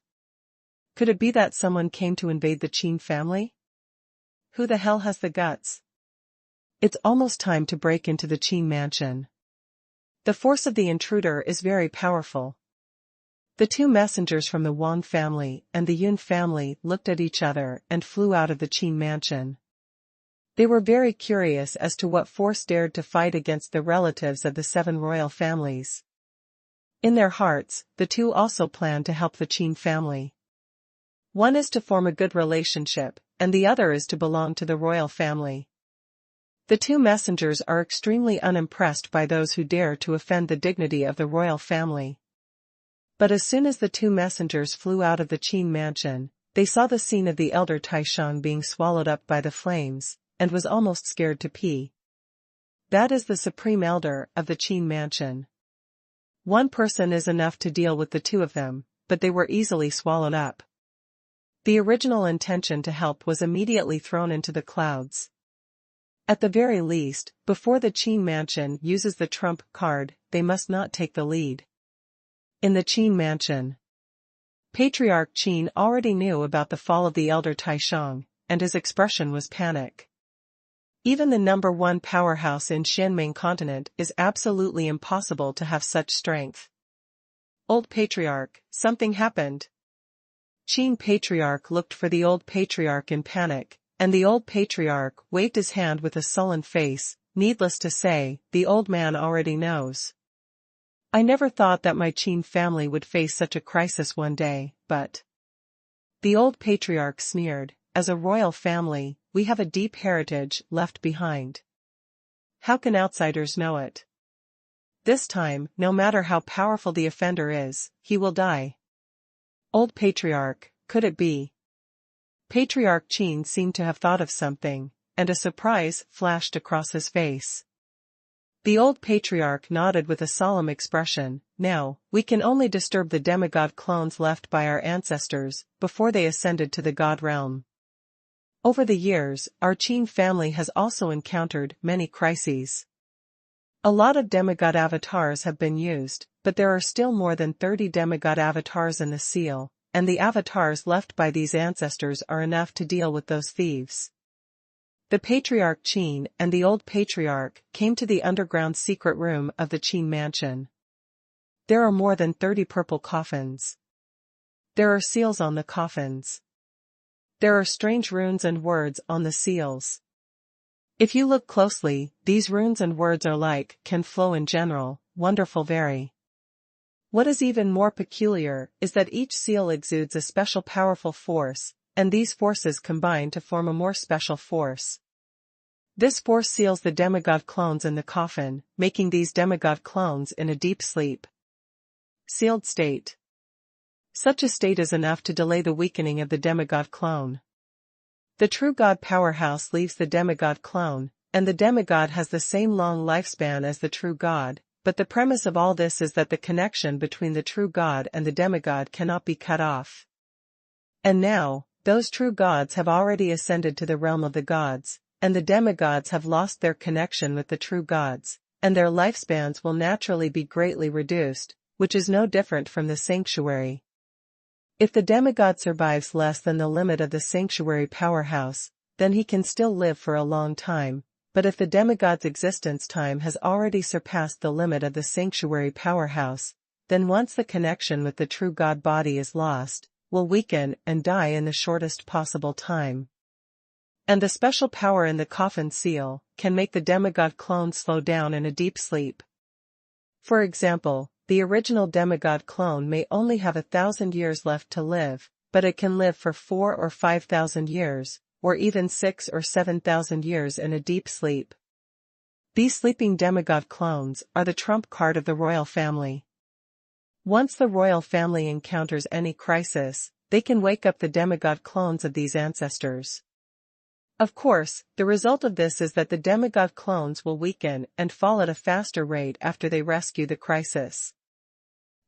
Could it be that someone came to invade the Qin family? Who the hell has the guts? It's almost time to break into the Qin mansion. The force of the intruder is very powerful. The two messengers from the Wang family and the Yun family looked at each other and flew out of the Qin mansion. They were very curious as to what force dared to fight against the relatives of the 7 royal families. In their hearts, the two also planned to help the Qin family. One is to form a good relationship, and the other is to belong to the royal family. The two messengers are extremely unimpressed by those who dare to offend the dignity of the royal family. But as soon as the two messengers flew out of the Qin mansion, they saw the scene of the elder Taisheng being swallowed up by the flames, and was almost scared to pee. That is the supreme elder of the Qin mansion. One person is enough to deal with the two of them, but they were easily swallowed up. The original intention to help was immediately thrown into the clouds. At the very least, before the Qin mansion uses the trump card, they must not take the lead. In the Qin mansion, Patriarch Qin already knew about the fall of the elder Taisheng, and his expression was panic. Even the number 1 powerhouse in Xianming continent is absolutely impossible to have such strength. Old Patriarch, something happened. Qin Patriarch looked for the old Patriarch in panic, and the old Patriarch waved his hand with a sullen face. Needless to say, the old man already knows. I never thought that my Qin family would face such a crisis one day, but... The old Patriarch sneered, as a royal family, we have a deep heritage left behind. How can outsiders know it? This time, no matter how powerful the offender is, he will die. Old Patriarch, could it be? Patriarch Qin seemed to have thought of something, and a surprise flashed across his face. The old Patriarch nodded with a solemn expression. Now, we can only disturb the demigod clones left by our ancestors, before they ascended to the god realm. Over the years, our Qin family has also encountered many crises. A lot of demigod avatars have been used, but there are still more than 30 demigod avatars in the seal, and the avatars left by these ancestors are enough to deal with those thieves. The patriarch Qin and the old patriarch came to the underground secret room of the Qin mansion. There are more than 30 purple coffins. There are seals on the coffins. There are strange runes and words on the seals. If you look closely, these runes and words are like, can flow in general, wonderful very. What is even more peculiar is that each seal exudes a special powerful force, and these forces combine to form a more special force. This force seals the demigod clones in the coffin, making these demigod clones in a deep sleep. Sealed state. Such a state is enough to delay the weakening of the demigod clone. The true God powerhouse leaves the demigod clone, and the demigod has the same long lifespan as the true God, but the premise of all this is that the connection between the true God and the demigod cannot be cut off. And now, those true gods have already ascended to the realm of the gods, and the demigods have lost their connection with the true gods, and their lifespans will naturally be greatly reduced, which is no different from the sanctuary. If the demigod survives less than the limit of the sanctuary powerhouse, then he can still live for a long time, but if the demigod's existence time has already surpassed the limit of the sanctuary powerhouse, then once the connection with the true God body is lost, will weaken and die in the shortest possible time. And the special power in the coffin seal can make the demigod clone slow down in a deep sleep. For example, the original demigod clone may only have 1,000 years left to live, but it can live for 4,000 or 5,000 years, or even 6,000 or 7,000 years in a deep sleep. These sleeping demigod clones are the trump card of the royal family. Once the royal family encounters any crisis, they can wake up the demigod clones of these ancestors. Of course, the result of this is that the demigod clones will weaken and fall at a faster rate after they rescue the crisis.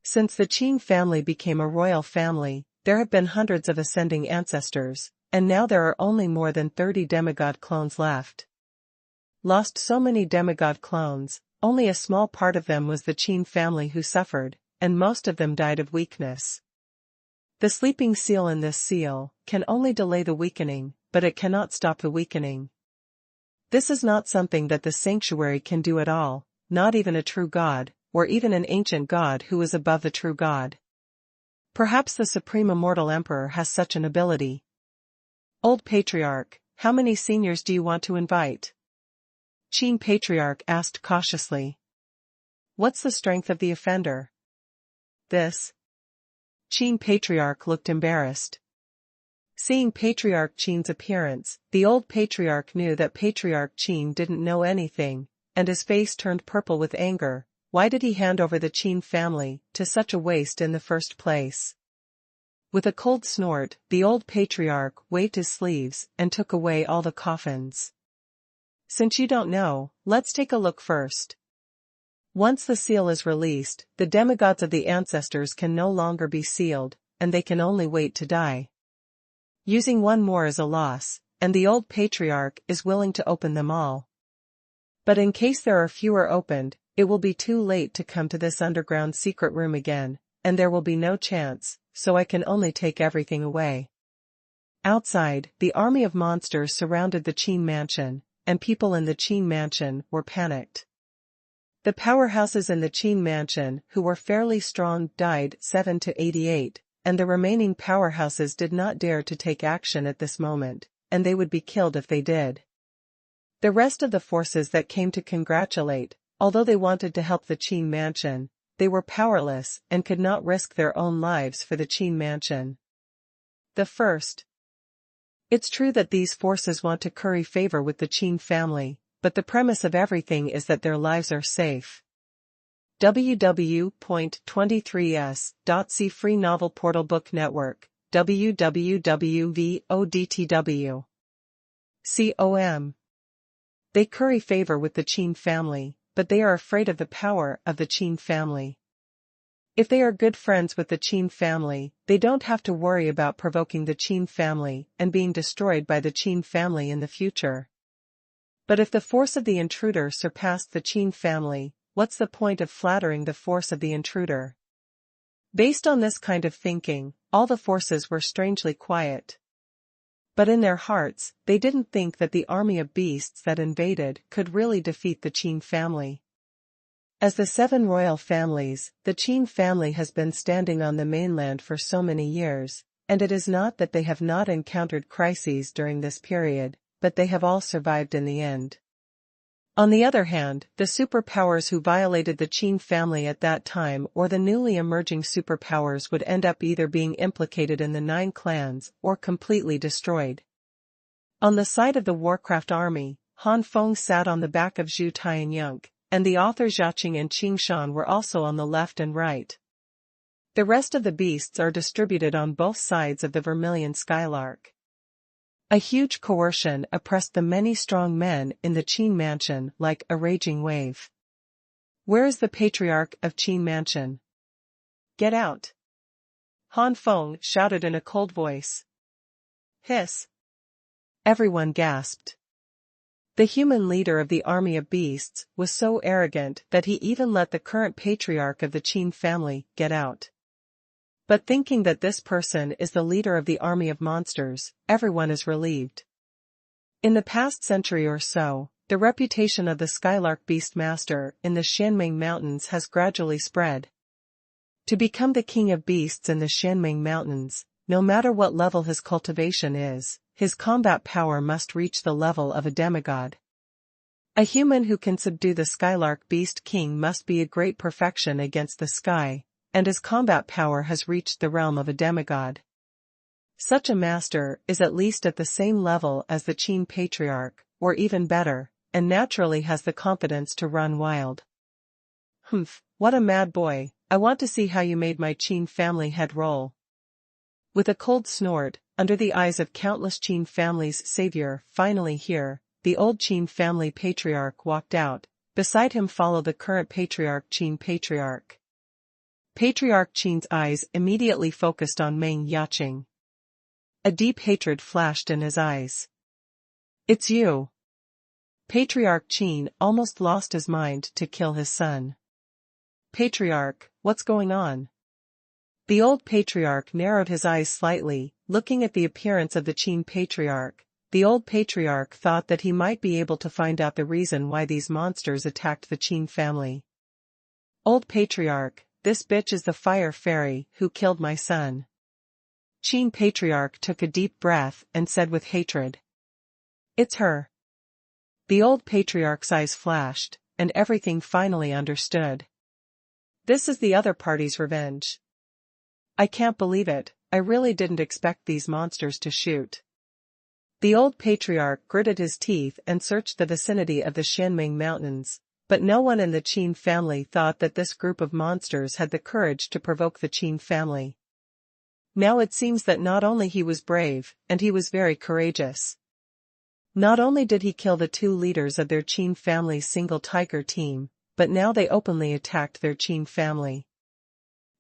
Since the Qin family became a royal family, there have been hundreds of ascending ancestors, and now there are only more than 30 demigod clones left. Lost so many demigod clones, only a small part of them was the Qin family who suffered, and most of them died of weakness. The sleeping seal in this seal can only delay the weakening, but it cannot stop the weakening. This is not something that the sanctuary can do at all, not even a true God, or even an ancient God who is above the true God. Perhaps the Supreme Immortal Emperor has such an ability. Old Patriarch, how many seniors do you want to invite? Qin Patriarch asked cautiously. What's the strength of the offender? This. Qin Patriarch looked embarrassed. Seeing Patriarch Qin's appearance, the old Patriarch knew that Patriarch Qin didn't know anything, and his face turned purple with anger. Why did he hand over the Qin family to such a waste in the first place? With a cold snort, the old patriarch waved his sleeves and took away all the coffins. Since you don't know, let's take a look first. Once the seal is released, the demigods of the ancestors can no longer be sealed, and they can only wait to die. Using one more is a loss, and the old patriarch is willing to open them all. But in case there are fewer opened, it will be too late to come to this underground secret room again, and there will be no chance, so I can only take everything away. Outside, the army of monsters surrounded the Qin mansion, and people in the Qin mansion were panicked. The powerhouses in the Qin mansion who were fairly strong died 7 to 88, and the remaining powerhouses did not dare to take action at this moment, and they would be killed if they did. The rest of the forces that came to congratulate, although they wanted to help the Qin mansion, they were powerless and could not risk their own lives for the Qin mansion. The first. It's true that these forces want to curry favor with the Qin family, but the premise of everything is that their lives are safe. www.23s.c Free Novel Portal Book Network, www.vodtw.com. They curry favor with the Qin family, but they are afraid of the power of the Qin family. If they are good friends with the Qin family, they don't have to worry about provoking the Qin family and being destroyed by the Qin family in the future. But if the force of the intruder surpassed the Qin family, what's the point of flattering the force of the intruder? Based on this kind of thinking, all the forces were strangely quiet. But in their hearts, they didn't think that the army of beasts that invaded could really defeat the Qin family. As the 7 royal families, the Qin family has been standing on the mainland for so many years, and it is not that they have not encountered crises during this period, but they have all survived in the end. On the other hand, the superpowers who violated the Qin family at that time or the newly emerging superpowers would end up either being implicated in the 9 clans or completely destroyed. On the side of the Warcraft army, Han Feng sat on the back of Zhu Tianyunk, and the authors Jiaqing and Qingshan were also on the left and right. The rest of the beasts are distributed on both sides of the Vermilion Skylark. A huge coercion oppressed the many strong men in the Qin mansion like a raging wave. Where is the patriarch of Qin mansion? Get out! Han Feng shouted in a cold voice. Hiss! Everyone gasped. The human leader of the army of beasts was so arrogant that he even let the current patriarch of the Qin family get out. But thinking that this person is the leader of the army of monsters, everyone is relieved. In the past century or so, the reputation of the Skylark Beastmaster in the Xianming Mountains has gradually spread. To become the king of beasts in the Xianming Mountains, no matter what level his cultivation is, his combat power must reach the level of a demigod. A human who can subdue the Skylark Beast King must be a great perfection against the sky, and his combat power has reached the realm of a demigod. Such a master is at least at the same level as the Qin patriarch, or even better, and naturally has the confidence to run wild. Humph, what a mad boy, I want to see how you made my Qin family head roll. With a cold snort, under the eyes of countless Qin families' savior finally here, the old Qin family patriarch walked out, beside him followed the current patriarch Qin patriarch. Patriarch Qin's eyes immediately focused on Meng Yaqing. A deep hatred flashed in his eyes. It's you! Patriarch Qin almost lost his mind to kill his son. Patriarch, what's going on? The old patriarch narrowed his eyes slightly, looking at the appearance of the Qin patriarch. The old patriarch thought that he might be able to find out the reason why these monsters attacked the Qin family. Old patriarch, this bitch is the fire fairy who killed my son. Qin patriarch took a deep breath and said with hatred. It's her. The old patriarch's eyes flashed, and everything finally understood. This is the other party's revenge. I can't believe it, I really didn't expect these monsters to shoot. The old patriarch gritted his teeth and searched the vicinity of the Xianming Mountains, but no one in the Qin family thought that this group of monsters had the courage to provoke the Qin family. Now it seems that not only he was brave, and he was very courageous. Not only did he kill the 2 leaders of their Qin family's single tiger team, but now they openly attacked their Qin family.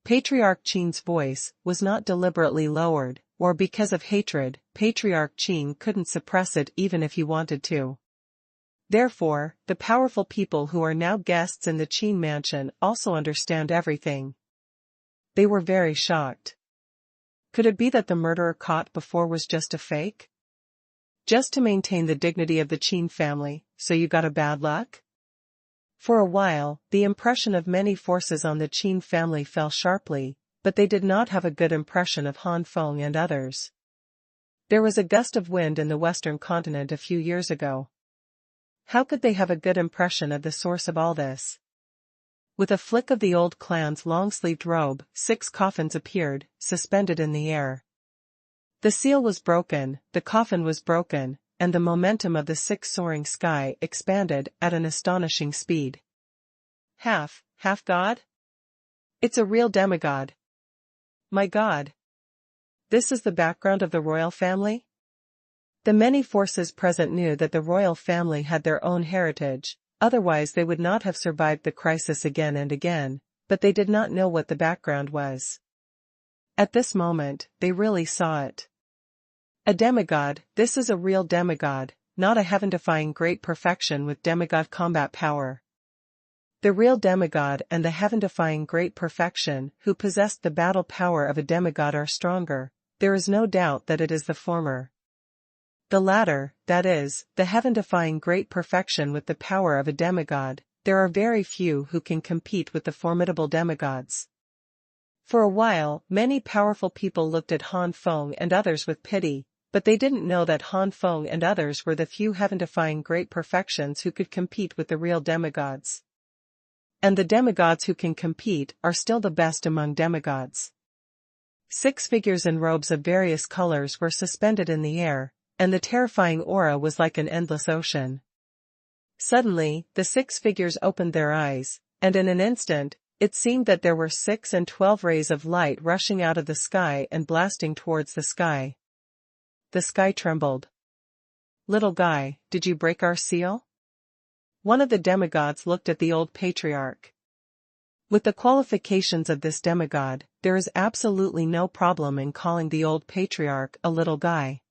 Patriarch Qin's voice was not deliberately lowered, or because of hatred, Patriarch Qin couldn't suppress it even if he wanted to. Therefore, the powerful people who are now guests in the Qin mansion also understand everything. They were very shocked. Could it be that the murderer caught before was just a fake? Just to maintain the dignity of the Qin family, so you got a bad luck? For a while, the impression of many forces on the Qin family fell sharply, but they did not have a good impression of Han Feng and others. There was a gust of wind in the western continent a few years ago. How could they have a good impression of the source of all this? With a flick of the old clan's long-sleeved robe, 6 coffins appeared, suspended in the air. The seal was broken, the coffin was broken, and the momentum of the 6 soaring sky expanded at an astonishing speed. Half god? It's a real demigod. My God! This is the background of the royal family? The many forces present knew that the royal family had their own heritage, otherwise they would not have survived the crisis again and again, but they did not know what the background was. At this moment, they really saw it. A demigod, this is a real demigod, not a heaven-defying great perfection with demigod combat power. The real demigod and the heaven-defying great perfection who possessed the battle power of a demigod are stronger, there is no doubt that it is the former. The latter, that is, the heaven-defying great perfection with the power of a demigod, there are very few who can compete with the formidable demigods. For a while, many powerful people looked at Han Feng and others with pity, but they didn't know that Han Feng and others were the few heaven-defying great perfections who could compete with the real demigods. And the demigods who can compete are still the best among demigods. 6 figures in robes of various colors were suspended in the air, and the terrifying aura was like an endless ocean. Suddenly, the 6 figures opened their eyes, and in an instant, it seemed that there were 6 and 12 rays of light rushing out of the sky and blasting towards the sky. The sky trembled. "Little guy, did you break our seal?" One of the demigods looked at the old patriarch. With the qualifications of this demigod, there is absolutely no problem in calling the old patriarch a little guy.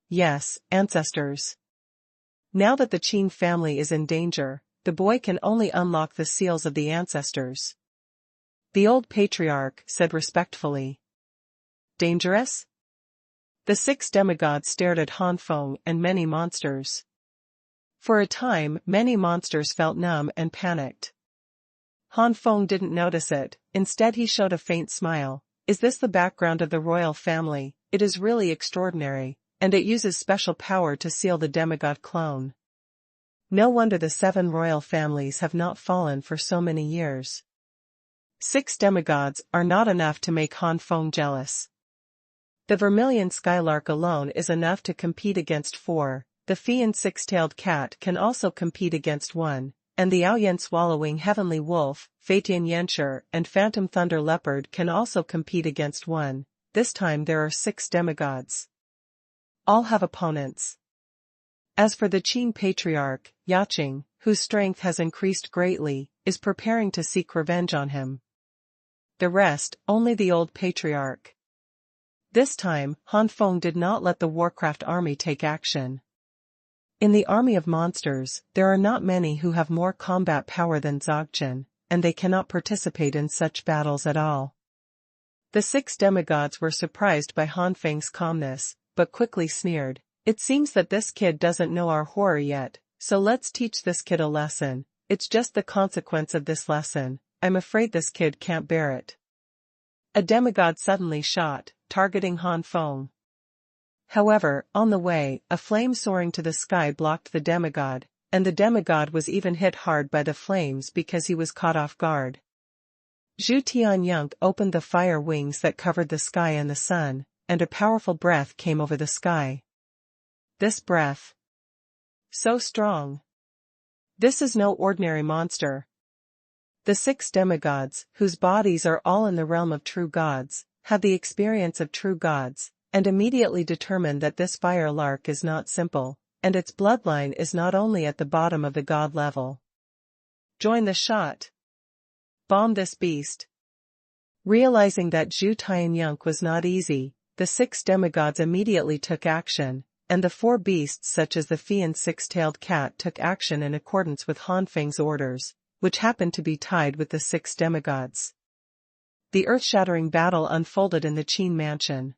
Yes, ancestors. Now that the Qin family is in danger, the boy can only unlock the seals of the ancestors. The old patriarch said respectfully. Dangerous? The 6 demigods stared at Han Feng and many monsters. For a time, many monsters felt numb and panicked. Han Feng didn't notice it, instead he showed a faint smile. Is this the background of the royal family? It is really extraordinary, and it uses special power to seal the demigod clone. No wonder the 7 royal families have not fallen for so many years. 6 demigods are not enough to make Han Feng jealous. The vermilion skylark alone is enough to compete against 4, the fiend 6-tailed cat can also compete against 1, and the Aoyan swallowing heavenly wolf, Faetian Yanshi, and phantom thunder leopard can also compete against 1, this time there are 6 demigods. All have opponents. As for the Qin patriarch, Yaqing, whose strength has increased greatly, is preparing to seek revenge on him. The rest, only the old patriarch. This time, Han Feng did not let the Warcraft army take action. In the army of monsters, there are not many who have more combat power than Dzogchen, and they cannot participate in such battles at all. The 6 demigods were surprised by Han Feng's calmness, but quickly sneered. It seems that this kid doesn't know our horror yet, so let's teach this kid a lesson. It's just the consequence of this lesson. I'm afraid this kid can't bear it. A demigod suddenly shot, targeting Han Feng. However, on the way, a flame soaring to the sky blocked the demigod, and the demigod was even hit hard by the flames because he was caught off guard. Zhu Tianyunk opened the fire wings that covered the sky and the sun, and a powerful breath came over the sky. This breath. So strong. This is no ordinary monster. The 6 demigods, whose bodies are all in the realm of true gods, have the experience of true gods, and immediately determine that this fire lark is not simple, and its bloodline is not only at the bottom of the god level. Join the shot. Bomb this beast. Realizing that Zhu Tianyunk was not easy, the 6 demigods immediately took action, and the 4 beasts such as the fiend 6-tailed cat took action in accordance with Han Feng's orders, which happened to be tied with the 6 demigods. The earth-shattering battle unfolded in the Qin mansion.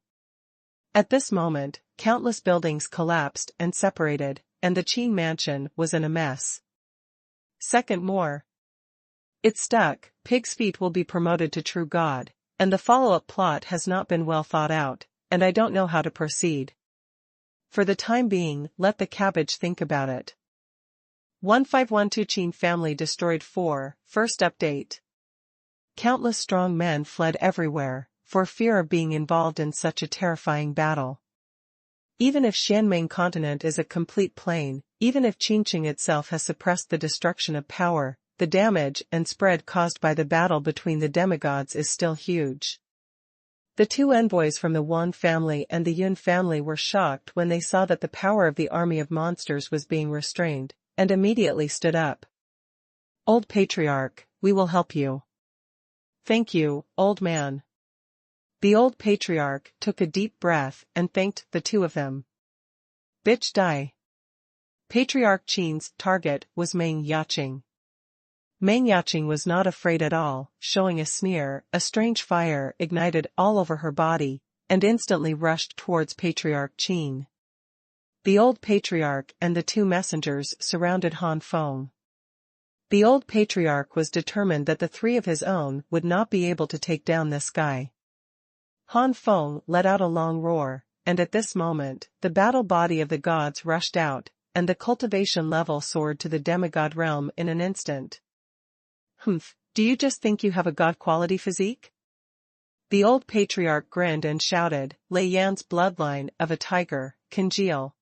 At this moment, countless buildings collapsed and separated, and the Qin mansion was in a mess. Second more. It stuck, Pig's Feet will be promoted to true god, and the follow-up plot has not been well thought out, and I don't know how to proceed. For the time being, let the cabbage think about it. 1512 Qin family destroyed 4, first update. Countless strong men fled everywhere, for fear of being involved in such a terrifying battle. Even if Xianmeng continent is a complete plain, even if Qinqing itself has suppressed the destruction of power, the damage and spread caused by the battle between the demigods is still huge. The 2 envoys from the Wan family and the Yun family were shocked when they saw that the power of the army of monsters was being restrained, and immediately stood up. Old Patriarch, we will help you. Thank you, old man. The old patriarch took a deep breath and thanked the 2 of them. Bitch die. Patriarch Qin's target was Meng Yaqing. Meng Yaqing was not afraid at all, showing a sneer. A strange fire ignited all over her body, and instantly rushed towards Patriarch Qin. The old patriarch and the two messengers surrounded Han Feng. The old patriarch was determined that the three of his own would not be able to take down this guy. Han Feng let out a long roar, and at this moment, the battle body of the gods rushed out, and the cultivation level soared to the demigod realm in an instant. Humph, do you just think you have a god-quality physique? The old patriarch grinned and shouted, Lei Yan's bloodline of a tiger, congeal.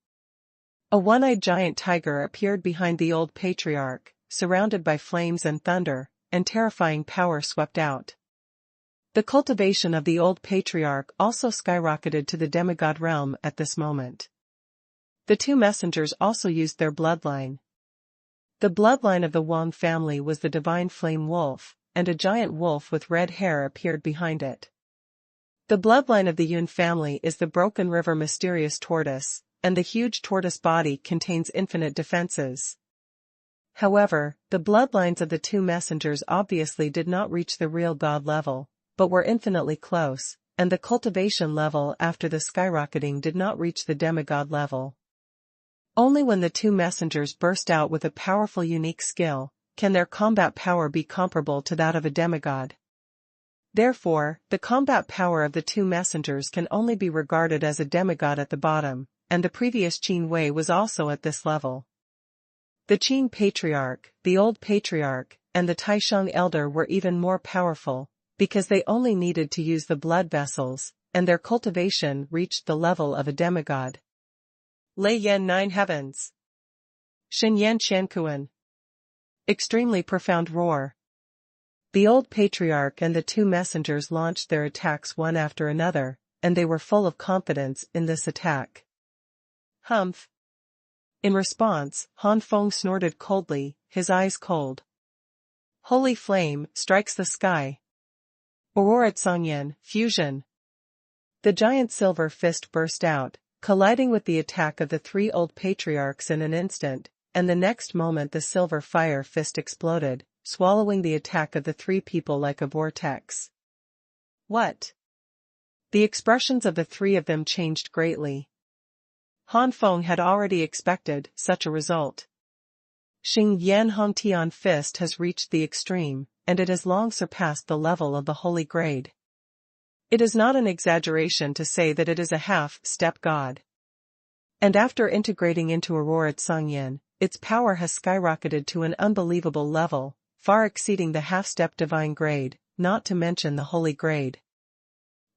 A one-eyed giant tiger appeared behind the old patriarch, surrounded by flames and thunder, and terrifying power swept out. The cultivation of the old patriarch also skyrocketed to the demigod realm at this moment. The two messengers also used their bloodline. The bloodline of the Wang family was the divine flame wolf, and a giant wolf with red hair appeared behind it. The bloodline of the Yun family is the broken river mysterious tortoise, and the huge tortoise body contains infinite defenses. However, the bloodlines of the two messengers obviously did not reach the real god level, but were infinitely close, and the cultivation level after the skyrocketing did not reach the demigod level. Only when the two messengers burst out with a powerful unique skill, can their combat power be comparable to that of a demigod. Therefore, the combat power of the two messengers can only be regarded as a demigod at the bottom, and the previous Qin Wei was also at this level. The Qin patriarch, the old patriarch, and the Taisheng elder were even more powerful, because they only needed to use the blood vessels, and their cultivation reached the level of a demigod. Lei Yan 9 heavens. Shen Yan Qiankuan. Extremely profound roar. The old patriarch and the two messengers launched their attacks one after another, and they were full of confidence in this attack. Humph. In response, Han Feng snorted coldly, his eyes cold. Holy flame strikes the sky. Aurora Tsangyan, fusion. The giant silver fist burst out, colliding with the attack of the three old patriarchs in an instant, and the next moment the silver fire fist exploded, swallowing the attack of the three people like a vortex. What? The expressions of the three of them changed greatly. Han Feng had already expected such a result. Xing Yan Hongtian fist has reached the extreme, and it has long surpassed the level of the holy grade. It is not an exaggeration to say that it is a half-step god. And after integrating into Aurora Tsangyan, its power has skyrocketed to an unbelievable level, far exceeding the half-step divine grade, not to mention the holy grade.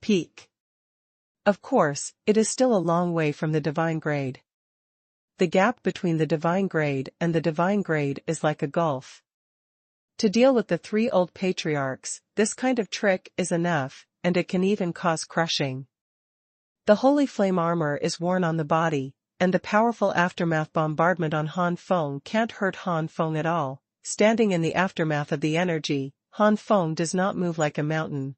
Peak. Of course, it is still a long way from the divine grade. The gap between the divine grade and the divine grade is like a gulf. To deal with the three old patriarchs, this kind of trick is enough, and it can even cause crushing. The holy flame armor is worn on the body, and the powerful aftermath bombardment on Han Feng can't hurt Han Feng at all. Standing in the aftermath of the energy, Han Feng does not move like a mountain.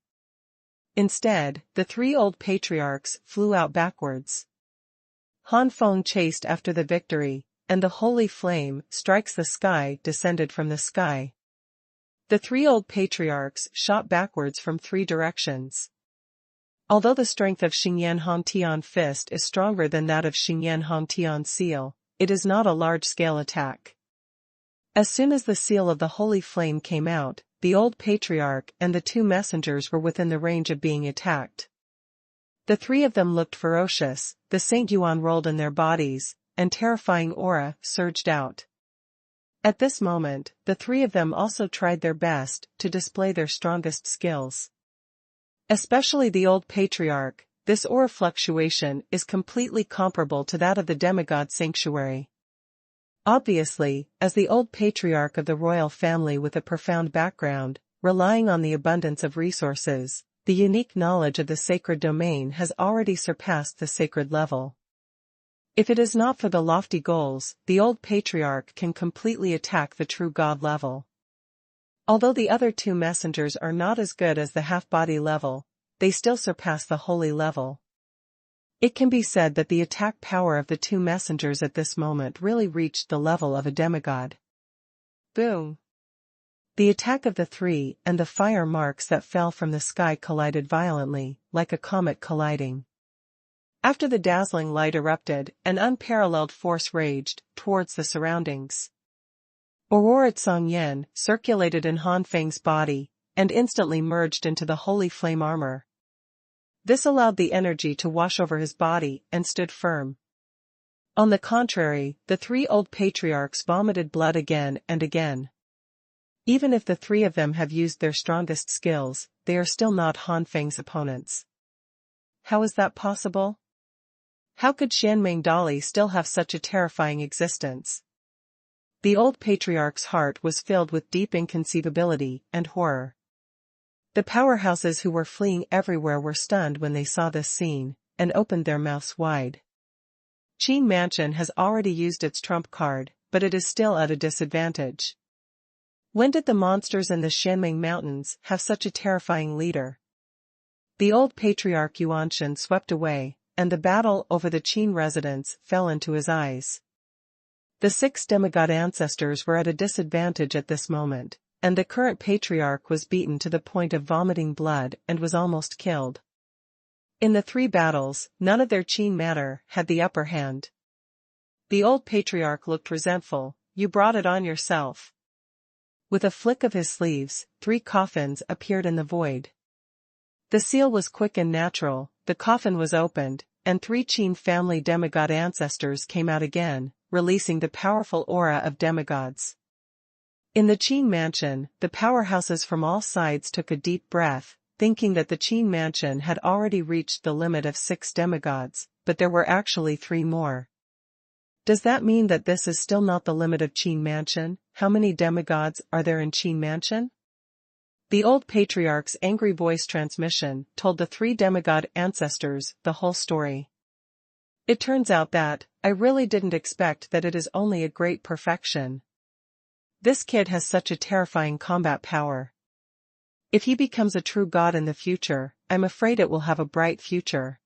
Instead, the three old patriarchs flew out backwards. Han Feng chased after the victory, and the holy flame strikes the sky descended from the sky. The three old patriarchs shot backwards from three directions. Although the strength of Xingyan Hongtian fist is stronger than that of Xingyan Hongtian seal, it is not a large-scale attack. As soon as the seal of the holy flame came out, the old patriarch and the two messengers were within the range of being attacked. The three of them looked ferocious, the Saint Yuan rolled in their bodies, and terrifying aura surged out. At this moment, the three of them also tried their best to display their strongest skills. Especially the old patriarch, this aura fluctuation is completely comparable to that of the demigod sanctuary. Obviously, as the old patriarch of the royal family with a profound background, relying on the abundance of resources, the unique knowledge of the sacred domain has already surpassed the sacred level. If it is not for the lofty goals, the old patriarch can completely attack the true god level. Although the other two messengers are not as good as the half-body level, they still surpass the holy level. It can be said that the attack power of the two messengers at this moment really reached the level of a demigod. Boom! The attack of the three and the fire marks that fell from the sky collided violently, like a comet colliding. After the dazzling light erupted, an unparalleled force raged towards the surroundings. Soared Xuanhuan circulated in Han Feng's body, and instantly merged into the holy flame armor. This allowed the energy to wash over his body and stood firm. On the contrary, the three old patriarchs vomited blood again and again. Even if the three of them have used their strongest skills, they are still not Han Feng's opponents. How is that possible? How could Xianming Dali still have such a terrifying existence? The old patriarch's heart was filled with deep inconceivability and horror. The powerhouses who were fleeing everywhere were stunned when they saw this scene, and opened their mouths wide. Qin Mansion has already used its trump card, but it is still at a disadvantage. When did the monsters in the Xianming Mountains have such a terrifying leader? The old patriarch Yuanshan swept away, and the battle over the Qin residence fell into his eyes. The 6 demigod ancestors were at a disadvantage at this moment, and the current patriarch was beaten to the point of vomiting blood and was almost killed. In the 3 battles, none of their Qin matter had the upper hand. The old patriarch looked resentful. You brought it on yourself. With a flick of his sleeves, 3 coffins appeared in the void. The seal was quick and natural, the coffin was opened, and 3 Qin family demigod ancestors came out again, releasing the powerful aura of demigods. In the Qin Mansion, the powerhouses from all sides took a deep breath, thinking that the Qin Mansion had already reached the limit of 6 demigods, but there were actually 3 more. Does that mean that this is still not the limit of Qin Mansion? How many demigods are there in Qin Mansion? The old patriarch's angry voice transmission told the 3 demigod ancestors the whole story. It turns out that, I really didn't expect that it is only a great perfection. This kid has such a terrifying combat power. If he becomes a true god in the future, I'm afraid it will have a bright future.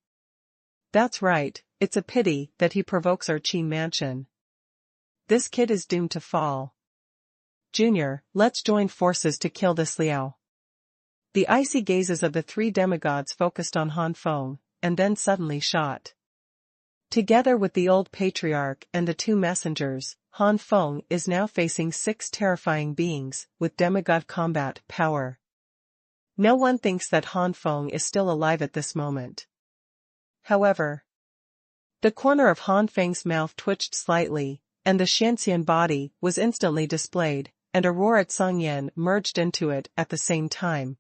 That's right, it's a pity that he provokes our Qin Mansion. This kid is doomed to fall. Junior, let's join forces to kill this Liao. The icy gazes of the 3 demigods focused on Han Feng, and then suddenly shot. Together with the old patriarch and the 2 messengers, Han Feng is now facing 6 terrifying beings with demigod combat power. No one thinks that Han Feng is still alive at this moment. However, the corner of Han Feng's mouth twitched slightly, and the Xianxian body was instantly displayed, and Aurora Tsangyan merged into it at the same time.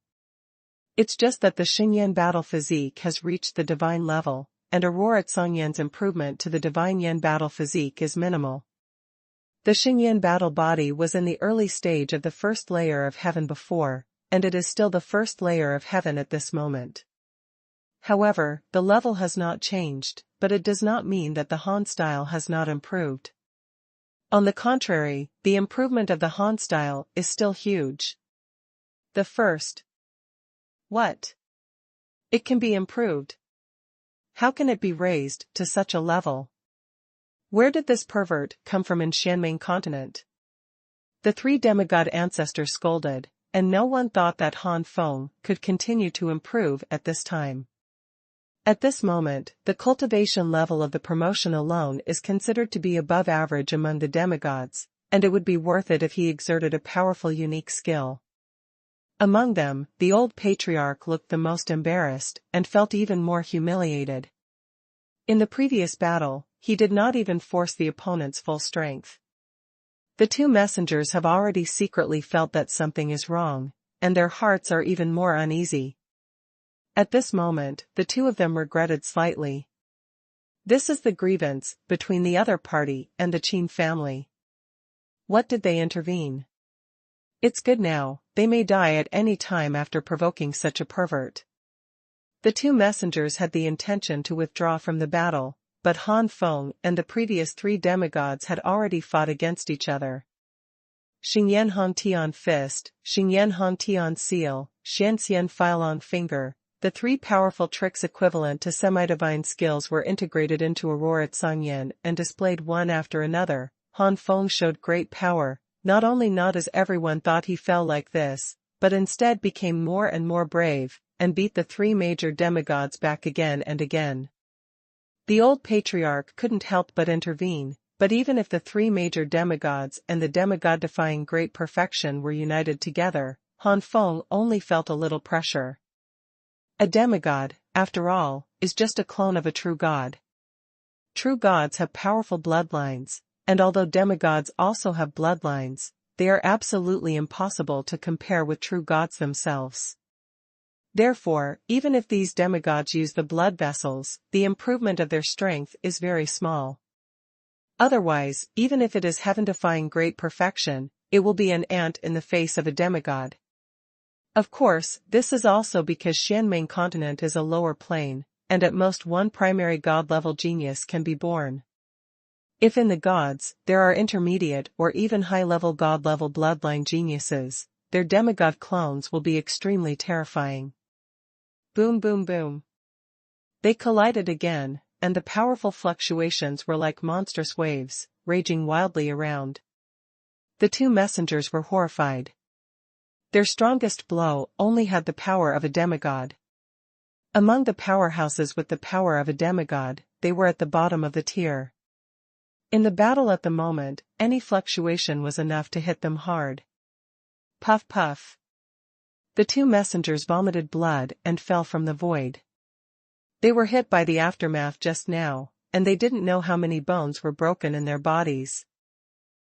It's just that the Xingyan battle physique has reached the divine level, and Aurora Tsangyan's improvement to the divine Yan battle physique is minimal. The Xingyan battle body was in the early stage of the first layer of heaven before, and it is still the first layer of heaven at this moment. However, the level has not changed, but it does not mean that the Han style has not improved. On the contrary, the improvement of the Han style is still huge. The first. What? It can be improved. How can it be raised to such a level? Where did this pervert come from in Xianming continent? The 3 demigod ancestors scolded, and no one thought that Han Feng could continue to improve at this time. At this moment, the cultivation level of the promotion alone is considered to be above average among the demigods, and it would be worth it if he exerted a powerful unique skill. Among them, the old patriarch looked the most embarrassed and felt even more humiliated. In the previous battle, he did not even force the opponent's full strength. The 2 messengers have already secretly felt that something is wrong, and their hearts are even more uneasy. At this moment, the 2 of them regretted slightly. This is the grievance between the other party and the Qin family. What did they intervene? It's good now, they may die at any time after provoking such a pervert. The 2 messengers had the intention to withdraw from the battle, but Han Feng and the previous 3 demigods had already fought against each other. Xingyan Hong Tian Fist, Xingyan Hong Tian Seal, Xianxian File on Finger. The 3 powerful tricks equivalent to semi-divine skills were integrated into Aurora Tsangyan and displayed one after another. Han Feng showed great power, not as everyone thought he fell like this, but instead became more and more brave, and beat the 3 major demigods back again and again. The old patriarch couldn't help but intervene, but even if the three major demigods and the demigod defying great perfection were united together, Han Feng only felt a little pressure. A demigod, after all, is just a clone of a true god. True gods have powerful bloodlines, and although demigods also have bloodlines, they are absolutely impossible to compare with true gods themselves. Therefore, even if these demigods use the blood vessels, the improvement of their strength is very small. Otherwise, even if it is heaven-defying great perfection, it will be an ant in the face of a demigod. Of course, this is also because Xianmeng continent is a lower plane, and at most one primary god-level genius can be born. If in the gods, there are intermediate or even high-level god-level bloodline geniuses, their demigod clones will be extremely terrifying. Boom boom boom. They collided again, and the powerful fluctuations were like monstrous waves, raging wildly around. The two messengers were horrified. Their strongest blow only had the power of a demigod. Among the powerhouses with the power of a demigod, they were at the bottom of the tier. In the battle at the moment, any fluctuation was enough to hit them hard. Puff puff. The two messengers vomited blood and fell from the void. They were hit by the aftermath just now, and they didn't know how many bones were broken in their bodies.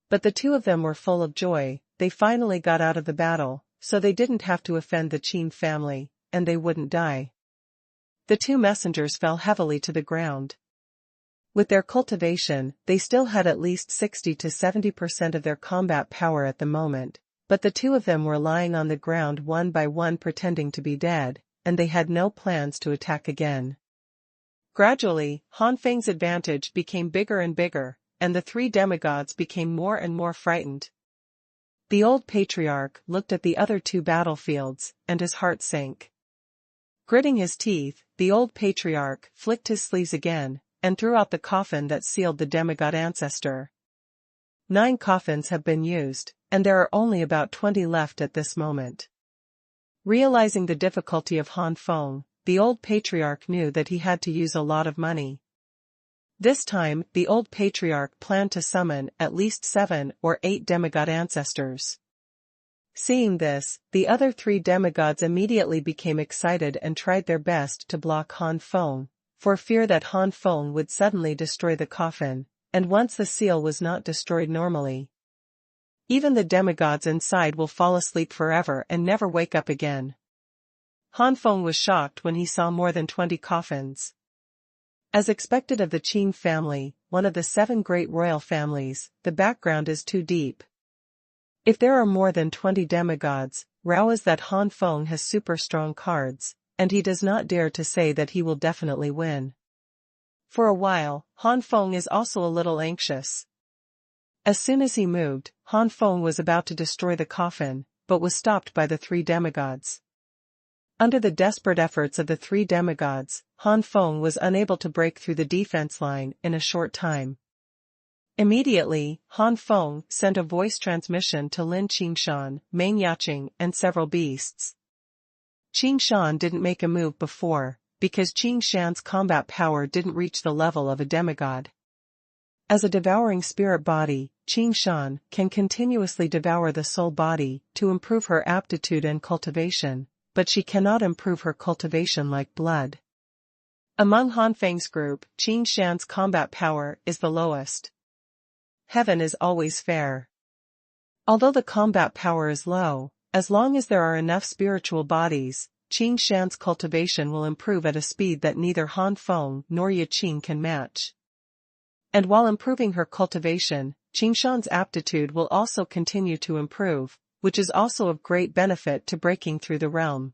But the two of them were full of joy. They finally got out of the battle, so they didn't have to offend the Qin family, and they wouldn't die. The two messengers fell heavily to the ground. With their cultivation, they still had at least 60 to 70% of their combat power at the moment, but the two of them were lying on the ground one by one pretending to be dead, and they had no plans to attack again. Gradually, Han Feng's advantage became bigger and bigger, and the three demigods became more and more frightened. The old patriarch looked at the other two battlefields, and his heart sank. Gritting his teeth, the old patriarch flicked his sleeves again, and threw out the coffin that sealed the demigod ancestor. 9 coffins have been used, and there are only about 20 left at this moment. Realizing the difficulty of Han Feng, the old patriarch knew that he had to use a lot of money. This time, the old patriarch planned to summon at least 7 or 8 demigod ancestors. Seeing this, the other 3 demigods immediately became excited and tried their best to block Han Feng, for fear that Han Feng would suddenly destroy the coffin, and once the seal was not destroyed normally, even the demigods inside will fall asleep forever and never wake up again. Han Feng was shocked when he saw more than 20 coffins. As expected of the Qin family, one of the 7 great royal families, the background is too deep. If there are more than 20 demigods, Rao is that Han Feng has super strong cards, and he does not dare to say that he will definitely win. For a while, Han Feng is also a little anxious. As soon as he moved, Han Feng was about to destroy the coffin, but was stopped by the 3 demigods. Under the desperate efforts of the 3 demigods, Han Feng was unable to break through the defense line in a short time. Immediately, Han Feng sent a voice transmission to Lin Qingshan, Meng Yaqing, and several beasts. Qingshan didn't make a move before, because Qingshan's combat power didn't reach the level of a demigod. As a devouring spirit body, Qingshan can continuously devour the soul body to improve her aptitude and cultivation, but she cannot improve her cultivation like blood. Among Han Feng's group, Qingshan's combat power is the lowest. Heaven is always fair. Although the combat power is low, as long as there are enough spiritual bodies, Qingshan's cultivation will improve at a speed that neither Han Feng nor Ye Qing can match. And while improving her cultivation, Qingshan's aptitude will also continue to improve, which is also of great benefit to breaking through the realm.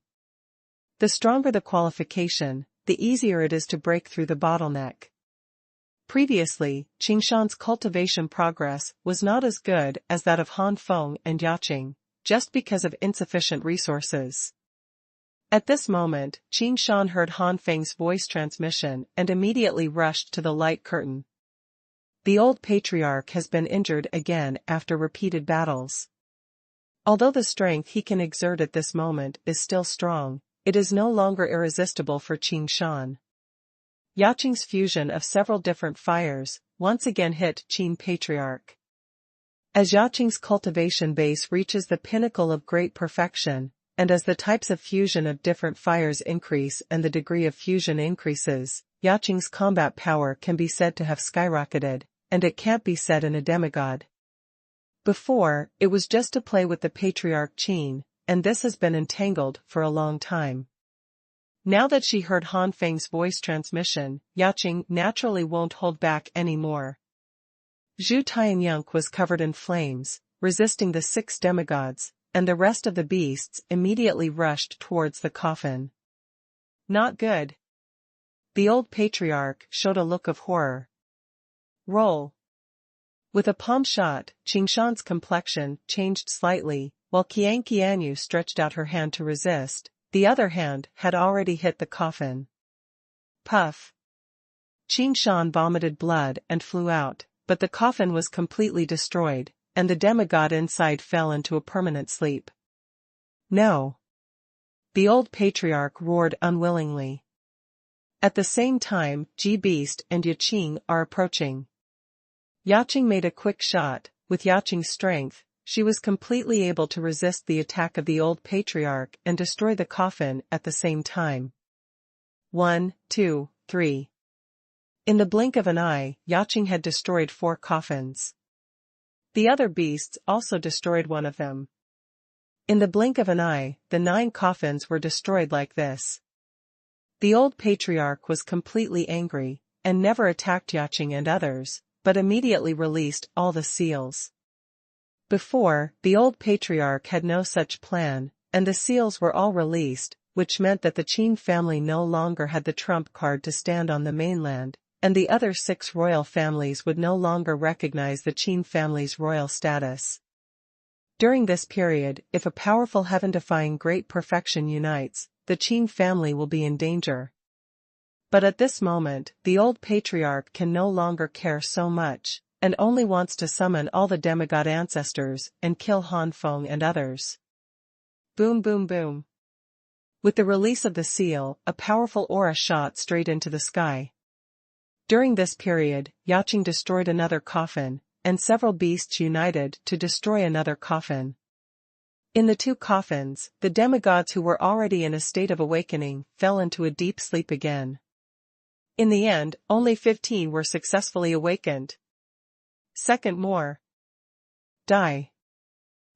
The stronger the qualification, the easier it is to break through the bottleneck. Previously, Qingshan's cultivation progress was not as good as that of Han Feng and Yaqing, just because of insufficient resources. At this moment, Qingshan heard Han Feng's voice transmission and immediately rushed to the light curtain. The old patriarch has been injured again after repeated battles. Although the strength he can exert at this moment is still strong, it is no longer irresistible for Qingshan. Yaqing's fusion of several different fires once again hit Qin Patriarch. As Yaqing's cultivation base reaches the pinnacle of great perfection, and as the types of fusion of different fires increase and the degree of fusion increases, Yaqing's combat power can be said to have skyrocketed, and it can't be said in a demigod. Before, it was just to play with the Patriarch Qin, and this has been entangled for a long time. Now that she heard Han Feng's voice transmission, Yaqing naturally won't hold back anymore. Zhu Tianyunk was covered in flames, resisting the 6 demigods, and the rest of the beasts immediately rushed towards the coffin. Not good. The old patriarch showed a look of horror. Roll. With a palm shot, Qingshan's complexion changed slightly, while Qiang Qianyu stretched out her hand to resist. The other hand had already hit the coffin. Puff. Qingshan vomited blood and flew out, but the coffin was completely destroyed, and the demigod inside fell into a permanent sleep. No. The old patriarch roared unwillingly. At the same time, Ji Beast and Yaqing are approaching. Yaqing made a quick shot. With Yaqing's strength, she was completely able to resist the attack of the old patriarch and destroy the coffin at the same time. 1, 2, 3. In the blink of an eye, Yaqing had destroyed 4 coffins. The other beasts also destroyed one of them. In the blink of an eye, the 9 coffins were destroyed like this. The old patriarch was completely angry, and never attacked Yaqing and others, but immediately released all the seals. Before, the old patriarch had no such plan, and the seals were all released, which meant that the Qin family no longer had the trump card to stand on the mainland, and the other 6 royal families would no longer recognize the Qin family's royal status. During this period, if a powerful heaven-defying great perfection unites, the Qin family will be in danger. But at this moment, the old patriarch can no longer care so much, and only wants to summon all the demigod ancestors and kill Han Feng and others. Boom boom boom. With the release of the seal, a powerful aura shot straight into the sky. During this period, Yaqing destroyed another coffin, and several beasts united to destroy another coffin. In the 2 coffins, the demigods who were already in a state of awakening fell into a deep sleep again. In the end, only 15 were successfully awakened. Second more. Die.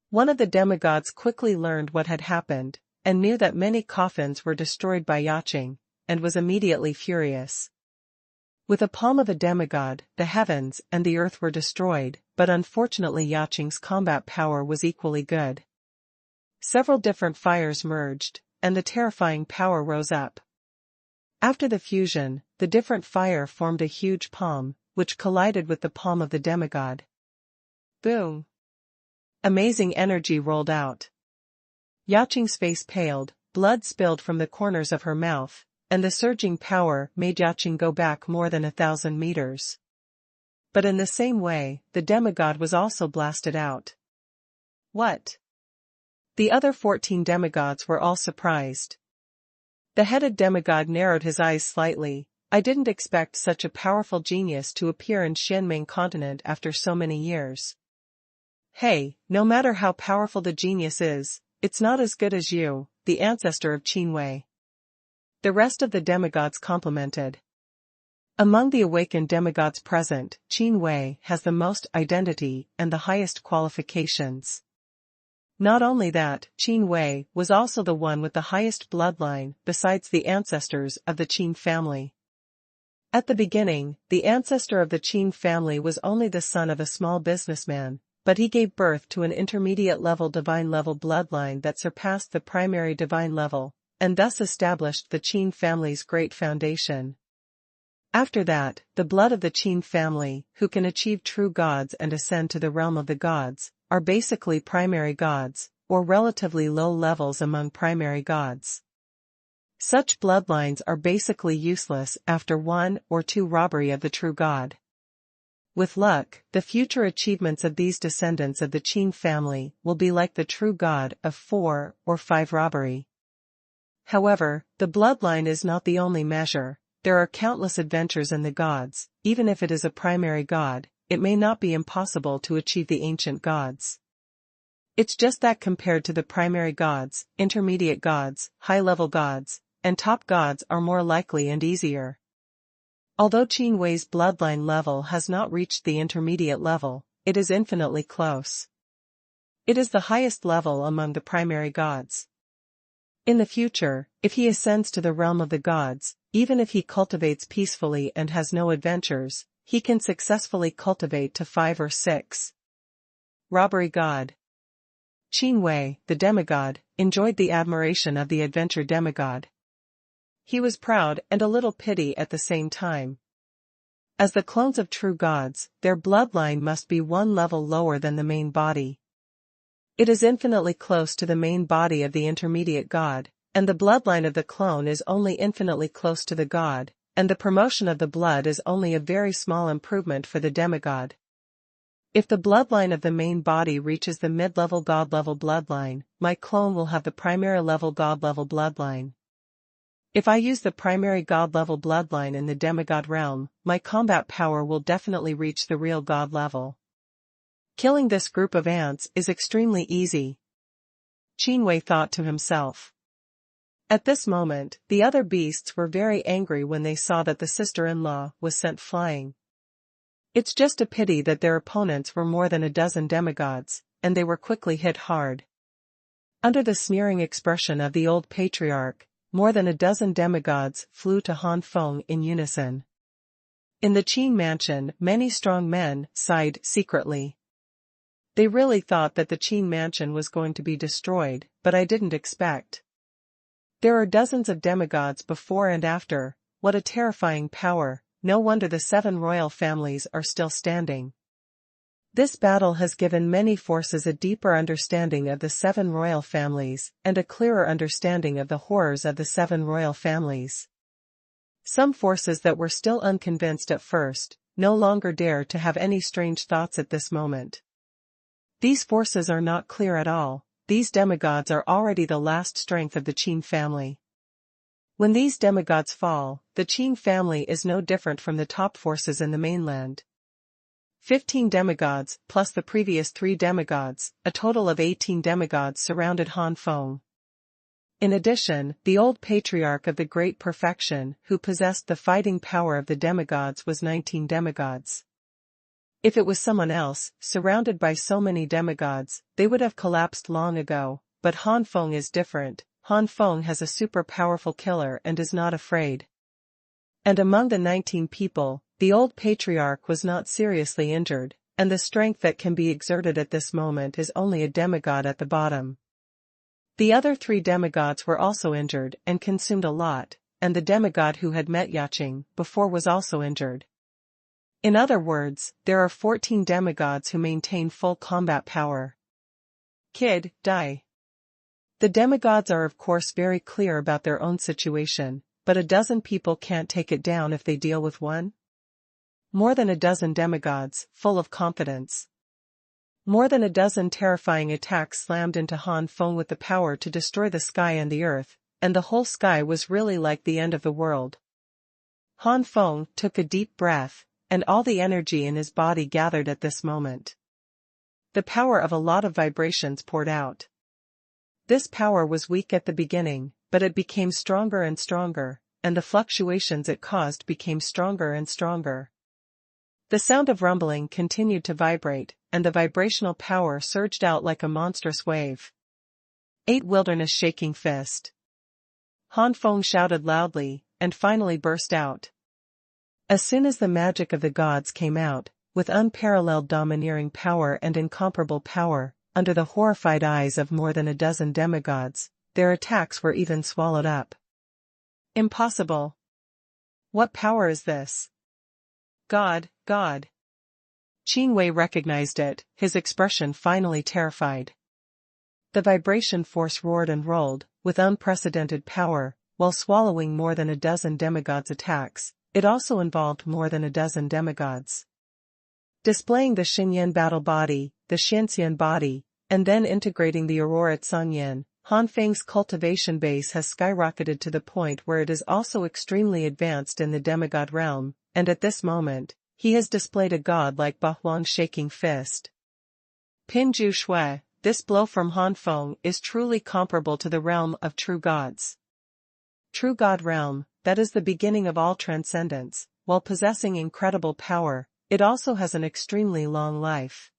One of the demigods quickly learned what had happened, and knew that many coffins were destroyed by Yaqing, and was immediately furious. With a palm of a demigod, the heavens and the earth were destroyed, but unfortunately Yaqing's combat power was equally good. Several different fires merged, and the terrifying power rose up. After the fusion, the different fire formed a huge palm, which collided with the palm of the demigod. Boom! Amazing energy rolled out. Yaqing's face paled, blood spilled from the corners of her mouth, and the surging power made Yaqing go back more than 1,000 meters. But in the same way, the demigod was also blasted out. What? The other 14 demigods were all surprised. The headed demigod narrowed his eyes slightly. I didn't expect such a powerful genius to appear in Xianming continent after so many years. Hey, no matter how powerful the genius is, it's not as good as you, the ancestor of Qin Wei. The rest of the demigods complimented. Among the awakened demigods present, Qin Wei has the most identity and the highest qualifications. Not only that, Qin Wei was also the one with the highest bloodline besides the ancestors of the Qin family. At the beginning, the ancestor of the Qin family was only the son of a small businessman, but he gave birth to an intermediate-level divine-level bloodline that surpassed the primary divine level, and thus established the Qin family's great foundation. After that, the blood of the Qin family, who can achieve true gods and ascend to the realm of the gods, are basically primary gods, or relatively low levels among primary gods. Such bloodlines are basically useless after 1 or 2 robbery of the true god. With luck, the future achievements of these descendants of the Qin family will be like the true god of 4 or 5 robbery. However, the bloodline is not the only measure, there are countless adventures in the gods. Even if it is a primary god, it may not be impossible to achieve the ancient gods. It's just that compared to the primary gods, intermediate gods, high-level gods, and top gods are more likely and easier. Although Qin Wei's bloodline level has not reached the intermediate level, it is infinitely close. It is the highest level among the primary gods. In the future, if he ascends to the realm of the gods, even if he cultivates peacefully and has no adventures, he can successfully cultivate to 5 or 6. Robbery God. Qin Wei, the demigod, enjoyed the admiration of the adventure demigod. He was proud and a little pity at the same time. As the clones of true gods, their bloodline must be one level lower than the main body. It is infinitely close to the main body of the intermediate god, and the bloodline of the clone is only infinitely close to the god, and the promotion of the blood is only a very small improvement for the demigod. If the bloodline of the main body reaches the mid-level god-level bloodline, my clone will have the primary level god-level bloodline. If I use the primary god-level bloodline in the demigod realm, my combat power will definitely reach the real god level. Killing this group of ants is extremely easy, Qin Wei thought to himself. At this moment, the other beasts were very angry when they saw that the sister-in-law was sent flying. It's just a pity that their opponents were more than a dozen demigods, and they were quickly hit hard. Under the sneering expression of the old patriarch, more than a dozen demigods flew to Han Feng in unison. In the Qin mansion, many strong men sighed secretly. They really thought that the Qin mansion was going to be destroyed, but I didn't expect. There are dozens of demigods before and after. What a terrifying power. No wonder the 7 royal families are still standing. This battle has given many forces a deeper understanding of the 7 royal families and a clearer understanding of the horrors of the 7 royal families. Some forces that were still unconvinced at first, no longer dare to have any strange thoughts at this moment. These forces are not clear at all. These demigods are already the last strength of the Qin family. When these demigods fall, the Qin family is no different from the top forces in the mainland. 15 demigods, plus the previous 3 demigods, a total of 18 demigods surrounded Han Feng. In addition, the old patriarch of the Great Perfection, who possessed the fighting power of the demigods, was 19 demigods. If it was someone else, surrounded by so many demigods, they would have collapsed long ago, but Han Feng is different. Han Feng has a super powerful killer and is not afraid. And among the 19 people, the old patriarch was not seriously injured, and the strength that can be exerted at this moment is only a demigod at the bottom. The other 3 demigods were also injured and consumed a lot, and the demigod who had met Yaqing before was also injured. In other words, there are 14 demigods who maintain full combat power. Kid, die. The demigods are of course very clear about their own situation, but a dozen people can't take it down if they deal with one. More than a dozen demigods, full of confidence. More than a dozen terrifying attacks slammed into Han Feng with the power to destroy the sky and the earth, and the whole sky was really like the end of the world. Han Feng took a deep breath, and all the energy in his body gathered at this moment. The power of a lot of vibrations poured out. This power was weak at the beginning, but it became stronger and stronger, and the fluctuations it caused became stronger and stronger. The sound of rumbling continued to vibrate, and the vibrational power surged out like a monstrous wave. 8 wilderness shaking fist. Han Feng shouted loudly, and finally burst out. As soon as the magic of the gods came out, with unparalleled domineering power and incomparable power, under the horrified eyes of more than a dozen demigods, their attacks were even swallowed up. Impossible. What power is this? God, God. Qin Wei recognized it, his expression finally terrified. The vibration force roared and rolled, with unprecedented power, while swallowing more than a dozen demigods' attacks. It also involved more than a dozen demigods. Displaying the Xinyan battle body, the Xianxian body, and then integrating the Aurora Tsangyan, Han Feng's cultivation base has skyrocketed to the point where it is also extremely advanced in the demigod realm, and at this moment, he has displayed a god-like Bahuang shaking fist. Pin Ju Shui, this blow from Han Feng is truly comparable to the realm of true gods. True God realm, that is the beginning of all transcendence, while possessing incredible power, it also has an extremely long life.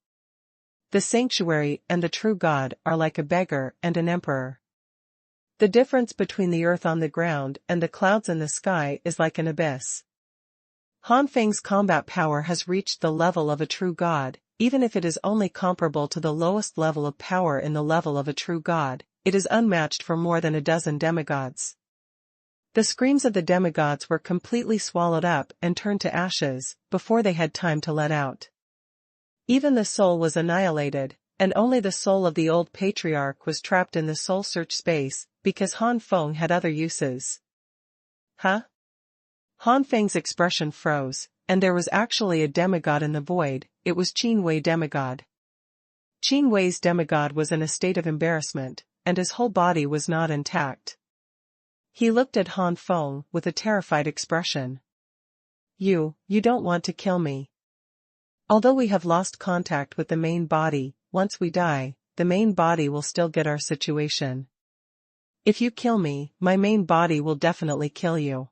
The sanctuary and the true God are like a beggar and an emperor. The difference between the earth on the ground and the clouds in the sky is like an abyss. Han Feng's combat power has reached the level of a true God, even if it is only comparable to the lowest level of power in the level of a true God, it is unmatched for more than a dozen demigods. The screams of the demigods were completely swallowed up and turned to ashes, before they had time to let out. Even the soul was annihilated, and only the soul of the old patriarch was trapped in the soul search space, because Han Feng had other uses. Huh? Han Feng's expression froze, and there was actually a demigod in the void, it was Qin Wei demigod. Qin Wei's demigod was in a state of embarrassment, and his whole body was not intact. He looked at Han Feng with a terrified expression. You don't want to kill me. Although we have lost contact with the main body, once we die, the main body will still get our situation. If you kill me, my main body will definitely kill you.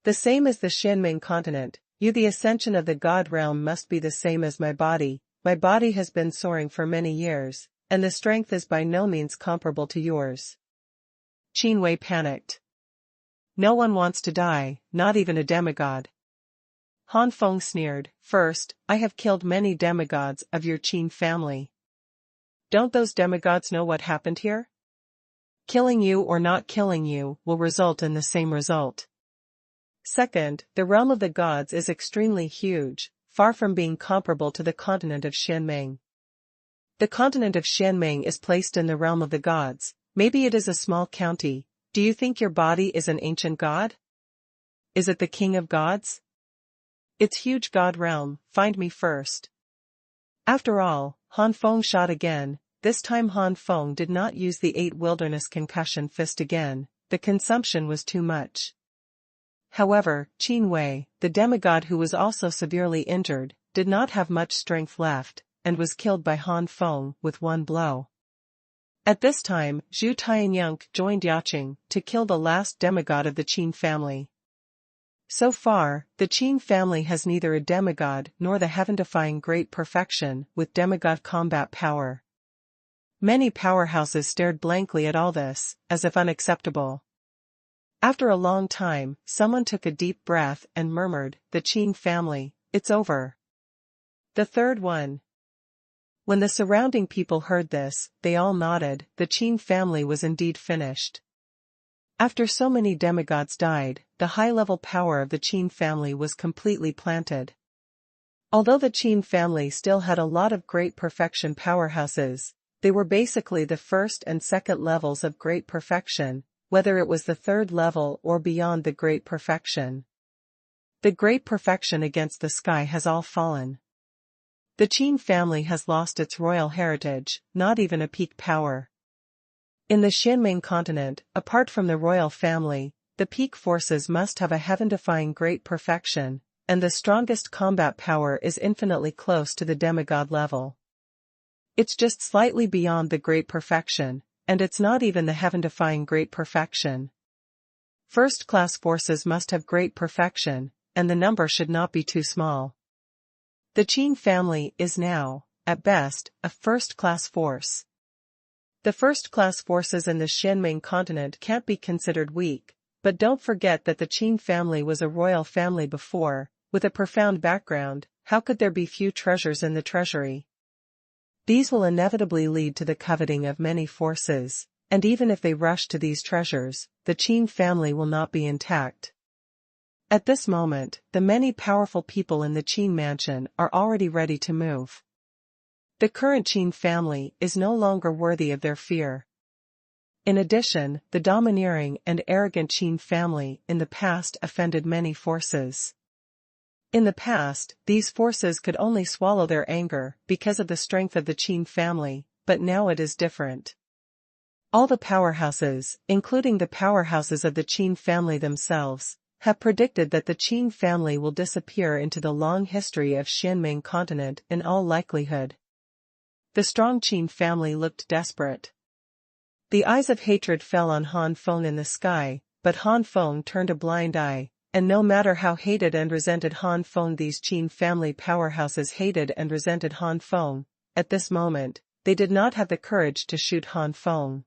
The same as the Xianming continent, the ascension of the God realm must be the same as my body has been soaring for many years, and the strength is by no means comparable to yours. Qin Wei panicked. No one wants to die, not even a demigod. Han Feng sneered, first, I have killed many demigods of your Qin family. Don't those demigods know what happened here? Killing you or not killing you will result in the same result. Second, the realm of the gods is extremely huge, far from being comparable to the continent of Xianming. The continent of Xianming is placed in the realm of the gods. Maybe it is a small county. Do you think your body is an ancient god? Is it the king of gods? It's huge god realm, find me first. After all, Han Feng shot again, this time Han Feng did not use the 8 wilderness concussion fist again, the consumption was too much. However, Qin Wei, the demigod who was also severely injured, did not have much strength left, and was killed by Han Feng with one blow. At this time, Zhu Tianyunk joined Yaqing to kill the last demigod of the Qin family. So far, the Qin family has neither a demigod nor the heaven-defying great perfection with demigod combat power. Many powerhouses stared blankly at all this, as if unacceptable. After a long time, someone took a deep breath and murmured, the Qin family, it's over. The third one. When the surrounding people heard this, they all nodded, the Qin family was indeed finished. After so many demigods died, the high-level power of the Qin family was completely planted. Although the Qin family still had a lot of great perfection powerhouses, they were basically the first and second levels of great perfection, whether it was the third level or beyond the great perfection. The great perfection against the sky has all fallen. The Qin family has lost its royal heritage, not even a peak power. In the Xianming continent, apart from the royal family, the peak forces must have a heaven-defying great perfection, and the strongest combat power is infinitely close to the demigod level. It's just slightly beyond the great perfection, and it's not even the heaven-defying great perfection. First-class forces must have great perfection, and the number should not be too small. The Qin family is now, at best, a first-class force. The first-class forces in the Xianming continent can't be considered weak, but don't forget that the Qin family was a royal family before, with a profound background. How could there be few treasures in the treasury? These will inevitably lead to the coveting of many forces, and even if they rush to these treasures, the Qin family will not be intact. At this moment, the many powerful people in the Qin mansion are already ready to move. The current Qin family is no longer worthy of their fear. In addition, the domineering and arrogant Qin family in the past offended many forces. In the past, these forces could only swallow their anger because of the strength of the Qin family, but now it is different. All the powerhouses, including the powerhouses of the Qin family themselves, have predicted that the Qin family will disappear into the long history of Xianming continent in all likelihood. The strong Qin family looked desperate. The eyes of hatred fell on Han Feng in the sky, but Han Feng turned a blind eye, and no matter how hated and resented Han Feng, these Qin family powerhouses hated and resented Han Feng. At this moment, they did not have the courage to shoot Han Feng.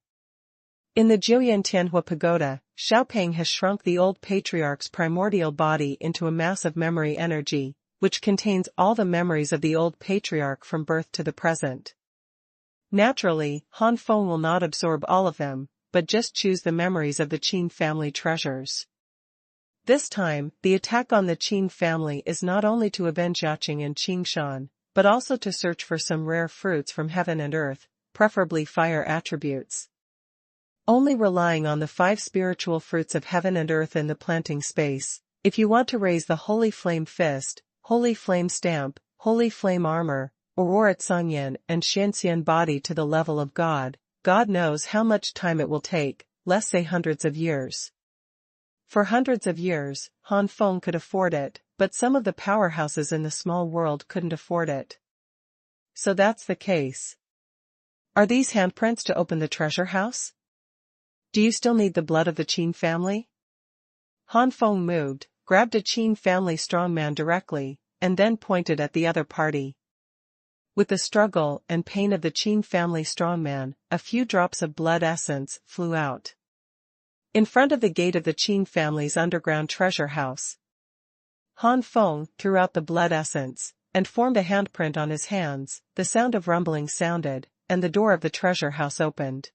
In the Jiuyan Tianhua Pagoda, Xiaopeng has shrunk the old patriarch's primordial body into a mass of memory energy, which contains all the memories of the old patriarch from birth to the present. Naturally, Han Feng will not absorb all of them, but just choose the memories of the Qin family treasures. This time, the attack on the Qin family is not only to avenge Yaqing and Qingshan, but also to search for some rare fruits from heaven and earth, preferably fire attributes. Only relying on the 5 spiritual fruits of heaven and earth in the planting space, if you want to raise the Holy Flame Fist, Holy Flame Stamp, Holy Flame Armor, Aurora Tsangyan and Xianxian body to the level of God, God knows how much time it will take, let's say hundreds of years. For hundreds of years, Han Feng could afford it, but some of the powerhouses in the small world couldn't afford it. So that's the case. Are these handprints to open the treasure house? Do you still need the blood of the Qin family? Han Feng moved, grabbed a Qin family strongman directly, and then pointed at the other party. With the struggle and pain of the Qin family strongman, a few drops of blood essence flew out. In front of the gate of the Qin family's underground treasure house, Han Feng threw out the blood essence, and formed a handprint on his hands. The sound of rumbling sounded, and the door of the treasure house opened.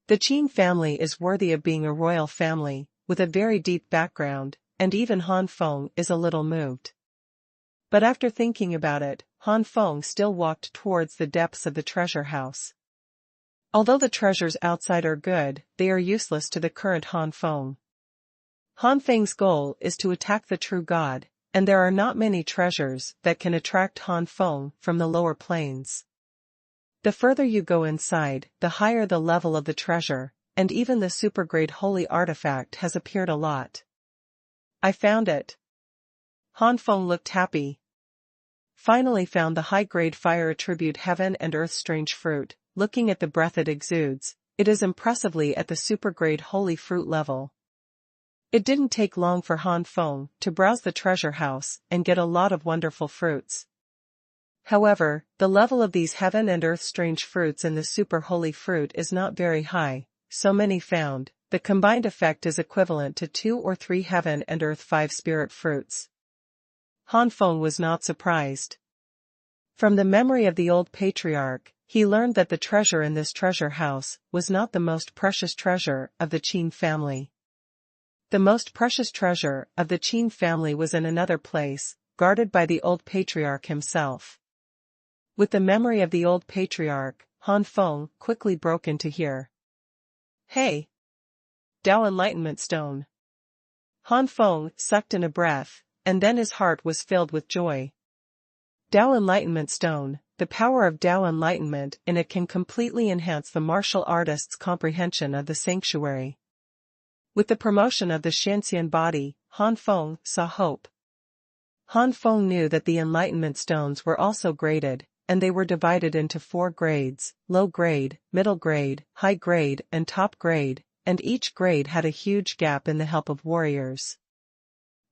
The Qin family is worthy of being a royal family, with a very deep background, and even Han Feng is a little moved. But after thinking about it, Han Feng still walked towards the depths of the treasure house. Although the treasures outside are good, they are useless to the current Han Feng. Han Feng's goal is to attack the true God, and there are not many treasures that can attract Han Feng from the lower planes. The further you go inside, the higher the level of the treasure, and even the super-grade holy artifact has appeared a lot. I found it. Han Feng looked happy. Finally found the high-grade fire attribute heaven and earth strange fruit. Looking at the breath it exudes, it is impressively at the super-grade holy fruit level. It didn't take long for Han Feng to browse the treasure house and get a lot of wonderful fruits. However, the level of these heaven and earth strange fruits in the super holy fruit is not very high. So many found, the combined effect is equivalent to 2 or 3 heaven and earth 5 spirit fruits. Han Feng was not surprised. From the memory of the old patriarch, he learned that the treasure in this treasure house was not the most precious treasure of the Qin family. The most precious treasure of the Qin family was in another place, guarded by the old patriarch himself. With the memory of the old patriarch, Han Feng quickly broke into here. Hey! Dao Enlightenment Stone. Han Feng sucked in a breath, and then his heart was filled with joy. Dao Enlightenment Stone, the power of Dao Enlightenment in it can completely enhance the martial artist's comprehension of the sanctuary. With the promotion of the Xianxian body, Han Feng saw hope. Han Feng knew that the Enlightenment Stones were also graded, and they were divided into 4 grades, low grade, middle grade, high grade, and top grade, and each grade had a huge gap in the help of warriors.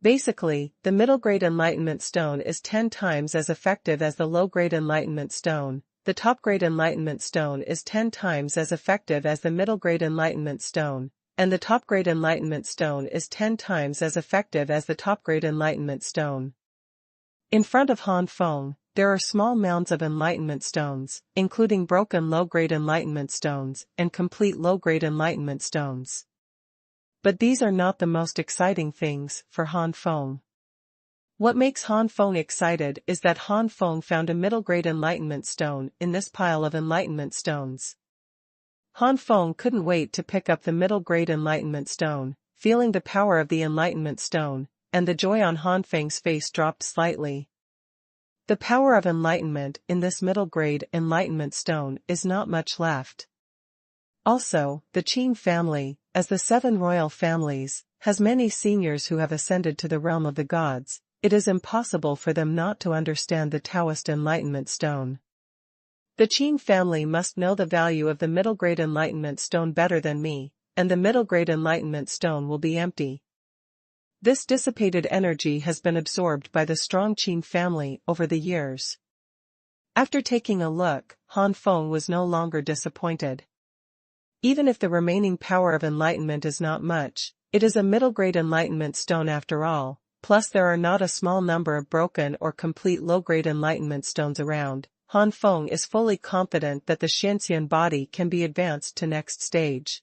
Basically, the middle grade Enlightenment Stone is 10 times as effective as the low grade Enlightenment Stone, the top grade Enlightenment Stone is 10 times as effective as the middle grade Enlightenment Stone, and the top grade Enlightenment Stone is 10 times as effective as the top grade Enlightenment Stone. In front of Han Feng, there are small mounds of Enlightenment Stones, including broken low-grade Enlightenment Stones and complete low-grade Enlightenment Stones. But these are not the most exciting things for Han Feng. What makes Han Feng excited is that Han Feng found a middle-grade Enlightenment Stone in this pile of Enlightenment Stones. Han Feng couldn't wait to pick up the middle-grade Enlightenment Stone, feeling the power of the Enlightenment Stone, and the joy on Han Feng's face dropped slightly. The power of enlightenment in this middle-grade Enlightenment Stone is not much left. Also, the Qin family, as the seven royal families, has many seniors who have ascended to the realm of the gods. It is impossible for them not to understand the Taoist Enlightenment Stone. The Qin family must know the value of the middle-grade Enlightenment Stone better than me, and the middle-grade Enlightenment Stone will be empty. This dissipated energy has been absorbed by the strong Qin family over the years. After taking a look, Han Feng was no longer disappointed. Even if the remaining power of enlightenment is not much, it is a middle-grade enlightenment stone after all, plus there are not a small number of broken or complete low-grade enlightenment stones around. Han Feng is fully confident that the Xianxian body can be advanced to next stage.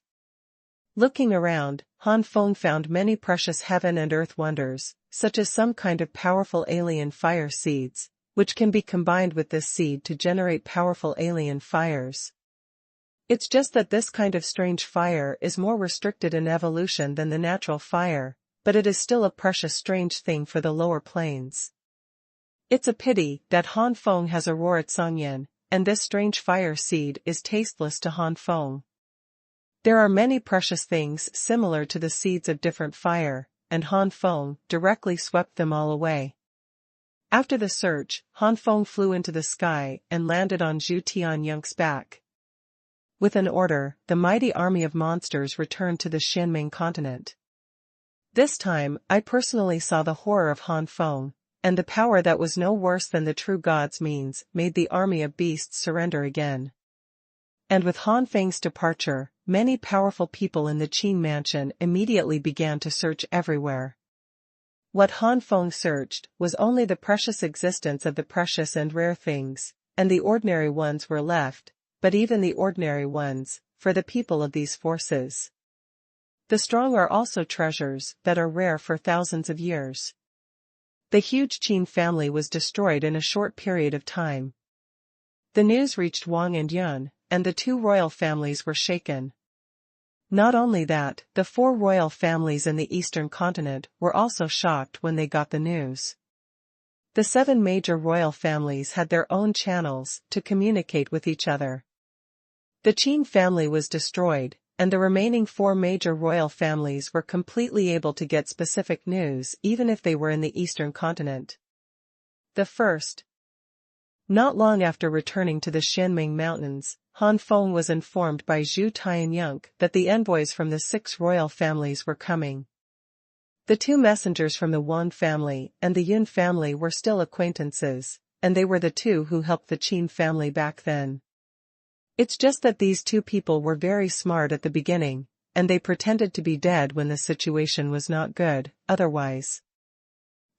Looking around, Han Feng found many precious heaven and earth wonders, such as some kind of powerful alien fire seeds, which can be combined with this seed to generate powerful alien fires. It's just that this kind of strange fire is more restricted in evolution than the natural fire, but it is still a precious strange thing for the lower planes. It's a pity that Han Feng has Aurora Tsangyan, and this strange fire seed is tasteless to Han Feng. There are many precious things similar to the seeds of different fire, and Han Feng directly swept them all away. After the search, Han Feng flew into the sky and landed on Zhu Tianyunk's back. With an order, the mighty army of monsters returned to the Xianming continent. This time, I personally saw the horror of Han Feng, and the power that was no worse than the true god's means made the army of beasts surrender again. And with Han Feng's departure, many powerful people in the Qin mansion immediately began to search everywhere. What Han Feng searched was only the precious existence of the precious and rare things, and the ordinary ones were left, but even the ordinary ones, for the people of these forces. The strong are also treasures that are rare for thousands of years. The huge Qin family was destroyed in a short period of time. The news reached Wang and Yun, and the two royal families were shaken. Not only that, the four royal families in the eastern continent were also shocked when they got the news. The seven major royal families had their own channels to communicate with each other. The Qin family was destroyed, and the remaining four major royal families were completely able to get specific news even if they were in the eastern continent. The first. Not long after returning to the Xianming Mountains, Han Feng was informed by Zhu Tianyunk that the envoys from the six royal families were coming. The two messengers from the Wan family and the Yun family were still acquaintances, and they were the two who helped the Qin family back then. It's just that these two people were very smart at the beginning, and they pretended to be dead when the situation was not good, otherwise.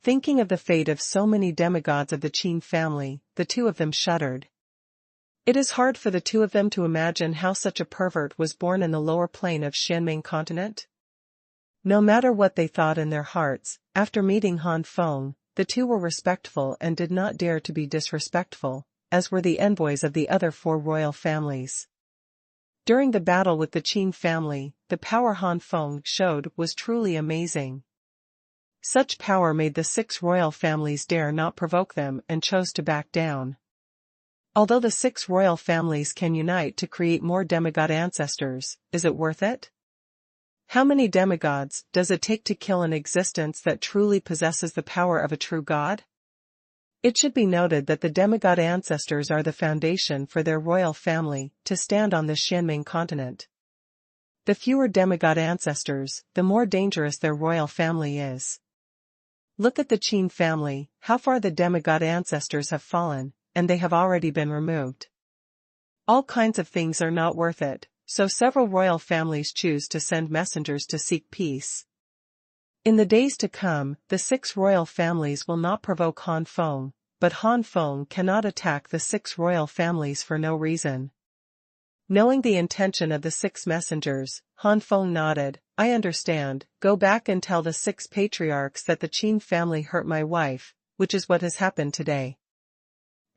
Thinking of the fate of so many demigods of the Qin family, the two of them shuddered. It is hard for the two of them to imagine how such a pervert was born in the lower plane of Xianming continent. No matter what they thought in their hearts, after meeting Han Feng, the two were respectful and did not dare to be disrespectful, as were the envoys of the other four royal families. During the battle with the Qin family, the power Han Feng showed was truly amazing. Such power made the six royal families dare not provoke them and chose to back down. Although the six royal families can unite to create more demigod ancestors, is it worth it? How many demigods does it take to kill an existence that truly possesses the power of a true god? It should be noted that the demigod ancestors are the foundation for their royal family to stand on the Xianming continent. The fewer demigod ancestors, the more dangerous their royal family is. Look at the Qin family, how far the demigod ancestors have fallen, and they have already been removed. All kinds of things are not worth it, so several royal families choose to send messengers to seek peace. In the days to come, the six royal families will not provoke Han Feng, but Han Feng cannot attack the six royal families for no reason. Knowing the intention of the six messengers, Han Feng nodded. I understand, go back and tell the six patriarchs that the Qin family hurt my wife, which is what has happened today.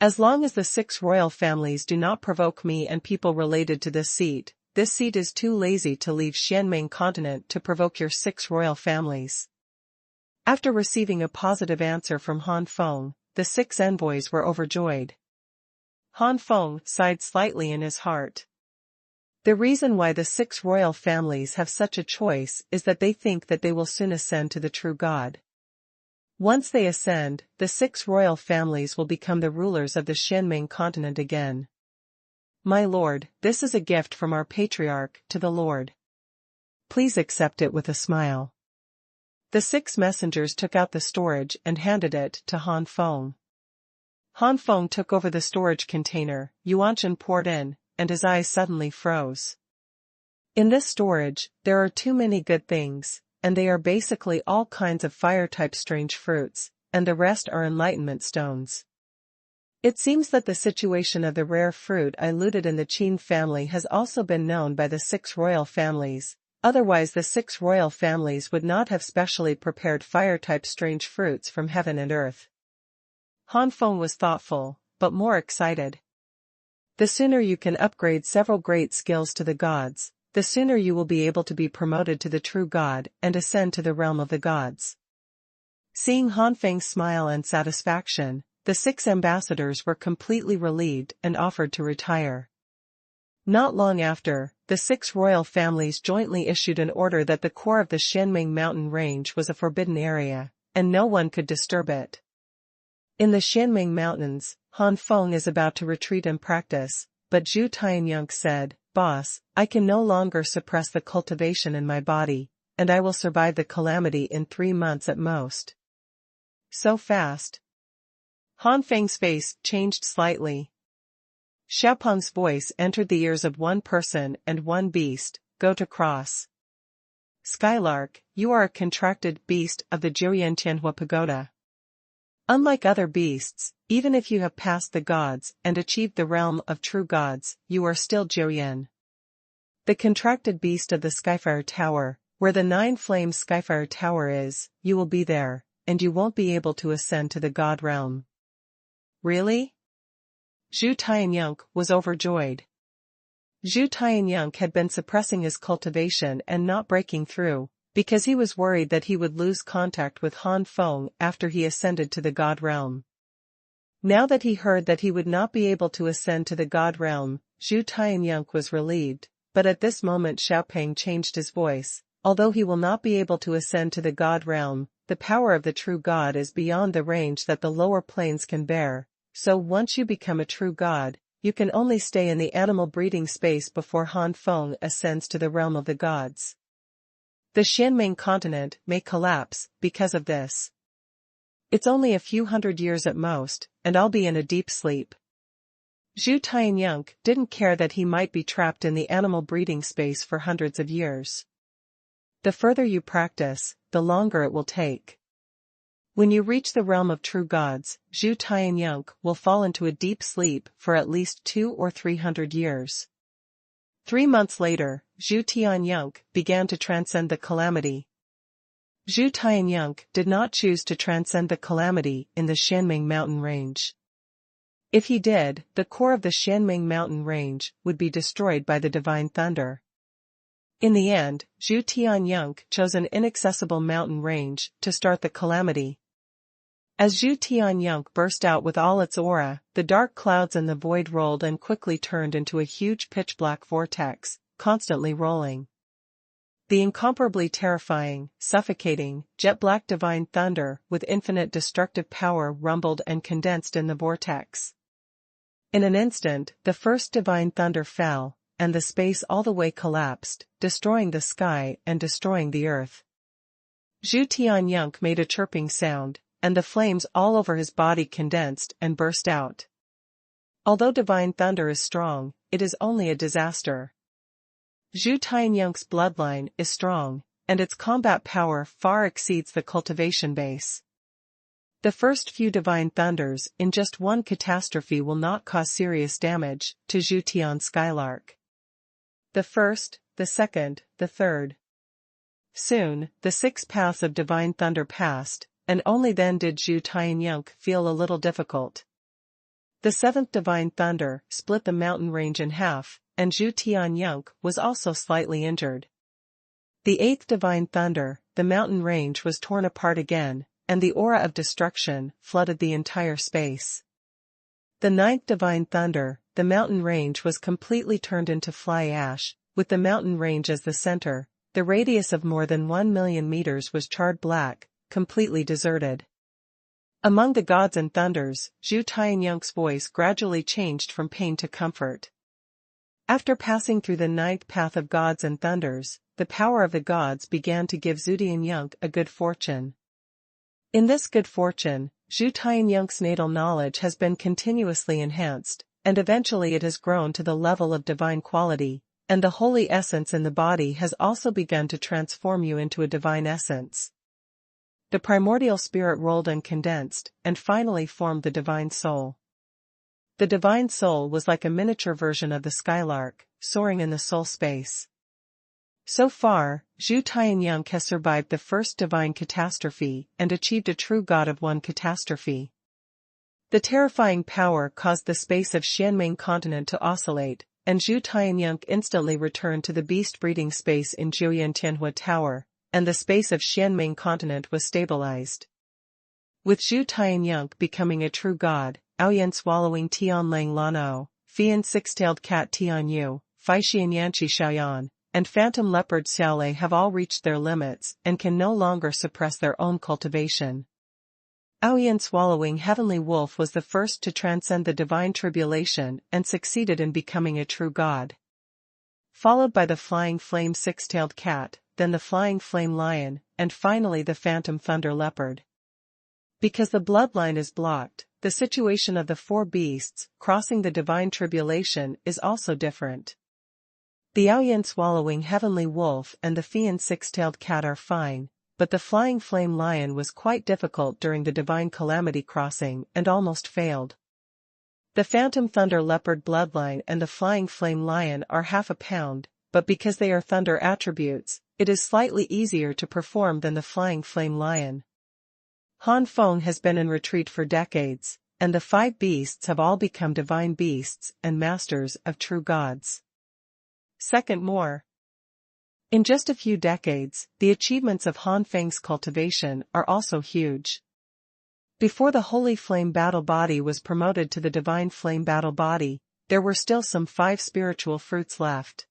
As long as the six royal families do not provoke me and people related to this seat is too lazy to leave Xianming continent to provoke your six royal families. After receiving a positive answer from Han Feng, the six envoys were overjoyed. Han Feng sighed slightly in his heart. The reason why the 6 royal families have such a choice is that they think that they will soon ascend to the true God. Once they ascend, the 6 royal families will become the rulers of the Xianming continent again. My lord, this is a gift from our patriarch to the Lord. Please accept it with a smile. The 6 messengers took out the storage and handed it to Han Feng. Han Feng took over the storage container, Xuanhuan poured in, and his eyes suddenly froze. In this storage, there are too many good things, and they are basically all kinds of fire-type strange fruits, and the rest are enlightenment stones. It seems that the situation of the rare fruit I looted in the Qin family has also been known by the 6 royal families, otherwise the 6 royal families would not have specially prepared fire-type strange fruits from heaven and earth. Han Feng was thoughtful, but more excited. The sooner you can upgrade several great skills to the gods, the sooner you will be able to be promoted to the true God and ascend to the realm of the gods. Seeing Han Feng's smile and satisfaction, the 6 ambassadors were completely relieved and offered to retire. Not long after, the 6 royal families jointly issued an order that the core of the Xianming mountain range was a forbidden area, and no one could disturb it. In the Xianming mountains, Han Feng is about to retreat and practice, but Zhu Tianyunk said, "Boss, I can no longer suppress the cultivation in my body, and I will survive the calamity in 3 months at most." So fast? Han Feng's face changed slightly. Xiaopeng's voice entered the ears of one person and one beast, "Go to cross. Skylark, you are a contracted beast of the Jiuyan Tianhua Pagoda. Unlike other beasts, even if you have passed the gods and achieved the realm of true gods, you are still Jiuyan. The contracted beast of the Skyfire Tower, where the Nine Flame Skyfire Tower is, you will be there, and you won't be able to ascend to the god realm." Really? Zhu Tianyunk was overjoyed. Zhu Tianyunk had been suppressing his cultivation and not breaking through, because he was worried that he would lose contact with Han Feng after he ascended to the god realm. Now that he heard that he would not be able to ascend to the god realm, Zhu Tianyunk was relieved, but at this moment Xiaopeng changed his voice. "Although he will not be able to ascend to the god realm, the power of the true god is beyond the range that the lower planes can bear, so once you become a true god, you can only stay in the animal breeding space before Han Feng ascends to the realm of the gods. The Xianming continent may collapse because of this. It's only a few hundred years at most, and I'll be in a deep sleep." Zhu Tianyunk didn't care that he might be trapped in the animal breeding space for hundreds of years. The further you practice, the longer it will take. When you reach the realm of true gods, Zhu Tianyunk will fall into a deep sleep for at least 200 or 300 years. 3 months later, Zhu Tianyunk began to transcend the calamity. Zhu Tianyunk did not choose to transcend the calamity in the Xianming mountain range. If he did, the core of the Xianming mountain range would be destroyed by the divine thunder. In the end, Zhu Tianyunk chose an inaccessible mountain range to start the calamity. As Zhu Tianyunk burst out with all its aura, the dark clouds in the void rolled and quickly turned into a huge pitch-black vortex, constantly rolling. The incomparably terrifying, suffocating, jet-black divine thunder with infinite destructive power rumbled and condensed in the vortex. In an instant, the first divine thunder fell, and the space all the way collapsed, destroying the sky and destroying the earth. Zhu Tianyunk made a chirping sound, and the flames all over his body condensed and burst out. Although divine thunder is strong, it is only a disaster. Zhu Tianyunk's bloodline is strong, and its combat power far exceeds the cultivation base. The first few divine thunders in just one catastrophe will not cause serious damage to Zhu Tian's Skylark. The first, the second, the third. Soon, the 6 paths of divine thunder passed, and only then did Zhu Tianyunk feel a little difficult. The 7th divine thunder split the mountain range in half, and Zhu Tianyunk was also slightly injured. The 8th divine thunder, the mountain range was torn apart again, and the aura of destruction flooded the entire space. The ninth divine thunder, the mountain range was completely turned into fly ash, with the mountain range as the center. The radius of more than 1 million meters was charred black, completely deserted. Among the gods and thunders, Zhu Tianyunk's voice gradually changed from pain to comfort. After passing through the ninth path of gods and thunders, the power of the gods began to give Zhu Tianyunk a good fortune. In this good fortune, Zhu Tianyunk's natal knowledge has been continuously enhanced, and eventually it has grown to the level of divine quality, and the holy essence in the body has also begun to transform you into a divine essence. The primordial spirit rolled and condensed, and finally formed the divine soul. The divine soul was like a miniature version of the skylark, soaring in the soul space. So far, Zhu Tianyunk has survived the first divine catastrophe and achieved a true god of one catastrophe. The terrifying power caused the space of Xianming continent to oscillate, and Zhu Tianyunk instantly returned to the beast-breeding space in Xuanhuan Tower, and the space of Xianming continent was stabilized. With Zhu Tianyunk becoming a true god, Aoyan swallowing Tian Lang Lano, Fian six-tailed cat Tian Yu, Faixian Yanqi Xiaoyan, and phantom leopard Xiaolei have all reached their limits and can no longer suppress their own cultivation. Aoyan swallowing heavenly wolf was the first to transcend the divine tribulation and succeeded in becoming a true god. Followed by the flying flame six-tailed cat, then the flying flame lion, and finally the phantom thunder leopard. Because the bloodline is blocked, the situation of the four beasts crossing the divine tribulation is also different. The Aoyan swallowing heavenly wolf and the Fian six-tailed cat are fine, but the flying flame lion was quite difficult during the divine calamity crossing and almost failed. The phantom thunder leopard bloodline and the flying flame lion are half a pound, but because they are thunder attributes, it is slightly easier to perform than the flying flame lion. Han Feng has been in retreat for decades, and the five beasts have all become divine beasts and masters of true gods. Second more. In just a few decades, the achievements of Han Feng's cultivation are also huge. Before the Holy Flame Battle Body was promoted to the Divine Flame Battle Body, there were still some 5 spiritual fruits left.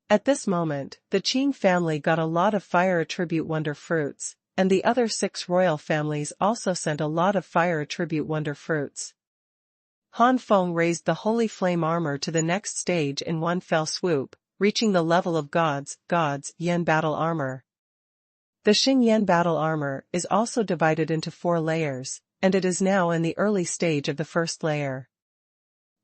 At this moment, the Qing family got a lot of fire attribute wonder fruits, and the other 6 royal families also sent a lot of fire attribute wonder fruits. Han Feng raised the Holy Flame armor to the next stage in one fell swoop, reaching the level of God's Yen battle armor. The Xing Yen battle armor is also divided into 4 layers, and it is now in the early stage of the first layer.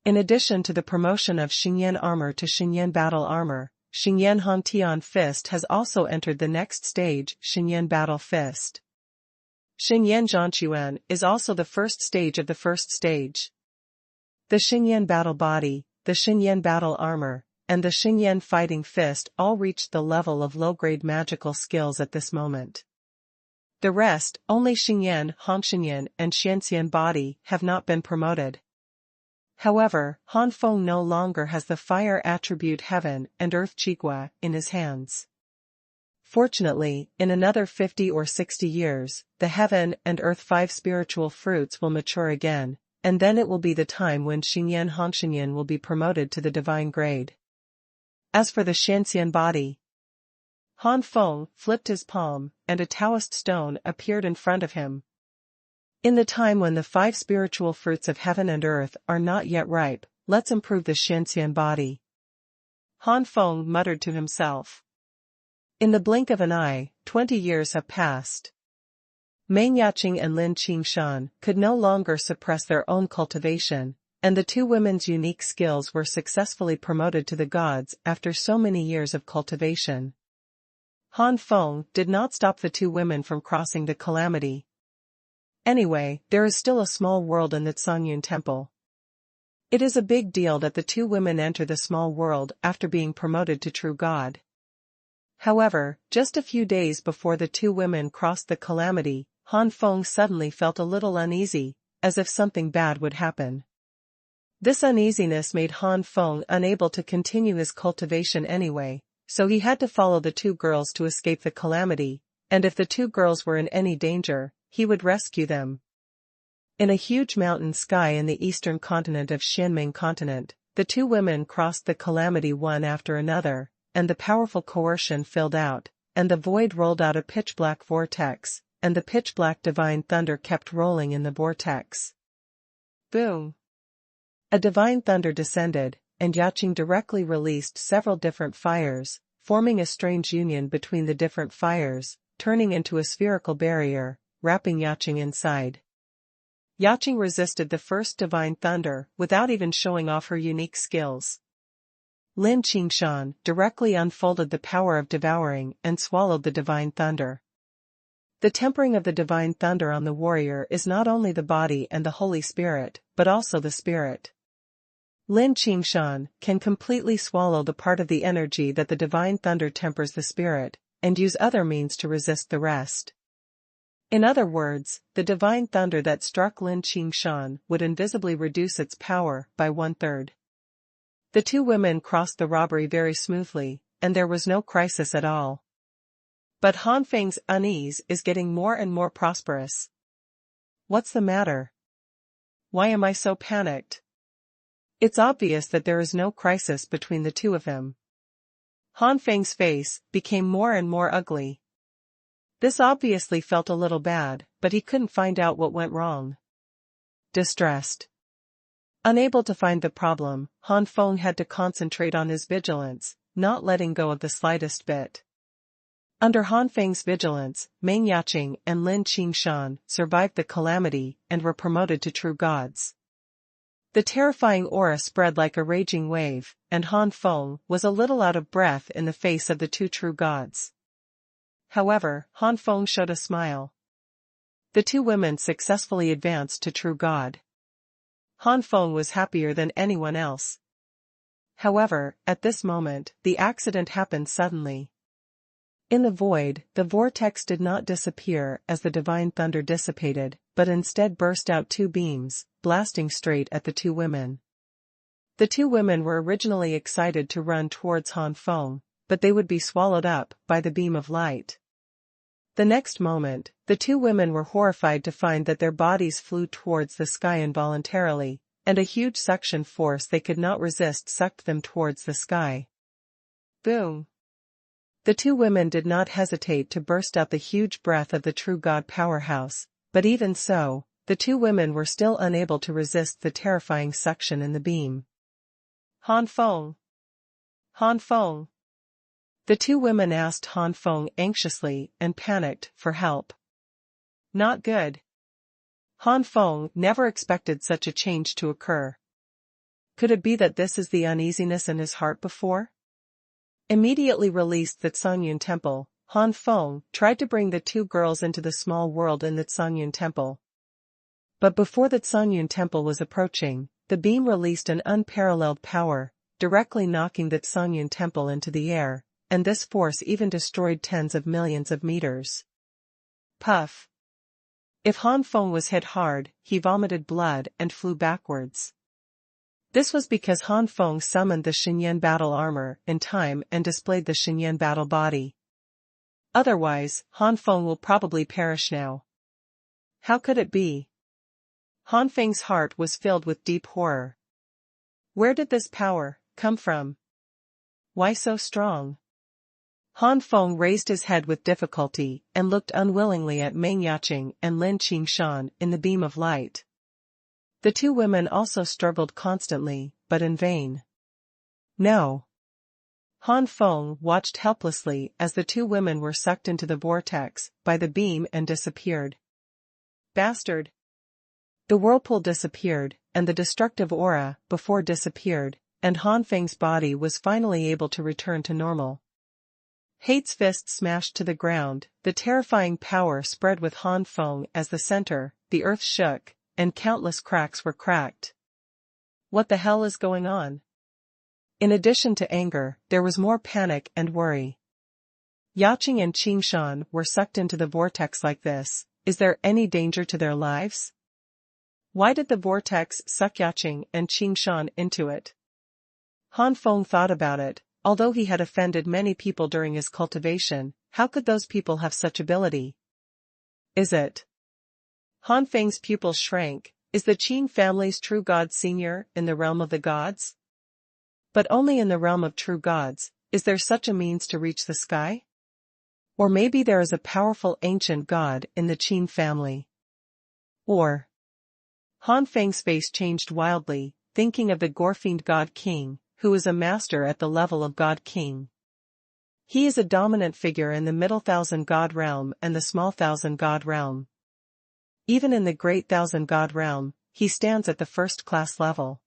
In addition to the promotion of Xing Yen armor to Xing Yen battle armor, Xing Yen Han Tian fist has also entered the next stage, Xing Yen battle fist. Xing Yen Zhanquan is also the first stage of the first stage. The Xing Yen battle body, the Xing Yen battle armor, and the Xing Yen fighting fist all reached the level of low-grade magical skills at this moment. The rest, only Xing Yen, Hongxin Yen, and Xianxian body, have not been promoted. However, Han Feng no longer has the fire attribute heaven and earth Qigua in his hands. Fortunately, in another 50 or 60 years, the heaven and earth 5 spiritual fruits will mature again, and then it will be the time when Xing Yen Hongxin Yen will be promoted to the divine grade. As for the Xianxian body, Han Feng flipped his palm, and a Taoist stone appeared in front of him. In the time when the 5 spiritual fruits of heaven and earth are not yet ripe, let's improve the Xianxian body. Han Feng muttered to himself. In the blink of an eye, 20 years have passed. Meng Yaqing and Lin Qingshan could no longer suppress their own cultivation, and the 2 women's unique skills were successfully promoted to the gods after so many years of cultivation. Han Feng did not stop the 2 women from crossing the calamity. Anyway, there is still a small world in the Xuanhuan temple. It is a big deal that the 2 women enter the small world after being promoted to true god. However, just a few days before the 2 women crossed the calamity, Han Feng suddenly felt a little uneasy, as if something bad would happen. This uneasiness made Han Feng unable to continue his cultivation anyway, so he had to follow the 2 girls to escape the calamity, and if the 2 girls were in any danger, he would rescue them. In a huge mountain sky in the eastern continent of Xianming continent, the two women crossed the calamity one after another, and the powerful coercion filled out, and the void rolled out a pitch-black vortex, and the pitch-black divine thunder kept rolling in the vortex. Boom! A divine thunder descended, and Yaqing directly released several different fires, forming a strange union between the different fires, turning into a spherical barrier, wrapping Yaqing inside. Yaqing resisted the first divine thunder without even showing off her unique skills. Lin Qingshan directly unfolded the power of devouring and swallowed the divine thunder. The tempering of the divine thunder on the warrior is not only the body and the Holy Spirit, but also the spirit. Lin Qingshan can completely swallow the part of the energy that the divine thunder tempers the spirit, and use other means to resist the rest. In other words, the divine thunder that struck Lin Qingshan would invisibly reduce its power by 1/3. The two women crossed the robbery very smoothly, and there was no crisis at all. But Han Feng's unease is getting more and more prosperous. What's the matter? Why am I so panicked? It's obvious that there is no crisis between the two of them. Han Feng's face became more and more ugly. This obviously felt a little bad, but he couldn't find out what went wrong. Distressed. Unable to find the problem, Han Feng had to concentrate on his vigilance, not letting go of the slightest bit. Under Han Feng's vigilance, Meng Yaqing and Lin Qingshan survived the calamity and were promoted to true gods. The terrifying aura spread like a raging wave, and Han Feng was a little out of breath in the face of the two true gods. However, Han Feng showed a smile. The two women successfully advanced to true god. Han Feng was happier than anyone else. However, at this moment, the accident happened suddenly. In the void, the vortex did not disappear as the divine thunder dissipated, but instead burst out two beams, blasting straight at the two women. The two women were originally excited to run towards Han Feng, but they would be swallowed up by the beam of light. The next moment, the two women were horrified to find that their bodies flew towards the sky involuntarily, and a huge suction force they could not resist sucked them towards the sky. Boom! The two women did not hesitate to burst out the huge breath of the true god powerhouse, but even so, the two women were still unable to resist the terrifying suction in the beam. Han Feng! Han Feng! The two women asked Han Feng anxiously and panicked for help. Not good. Han Feng never expected such a change to occur. Could it be that this is the uneasiness in his heart before? Immediately released the Xuanhuan temple, Han Feng tried to bring the two girls into the small world in the Xuanhuan temple. But before the Xuanhuan temple was approaching, the beam released an unparalleled power, directly knocking the Xuanhuan temple into the air, and this force even destroyed tens of millions of meters. Puff! If Han Feng was hit hard, he vomited blood and flew backwards. This was because Han Feng summoned the Xinyan battle armor in time and displayed the Xinyan battle body. Otherwise, Han Feng will probably perish now. How could it be? Han Feng's heart was filled with deep horror. Where did this power come from? Why so strong? Han Feng raised his head with difficulty and looked unwillingly at Meng Yaqing and Lin Qingshan in the beam of light. The two women also struggled constantly, but in vain. No. Han Feng watched helplessly as the two women were sucked into the vortex by the beam and disappeared. Bastard! The whirlpool disappeared, and the destructive aura before disappeared, and Han Feng's body was finally able to return to normal. Hate's fist smashed to the ground, the terrifying power spread with Han Feng as the center, the earth shook, and countless cracks were cracked. What the hell is going on? In addition to anger, there was more panic and worry. Yaqing and Qingshan were sucked into the vortex like this. Is there any danger to their lives? Why did the vortex suck Yaqing and Qingshan into it? Han Feng thought about it. Although he had offended many people during his cultivation, how could those people have such ability? Is it? Han Feng's pupils shrank. Is the Qin family's true god senior in the realm of the gods? But only in the realm of true gods, is there such a means to reach the sky? Or maybe there is a powerful ancient god in the Qin family. Or... Han Feng's face changed wildly, thinking of the Gorfiend God King, who is a master at the level of God King. He is a dominant figure in the middle thousand god realm and the small thousand god realm. Even in the great thousand god realm, he stands at the first class level.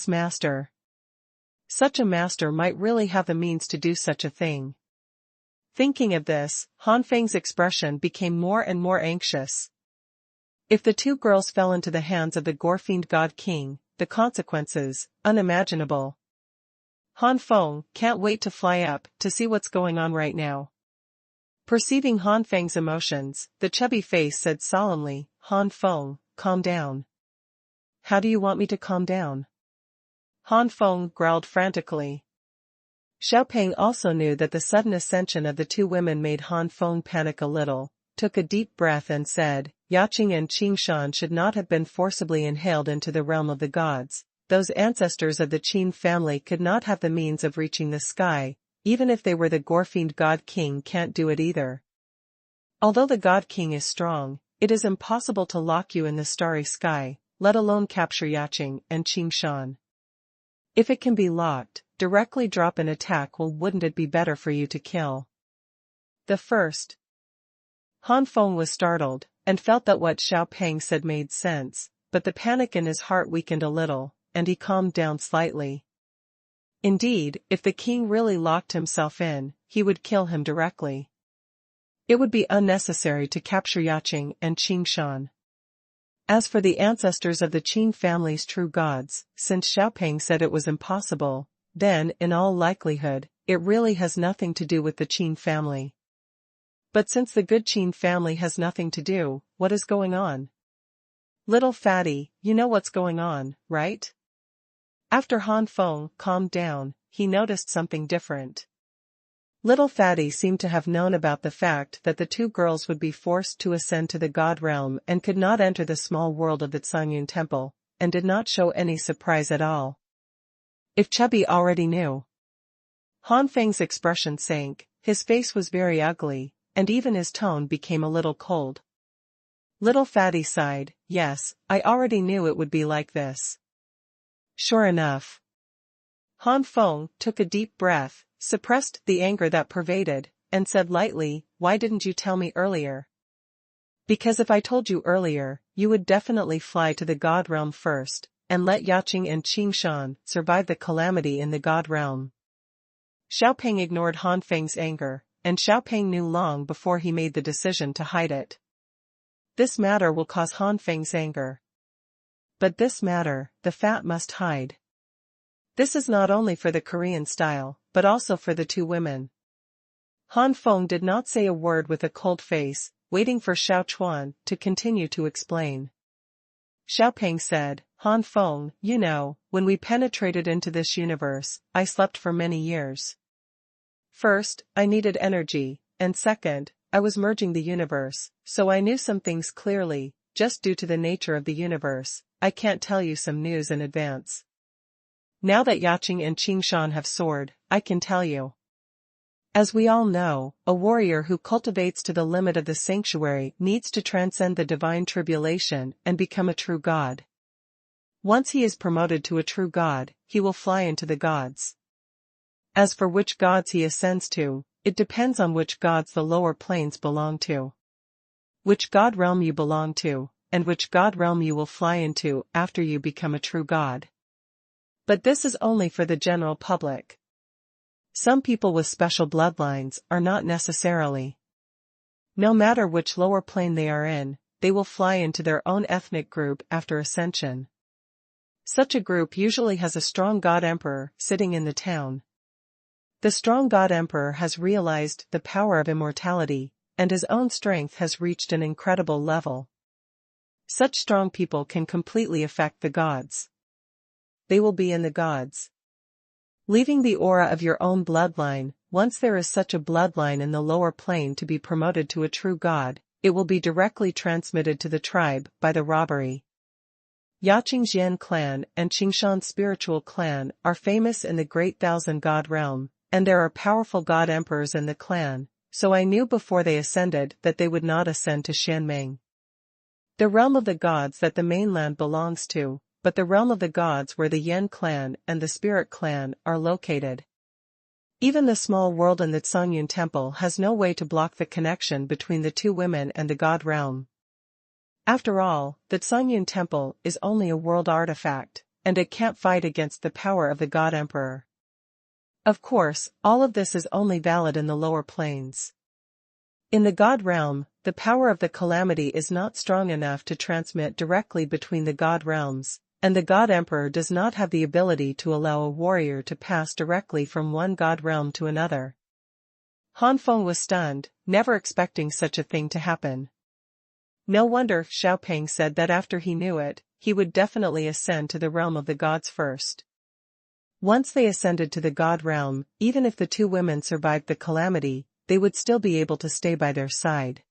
Master. Such a master might really have the means to do such a thing. Thinking of this, Han Feng's expression became more and more anxious. If the two girls fell into the hands of the Gorfiend God King, the consequences, unimaginable. Han Feng can't wait to fly up to see what's going on right now. Perceiving Han Feng's emotions, the chubby face said solemnly, Han Feng, calm down. How do you want me to calm down? Han Feng growled frantically. Xiaopeng also knew that the sudden ascension of the two women made Han Feng panic a little, took a deep breath and said, Yaqing and Qingshan should not have been forcibly inhaled into the realm of the gods. Those ancestors of the Qin family could not have the means of reaching the sky, even if they were the Gorfiend God King can't do it either. Although the God King is strong, it is impossible to lock you in the starry sky, let alone capture Yaqing and Qingshan. If it can be locked, directly drop an attack. Well, wouldn't it be better for you to kill the first? Han Feng was startled, and felt that what Xiaopeng said made sense, but the panic in his heart weakened a little, and he calmed down slightly. Indeed, if the king really locked himself in, he would kill him directly. It would be unnecessary to capture Yaqing and Qingshan. As for the ancestors of the Qin family's true gods, since Xiaopeng said it was impossible, then, in all likelihood, it really has nothing to do with the Qin family. But since the good Qin family has nothing to do, what is going on? Little fatty, you know what's going on, right? After Han Feng calmed down, he noticed something different. Little fatty seemed to have known about the fact that the two girls would be forced to ascend to the god realm and could not enter the small world of the Xuanhuan temple, and did not show any surprise at all. If Chubby already knew. Han Feng's expression sank, his face was very ugly, and even his tone became a little cold. Little fatty sighed, yes, I already knew it would be like this. Sure enough. Han Feng took a deep breath, suppressed the anger that pervaded, and said lightly, why didn't you tell me earlier? Because if I told you earlier, you would definitely fly to the god realm first, and let Yaqing and Qingshan survive the calamity in the god realm. Xiaopeng ignored Han Feng's anger, and Xiaopeng knew long before he made the decision to hide it. This matter will cause Han Feng's anger. But this matter, the fat must hide. This is not only for the Korean style, but also for the two women. Han Feng did not say a word with a cold face, waiting for Xuanhuan to continue to explain. Xiaopeng said, Han Feng, you know, when we penetrated into this universe, I slept for many years. First, I needed energy, and second, I was merging the universe, so I knew some things clearly, just due to the nature of the universe. I can't tell you some news in advance. Now that Yaqing and Qingshan have soared, I can tell you. As we all know, a warrior who cultivates to the limit of the sanctuary needs to transcend the divine tribulation and become a true god. Once he is promoted to a true god, he will fly into the gods. As for which gods he ascends to, it depends on which gods the lower planes belong to. Which god realm you belong to, and which god realm you will fly into after you become a true god. But this is only for the general public. Some people with special bloodlines are not necessarily. No matter which lower plane they are in, they will fly into their own ethnic group after ascension. Such a group usually has a strong god emperor sitting in the town. The strong god emperor has realized the power of immortality, and his own strength has reached an incredible level. Such strong people can completely affect the gods. They will be in the gods. Leaving the aura of your own bloodline, once there is such a bloodline in the lower plane to be promoted to a true god, it will be directly transmitted to the tribe by the robbery. Yaqing's Yan clan and Qingshan's spiritual clan are famous in the Great Thousand God realm, and there are powerful god emperors in the clan, so I knew before they ascended that they would not ascend to Xianming, the realm of the gods that the mainland belongs to, but the realm of the gods where the Yan clan and the Spirit clan are located. Even the small world in the Xuanhuan temple has no way to block the connection between the two women and the god realm. After all, the Xuanhuan temple is only a world artifact, and it can't fight against the power of the god emperor. Of course, all of this is only valid in the lower planes. In the god realm, the power of the calamity is not strong enough to transmit directly between the god realms, and the god emperor does not have the ability to allow a warrior to pass directly from one god realm to another. Han Feng was stunned, never expecting such a thing to happen. No wonder Xiaopeng said that after he knew it, he would definitely ascend to the realm of the gods first. Once they ascended to the god realm, even if the two women survived the calamity, they would still be able to stay by their side.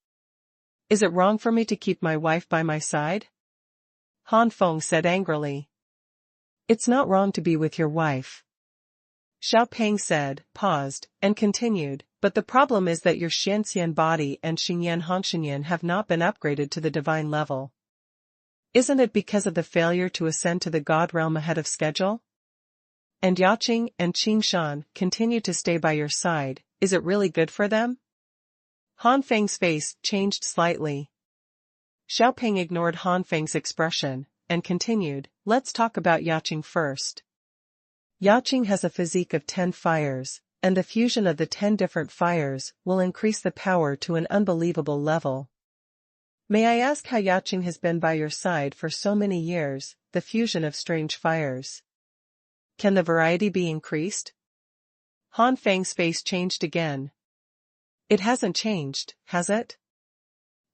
Is it wrong for me to keep my wife by my side? Han Feng said angrily. It's not wrong to be with your wife. Xiaopeng said, paused, and continued, but the problem is that your Xianxian body and Xingyan Hongxinyan have not been upgraded to the divine level. Isn't it because of the failure to ascend to the god realm ahead of schedule? And Yaqing and Qingshan continue to stay by your side, is it really good for them? Han Feng's face changed slightly. Xiaopeng ignored Han Feng's expression, and continued, let's talk about Yaqing first. Yaqing has a physique of 10 fires, and the fusion of the 10 different fires will increase the power to an unbelievable level. May I ask how Yaqing has been by your side for so many years, the fusion of strange fires? Can the variety be increased? Han Feng's face changed again. It hasn't changed, has it?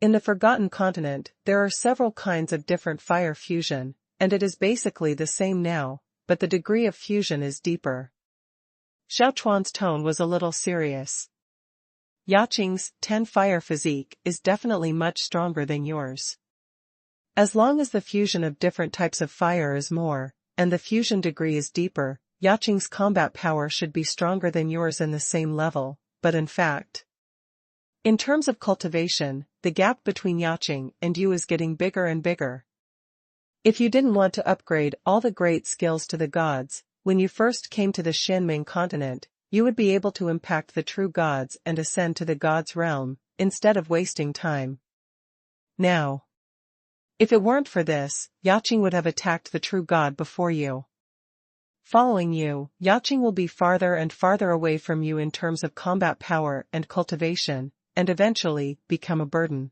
In the Forgotten Continent, there are several kinds of different fire fusion, and it is basically the same now, but the degree of fusion is deeper. Xiaochuan's tone was a little serious. Yaqing's 10 fire physique is definitely much stronger than yours. As long as the fusion of different types of fire is more, and the fusion degree is deeper, Yaqing's combat power should be stronger than yours in the same level, but in fact, in terms of cultivation, the gap between Yaqing and you is getting bigger and bigger. If you didn't want to upgrade all the great skills to the gods, when you first came to the Xianming continent, you would be able to impact the true gods and ascend to the gods' realm, instead of wasting time. Now, if it weren't for this, Yaqing would have attacked the true god before you. Following you, Yaqing will be farther and farther away from you in terms of combat power and cultivation, and eventually become a burden.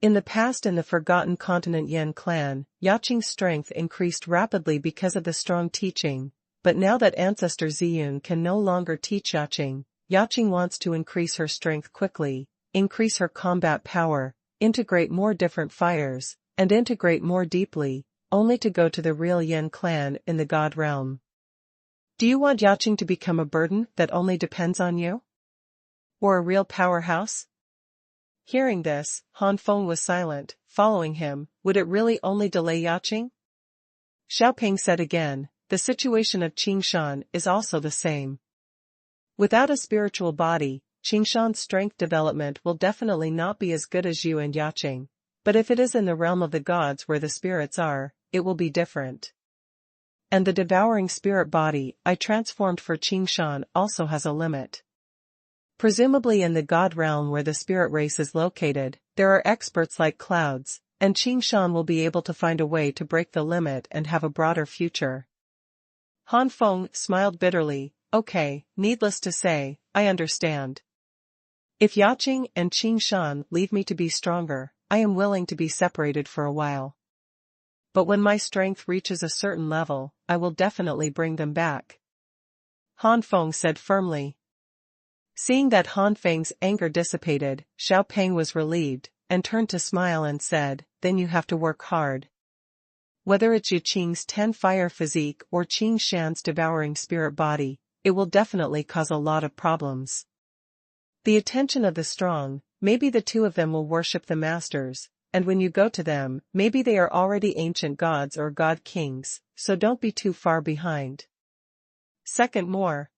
In the past in the Forgotten Continent Yan clan, Yaqing's strength increased rapidly because of the strong teaching, but now that Ancestor Ziyun can no longer teach Yaqing, Yaqing wants to increase her strength quickly, increase her combat power, integrate more different fires, and integrate more deeply, only to go to the real Yan clan in the god realm. Do you want Yaqing to become a burden that only depends on you? Or a real powerhouse? Hearing this, Han Feng was silent. Following him, would it really only delay Yaqing? Xiaopeng said again, the situation of Qingshan is also the same. Without a spiritual body, Qingshan's strength development will definitely not be as good as you and Yaqing, but if it is in the realm of the gods where the spirits are, it will be different. And the devouring spirit body I transformed for Qingshan also has a limit. Presumably in the god realm where the spirit race is located, there are experts like clouds, and Qingshan will be able to find a way to break the limit and have a broader future. Han Feng smiled bitterly, okay, needless to say, I understand. If Yaqing and Qingshan leave me to be stronger, I am willing to be separated for a while. But when my strength reaches a certain level, I will definitely bring them back. Han Feng said firmly. Seeing that Han Feng's anger dissipated, Xiaopeng was relieved, and turned to smile and said, then you have to work hard. Whether it's Yaqing's 10 fire physique or Qingshan's devouring spirit body, it will definitely cause a lot of problems. The attention of the strong, maybe the two of them will worship the masters, and when you go to them, maybe they are already ancient gods or god kings, so don't be too far behind. Second, more.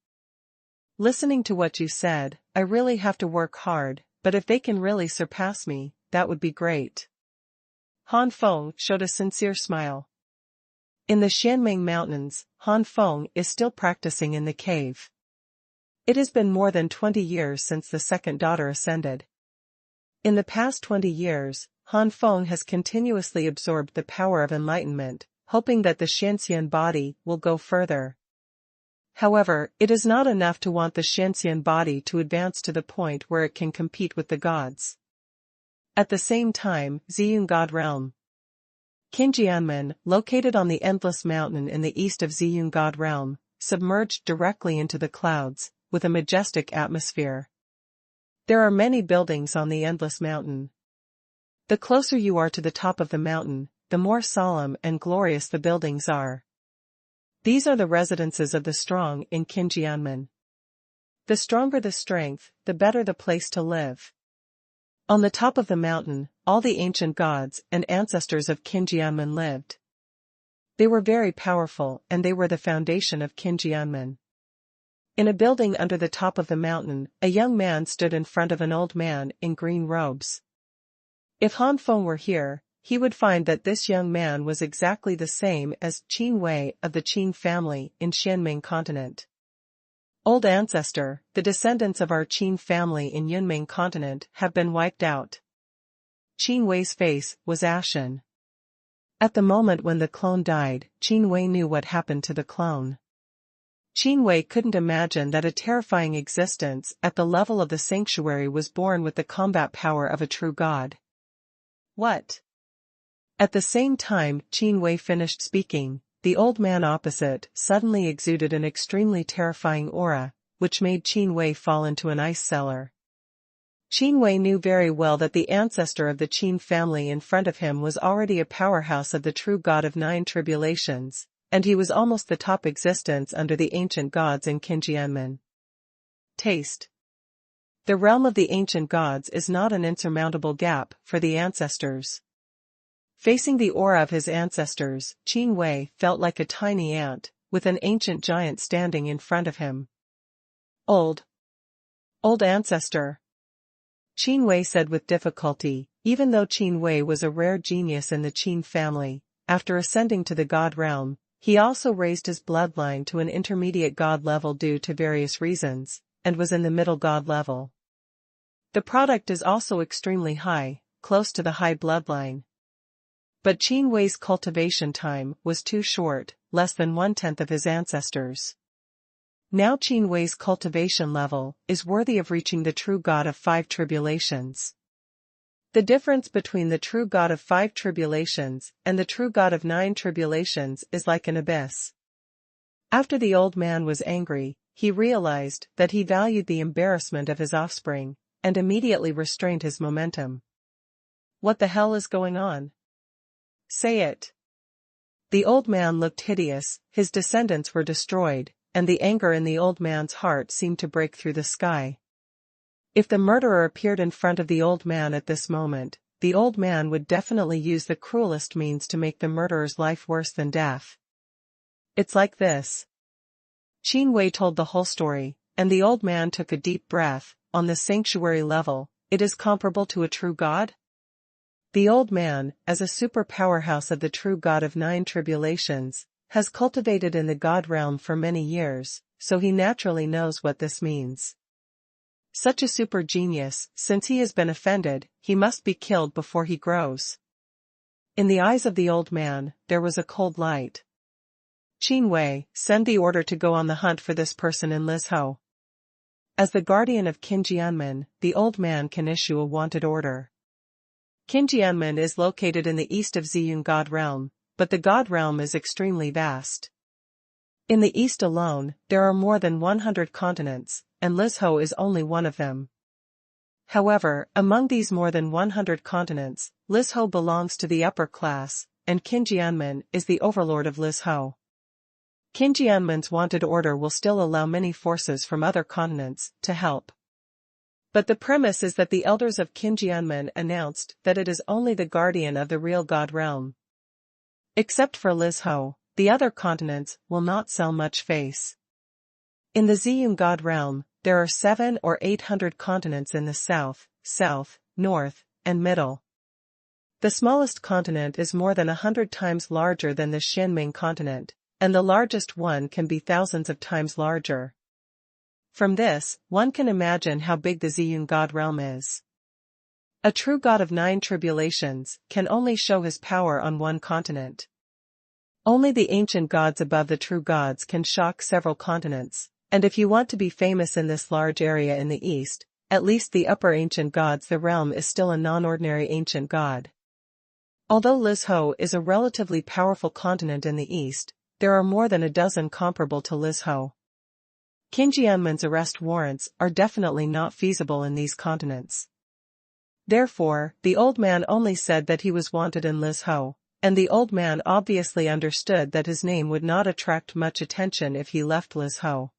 Listening to what you said, I really have to work hard, but if they can really surpass me, that would be great. Han Feng showed a sincere smile. In the Xianming Mountains, Han Feng is still practicing in the cave. It has been more than 20 years since the second daughter ascended. In the past 20 years, Han Feng has continuously absorbed the power of enlightenment, hoping that the Xianxian body will go further. However, it is not enough to want the Xianxian body to advance to the point where it can compete with the gods. At the same time, Ziyun God Realm. Qinjianmen, located on the Endless Mountain in the east of Ziyun God Realm, submerged directly into the clouds, with a majestic atmosphere. There are many buildings on the Endless Mountain. The closer you are to the top of the mountain, the more solemn and glorious the buildings are. These are the residences of the strong in Qinjianmen. The stronger the strength, the better the place to live. On the top of the mountain, all the ancient gods and ancestors of Qinjianmen lived. They were very powerful and they were the foundation of Qinjianmen. In a building under the top of the mountain, a young man stood in front of an old man in green robes. If Han Feng were here, he would find that this young man was exactly the same as Qin Wei of the Qin family in Xianming continent. Old ancestor, the descendants of our Qin family in Yunming continent have been wiped out. Qin Wei's face was ashen. At the moment when the clone died, Qin Wei knew what happened to the clone. Qin Wei couldn't imagine that a terrifying existence at the level of the sanctuary was born with the combat power of a true god. What? At the same time Qin Wei finished speaking, the old man opposite suddenly exuded an extremely terrifying aura, which made Qin Wei fall into an ice cellar. Qin Wei knew very well that the ancestor of the Qin family in front of him was already a powerhouse of the true god of 9 tribulations, and he was almost the top existence under the ancient gods in Qinjianmen. Taste. The realm of the ancient gods is not an insurmountable gap for the ancestors. Facing the aura of his ancestors, Qin Wei felt like a tiny ant, with an ancient giant standing in front of him. Old ancestor. Qin Wei said with difficulty, even though Qin Wei was a rare genius in the Qin family, after ascending to the god realm, he also raised his bloodline to an intermediate god level due to various reasons, and was in the middle god level. The product is also extremely high, close to the high bloodline. But Qin Wei's cultivation time was too short, less than 1/10 of his ancestors. Now Qin Wei's cultivation level is worthy of reaching the true god of 5 tribulations. The difference between the true god of 5 tribulations and the true god of 9 tribulations is like an abyss. After the old man was angry, he realized that he valued the embarrassment of his offspring, and immediately restrained his momentum. What the hell is going on? Say it. The old man looked hideous, his descendants were destroyed, and the anger in the old man's heart seemed to break through the sky. If the murderer appeared in front of the old man at this moment, the old man would definitely use the cruelest means to make the murderer's life worse than death. It's like this. Qin Wei told the whole story, and the old man took a deep breath. On the sanctuary level, it is comparable to a true god? The old man, as a super powerhouse of the true god of 9 tribulations, has cultivated in the god realm for many years, so he naturally knows what this means. Such a super genius, since he has been offended, he must be killed before he grows. In the eyes of the old man, there was a cold light. Qin Wei, send the order to go on the hunt for this person in Lizhou. As the guardian of Qinjianmen, the old man can issue a wanted order. Qinjianmen is located in the east of Ziyun God Realm, but the God Realm is extremely vast. In the east alone, there are more than 100 continents, and Lizhou is only one of them. However, among these more than 100 continents, Lizhou belongs to the upper class, and Qinjianmen is the overlord of Lizhou. Qinjianmen's wanted order will still allow many forces from other continents to help. But the premise is that the elders of Xuanhuan announced that it is only the guardian of the real God realm. Except for Lizhou, the other continents will not sell much face. In the Ziyun God realm, there are 700 or 800 continents in the south, north, and middle. The smallest continent is more than 100 times larger than the Xianming continent, and the largest one can be thousands of times larger. From this, one can imagine how big the Ziyun God realm is. A true God of 9 tribulations can only show his power on one continent. Only the ancient gods above the true gods can shock several continents, and if you want to be famous in this large area in the east, at least the upper ancient gods, the realm is still a non-ordinary ancient god. Although Lizhou is a relatively powerful continent in the east, there are more than a dozen comparable to Lizhou. Xuanhuan's arrest warrants are definitely not feasible in these continents. Therefore, the old man only said that he was wanted in Lizhou, and the old man obviously understood that his name would not attract much attention if he left Lizhou.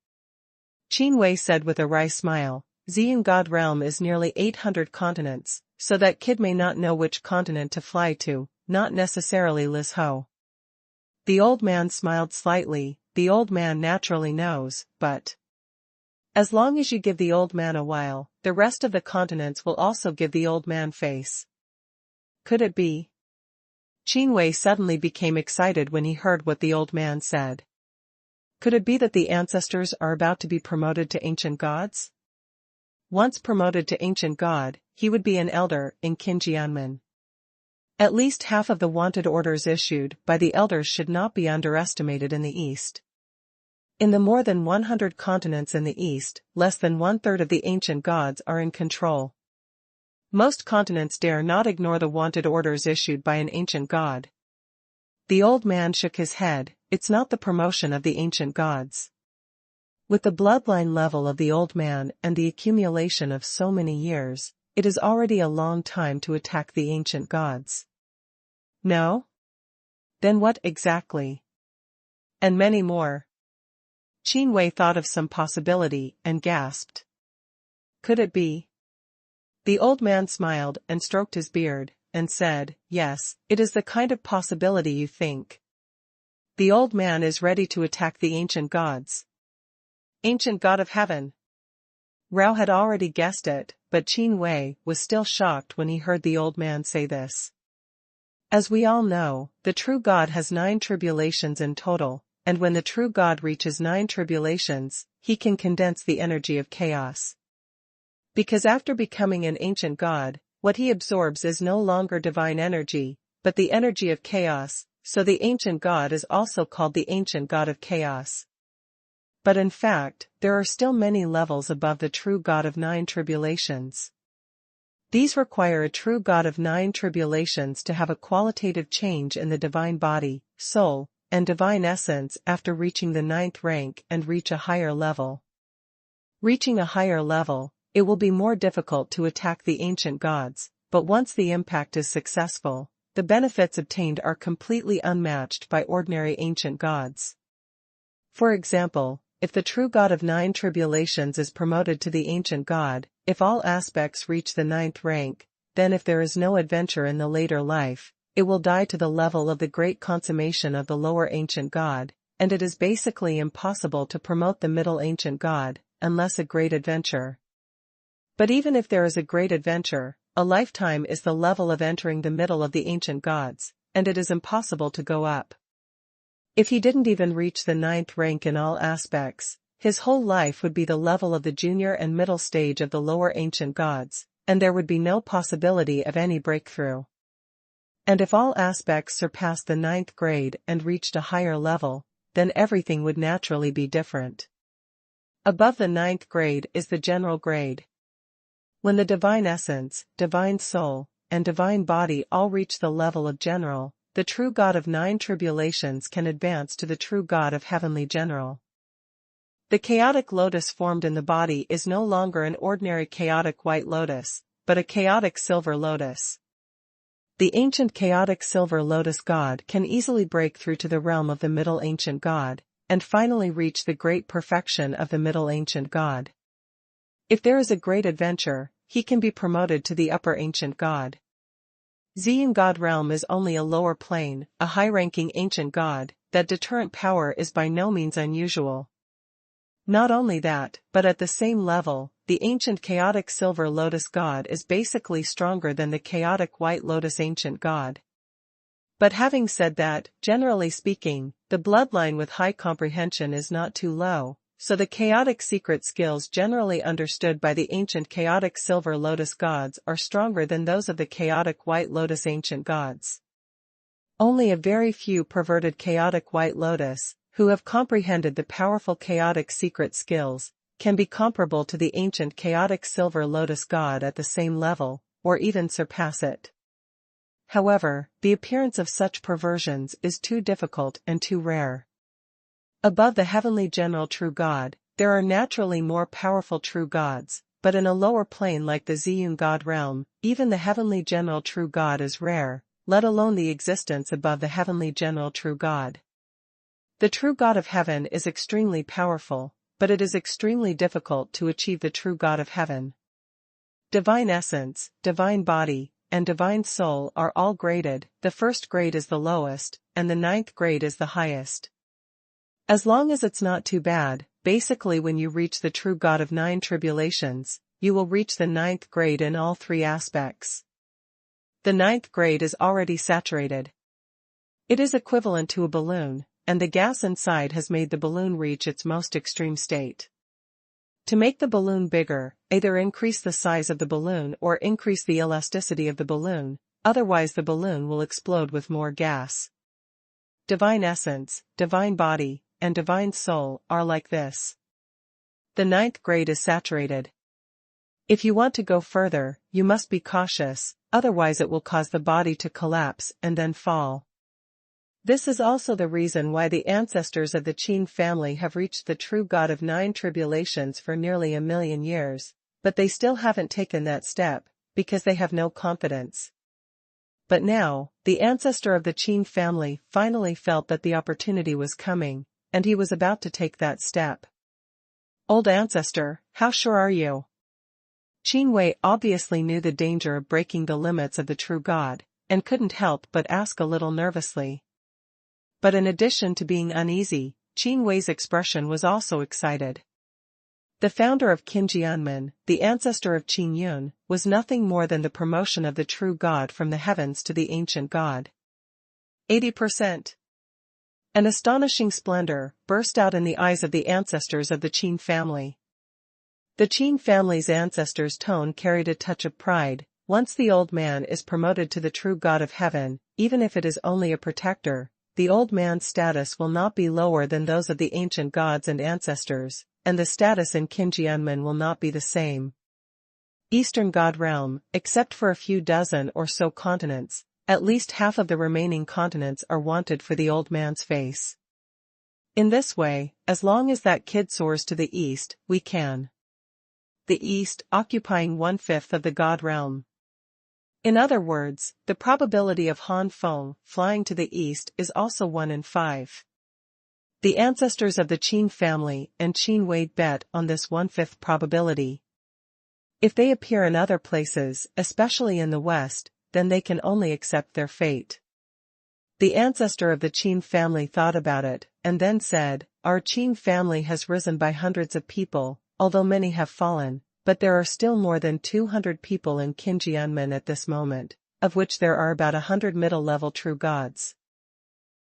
Qin Wei said with a wry smile, Ziyun God realm is nearly 800 continents, so that kid may not know which continent to fly to, not necessarily Lizhou. The old man smiled slightly. The old man naturally knows, but as long as you give the old man a while, the rest of the continents will also give the old man face. Could it be? Qin Wei suddenly became excited when he heard what the old man said. Could it be that the ancestors are about to be promoted to ancient gods? Once promoted to ancient god, he would be an elder in Xuanhuan. At least half of the wanted orders issued by the elders should not be underestimated in the east. In the more than 100 continents in the east, less than 1/3 of the ancient gods are in control. Most continents dare not ignore the wanted orders issued by an ancient god. The old man shook his head. It's not the promotion of the ancient gods. With the bloodline level of the old man and the accumulation of so many years, it is already a long time to attack the ancient gods. No? Then what exactly? And many more. Qin Wei thought of some possibility and gasped. Could it be? The old man smiled and stroked his beard, and said, yes, it is the kind of possibility you think. The old man is ready to attack the ancient gods. Ancient god of heaven. Rao had already guessed it, but Qin Wei was still shocked when he heard the old man say this. As we all know, the true God has 9 tribulations in total, and when the true God reaches 9 tribulations, he can condense the energy of chaos. Because after becoming an ancient god, what he absorbs is no longer divine energy, but the energy of chaos, so the ancient god is also called the ancient god of chaos. But in fact, there are still many levels above the true God of 9 tribulations. These require a true God of 9 tribulations to have a qualitative change in the divine body, soul, and divine essence after reaching the 9th rank and reach a higher level. Reaching a higher level, it will be more difficult to attack the ancient gods, but once the impact is successful, the benefits obtained are completely unmatched by ordinary ancient gods. For example, if the true God of 9 tribulations is promoted to the ancient god, if all aspects reach the 9th rank, then if there is no adventure in the later life, it will die to the level of the great consummation of the lower ancient god, and it is basically impossible to promote the middle ancient god, unless a great adventure. But even if there is a great adventure, a lifetime is the level of entering the middle of the ancient gods, and it is impossible to go up. If he didn't even reach the 9th rank in all aspects, his whole life would be the level of the junior and middle stage of the lower ancient gods, and there would be no possibility of any breakthrough. And if all aspects surpassed the 9th grade and reached a higher level, then everything would naturally be different. Above the 9th grade is the general grade. When the divine essence, divine soul, and divine body all reach the level of general, the true God of 9 tribulations can advance to the true God of heavenly general. The chaotic lotus formed in the body is no longer an ordinary chaotic white lotus, but a chaotic silver lotus. The ancient chaotic silver lotus god can easily break through to the realm of the middle ancient god, and finally reach the great perfection of the middle ancient god. If there is a great adventure, he can be promoted to the upper ancient god. Ziyun god realm is only a lower plane, a high-ranking ancient god. That deterrent power is by no means unusual. Not only that, but at the same level, the ancient chaotic silver lotus god is basically stronger than the chaotic white lotus ancient god. But having said that, generally speaking, the bloodline with high comprehension is not too low, so the chaotic secret skills generally understood by the ancient chaotic silver lotus gods are stronger than those of the chaotic white lotus ancient gods. Only a very few perverted chaotic white lotus, who have comprehended the powerful chaotic secret skills, can be comparable to the ancient chaotic silver lotus god at the same level, or even surpass it. However, the appearance of such perversions is too difficult and too rare. Above the heavenly general true god, there are naturally more powerful true gods, but in a lower plane like the Ziyun god realm, even the heavenly general true god is rare, let alone the existence above the heavenly general true god. The true God of heaven is extremely powerful, but it is extremely difficult to achieve the true God of heaven. Divine essence, divine body, and divine soul are all graded. The first grade is the lowest, and the ninth grade is the highest. As long as it's not too bad, basically when you reach the true God of nine tribulations, you will reach the ninth grade in all three aspects. The ninth grade is already saturated. It is equivalent to a balloon, and the gas inside has made the balloon reach its most extreme state. To make the balloon bigger, either increase the size of the balloon or increase the elasticity of the balloon, otherwise the balloon will explode with more gas. Divine essence, divine body, and divine soul are like this. The ninth grade is saturated. If you want to go further, you must be cautious, otherwise it will cause the body to collapse and then fall. This is also the reason why the ancestors of the Qin family have reached the true God of nine tribulations for nearly 1,000,000 years, but they still haven't taken that step, because they have no confidence. But now, the ancestor of the Qin family finally felt that the opportunity was coming, and he was about to take that step. Old ancestor, how sure are you? Qin Wei obviously knew the danger of breaking the limits of the true God, and couldn't help but ask a little nervously. But in addition to being uneasy, Qin Wei's expression was also excited. The founder of Qinjianmen, the ancestor of Qin Yun, was nothing more than the promotion of the true God from the heavens to the ancient God. 80%. An astonishing splendor burst out in the eyes of the ancestors of the Qin family. The Qin family's ancestors' tone carried a touch of pride. Once the old man is promoted to the true God of heaven, even if it is only a protector, the old man's status will not be lower than those of the ancient gods and ancestors, and the status in Qinjianmen will not be the same. Eastern God realm, except for a few dozen or so continents, at least half of the remaining continents are wanted for the old man's face. In this way, as long as that kid soars to the east, we can. The east occupying 1/5 of the God realm. In other words, the probability of Han Feng flying to the east is also 1 in 5. The ancestors of the Qin family and Qin Wei bet on this 1/5 probability. If they appear in other places, especially in the west, then they can only accept their fate. The ancestor of the Qin family thought about it, and then said, "Our Qin family has risen by hundreds of people, although many have fallen, but there are still more than 200 people in Qinjianmen at this moment, of which there are about 100 middle-level true gods.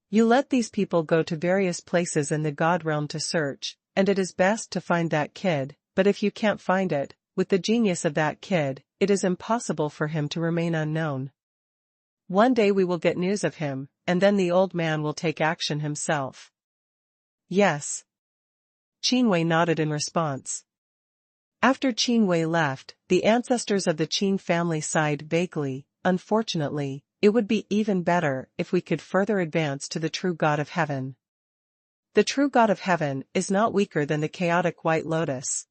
You let these people go to various places in the God realm to search, and it is best to find that kid, but if you can't find it, with the genius of that kid, it is impossible for him to remain unknown. One day we will get news of him, and then the old man will take action himself." "Yes." Qin Wei nodded in response. After Qin Wei left, the ancestors of the Qin family sighed vaguely. "Unfortunately, it would be even better if we could further advance to the true God of heaven. The true God of heaven is not weaker than the chaotic white lotus.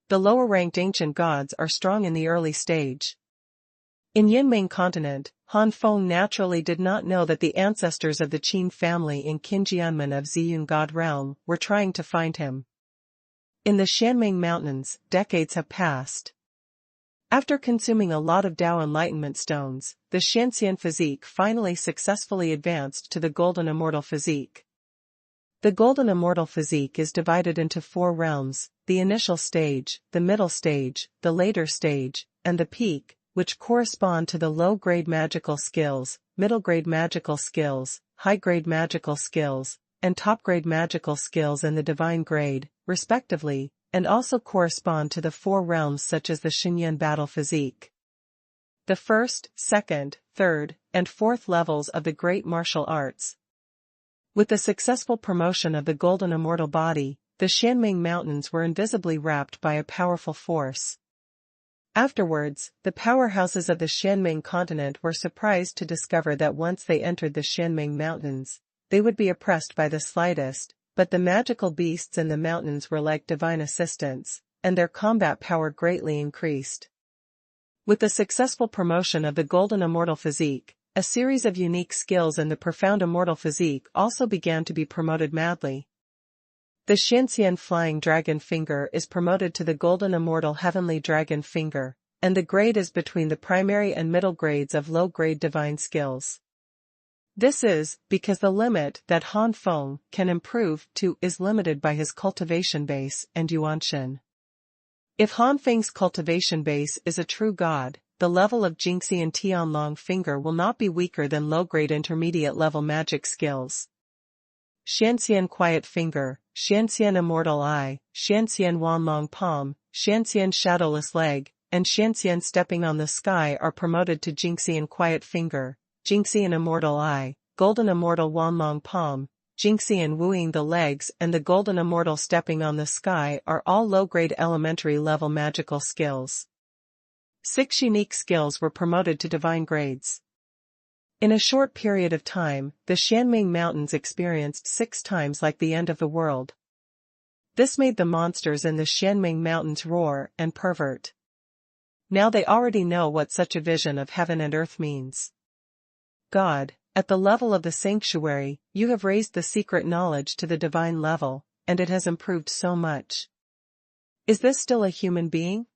The lower-ranked ancient gods are strong in the early stage." In Yunmeng continent, Han Feng naturally did not know that the ancestors of the Qin family in Qinjianmen of Ziyun God realm were trying to find him. In the Xianming Mountains, decades have passed. After consuming a lot of Tao Enlightenment stones, the Xianxian physique finally successfully advanced to the Golden Immortal physique. The Golden Immortal physique is divided into 4 realms: the initial stage, the middle stage, the later stage, and the peak, which correspond to the low-grade magical skills, middle-grade magical skills, high-grade magical skills, and top-grade magical skills in the divine grade, respectively, and also correspond to the 4 realms such as the Xinyan battle physique. The first, second, third, and fourth levels of the great martial arts. With the successful promotion of the Golden Immortal body, the Xianming Mountains were invisibly wrapped by a powerful force. Afterwards, the powerhouses of the Xianming continent were surprised to discover that once they entered the Xianming Mountains, they would be oppressed by the slightest, but the magical beasts in the mountains were like divine assistants, and their combat power greatly increased. With the successful promotion of the Golden Immortal physique, a series of unique skills in the profound Immortal physique also began to be promoted madly. The Xianxian Flying Dragon Finger is promoted to the Golden Immortal Heavenly Dragon Finger, and the grade is between the primary and middle grades of low-grade divine skills. This is because the limit that Han Feng can improve to is limited by his cultivation base and Yuanshan. If Han Feng's cultivation base is a true god, the level of Jingxi and Tianlong Finger will not be weaker than low-grade intermediate-level magic skills. Xianxian Quiet Finger, Xianxian Immortal Eye, Xianxian Wanlong Palm, Xianxian Shadowless Leg, and Xianxian Stepping on the Sky are promoted to Jingxi and Quiet Finger, Jingxi and Immortal Eye, Golden Immortal Wanlong Palm, Jingxi and Wooing the Legs and the Golden Immortal Stepping on the Sky are all low-grade elementary-level magical skills. 6 unique skills were promoted to divine grades. In a short period of time, the Xianming Mountains experienced 6 times like the end of the world. This made the monsters in the Xianming Mountains roar and pervert. Now they already know what such a vision of heaven and earth means. God, at the level of the sanctuary, you have raised the secret knowledge to the divine level, and it has improved so much. Is this still a human being?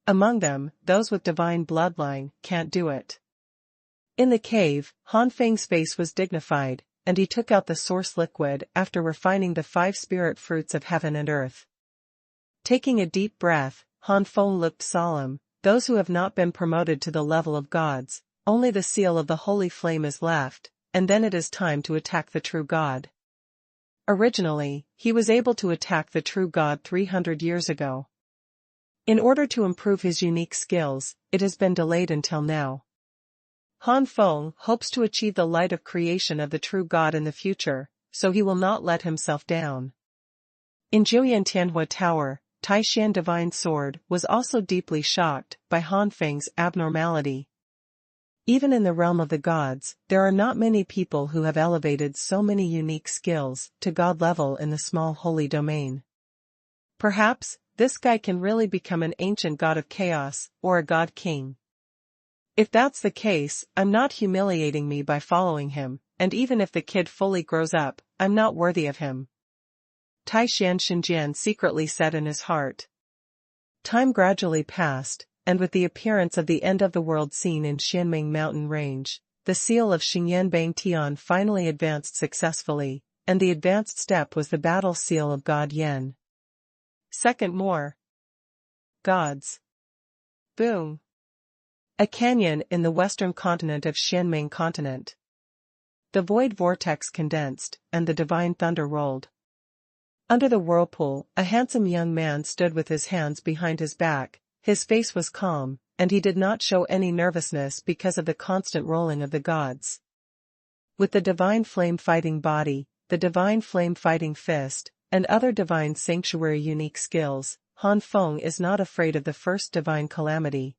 Among them, those with divine bloodline can't do it. In the cave, Han Feng's face was dignified, and he took out the source liquid after refining the 5 spirit fruits of heaven and earth. Taking a deep breath, Han Feng looked solemn. Those who have not been promoted to the level of gods, only the seal of the holy flame is left, and then it is time to attack the true God. Originally, he was able to attack the true God 300 years ago. In order to improve his unique skills, it has been delayed until now. Han Feng hopes to achieve the light of creation of the true God in the future, so he will not let himself down. In Juyan Tianhua Tower, Taishan Divine Sword was also deeply shocked by Han Feng's abnormality. Even in the realm of the gods, there are not many people who have elevated so many unique skills to god level in the small holy domain. Perhaps, this guy can really become an ancient god of chaos, or a god king. If that's the case, I'm not humiliating me by following him, and even if the kid fully grows up, I'm not worthy of him. Taishan Xinjian secretly said in his heart. Time gradually passed, and with the appearance of the end of the world seen in Xianming mountain range, the seal of Xingyan Bang Tian finally advanced successfully, and the advanced step was the battle seal of God Yen. Second more. Gods. Boom. A canyon in the western continent of Xianming continent. The void vortex condensed, and the divine thunder rolled. Under the whirlpool, a handsome young man stood with his hands behind his back. His face was calm, and he did not show any nervousness because of the constant rolling of the gods. With the divine flame fighting body, the divine flame fighting fist, and other divine sanctuary unique skills, Han Feng is not afraid of the first divine calamity.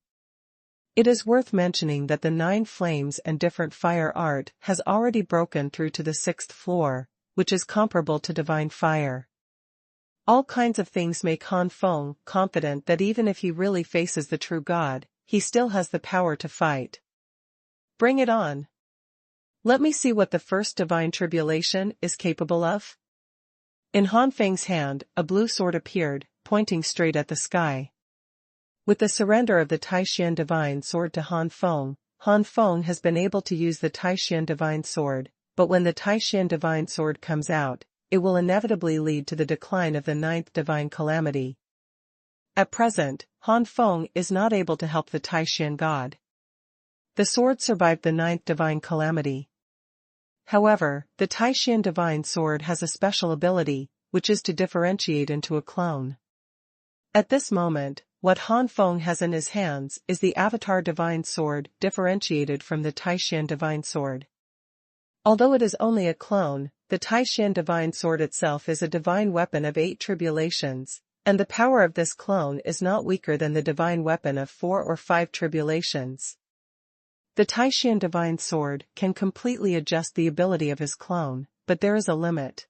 It is worth mentioning that the 9 flames and different fire art has already broken through to the 6th floor, which is comparable to divine fire. All kinds of things make Han Feng confident that even if he really faces the true God, he still has the power to fight. Bring it on. Let me see what the first divine tribulation is capable of. In Han Feng's hand, a blue sword appeared, pointing straight at the sky. With the surrender of the Taishan Divine Sword to Han Feng has been able to use the Taishan Divine Sword, but when the Taishan Divine Sword comes out, it will inevitably lead to the decline of the ninth divine calamity. At present, Han Feng is not able to help the Taishan god. The sword survived the ninth divine calamity. However, the Taishan Divine Sword has a special ability, which is to differentiate into a clone. At this moment, what Han Feng has in his hands is the Avatar Divine Sword differentiated from the Taishan Divine Sword. Although it is only a clone, the Taishan Divine Sword itself is a divine weapon of 8 tribulations, and the power of this clone is not weaker than the divine weapon of 4 or 5 tribulations. The Taishan Divine Sword can completely adjust the ability of his clone, but there is a limit.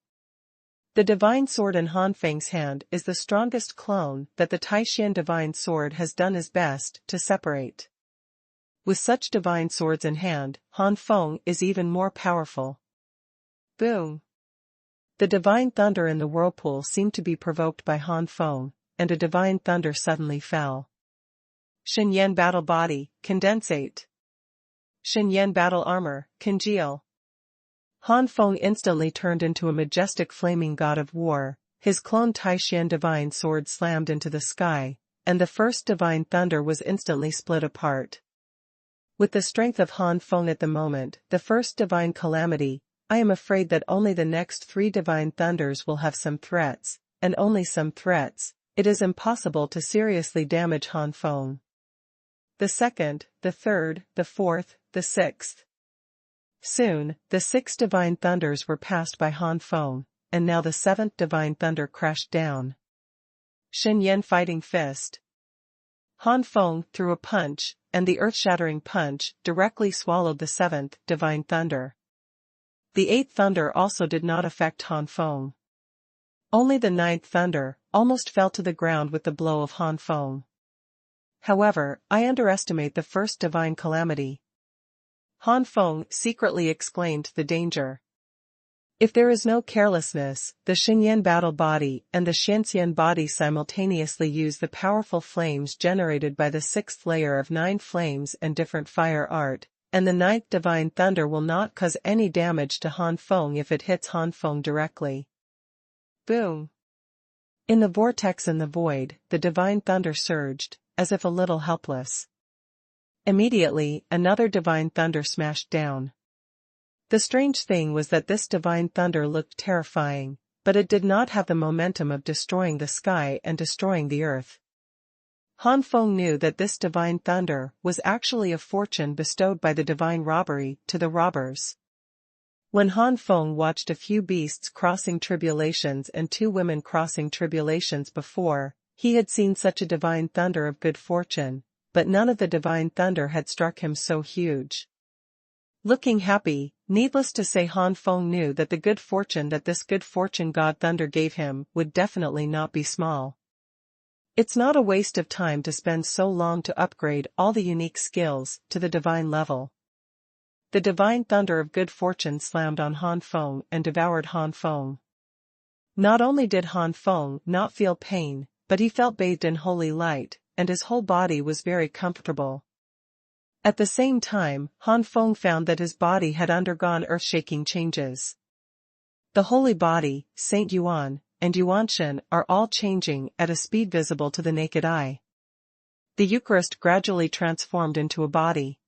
The Divine Sword in Han Feng's hand is the strongest clone that the Taishan Divine Sword has done his best to separate. With such divine swords in hand, Han Feng is even more powerful. Boom! The divine thunder in the whirlpool seemed to be provoked by Han Feng, and a divine thunder suddenly fell. Xuanhuan Battle Body, Condensate. Xuanhuan Battle Armor, Congeal. Han Feng instantly turned into a majestic flaming god of war, his clone Taishan Divine Sword slammed into the sky, and the first divine thunder was instantly split apart. With the strength of Han Feng at the moment, the first divine calamity, I am afraid that only the next 3 divine thunders will have some threats, and only some threats. It is impossible to seriously damage Han Feng. The second, the third, the fourth, the sixth. Soon, the 6 divine thunders were passed by Han Feng, and now the 7th divine thunder crashed down. Xuanhuan Fighting Fist. Han Feng threw a punch, and the earth-shattering punch directly swallowed the 7th divine thunder. The 8th thunder also did not affect Han Feng. Only the 9th thunder almost fell to the ground with the blow of Han Feng. However, I underestimate the first divine calamity. Han Feng secretly exclaimed the danger. If there is no carelessness, the Xuanhuan Battle Body and the Xianxian Body simultaneously use the powerful flames generated by the 6th layer of 9 flames and different fire art, and the 9th divine thunder will not cause any damage to Han Feng if it hits Han Feng directly. Boom! In the vortex and the void, the divine thunder surged, as if a little helpless. Immediately, another divine thunder smashed down. The strange thing was that this divine thunder looked terrifying, but it did not have the momentum of destroying the sky and destroying the earth. Han Feng knew that this divine thunder was actually a fortune bestowed by the divine robbery to the robbers. When Han Feng watched a few beasts crossing tribulations and 2 women crossing tribulations before, he had seen such a divine thunder of good fortune, but none of the divine thunder had struck him so huge. Looking happy, needless to say, Han Feng knew that the good fortune that this good fortune god thunder gave him would definitely not be small. It's not a waste of time to spend so long to upgrade all the unique skills to the divine level. The divine thunder of good fortune slammed on Han Feng and devoured Han Feng. Not only did Han Feng not feel pain, but he felt bathed in holy light, and his whole body was very comfortable. At the same time, Han Feng found that his body had undergone earth-shaking changes. The holy body, Saint Yuan, and Yuanshan are all changing at a speed visible to the naked eye. The Eucharist gradually transformed into a body.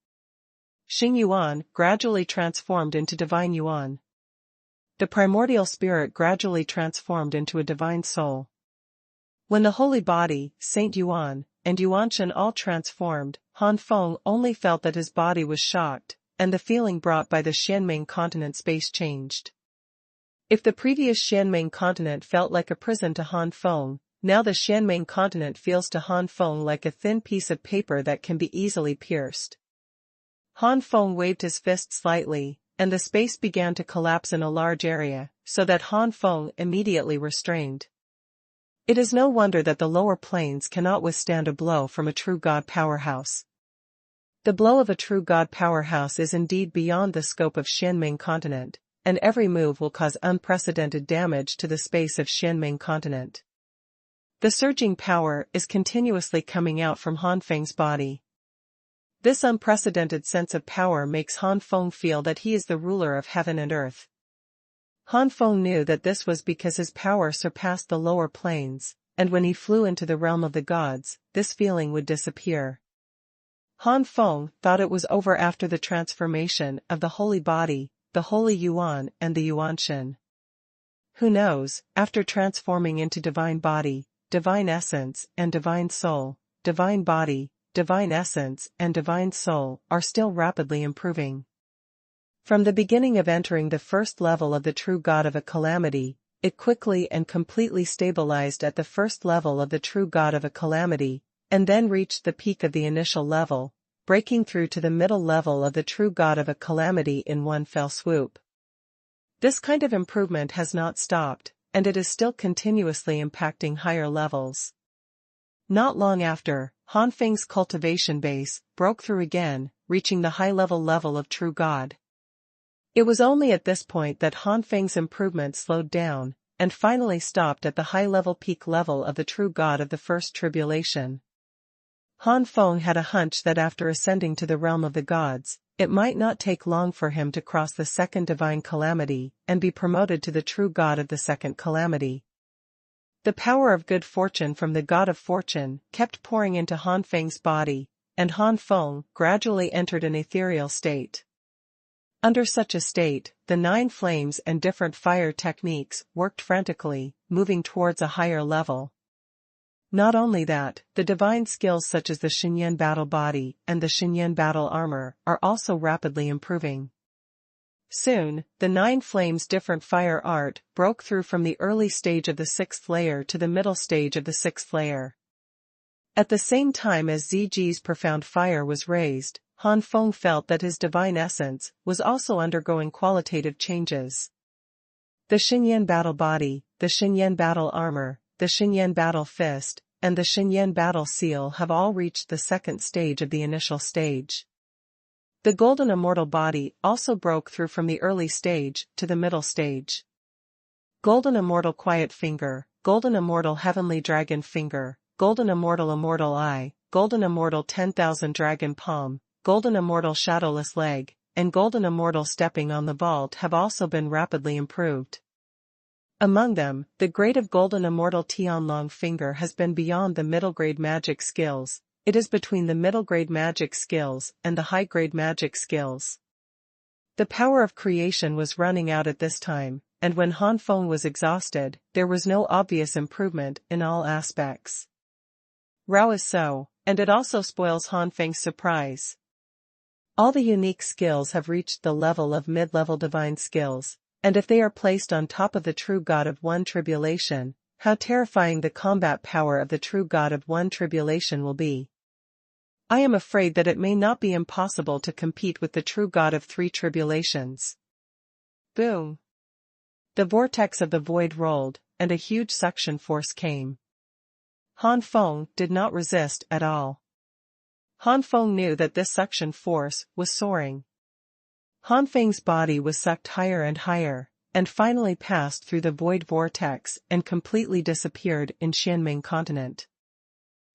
Xing Yuan gradually transformed into divine Yuan. The primordial spirit gradually transformed into a divine soul. When the holy body, Saint Yuan, and Yuanshan all transformed, Han Feng only felt that his body was shocked, and the feeling brought by the Xianming continent space changed. If the previous Xianming continent felt like a prison to Han Feng, now the Xianming continent feels to Han Feng like a thin piece of paper that can be easily pierced. Han Feng waved his fist slightly, and the space began to collapse in a large area, so that Han Feng immediately restrained. It is no wonder that the lower planes cannot withstand a blow from a true god powerhouse. The blow of a true god powerhouse is indeed beyond the scope of Xianming continent, and every move will cause unprecedented damage to the space of Xianming continent. The surging power is continuously coming out from Han Feng's body. This unprecedented sense of power makes Han Feng feel that he is the ruler of heaven and earth. Han Feng knew that this was because his power surpassed the lower planes, and when he flew into the realm of the gods, this feeling would disappear. Han Feng thought it was over after the transformation of the holy body, the holy Yuan and the Yuanshan. Who knows, after transforming into divine body, divine essence and divine soul, divine body, divine essence and divine soul are still rapidly improving. From the beginning of entering the first level of the true God of a calamity, it quickly and completely stabilized at the first level of the true God of a calamity, and then reached the peak of the initial level, breaking through to the middle level of the true God of a calamity in one fell swoop. This kind of improvement has not stopped, and it is still continuously impacting higher levels. Not long after, Han Feng's cultivation base broke through again, reaching the high-level level of true God. It was only at this point that Han Feng's improvement slowed down, and finally stopped at the high-level peak level of the true God of the first tribulation. Han Feng had a hunch that after ascending to the realm of the gods, it might not take long for him to cross the second divine calamity and be promoted to the true God of the second calamity. The power of good fortune from the God of fortune kept pouring into Han Feng's body, and Han Feng gradually entered an ethereal state. Under such a state, the 9 flames and different fire techniques worked frantically, moving towards a higher level. Not only that, the divine skills such as the Xinyan battle body and the Xinyan battle armor are also rapidly improving. Soon, the 9 flames different fire art broke through from the early stage of the 6th layer to the middle stage of the 6th layer. At the same time as Ziji's profound fire was raised, Han Feng felt that his divine essence was also undergoing qualitative changes. The Xinyan battle body, the Xinyan battle armor, the Xinyan battle fist, and the Xinyan battle seal have all reached the second stage of the initial stage. The golden immortal body also broke through from the early stage to the middle stage. Golden immortal quiet finger, golden immortal heavenly dragon finger, golden immortal eye, golden immortal 10,000 dragon palm, golden immortal shadowless leg, and golden immortal stepping on the vault have also been rapidly improved. Among them, the grade of golden immortal Tianlong finger has been beyond the middle grade magic skills. It is between the middle grade magic skills and the high grade magic skills. The power of creation was running out at this time, and when Han Feng was exhausted, there was no obvious improvement in all aspects. Rao is so, and it also spoils Han Feng's surprise. All the unique skills have reached the level of mid-level divine skills, and if they are placed on top of the true God of one tribulation, how terrifying the combat power of the true God of one tribulation will be. I am afraid that it may not be impossible to compete with the true God of 3 tribulations. Boom! The vortex of the void rolled, and a huge suction force came. Han Feng did not resist at all. Han Feng knew that this suction force was soaring. Han Feng's body was sucked higher and higher, and finally passed through the void vortex and completely disappeared in Xianming continent.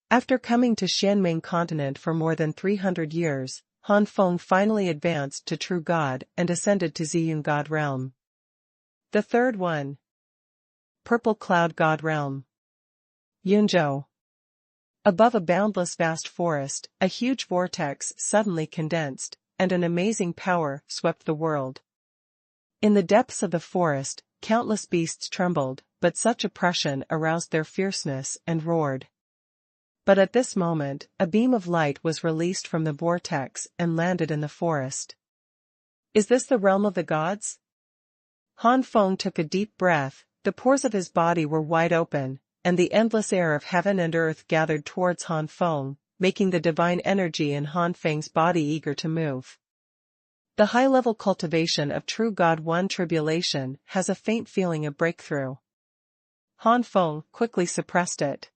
After coming to Xianming continent for more than 300 years, Han Feng finally advanced to true God and ascended to Ziyun God realm. The third one. Purple Cloud God realm. Yunzhou. Above a boundless vast forest, a huge vortex suddenly condensed, and an amazing power swept the world. In the depths of the forest, countless beasts trembled, but such oppression aroused their fierceness and roared. But at this moment, a beam of light was released from the vortex and landed in the forest. Is this the realm of the gods? Han Feng took a deep breath, the pores of his body were wide open, and the endless air of heaven and earth gathered towards Han Feng, making the divine energy in Han Feng's body eager to move. The high-level cultivation of true God one tribulation has a faint feeling of breakthrough. Han Feng quickly suppressed it.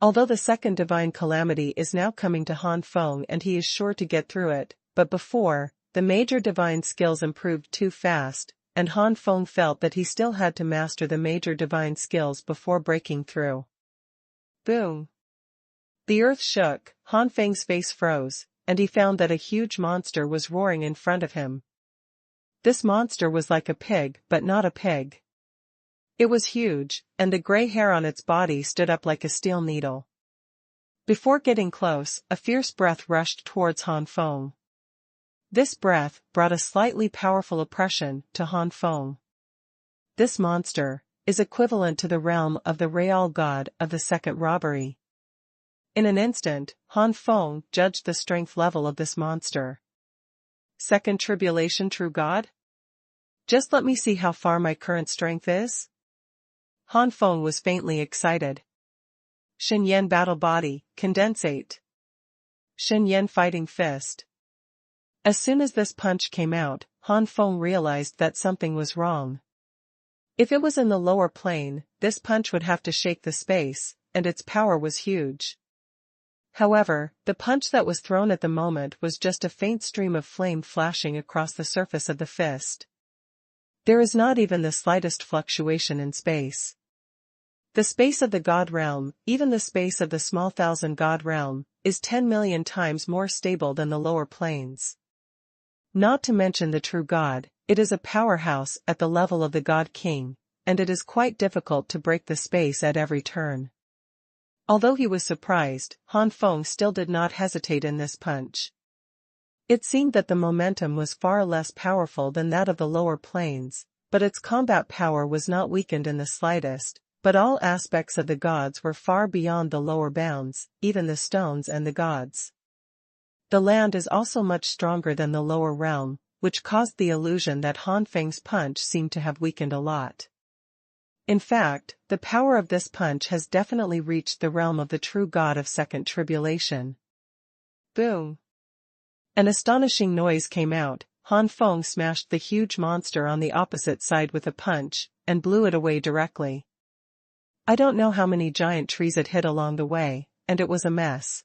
Although the second divine calamity is now coming to Han Feng and he is sure to get through it, but before, the major divine skills improved too fast, and Han Feng felt that he still had to master the major divine skills before breaking through. Boom! The earth shook, Han Feng's face froze, and he found that a huge monster was roaring in front of him. This monster was like a pig, but not a pig. It was huge, and the gray hair on its body stood up like a steel needle. Before getting close, a fierce breath rushed towards Han Feng. This breath brought a slightly powerful oppression to Han Feng. This monster is equivalent to the realm of the real god of the second robbery. In an instant, Han Feng judged the strength level of this monster. Second tribulation true god? Just let me see how far my current strength is. Han Feng was faintly excited. Xuanhuan battle body, condensate. Xuanhuan fighting fist. As soon as this punch came out, Han Feng realized that something was wrong. If it was in the lower plane, this punch would have to shake the space, and its power was huge. However, the punch that was thrown at the moment was just a faint stream of flame flashing across the surface of the fist. There is not even the slightest fluctuation in space. The space of the God realm, even the space of the small thousand God realm, is 10 million times more stable than the lower planes. Not to mention the true God, it is a powerhouse at the level of the God King, and it is quite difficult to break the space at every turn. Although he was surprised, Han Feng still did not hesitate in this punch. It seemed that the momentum was far less powerful than that of the lower planes, but its combat power was not weakened in the slightest, but all aspects of the gods were far beyond the lower bounds, even the stones and the gods. The land is also much stronger than the lower realm, which caused the illusion that Han Feng's punch seemed to have weakened a lot. In fact, the power of this punch has definitely reached the realm of the true god of second tribulation. Boom! An astonishing noise came out. Han Feng smashed the huge monster on the opposite side with a punch, and blew it away directly. I don't know how many giant trees it hit along the way, and it was a mess.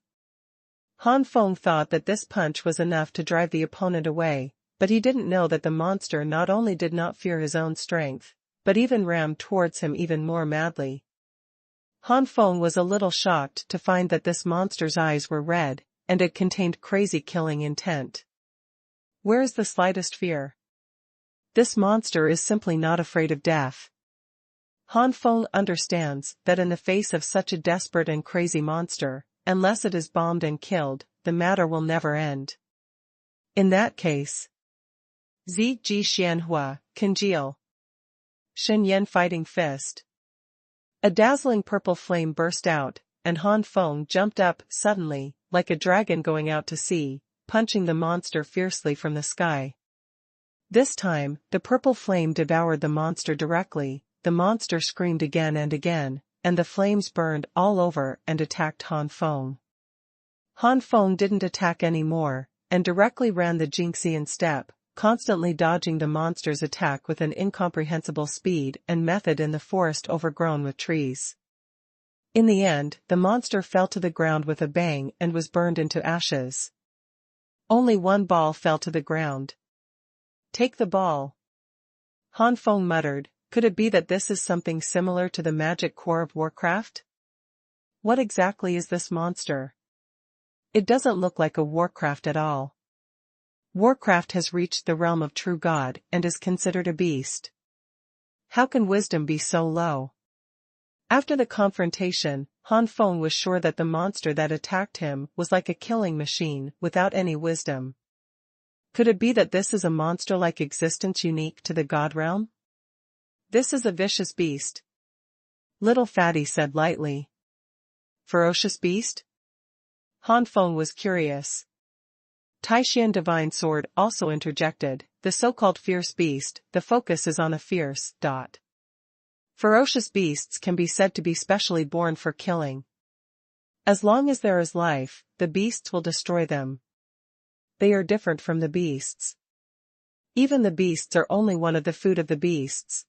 Han Feng thought that this punch was enough to drive the opponent away, but he didn't know that the monster not only did not fear his own strength, but even rammed towards him even more madly. Han Feng was a little shocked to find that this monster's eyes were red, and it contained crazy killing intent. Where is the slightest fear? This monster is simply not afraid of death. Han Feng understands that in the face of such a desperate and crazy monster, unless it is bombed and killed, the matter will never end. In that case, Ziji Xuanhuan, congeal. Xuanhuan fighting fist. A dazzling purple flame burst out, and Han Feng jumped up suddenly, like a dragon going out to sea, punching the monster fiercely from the sky. This time, the purple flame devoured the monster directly. The monster screamed again and again, and the flames burned all over and attacked Han Feng. Han Feng didn't attack anymore, and directly ran the Jingxian step, constantly dodging the monster's attack with an incomprehensible speed and method in the forest overgrown with trees. In the end, the monster fell to the ground with a bang and was burned into ashes. Only one ball fell to the ground. Take the ball. Han Feng muttered. Could it be that this is something similar to the magic core of Warcraft? What exactly is this monster? It doesn't look like a Warcraft at all. Warcraft has reached the realm of true God and is considered a beast. How can wisdom be so low? After the confrontation, Han Feng was sure that the monster that attacked him was like a killing machine without any wisdom. Could it be that this is a monster-like existence unique to the God realm? This is a vicious beast. Little Fatty said lightly. Ferocious beast? Han Feng was curious. Taishan Divine Sword also interjected, the so-called fierce beast, the focus is on a fierce. Ferocious beasts can be said to be specially born for killing. As long as there is life, the beasts will destroy them. They are different from the beasts. Even the beasts are only one of the food of the beasts.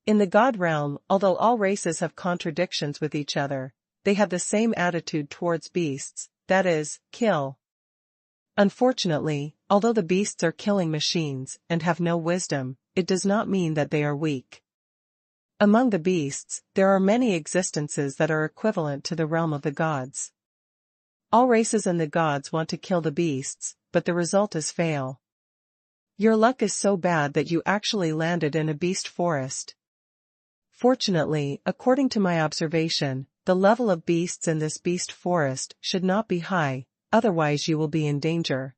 In the God realm, although all races have contradictions with each other, they have the same attitude towards beasts, that is, kill. Unfortunately, although the beasts are killing machines and have no wisdom, it does not mean that they are weak. Among the beasts, there are many existences that are equivalent to the realm of the gods. All races and the gods want to kill the beasts, but the result is fail. Your luck is so bad that you actually landed in a beast forest. Fortunately, according to my observation, the level of beasts in this beast forest should not be high, otherwise you will be in danger.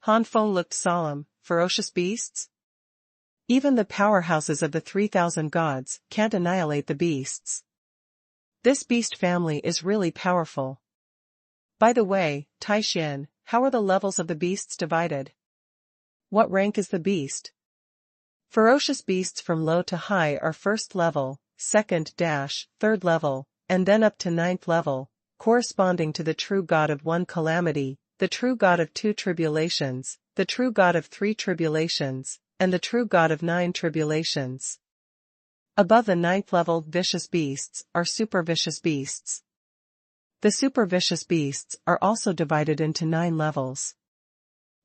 Han Feng looked solemn. Ferocious beasts? Even the powerhouses of the 3,000 gods can't annihilate the beasts. This beast family is really powerful. By the way, Taishan, how are the levels of the beasts divided? What rank is the beast? Ferocious beasts from low to high are first level, second dash, third level, and then up to ninth level, corresponding to the true god of one calamity, the true god of two tribulations, the true god of three tribulations, and the true god of 9 tribulations. Above the ninth level vicious beasts are super vicious beasts. The super vicious beasts are also divided into 9 levels.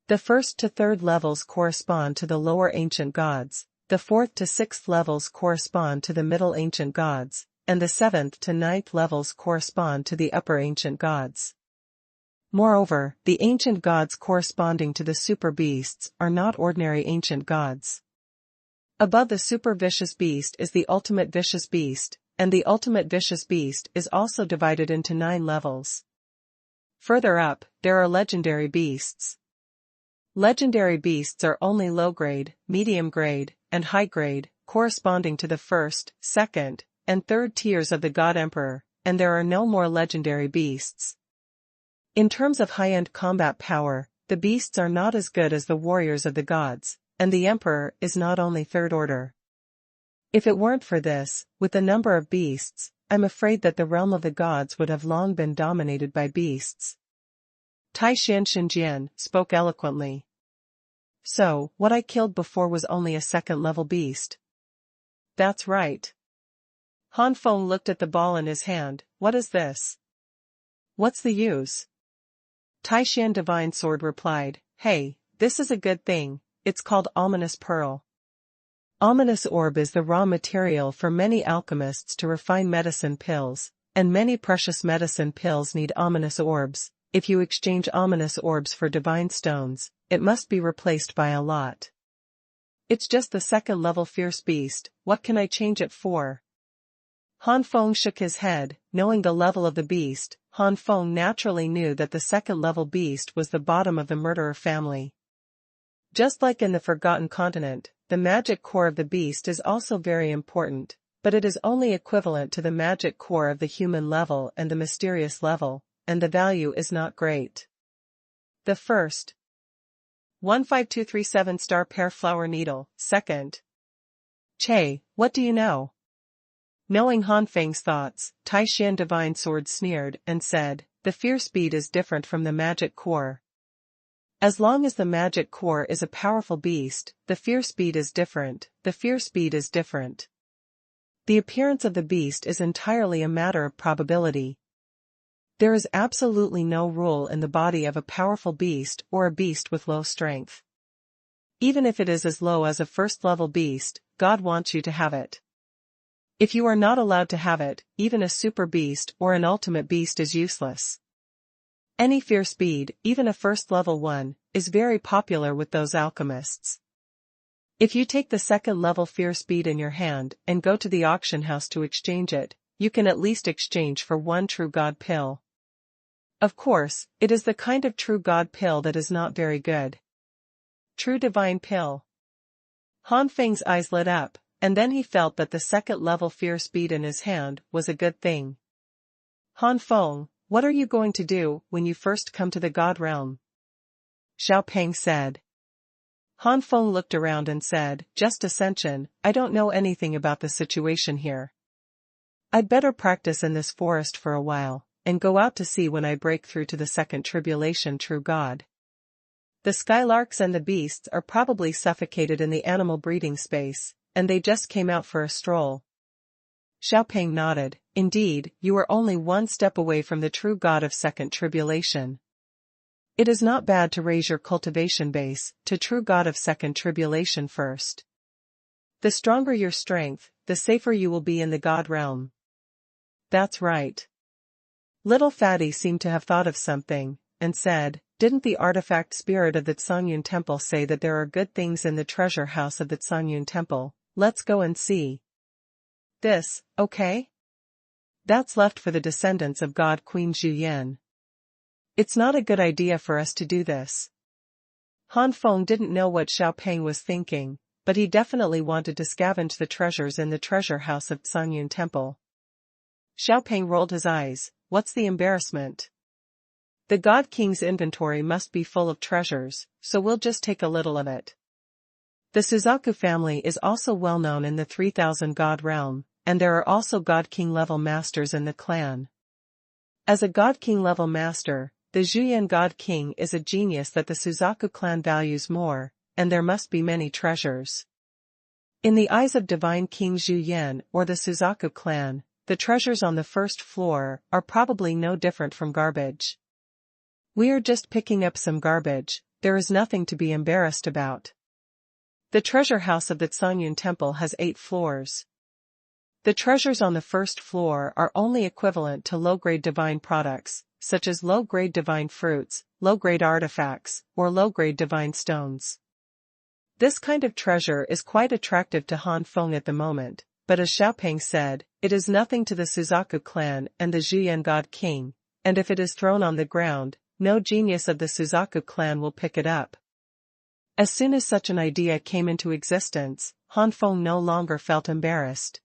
The first to third levels correspond to the lower ancient gods, the fourth to sixth levels correspond to the middle ancient gods, and the seventh to ninth levels correspond to the upper ancient gods. Moreover, the ancient gods corresponding to the super beasts are not ordinary ancient gods. Above the super vicious beast is the ultimate vicious beast, and the ultimate vicious beast is also divided into 9 levels. Further up, there are legendary beasts. Legendary beasts are only low grade, medium grade, and high grade, corresponding to the first, second, and third tiers of the God Emperor, and there are no more legendary beasts. In terms of high-end combat power, the beasts are not as good as the warriors of the gods, and the Emperor is not only third order. If it weren't for this, with the number of beasts, I'm afraid that the realm of the gods would have long been dominated by beasts. Taishan Xinjian spoke eloquently. So, what I killed before was only a second-level beast. That's right. Han Feng looked at the ball in his hand. What is this? What's the use? Taishan Divine Sword replied, Hey, this is a good thing, it's called Ominous Pearl. Ominous Orb is the raw material for many alchemists to refine medicine pills, and many precious medicine pills need ominous orbs. If you exchange ominous orbs for divine stones, it must be replaced by a lot. It's just the second-level fierce beast, what can I change it for? Han Feng shook his head. Knowing the level of the beast, Han Feng naturally knew that the second-level beast was the bottom of the murderer family. Just like in the Forgotten Continent, the magic core of the beast is also very important, but it is only equivalent to the magic core of the human level and the mysterious level, and the value is not great. The first 15237 star pear flower needle, second. Che, what do you know? Knowing Han Feng's thoughts, Taishan Divine Sword sneered and said, the fierce bead is different from the magic core. As long as the magic core is a powerful beast, the fierce bead is different, the fierce bead is different. The appearance of the beast is entirely a matter of probability. There is absolutely no rule in the body of a powerful beast or a beast with low strength. Even if it is as low as a first-level beast, God wants you to have it. If you are not allowed to have it, even a super beast or an ultimate beast is useless. Any fierce bead, even a first-level one, is very popular with those alchemists. If you take the second-level fierce bead in your hand and go to the auction house to exchange it, you can at least exchange for one true god pill. Of course, it is the kind of true god pill that is not very good. True divine pill. Han Feng's eyes lit up, and then he felt that the second-level fierce bead in his hand was a good thing. Han Feng, what are you going to do when you first come to the god realm? Xiao Peng said. Han Feng looked around and said, just ascension, I don't know anything about the situation here. I'd better practice in this forest for a while, and go out to sea when I break through to the second tribulation true god. The skylarks and the beasts are probably suffocated in the animal breeding space, and they just came out for a stroll. Xiao Peng nodded. Indeed, you are only one step away from the true god of second tribulation. It is not bad to raise your cultivation base to true god of second tribulation first. The stronger your strength, the safer you will be in the God realm. That's right. Little Fatty seemed to have thought of something, and said, didn't the artifact spirit of the Xuanhuan temple say that there are good things in the treasure house of the Xuanhuan temple? Let's go and see. This, okay? That's left for the descendants of God Queen Zhu Yan. It's not a good idea for us to do this. Han Feng didn't know what Xiaopeng was thinking, but he definitely wanted to scavenge the treasures in the treasure house of Xuanhuan temple. Xiaopeng rolled his eyes. What's the embarrassment? The God King's inventory must be full of treasures, so we'll just take a little of it. The Suzaku family is also well known in the 3000 God realm, and there are also God King level masters in the clan. As a God King level master, the Zhuyan God King is a genius that the Suzaku clan values more, and there must be many treasures. In the eyes of Divine King Zhu Yan or the Suzaku clan, the treasures on the first floor are probably no different from garbage. We are just picking up some garbage, there is nothing to be embarrassed about. The treasure house of the Xuanhuan temple has 8 floors. The treasures on the first floor are only equivalent to low-grade divine products, such as low-grade divine fruits, low-grade artifacts, or low-grade divine stones. This kind of treasure is quite attractive to Han Feng at the moment, but as Xiaopeng said, it is nothing to the Suzaku clan and the Zhuyan God King, and if it is thrown on the ground, no genius of the Suzaku clan will pick it up. As soon as such an idea came into existence, Han Feng no longer felt embarrassed.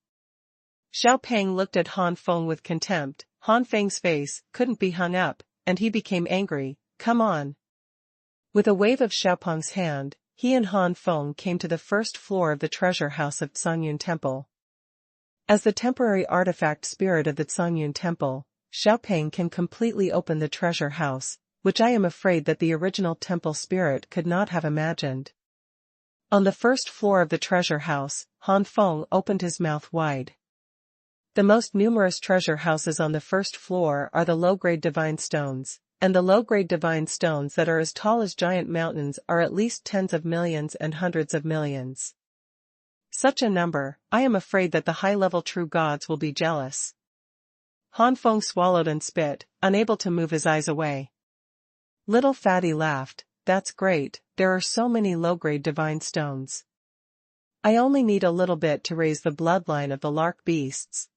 Xiaopeng looked at Han Feng with contempt. Han Feng's face couldn't be hung up, and he became angry. Come on. With a wave of Xiaopeng's hand, he and Han Feng came to the first floor of the treasure house of Xuanhuan temple. As the temporary artifact spirit of the Xuanhuan temple, Xiaopeng can completely open the treasure house, which I am afraid that the original temple spirit could not have imagined. On the first floor of the treasure house, Han Feng opened his mouth wide. The most numerous treasure houses on the first floor are the low-grade divine stones, and the low-grade divine stones that are as tall as giant mountains are at least tens of millions and hundreds of millions. Such a number, I am afraid that the high-level true gods will be jealous. Han Feng swallowed and spit, unable to move his eyes away. Little Fatty laughed. That's great, there are so many low-grade divine stones. I only need a little bit to raise the bloodline of the lark beasts.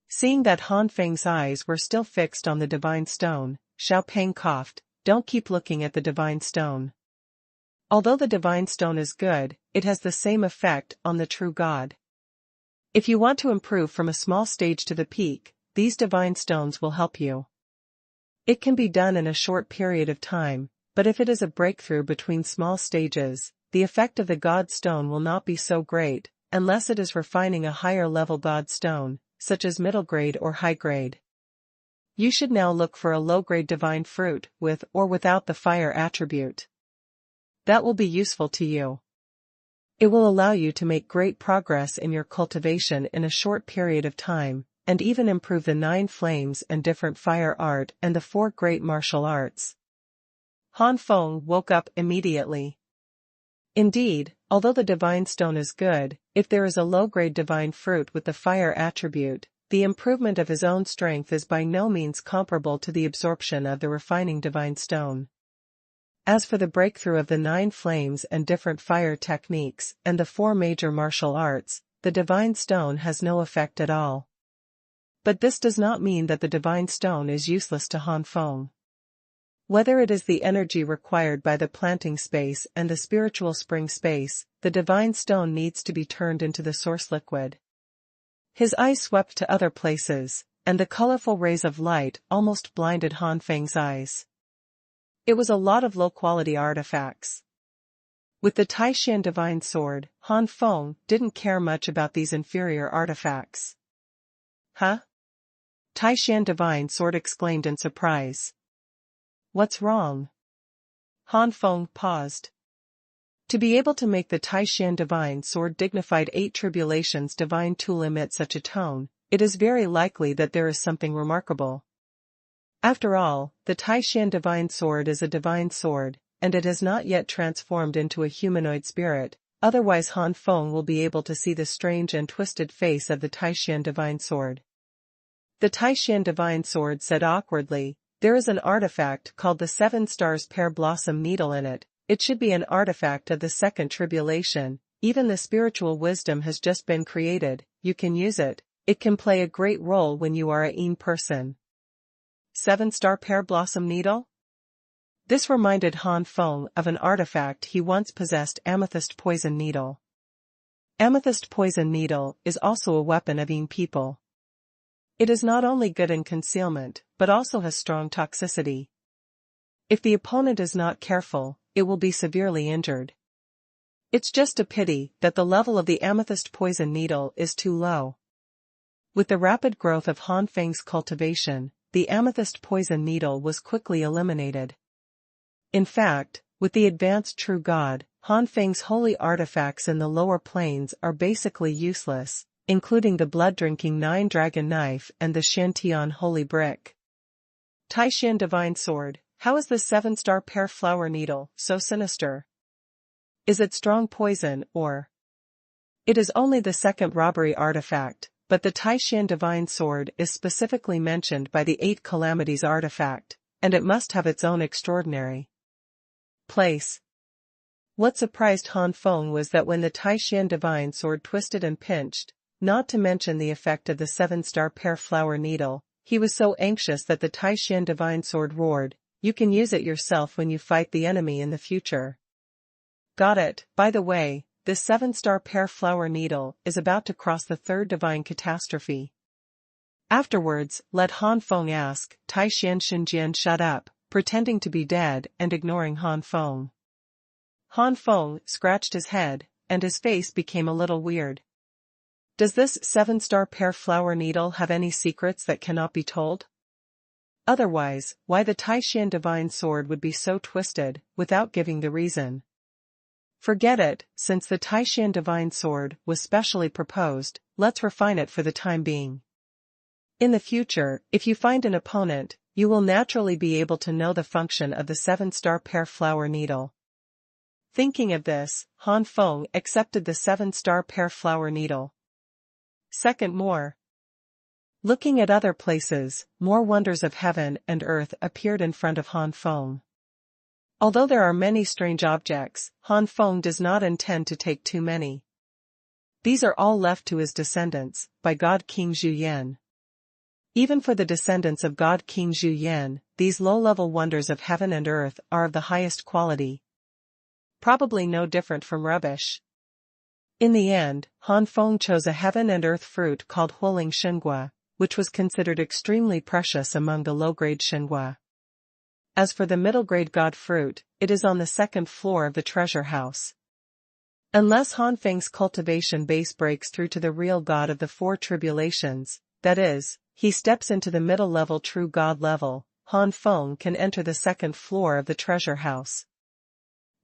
Seeing that Han Feng's eyes were still fixed on the divine stone, Xiaopeng coughed. Don't keep looking at the divine stone. Although the divine stone is good, it has the same effect on the true God. If you want to improve from a small stage to the peak, these divine stones will help you. It can be done in a short period of time, but if it is a breakthrough between small stages, the effect of the God stone will not be so great, unless it is refining a higher level God stone, such as middle grade or high grade. You should now look for a low-grade divine fruit with or without the fire attribute. That will be useful to you. It will allow you to make great progress in your cultivation in a short period of time, and even improve the 9 flames and different fire art and the 4 great martial arts. Han Feng woke up immediately. Indeed, although the divine stone is good, if there is a low-grade divine fruit with the fire attribute, the improvement of his own strength is by no means comparable to the absorption of the refining divine stone. As for the breakthrough of the 9 flames and different fire techniques and the 4 major martial arts, the divine stone has no effect at all. But this does not mean that the divine stone is useless to Han Feng. Whether it is the energy required by the planting space and the spiritual spring space, the divine stone needs to be turned into the source liquid. His eyes swept to other places, and the colorful rays of light almost blinded Han Feng's eyes. It was a lot of low-quality artifacts. With the Taishan divine sword, Han Feng didn't care much about these inferior artifacts. Huh? Taishan divine sword exclaimed in surprise. What's wrong? Han Feng paused. To be able to make the Taishan divine sword dignified 8 tribulations divine tool emit such a tone, it is very likely that there is something remarkable. After all, the Taishan divine sword is a divine sword, and it has not yet transformed into a humanoid spirit, otherwise Han Feng will be able to see the strange and twisted face of the Taishan divine sword. The Taishan divine sword said awkwardly, "There is an artifact called the Seven Stars Pear Blossom Needle in it. It should be an artifact of the second tribulation. Even the spiritual wisdom has just been created. You can use it. It can play a great role when you are a Yin person." Seven-star pear blossom needle? This reminded Han Feng of an artifact he once possessed, amethyst poison needle. Amethyst poison needle is also a weapon of Yin people. It is not only good in concealment, but also has strong toxicity. If the opponent is not careful, it will be severely injured. It's just a pity that the level of the amethyst poison needle is too low. With the rapid growth of Han Feng's cultivation, the amethyst poison needle was quickly eliminated. In fact, with the advanced true god, Han Feng's holy artifacts in the lower planes are basically useless, including the blood-drinking 9-dragon knife and the Shantian holy brick. Taishan divine sword, how is the 7-star pear flower needle so sinister? Is it strong poison or? It is only the second robbery artifact, but the Taishan divine sword is specifically mentioned by the 8 calamities artifact, and it must have its own extraordinary place. What surprised Han Feng was that when the Taishan divine sword twisted and pinched, not to mention the effect of the 7-star pear flower needle, he was so anxious that the Taishan divine sword roared, "You can use it yourself when you fight the enemy in the future." Got it. By the way, this 7-star pear flower needle is about to cross the third divine catastrophe. Afterwards, let Han Feng ask, Taishan Xinjian shut up, pretending to be dead and ignoring Han Feng. Han Feng scratched his head, and his face became a little weird. Does this 7-star pear flower needle have any secrets that cannot be told? Otherwise, why the Taishan divine sword would be so twisted, without giving the reason? Forget it, since the Taishan divine sword was specially proposed, let's refine it for the time being. In the future, if you find an opponent, you will naturally be able to know the function of the 7-star pear flower needle. Thinking of this, Han Feng accepted the 7-star pear flower needle. Second, more. Looking at other places, more wonders of heaven and earth appeared in front of Han Feng. Although there are many strange objects, Han Feng does not intend to take too many. These are all left to his descendants, by God King Zhu Yan. Even for the descendants of God King Zhu Yan, these low-level wonders of heaven and earth are of the highest quality. Probably no different from rubbish. In the end, Han Feng chose a heaven and earth fruit called Huoling Shengua, which was considered extremely precious among the low-grade Shengua. As for the middle-grade god fruit, it is on the second floor of the treasure house. Unless Han Feng's cultivation base breaks through to the real god of the 4 tribulations, that is, he steps into the middle-level true god level, Han Feng can enter the second floor of the treasure house.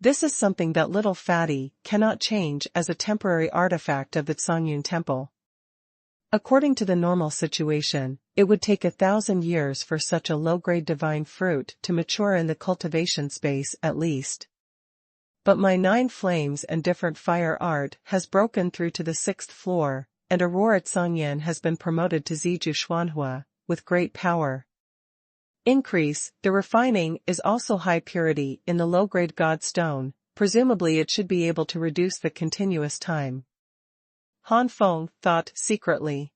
This is something that little fatty cannot change as a temporary artifact of the Xuanhuan temple. According to the normal situation, it would take 1,000 years for such a low-grade divine fruit to mature in the cultivation space at least. But my 9 flames and different fire art has broken through to the 6th floor, and Aurora Tsangyan has been promoted to Ziju Xuanhuan, with great power. Increase, the refining is also high purity in the low-grade god stone, presumably it should be able to reduce the continuous time. Han Feng thought secretly.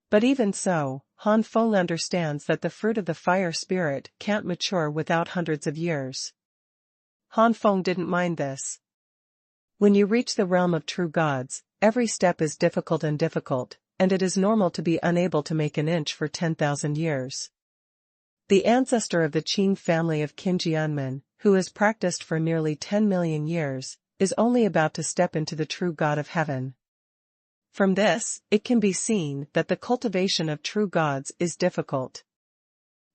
But even so, Han Feng understands that the fruit of the fire spirit can't mature without hundreds of years. Han Feng didn't mind this. When you reach the realm of true gods, every step is difficult, and it is normal to be unable to make an inch for 10,000 years. The ancestor of the Qing family of Qin Jianmen, who has practiced for nearly 10 million years, is only about to step into the true god of heaven. From this, it can be seen that the cultivation of true gods is difficult.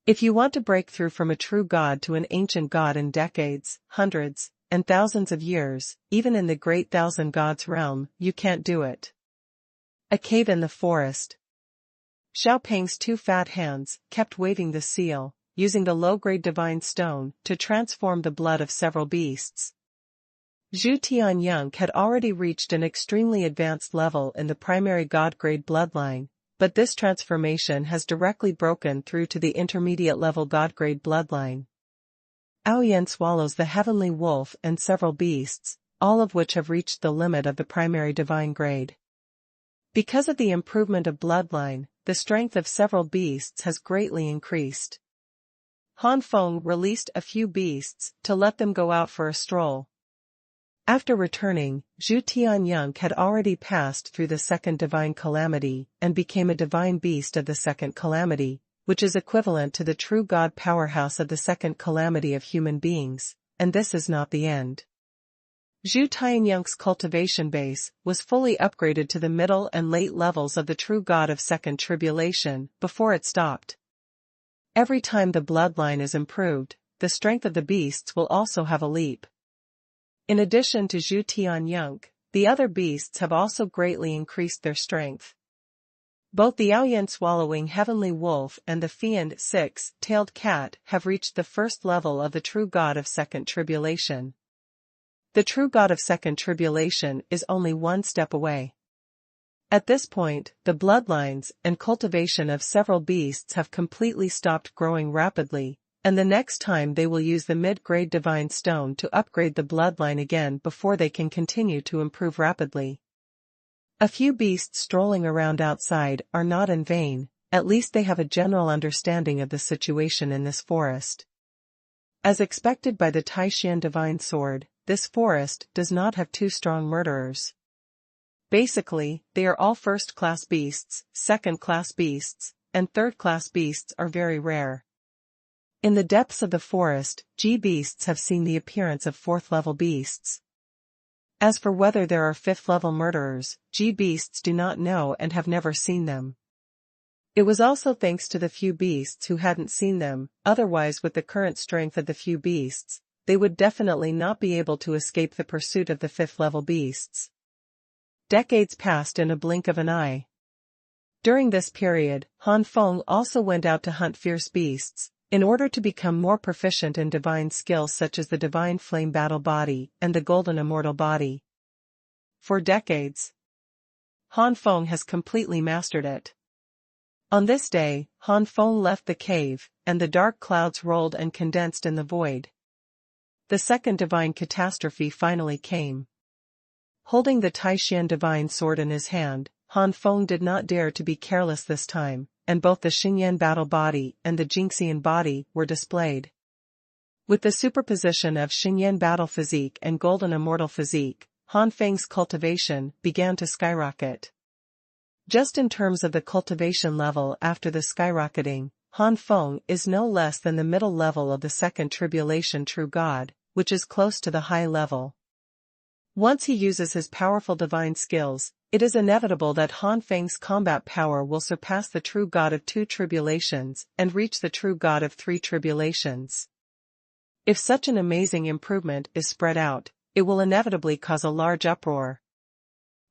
If you want to break through from a true god to an ancient god in decades, hundreds, and thousands of years, even in the great thousand gods realm, you can't do it. A cave in the forest. Xiaopeng's 2 fat hands kept waving the seal, using the low-grade divine stone to transform the blood of several beasts. Zhu Tianyang had already reached an extremely advanced level in the primary god grade bloodline, but this transformation has directly broken through to the intermediate level god grade bloodline. Aoyan swallows the heavenly wolf and several beasts, all of which have reached the limit of the primary divine grade. Because of the improvement of bloodline, the strength of several beasts has greatly increased. Han Feng released a few beasts to let them go out for a stroll. After returning, Zhu Tianyang had already passed through the second divine calamity and became a divine beast of the second calamity, which is equivalent to the true god powerhouse of the second calamity of human beings, and this is not the end. Zhu Tianyang's cultivation base was fully upgraded to the middle and late levels of the true god of second tribulation before it stopped. Every time the bloodline is improved, the strength of the beasts will also have a leap. In addition to Zhu Tianyang, the other beasts have also greatly increased their strength. Both the Aoyan swallowing heavenly wolf and the fiend six-tailed cat have reached the first level of the true god of second tribulation. The true god of second tribulation is only one step away. At this point, the bloodlines and cultivation of several beasts have completely stopped growing rapidly, and the next time they will use the mid-grade divine stone to upgrade the bloodline again before they can continue to improve rapidly. A few beasts strolling around outside are not in vain, at least they have a general understanding of the situation in this forest. As expected by the Taishan divine sword, this forest does not have two strong murderers. Basically, they are all first-class beasts, second-class beasts, and third-class beasts are very rare. In the depths of the forest, G-beasts have seen the appearance of fourth-level beasts. As for whether there are fifth-level murderers, G-beasts do not know and have never seen them. It was also thanks to the few beasts who hadn't seen them, otherwise with the current strength of the few beasts, they would definitely not be able to escape the pursuit of the fifth-level beasts. Decades passed in a blink of an eye. During this period, Han Feng also went out to hunt fierce beasts, in order to become more proficient in divine skills such as the divine flame battle body and the golden immortal body. For decades, Han Feng has completely mastered it. On this day, Han Feng left the cave, and the dark clouds rolled and condensed in the void. The second divine catastrophe finally came. Holding the Taishan divine sword in his hand, Han Feng did not dare to be careless this time, and both the Xingyan battle body and the Jingxian body were displayed. With the superposition of Xingyan battle physique and golden immortal physique, Han Feng's cultivation began to skyrocket. Just in terms of the cultivation level after the skyrocketing, Han Feng is no less than the middle level of the second tribulation true god, which is close to the high level. Once he uses his powerful divine skills, it is inevitable that Han Feng's combat power will surpass the true god of two tribulations and reach the true god of three tribulations. If such an amazing improvement is spread out, it will inevitably cause a large uproar.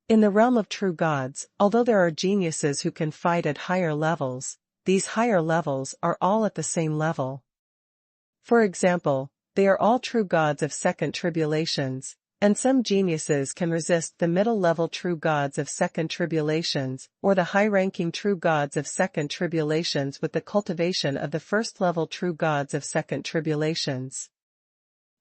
In the realm of true gods, although there are geniuses who can fight at higher levels, these higher levels are all at the same level. For example, they are all true gods of second tribulations, and some geniuses can resist the middle-level true gods of second tribulations or the high-ranking true gods of second tribulations with the cultivation of the first-level true gods of second tribulations.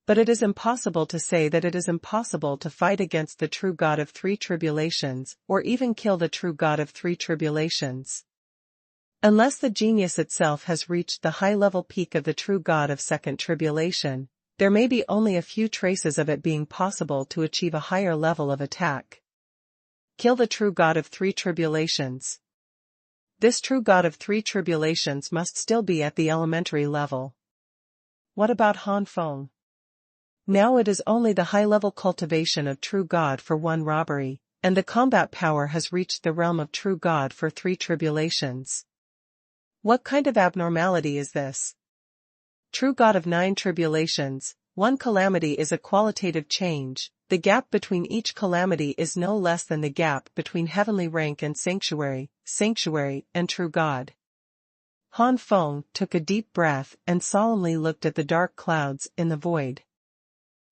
But it is impossible to say that it is impossible to fight against the true god of three tribulations or even kill the true god of three tribulations. Unless the genius itself has reached the high-level peak of the true god of second tribulation, there may be only a few traces of it being possible to achieve a higher level of attack. Kill the true god of three tribulations. This true god of three tribulations must still be at the elementary level. What about Han Feng? Now it is only the high-level cultivation of true god for one robbery, and the combat power has reached the realm of true god for three tribulations. What kind of abnormality is this? True god of nine tribulations, one calamity is a qualitative change, the gap between each calamity is no less than the gap between heavenly rank and sanctuary, and true god. Han Feng took a deep breath and solemnly looked at the dark clouds in the void.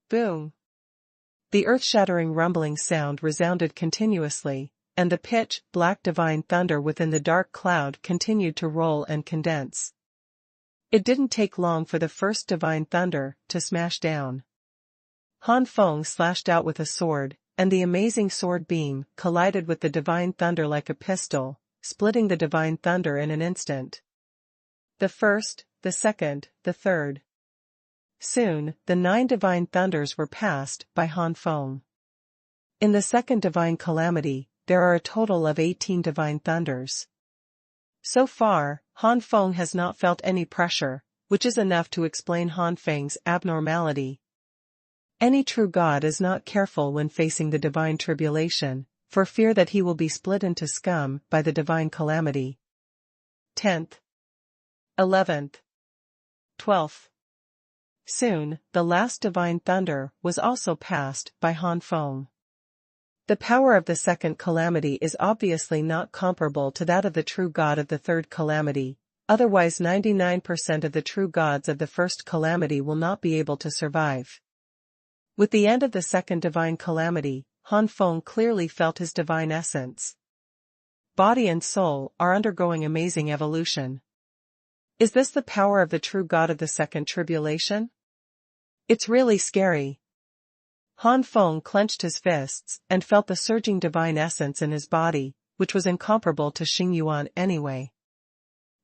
Boom! The earth-shattering rumbling sound resounded continuously, and the pitch-black divine thunder within the dark cloud continued to roll and condense. It didn't take long for the first divine thunder to smash down. Han Feng slashed out with a sword, and the amazing sword beam collided with the divine thunder like a pistol, splitting the divine thunder in an instant. The first, the second, the third. Soon, the 9 divine thunders were passed by Han Feng. In the second divine calamity, there are a total of 18 divine thunders. So far, Han Feng has not felt any pressure, which is enough to explain Han Feng's abnormality. Any true God is not careful when facing the divine tribulation, for fear that he will be split into scum by the divine calamity. 10th. 11th. 12th. Soon, the last divine thunder was also passed by Han Feng. The power of the second calamity is obviously not comparable to that of the true God of the third calamity, otherwise 99% of the true gods of the first calamity will not be able to survive. With the end of the second divine calamity, Han Feng clearly felt his divine essence. Body and soul are undergoing amazing evolution. Is this the power of the true God of the second tribulation? It's really scary. Han Feng clenched his fists and felt the surging divine essence in his body, which was incomparable to Xuanhuan anyway.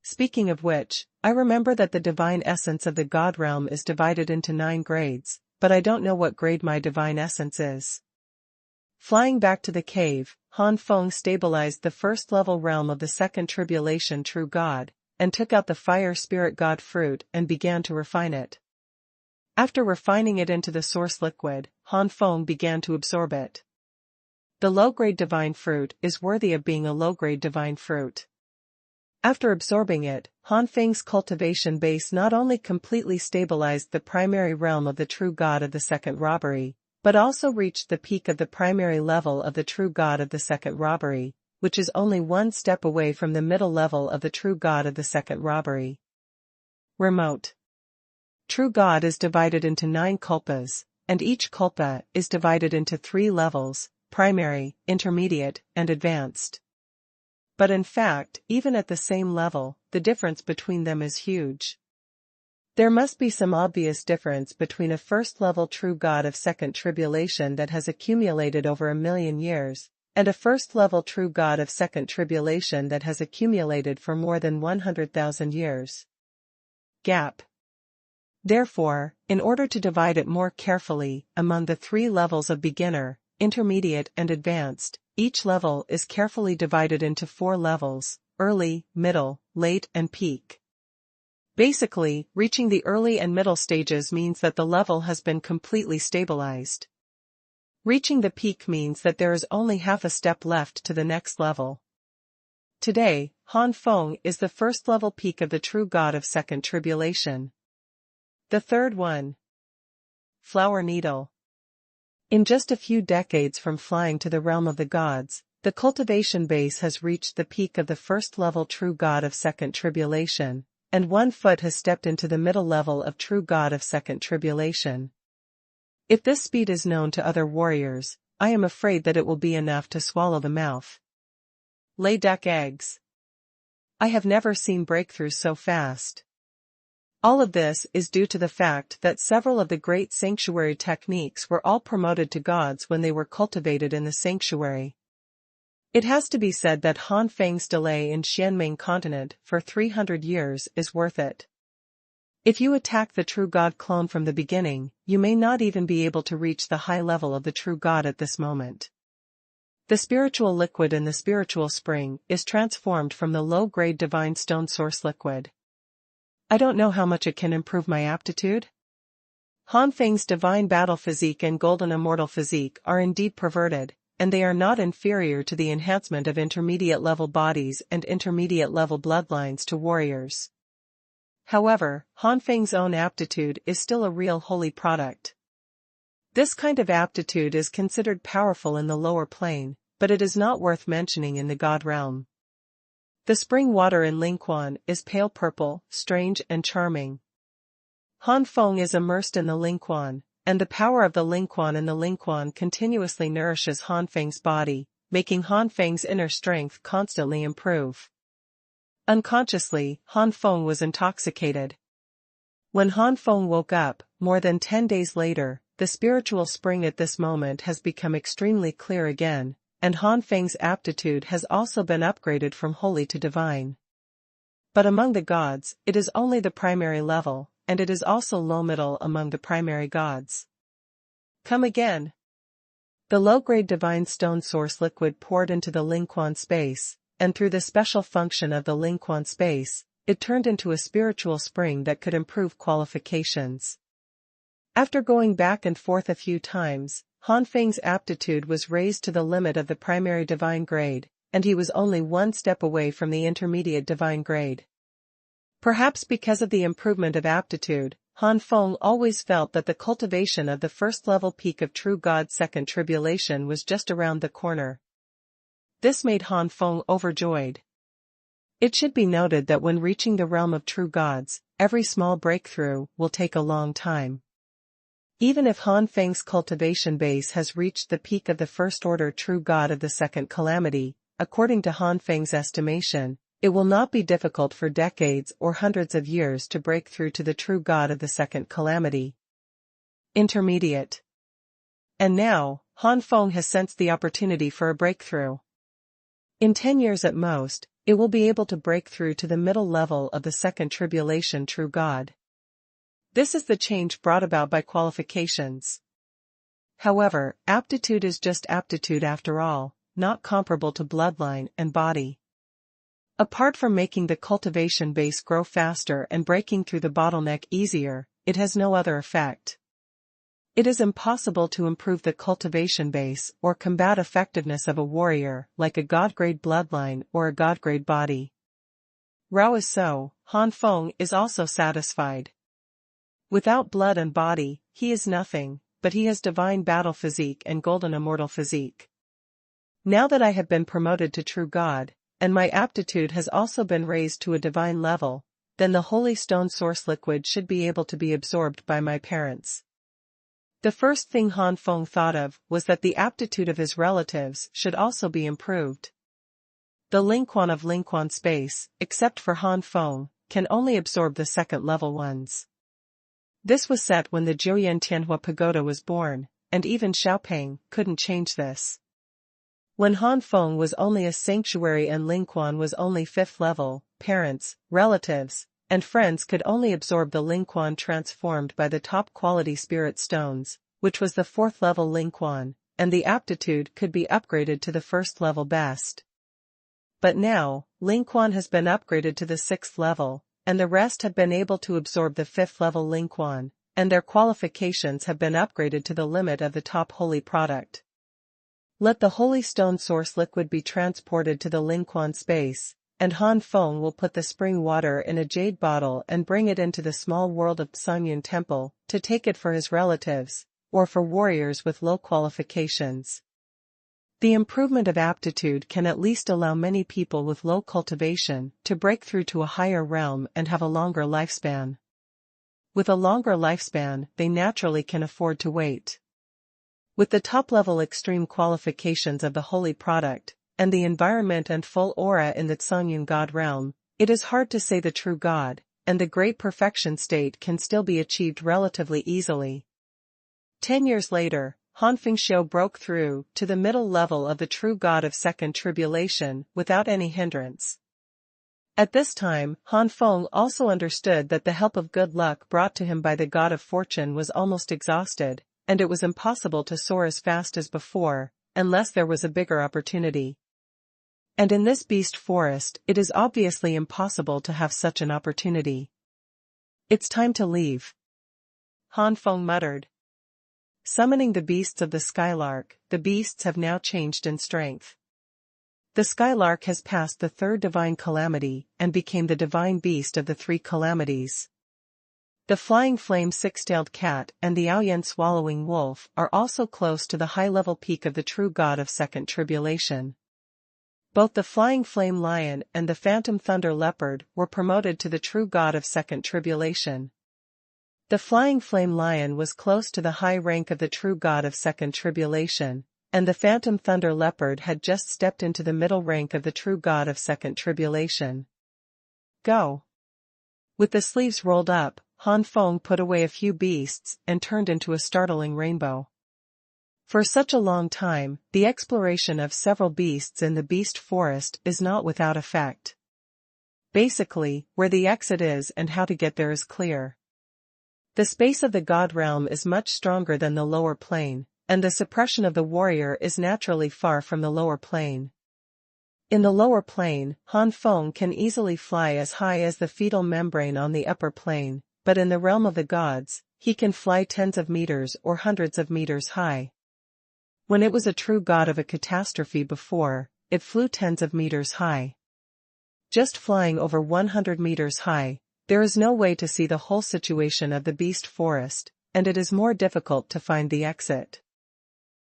Speaking of which, I remember that the divine essence of the God realm is divided into 9 grades, but I don't know what grade my divine essence is. Flying back to the cave, Han Feng stabilized the first level realm of the second tribulation true God, and took out the fire spirit God fruit and began to refine it. After refining it into the source liquid, Han Feng began to absorb it. The low-grade divine fruit is worthy of being a low-grade divine fruit. After absorbing it, Han Feng's cultivation base not only completely stabilized the primary realm of the true God of the second robbery, but also reached the peak of the primary level of the true God of the second robbery, which is only one step away from the middle level of the true God of the second robbery. Remote. True God is divided into 9 kulpas, and each kulpa is divided into 3 levels: primary, intermediate, and advanced. But in fact, even at the same level, the difference between them is huge. There must be some obvious difference between a first-level true God of second tribulation that has accumulated over 1,000,000 years, and a first-level true God of second tribulation that has accumulated for more than 100,000 years. Gap. Therefore, in order to divide it more carefully among the 3 levels of beginner, intermediate and advanced, each level is carefully divided into 4 levels: early, middle, late and peak. Basically, reaching the early and middle stages means that the level has been completely stabilized. Reaching the peak means that there is only half a step left to the next level. Today, Han Feng is the first-level peak of the true God of second tribulation. The third one. Flower needle. In just a few decades from flying to the realm of the gods, the cultivation base has reached the peak of the first-level true God of second tribulation, and 1 foot has stepped into the middle level of true God of second tribulation. If this speed is known to other warriors, I am afraid that it will be enough to swallow the mouth. Lay duck eggs. I have never seen breakthroughs so fast. All of this is due to the fact that several of the great sanctuary techniques were all promoted to gods when they were cultivated in the sanctuary. It has to be said that Han Feng's delay in Xianming continent for 300 years is worth it. If you attack the true God clone from the beginning, you may not even be able to reach the high level of the true God at this moment. The spiritual liquid in the spiritual spring is transformed from the low-grade divine stone source liquid. I don't know how much it can improve my aptitude. Han Feng's divine battle physique and golden immortal physique are indeed perverted, and they are not inferior to the enhancement of intermediate-level bodies and intermediate-level bloodlines to warriors. However, Han Feng's own aptitude is still a real holy product. This kind of aptitude is considered powerful in the lower plane, but it is not worth mentioning in the God realm. The spring water in Lingquan is pale purple, strange and charming. Han Feng is immersed in the Lingquan, and the power of the Lingquan in the Lingquan continuously nourishes Han Feng's body, making Han Feng's inner strength constantly improve. Unconsciously, Han Feng was intoxicated. When Han Feng woke up, more than 10 days later, the spiritual spring at this moment has become extremely clear again, and Han Feng's aptitude has also been upgraded from holy to divine. But among the gods, it is only the primary level, and it is also low middle among the primary gods. Come again. The low-grade divine stone source liquid poured into the Lingquan space, and through the special function of the Lingquan space, it turned into a spiritual spring that could improve qualifications. After going back and forth a few times, Han Feng's aptitude was raised to the limit of the primary divine grade, and he was only one step away from the intermediate divine grade. Perhaps because of the improvement of aptitude, Han Feng always felt that the cultivation of the first-level peak of true God's second tribulation was just around the corner. This made Han Feng overjoyed. It should be noted that when reaching the realm of true gods, every small breakthrough will take a long time. Even if Han Feng's cultivation base has reached the peak of the first-order true God of the second calamity, according to Han Feng's estimation, it will not be difficult for decades or hundreds of years to break through to the true God of the second calamity. Intermediate. And now, Han Feng has sensed the opportunity for a breakthrough. In 10 years at most, it will be able to break through to the middle level of the second tribulation true God. This is the change brought about by qualifications. However, aptitude is just aptitude after all, not comparable to bloodline and body. Apart from making the cultivation base grow faster and breaking through the bottleneck easier, it has no other effect. It is impossible to improve the cultivation base or combat effectiveness of a warrior like a god-grade bloodline or a god-grade body. Rao is so, Han Feng is also satisfied. Without blood and body, he is nothing, but he has divine battle physique and golden immortal physique. Now that I have been promoted to true God, and my aptitude has also been raised to a divine level, then the holy stone source liquid should be able to be absorbed by my parents. The first thing Han Feng thought of was that the aptitude of his relatives should also be improved. The Lingquan of Lingquan space, except for Han Feng, can only absorb the second-level ones. This was set when the Jiuyan Tianhua Pagoda was born, and even Xiaopeng couldn't change this. When Han Feng was only a sanctuary and Lingquan was only 5th level, parents, relatives, and friends could only absorb the Lingquan transformed by the top-quality spirit stones, which was the 4th level Lingquan, and the aptitude could be upgraded to the 1st level best. But now, Lingquan has been upgraded to the 6th level, and the rest have been able to absorb the 5th level Lingquan, and their qualifications have been upgraded to the limit of the top holy product. Let the holy stone source liquid be transported to the Lingquan space, and Han Feng will put the spring water in a jade bottle and bring it into the small world of Xuanhuan temple, to take it for his relatives, or for warriors with low qualifications. The improvement of aptitude can at least allow many people with low cultivation to break through to a higher realm and have a longer lifespan. With a longer lifespan, they naturally can afford to wait. With the top-level extreme qualifications of the holy product, and the environment and full aura in the Xuanhuan God realm, it is hard to say the true God, and the great perfection state can still be achieved relatively easily. 10 years later, Han Feng broke through to the middle level of the true God of second tribulation without any hindrance. At this time, Han Feng also understood that the help of good luck brought to him by the God of fortune was almost exhausted, and it was impossible to soar as fast as before, unless there was a bigger opportunity. And in this beast forest, it is obviously impossible to have such an opportunity. It's time to leave, Han Feng muttered. Summoning the beasts of the skylark, the beasts have now changed in strength. The skylark has passed the 3rd divine calamity and became the divine beast of the 3 calamities. The flying flame 6-tailed cat and the Aoyan swallowing wolf are also close to the high-level peak of the true God of second tribulation. Both the flying flame lion and the phantom thunder leopard were promoted to the true God of second tribulation. The flying flame lion was close to the high rank of the true god of second tribulation, and the phantom thunder leopard had just stepped into the middle rank of the true god of second tribulation. Go! With the sleeves rolled up, Han Feng put away a few beasts and turned into a startling rainbow. For such a long time, the exploration of several beasts in the beast forest is not without effect. Basically, where the exit is and how to get there is clear. The space of the god realm is much stronger than the lower plane, and the suppression of the warrior is naturally far from the lower plane. In the lower plane, Han Feng can easily fly as high as the fetal membrane on the upper plane, but in the realm of the gods, he can fly tens of meters or hundreds of meters high. When it was a true god of a catastrophe before, it flew tens of meters high. Just flying over 100 meters high, there is no way to see the whole situation of the beast forest, and it is more difficult to find the exit.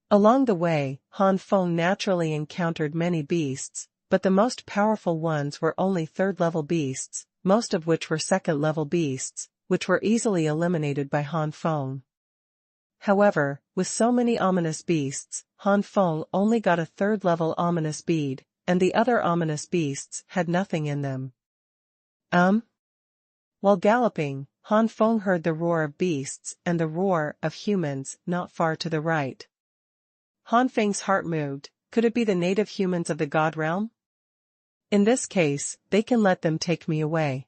Along the way, Han Feng naturally encountered many beasts, but the most powerful ones were only third-level beasts, most of which were second-level beasts, which were easily eliminated by Han Feng. However, with so many ominous beasts, Han Feng only got a third-level ominous bead, and the other ominous beasts had nothing in them. While galloping, Han Feng heard the roar of beasts and the roar of humans not far to the right. Han Feng's heart moved. Could it be the native humans of the god realm? In this case, they can let them take me away.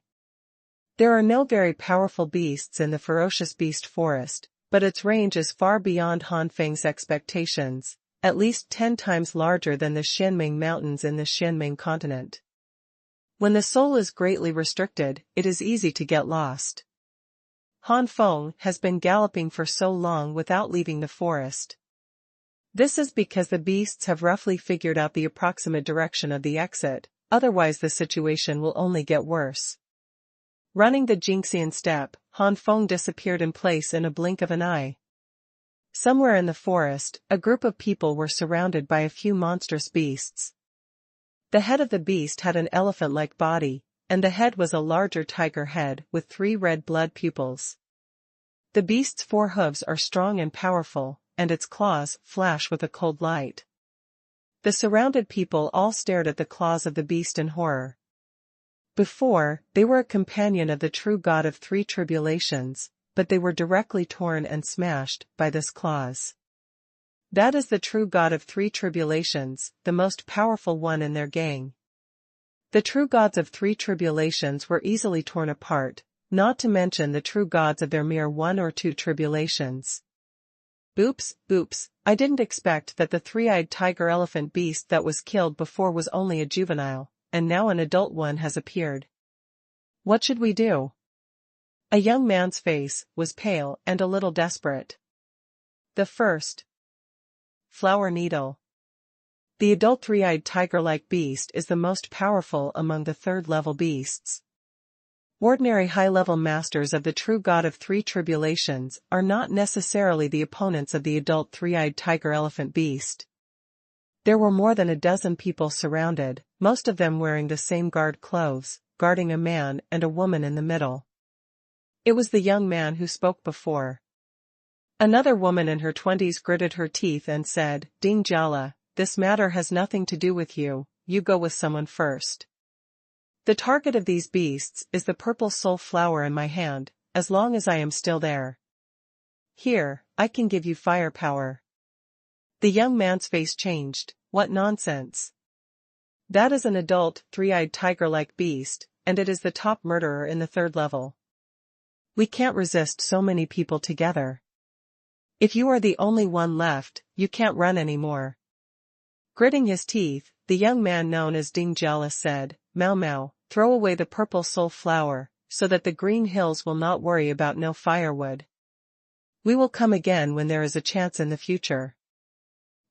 There are no very powerful beasts in the ferocious beast forest, but its range is far beyond Han Feng's expectations, at least 10 times larger than the Xianming Mountains in the Xianming continent. When the soul is greatly restricted, it is easy to get lost. Han Feng has been galloping for so long without leaving the forest. This is because the beasts have roughly figured out the approximate direction of the exit, otherwise the situation will only get worse. Running the Jingxian step, Han Feng disappeared in place in a blink of an eye. Somewhere in the forest, a group of people were surrounded by a few monstrous beasts. The head of the beast had an elephant-like body, and the head was a larger tiger head with 3 red blood pupils. The beast's 4 hooves are strong and powerful, and its claws flash with a cold light. The surrounded people all stared at the claws of the beast in horror. Before, they were a companion of the true god of 3 tribulations, but they were directly torn and smashed by this claws. That is the true god of 3 tribulations, the most powerful one in their gang. The true gods of 3 tribulations were easily torn apart, not to mention the true gods of their mere 1 or 2 tribulations. Oops, I didn't expect that the 3-eyed tiger-elephant beast that was killed before was only a juvenile, and now an adult one has appeared. What should we do? A young man's face was pale and a little desperate. The first. Flower needle. The adult 3-eyed tiger-like beast is the most powerful among the third-level beasts. Ordinary high-level masters of the true god of 3 tribulations are not necessarily the opponents of the adult 3-eyed tiger-elephant beast. There were more than a dozen people surrounded, most of them wearing the same guard clothes, guarding a man and a woman in the middle. It was the young man who spoke before. Another woman in her 20s gritted her teeth and said, "Ding Jala, this matter has nothing to do with you, you go with someone first. The target of these beasts is the purple soul flower in my hand, as long as I am still there. Here, I can give you firepower." The young man's face changed. What nonsense. That is an adult, 3-eyed tiger-like beast, and it is the top murderer in the 3rd level. We can't resist so many people together. If you are the only one left, you can't run anymore. Gritting his teeth, the young man known as Ding Jala said, Mau, throw away the purple soul flower, so that the green hills will not worry about no firewood. We will come again when there is a chance in the future.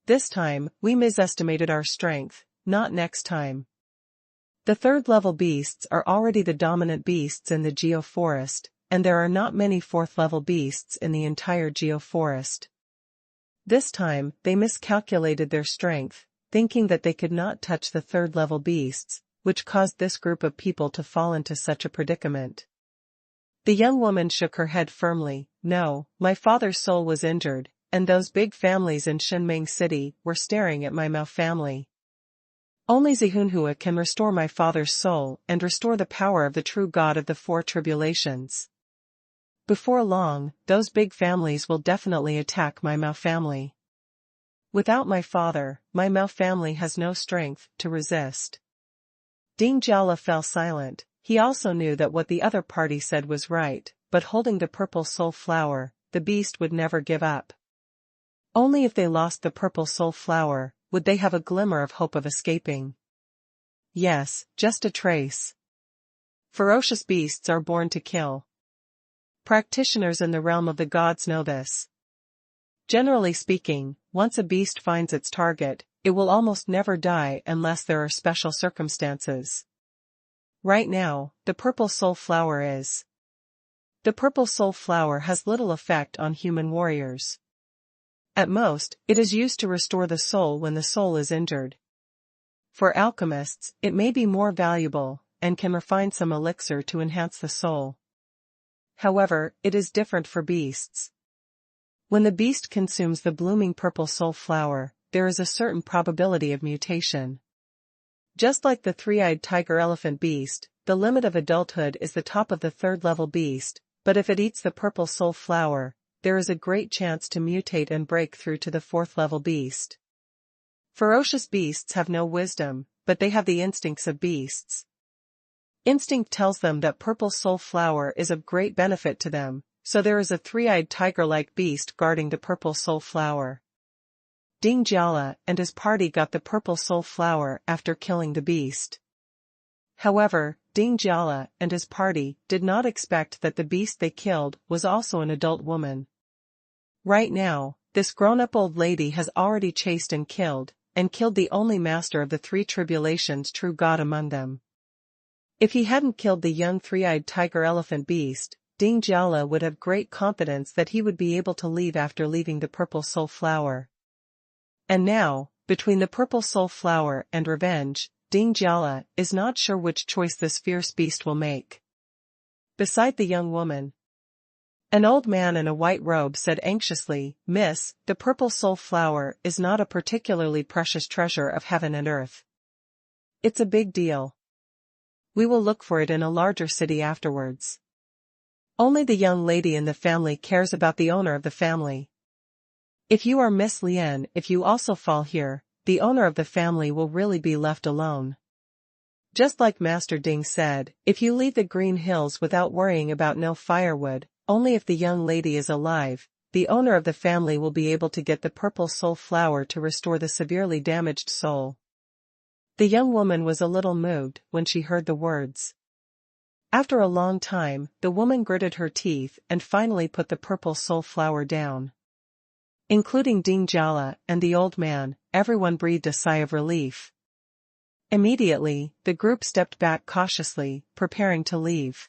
This time, we misestimated our strength, not next time. The 3rd-level beasts are already the dominant beasts in the geoforest, and there are not many 4th-level beasts in the entire geoforest. This time, they miscalculated their strength, thinking that they could not touch the 3rd-level beasts, which caused this group of people to fall into such a predicament. The young woman shook her head firmly. No, my father's soul was injured, and those big families in Shenming City were staring at my Mao family. Only Xuanhuan can restore my father's soul and restore the power of the true God of the four tribulations. Before long, those big families will definitely attack my Mao family. Without my father, my Mao family has no strength to resist. Ding Jiala fell silent. He also knew that what the other party said was right, but holding the purple soul flower, the beast would never give up. Only if they lost the purple soul flower, would they have a glimmer of hope of escaping. Yes, just a trace. Ferocious beasts are born to kill. Practitioners in the realm of the gods know this. Generally speaking, once a beast finds its target, it will almost never die unless there are special circumstances. Right now, the purple soul flower is. The purple soul flower has little effect on human warriors. At most, it is used to restore the soul when the soul is injured. For alchemists, it may be more valuable, and can refine some elixir to enhance the soul. However, it is different for beasts. When the beast consumes the blooming purple soul flower, there is a certain probability of mutation. Just like the three-eyed tiger-elephant beast, the limit of adulthood is the top of the third-level beast, but if it eats the purple soul flower, there is a great chance to mutate and break through to the fourth-level beast. Ferocious beasts have no wisdom, but they have the instincts of beasts. Instinct tells them that purple soul flower is of great benefit to them, so there is a three-eyed tiger-like beast guarding the purple soul flower. Ding Jiala and his party got the purple soul flower after killing the beast. However, Ding Jiala and his party did not expect that the beast they killed was also an adult woman. Right now, this grown-up old lady has already chased and killed the only master of the three tribulations, true God among them. If he hadn't killed the young three-eyed tiger-elephant beast, Ding Jiala would have great confidence that he would be able to leave after leaving the purple soul flower. And now, between the purple soul flower and revenge, Ding Jiala is not sure which choice this fierce beast will make. Beside the young woman, an old man in a white robe said anxiously, "Miss, the purple soul flower is not a particularly precious treasure of heaven and earth. It's a big deal. We will look for it in a larger city afterwards. Only the young lady in the family cares about the owner of the family. If you are Miss Lian, if you also fall here, the owner of the family will really be left alone." Just like Master Ding said, if you leave the green hills without worrying about no firewood, only if the young lady is alive, the owner of the family will be able to get the purple soul flower to restore the severely damaged soul. The young woman was a little moved when she heard the words. After a long time, the woman gritted her teeth and finally put the purple soul flower down. Including Ding Jiala and the old man, everyone breathed a sigh of relief. Immediately, the group stepped back cautiously, preparing to leave.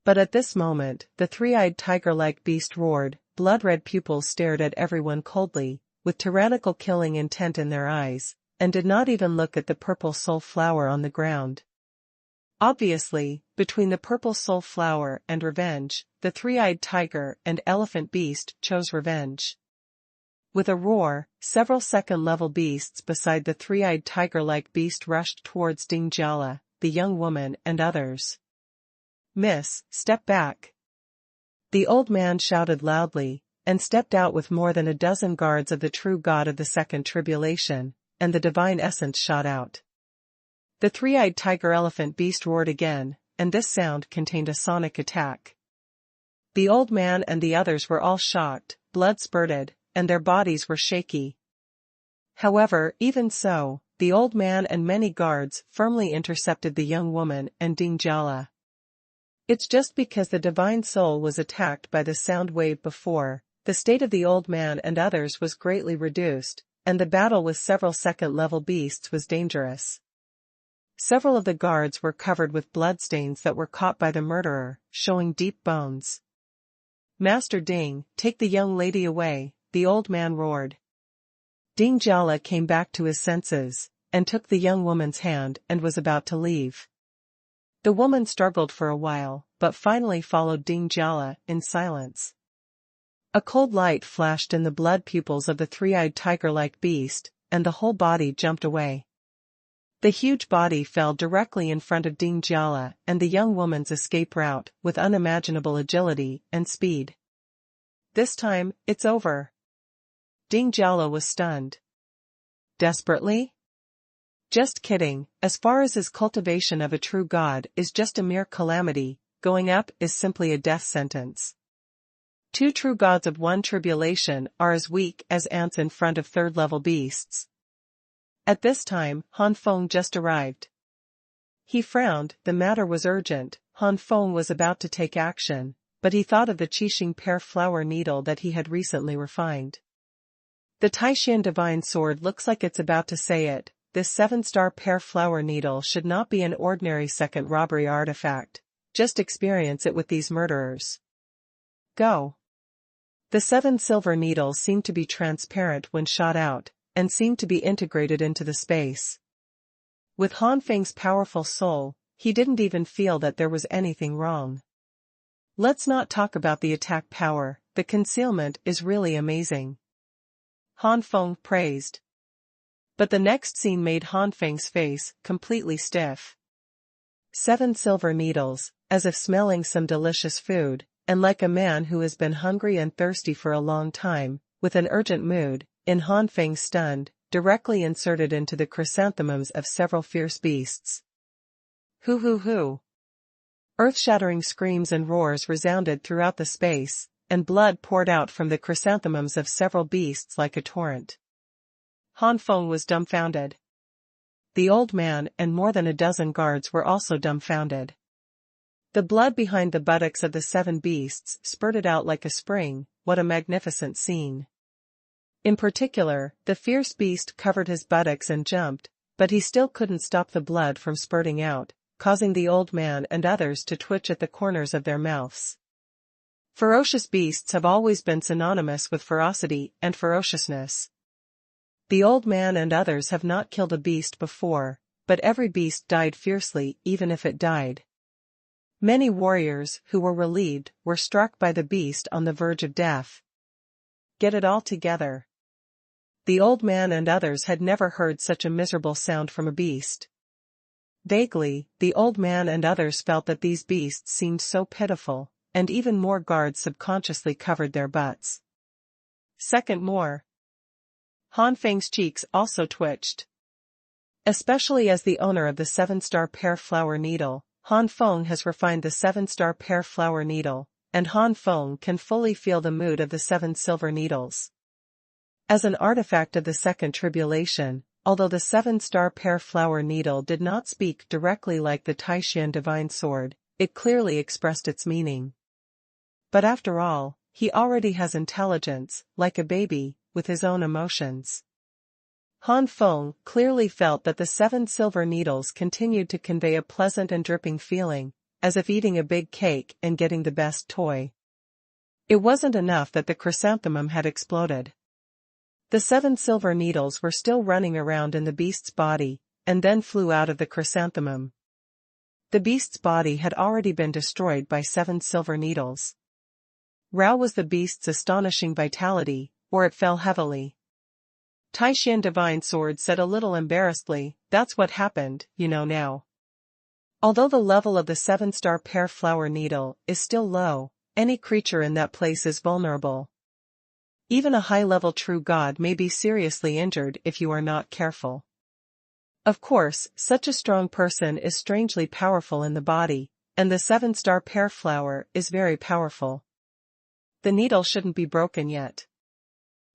But at this moment, the three-eyed tiger-like beast roared, blood-red pupils stared at everyone coldly, with tyrannical killing intent in their eyes, and did not even look at the purple soul flower on the ground. Obviously, between the purple soul flower and revenge, the three-eyed tiger and elephant beast chose revenge. With a roar, several second-level beasts beside the three-eyed tiger-like beast rushed towards Ding Jiala, the young woman and others. "Miss, step back!" The old man shouted loudly, and stepped out with more than a dozen guards of the true God of the second tribulation, and the divine essence shot out. The three-eyed tiger-elephant beast roared again, and this sound contained a sonic attack. The old man and the others were all shocked, blood spurted, and their bodies were shaky. However, even so, the old man and many guards firmly intercepted the young woman and Ding Jiala. It's just because the divine soul was attacked by the sound wave before, the state of the old man and others was greatly reduced, and the battle with several second-level beasts was dangerous. Several of the guards were covered with bloodstains that were caught by the murderer, showing deep bones. "Master Ding, take the young lady away," the old man roared. Ding Jiala came back to his senses, and took the young woman's hand and was about to leave. The woman struggled for a while, but finally followed Ding Jiala in silence. A cold light flashed in the blood pupils of the three-eyed tiger-like beast, and the whole body jumped away. The huge body fell directly in front of Ding Jiala and the young woman's escape route with unimaginable agility and speed. This time, it's over. Ding Jiala was stunned. Desperately? Just kidding, as far as his cultivation of a true god is just a mere calamity, going up is simply a death sentence. 2 true gods of 1 tribulation are as weak as ants in front of third-level beasts. At this time, Han Feng just arrived. He frowned, the matter was urgent. Han Feng was about to take action, but he thought of the Qixing pear flower needle that he had recently refined. The Taishan divine sword looks like it's about to say it. This 7-star pear flower needle should not be an ordinary second robbery artifact. Just experience it with these murderers. Go. The 7 silver needles seemed to be transparent when shot out, and seemed to be integrated into the space. With Han Feng's powerful soul, he didn't even feel that there was anything wrong. Let's not talk about the attack power, the concealment is really amazing. Han Feng praised. But the next scene made Han Feng's face completely stiff. 7 silver needles, as if smelling some delicious food, and like a man who has been hungry and thirsty for a long time, with an urgent mood, in Han Feng stunned, directly inserted into the chrysanthemums of several fierce beasts. Hoo hoo hoo. Earth-shattering screams and roars resounded throughout the space, and blood poured out from the chrysanthemums of several beasts like a torrent. Han Feng was dumbfounded. The old man and more than a dozen guards were also dumbfounded. The blood behind the buttocks of the 7 beasts spurted out like a spring. What a magnificent scene. In particular, the fierce beast covered his buttocks and jumped, but he still couldn't stop the blood from spurting out, causing the old man and others to twitch at the corners of their mouths. Ferocious beasts have always been synonymous with ferocity and ferociousness. The old man and others have not killed a beast before, but every beast died fiercely even if it died. Many warriors who were relieved were struck by the beast on the verge of death. Get it all together. The old man and others had never heard such a miserable sound from a beast. Vaguely, the old man and others felt that these beasts seemed so pitiful, and even more guards subconsciously covered their butts. Second more. Han Feng's cheeks also twitched. Especially as the owner of the 7-star pear flower needle, Han Feng has refined the 7-star pear flower needle, and Han Feng can fully feel the mood of the 7 silver needles. As an artifact of the second tribulation, although the 7-star pear flower needle did not speak directly like the Taishan divine sword, it clearly expressed its meaning. But after all, he already has intelligence, like a baby, with his own emotions. Han Feng clearly felt that the 7 silver needles continued to convey a pleasant and dripping feeling, as if eating a big cake and getting the best toy. It wasn't enough that the chrysanthemum had exploded. The 7 silver needles were still running around in the beast's body, and then flew out of the chrysanthemum. The beast's body had already been destroyed by 7 silver needles. Rao was the beast's astonishing vitality, or it fell heavily. Taishan Divine Sword said a little embarrassedly, "That's what happened, you know now." Although the level of the 7-star pear flower needle is still low, any creature in that place is vulnerable. Even a high-level true god may be seriously injured if you are not careful. Of course, such a strong person is strangely powerful in the body, and the 7-star pear flower is very powerful. The needle shouldn't be broken yet.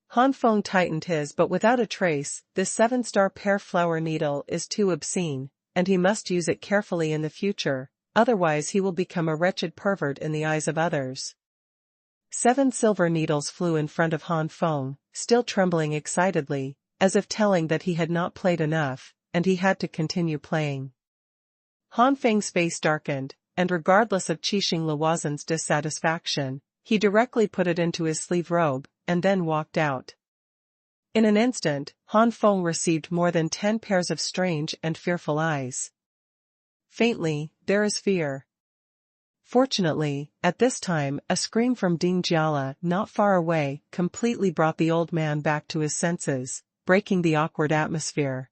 Han Feng tightened his, but without a trace. This 7-star pear flower needle is too obscene, and he must use it carefully in the future, otherwise he will become a wretched pervert in the eyes of others. 7 silver needles flew in front of Han Feng, still trembling excitedly, as if telling that he had not played enough, and he had to continue playing. Han Feng's face darkened, and regardless of Qixing Luozin's dissatisfaction, he directly put it into his sleeve robe, and then walked out. In an instant, Han Feng received more than 10 pairs of strange and fearful eyes. Faintly, there is fear. Fortunately, at this time, a scream from Ding Jiala, not far away, completely brought the old man back to his senses, breaking the awkward atmosphere.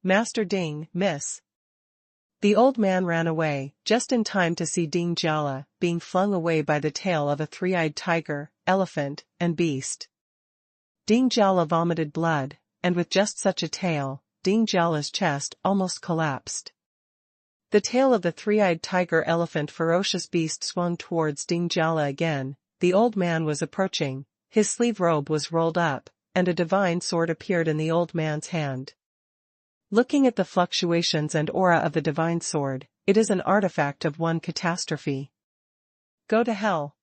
Master Ding, miss. The old man ran away, just in time to see Ding Jiala being flung away by the tail of a three-eyed tiger, elephant, and beast. Ding Jiala vomited blood, and with just such a tail, Ding Jiala's chest almost collapsed. The tail of the three-eyed tiger elephant ferocious beast swung towards Ding Jiala again. The old man was approaching, his sleeve robe was rolled up, and a divine sword appeared in the old man's hand. Looking at the fluctuations and aura of the divine sword, it is an artifact of one catastrophe. Go to hell.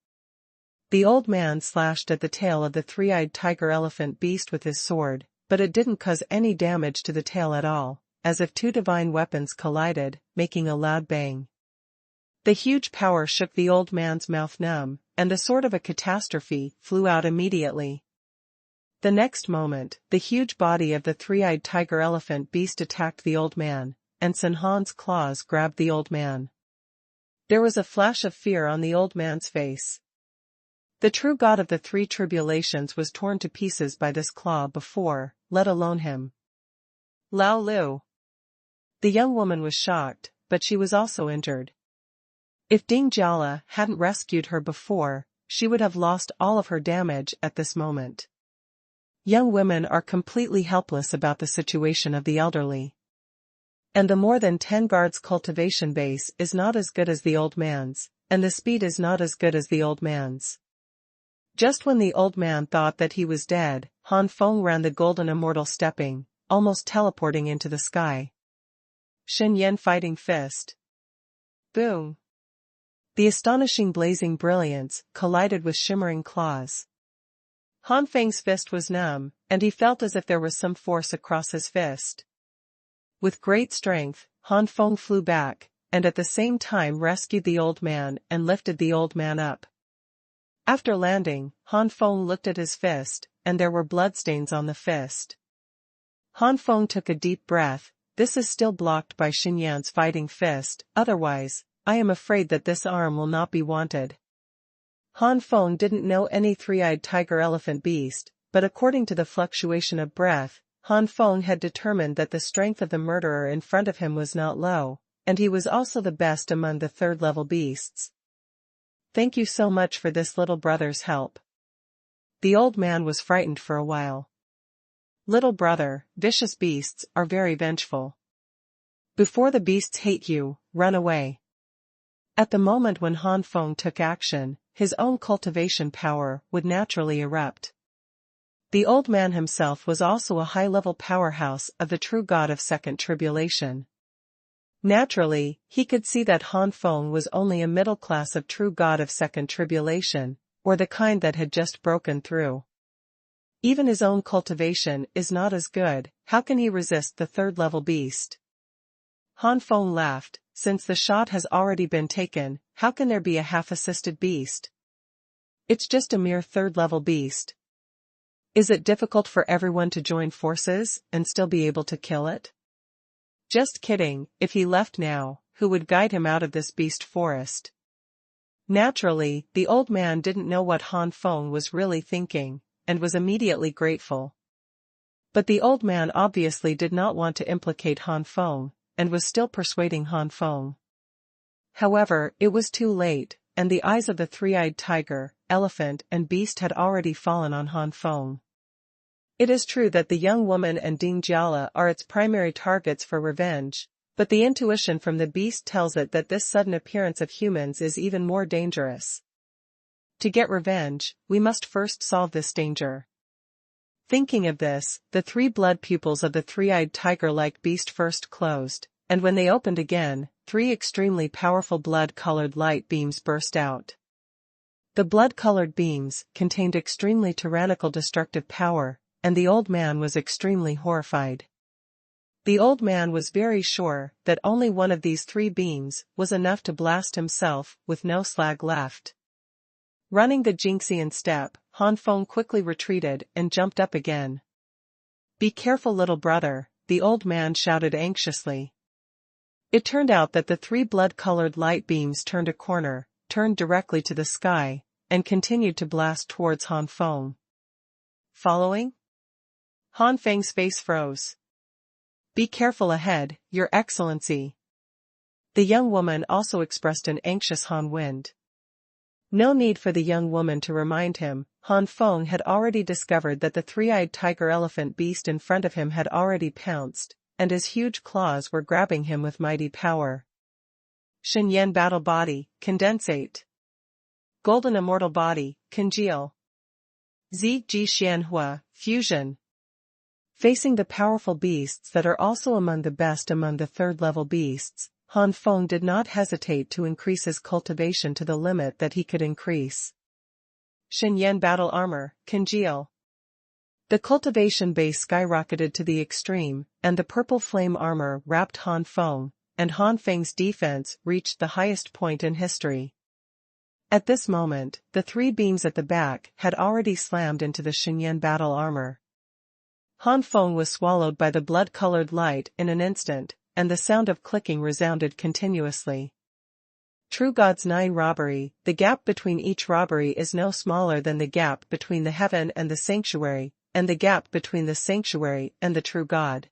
The old man slashed at the tail of the three-eyed tiger elephant beast with his sword, but it didn't cause any damage to the tail at all, as if two divine weapons collided, making a loud bang. The huge power shook the old man's mouth numb, and the sword of a catastrophe flew out immediately. The next moment, the huge body of the three-eyed tiger elephant beast attacked the old man, and Xuanhuan's claws grabbed the old man. There was a flash of fear on the old man's face. The true god of the three tribulations was torn to pieces by this claw before, let alone him. Lao Lu. The young woman was shocked, but she was also injured. If Ding Jiala hadn't rescued her before, she would have lost all of her damage at this moment. Young women are completely helpless about the situation of the elderly. And the more than 10 guards cultivation base is not as good as the old man's, and the speed is not as good as the old man's. Just when the old man thought that he was dead, Han Feng ran the golden immortal stepping, almost teleporting into the sky. Shen Yan fighting fist. Boom. The astonishing blazing brilliance collided with shimmering claws. Han Feng's fist was numb, and he felt as if there was some force across his fist. With great strength, Han Feng flew back, and at the same time rescued the old man and lifted the old man up. After landing, Han Feng looked at his fist, and there were bloodstains on the fist. Han Feng took a deep breath. This is still blocked by Shen Yan's fighting fist, otherwise, I am afraid that this arm will not be wanted. Han Feng didn't know any three-eyed tiger elephant beast, but according to the fluctuation of breath, Han Feng had determined that the strength of the murderer in front of him was not low, and he was also the best among the third-level beasts. Thank you so much for this little brother's help. The old man was frightened for a while. Little brother, vicious beasts are very vengeful. Before the beasts hate you, run away. At the moment when Han Feng took action, his own cultivation power would naturally erupt. The old man himself was also a high-level powerhouse of the true god of second tribulation. Naturally, he could see that Han Feng was only a middle class of true god of second tribulation, or the kind that had just broken through. Even his own cultivation is not as good, how can he resist the third-level beast? Han Feng laughed, since the shot has already been taken, how can there be a half-assisted beast? It's just a mere third-level beast. Is it difficult for everyone to join forces and still be able to kill it? Just kidding, if he left now, who would guide him out of this beast forest? Naturally, the old man didn't know what Han Feng was really thinking, and was immediately grateful. But the old man obviously did not want to implicate Han Feng, and was still persuading Han Feng. However, it was too late, and the eyes of the three-eyed tiger, elephant and beast had already fallen on Han Feng. It is true that the young woman and Ding Jiala are its primary targets for revenge, but the intuition from the beast tells it that this sudden appearance of humans is even more dangerous. To get revenge, we must first solve this danger. Thinking of this, the three blood pupils of the three-eyed tiger-like beast first closed, and when they opened again, three extremely powerful blood-colored light beams burst out. The blood-colored beams contained extremely tyrannical destructive power, and the old man was extremely horrified. The old man was very sure that only one of these three beams was enough to blast himself with no slag left. Running the Jinxian step, Han Feng quickly retreated and jumped up again. Be careful, little brother, the old man shouted anxiously. It turned out that the three blood-colored light beams turned a corner, turned directly to the sky, and continued to blast towards Han Feng. Following? Han Feng's face froze. "Be careful ahead, Your Excellency." The young woman also expressed an anxious Han Wind. No need for the young woman to remind him, Han Feng had already discovered that the three-eyed tiger elephant beast in front of him had already pounced, and his huge claws were grabbing him with mighty power. Xuanhuan Battle Body, Condensate. Golden Immortal Body, Congeal. Zi Ji Xuanhua, Fusion. Facing the powerful beasts that are also among the best among the third-level beasts, Han Feng did not hesitate to increase his cultivation to the limit that he could increase. Xuanhuan Battle Armor, Congeal. The cultivation base skyrocketed to the extreme, and the purple flame armor wrapped Han Feng, and Han Feng's defense reached the highest point in history. At this moment, the three beams at the back had already slammed into the Xuanhuan battle armor. Han Feng was swallowed by the blood-colored light in an instant, and the sound of clicking resounded continuously. True God's 9 robbery, the gap between each robbery is no smaller than the gap between the heaven and the sanctuary, and the gap between the sanctuary and the true God.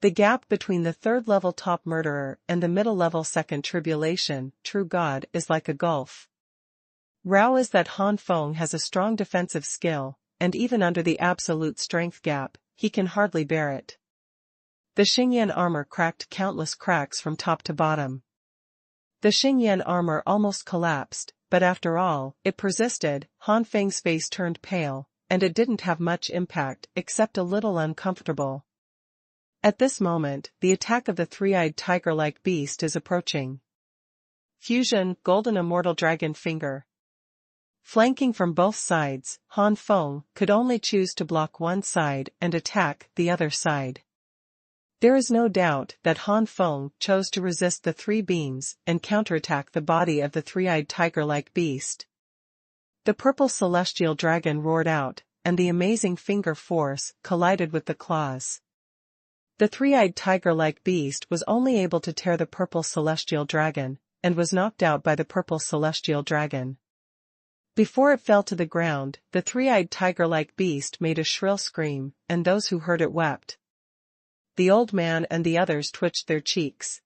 The gap between the third-level top murderer and the middle-level second tribulation, true God, is like a gulf. Rao is that Han Feng has a strong defensive skill, and even under the absolute strength gap, he can hardly bear it. The Xuanhuan armor cracked countless cracks from top to bottom. The Xuanhuan armor almost collapsed, but after all, it persisted. Han Feng's face turned pale, and it didn't have much impact except a little uncomfortable. At this moment, the attack of the three-eyed tiger-like beast is approaching. Fusion, Golden Immortal Dragon Finger. Flanking from both sides, Han Feng could only choose to block one side and attack the other side. There is no doubt that Han Feng chose to resist the three beams and counterattack the body of the three-eyed tiger-like beast. The purple celestial dragon roared out, and the amazing finger force collided with the claws. The three-eyed tiger-like beast was only able to tear the purple celestial dragon, and was knocked out by the purple celestial dragon. Before it fell to the ground, the three-eyed tiger-like beast made a shrill scream, and those who heard it wept. The old man and the others twitched their cheeks.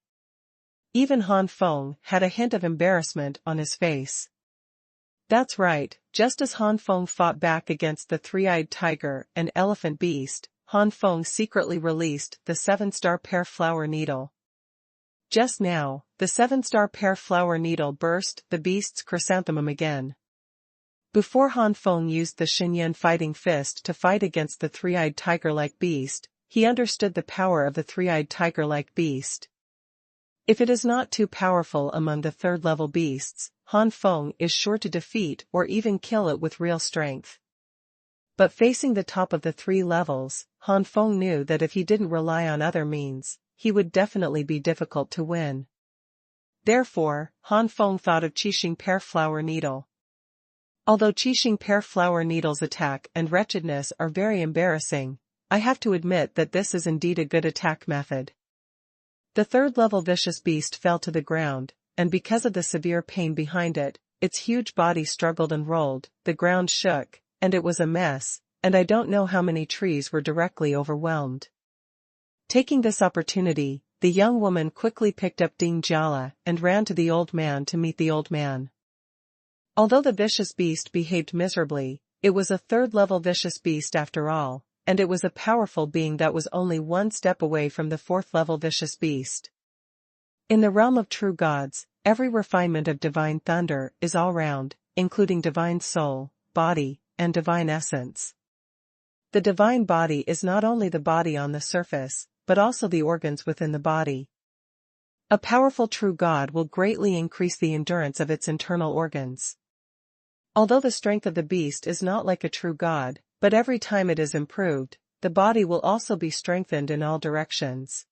Even Han Feng had a hint of embarrassment on his face. That's right, just as Han Feng fought back against the three-eyed tiger and elephant beast, Han Feng secretly released the 7-star pear flower needle. Just now, the 7-star pear flower needle burst the beast's chrysanthemum again. Before Han Feng used the Xuanhuan fighting fist to fight against the three-eyed tiger-like beast, he understood the power of the three-eyed tiger-like beast. If it is not too powerful among the third-level beasts, Han Feng is sure to defeat or even kill it with real strength. But facing the top of the 3 levels, Han Feng knew that if he didn't rely on other means, he would definitely be difficult to win. Therefore, Han Feng thought of Qixing pear flower needle. Although Qixing pear flower needle's attack and wretchedness are very embarrassing, I have to admit that this is indeed a good attack method. The third-level vicious beast fell to the ground, and because of the severe pain behind it, its huge body struggled and rolled, the ground shook, and it was a mess, and I don't know how many trees were directly overwhelmed. Taking this opportunity, the young woman quickly picked up Ding Jiala and ran to the old man to meet the old man. Although the vicious beast behaved miserably, it was a third-level vicious beast after all, and it was a powerful being that was only one step away from the fourth-level vicious beast. In the realm of true gods, every refinement of divine thunder is all round, including divine soul, body, and divine essence. The divine body is not only the body on the surface, but also the organs within the body. A powerful true god will greatly increase the endurance of its internal organs. Although the strength of the beast is not like a true god, but every time it is improved, the body will also be strengthened in all directions.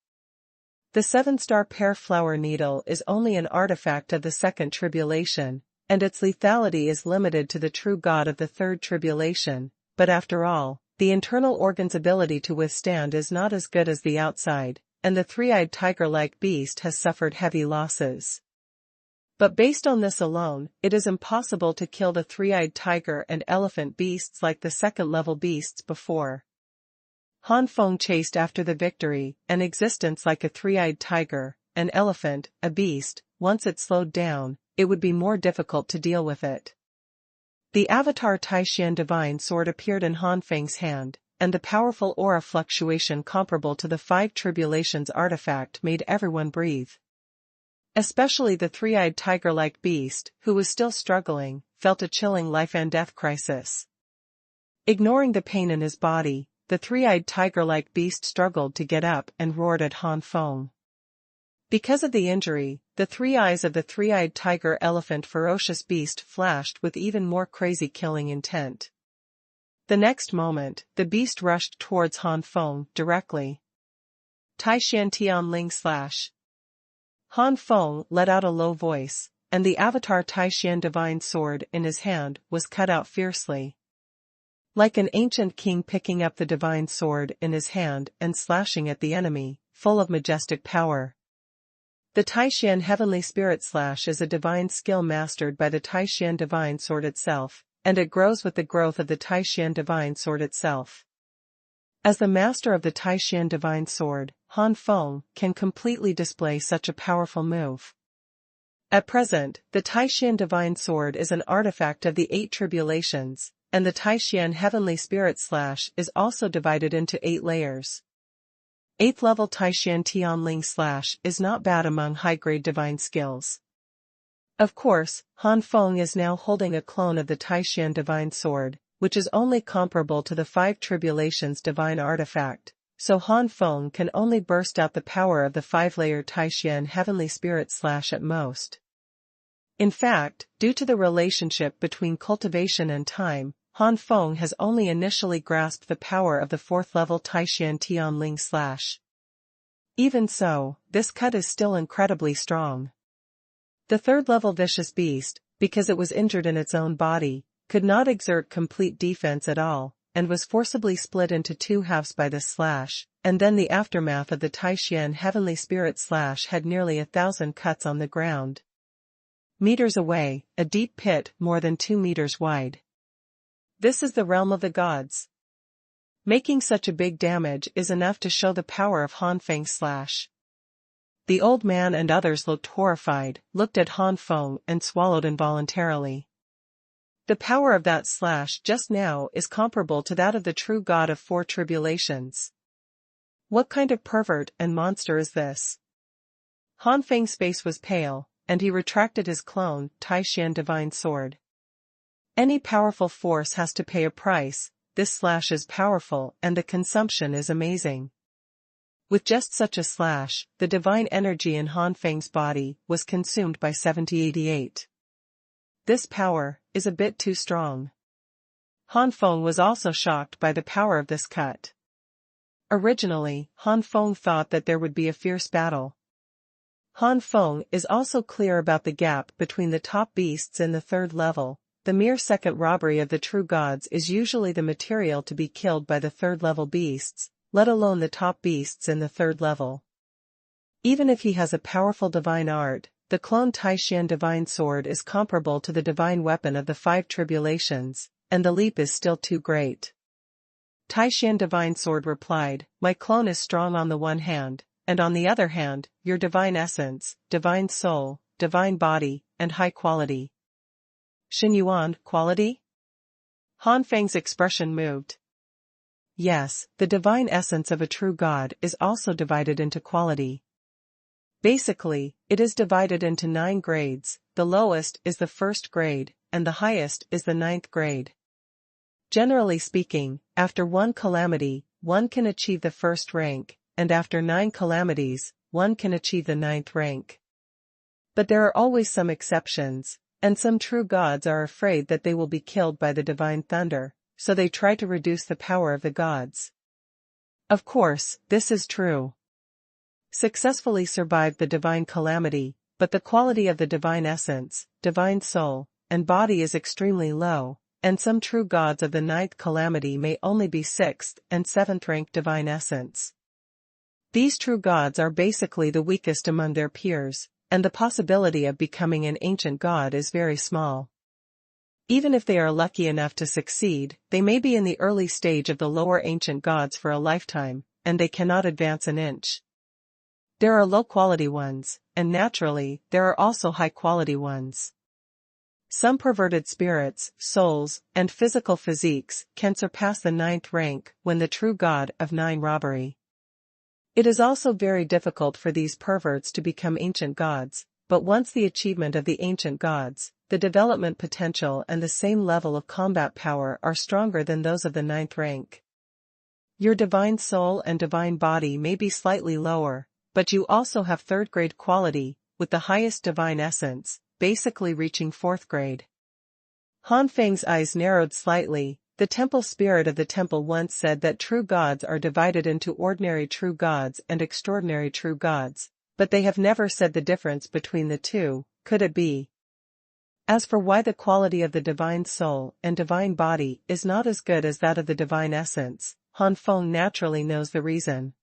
The 7-star pear flower needle is only an artifact of the second tribulation, and its lethality is limited to the true god of the third tribulation, but after all, the internal organ's ability to withstand is not as good as the outside, and the three-eyed tiger-like beast has suffered heavy losses. But based on this alone, it is impossible to kill the three-eyed tiger and elephant beasts like the second-level beasts before. Han Feng chased after the victory, an existence like a three-eyed tiger, an elephant, a beast. Once it slowed down, it would be more difficult to deal with it. The avatar Taishan divine sword appeared in Han Feng's hand, and the powerful aura fluctuation comparable to the Five Tribulations artifact made everyone breathe. Especially the three-eyed tiger-like beast, who was still struggling, felt a chilling life-and-death crisis. Ignoring the pain in his body, the three-eyed tiger-like beast struggled to get up and roared at Han Feng. Because of the injury, the three eyes of the three-eyed tiger-elephant ferocious beast flashed with even more crazy killing intent. The next moment, the beast rushed towards Han Feng directly. Taishan Tianling slash. Han Feng let out a low voice, and the avatar Taishan divine sword in his hand was cut out fiercely. Like an ancient king picking up the divine sword in his hand and slashing at the enemy, full of majestic power. The Taishan Heavenly Spirit Slash is a divine skill mastered by the Taishan Divine Sword itself, and it grows with the growth of the Taishan Divine Sword itself. As the master of the Taishan Divine Sword, Han Feng can completely display such a powerful move. At present, the Taishan Divine Sword is an artifact of the Eight Tribulations, and the Taishan Heavenly Spirit Slash is also divided into 8 layers. 8th level Taishan Tianling Slash is not bad among high-grade divine skills. Of course, Han Feng is now holding a clone of the Taishan Divine Sword, which is only comparable to the Five Tribulations divine artifact, so Han Feng can only burst out the power of the 5-layer Taishan Heavenly Spirit Slash at most. In fact, due to the relationship between cultivation and time, Han Feng has only initially grasped the power of the 4th level Taishan Tianling Slash. Even so, this cut is still incredibly strong. The 3rd level Vicious Beast, because it was injured in its own body, could not exert complete defense at all, and was forcibly split into 2 halves by this slash, and then the aftermath of the Taishan Heavenly Spirit Slash had nearly 1,000 cuts on the ground. Meters away, a deep pit more than 2 meters wide. This is the realm of the gods. Making such a big damage is enough to show the power of Han Feng's slash. The old man and others looked horrified, looked at Han Feng and swallowed involuntarily. The power of that slash just now is comparable to that of the true god of 4 tribulations. What kind of pervert and monster is this? Han Feng's face was pale, and he retracted his clone, Taishan Divine Sword. Any powerful force has to pay a price. This slash is powerful and the consumption is amazing. With just such a slash, the divine energy in Han Feng's body was consumed by 7088. This power is a bit too strong. Han Feng was also shocked by the power of this cut. Originally, Han Feng thought that there would be a fierce battle. Han Feng is also clear about the gap between the top beasts in the 3rd level. The mere second robbery of the true gods is usually the material to be killed by the 3rd level beasts, let alone the top beasts in the 3rd level. Even if he has a powerful divine art, the clone Taishan Divine Sword is comparable to the divine weapon of the 5 tribulations, and the leap is still too great. Taishan Divine Sword replied, "My clone is strong on the one hand, and on the other hand, your divine essence, divine soul, divine body, and high quality." Xuanhuan, quality? Han Feng's expression moved. Yes, the divine essence of a true god is also divided into quality. Basically, it is divided into 9 grades, the lowest is the 1st grade, and the highest is the 9th grade. Generally speaking, after 1 calamity, one can achieve the 1st rank, and after 9 calamities, one can achieve the 9th rank. But there are always some exceptions, and some true gods are afraid that they will be killed by the divine thunder, so they try to reduce the power of the gods. Of course, this is true. Successfully survived the divine calamity, but the quality of the divine essence, divine soul, and body is extremely low, and some true gods of the 9th calamity may only be 6th and 7th rank divine essence. These true gods are basically the weakest among their peers, and the possibility of becoming an ancient god is very small. Even if they are lucky enough to succeed, they may be in the early stage of the lower ancient gods for a lifetime, and they cannot advance an inch. There are low-quality ones, and naturally, there are also high-quality ones. Some perverted spirits, souls, and physical physiques can surpass the 9th rank when the true god of 9 robbery. It is also very difficult for these perverts to become ancient gods, but once the achievement of the ancient gods, the development potential and the same level of combat power are stronger than those of the 9th rank. Your divine soul and divine body may be slightly lower, but you also have 3rd grade quality, with the highest divine essence, basically reaching 4th grade. Han Feng's eyes narrowed slightly. The temple spirit of the temple once said that true gods are divided into ordinary true gods and extraordinary true gods, but they have never said the difference between the two. Could it be? As for why the quality of the divine soul and divine body is not as good as that of the divine essence, Han Feng naturally knows the reason.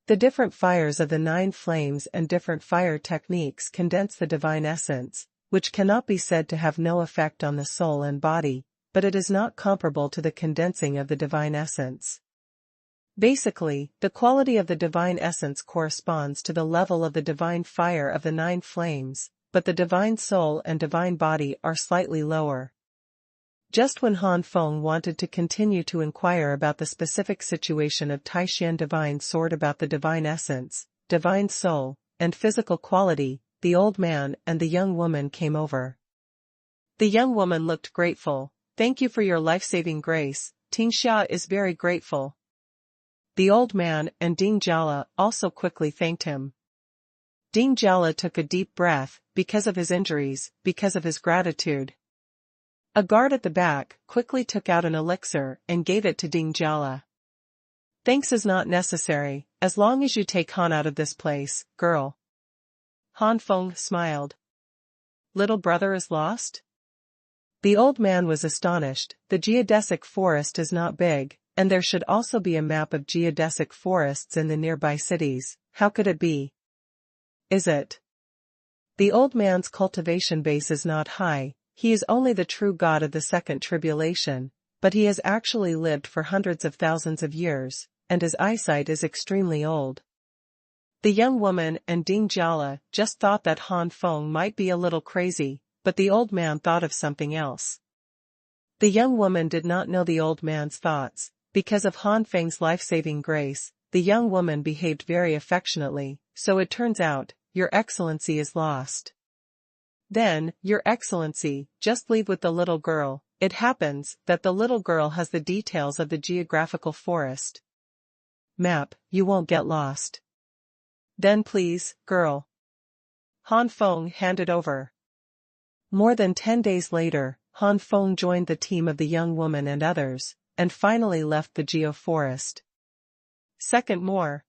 The different fires of the 9 flames and different fire techniques condense the divine essence, which cannot be said to have no effect on the soul and body, but it is not comparable to the condensing of the divine essence. Basically, the quality of the divine essence corresponds to the level of the divine fire of the 9 flames, but the divine soul and divine body are slightly lower. Just when Han Feng wanted to continue to inquire about the specific situation of Taishan divine sword about the divine essence, divine soul, and physical quality, the old man and the young woman came over. The young woman looked grateful. "Thank you for your life-saving grace, Ting Xia is very grateful." The old man and Ding Jiala also quickly thanked him. Ding Jiala took a deep breath, because of his injuries, because of his gratitude. A guard at the back quickly took out an elixir and gave it to Ding Jiala. "Thanks is not necessary, as long as you take Han out of this place, girl." Han Feng smiled. "Little brother is lost?" The old man was astonished. The geodesic forest is not big, and there should also be a map of geodesic forests in the nearby cities. How could it be? Is it? The old man's cultivation base is not high. He is only the true god of the second tribulation, but he has actually lived for hundreds of thousands of years, and his eyesight is extremely old. The young woman and Ding Jiala just thought that Han Feng might be a little crazy, but the old man thought of something else. The young woman did not know the old man's thoughts. Because of Han Feng's life-saving grace, the young woman behaved very affectionately. "So it turns out, Your Excellency is lost." "Then, Your Excellency, just leave with the little girl. It happens that the little girl has the details of the geographical forest map. You won't get lost." "Then please, girl." Han Feng handed over. More than 10 days later, Han Feng joined the team of the young woman and others, and finally left the geo-forest. Second more.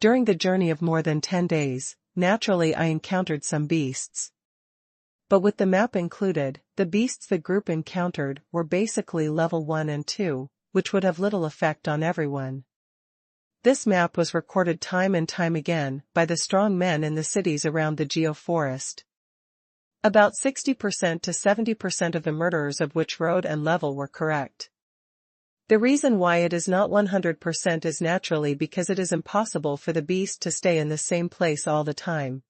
During the journey of more than 10 days, naturally I encountered some beasts. But with the map included, the beasts the group encountered were basically level 1 and 2, which would have little effect on everyone. This map was recorded time and time again by the strong men in the cities around the geo-forest. About 60% to 70% of the murderers of which road and level were correct. The reason why it is not 100% is naturally because it is impossible for the beast to stay in the same place all the time.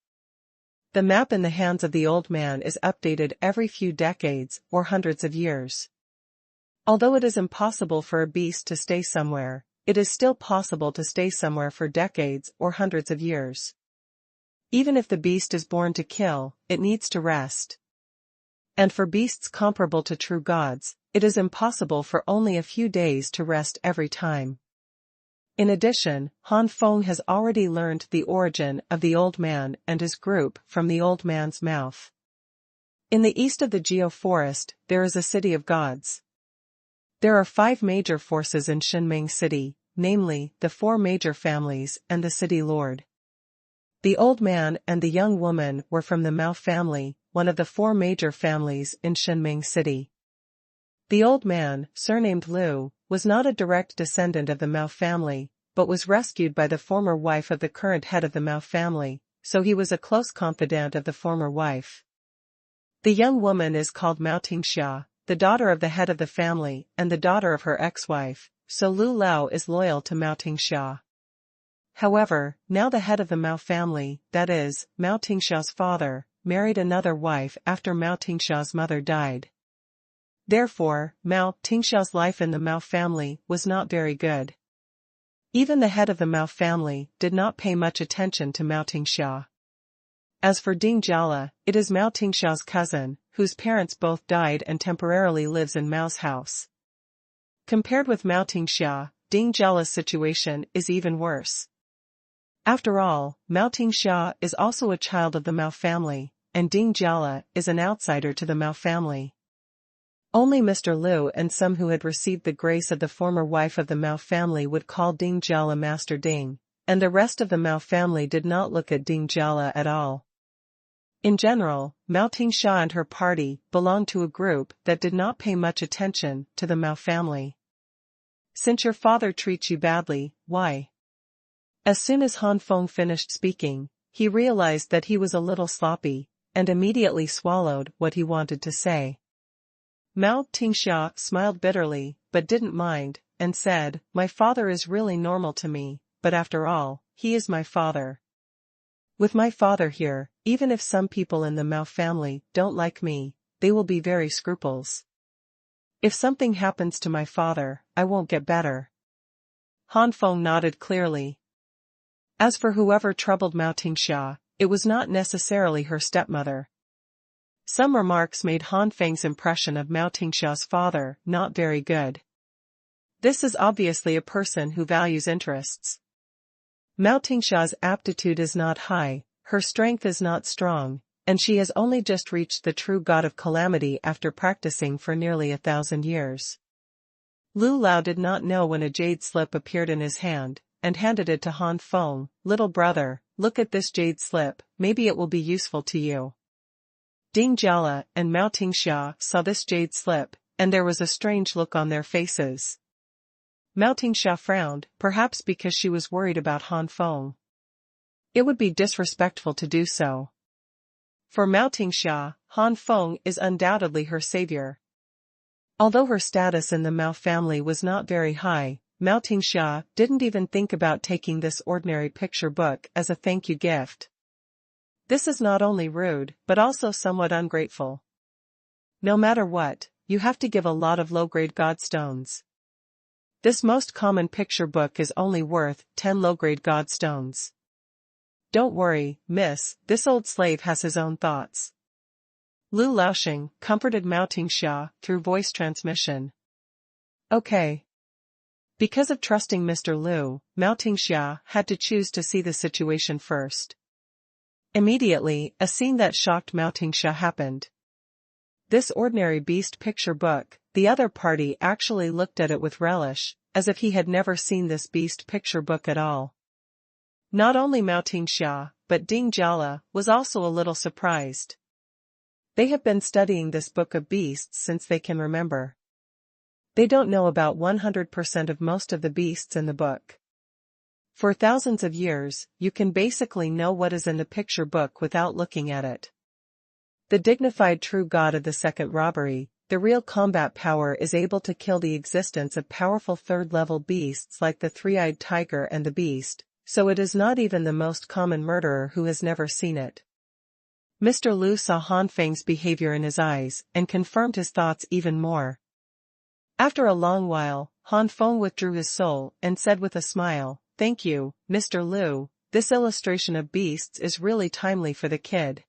The map in the hands of the old man is updated every few decades or hundreds of years. Although it is impossible for a beast to stay somewhere, it is still possible to stay somewhere for decades or hundreds of years. Even if the beast is born to kill, it needs to rest. And for beasts comparable to true gods, it is impossible for only a few days to rest every time. In addition, Han Feng has already learned the origin of the old man and his group from the old man's mouth. In the east of the geo-forest, there is a city of gods. There are 5 major forces in Shenming City, namely, the 4 major families and the city lord. The old man and the young woman were from the Mao family, one of the 4 major families in Shenming City. The old man, surnamed Liu, was not a direct descendant of the Mao family, but was rescued by the former wife of the current head of the Mao family, so he was a close confidant of the former wife. The young woman is called Mao Tingxia, the daughter of the head of the family and the daughter of her ex-wife, so Lu Lao is loyal to Mao Tingxia. However, now the head of the Mao family, that is, Mao Tingxia's father, married another wife after Mao Tingxia's mother died. Therefore, Mao Tingxia's life in the Mao family was not very good. Even the head of the Mao family did not pay much attention to Mao Tingxia. As for Ding Jiala, it is Mao Tingxia's cousin, whose parents both died and temporarily lives in Mao's house. Compared with Mao Tingxia, Ding Jiala's situation is even worse. After all, Mao Tingxia is also a child of the Mao family, and Ding Jiala is an outsider to the Mao family. Only Mr. Liu and some who had received the grace of the former wife of the Mao family would call Ding Jiala Master Ding, and the rest of the Mao family did not look at Ding Jiala at all. In general, Mao Tingxia and her party belonged to a group that did not pay much attention to the Mao family. Since your father treats you badly, why? As soon as Han Feng finished speaking, he realized that he was a little sloppy, and immediately swallowed what he wanted to say. Mao Tingxia smiled bitterly, but didn't mind, and said, "My father is really normal to me, but after all, he is my father. With my father here, even if some people in the Mao family don't like me, they will be very scruples. If something happens to my father, I won't get better." Han Feng nodded clearly. As for whoever troubled Mao Tingxia, it was not necessarily her stepmother. Some remarks made Han Feng's impression of Mao Tingxia's father not very good. This is obviously a person who values interests. Mao Tingxia's aptitude is not high, her strength is not strong, and she has only just reached the true god of calamity after practicing for nearly 1,000 years. Lu Lao did not know when a jade slip appeared in his hand, and handed it to Han Feng. "Little brother, look at this jade slip, maybe it will be useful to you." Ding Jiala and Mao Tingxia saw this jade slip, and there was a strange look on their faces. Mao Tingxia frowned, perhaps because she was worried about Han Feng. It would be disrespectful to do so. For Mao Tingxia, Han Feng is undoubtedly her savior. Although her status in the Mao family was not very high, Mao Tingxia didn't even think about taking this ordinary picture book as a thank you gift. This is not only rude, but also somewhat ungrateful. No matter what, you have to give a lot of low-grade godstones. This most common picture book is only worth 10 low-grade godstones. Don't worry, miss, this old slave has his own thoughts. Lu Laoxing comforted Mao Tingxia through voice transmission. Okay. Because of trusting Mr. Liu, Mao Tingxia had to choose to see the situation first. Immediately, a scene that shocked Mao Tingxia happened. This ordinary beast picture book, the other party actually looked at it with relish, as if he had never seen this beast picture book at all. Not only Mao Tingxia, but Ding Jiala was also a little surprised. They have been studying this book of beasts since they can remember. They don't know about 100% of most of the beasts in the book. For thousands of years, you can basically know what is in the picture book without looking at it. The dignified true god of the second robbery, the real combat power is able to kill the existence of powerful third-level beasts like the three-eyed tiger and the beast, so it is not even the most common murderer who has never seen it. Mr. Liu saw Han Feng's behavior in his eyes and confirmed his thoughts even more. After a long while, Han Feng withdrew his soul and said with a smile, "Thank you, Mr. Liu, this illustration of beasts is really timely for the kid."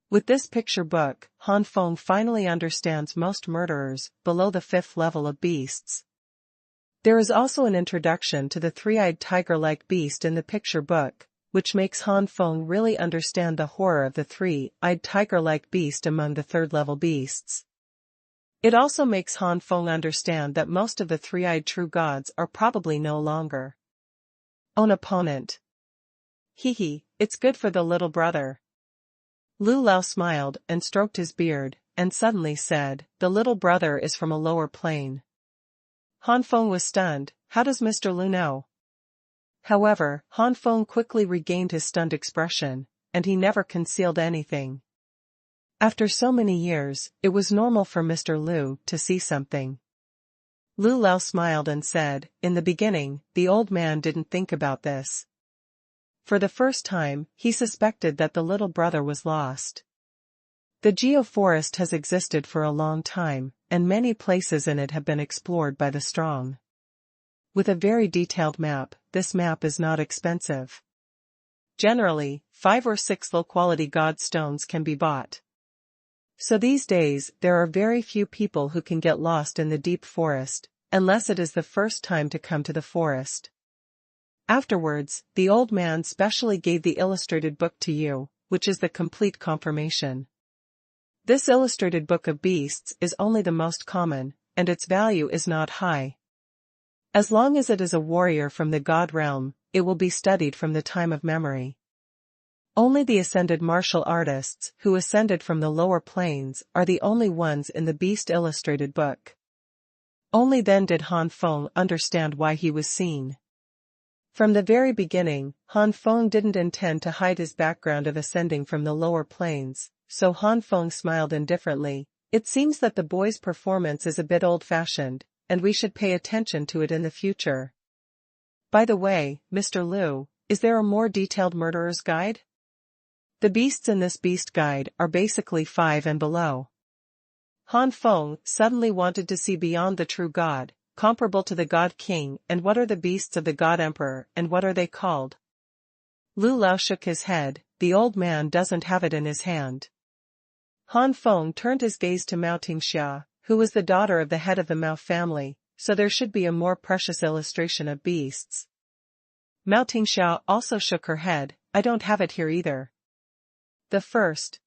With this picture book, Han Feng finally understands most murderers below the 5th level of beasts. There is also an introduction to the three-eyed tiger-like beast in the picture book, which makes Han Feng really understand the horror of the three-eyed tiger-like beast among the third-level beasts. It also makes Han Feng understand that most of the three-eyed true gods are probably no longer an opponent. Hee, it's good for the little brother. Lu Lao smiled and stroked his beard, and suddenly said, "The little brother is from a lower plane." Han Feng was stunned. How does Mr. Liu know? However, Han Feng quickly regained his stunned expression, and he never concealed anything. After so many years, it was normal for Mr. Liu to see something. Lu Lao smiled and said, in the beginning, the old man didn't think about this. For the first time, he suspected that the little brother was lost. The geoforest has existed for a long time, and many places in it have been explored by the strong. With a very detailed map, this map is not expensive. Generally, 5 or 6 low-quality god stones can be bought. So these days, there are very few people who can get lost in the deep forest, unless it is the first time to come to the forest. Afterwards, the old man specially gave the illustrated book to you, which is the complete confirmation. This illustrated book of beasts is only the most common, and its value is not high. As long as it is a warrior from the god realm, it will be studied from the time of memory. Only the ascended martial artists who ascended from the lower planes are the only ones in the beast illustrated book. Only then did Han Feng understand why he was seen. From the very beginning, Han Feng didn't intend to hide his background of ascending from the lower planes, so Han Feng smiled indifferently. It seems that the boy's performance is a bit old-fashioned, and we should pay attention to it in the future. By the way, Mr. Liu, is there a more detailed murderer's guide? The beasts in this beast guide are basically 5 and below. Han Feng suddenly wanted to see beyond the true god, comparable to the god king, and what are the beasts of the god emperor, and what are they called? Lu Lao shook his head. The old man doesn't have it in his hand. Han Feng turned his gaze to Mao Tingxia, who was the daughter of the head of the Mao family, so there should be a more precious illustration of beasts. Mao Tingxia also shook her head. I don't have it here either. The first.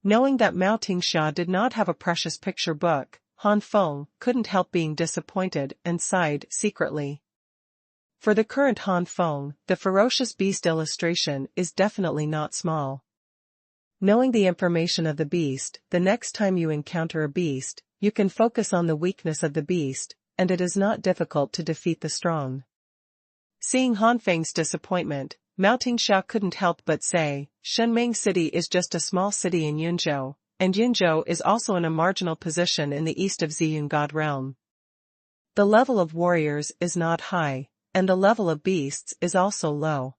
Knowing that Mao Tingxia did not have a precious picture book, Han Feng couldn't help being disappointed and sighed secretly. For the current Han Feng, the ferocious beast illustration is definitely not small. Knowing the information of the beast, the next time you encounter a beast, you can focus on the weakness of the beast, and it is not difficult to defeat the strong. Seeing Han Feng's disappointment, Mao Tingxia couldn't help but say, Shenming City is just a small city in Yunzhou, and Yunzhou is also in a marginal position in the east of Ziyun God realm. The level of warriors is not high, and the level of beasts is also low.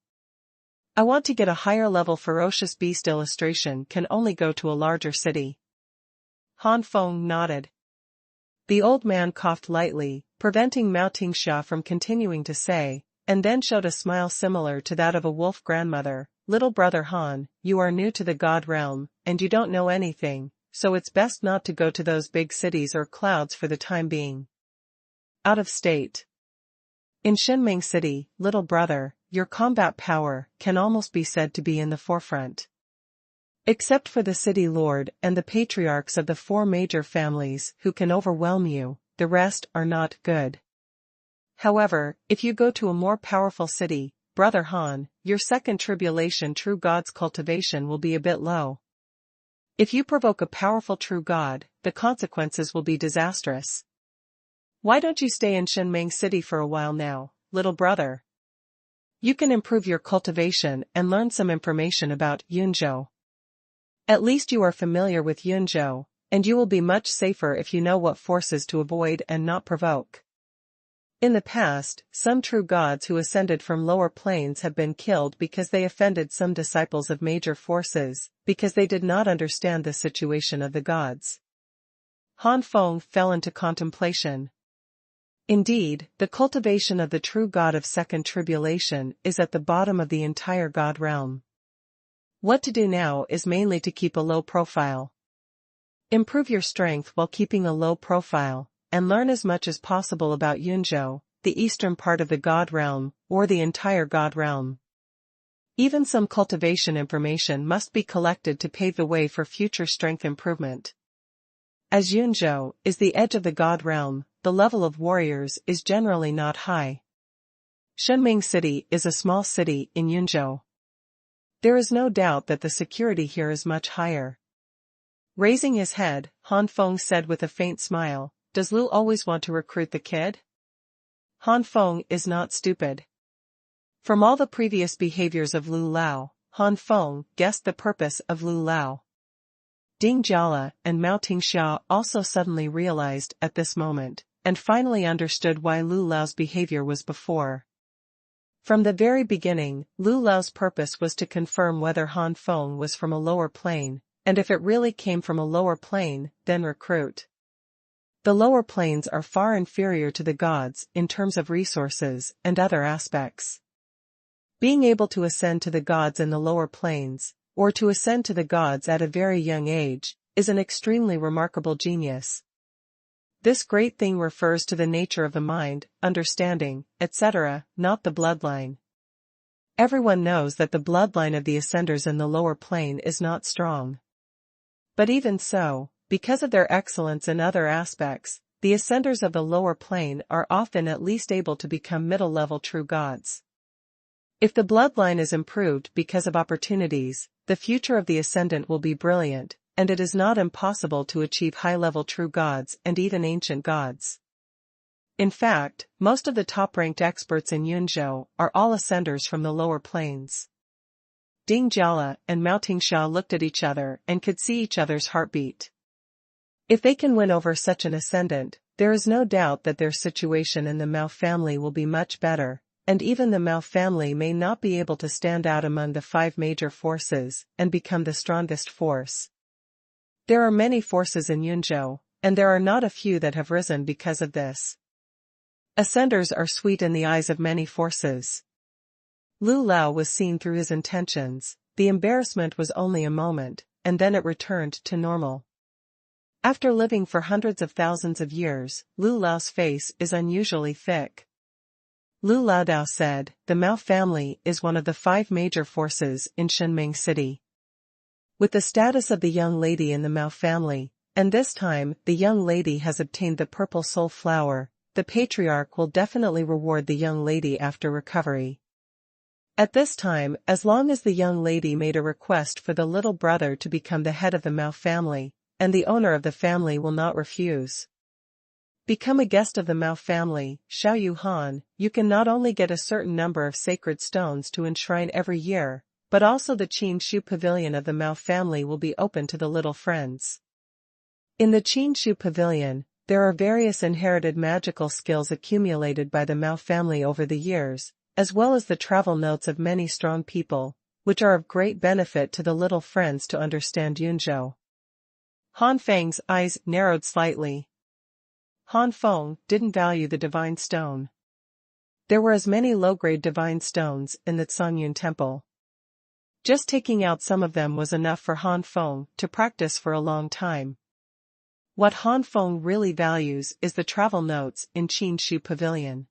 I want to get a higher level ferocious beast illustration can only go to a larger city. Han Feng nodded. The old man coughed lightly, preventing Mao Tingxia from continuing to say, and then showed a smile similar to that of a wolf grandmother. Little brother Han, you are new to the god realm, and you don't know anything, so it's best not to go to those big cities or clouds for the time being. Out of state. In Shenming City, little brother, your combat power can almost be said to be in the forefront. Except for the city lord and the patriarchs of the 4 major families who can overwhelm you, the rest are not good. However, if you go to a more powerful city, Brother Han, your second tribulation true god's cultivation will be a bit low. If you provoke a powerful true god, the consequences will be disastrous. Why don't you stay in Shenming City for a while now, little brother? You can improve your cultivation and learn some information about Yunzhou. At least you are familiar with Yunzhou, and you will be much safer if you know what forces to avoid and not provoke. In the past, some true gods who ascended from lower planes have been killed because they offended some disciples of major forces, because they did not understand the situation of the gods. Han Feng fell into contemplation. Indeed, the cultivation of the true god of second tribulation is at the bottom of the entire god realm. What to do now is mainly to keep a low profile. Improve your strength while keeping a low profile, and learn as much as possible about Yunzhou, the eastern part of the god realm, or the entire god realm. Even some cultivation information must be collected to pave the way for future strength improvement. As Yunzhou is the edge of the god realm, the level of warriors is generally not high. Shenming City is a small city in Yunzhou. There is no doubt that the security here is much higher. Raising his head, Han Feng said with a faint smile, Does Lu always want to recruit the kid? Han Feng is not stupid. From all the previous behaviors of Lu Lao, Han Feng guessed the purpose of Lu Lao. Ding Jiala and Mao Tingxia also suddenly realized at this moment, and finally understood why Lu Lao's behavior was before. From the very beginning, Lu Lao's purpose was to confirm whether Han Feng was from a lower plane, and if it really came from a lower plane, then recruit. The lower planes are far inferior to the gods in terms of resources and other aspects. Being able to ascend to the gods in the lower planes, or to ascend to the gods at a very young age, is an extremely remarkable genius. This great thing refers to the nature of the mind, understanding, etc., not the bloodline. Everyone knows that the bloodline of the ascenders in the lower plane is not strong. But even so, because of their excellence in other aspects, the ascenders of the lower plane are often at least able to become middle-level true gods. If the bloodline is improved because of opportunities, the future of the ascendant will be brilliant, and it is not impossible to achieve high-level true gods and even ancient gods. In fact, most of the top-ranked experts in Yunzhou are all ascenders from the lower planes. Ding Jiala and Mao Tingxia looked at each other and could see each other's heartbeat. If they can win over such an ascendant, there is no doubt that their situation in the Mao family will be much better, and even the Mao family may not be able to stand out among the 5 major forces and become the strongest force. There are many forces in Yunzhou, and there are not a few that have risen because of this. Ascenders are sweet in the eyes of many forces. Lu Lao was seen through his intentions, the embarrassment was only a moment, and then it returned to normal. After living for hundreds of thousands of years, Lu Lao's face is unusually thick. Lu Laodao said, "The Mao family is one of the 5 major forces in Shenming City. With the status of the young lady in the Mao family, and this time the young lady has obtained the purple soul flower, the patriarch will definitely reward the young lady after recovery. At this time, as long as the young lady made a request for the little brother to become the head of the Mao family, and the owner of the family will not refuse. Become a guest of the Mao family, Xuanhuan, you can not only get a certain number of sacred stones to enshrine every year, but also the Qin Shu Pavilion of the Mao family will be open to the little friends. In the Qin Shu Pavilion, there are various inherited magical skills accumulated by the Mao family over the years, as well as the travel notes of many strong people, which are of great benefit to the little friends to understand Yunzhou." Han Feng's eyes narrowed slightly. Han Feng didn't value the divine stone. There were as many low-grade divine stones in the Xuanhuan temple. Just taking out some of them was enough for Han Feng to practice for a long time. What Han Feng really values is the travel notes in Qin Shu Pavilion.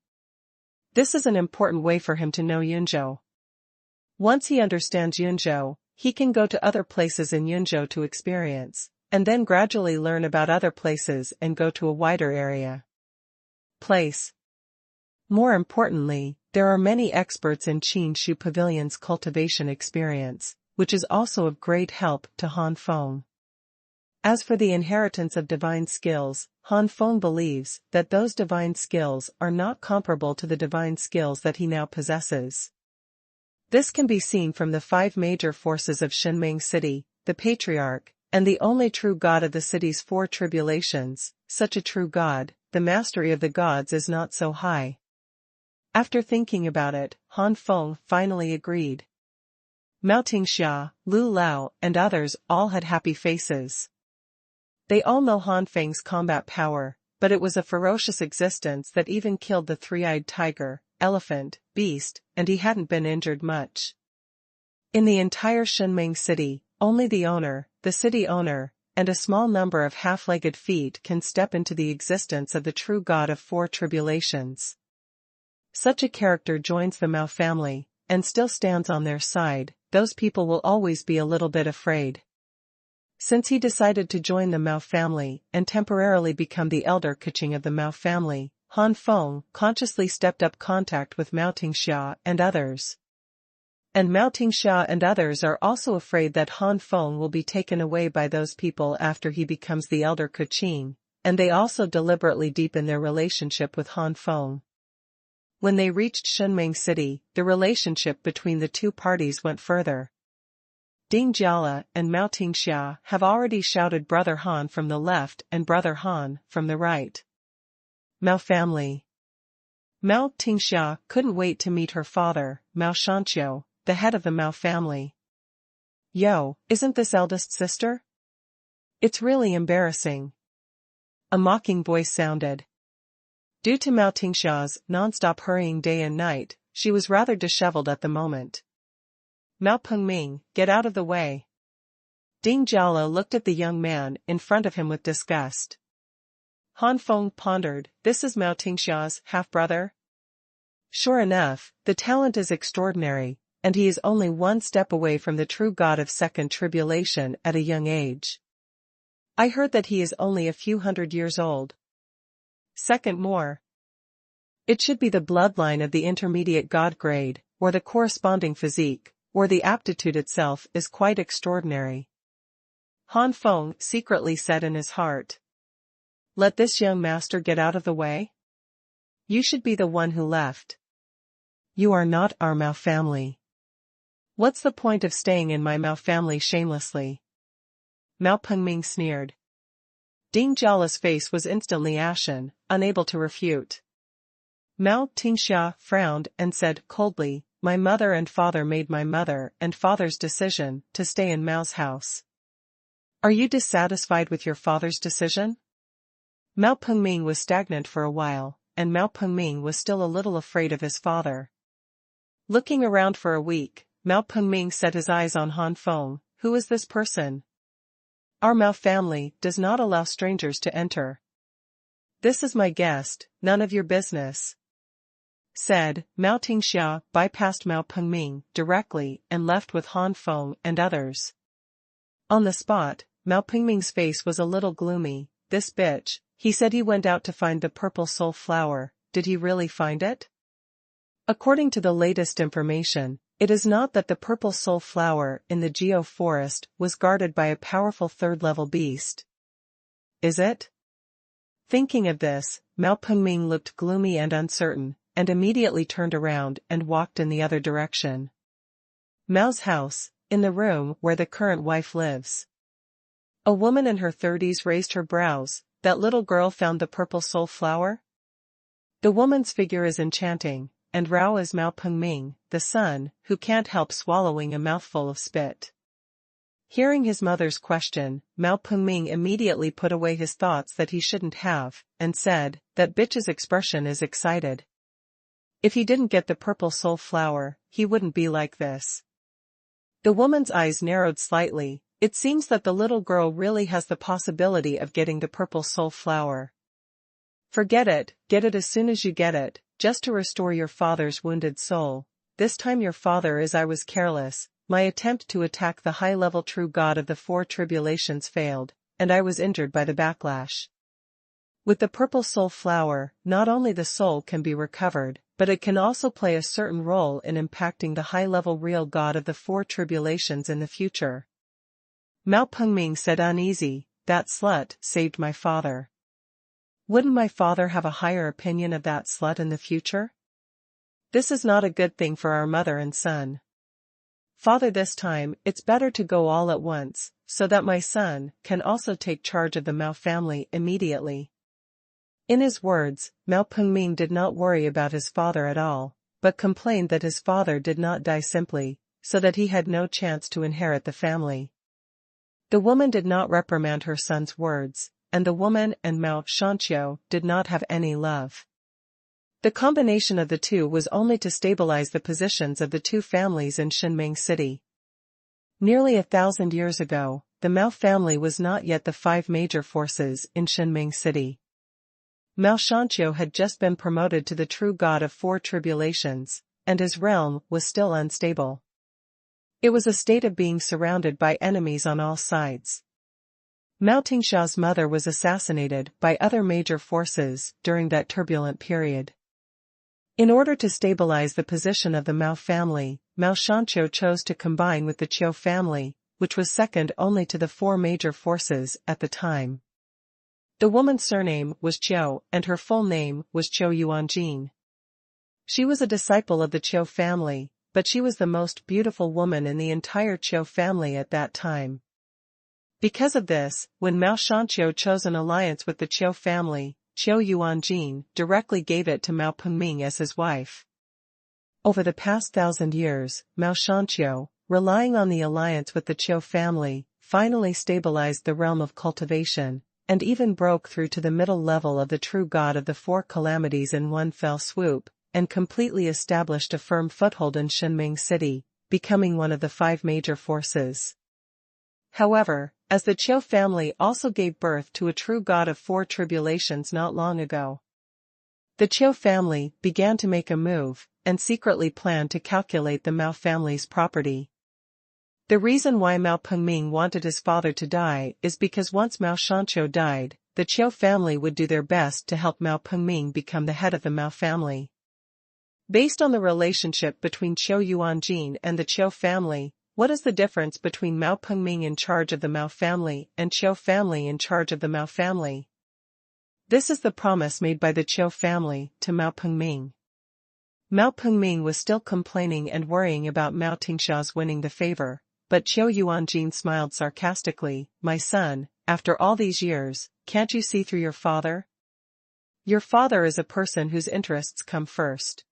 This is an important way for him to know Yunzhou. Once he understands Yunzhou, he can go to other places in Yunzhou to experience, and then gradually learn about other places and go to a wider area. More importantly, there are many experts in Qin Shu Pavilion's cultivation experience, which is also of great help to Han Feng. As for the inheritance of divine skills, Han Feng believes that those divine skills are not comparable to the divine skills that he now possesses. This can be seen from the 5 major forces of Shenming City, the Patriarch, and the only true god of the city's 4 tribulations. Such a true god, the mastery of the gods is not so high. After thinking about it, Han Feng finally agreed. Mao Tingxia, Lu Lao, and others all had happy faces. They all know Han Feng's combat power, but it was a ferocious existence that even killed the 3-eyed tiger, elephant, beast, and he hadn't been injured much. In the entire Shenming City, only the owner, the city owner, and a small number of half-legged feet can step into the existence of the true god of 4 tribulations. Such a character joins the Mao family, and still stands on their side. Those people will always be a little bit afraid. Since he decided to join the Mao family and temporarily become the elder Keqing of the Mao family, Han Feng consciously stepped up contact with Mao Tingxia and others. And Mao Tingxia and others are also afraid that Han Feng will be taken away by those people after he becomes the elder Keqing, and they also deliberately deepen their relationship with Han Feng. When they reached Shunming City, the relationship between the two parties went further. Ding Jiala and Mao Tingxia have already shouted Brother Han from the left and Brother Han from the right. Mao family. Mao Tingxia couldn't wait to meet her father, Mao Shanqiu, the head of the Mao family. Yo, isn't this eldest sister? It's really embarrassing. A mocking voice sounded. Due to Mao Tingxia's non-stop hurrying day and night, she was rather disheveled at the moment. Mao Pengming, get out of the way. Ding Jiala looked at the young man in front of him with disgust. Han Feng pondered, this is Mao Tingxia's half-brother? Sure enough, the talent is extraordinary, and he is only one step away from the true god of second tribulation at a young age. I heard that he is only a few hundred years old. Second more. It should be the bloodline of the intermediate god grade, or the corresponding physique, or the aptitude itself is quite extraordinary. Han Feng secretly said in his heart. Let this young master get out of the way? You should be the one who left. You are not our Mao family. What's the point of staying in my Mao family shamelessly? Mao Pengming sneered. Ding Jiala's face was instantly ashen, unable to refute. Mao Tingxia frowned and said coldly, my mother and father made my mother and father's decision to stay in Mao's house. Are you dissatisfied with your father's decision? Mao Pengming was stagnant for a while, and Mao Pengming was still a little afraid of his father. Looking around for a week, Mao Pengming set his eyes on Han Feng. Who is this person? Our Mao family does not allow strangers to enter. This is my guest, none of your business. Said, Mao Tingxia bypassed Mao Pengming directly and left with Han Feng and others. On the spot, Mao Pengming's face was a little gloomy. This bitch, he said he went out to find the purple soul flower, did he really find it? According to the latest information, it is not that the purple soul flower in the Geo forest was guarded by a powerful third-level beast. Is it? Thinking of this, Mao Pengming looked gloomy and uncertain, and immediately turned around and walked in the other direction. Mao's house, in the room where the current wife lives. A woman in her 30s raised her brows. That little girl found the purple soul flower? The woman's figure is enchanting, and Rao is Mao Pengming, the son, who can't help swallowing a mouthful of spit. Hearing his mother's question, Mao Pengming immediately put away his thoughts that he shouldn't have, and said, that bitch's expression is excited. If he didn't get the purple soul flower, he wouldn't be like this. The woman's eyes narrowed slightly. It seems that the little girl really has the possibility of getting the purple soul flower. Forget it, get it as soon as you get it, just to restore your father's wounded soul. This time your father is I was careless, my attempt to attack the high-level true god of the four tribulations failed, and I was injured by the backlash. With the purple soul flower, not only the soul can be recovered, but it can also play a certain role in impacting the high-level real god of the four tribulations in the future. Mao Pengming said uneasy, that slut saved my father. Wouldn't my father have a higher opinion of that slut in the future? This is not a good thing for our mother and son. Father, this time, it's better to go all at once, so that my son can also take charge of the Mao family immediately. In his words, Mao Pengming did not worry about his father at all, but complained that his father did not die simply, so that he had no chance to inherit the family. The woman did not reprimand her son's words, and the woman and Mao Shanqiu did not have any love. The combination of the two was only to stabilize the positions of the two families in Shunming City. Nearly 1,000 years ago, the Mao family was not yet the five major forces in Shunming City. Mao Shanqiu had just been promoted to the true god of four tribulations, and his realm was still unstable. It was a state of being surrounded by enemies on all sides. Mao Tingxia's mother was assassinated by other major forces during that turbulent period. In order to stabilize the position of the Mao family, Mao Shanqiu chose to combine with the Qiu family, which was second only to the four major forces at the time. The woman's surname was Qiu and her full name was Qiu Yuanjin. She was a disciple of the Chiu family, but she was the most beautiful woman in the entire Chiu family at that time. Because of this, when Mao Shanqiu chose an alliance with the Chiu family, Qiu Yuanjin directly gave it to Mao Pengming as his wife. Over the past 1,000 years, Mao Shanqiu, relying on the alliance with the Chiu family, finally stabilized the realm of cultivation, and even broke through to the middle level of the true god of the four calamities in one fell swoop, and completely established a firm foothold in Shenming City, becoming one of the 5 major forces. However, as the Chiu family also gave birth to a true god of 4 tribulations not long ago, the Chiu family began to make a move, and secretly planned to calculate the Mao family's property. The reason why Mao Pengming wanted his father to die is because once Mao Shanqiu died, the Chiu family would do their best to help Mao Pengming become the head of the Mao family. Based on the relationship between Qiu Yuanjin and the Chiu family, what is the difference between Mao Pengming in charge of the Mao family and Chiu family in charge of the Mao family? This is the promise made by the Chiu family to Mao Pengming. Mao Pengming was still complaining and worrying about Mao Tingsha's winning the favor, but Qiu Yuanjin smiled sarcastically. "My son, after all these years, can't you see through your father? Your father is a person whose interests come first.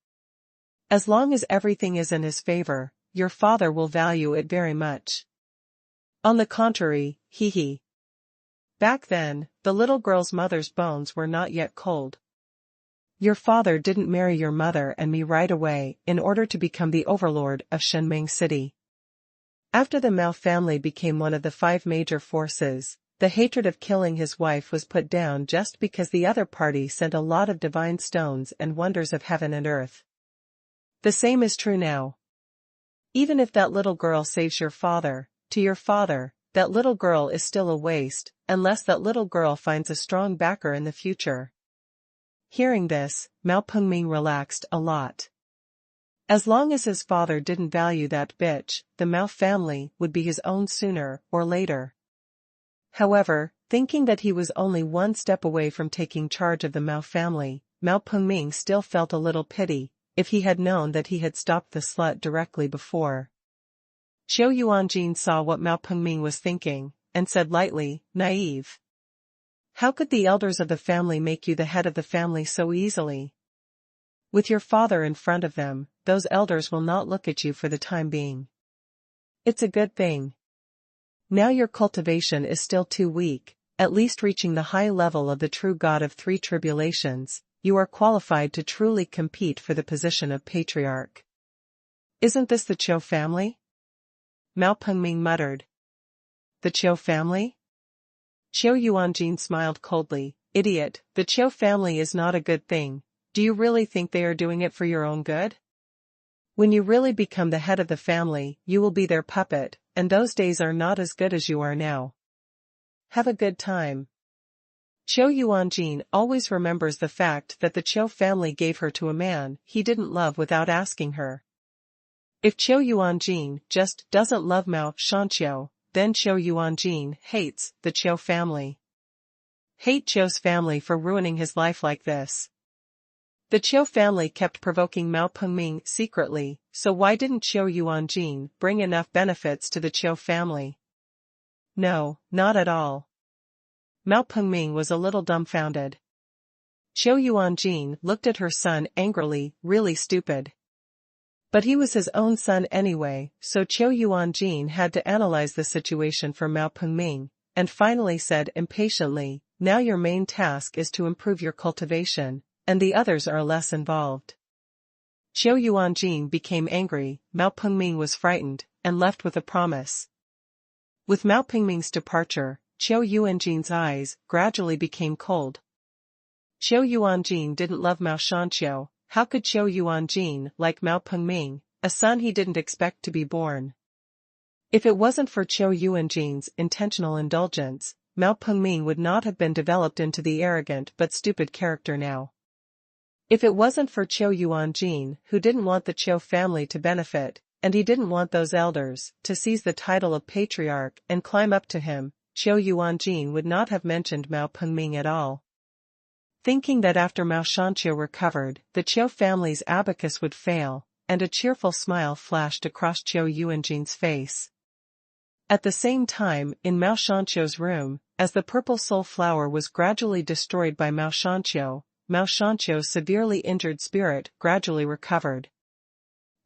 As long as everything is in his favor, your father will value it very much. On the contrary, he. Back then, the little girl's mother's bones were not yet cold. Your father didn't marry your mother and me right away in order to become the overlord of Shenming City. After the Mao family became one of the 5 major forces, the hatred of killing his wife was put down just because the other party sent a lot of divine stones and wonders of heaven and earth. The same is true now. Even if that little girl saves your father, to your father, that little girl is still a waste, unless that little girl finds a strong backer in the future." Hearing this, Mao Pengming relaxed a lot. As long as his father didn't value that bitch, the Mao family would be his own sooner or later. However, thinking that he was only one step away from taking charge of the Mao family, Mao Pengming still felt a little pity, if he had known that he had stopped the slut directly before. Qiu Yuanjin saw what Mao Pengming was thinking, and said lightly, "Naive. How could the elders of the family make you the head of the family so easily? With your father in front of them, those elders will not look at you for the time being. It's a good thing. Now your cultivation is still too weak, at least reaching the high level of the true god of 3 tribulations, you are qualified to truly compete for the position of patriarch." "Isn't this the Chiu family?" Mao Pengming muttered. "The Chiu family?" Qiu Yuanjin smiled coldly. "Idiot, the Chiu family is not a good thing. Do you really think they are doing it for your own good? When you really become the head of the family, you will be their puppet, and those days are not as good as you are now. Have a good time." Qiu Yuanjin always remembers the fact that the Chiu family gave her to a man he didn't love without asking her. If Qiu Yuanjin just doesn't love Mao Shanqiu, then Qiu Yuanjin hates the Chiu family. Hate Qiu's family for ruining his life like this. The Chiu family kept provoking Mao Pengming secretly, so why didn't Qiu Yuanjin bring enough benefits to the Chiu family? No, not at all. Mao Pengming was a little dumbfounded. Qiu Yuanjin looked at her son angrily, really stupid. But he was his own son anyway, so Qiu Yuanjin had to analyze the situation for Mao Pengming, and finally said impatiently, "Now your main task is to improve your cultivation, and the others are less involved." Qiu Yuanjin became angry, Mao Pengming was frightened, and left with a promise. With Mao Pengming's departure, Qiu Yuanjin's eyes gradually became cold. Qiu Yuanjin didn't love Mao Shanqiu. How could Qiu Yuanjin like Mao Pengming, a son he didn't expect to be born? If it wasn't for Qiu Yuanjin's intentional indulgence, Mao Pengming would not have been developed into the arrogant but stupid character now. If it wasn't for Qiu Yuanjin, who didn't want the Qiu family to benefit, and he didn't want those elders to seize the title of patriarch and climb up to him, Qiu Yuanjin would not have mentioned Mao Pengming at all. thinking that after Mao Shanqiu recovered, the Qiu family's abacus would fail, and a cheerful smile flashed across Qiu Yuanjin's face. At the same time, in Mao Shanqiu's room, as the purple soul flower was gradually destroyed by Mao Shanqiu's severely injured spirit gradually recovered.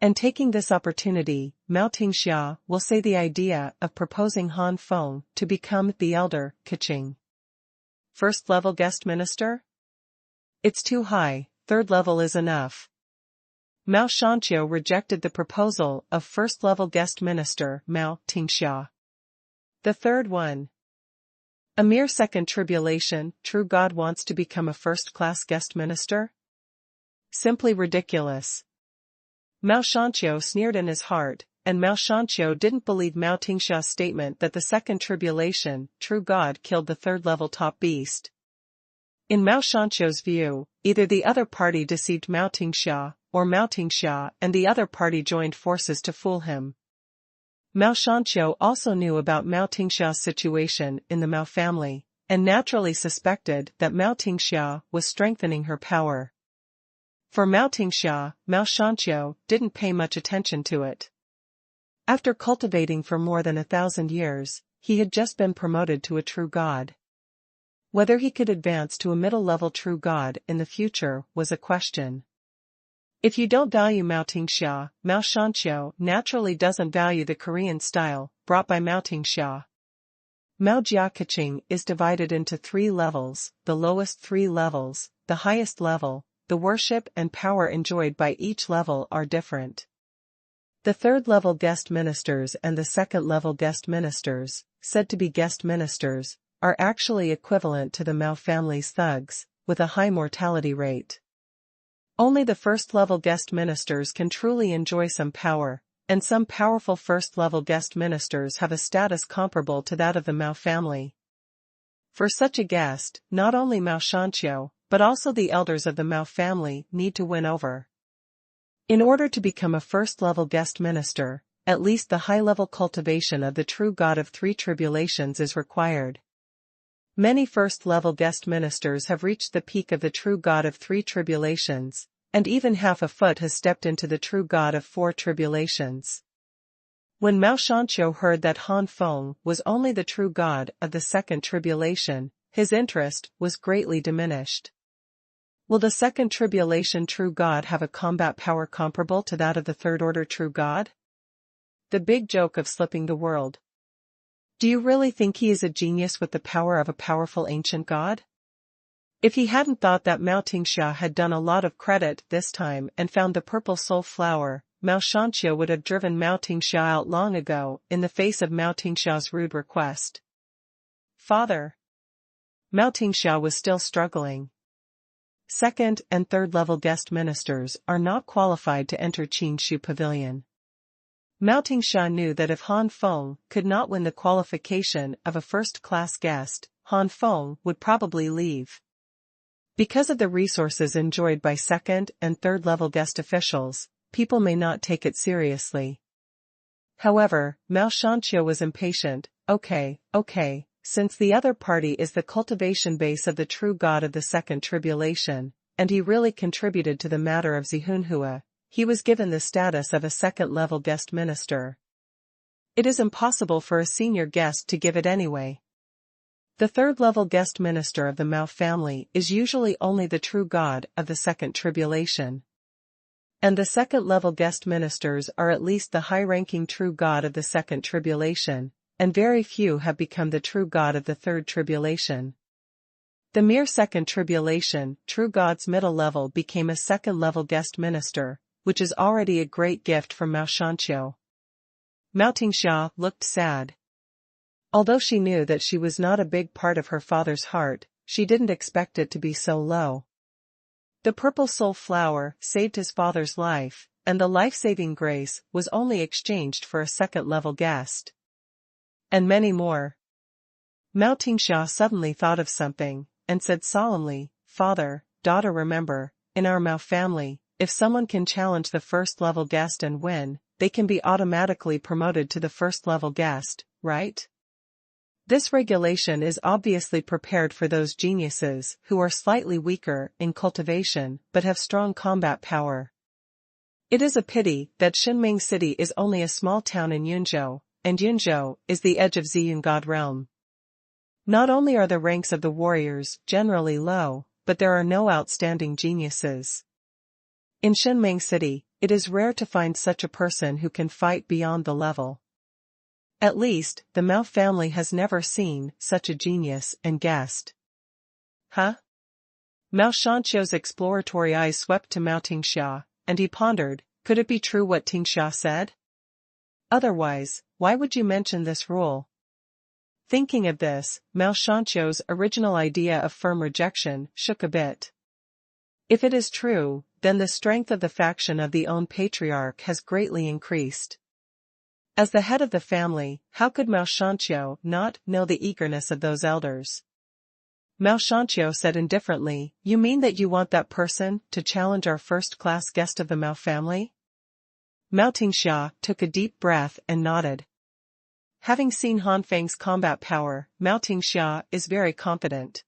And taking this opportunity, Mao Tingxia will say the idea of proposing Han Feng to become the elder Keqing. First level guest minister? It's too high, third level is enough. Mao Shanqiu rejected the proposal of first level guest minister Mao Tingxia. The third one. A mere second tribulation, true God wants to become a first-class guest minister? Simply ridiculous. Mao Shanqiu sneered in his heart, and Mao Shanqiu didn't believe Mao Tingxia's statement that the second tribulation, true God killed the third-level top beast. In Mao Shanqiu's view, either the other party deceived Mao Tingxia, or Mao Tingxia and the other party joined forces to fool him. Mao Shanqiu also knew about Mao Tingxia's situation in the Mao family, and naturally suspected that Mao Tingxia was strengthening her power. For Mao Tingxia, Mao Shanqiu didn't pay much attention to it. After cultivating for more than 1,000 years, he had just been promoted to a true god. Whether he could advance to a middle-level true god in the future was a question. If you don't value Mao Tingxia, Mao Shanqiu naturally doesn't value the Korean style brought by Mao Tingxia. Mao Jia Keqing is divided into 3 levels, the lowest 3 levels, the highest level. The worship and power enjoyed by each level are different. The third-level guest ministers and the second-level guest ministers, said to be guest ministers, are actually equivalent to the Mao family's thugs, with a high mortality rate. Only the first-level guest ministers can truly enjoy some power, and some powerful first-level guest ministers have a status comparable to that of the Mao family. For such a guest, not only Mao Shanqiu, but also the elders of the Mao family need to win over. In order to become a first-level guest minister, at least the high-level cultivation of the true God of 3 tribulations is required. Many first-level guest ministers have reached the peak of the true God of 3 tribulations, and even half a foot has stepped into the true God of 4 tribulations. When Mao Shanqiu heard that Han Feng was only the true God of the 2nd tribulation, his interest was greatly diminished. Will the 2nd tribulation true God have a combat power comparable to that of the 3rd order true God? The big joke of slipping the world. Do you really think he is a genius with the power of a powerful ancient god? If he hadn't thought that Mao Tingxia had done a lot of credit this time and found the purple soul flower, Mao Shanqiu would have driven Mao Tingxia out long ago in the face of Mao Tingxia's rude request. Father. Mao Tingxia was still struggling. 2nd and 3rd level guest ministers are not qualified to enter Qingshu Pavilion. Mao Tingxia knew that if Han Feng could not win the qualification of a first-class guest, Han Feng would probably leave. Because of the resources enjoyed by 2nd and 3rd level guest officials, people may not take it seriously. However, Mao Shanqiu was impatient. Okay, since the other party is the cultivation base of the true God of the 2nd tribulation, and he really contributed to the matter of Xuanhuan, he was given the status of a 2nd-level guest minister. It is impossible for a senior guest to give it anyway. The 3rd-level guest minister of the Mao family is usually only the true God of the 2nd tribulation. And the 2nd-level guest ministers are at least the high-ranking true God of the 2nd tribulation, and very few have become the true God of the 3rd tribulation. The mere 2nd tribulation, true God's middle level became a 2nd-level guest minister, which is already a great gift from Mao Shanqiu. Mao Tingxia looked sad. Although she knew that she was not a big part of her father's heart, she didn't expect it to be so low. The purple soul flower saved his father's life, and the life-saving grace was only exchanged for a 2nd-level guest. And many more. Mao Tingxia suddenly thought of something, and said solemnly, "Father, daughter, remember, in our Mao family, if someone can challenge the 1st-level guest and win, they can be automatically promoted to the 1st-level guest, right?" This regulation is obviously prepared for those geniuses who are slightly weaker in cultivation but have strong combat power. It is a pity that Xinming City is only a small town in Yunzhou, and Yunzhou is the edge of Ziyun God realm. Not only are the ranks of the warriors generally low, but there are no outstanding geniuses. In Xinming City, it is rare to find such a person who can fight beyond the level. At least, the Mao family has never seen such a genius and guessed. Huh? Mao Shanqiu's exploratory eyes swept to Mao Tingxia, and he pondered, could it be true what Tingxia said? Otherwise, why would you mention this rule? Thinking of this, Mao Shanqiu's original idea of firm rejection shook a bit. If it is true, then the strength of the faction of the own patriarch has greatly increased. As the head of the family, how could Mao Shanqiu not know the eagerness of those elders? Mao Shanqiu said indifferently, you mean that you want that person to challenge our first-class guest of the Mao family? Mao Tingxia took a deep breath and nodded. Having seen Han Feng's combat power, Mao Tingxia is very confident.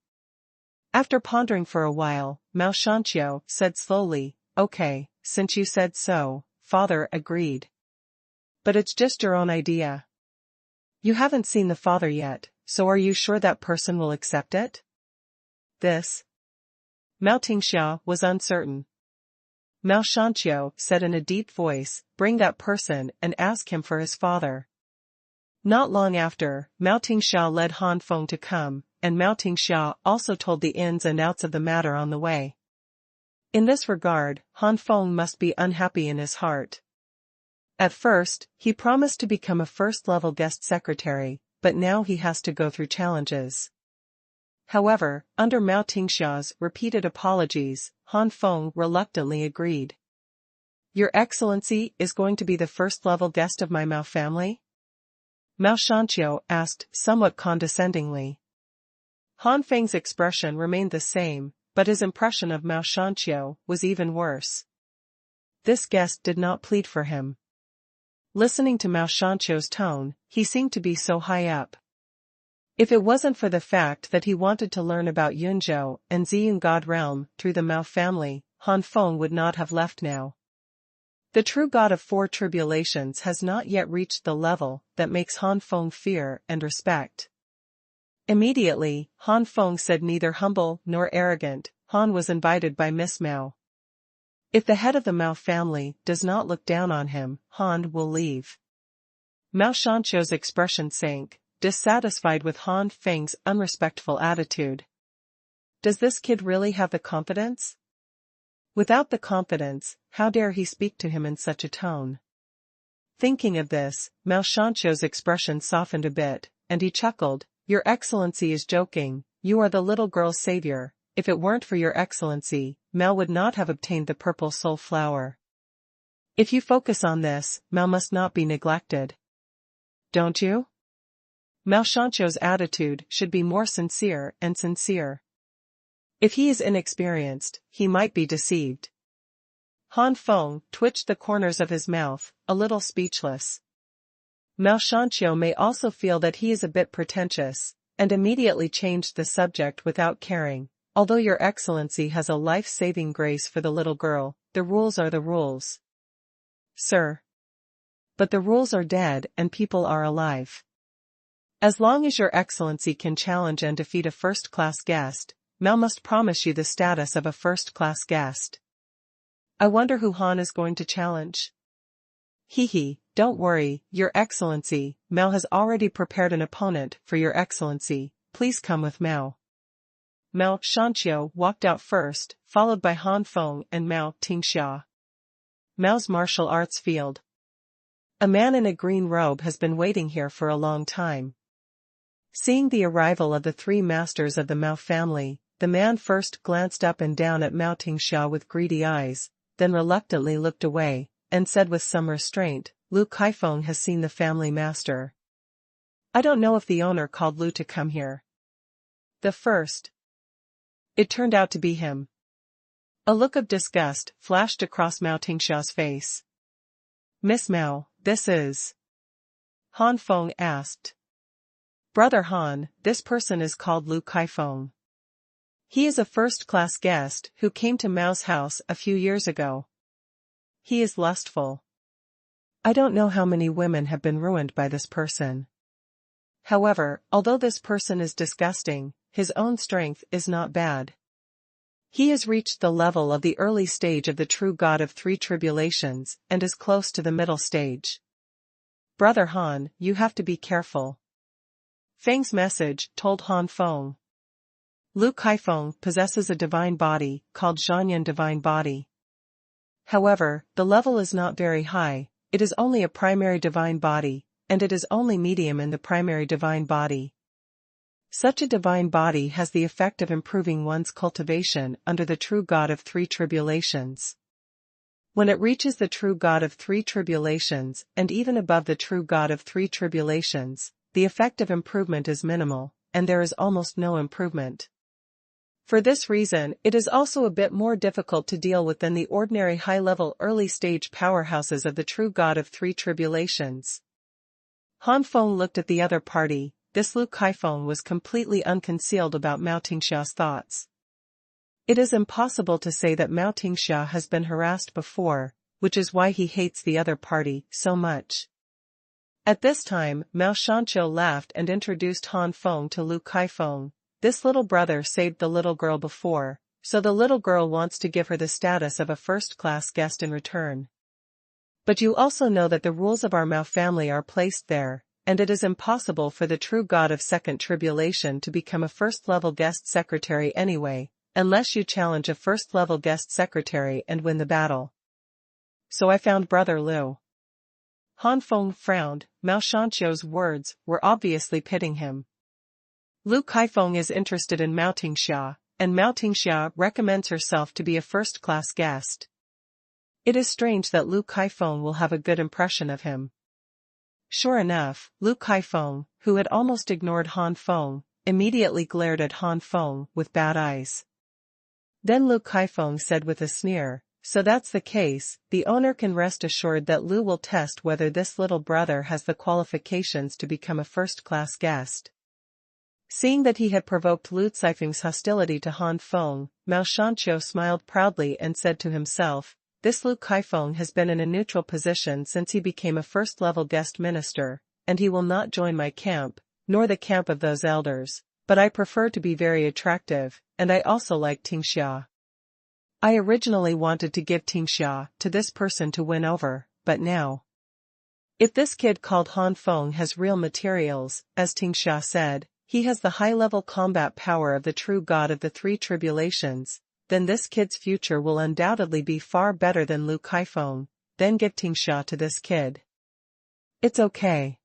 After pondering for a while, Mao Shanqiu said slowly, okay, since you said so, father agreed. But it's just your own idea. You haven't seen the father yet, so are you sure that person will accept it? This? Mao Tingxia was uncertain. Mao Shanqiu said in a deep voice, bring that person and ask him for his father. Not long after, Mao Tingxia led Han Feng to come, and Mao Tingxia also told the ins and outs of the matter on the way. In this regard, Han Feng must be unhappy in his heart. At first, he promised to become a first-level guest secretary, but now he has to go through challenges. However, under Mao Tingxia's repeated apologies, Han Feng reluctantly agreed. Your Excellency is going to be the first-level guest of my Mao family? Mao Shanqiu asked somewhat condescendingly. Han Feng's expression remained the same, but his impression of Mao Shanqiu was even worse. This guest did not plead for him. Listening to Mao Shanqiu's tone, he seemed to be so high up. If it wasn't for the fact that he wanted to learn about Yunzhou and Ziyun God realm through the Mao family, Han Feng would not have left now. The true god of four tribulations has not yet reached the level that makes Han Feng fear and respect. Immediately, Han Feng said neither humble nor arrogant, Han was invited by Miss Mao. If the head of the Mao family does not look down on him, Han will leave. Mao Shanqiu's expression sank, dissatisfied with Han Feng's unrespectful attitude. Does this kid really have the confidence? Without the confidence, how dare he speak to him in such a tone? Thinking of this, Mao Shanqiu's expression softened a bit, and he chuckled, Your Excellency is joking, you are the little girl's savior. If it weren't for Your Excellency, Mao would not have obtained the purple soul flower. If you focus on this, Mao must not be neglected. Don't you? Mao Shanqiu's attitude should be more sincere and sincere. If he is inexperienced, he might be deceived. Han Feng twitched the corners of his mouth, a little speechless. Mao Shanqiu may also feel that he is a bit pretentious, and immediately changed the subject without caring. Although Your Excellency has a life-saving grace for the little girl, the rules are the rules. Sir. But the rules are dead and people are alive. As long as Your Excellency can challenge and defeat a first-class guest, Mao must promise you the status of a first-class guest. I wonder who Han is going to challenge. Hee, don't worry, Your Excellency, Mao has already prepared an opponent for Your Excellency, please come with Mao. Mao Shanqiu walked out first, followed by Han Feng and Mao Tingxia. Mao's martial arts field. A man in a green robe has been waiting here for a long time. Seeing the arrival of the three masters of the Mao family, the man first glanced up and down at Mao Tingxia with greedy eyes, then reluctantly looked away, and said with some restraint, Lu Kaifeng has seen the family master. I don't know if the owner called Lu to come here. The first. It turned out to be him. A look of disgust flashed across Mao Tingxia's face. Miss Mao, this is? Han Feng asked. Brother Han, this person is called Lu Kaifeng. He is a first-class guest who came to Mao's house a few years ago. He is lustful. I don't know how many women have been ruined by this person. However, although this person is disgusting, his own strength is not bad. He has reached the level of the early stage of the true god of three tribulations and is close to the middle stage. Brother Han, you have to be careful. Feng's message told Han Feng. Lu Kaifeng possesses a divine body called Xuanhuan divine body. However, the level is not very high, it is only a primary divine body, and it is only medium in the primary divine body. Such a divine body has the effect of improving one's cultivation under the true god of three tribulations. When it reaches the true god of three tribulations and even above the true god of three tribulations, the effect of improvement is minimal, and there is almost no improvement. For this reason, it is also a bit more difficult to deal with than the ordinary high-level early-stage powerhouses of the true god of three tribulations. Han Feng looked at the other party. This Lu Kaifeng was completely unconcealed about Mao Tingxia's thoughts. It is impossible to say that Mao Tingxia has been harassed before, which is why he hates the other party so much. At this time, Mao Shanqiu laughed and introduced Han Feng to Lu Kaifeng. This little brother saved the little girl before, so the little girl wants to give her the status of a first-class guest in return. But you also know that the rules of our Mao family are placed there, and it is impossible for the true god of second tribulation to become a first-level guest secretary anyway, unless you challenge a first-level guest secretary and win the battle. So I found Brother Lu. Han Feng frowned. Mao Shanqiu's words were obviously pitting him. Lu Kaifeng is interested in Mao Tingxia, and Mao Tingxia recommends herself to be a first-class guest. It is strange that Lu Kaifeng will have a good impression of him. Sure enough, Lu Kaifeng, who had almost ignored Han Feng, immediately glared at Han Feng with bad eyes. Then Lu Kaifeng said with a sneer, "So that's the case, the owner can rest assured that Lu will test whether this little brother has the qualifications to become a first-class guest." Seeing that he had provoked Lu Kaifeng's hostility to Han Feng, Mao Shanqiu smiled proudly and said to himself, "This Lu Kaifeng has been in a neutral position since he became a first-level guest minister, and he will not join my camp, nor the camp of those elders, but I prefer to be very attractive, and I also like Tingxia. I originally wanted to give Tingxia to this person to win over, but now. If this kid called Han Feng has real materials, as Tingxia said, he has the high-level combat power of the true god of the three tribulations, then this kid's future will undoubtedly be far better than Lu Kaifeng, then give Tingxia to this kid. It's okay.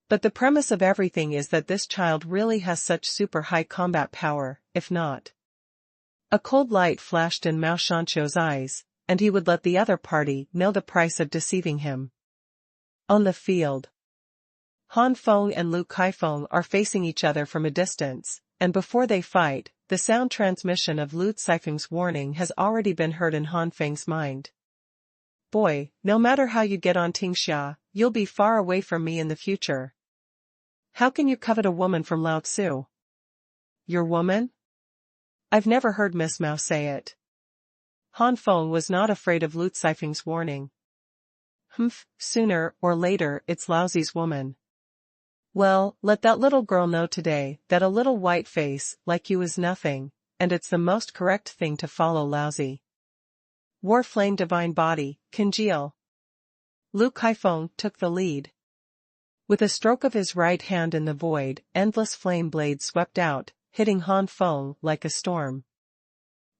But the premise of everything is that this child really has such super high combat power, if not." A cold light flashed in Mao Shanqiu's eyes, and he would let the other party know the price of deceiving him. On the field, Han Feng and Lu Kaifeng are facing each other from a distance, and before they fight, the sound transmission of Lu Kaifeng's warning has already been heard in Han Feng's mind. "Boy, no matter how you get on Tingxia, you'll be far away from me in the future. How can you covet a woman from Lao Tzu? Your woman? I've never heard Miss Mao say it." Han Feng was not afraid of Lu Kaifeng's warning. Sooner or later it's Laozi's woman. Well, let that little girl know today that a little white face like you is nothing, and it's the most correct thing to follow Laozi. War flame divine body, congeal. Lu Kaifeng took the lead. With a stroke of his right hand in the void, endless flame blades swept out, hitting Han Feng like a storm.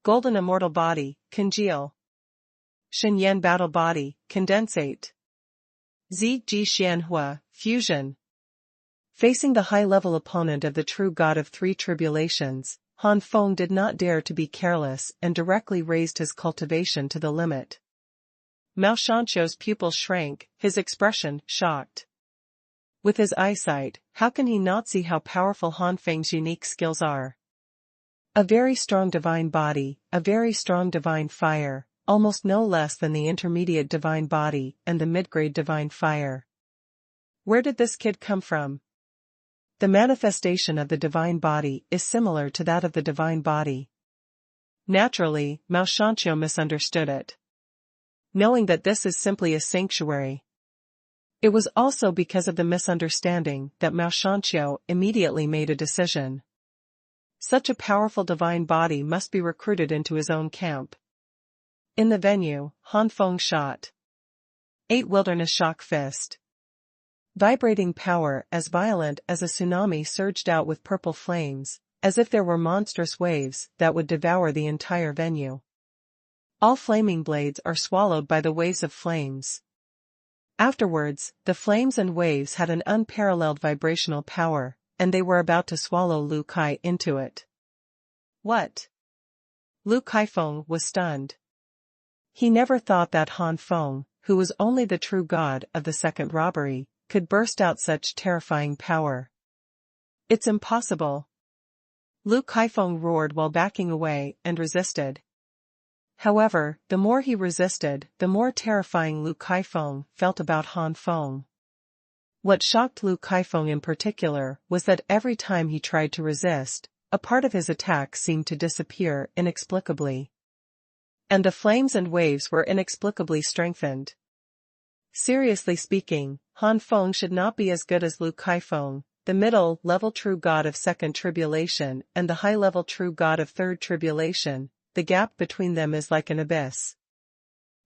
Golden immortal body, congeal. Shenyan battle body, condensate. Zi Ji Xianhua, fusion. Facing the high-level opponent of the true god of three tribulations, Han Feng did not dare to be careless and directly raised his cultivation to the limit. Mao Shanqiu's pupils shrank, his expression shocked. With his eyesight, how can he not see how powerful Han Feng's unique skills are? A very strong divine body, a very strong divine fire, almost no less than the intermediate divine body and the mid-grade divine fire. Where did this kid come from? The manifestation of the divine body is similar to that of the divine body. Naturally, Mao Shanqiu misunderstood it, knowing that this is simply a sanctuary. It was also because of the misunderstanding that Mao Shanqiu immediately made a decision. Such a powerful divine body must be recruited into his own camp. In the venue, Han Feng shot 8 wilderness shock fist. Vibrating power as violent as a tsunami surged out with purple flames, as if there were monstrous waves that would devour the entire venue. All flaming blades are swallowed by the waves of flames. Afterwards, the flames and waves had an unparalleled vibrational power, and they were about to swallow Lu Kai into it. What? Lu Kaifeng was stunned. He never thought that Han Feng, who was only the true god of the second robbery, could burst out such terrifying power. It's impossible. Lu Kaifeng roared while backing away and resisted. However, the more he resisted, the more terrifying Lu Kaifeng felt about Han Feng. What shocked Lu Kaifeng in particular was that every time he tried to resist, a part of his attack seemed to disappear inexplicably. And the flames and waves were inexplicably strengthened. Seriously speaking, Han Feng should not be as good as Lu Kaifeng, the middle-level true god of second tribulation and the high-level true god of third tribulation. The gap between them is like an abyss.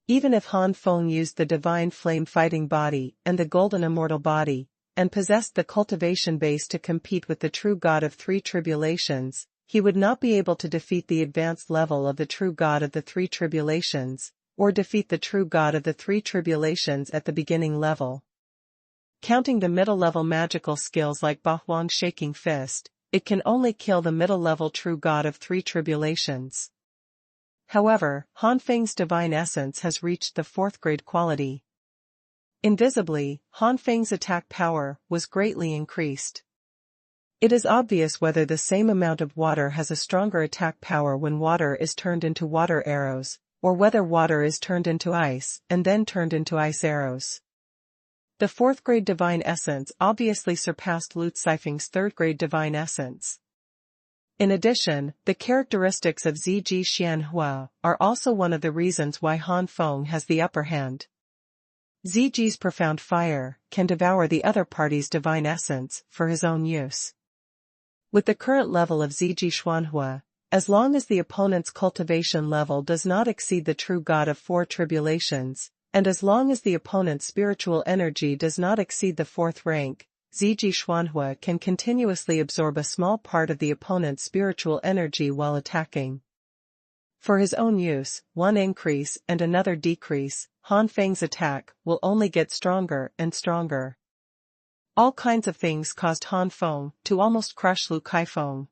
Even if Han Feng used the divine flame fighting body and the golden immortal body, and possessed the cultivation base to compete with the true god of three tribulations, he would not be able to defeat the advanced level of the true god of the three tribulations, or defeat the true god of the three tribulations at the beginning level. Counting the middle-level magical skills like Bahuang Shaking Fist, it can only kill the middle-level true god of three tribulations. However, Han Feng's divine essence has reached the fourth grade quality. Invisibly, Han Feng's attack power was greatly increased. It is obvious whether the same amount of water has a stronger attack power when water is turned into water arrows, or whether water is turned into ice and then turned into ice arrows. The fourth grade divine essence obviously surpassed Lu Caifeng's third grade divine essence. In addition, the characteristics of Ziji Xuanhuan are also one of the reasons why Han Feng has the upper hand. Ziji's profound fire can devour the other party's divine essence for his own use. With the current level of Ziji Xuanhuan, as long as the opponent's cultivation level does not exceed the true god of four tribulations, and as long as the opponent's spiritual energy does not exceed the fourth rank, Ziji Xuanhuan can continuously absorb a small part of the opponent's spiritual energy while attacking. For his own use, one increase and another decrease, Han Feng's attack will only get stronger and stronger. All kinds of things caused Han Feng to almost crush Lu Kaifeng.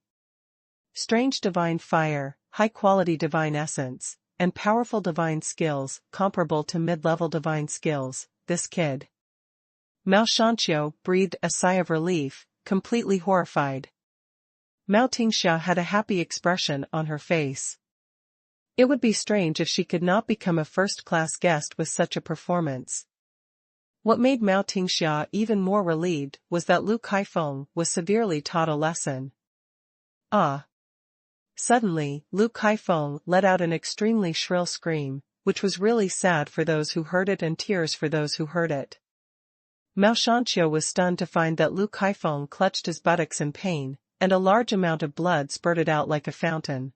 Strange divine fire, high-quality divine essence, and powerful divine skills comparable to mid-level divine skills, this kid. Mao Shanqiu breathed a sigh of relief, completely horrified. Mao Tingxia had a happy expression on her face. It would be strange if she could not become a first-class guest with such a performance. What made Mao Tingxia even more relieved was that Lu Kaifeng was severely taught a lesson. Ah! Suddenly, Lu Kaifeng let out an extremely shrill scream, which was really sad for those who heard it and tears for those who heard it. Mao Shanqiu was stunned to find that Lu Kaifeng clutched his buttocks in pain, and a large amount of blood spurted out like a fountain.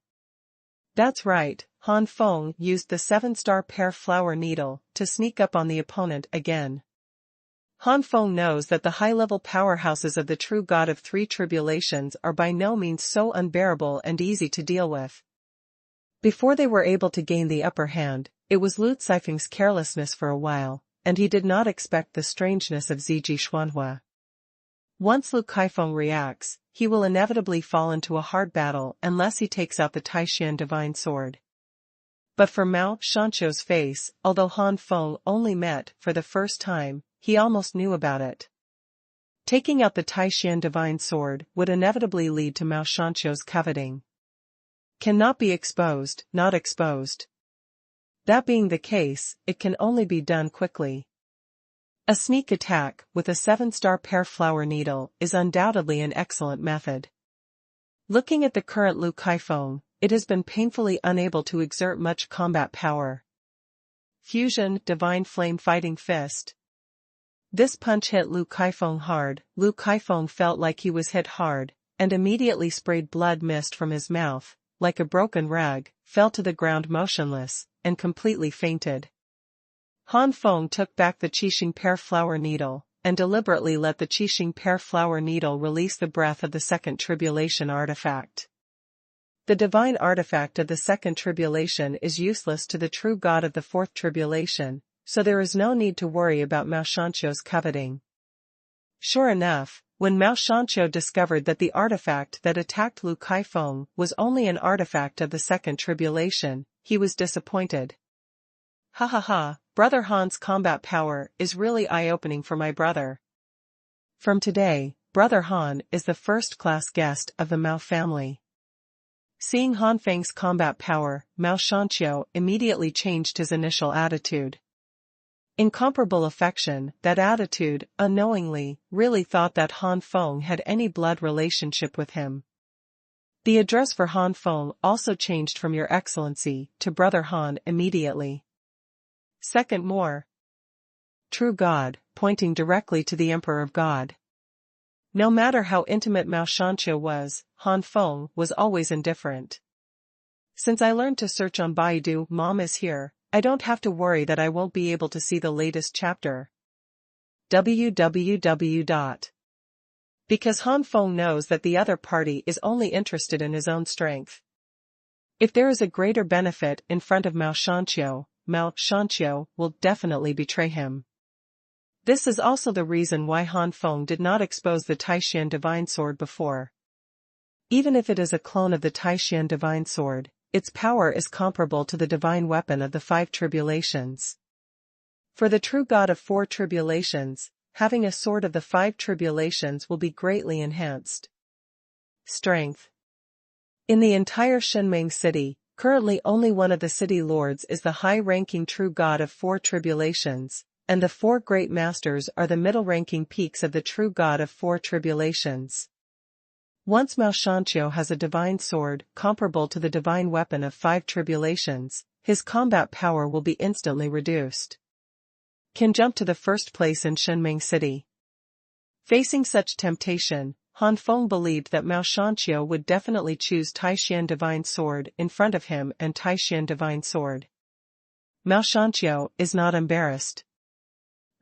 That's right, Han Feng used the 7-star pear flower needle to sneak up on the opponent again. Han Feng knows that the high-level powerhouses of the true god of three tribulations are by no means so unbearable and easy to deal with. Before they were able to gain the upper hand, it was Lu Caifeng's carelessness for a while, and he did not expect the strangeness of Ziji Xuanhuan. Once Lu Kaifeng reacts, he will inevitably fall into a hard battle unless he takes out the Taishan divine sword. But for Mao Shanqiu's face, although Han Feng only met for the first time, he almost knew about it. Taking out the Taishan divine sword would inevitably lead to Mao Shanqiu's coveting. Cannot be exposed, not exposed. That being the case, it can only be done quickly. A sneak attack with a 7-star pear flower needle is undoubtedly an excellent method. Looking at the current Lu Kaifeng, it has been painfully unable to exert much combat power. Fusion Divine Flame Fighting Fist. This punch hit Lu Kaifeng hard. Lu Kaifeng felt like he was hit hard, and immediately sprayed blood mist from his mouth, like a broken rag, fell to the ground motionless, and completely fainted. Han Feng took back the Qixing pear flower needle, and deliberately let the Qixing pear flower needle release the breath of the second tribulation artifact. The divine artifact of the second tribulation is useless to the true god of the fourth tribulation, so there is no need to worry about Mao Shanqiu's coveting. Sure enough, when Mao Shanqiu discovered that the artifact that attacked Lu Kaifeng was only an artifact of the second tribulation, he was disappointed. Ha ha ha, Brother Han's combat power is really eye-opening for my brother. From today, Brother Han is the first-class guest of the Mao family. Seeing Han Feng's combat power, Mao Shanqiu immediately changed his initial attitude. Incomparable affection, that attitude, unknowingly, really thought that Han Feng had any blood relationship with him. The address for Han Feng also changed from Your Excellency to Brother Han immediately. Second more. True God, pointing directly to the Emperor of God. No matter how intimate Mao Shanqiu was, Han Feng was always indifferent. Since I learned to search on Baidu, Mom is here, I don't have to worry that I won't be able to see the latest chapter. www. Because Han Feng knows that the other party is only interested in his own strength. If there is a greater benefit in front of Mao Shanqiu will definitely betray him. This is also the reason why Han Feng did not expose the Taishan Divine Sword before. Even if it is a clone of the Taishan Divine Sword, its power is comparable to the divine weapon of the 5 tribulations. For the true god of 4 tribulations, having a sword of the 5 tribulations will be greatly enhanced. Strength. In the entire Shenmeng city, currently only one of the city lords is the high-ranking true god of 4 tribulations, and the 4 great masters are the middle-ranking peaks of the true god of 4 tribulations. Once Mao Shanqiu has a divine sword comparable to the divine weapon of 5 tribulations, his combat power will be instantly reduced. Can jump to the first place in Shenmeng city. Facing such temptation, Han Feng believed that Mao Shanqiu would definitely choose Taishan Divine Sword in front of him and Taishan Divine Sword. Mao Shanqiu is not embarrassed.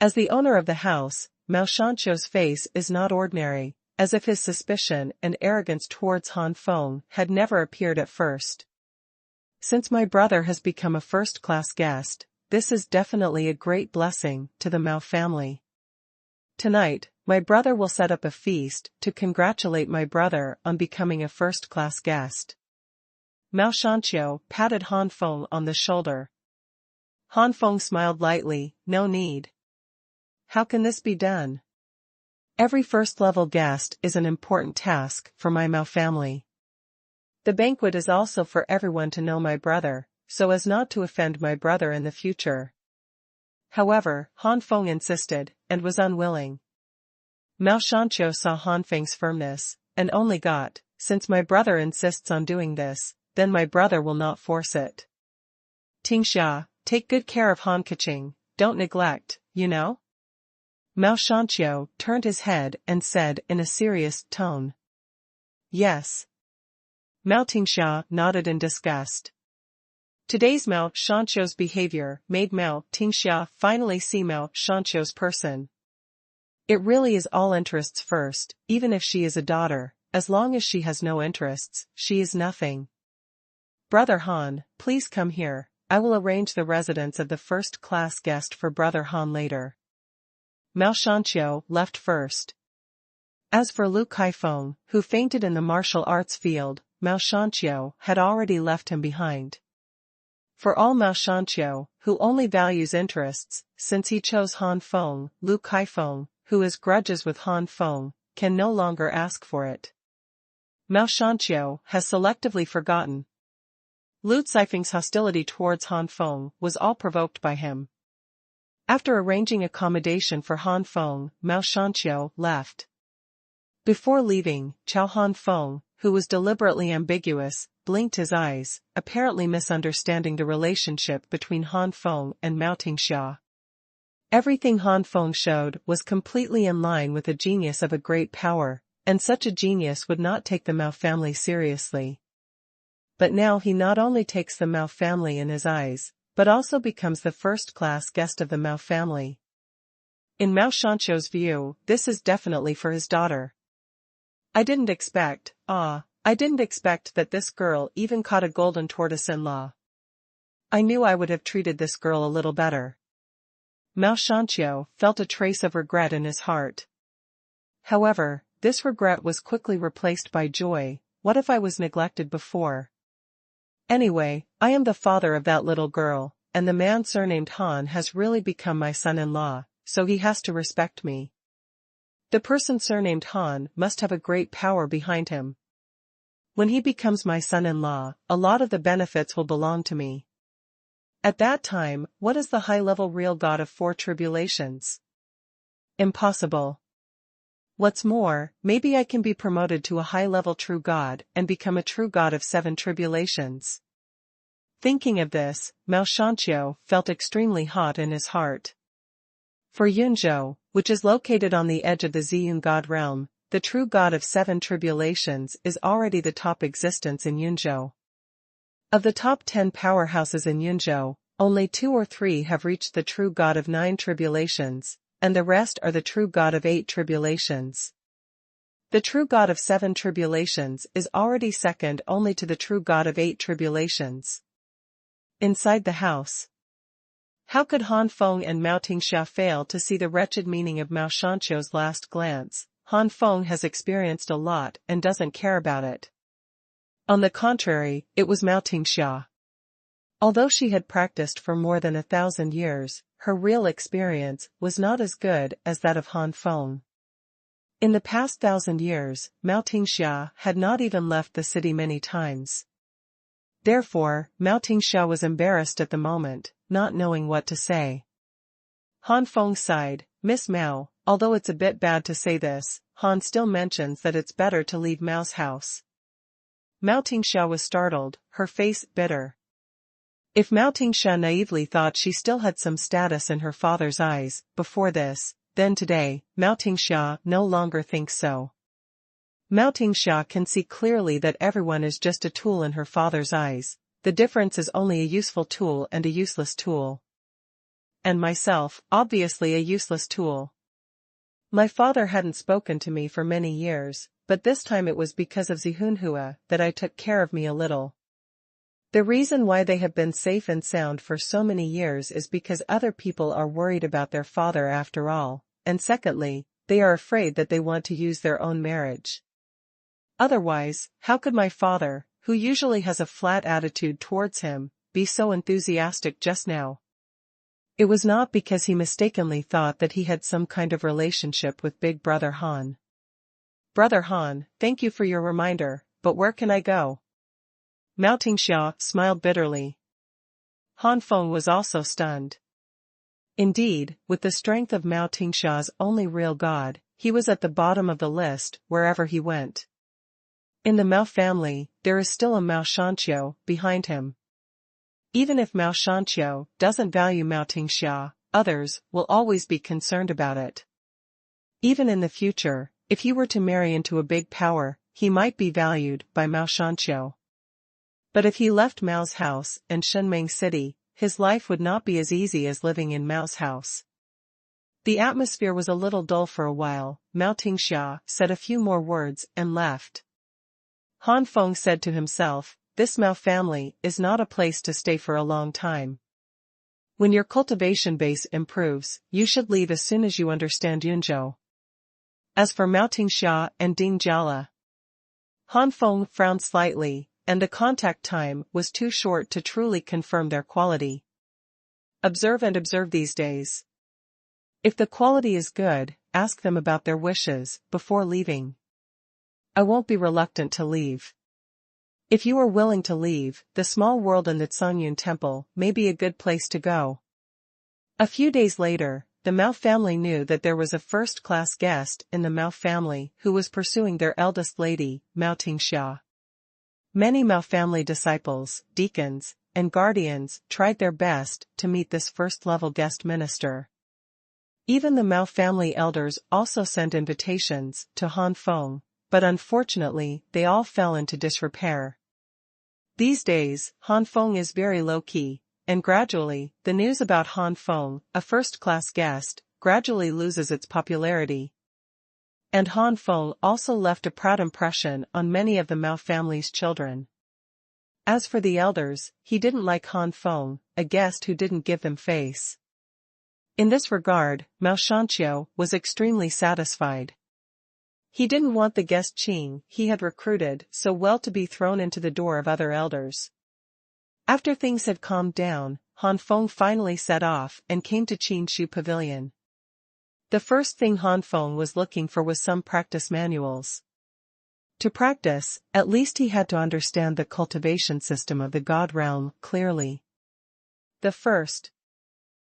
As the owner of the house, Mao Shanqiu's face is not ordinary, as if his suspicion and arrogance towards Han Feng had never appeared at first. Since my brother has become a first-class guest, this is definitely a great blessing to the Mao family. Tonight, my brother will set up a feast to congratulate my brother on becoming a first-class guest. Mao Shanqiu patted Han Feng on the shoulder. Han Feng smiled lightly, no need. How can this be done? Every first-level guest is an important task for my Mao family. The banquet is also for everyone to know my brother, so as not to offend my brother in the future. However, Han Feng insisted, and was unwilling. Mao Shanqiu saw Han Feng's firmness, and only got, since my brother insists on doing this, then my brother will not force it. Tingxia, take good care of Han Keqing, don't neglect, you know? Mao Shanqiu turned his head and said in a serious tone. Yes. Mao Tingxia nodded in disgust. Today's Mao Shanqiu's behavior made Mao Tingxia finally see Mao Shanqiu's person. It really is all interests first, even if she is a daughter, as long as she has no interests, she is nothing. Brother Han, please come here, I will arrange the residence of the first-class guest for Brother Han later. Mao Shanqiu left first. As for Lu Kaifeng, who fainted in the martial arts field, Mao Shanqiu had already left him behind. For all Mao Shanqiu, who only values interests, since he chose Han Feng, Lu Kaifeng, who has grudges with Han Feng, can no longer ask for it. Mao Shanqiu has selectively forgotten. Lu Caifeng's hostility towards Han Feng was all provoked by him. After arranging accommodation for Han Feng, Mao Shanqiu left. Before leaving, Han Feng, who was deliberately ambiguous, blinked his eyes, apparently misunderstanding the relationship between Han Feng and Mao Tingxia. Everything Han Feng showed was completely in line with a genius of a great power, and such a genius would not take the Mao family seriously. But now he not only takes the Mao family in his eyes, but also becomes the first-class guest of the Mao family. In Mao Shanqiu's view, this is definitely for his daughter. I didn't expect that this girl even caught a golden tortoise-in-law. I knew I would have treated this girl a little better. Mao Shanqiu felt a trace of regret in his heart. However, this regret was quickly replaced by joy. What if I was neglected before? Anyway, I am the father of that little girl, and the man surnamed Han has really become my son-in-law, so he has to respect me. The person surnamed Han must have a great power behind him. When he becomes my son-in-law, a lot of the benefits will belong to me. At that time, what is the high-level real god of 4 tribulations? Impossible. What's more, maybe I can be promoted to a high-level true god and become a true god of 7 tribulations. Thinking of this, Mao Shanqiu felt extremely hot in his heart. For Yunzhou, which is located on the edge of the Ziyun god realm, the true god of 7 tribulations is already the top existence in Yunzhou. Of the top 10 powerhouses in Yunzhou, only 2 or 3 have reached the true god of 9 tribulations, and the rest are the true god of 8 tribulations. The true god of 7 tribulations is already second only to the true god of 8 tribulations. Inside the house. How could Han Feng and Mao Tingxia fail to see the wretched meaning of Mao Shanqiu's last glance? Han Feng has experienced a lot and doesn't care about it. On the contrary, it was Mao Tingxia. Although she had practiced for more than 1,000 years, her real experience was not as good as that of Han Feng. In the past 1,000 years, Mao Tingxia had not even left the city many times. Therefore, Mao Tingxia was embarrassed at the moment, not knowing what to say. Han Feng sighed, "Miss Mao, although it's a bit bad to say this, Han still mentions that it's better to leave Mao's house." Mao Tingxia was startled, her face bitter. If Mao Tingxia naively thought she still had some status in her father's eyes, before this, then today, Mao Tingxia no longer thinks so. Mao Tingxia can see clearly that everyone is just a tool in her father's eyes. The difference is only a useful tool and a useless tool. And myself, obviously a useless tool. My father hadn't spoken to me for many years, but this time it was because of Xuanhuan that I took care of me a little. The reason why they have been safe and sound for so many years is because other people are worried about their father after all, and secondly, they are afraid that they want to use their own marriage. Otherwise, how could my father, who usually has a flat attitude towards him, be so enthusiastic just now? It was not because he mistakenly thought that he had some kind of relationship with Big Brother Han. "Brother Han, thank you for your reminder, but where can I go?" Mao Tingxia smiled bitterly. Han Feng was also stunned. Indeed, with the strength of Mao Tingxia's only real god, he was at the bottom of the list wherever he went. In the Mao family, there is still a Mao Shanqiu behind him. Even if Mao Shanqiu doesn't value Mao Tingxia, others will always be concerned about it. Even in the future, if he were to marry into a big power, he might be valued by Mao Shanqiu. But if he left Mao's house in Shenming City, his life would not be as easy as living in Mao's house. The atmosphere was a little dull for a while. Mao Tingxia said a few more words and left. Han Feng said to himself, "This Mao family is not a place to stay for a long time. When your cultivation base improves, you should leave as soon as you understand Yunzhou." As for Mao Tingxia and Ding Jiala, Han Feng frowned slightly, and the contact time was too short to truly confirm their quality. Observe and observe these days. If the quality is good, ask them about their wishes before leaving. I won't be reluctant to leave. If you are willing to leave, the small world in the Xuanhuan temple may be a good place to go. A few days later, the Mao family knew that there was a first-class guest in the Mao family who was pursuing their eldest lady, Mao Tingxia. Many Mao family disciples, deacons, and guardians tried their best to meet this first-level guest minister. Even the Mao family elders also sent invitations to Han Feng, but unfortunately they all fell into disrepair. These days, Han Feng is very low-key, and gradually, the news about Han Feng, a first-class guest, gradually loses its popularity. And Han Feng also left a proud impression on many of the Mao family's children. As for the elders, he didn't like Han Feng, a guest who didn't give them face. In this regard, Mao Shanqiu was extremely satisfied. He didn't want the guest Qing he had recruited so well to be thrown into the door of other elders. After things had calmed down, Han Feng finally set off and came to Qinshu Pavilion. The first thing Han Feng was looking for was some practice manuals. To practice, at least he had to understand the cultivation system of the God realm clearly. The first.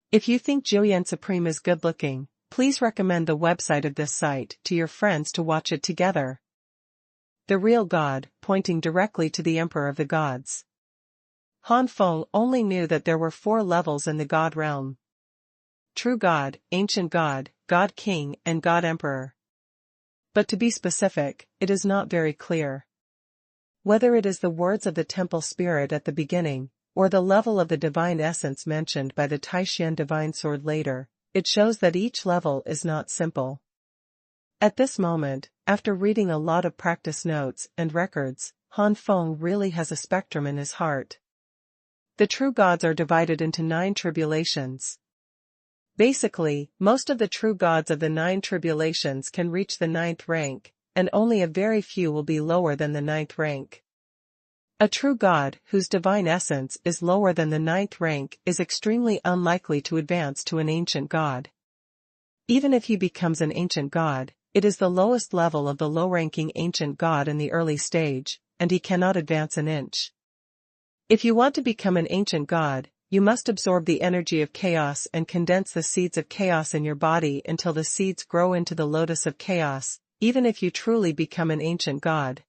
If you think Julian Supreme is good-looking, please recommend the website of this site to your friends to watch it together. The real God, pointing directly to the Emperor of the Gods. Han Feng only knew that there were 4 levels in the God realm. True God, Ancient God, God King, and God Emperor. But to be specific, it is not very clear. Whether it is the words of the temple spirit at the beginning, or the level of the divine essence mentioned by the Taishan divine sword later, it shows that each level is not simple. At this moment, after reading a lot of practice notes and records, Han Feng really has a spectrum in his heart. The true gods are divided into 9 tribulations. Basically, most of the true gods of the 9 tribulations can reach the 9th rank, and only a very few will be lower than the 9th rank. A true god whose divine essence is lower than the 9th rank is extremely unlikely to advance to an ancient god. Even if he becomes an ancient god, it is the lowest level of the low-ranking ancient god in the early stage, and he cannot advance an inch. If you want to become an ancient god, you must absorb the energy of chaos and condense the seeds of chaos in your body until the seeds grow into the lotus of chaos, even if you truly become an ancient god.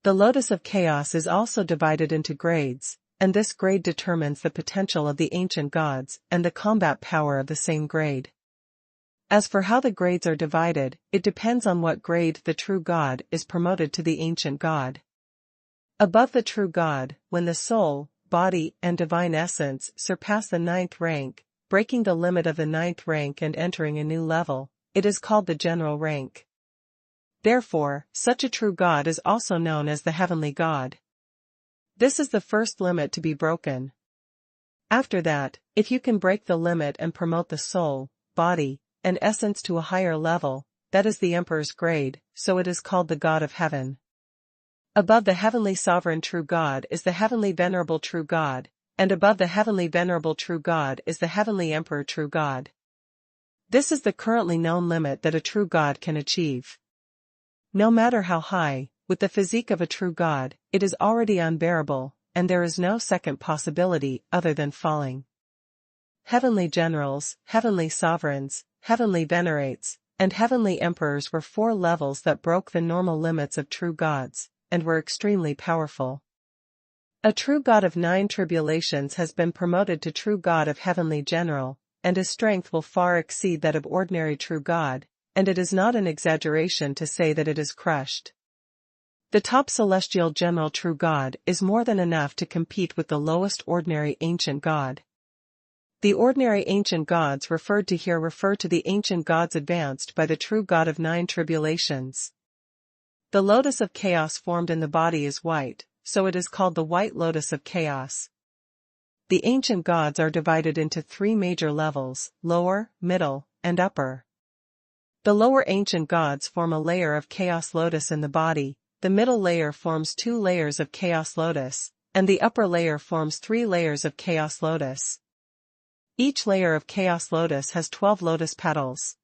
The lotus of chaos is also divided into grades, and this grade determines the potential of the ancient gods and the combat power of the same grade. As for how the grades are divided, it depends on what grade the true god is promoted to the ancient god. Above the true god, when the soul, body, and divine essence surpass the 9th rank, breaking the limit of the 9th rank and entering a new level, it is called the general rank. Therefore, such a true god is also known as the heavenly god. This is the first limit to be broken. After that, if you can break the limit and promote the soul, body, and essence to a higher level, that is the emperor's grade, so it is called the god of heaven. Above the heavenly sovereign true God is the heavenly venerable true God, and above the heavenly venerable true God is the heavenly emperor true God. This is the currently known limit that a true God can achieve. No matter how high, with the physique of a true God, it is already unbearable, and there is no second possibility other than falling. Heavenly generals, heavenly sovereigns, heavenly venerates, and heavenly emperors were 4 levels that broke the normal limits of true gods, and were extremely powerful. A true god of 9 tribulations has been promoted to true god of heavenly general, and his strength will far exceed that of ordinary true god, and it is not an exaggeration to say that it is crushed. The top celestial general true god is more than enough to compete with the lowest ordinary ancient god. The ordinary ancient gods referred to here refer to the ancient gods advanced by the true god of 9 tribulations. The lotus of chaos formed in the body is white, so it is called the white lotus of chaos. The ancient gods are divided into 3 major levels, lower, middle, and upper. The lower ancient gods form a layer of chaos lotus in the body, the middle layer forms 2 layers of chaos lotus, and the upper layer forms 3 layers of chaos lotus. Each layer of chaos lotus has 12 lotus petals.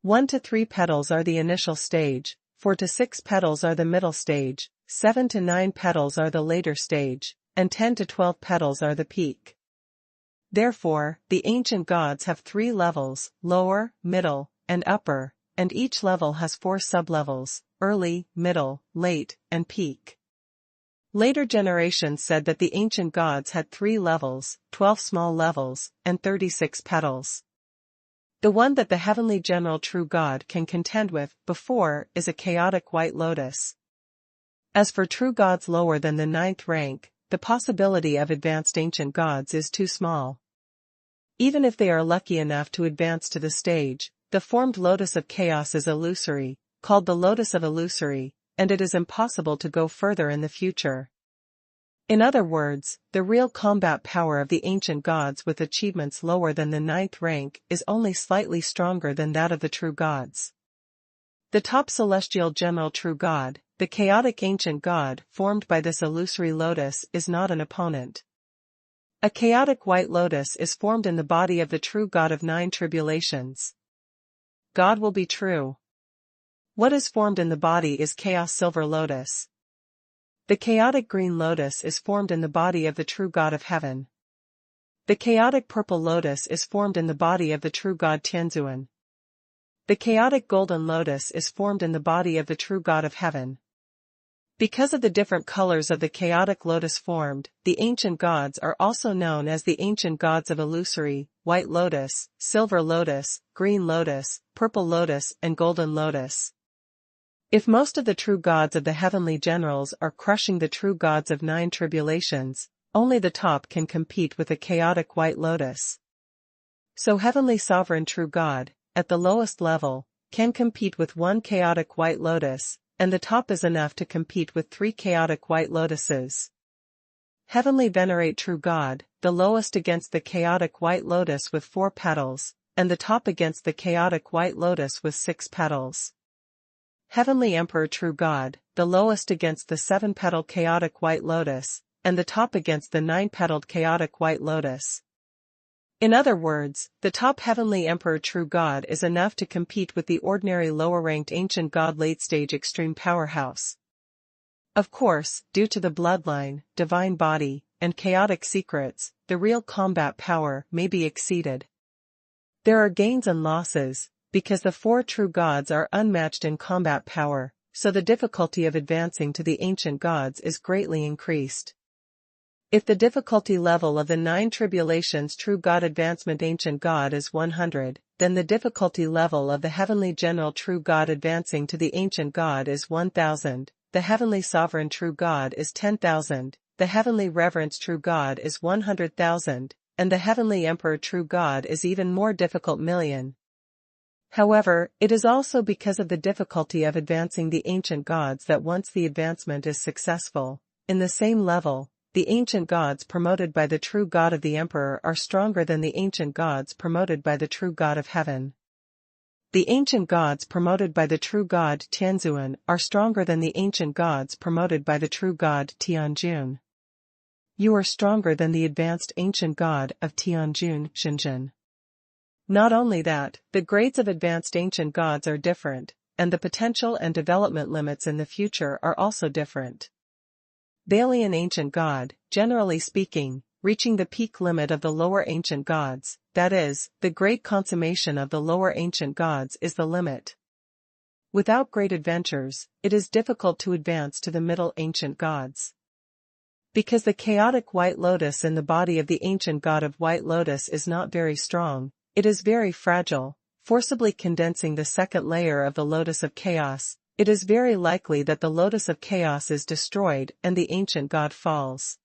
1 to 3 petals are the initial stage, 4 to 6 petals are the middle stage, 7 to 9 petals are the later stage, and 10 to 12 petals are the peak. Therefore, the ancient gods have 3 levels: lower, middle, and upper, and each level has 4 sublevels: early, middle, late, and peak. Later generations said that the ancient gods had 3 levels, 12 small levels, and 36 petals. The one that the heavenly general true God can contend with, before, is a chaotic white lotus. As for true gods lower than the 9th rank, the possibility of advanced ancient gods is too small. Even if they are lucky enough to advance to the stage, the formed lotus of chaos is illusory, called the lotus of illusory, and it is impossible to go further in the future. In other words, the real combat power of the ancient gods with achievements lower than the 9th rank is only slightly stronger than that of the true gods. The top celestial general true God, the chaotic ancient god formed by this illusory lotus, is not an opponent. A chaotic white lotus is formed in the body of the true God of 9 tribulations. God will be true. What is formed in the body is chaos silver lotus. The chaotic green lotus is formed in the body of the true God of heaven. The chaotic purple lotus is formed in the body of the true God Tianzuan. The chaotic golden lotus is formed in the body of the true God of heaven. Because of the different colors of the chaotic lotus formed, the ancient gods are also known as the ancient gods of illusory, white lotus, silver lotus, green lotus, purple lotus, and golden lotus. If most of the true gods of the heavenly generals are crushing the true gods of 9 tribulations, only the top can compete with a chaotic white lotus. So heavenly sovereign true God, at the lowest level, can compete with 1 chaotic white lotus, and the top is enough to compete with 3 chaotic white lotuses. Heavenly venerate true God, the lowest against the chaotic white lotus with 4 petals, and the top against the chaotic white lotus with 6 petals. Heavenly Emperor true God, the lowest against the 7-petal chaotic white lotus, and the top against the 9-petaled chaotic white lotus. In other words, the top heavenly Emperor true God is enough to compete with the ordinary lower-ranked ancient god late-stage extreme powerhouse. Of course, due to the bloodline, divine body, and chaotic secrets, the real combat power may be exceeded. There are gains and losses, because the 4 true gods are unmatched in combat power, so the difficulty of advancing to the ancient gods is greatly increased. If the difficulty level of the 9 tribulations true God advancement ancient god is 100, then the difficulty level of the heavenly general true God advancing to the ancient god is 1000, the heavenly sovereign true God is 10,000, the heavenly reverence true God is 100,000, and the heavenly emperor true God is even more difficult million. However, it is also because of the difficulty of advancing the ancient gods that once the advancement is successful, in the same level, the ancient gods promoted by the true God of the Emperor are stronger than the ancient gods promoted by the true God of heaven. The ancient gods promoted by the true God Tianzuan are stronger than the ancient gods promoted by the true God Tianjun. You are stronger than the advanced ancient god of Tianjun Shenzhen. Not only that, the grades of advanced ancient gods are different, and the potential and development limits in the future are also different. Balian ancient god, generally speaking, reaching the peak limit of the lower ancient gods, that is, the great consummation of the lower ancient gods is the limit. Without great adventures, it is difficult to advance to the middle ancient gods. Because the chaotic white lotus in the body of the ancient god of white lotus is not very strong, it is very fragile, forcibly condensing the second layer of the lotus of chaos. It is very likely that the lotus of chaos is destroyed and the ancient god falls.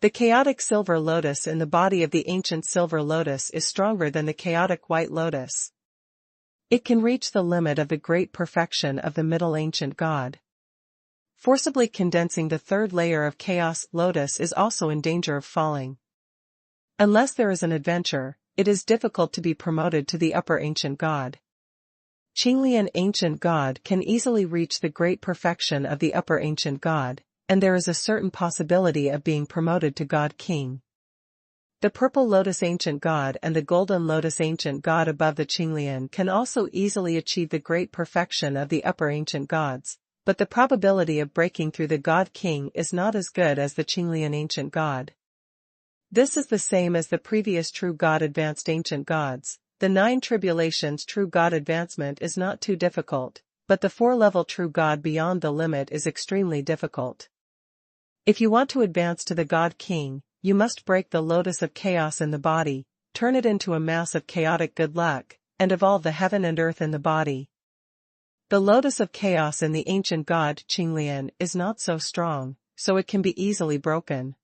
The chaotic silver lotus in the body of the ancient silver lotus is stronger than the chaotic white lotus. It can reach the limit of the great perfection of the middle ancient god. Forcibly condensing the third layer of chaos lotus is also in danger of falling. Unless there is an adventure, it is difficult to be promoted to the upper ancient god. Qinglian ancient god can easily reach the great perfection of the upper ancient god, and there is a certain possibility of being promoted to god king. The purple lotus ancient god and the golden lotus ancient god above the Qinglian can also easily achieve the great perfection of the upper ancient gods, but the probability of breaking through the god king is not as good as the Qinglian ancient god. This is the same as the previous true God advanced ancient gods. The 9 tribulations true God advancement is not too difficult, but the 4-level true God beyond the limit is extremely difficult. If you want to advance to the God King, you must break the lotus of chaos in the body, turn it into a mass of chaotic good luck, and evolve the heaven and earth in the body. The lotus of chaos in the ancient god Qinglian is not so strong, so it can be easily broken.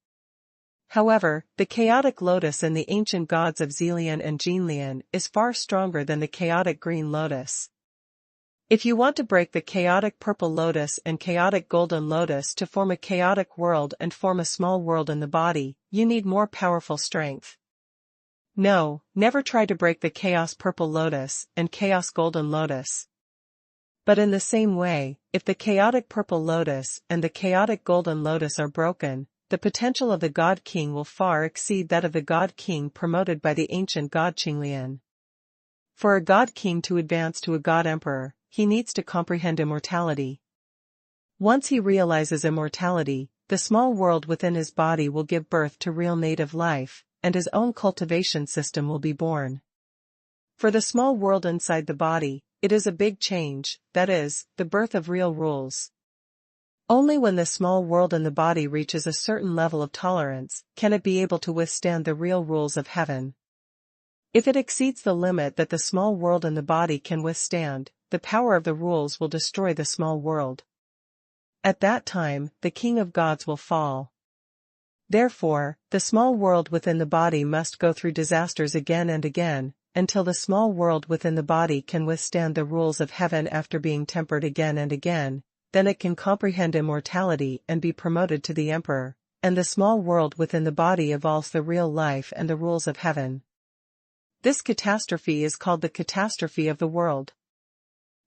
However, the chaotic lotus in the ancient gods of Zelian and Jinlian is far stronger than the chaotic green lotus. If you want to break the chaotic purple lotus and chaotic golden lotus to form a chaotic world and form a small world in the body, you need more powerful strength. No, never try to break the chaos purple lotus and chaos golden lotus. But in the same way, if the chaotic purple lotus and the chaotic golden lotus are broken, the potential of the God King will far exceed that of the God King promoted by the ancient god Qinglian. For a God King to advance to a God Emperor, he needs to comprehend immortality. Once he realizes immortality, the small world within his body will give birth to real native life, and his own cultivation system will be born. For the small world inside the body, it is a big change, that is, the birth of real rules. Only when the small world in the body reaches a certain level of tolerance can it be able to withstand the real rules of heaven. If it exceeds the limit that the small world in the body can withstand, the power of the rules will destroy the small world. At that time, the King of Gods will fall. Therefore, the small world within the body must go through disasters again and again, until the small world within the body can withstand the rules of heaven after being tempered again and again. Then it can comprehend immortality and be promoted to the emperor, and the small world within the body evolves the real life and the rules of heaven. This catastrophe is called the catastrophe of the world.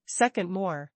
Second more.